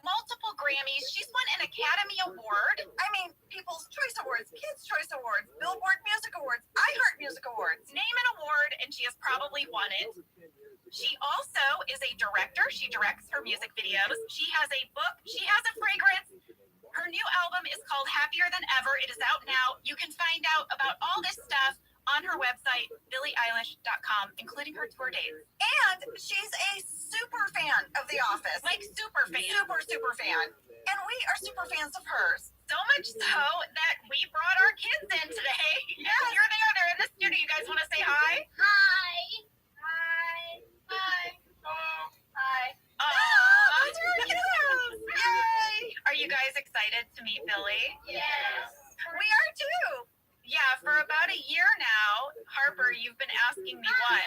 multiple Grammys. She's won an Academy Award. I mean, People's Choice Awards, Kids' Choice Awards, Billboard Music Awards, iHeart Music Awards. Name an award, and she has probably won it. She also is a director. She directs her music videos. She has a book. She has a fragrance. Her new album is called Happier Than Ever. It is out now. You can find out about all this stuff on her website, BillieEilish.com, including her tour dates. And she's a super fan of The Office. Like super fan. Super fan. And we are super fans of hers. So much so that we brought our kids in today. Yeah, here they are. They're in the studio. You guys want to say hi? Hi. Hi. Hi. Hi. Those are our kids. Yay. Are you guys excited to meet Billie? Yes. We are too. Yeah, for about a year now, Harper, you've been asking me what?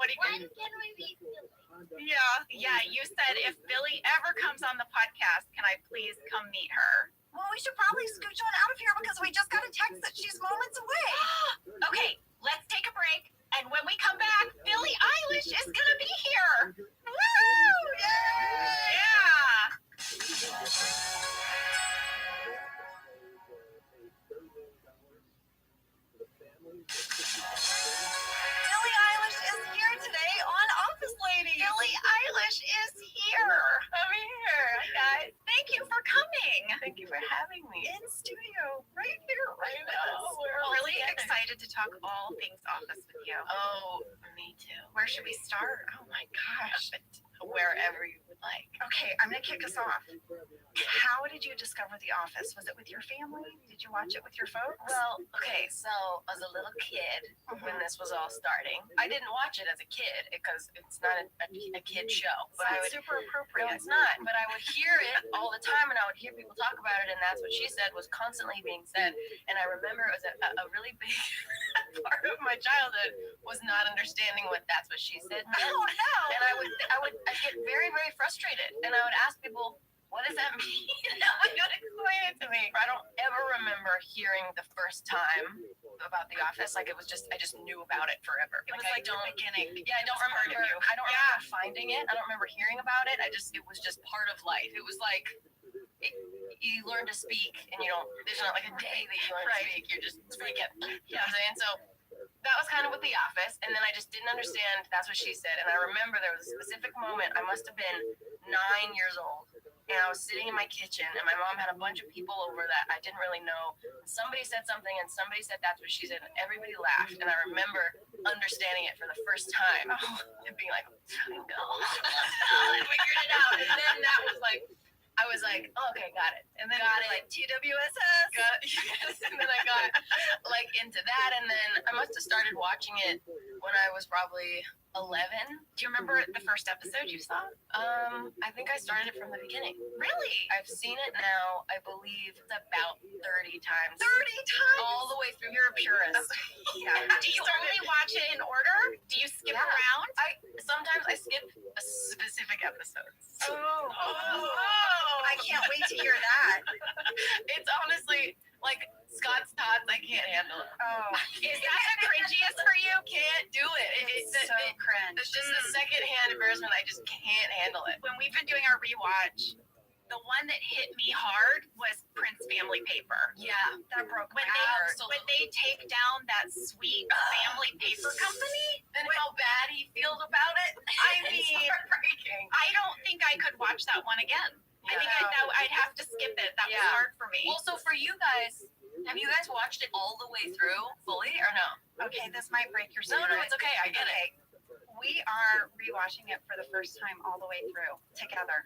What do you When can we meet Billie? Yeah, you said if Billie ever comes on the podcast, can I please come meet her? Well, we should probably scooch on out of here because we just got a text that she's moments away. Okay, let's take a break. And when we come back, Billie Eilish is going to be here. Woo! Yay! Yeah! Billie Eilish is here today on Office Ladies. Billie Eilish is here. I'm here. Hi, guys. Thank you for coming. Thank you for having me. In studio, right here, right now. We're really excited to talk all things Office with you. Oh, me too. Where should we start? Oh my gosh. Wherever you would like. Okay, I'm going to kick us off. How did you discover The Office? Was it with your family? Did you watch it with your folks? Well, okay, so as a little kid, when this was all starting, I didn't watch it as a kid because it's not a kid show. But I would, super appropriate. No, it's not. But I would hear it all the time, and I would hear people talk about it, and that's what she said was constantly being said. And I remember it was a really big part of my childhood was not understanding what that's what she said meant. Oh no! And I'd get very, very frustrated, and I would ask people, what does that mean? I would explain it to me. I don't ever remember hearing the first time about The Office. Like it was just, I just knew about it forever. It was like the beginning. Yeah, I don't remember. I don't remember finding it. I don't remember hearing about it. It was just part of life. It was like you learn to speak, and you don't. There's not like a day that you learn to speak. You're just speaking. You know what I'm saying? So that was kind of with The Office, and then I just didn't understand. That's what she said, and I remember there was a specific moment. I must have been 9 years old. And I was sitting in my kitchen, and my mom had a bunch of people over that I didn't really know. Somebody said something, and somebody said that's what she said, and everybody laughed. And I remember understanding it for the first time and being like, I figured it out. And then that was like, I was like, oh, okay, got it. And then like TWSS. Yes. And then I got like into that, and then I must have started watching it when I was probably 11. Do you remember the first episode you saw? I think I started it from the beginning. Really? I've seen it now, I believe, about 30 times. 30 times? All the way through. You're a purist. Yeah. Do you only watch it in order? Do you skip around? Sometimes I skip specific episodes. Oh. I can't wait to hear that. It's honestly like Scott's Tots. I can't handle it. Oh. Is that the cringiest for you? Can't do it. It's so cringe. It's just a secondhand embarrassment. I just can't handle it. When we've been doing our rewatch, the one that hit me hard was Prince Family Paper. Yeah, that broke my heart. heart. When they take down that sweet family paper company, and how bad he feels about it. I mean, it's heartbreaking. I don't think I could watch that one again. I think I'd have to skip it. That was hard for me. Well, so for you guys, have you guys watched it all the way through fully or no? Okay, this might break your spirit. No, it's okay. I get it. We are rewatching it for the first time all the way through together.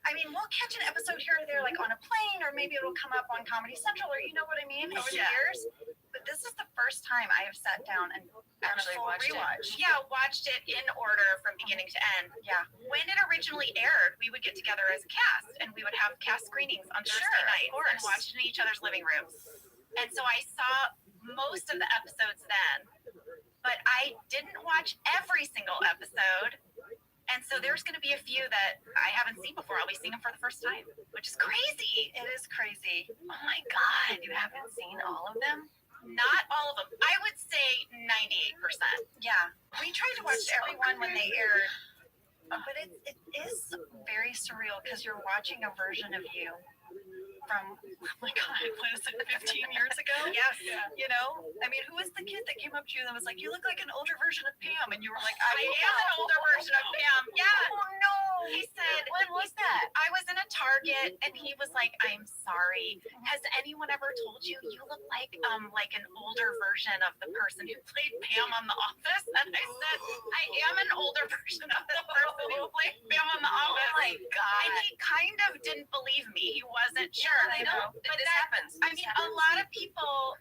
I mean, we'll catch an episode here or there, like on a plane, or maybe it'll come up on Comedy Central, or you know what I mean, over the years. But this is the first time I have sat down and actually watched rewatch. it. Yeah, watched it in order from beginning to end. Yeah. When it originally aired, we would get together as a cast, and we would have cast screenings on Thursday nights and watch it in each other's living rooms. And so I saw most of the episodes then, but I didn't watch every single episode. And so there's going to be a few that I haven't seen before. I'll be seeing them for the first time, which is crazy. It is crazy. Oh my God. You haven't seen all of them? Not all of them. I would say 98%. Yeah. We tried to watch everyone when they aired. But it is very surreal because you're watching a version of you from, oh my God, what is it, 15 years ago? Yes. You know? I mean, who was the kid that came up to you that was like, you look like an older version of Pam? And you were like, I am an older version of Pam. Yeah. Oh no. He said, when was that? I was in a Target and he was like, I'm sorry. Has anyone ever told you you look like an older version of the person who played Pam on The Office? And I said, I am an older version of the person who played Pam on The Office. Oh my God. And he kind of didn't believe me. He wasn't sure. I know. But this happens. I mean, a lot of people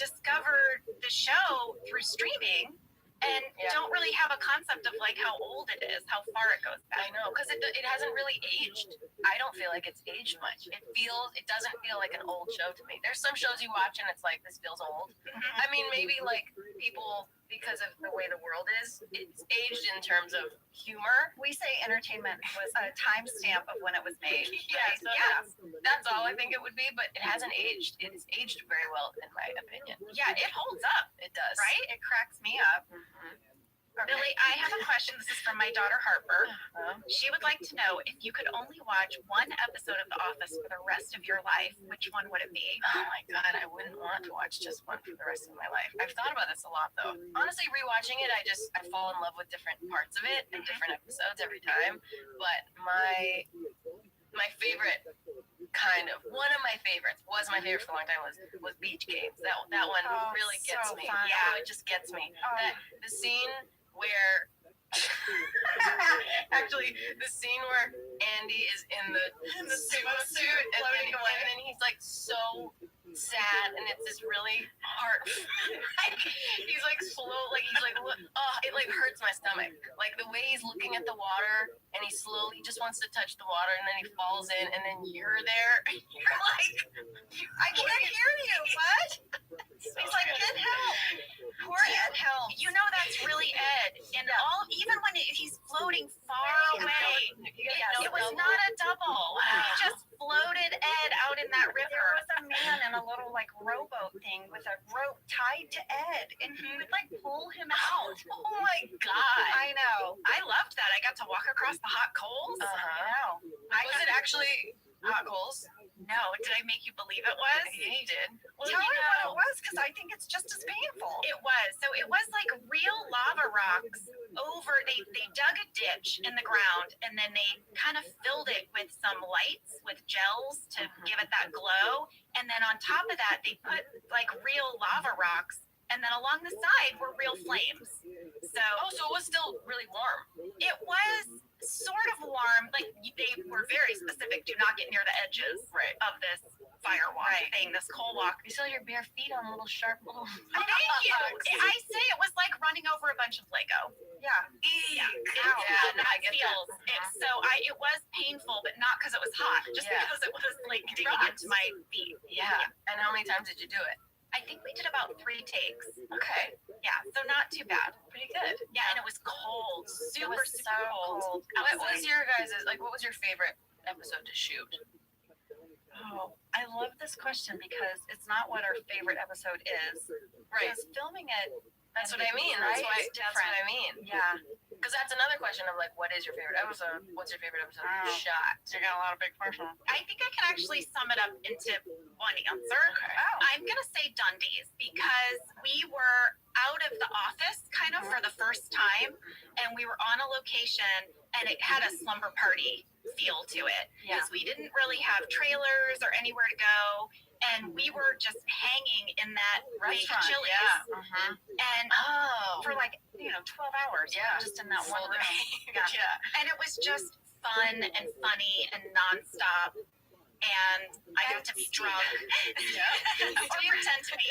discovered the show through streaming and don't really have a concept of like how old it is, how far it goes back. I know, because it hasn't really aged. I don't feel like it's aged much. It doesn't feel like an old show to me. There's some shows you watch and it's like, this feels old. I mean, maybe like people, because of the way the world is, it's aged in terms of humor. We say entertainment was a timestamp of when it was made. Yeah, so that's all I think it would be, but it hasn't aged. It's aged very well, in my opinion. Yeah, it holds up. It does. Right? It cracks me up. Okay. Billy, I have a question. This is from my daughter, Harper. She would like to know, if you could only watch one episode of The Office for the rest of your life, which one would it be? Oh my God, I wouldn't want to watch just one for the rest of my life. I've thought about this a lot, though. Honestly, rewatching it, I fall in love with different parts of it and different episodes every time. But my favorite, one of my favorites, was my favorite for a long time, was Beach Games. That one really gets me. Fun. Yeah, it just gets me. The scene where actually the scene where Andy is in the sumo suit and then he's like so sad and it's this really he's like slow, like he's like, oh, it like hurts my stomach, like the way he's looking at the water and he slowly just wants to touch the water and then he falls in and then you're there. You're like, I can't hear you. What? He's like, get help. Poor Ed help. You know that's really Ed. And even when he's floating far away, it was not a double. He just floated Ed out in that river. There was a man in a little like rowboat thing with a rope tied to Ed, and he would like pull him out. Oh my God. I know. I loved that. I got to walk across the hot coals. I know. Was it actually hot coals? No. Did I make you believe it was? Yeah, you did. Well, tell me what it was, because I think it's just as painful. It was. So it was like real lava rocks they dug a ditch in the ground, and then they kind of filled it with some lights, with gels to give it that glow. And then on top of that, they put like real lava rocks, and then along the side were real flames. So it was still really warm. It was sort of warm. Like they were very specific, do not get near the edges of this firewalk thing, this coal walk. You saw your bare feet on little sharp little. Thank you. I say it was like running over a bunch of Lego. Yeah. I get feels. It was painful, but not because it was hot, just because it was like digging into my feet. Yeah. And how many times did you do it? I think we did about 3 takes. Okay. Yeah, so not too bad. Pretty good. Yeah, and it was cold. Super cold. What was your what was your favorite episode to shoot? Oh, I love this question because it's not what our favorite episode is. Right. Because filming it. That's what I mean. That's what I mean. Yeah. Because that's another question of like, what is your favorite episode? What's your favorite episode shot? You got a lot of big questions. I think I can actually sum it up into one answer. Okay. I'm gonna say Dundee's because we were out of the office kind of for the first time, and we were on a location, and it had a slumber party feel to it because we didn't really have trailers or anywhere to go. And we were just hanging in that restaurant, Chili's, and for like 12 hours, just in that one room. And it was just fun and funny and nonstop. And I got to be drunk. Yeah. To pretend to be.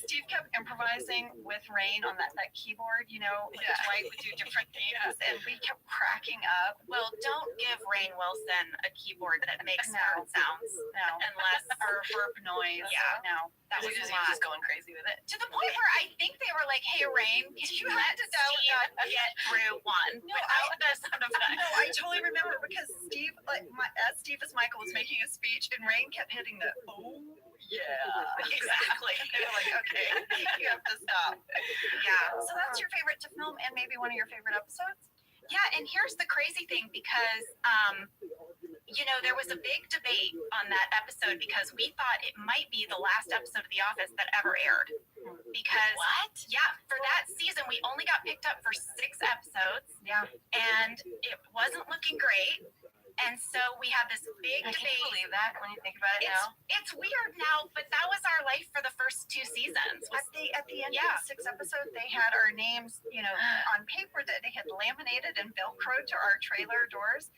Steve kept improvising with Rain on that keyboard, Dwight would do different things, and we kept cracking up. Well, don't give Rainn Wilson a keyboard that makes No. nerd sounds. No. Unless Or burp noise. Yeah. No. That was He a was lot. just going crazy with it. to the point where I think they were like, "Hey, Rain, can you let Steve get through one without the sound effects?" No, I totally remember because Steve, as Steve as Michael was making a speech, and Rain kept hitting the yeah. Exactly. They were like, okay, you have to stop. Yeah. So that's your favorite to film and maybe one of your favorite episodes? Yeah, and here's the crazy thing because there was a big debate on that episode because we thought it might be the last episode of The Office that ever aired. Because for that season we only got picked up for 6 episodes. Yeah. And it wasn't looking great. And so we had this big I debate. can't believe that when you think about it now. It's weird now, but that was our life for the first 2 seasons. At the end of the 6th episode, they had our names, on paper that they had laminated and Velcroed to our trailer doors.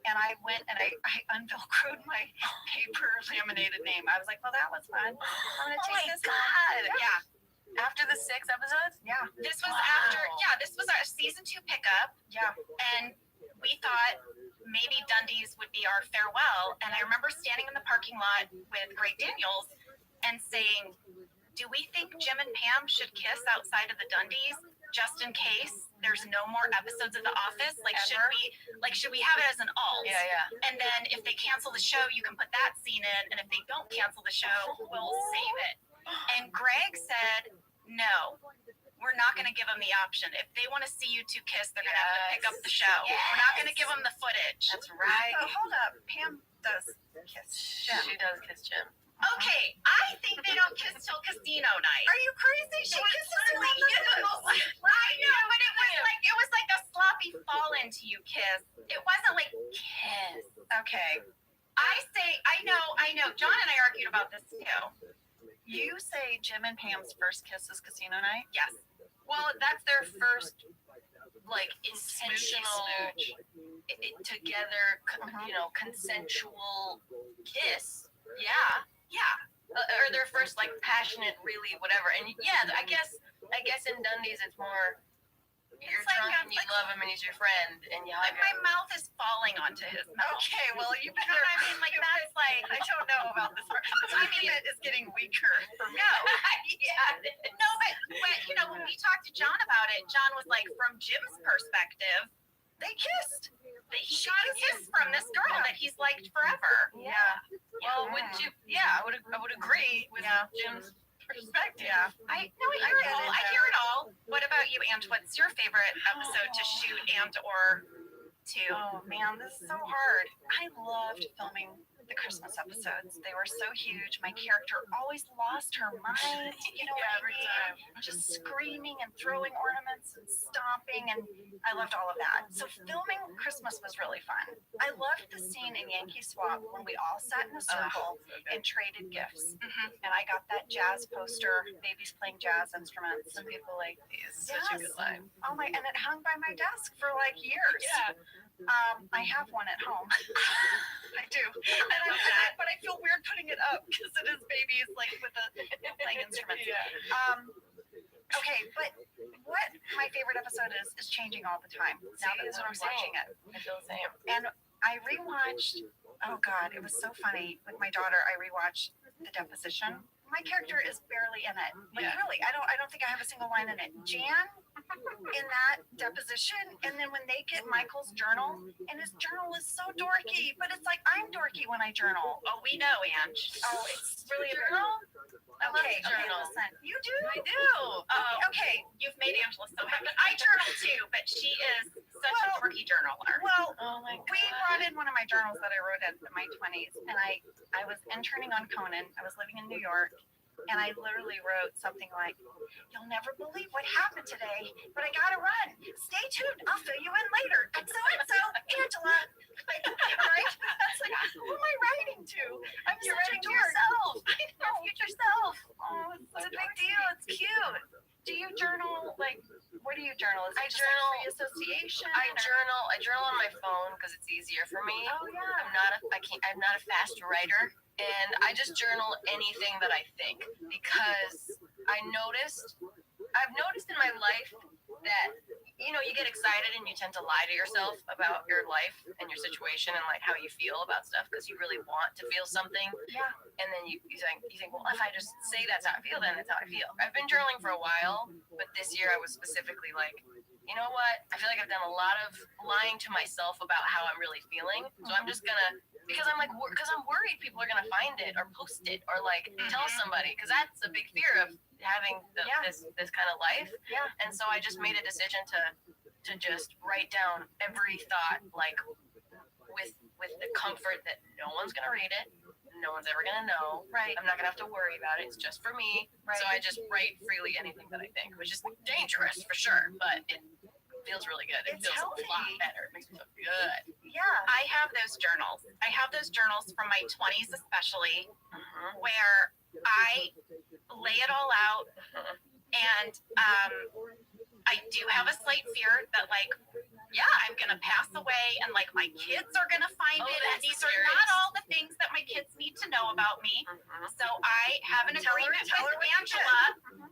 And I went and I unvelcroed my paper laminated name. I was like, well, that was fun. I'm gonna take this God. Yeah. After the 6 episodes? Yeah. This was this was our season 2 pickup. Yeah. And we thought maybe Dundee's would be our farewell. And I remember standing in the parking lot with Greg Daniels and saying, do we think Jim and Pam should kiss outside of the Dundees just in case there's no more episodes of The Office? Like, should we have it as an alt? Yeah, yeah. And then if they cancel the show, you can put that scene in. And if they don't cancel the show, we'll save it. And Greg said, no. We're not going to give them the option. If they want to see you two kiss, they're going to have to pick up the show. We're not going to give them the footage. That's right. So hold up. Pam does kiss Jim. She does kiss Jim. Okay, I think they don't kiss till casino night. Are you crazy? She kisses him on the lips. I know, but it was like a sloppy fall into you kiss. It wasn't like kiss. Okay. I know. John and I argued about this too. You say Jim and Pam's first kiss is casino night? Yes. Well, that's their first, intentional, together, consensual kiss. Yeah. Or their first, passionate, really, whatever. And yeah, I guess in Dundee's it's more, you're drunk and you love him and he's your friend and you hug him. My mouth is falling onto his mouth. Okay, well, you better. I mean, that's like. I don't know about this part. I mean, it is getting weaker for me. No. No, but when we talked to John about it, John was like, from Jim's perspective, they kissed. He got a kiss from this girl that he's liked forever. Yeah. Well, I would agree with Jim's perspective. Yeah. I hear it all. What about you, Ange? What's your favorite episode to shoot and or to? Oh man, this is so hard. I loved filming the Christmas episodes. They were so huge. My character always lost her mind. You know what I mean? Just screaming and throwing ornaments and stomping, and I loved all of that. So filming Christmas was really fun. I loved the scene in Yankee Swap when we all sat in a circle and traded gifts. And I got that jazz poster, babies playing jazz instruments. Some people like these. Yes. Such a good line. Oh my! And it hung by my desk for years. Yeah. I have one at home. I do. But I feel weird putting it up because it is babies with the playing instruments. Yeah. Okay, but what my favorite episode is changing all the time. Now that That's what we're I'm watching saying. it. I feel the same. And I rewatched. Oh God, it was so funny with my daughter. I rewatched The Deposition. My character is barely in it. Really, I don't think I have a single line in it. Jan in that deposition, and then when they get Michael's journal, and his journal is so dorky, but it's like I'm dorky when I journal. Oh, we know, Ange. Oh, it's really a journal. Okay, listen. You do? I do. Okay, you've made Angela so happy. I journal too, but she is such a dorky journaler. Well, Oh my God. we brought in one of my journals that I wrote in my 20s, and I was interning on Conan. I was living in New York, and I literally wrote something like, "You'll never believe what happened today, but I gotta run. Stay tuned. I'll fill you in later. So Angela." Right? That's like, who am I writing to? You're writing to yourself. I know, future self. Oh, it's a big deal. It's cute. Do you journal? What do you journal? Is it just journal. like free association. I journal on my phone because it's easier for me. Oh yeah. I'm not a fast writer, and I just journal anything that I think because I've noticed in my life that you get excited and you tend to lie to yourself about your life and your situation and like how you feel about stuff because you really want to feel something. Yeah. And then you think, well, if I just say that's how I feel, then that's how I feel. I've been journaling for a while, but this year I was specifically like, you know what? I feel like I've done a lot of lying to myself about how I'm really feeling. So I'm just gonna, because I'm worried people are gonna find it or post it or like tell somebody, because that's a big fear of having this kind of life. Yeah. And so I just made a decision to just write down every thought, like with the comfort that no one's gonna read it. No one's ever gonna know. Right. I'm not gonna have to worry about it. It's just for me. Right. So I just write freely anything that I think, which is dangerous for sure, but it feels really good. It It's feels healthy. a lot better. It makes me feel good. Yeah. I have those journals. I have those journals from my 20s, especially, where I lay it all out, and I do have a slight fear that, like, yeah, I'm gonna pass away, and like my kids are gonna find it, and these are not all the things that my kids need to know about me. So I have an agreement with Angela.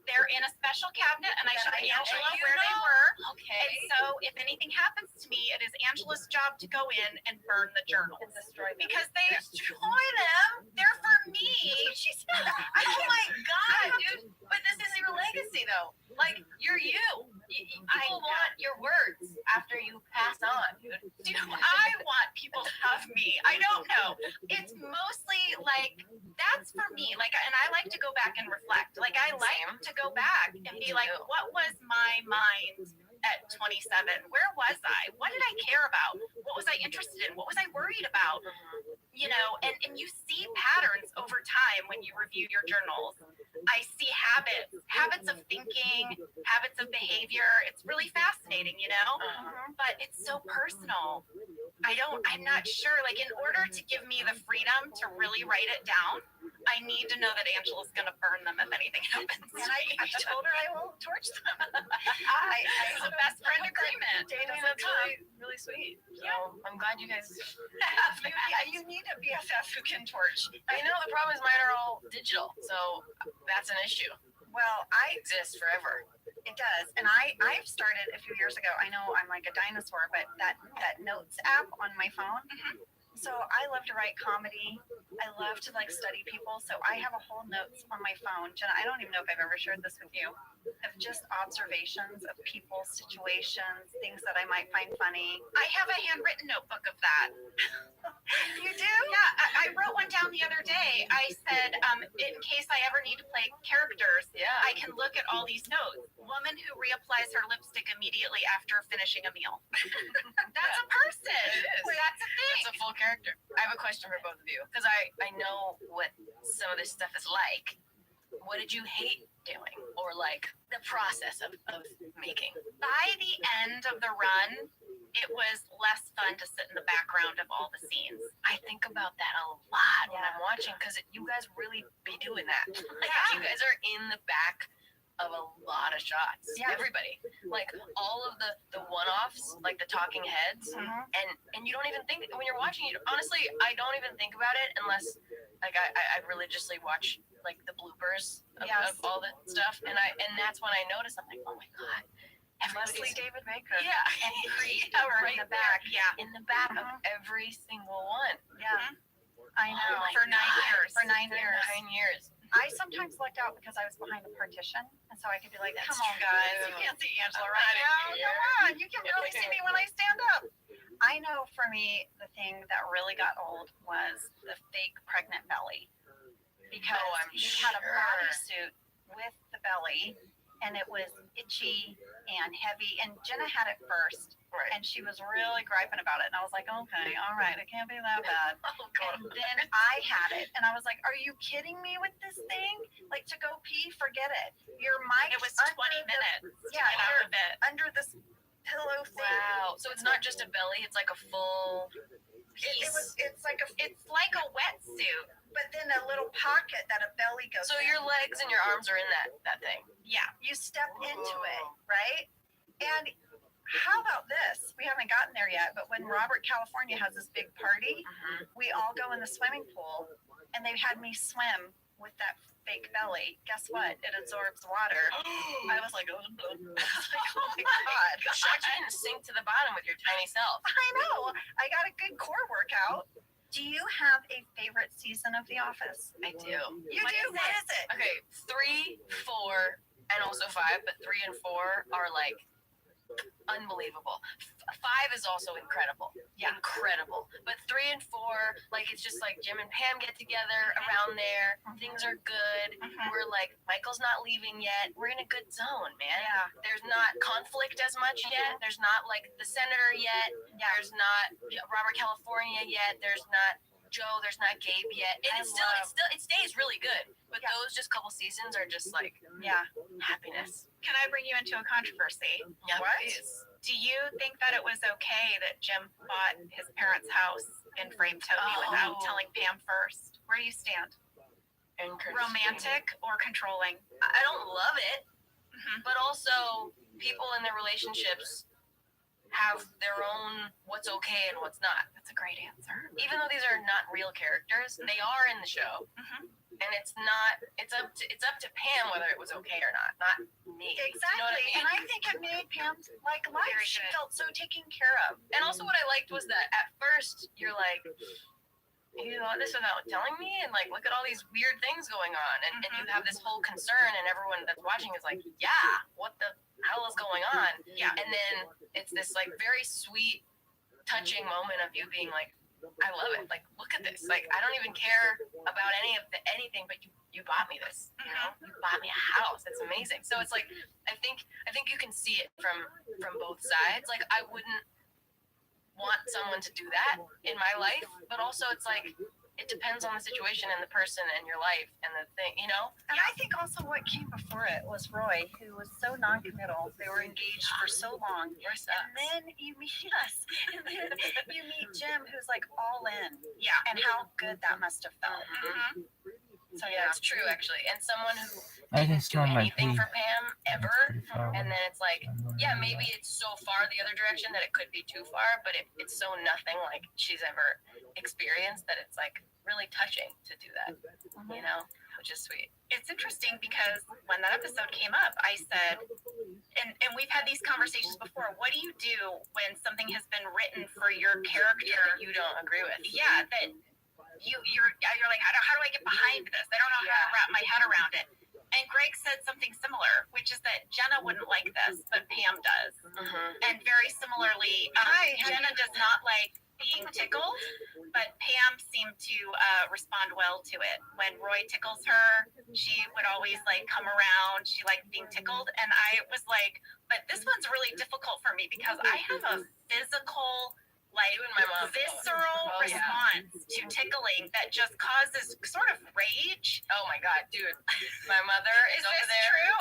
They're in a special cabinet, and I showed Angela where they were. Okay. And so if anything happens to me, it is Angela's job to go in and burn the journals because they destroy them. They're for me. Oh my god, dude! But this is your legacy, though. Like you're you. People want your words after you pass on. Do I want people to have me? I don't know. It's mostly like that's for me. Like, and I like to go back and reflect. Like, I like to go back and be like, what was my mind at 27? Where was I? What did I care about? What was I interested in? What was I worried about? You know, and you see patterns over time when you review your journals. I see habits of thinking, habits of behavior. It's really fascinating, you know, but it's so personal. I'm not sure, like, in order to give me the freedom to really write it down, I need to know that Angela's going to burn them if anything happens. And I told her I won't torch them. It's a best friend agreement. That's really sweet. So I'm glad you guys Yeah, you need a BFF who can torch. I know the problem is mine are all digital, so that's an issue. Well, It exists forever. It does. And I've started a few years ago. I know I'm like a dinosaur, but that notes app on my phone. So I love to write comedy. I love to like study people. So I have a whole notes on my phone. Jenna, I don't even know if I've ever shared this with you, of just observations of people, situations, things that I might find funny. I have a handwritten notebook of that. You do? Yeah, I wrote one down the other day. I said, in case I ever need to play characters, I can look at all these notes. Woman who reapplies her lipstick immediately after finishing a meal. That's a person. It is. That's a thing. It's a full character. I have a question for both of you because I know what some of this stuff is like. What did you hate doing, or like the process of making? By the end of the run, it was less fun to sit in the background of all the scenes. I think about that a lot when I'm watching because you guys really be doing that. Like you guys are in the back of a lot of shots. Yeah. Everybody, like all of the one-offs, like the talking heads, and you don't even think when you're watching it. Honestly, I don't even think about it unless like I religiously watch like the bloopers of all the stuff, and that's when I notice I'm like, oh my god. Leslie David Baker. Yeah, And Creed right in the back. Yeah. in the back of every single one. Yeah. I know. Oh my For 9 God. years. For 9 For years. 9 years. I sometimes lucked out because I was behind the partition, and so I could be like, That's come on, guys, true. you can't see Angela I'm right not now. in here. Come on, you can really see me when I stand up. I know for me, the thing that really got old was the fake pregnant belly. Because I'm you had a sure. bodysuit with the belly, and it was itchy and heavy, and Jenna had it first. Right. And she was really griping about it. And I was like, okay, all right, it can't be that bad. Oh, God. And then I had it. And I was like, are you kidding me with this thing? Like, to go pee, forget it. Your mic It was 20 minutes to yeah, get out you're of it. under this pillow thing. Wow. So it's not just a belly; it's like a full piece. It's like a wetsuit. but then a little pocket that a belly goes So in. your legs and your arms are in that thing. Yeah. You step into it, right? And how about this? We haven't gotten there yet, but when Robert, California has this big party, we all go in the swimming pool, and they had me swim with that fake belly. Guess what? It absorbs water. I was like, oh my God. You didn't sink to the bottom with your tiny self. I know. I got a good core workout. Do you have a favorite season of The Office? I do. You do? What is it? Okay, 3, 4, and also 5, but 3 and 4 are like unbelievable. 5 is also incredible. Yeah, incredible. But 3 and 4, like it's just like Jim and Pam get together around there. Things are good. We're like, Michael's not leaving yet. We're in a good zone, man. Yeah. There's not conflict as much yet. There's not like the senator yet. There's not Robert California yet. There's not Joe. There's not Gabe yet. It stays really good. But those just couple seasons are just like, happiness. Can I bring you into a controversy? Yeah, What? please. Do you think that it was okay that Jim bought his parents' house and framed Toby without telling Pam first? Where do you stand? Romantic or controlling? I don't love it, but also people in their relationships have their own what's okay and what's not. That's a great answer. Even though these are not real characters, they are in the show. And it's up to Pam whether it was okay or not me. Exactly. You know what I mean? And I think it made Pam like life. Very She good. felt so taken care of. And also what I liked was that at first you're like, you know this without telling me, and like look at all these weird things going on, and you have this whole concern, and everyone that's watching is like, yeah, what the hell is going on? Yeah. And then it's this like very sweet, touching moment of you being like, I love it. Like, look at this. Like, I don't even care about anything, but you bought me this. You know, you bought me a house. It's amazing. So it's like, I think you can see it from both sides. Like, I wouldn't want someone to do that in my life, but also it's like, it depends on the situation and the person and your life and the thing, you know? And I think also what came before it was Roy, who was so non-committal. They were engaged for so long. And then you meet us. And then you meet Jim, who's like all in. Yeah. And how good that must have felt. So yeah, it's true actually. And someone who I can didn't do smell my anything pee. for Pam ever, and then it's like, yeah, maybe it's so far the other direction that it could be too far, but it's so nothing like she's ever experienced that it's like really touching to do that, you know, which is sweet. It's interesting because when that episode came up, I said, and we've had these conversations before, what do you do when something has been written for your character that you don't agree with? Yeah, that you're like, how do I get behind this? I don't know how to wrap my head around it. And Greg said something similar, which is that Jenna wouldn't like this, but Pam does. And very similarly, Jenna does not like being tickled, but Pam seemed to respond well to it. When Roy tickles her, she would always like come around. She liked being tickled. And I was like, but this one's really difficult for me because I have a physical, like visceral response to tickling that just causes sort of rage. Oh my God, dude. My mother is over this there. true?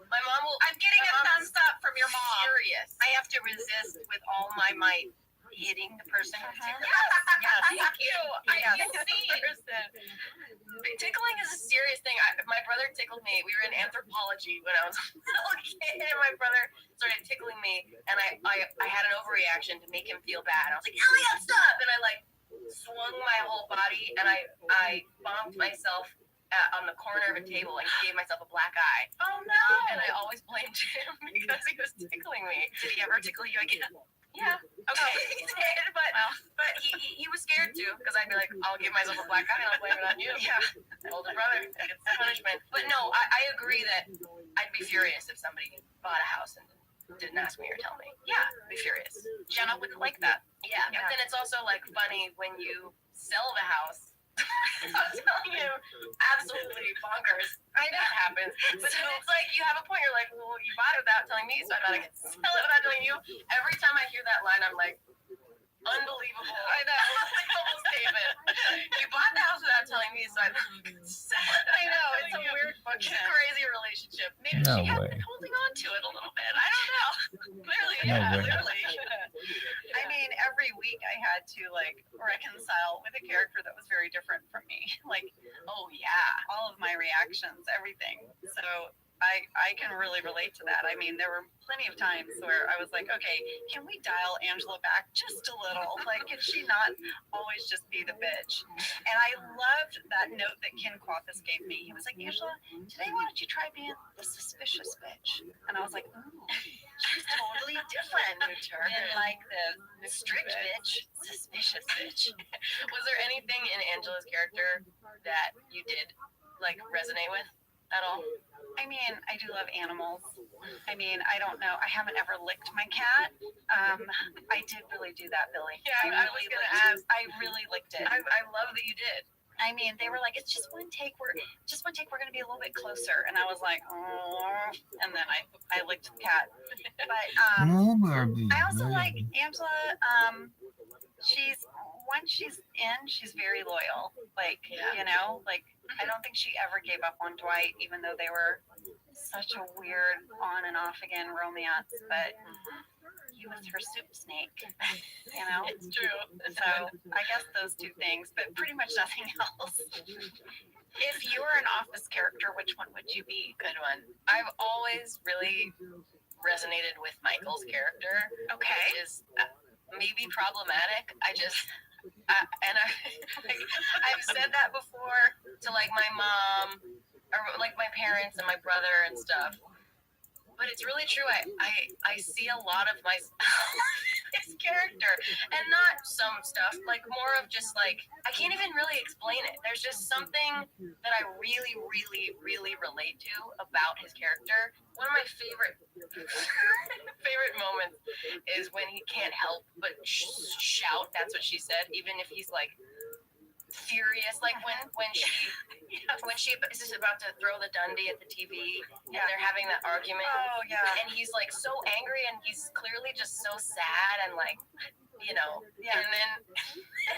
My mom will. I'm getting a thumbs up from your mom. Furious. I have to resist with all my might hitting the person who tickled. Yes. Thank you. I feel seen. Tickling is a serious thing. My brother tickled me. We were in anthropology when I was a little kid, and my brother started tickling me, and I had an overreaction to make him feel bad. I was like, Elliot, stop! And I like swung my whole body, and I bonked myself on the corner of a table, like gave myself a black eye. Oh no! And I always blamed him because he was tickling me. Did he ever tickle you again? Yeah. Okay. He did, but he was scared too, because I'd be like, I'll give myself a black eye and I'll blame it on you. Yeah. Older brother gets the punishment. But no, I agree that I'd be furious if somebody bought a house and didn't ask me or tell me. Yeah. I'd be furious. Jenna wouldn't like that. Yeah. But then it's also like funny when you sell the house. I'm telling you, absolutely bonkers. I know it happens. But then it's like you have a point. You're like, well, you bought it without telling me, so I thought I could sell it without telling you. Every time I hear that line, I'm like, unbelievable. I know. It's like a whole statement. You bought the house without telling me, so I thought I could sell it. I know. It's a weird, fucking crazy relationship. Maybe No she has way. been holding on to it a little bit. I don't know. Clearly, No yeah. way. Clearly. I mean, every week I had to like reconcile with a character that was very different from me. Like, oh yeah, all of my reactions, everything. So I can really relate to that. I mean, there were plenty of times where I was like, okay, can we dial Angela back just a little? Like, can she not always just be the bitch? And I loved that note that Ken Quathis gave me. He was like, Angela, today why don't you try being the suspicious bitch? And I was like, ooh, she's totally different than like the strict bitch, suspicious bitch. Was there anything in Angela's character that you did like resonate with at all? I mean, I do love animals. I mean, I don't know. I haven't ever licked my cat. I did really do that, Billy. Yeah, I was gonna ask. I really licked it. I love that you did. I mean, they were like, it's just one take. We're gonna be a little bit closer. And I was like, oh, and then I licked the cat. But I also like Angela. Once she's in, she's very loyal. Like, you know, like I don't think she ever gave up on Dwight, even though they were such a weird on and off again romance. But he was her soup snake, you know. It's true. So I guess those two things, but pretty much nothing else. If you were an Office character, which one would you be? Good one. I've always really resonated with Michael's character. Okay. Which is maybe problematic. I've said that before to like my mom or like my parents and my brother and stuff. But it's really true. I see a lot of his character, and not some stuff, like more of just like, I can't even really explain it. There's just something that I really, really, really relate to about his character. One of my favorite moments is when he can't help but shout, that's what she said, even if he's like furious, like when she is just about to throw the Dundee at the TV and they're having that argument. Oh yeah. And he's like so angry and he's clearly just so sad and like, you know. Yeah. And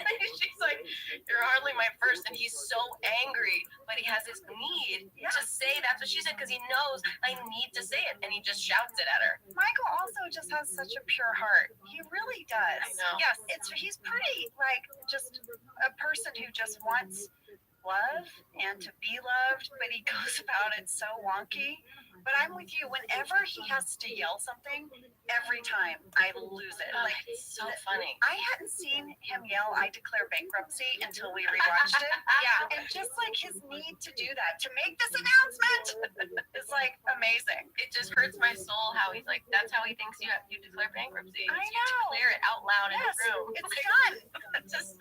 then she's like, "You're hardly my first," and he's so angry, but he has this need to say that's what she said because he knows I need to say it, and he just shouts it at her. Michael also just has such a pure heart. He really does. I know. Yes, he's pretty like just a person who just wants love and to be loved, but he goes about it so wonky. But I'm with you. Whenever he has to yell something, every time I lose it. Oh, Like it's so funny. I hadn't seen him yell "I declare bankruptcy" until we rewatched it. Yeah. And just like his need to do that, to make this announcement, is like amazing. It just hurts my soul how he's like, that's how he thinks you declare bankruptcy. I You know. declare it out loud in the Yes, room. it's Like, done.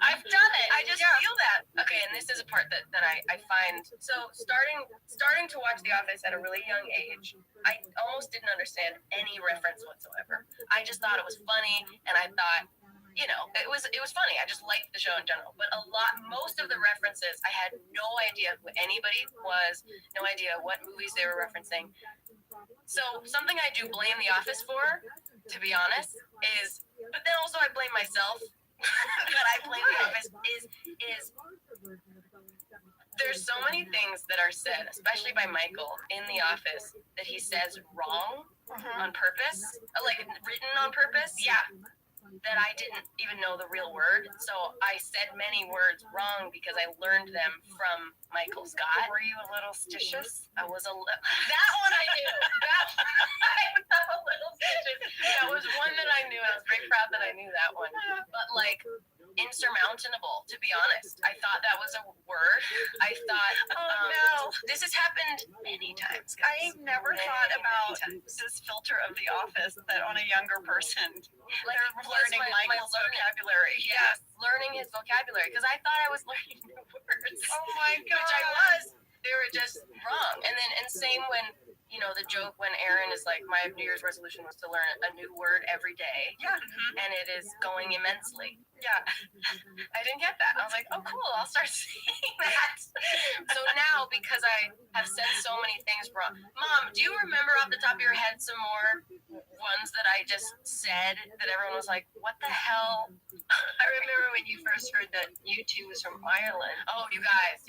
I've done it. I just feel that. Okay, and this is a part that I find. So starting to watch The Office at a really young age, I almost didn't understand any reference whatsoever. I just thought it was funny, and I thought, you know, it was funny. I just liked the show in general. But most of the references, I had no idea who anybody was, no idea what movies they were referencing. So something I do blame The Office for, to be honest, is, but then also I blame myself that I blame The Office is there's so many things that are said, especially by Michael in The Office, that he says wrong on purpose, like written on purpose. Yeah. That I didn't even know the real word. So I said many words wrong because I learned them from Michael Scott. Were you a little stitious? I was that one I knew. I'm a little stitious. That was one that I knew. I was very proud that I knew that one. But like insurmountable, to be honest. I thought that was a word. I thought, no. This has happened many times, guys. I've never thought about this filter of The Office that on a younger person, like they're learning Michael's vocabulary. Yes, learning his vocabulary because I thought I was learning new words. Oh my god. Which I was. They were just wrong. And same when, you know, the joke when Aaron is like, my New Year's resolution was to learn a new word every day. Yeah. And it is going immensely. Yeah. I didn't get that. I was like, oh, cool. I'll start saying that. So now, because I have said so many things wrong. Mom, do you remember off the top of your head some more ones that I just said that everyone was like, what the hell? I remember when you first heard that U2 was from Ireland. Oh, you guys.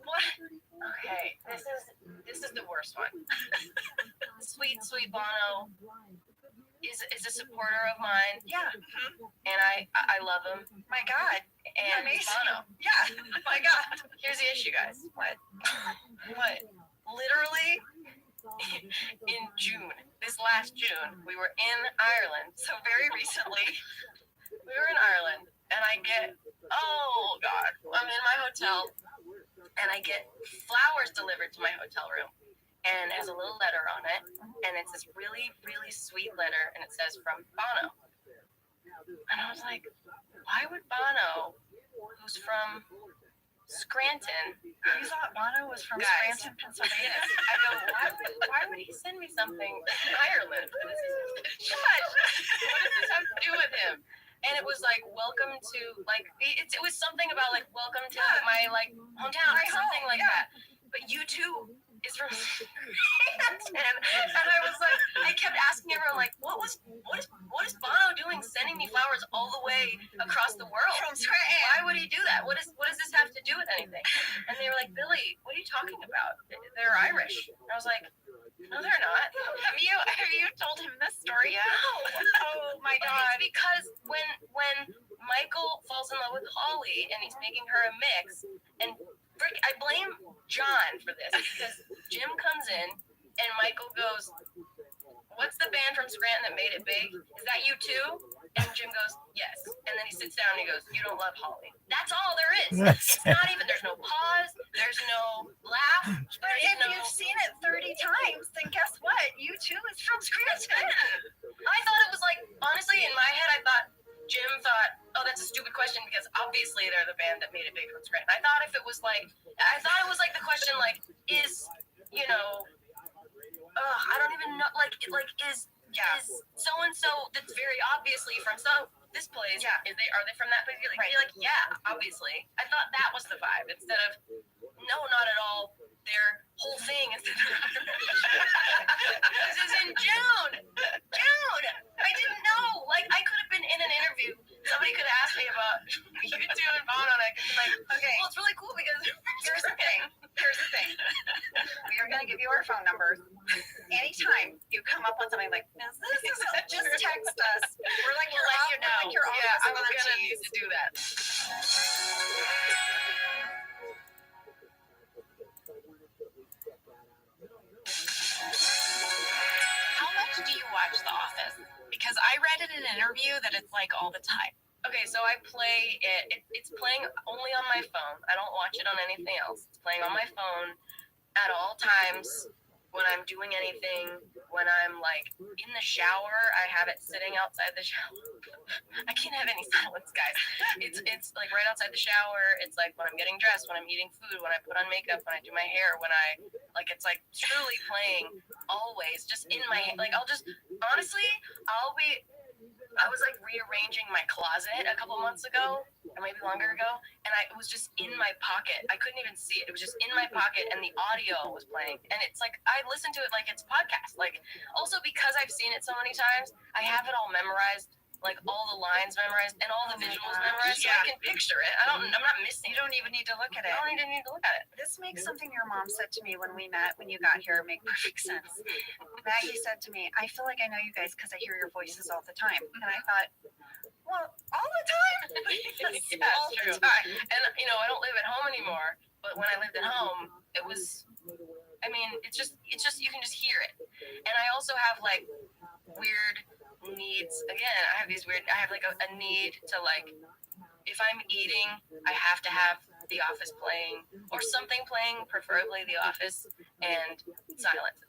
What? Okay, this is the worst one. Sweet Bono is a supporter of mine. Yeah. And I love him. My God. And Amazing. Bono. Yeah. My God. Here's the issue, guys. What? Literally in June, this last June, we were in Ireland. So very recently, we were in Ireland, and I get, oh God, I'm in my hotel, and I get flowers delivered to my hotel room, and it has a little letter on it, and it's this really, really sweet letter, and it says from Bono. And I was like, why would Bono, who's from Scranton. You thought Bono was from Guys. Scranton, Pennsylvania? I go, why would he send me something from Ireland? What does this have to do with him? And it was like, welcome to, like, it was something about, like, welcome to my, like, hometown or something like that. But you too is from Scranton. And I was like, I kept asking everyone, like, what is Bono doing sending me flowers all the way across the world? From Scranton. Why would he do that? What does this have to do with anything? And they were like, Billy, what are you talking about? They're Irish. And I was like, no, they're not. Have you told him this story yet? No. Oh my But God. it's because when Michael falls in love with Holly and he's making her a mix, and I blame John for this because Jim comes in and Michael goes, what's the band from Scranton that made it big? Is that you too? And Jim goes, yes. And then he sits down and he goes, you don't love Holly. That's all there is. It's not even, there's no pause, there's no laugh. But if you've seen it 30 times, then guess what? You too is from Scranton. I thought it was like, honestly, in my head, I thought Jim thought, oh, that's a stupid question because obviously they're the band that made it big from Scranton. I thought it was like the question, like, is, you know, I don't even know, like is so-and-so that's very obviously from this place, are they from that place? Right. You're like, yeah, obviously. I thought that was the vibe instead of, no, not at all. Their whole thing is this is in June. I didn't know. Like, I could have been in an interview. Somebody could have asked me about you two and Bono, and I could be like, okay, well, it's really cool because Here's the thing. We are going to give you our phone numbers. Anytime you come up with something like this is just text us. We're like your Yeah, I'm gonna need to do that. How much do you watch The Office? Because I read in an interview that it's like all the time. Okay, so I play it. It's playing only on my phone. I don't watch it on anything else. It's playing on my phone at all times. When I'm doing anything, when I'm like in the shower, I have it sitting outside the shower. I can't have any silence, guys. It's like right outside the shower. It's like when I'm getting dressed, when I'm eating food, when I put on makeup, when I do my hair, when I like, it's like truly playing always just in my, like, I was like rearranging my closet a couple months ago, or maybe longer ago, and it was just in my pocket. I couldn't even see it. It was just in my pocket, and the audio was playing. And it's like, I listen to it like it's podcast. Like, also because I've seen it so many times, I have it all memorized, like all the lines memorized and all the visuals memorized, so I can picture it. I'm not missing. You don't even need to look at it. I don't even need to look at it. This makes something your mom said to me when we met, when you got here, make perfect sense. Maggie said to me, I feel like I know you guys because I hear your voices all the time. And I thought, well, all the time? Yeah, all the time. And, you know, I don't live at home anymore, but when I lived at home, it was, I mean, it's just, you can just hear it. And I also have, like, weird needs. Again, I have like a need to, like, if I'm eating, I have to have The Office playing or something playing, preferably The Office, and silence.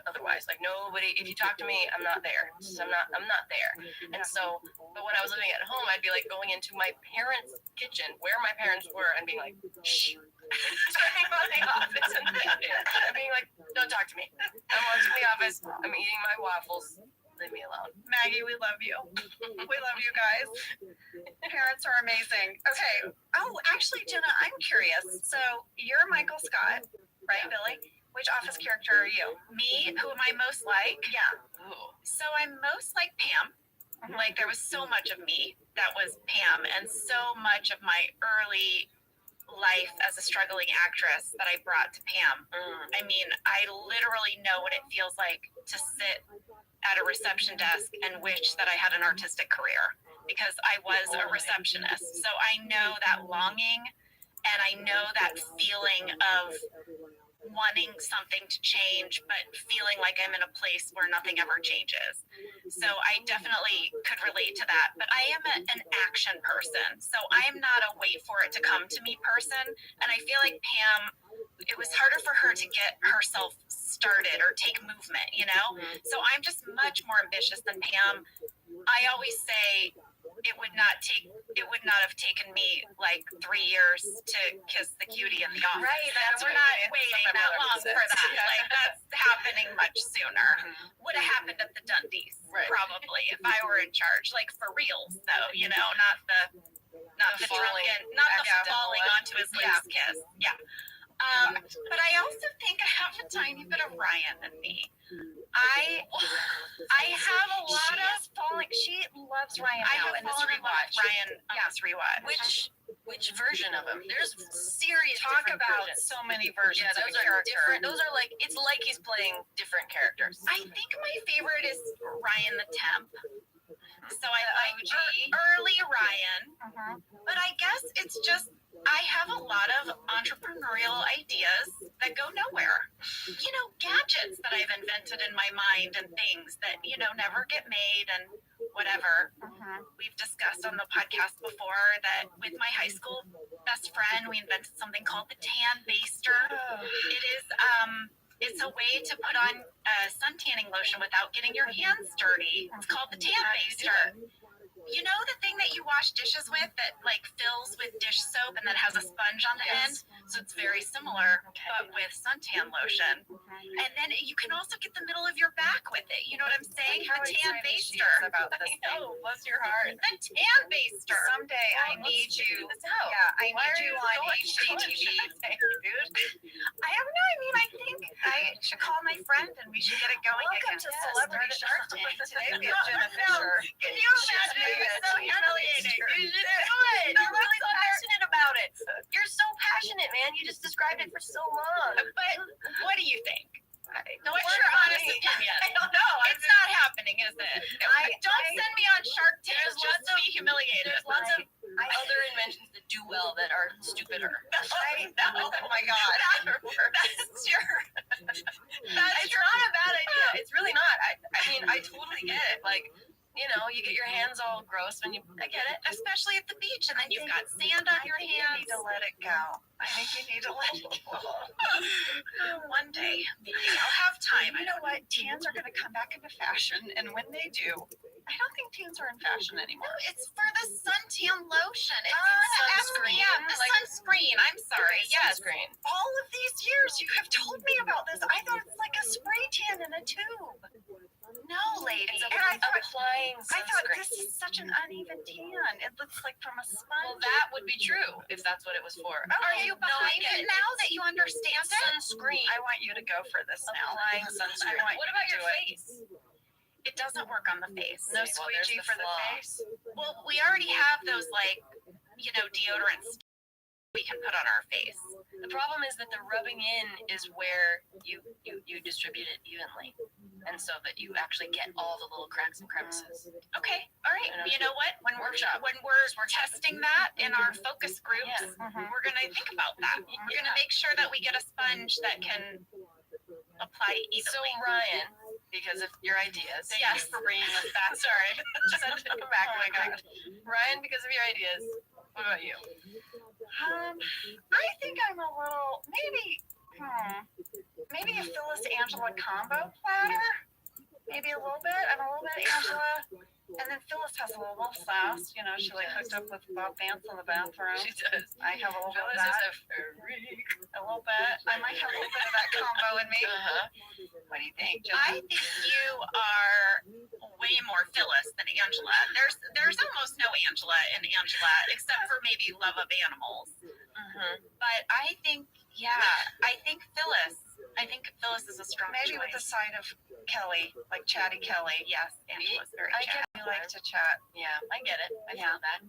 Otherwise, like, nobody, if you talk to me, I'm not there. I'm not there. And so, but when I was living at home, I'd be like going into my parents' kitchen where my parents were and being like, shh, turning on The Office and being like, don't talk to me. I'm watching The Office. I'm eating my waffles. Leave me alone. Maggie, we love you. We love you guys. Parents are amazing. Okay. Oh, actually, Jenna, I'm curious. So you're Michael Scott, right, Billy? Which Office character are you? Me? Who am I most like? Yeah. Ooh. So I'm most like Pam. Like, there was so much of me that was Pam, and so much of my early life as a struggling actress that I brought to Pam. I mean, I literally know what it feels like to sit at a reception desk and wish that I had an artistic career because I was a receptionist. So I know that longing and I know that feeling of wanting something to change, but feeling like I'm in a place where nothing ever changes. So I definitely could relate to that. But I am an action person. So I am not a wait for it to come to me person. And I feel like Pam, it was harder for her to get herself started or take movement, you know? So I'm just much more ambitious than Pam. I always say it would not have taken me like 3 years to kiss the cutie in the office. Right, we're not waiting that long for that. Yeah. Like that's happening much sooner. Would have happened at the Dundies, probably, if I were in charge. Like for reals though, you know, not the falling onto his lips kiss. Yeah. But I also think I have a tiny bit of Ryan in me. I have a lot of falling. She loves Ryan. I have fallen in love with Ryan on this rewatch. Which version of him? There's serious Talk different about versions. so many versions Yeah, of those a are character. different. Those are like it's like he's playing different characters. I think my favorite is Ryan the Temp. So I like early Ryan, but I guess it's just I have a lot of entrepreneurial ideas that go nowhere. You know, gadgets that I've invented in my mind and things that, you know, never get made and whatever. We've discussed on the podcast before that with my high school best friend, we invented something called the Tan Baster. It is, it's a way to put on sun tanning lotion without getting your hands dirty. It's called the Tan Baster. You know the thing that you wash dishes with that like fills with dish soap and then has a sponge on the end? So it's very similar, but with suntan lotion. And then you can also get the middle of your back with it. You know what I'm saying? The Tan Baster. About this thing. Bless your heart. The Tan Baster. Someday I need you. Yeah, I need you on HGTV. Dude. I don't know. I mean, I think I should call my friend and we should get it going Welcome again. to Celebrity Shark Tank. Today we have Jenna No. Fisher. Can you imagine? It's so humiliating. You should do it. You're really so passionate about it. You're so passionate, man. You just described it for so long. But what do you think? What's What's your honest opinion? I don't know. It's not happening, is it? Don't send me on Shark Tank just to be humiliated. There's lots of other inventions that do well that are stupider. I know. Oh my god. That's your. It's not a bad idea. It's really not. I mean, I totally get it. Like, you know, you get your hands all gross when you. I get it. Especially at the beach, and then you've got sand on your hands. You need to let it go. I think you need to let it go. One day, maybe I'll have time. You know what? Tans are going to come back into fashion, and when they do, I don't think tans are in fashion anymore. No, it's for the suntan lotion. It's sunscreen. Yeah, the sunscreen. I'm sorry. Yes. Sunscreen. All of these years, you have told me about this. I thought it's like a spray tan in a tube. No, lady. It's And I thought applying I thought sunscreen. this is such an uneven tan. It looks like from a sponge. Well, that would be true if that's what it was for. Are you behind it now that you understand it? Sunscreen. I want you to go for this now. Applying sunscreen. I want What you about to your do it. face? It doesn't work on the face. No Okay, well, there's squeegee the for the flaw. face. Well, we already have those like, you know, deodorants we can put on our face. The problem is that the rubbing in is where you distribute it evenly, and so that you actually get all the little cracks and crevices. Okay, all right. You know what? When we're testing that in our focus groups, we're gonna think about that. We're gonna make sure that we get a sponge that can apply evenly. So Ryan, because of your ideas, Yes. thank you for bringing us back. Sorry, just had to come back. Oh my god, Ryan, because of your ideas. What about you? I think I'm a little maybe a Phyllis Angela combo platter. Maybe a little bit. I'm a little bit Angela. And then Phyllis has a little sass. You know, she like hooked up with Bob Vance in the bathroom. She does. I have a little bit of Phyllis that. is a freak. A little bit. I might have a little bit of that combo in me. What do you think, Jill? I think you are way more Phyllis than Angela. There's almost no Angela in Angela except for maybe Love of Animals. But I think Phyllis is a strong Maybe choice. with the side of Kelly, like Chatty Kelly. Yes, Angela's very I chatty. get We like to chat. Yeah, I get it. I feel that.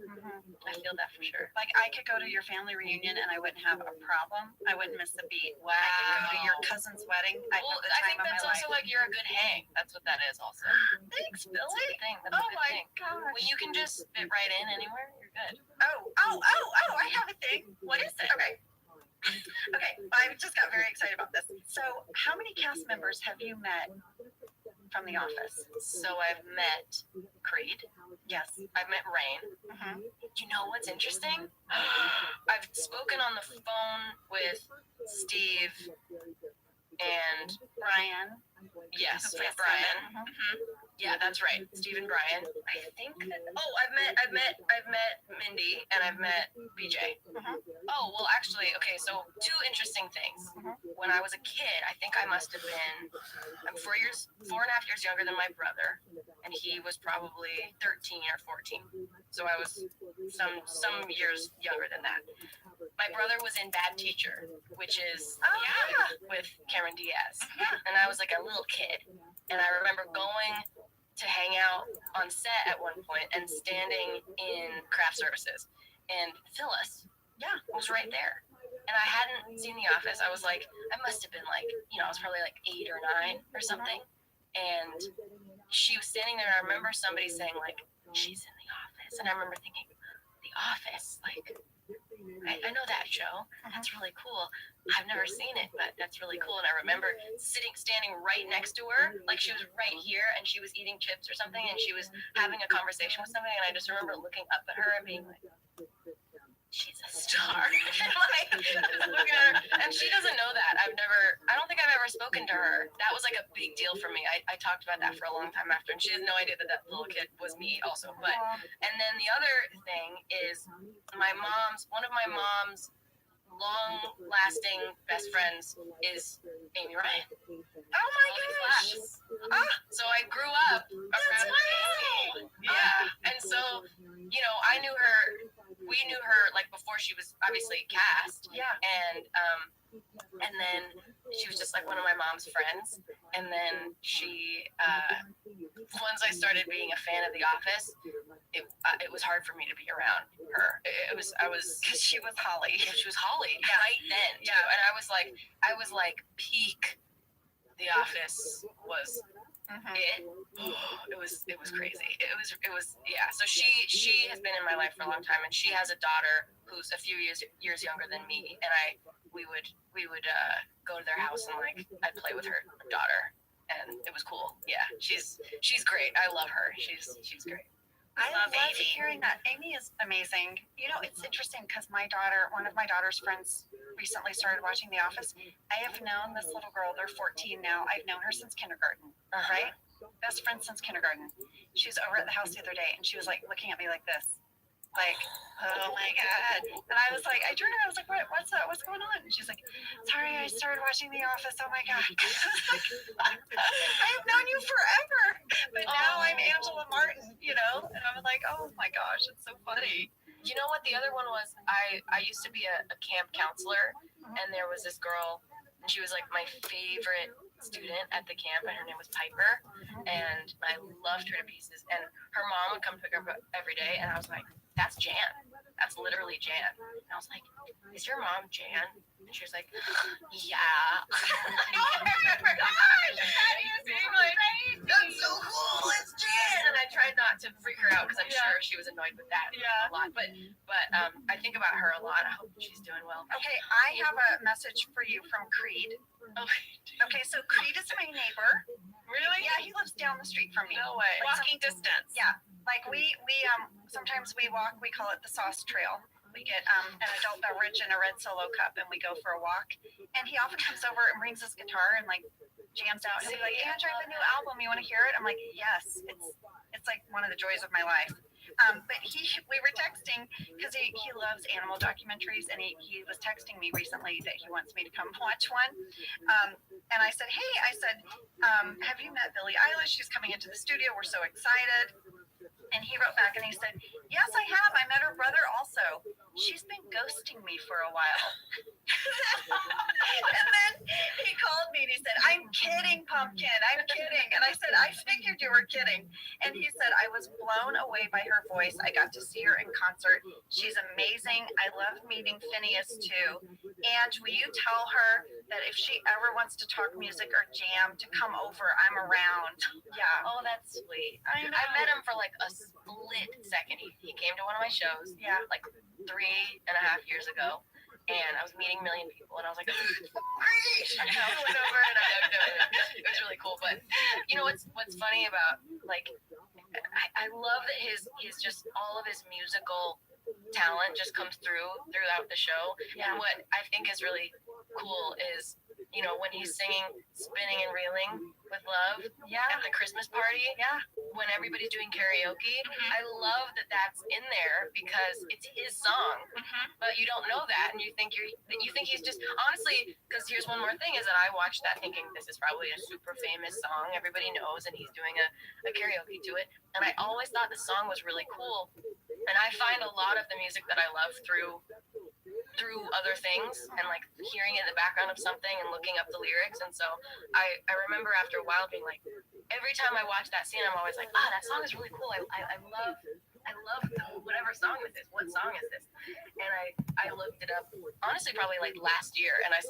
I feel that for sure. Like I could go to your family reunion and I wouldn't have a problem. I wouldn't miss a beat. Wow. I could go to your cousin's wedding. I'd Well, have the I time think of my that's life. also like you're a good hang. That's what that is also. Thanks, That's a Billy. good thing. That's a Oh good my thing. gosh. When you can just fit right in anywhere, you're good. Oh, I have a thing. What is it? Okay. Okay, I just got very excited about this. So, how many cast members have you met from The Office? So I've met Creed. Yes. I've met Rain. You know what's interesting? I've spoken on the phone with Steve and Brian. Yes, with Yes, Brian. mhm. Yeah, that's right. Steve and Brian. I think that. Oh, I've met Mindy and I've met BJ. Oh well, actually, okay. So two interesting things. When I was a kid, I think I must have been. I'm 4.5 years younger than my brother, and he was probably 13 or 14. So I was some years younger than that. My brother was in Bad Teacher, which is with Cameron Diaz, and I was like a little kid, and I remember going to hang out on set at one point and standing in craft services, and Phyllis, was right there, and I hadn't seen The Office. I was like, I must have been like, I was probably like 8 or 9 or something, and she was standing there, and I remember somebody saying like, she's in The Office, and I remember thinking, The Office, like, I know that show. That's really cool. I've never seen it, but that's really cool. And I remember standing right next to her, like she was right here, and she was eating chips or something, and she was having a conversation with somebody, and I just remember looking up at her and being like, she's a star. And like, look at her. And she doesn't know that. I don't think I've ever spoken to her. That was like a big deal for me. I talked about that for a long time after, and she had no idea that that little kid was me also. But, and then the other thing is one of my mom's long-lasting best friends is Amy Ryan. Oh my gosh! So I grew up around Amy. Yeah, and so I knew her. We knew her like before she was obviously cast. Yeah. And then she was just like one of my mom's friends. And then she, once I started being a fan of The Office, it was hard for me to be around her. Because she was Holly. She was Holly right then. Too. And I was like peak The Office was it. It was crazy. It was So she has been in my life for a long time, and she has a daughter who's a few years younger than me, and we would go to their house and like I'd play with her daughter, and it was cool. Yeah, she's great. I love her. She's great. I love hearing that. Amy is amazing. It's interesting because one of my daughter's friends recently started watching The Office. I have known this little girl, they're 14 now. I've known her since kindergarten, right? Best friend since kindergarten. She was over at the house the other day and she was like looking at me like this. Like, oh my God. And I was like, I turned around, I was like, what's up? What's going on? And she's like, sorry, I started watching The Office. Oh my God. I have known you forever. But now I'm Angela Martin, And I'm like, oh my gosh, it's so funny. You know what the other one was? I used to be a camp counselor, and there was this girl, and she was like my favorite student at the camp, and her name was Piper, and I loved her to pieces. And her mom would come pick her up every day, and I was like, that's Jan. That's literally Jan. And I was like, is your mom Jan? And she was like, yeah. Oh my gosh! That's so cool. It's Jan. And I tried not to freak her out because I'm sure she was annoyed with that a lot. But I think about her a lot. I hope she's doing well. Okay, I have a message for you from Creed. Okay, so Creed is my neighbor. Really? Yeah, he lives down the street from me. No way. Walking distance. Yeah, like we sometimes we walk. We call it the sauce trail. We get an adult beverage and a red Solo cup, and we go for a walk. And he often comes over and brings his guitar and like jams out. He'll be like, "Hey, I have a new album. You want to hear it?" I'm like, "Yes." It's like one of the joys of my life. But we were texting because he loves animal documentaries, and he was texting me recently that he wants me to come watch one. And I said, "Hey," have you met Billie Eilish? She's coming into the studio. We're so excited. And he wrote back and he said, "Yes, I have. I met her brother also. She's been ghosting me for a while." And then he called me and he said, "I'm kidding, Pumpkin. I'm kidding." And I said, "I figured you were kidding." And he said, "I was blown away by her voice. I got to see her in concert. She's amazing. I love meeting Phineas too. And will you tell her that if she ever wants to talk music or jam, to come over? I'm around." Yeah. Oh, that's sweet. I know. I met him for like a split second. He came to one of my shows. Yeah. Like 3.5 years ago. And I was meeting a million people, and I was like, "Great!" I went over and I hugged him. And it was really cool. But you know what's funny about, like, I love that his just all of his musical talent just comes throughout the show. Yeah. And what I think is really cool is, you know, when he's singing "Spinning and Reeling with Love" at the Christmas party, when everybody's doing karaoke, I love that that's in there because it's his song, but you don't know that, and you think he's just, honestly, because here's one more thing, is that I watched that thinking this is probably a super famous song everybody knows, and he's doing a karaoke to it, and I always thought the song was really cool, and I find a lot of the music that I love through other things, and like hearing in the background of something and looking up the lyrics. And so I remember after a while being like, every time I watch that scene, I'm always like, that song is really cool. I love whatever song this is. What song is this? And I looked it up, honestly, probably like last year, and I saw